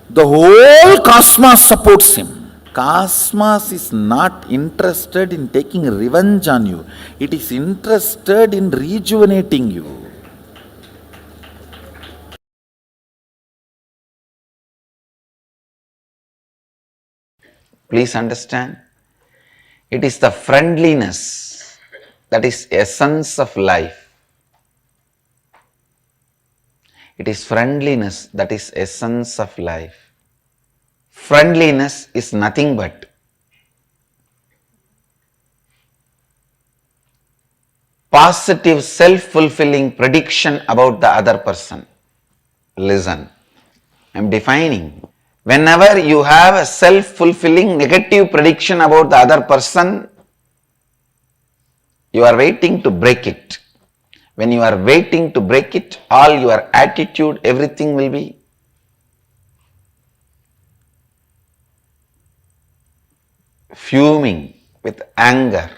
the whole cosmos supports him. Cosmos is not interested in taking revenge on you. It is interested in rejuvenating you. Please understand, it is the friendliness that is essence of life. It is friendliness that is essence of life. Friendliness is nothing but positive self-fulfilling prediction about the other person. Listen, I am defining. Whenever you have a self-fulfilling negative prediction about the other person, you are waiting to break it. When you are waiting to break it, all your attitude, everything will be fuming with anger,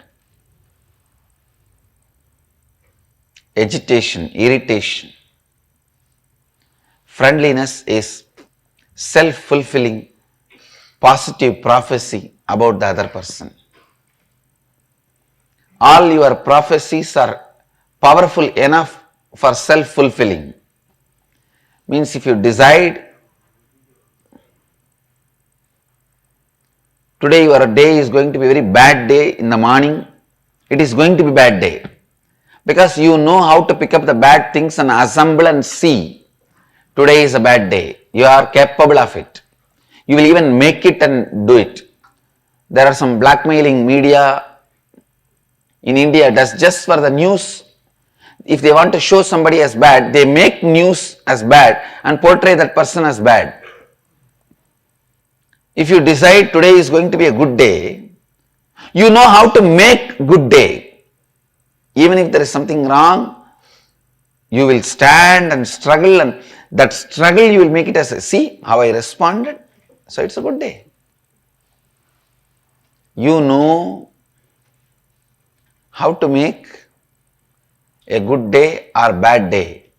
agitation, irritation. Friendliness is self-fulfilling positive prophecy about the other person. All your prophecies are powerful enough for self-fulfilling. Means if you decide today your day is going to be a very bad day in the morning, it is going to be bad day. Because you know how to pick up the bad things and assemble and see. Today is a bad day. You are capable of it. You will even make it and do it. There are some blackmailing media in India does just for the news. If they want to show somebody as bad, they make news as bad and portray that person as bad. If you decide today is going to be a good day, you know how to make good day. Even if there is something wrong, you will stand and struggle, and that struggle you will make it as a, see how I responded, so it's a good day. You know how to make a good day or bad day.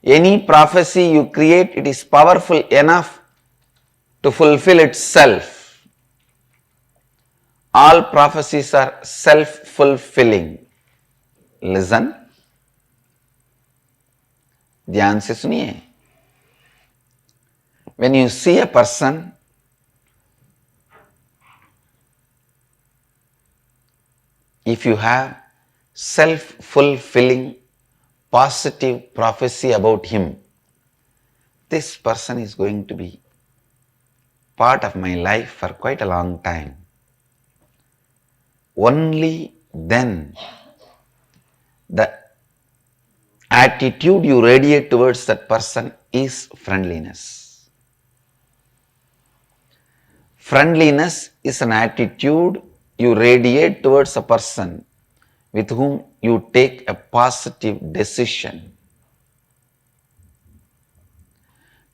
Any prophecy you create, it is powerful enough to fulfill itself. All prophecies are self-fulfilling. Listen. ध्यान से सुनिए. When you see a person, if you have self-fulfilling positive prophecy about him, this person is going to be part of my life for quite a long time. Only then the attitude you radiate towards that person is friendliness. Friendliness is an attitude you radiate towards a person with whom you take a positive decision.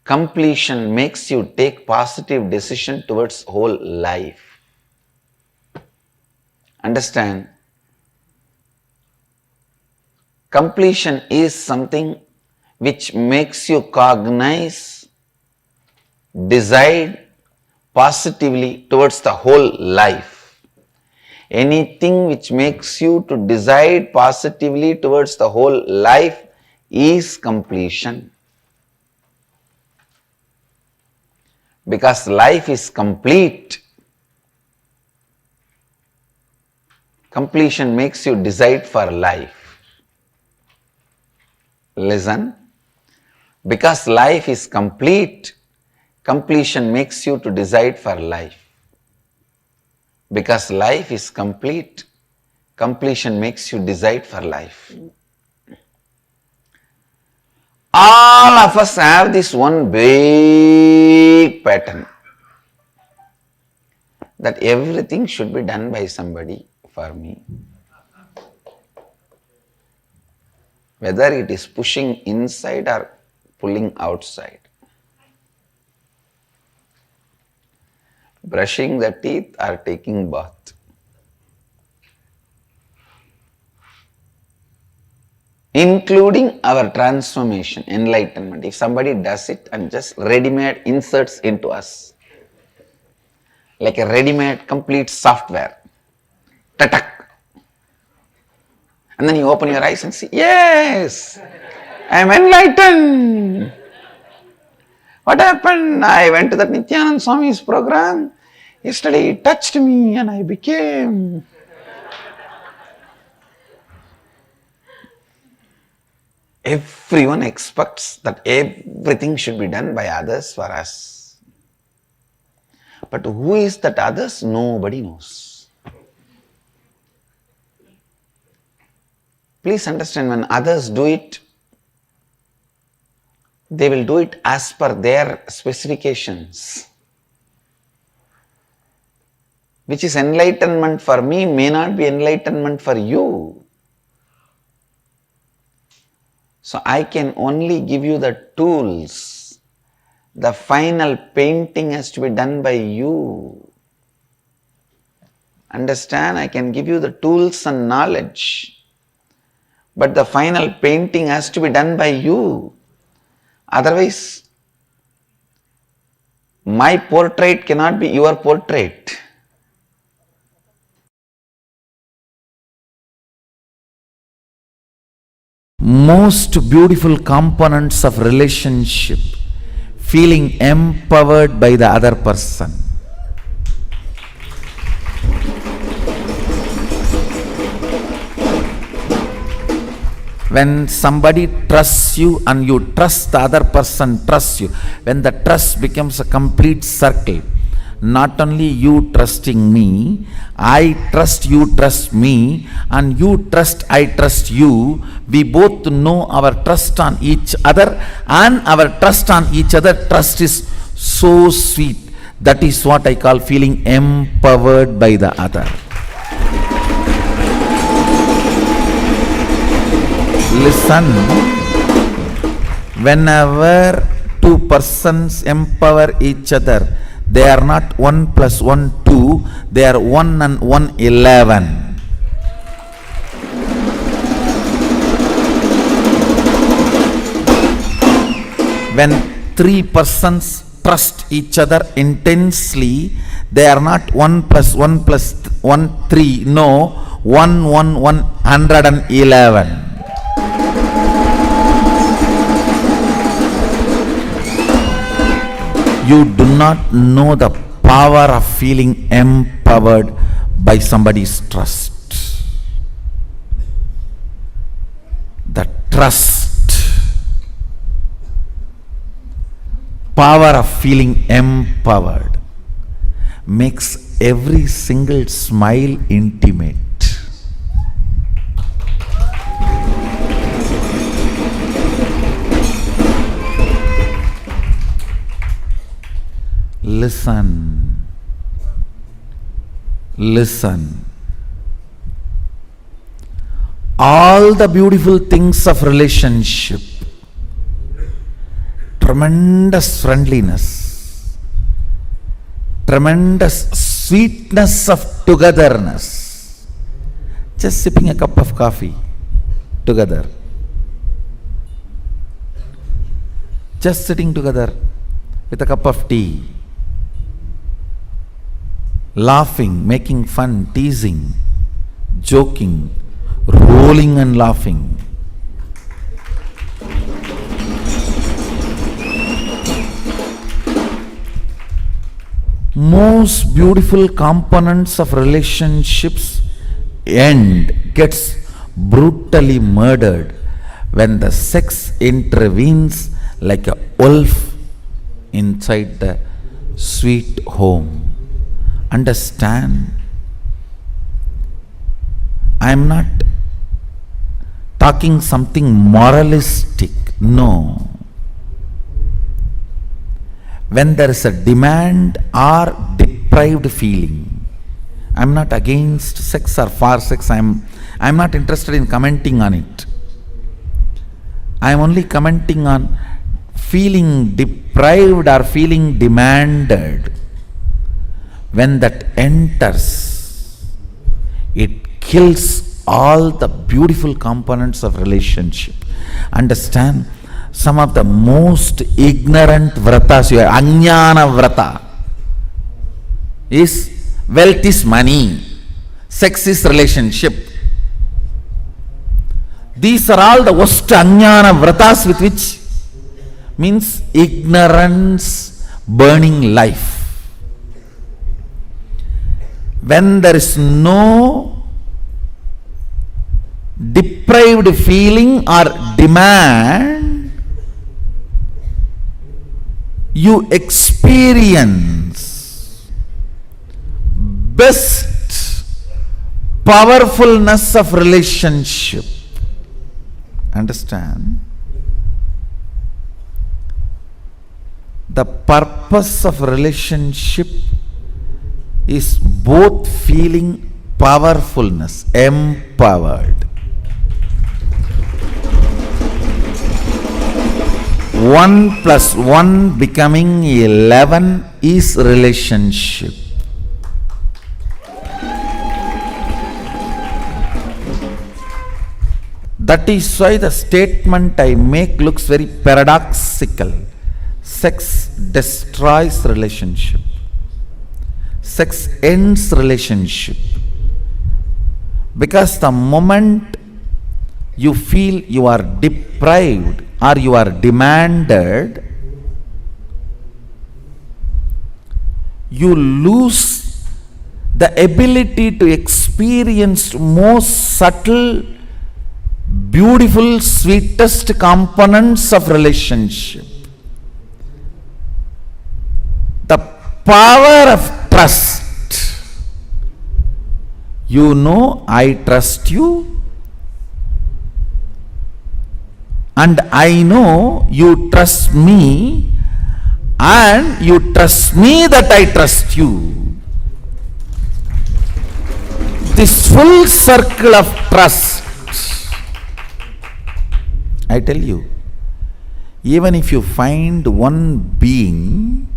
Completion makes you take positive decision towards whole life. Understand? Completion is something which makes you cognize, decide positively towards the whole life. Anything which makes you to decide positively towards the whole life is completion. Because life is complete. Completion makes you decide for life. Listen. Because life is complete, completion makes you to decide for life. Because life is complete, completion makes you decide for life. All of us have this one big pattern that everything should be done by somebody for me. Whether it is pushing inside or pulling outside. brushing the teeth or taking bath. Including our transformation, enlightenment. If somebody does it and just ready-made inserts into us, like a ready-made complete software, tatak. And then you open your eyes and see, yes, I am enlightened. What happened? I went to that Nithyananda Swami's program. Yesterday he touched me and I became. Everyone expects that everything should be done by others for us. But who is that others? Nobody knows. Please understand, when others do it, they will do it as per their specifications. Which is enlightenment for me may not be enlightenment for you. So I can only give you the tools. The final painting has to be done by you. Understand? I can give you the tools and knowledge. But the final painting has to be done by you. Otherwise, my portrait cannot be your portrait. Most beautiful components of relationship, feeling empowered by the other person. When somebody trusts you and you trust the other person trusts you, when the trust becomes a complete circle, not only you trusting me, I trust you trust me, and you trust I trust you, we both know our trust on each other, and our trust on each other, trust is so sweet. That is what I call feeling empowered by the other. Listen, whenever two persons empower each other, they are not 1 + 1 2, they are 1 and 1 11. When three persons trust each other intensely, they are not 1 + 1 + 1 3, no, 1 1 1 111. You do not know the power of feeling empowered by somebody's trust. The trust, power of feeling empowered makes every single smile intimate. Listen, listen. All the beautiful things of relationship, tremendous friendliness, tremendous sweetness of togetherness, just sipping a cup of coffee together, just sitting together with a cup of tea, laughing, making fun, teasing, joking, rolling and laughing. Most beautiful components of relationships gets brutally murdered when the sex intervenes like a wolf inside the sweet home. Understand? I am not talking something moralistic. No. When there is a demand or deprived feeling, I am not against sex or for sex. I am not interested in commenting on it. I am only commenting on feeling deprived or feeling demanded. when that enters, it kills all the beautiful components of relationship. Understand? Some of the most ignorant vratas, Ajnana vrata, is wealth is money, sex is relationship. These are all the worst Ajnana vratas with which means ignorance burning life. When there is no deprived feeling or demand, you experience best powerfulness of relationship. Understand? The purpose of relationship is both feeling powerfulness, empowered. 1 plus 1 becoming 11 is relationship. That is why the statement I make looks very paradoxical. Sex destroys relationship. Sex ends relationship. Because the moment you feel you are deprived or you are demanded, you lose the ability to experience most subtle, beautiful, sweetest components of relationship. The power of trust. You know, I trust you, and I know you trust me, and you trust me that I trust you. This full circle of trust, I tell you, even if you find one being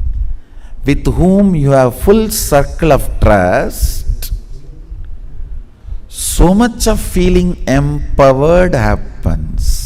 with whom you have full circle of trust, so much of feeling empowered happens.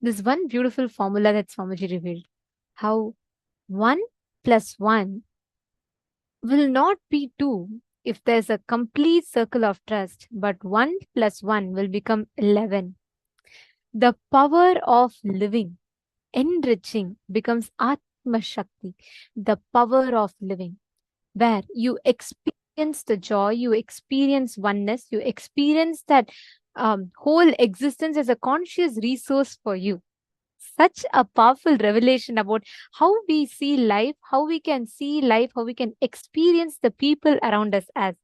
This one beautiful formula that Swamiji revealed. How 1 plus 1 will not be 2 if there's a complete circle of trust, but 1 plus 1 will become 11. The power of living, enriching, becomes Atma Shakti, the power of living, where you experience the joy, you experience oneness, you experience that whole existence as a conscious resource for you. Such a powerful revelation about how we see life, how we can see life, how we can experience the people around us as.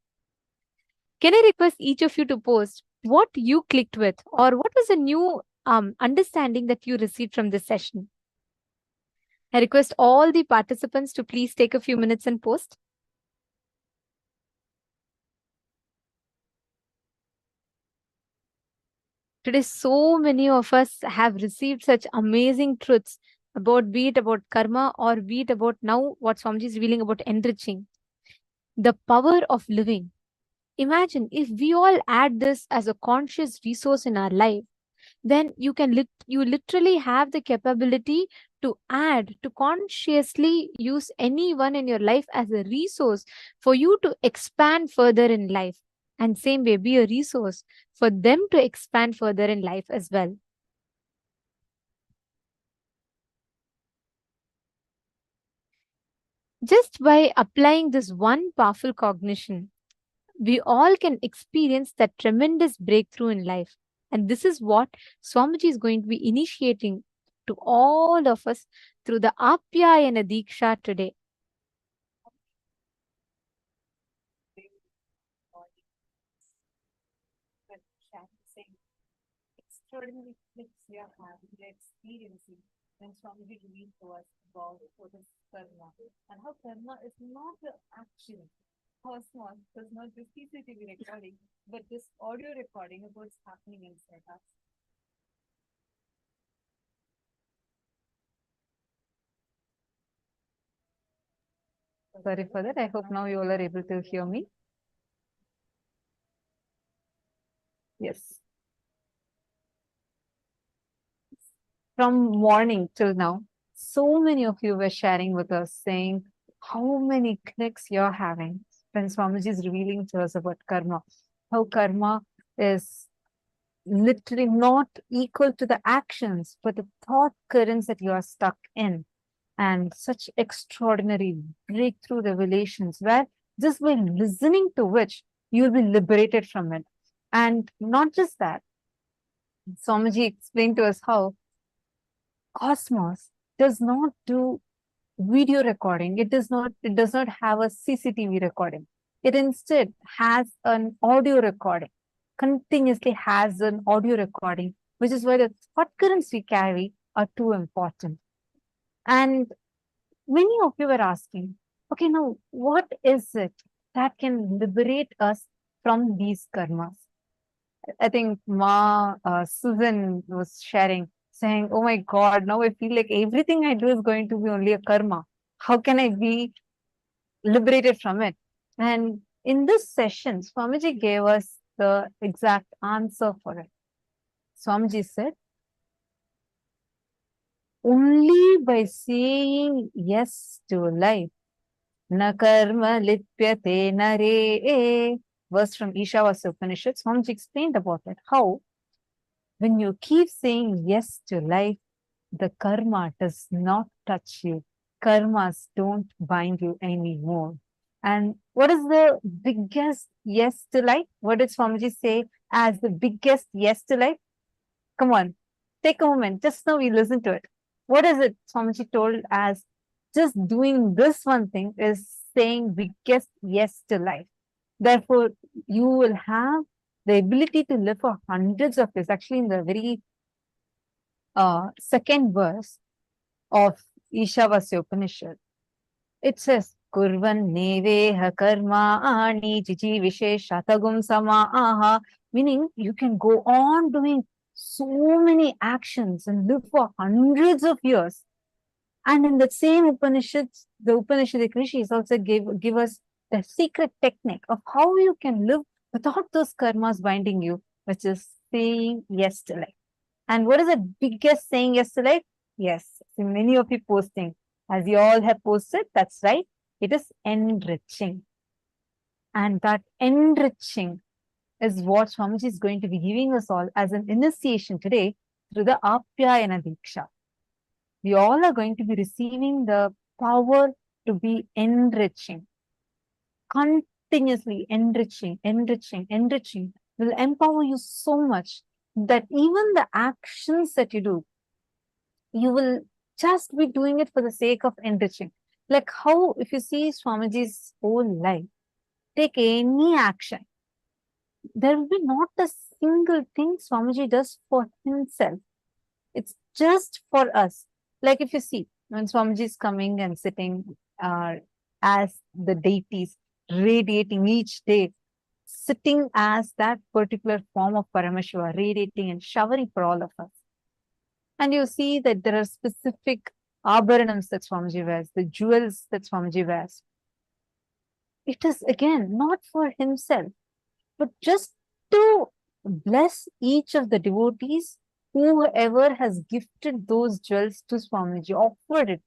Can I request each of you to post what you clicked with, or what was a new understanding that you received from this session? I request all the participants to please take a few minutes and post. Today, so many of us have received such amazing truths about, be it about karma or be it about now what Swamiji is revealing about enriching. The power of living. Imagine if we all add this as a conscious resource in our life, then you literally have the capability to add, to consciously use anyone in your life as a resource for you to expand further in life. And same way, be a resource for them to expand further in life as well. Just by applying this one powerful cognition, we all can experience that tremendous breakthrough in life. And this is what Swamiji is going to be initiating to all of us through the Apyayana Diksha today. extraordinary clips we are having, we are experiencing when Swamiji revealed to us about what is karma and how karma is not the action. Cosmos does not the CCTV recording, but this audio recording of what's happening inside us. Sorry for that. I hope now you all are able to hear me. Yes. From morning till now, so many of you were sharing with us saying how many clicks you're having when Swamiji is revealing to us about karma. How karma is literally not equal to the actions, but the thought currents that you are stuck in. And such extraordinary breakthrough revelations where just by listening to which you'll be liberated from it. And not just that, Swamiji explained to us how Cosmos does not do video recording. It does not have a CCTV recording. It instead has an audio recording, continuously has an audio recording, which is why the thought currents we carry are too important. And many of you were asking, okay, now what is it that can liberate us from these karmas? I think Susan was sharing, saying, oh my God, now I feel like everything I do is going to be only a karma. How can I be liberated from it? And in this session, Swamiji gave us the exact answer for it. Swamiji said, only by saying yes to life, na karma lipyate nare. Verse from Ishavasya Upanishad, Swamiji explained about it. How, when you keep saying yes to life, the karma does not touch you. Karmas don't bind you anymore. And what is the biggest yes to life? What did Swamiji say as the biggest yes to life? Come on, take a moment. Just now we listen to it. What is it Swamiji told as just doing this one thing is saying biggest yes to life. Therefore, you will have the ability to live for hundreds of years. Actually, in the very second verse of Ishavasya Upanishad, it says, Kurvan neveha karma ani jiji visheshatagum sama aha, meaning you can go on doing so many actions and live for hundreds of years. And in the same Upanishads, the Upanishadic Rishis also give us the secret technique of how you can live without those karmas binding you, which is saying yes to life. And what is the biggest saying yes to life? Yes, many of you posting. As you all have posted, that's right. It is enriching. And that enriching is what Swamiji is going to be giving us all as an initiation today through the Apyayana Diksha. We all are going to be receiving the power to be enriching. Continuously enriching will empower you so much that even the actions that you do, you will just be doing it for the sake of enriching. Like how, if you see Swamiji's whole life, take any action, there will be not a single thing Swamiji does for himself. It's just for us. Like if you see, when Swamiji is coming and sitting as the deities, radiating each day, sitting as that particular form of Paramashiva, radiating and showering for all of us. And you see that there are specific abharanams that Swamiji wears, the jewels that Swamiji wears. It is again not for himself, but just to bless each of the devotees, whoever has gifted those jewels to Swamiji, offered it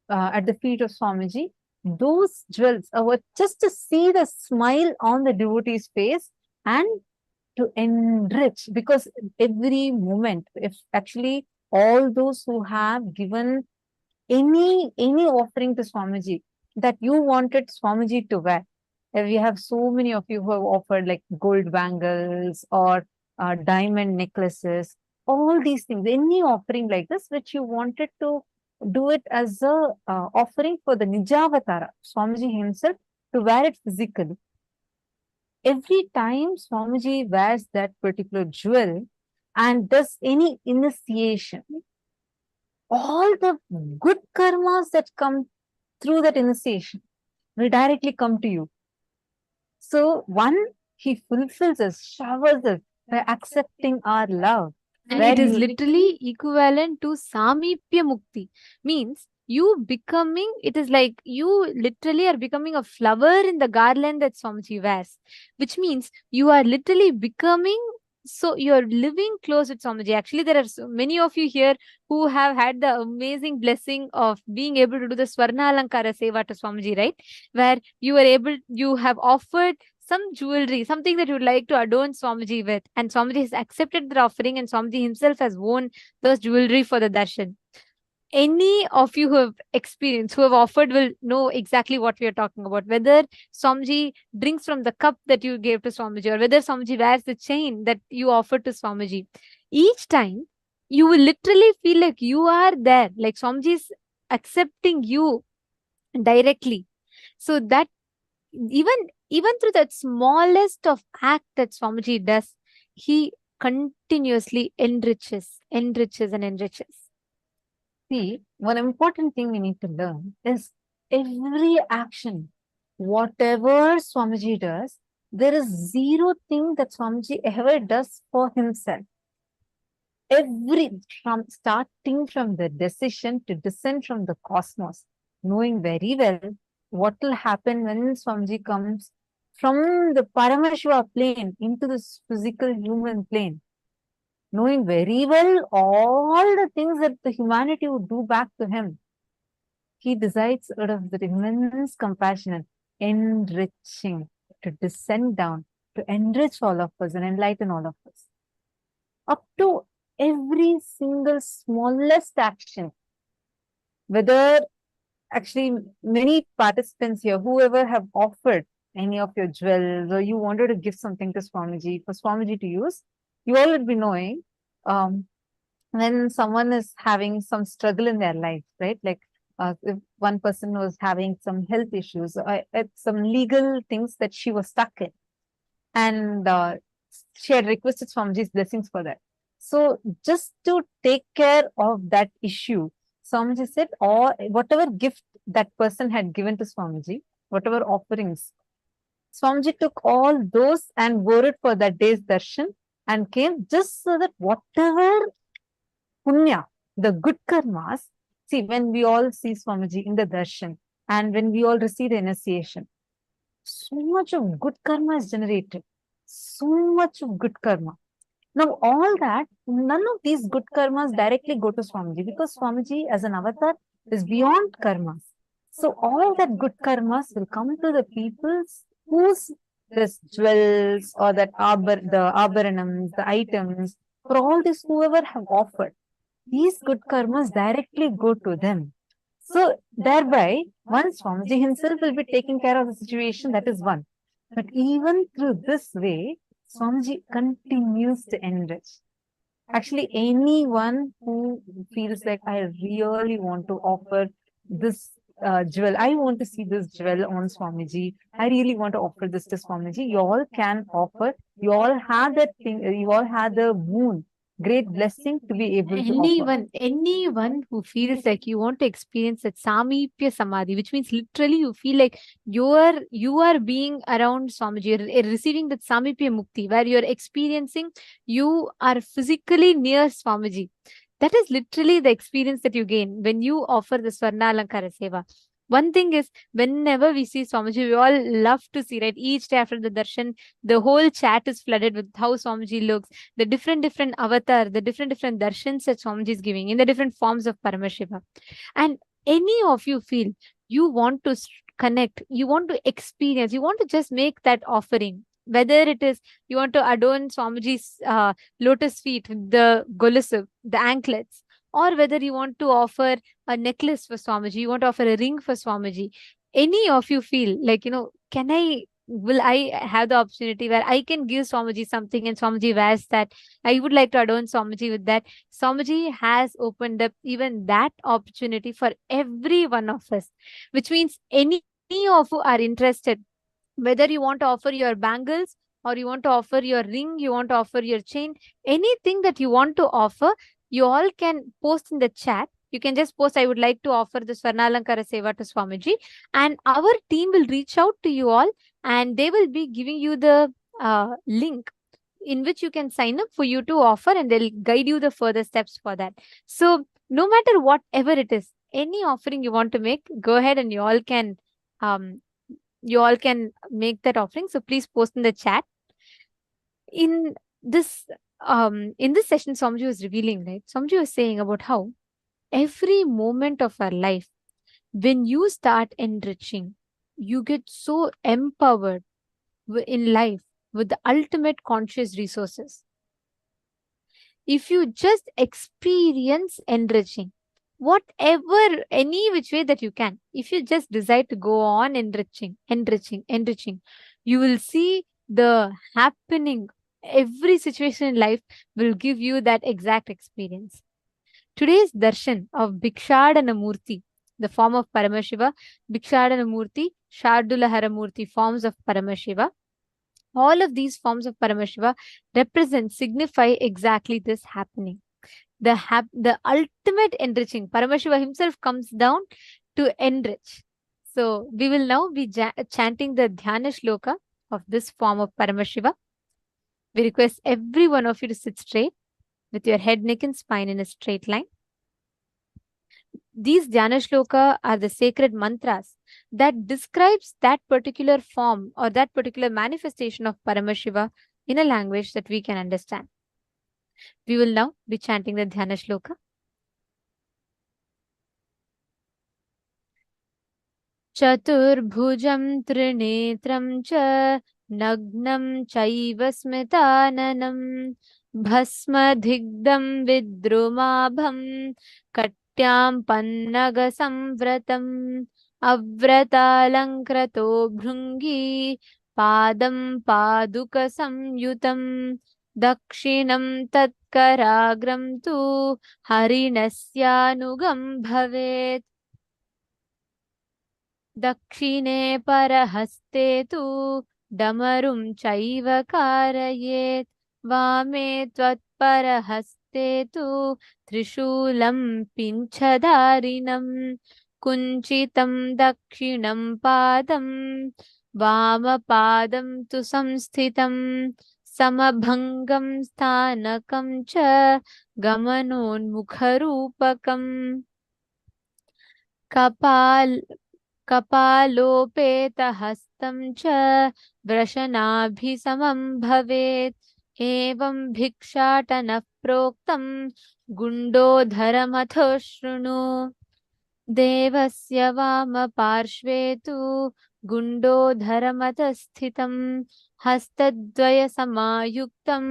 at the feet of Swamiji. Those jewels are just to see the smile on the devotee's face and to enrich, because every moment, if actually all those who have given any offering to Swamiji that you wanted Swamiji to wear, we have so many of you who have offered like gold bangles or diamond necklaces, all these things, any offering like this which you wanted to do it as a offering for the Nijavatara, Swamiji himself, to wear it physically. Every time Swamiji wears that particular jewel and does any initiation, all the good karmas that come through that initiation will directly come to you. So one, he fulfills us, showers us by accepting our love. And it is literally equivalent to Samipya Mukti. Means you becoming, it is like you literally are becoming a flower in the garland that Swamiji wears. Which means you are literally becoming, so you're living close with Swamiji. Actually, there are so many of you here who have had the amazing blessing of being able to do the Swarna Alankara Seva to Swamiji, right? Where you have offered some jewelry, something that you would like to adorn Swamiji with. And Swamiji has accepted the offering, and Swamiji himself has worn those jewelry for the darshan. Any of you who have experienced, who have offered, will know exactly what we are talking about. Whether Swamiji drinks from the cup that you gave to Swamiji, or whether Swamiji wears the chain that you offered to Swamiji. Each time, you will literally feel like you are there, like Swamiji is accepting you directly. So that even through that smallest of act that Swamiji does, he continuously enriches. See, one important thing we need to learn is every action, whatever Swamiji does, there is zero thing that Swamiji ever does for himself. Starting from the decision to descend from the cosmos, knowing very well what will happen when Swamiji comes from the Paramashiva plane into this physical human plane. Knowing very well all the things that the humanity would do back to him, he decides out of the immense compassion and enriching to descend down, to enrich all of us and enlighten all of us. Up to every single smallest action, whether actually many participants here, whoever have offered any of your jewels, or you wanted to give something to Swamiji, for Swamiji to use, you all would be knowing when someone is having some struggle in their life, right? Like if one person was having some health issues, some legal things that she was stuck in, and she had requested Swamiji's blessings for that. So just to take care of that issue, Swamiji said, or whatever gift that person had given to Swamiji, whatever offerings, Swamiji took all those and wore it for that day's darshan and came, just so that whatever punya, the good karmas, see, when we all see Swamiji in the darshan and when we all receive the initiation, so much of good karma is generated. So much of good karma. Now, all that, none of these good karmas directly go to Swamiji, because Swamiji as an avatar is beyond karmas. So all that good karmas will come to the people whose this jewels or that the abharanams, the items, for all this whoever have offered, these good karmas directly go to them. So thereby, once Swamiji himself will be taking care of the situation, that is one. But even through this way, Swamiji continues to enrich. Actually, anyone who feels like, I really want to offer this jewel, I want to see this jewel on Swamiji, I really want to offer this to Swamiji, you all can offer. You all have that thing, you all have the moon, great blessing to be able to offer. Anyone who feels like you want to experience that Samipya Samadhi, which means literally you feel like you are being around Swamiji, you're receiving that Samipya Mukti, where you're experiencing, you are physically near Swamiji. That is literally the experience that you gain when you offer the Swarna Alankara Seva. One thing is, whenever we see Swamiji, we all love to see, right? Each day after the darshan, the whole chat is flooded with how Swamiji looks, the different avatar, the different darshans that Swamiji is giving in the different forms of Paramashiva. And any of you feel you want to connect, you want to experience, you want to just make that offering. Whether it is you want to adorn Swamiji's lotus feet with the golusu, the anklets, or whether you want to offer a necklace for Swamiji, you want to offer a ring for Swamiji. Any of you feel like, will I have the opportunity where I can give Swamiji something and Swamiji wears that? I would like to adorn Swamiji with that. Swamiji has opened up even that opportunity for every one of us, which means any of you are interested, whether you want to offer your bangles or you want to offer your ring, you want to offer your chain, anything that you want to offer, you all can post in the chat. You can just post, I would like to offer the Swarnalankara Seva to Swamiji, and our team will reach out to you all and they will be giving you the link in which you can sign up for you to offer, and they'll guide you the further steps for that. So no matter whatever it is, any offering you want to make, go ahead and you all can make that offering. So please post in the chat. In this session, Swamiji was revealing, right? Swamiji was saying about how every moment of our life, when you start enriching, you get so empowered in life with the ultimate conscious resources. If you just experience enriching, whatever, any which way that you can, if you just decide to go on enriching, you will see the happening. Every situation in life will give you that exact experience. Today's darshan of Bhikshadana Murti, the form of Paramashiva, Bhikshadana Murti, Shardulahara Murti, forms of Paramashiva. All of these forms of Paramashiva signify exactly this happening. The ultimate enriching. Paramashiva himself comes down to enrich. So we will now be chanting the Dhyana Shloka of this form of Paramashiva. We request every one of you to sit straight with your head, neck and spine in a straight line. These Dhyana Shloka are the sacred mantras that describes that particular form or that particular manifestation of Paramashiva in a language that we can understand. We will now be chanting the Dhyana Shloka. Chaturbhujam trinetram cha nagnam chaiva smritananam bhasma dhigdam vidrumabham katyam pannaga samvratam avratalankrato bhrungi padam paduka samyutam dakshinam tatkaragram tu harinasyanugam bhavet Dakshine parahaste tu damarum chaiva karayet vame tvat parahaste tu trishulam pinchadarinam kunchitam dakshinam padam vama padam tu samsthitam samabhangam sthanakam cha gamanonmukharupakam Kapalopetahastam cha vrashanabhisamam bhavet evam bhikshatana proktam gundodharamatho shrunu devasya vama parshvetu gundodharamatasthitam hastadvaya samayuktam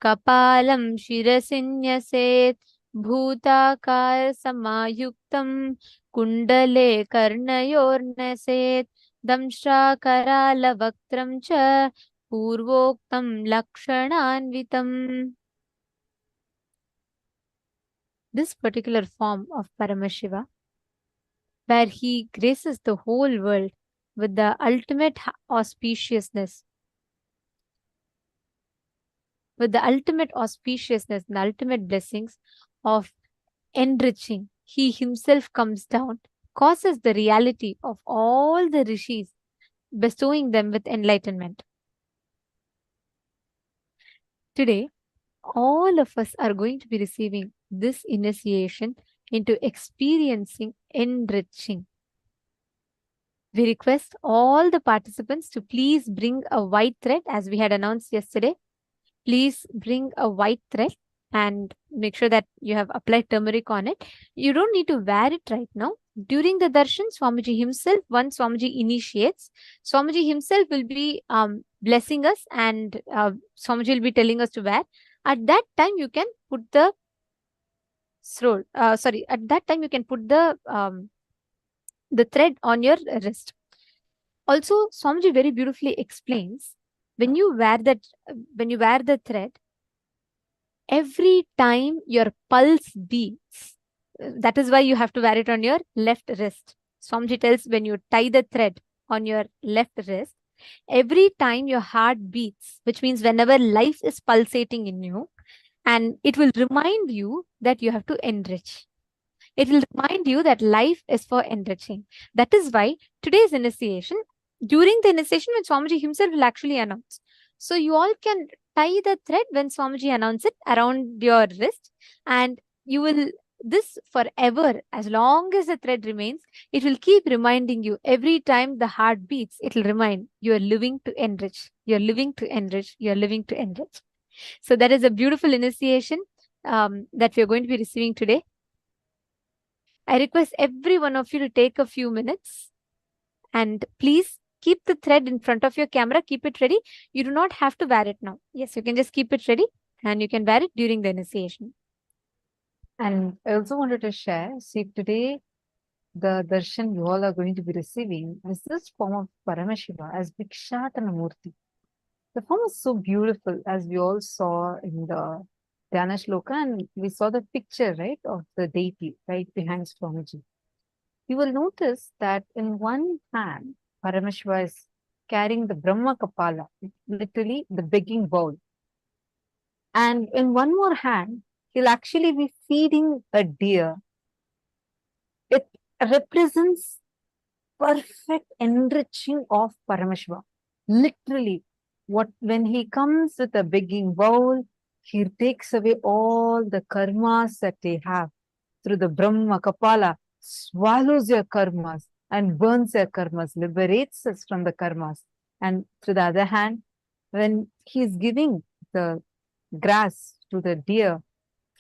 kapalam shirasinyaset bhutakar samayuktam Kundale karnayornaset damshrakara vaktram cha purvoktam lakshananvitam. This particular form of Paramashiva, where he graces the whole world with the ultimate auspiciousness, and the ultimate blessings of enriching, he himself comes down, causes the reality of all the rishis, bestowing them with enlightenment. Today, all of us are going to be receiving this initiation into experiencing enriching. We request all the participants to please bring a white thread, as we had announced yesterday. Please bring a white thread and make sure that you have applied turmeric on it. You don't need to wear it right now. During the darshan, Swamiji himself, once Swamiji initiates, Swamiji himself will be blessing us, and Swamiji will be telling us to wear. At that time, you can put the at that time you can put the thread on your wrist. Also, Swamiji very beautifully explains, when you wear the thread, every time your pulse beats, that is why you have to wear it on your left wrist. Swamiji tells, when you tie the thread on your left wrist, Every time your heart beats, which means whenever life is pulsating in you, and it will remind you that you have to enrich. It will remind you that life is for enriching. That is why today's initiation, during the initiation, when Swamiji himself will actually announce. So you all can tie the thread when Swamiji announces it around your wrist, and you will, this forever, as long as the thread remains, it will keep reminding you every time the heart beats, it will remind you are living to enrich, you're living to enrich, you're living to enrich. So that is a beautiful initiation that we are going to be receiving today. I request every one of you to take a few minutes and please keep the thread in front of your camera. Keep it ready. You do not have to wear it now. Yes, you can just keep it ready and you can wear it during the initiation. And I also wanted to share, see, today the darshan you all are going to be receiving is this form of Paramashiva as Bhikshatana Murti. The form is so beautiful, as we all saw in the Dhyana Shloka, and we saw the picture, right, of the deity right behind Swamiji. You will notice that in one hand, Paramashiva is carrying the Brahma Kapala, literally the begging bowl. And in one more hand, he'll actually be feeding a deer. It represents perfect enriching of Paramashiva. Literally, when he comes with a begging bowl, he takes away all the karmas that they have through the Brahma Kapala, swallows your karmas and burns your karmas, liberates us from the karmas. And to the other hand, when he is giving the grass to the deer,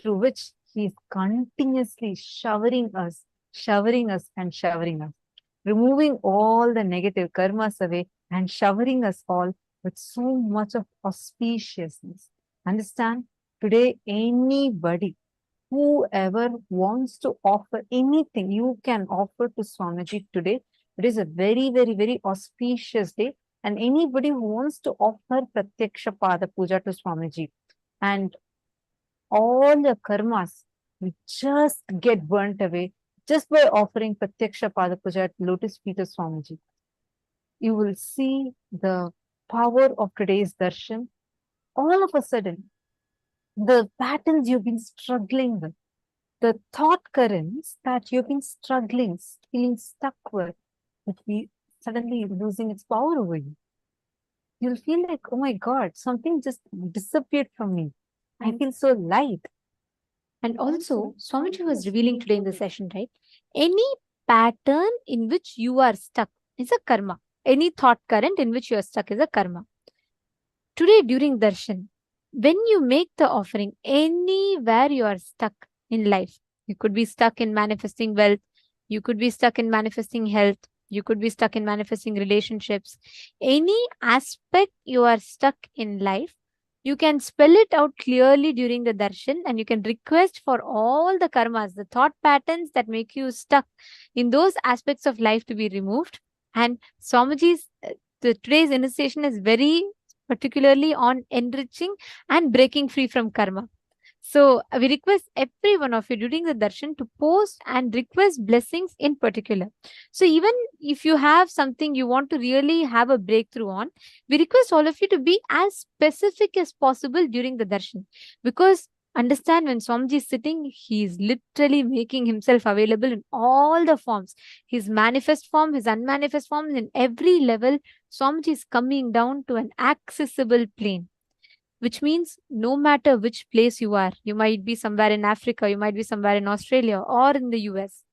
through which he is continuously showering us, and showering us, removing all the negative karmas away and showering us all with so much of auspiciousness. Understand? Today, anybody, whoever wants to offer anything, you can offer to Swamiji today. It is a very, very, very auspicious day. And anybody who wants to offer Pratyaksha Pada Puja to Swamiji, and all the karmas will just get burnt away just by offering Pratyaksha Pada Puja at Lotus Feet of Swamiji. You will see the power of today's darshan. All of a sudden, the patterns you've been struggling with, the thought currents that you've been struggling, feeling stuck with, will be suddenly losing its power over you. You'll feel like, oh my God, something just disappeared from me. I feel so light. And also, Swamiji was revealing today in the session, right? Any pattern in which you are stuck is a karma. Any thought current in which you are stuck is a karma. Today, during darshan, when you make the offering, anywhere you are stuck in life, you could be stuck in manifesting wealth, you could be stuck in manifesting health, you could be stuck in manifesting relationships. Any aspect you are stuck in life, you can spell it out clearly during the darshan and you can request for all the karmas, the thought patterns that make you stuck in those aspects of life to be removed. And Swamiji's today's initiation is very particularly on enriching and breaking free from karma. So we request every one of you during the darshan to post and request blessings in particular. So even if you have something you want to really have a breakthrough on, we request all of you to be as specific as possible during the darshan. Because understand, when Swamiji is sitting, he is literally making himself available in all the forms. His manifest form, his unmanifest form, in every level, Swamiji is coming down to an accessible plane. Which means no matter which place you are, you might be somewhere in Africa, you might be somewhere in Australia or in the US,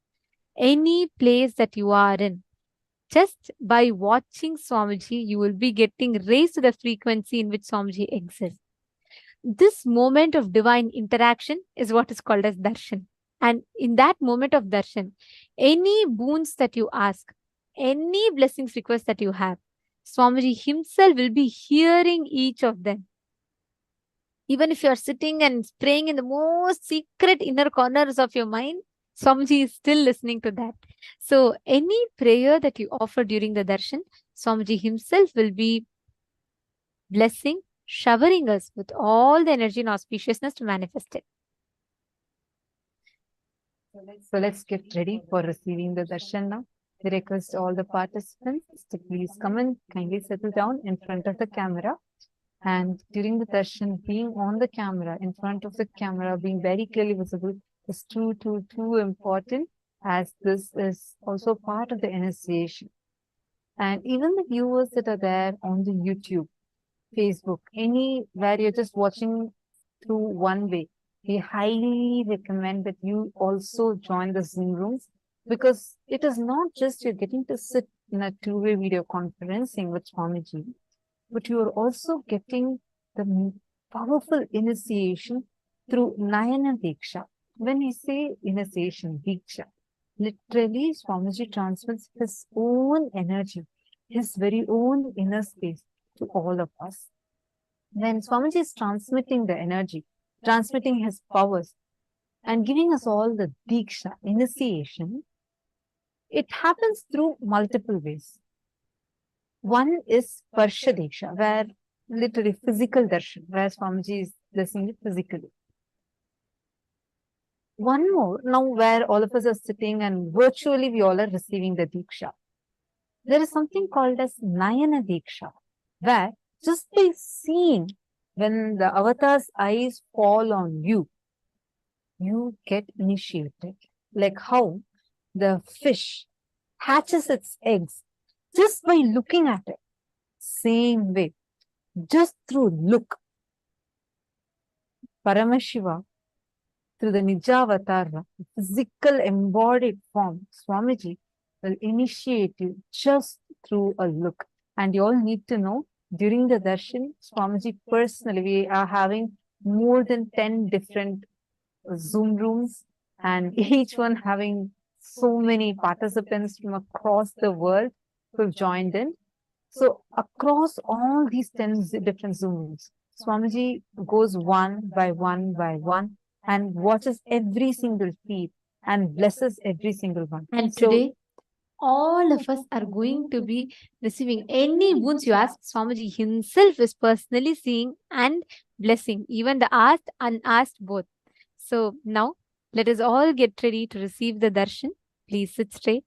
any place that you are in, just by watching Swamiji, you will be getting raised to the frequency in which Swamiji exists. This moment of divine interaction is what is called as darshan. And in that moment of darshan, any boons that you ask, any blessings requests that you have, Swamiji himself will be hearing each of them. Even if you are sitting and praying in the most secret inner corners of your mind, Swamiji is still listening to that. So any prayer that you offer during the darshan, Swamiji himself will be blessing, showering us with all the energy and auspiciousness to manifest it. So let's get ready for receiving the darshan now. We request all the participants to please come and kindly settle down in front of the camera. And during the darshan, being on the camera, in front of the camera, being very clearly visible is too important, as this is also part of the initiation. And even the viewers that are there on the YouTube, Facebook, anywhere you're just watching through one way, we highly recommend that you also join the Zoom rooms, because it is not just you're getting to sit in a two-way video conferencing with Swamiji, but you are also getting the powerful initiation through Nayana Diksha. When we say initiation, Diksha, literally Swamiji transmits his own energy, his very own inner space to all of us. When Swamiji is transmitting the energy, transmitting his powers, and giving us all the Diksha, initiation, it happens through multiple ways. One is Sparsha Diksha, where literally physical darshan, where Swamiji is blessing it physically. One more, now where all of us are sitting and virtually we all are receiving the Diksha. There is something called as Nayana Diksha, where just by seeing, when the avatar's eyes fall on you, you get initiated. Like how the fish hatches its eggs just by looking at it. Same way, just through look, Paramashiva, through the Nijavatar, physical embodied form, Swamiji will initiate you just through a look. And you all need to know, during the darshan, Swamiji personally, we are having more than 10 different Zoom rooms, and each one having so many participants from across the world who have joined in. So across all these 10 different Zoom rooms, Swamiji goes one by one and watches every single feed and blesses every single one. And today, all of us are going to be receiving any wounds you ask. Swamiji himself is personally seeing and blessing, even the asked and unasked both. So now, let us all get ready to receive the darshan. Please sit straight,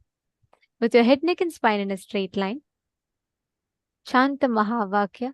with your head, neck and spine in a straight line. Shanta Mahavakya,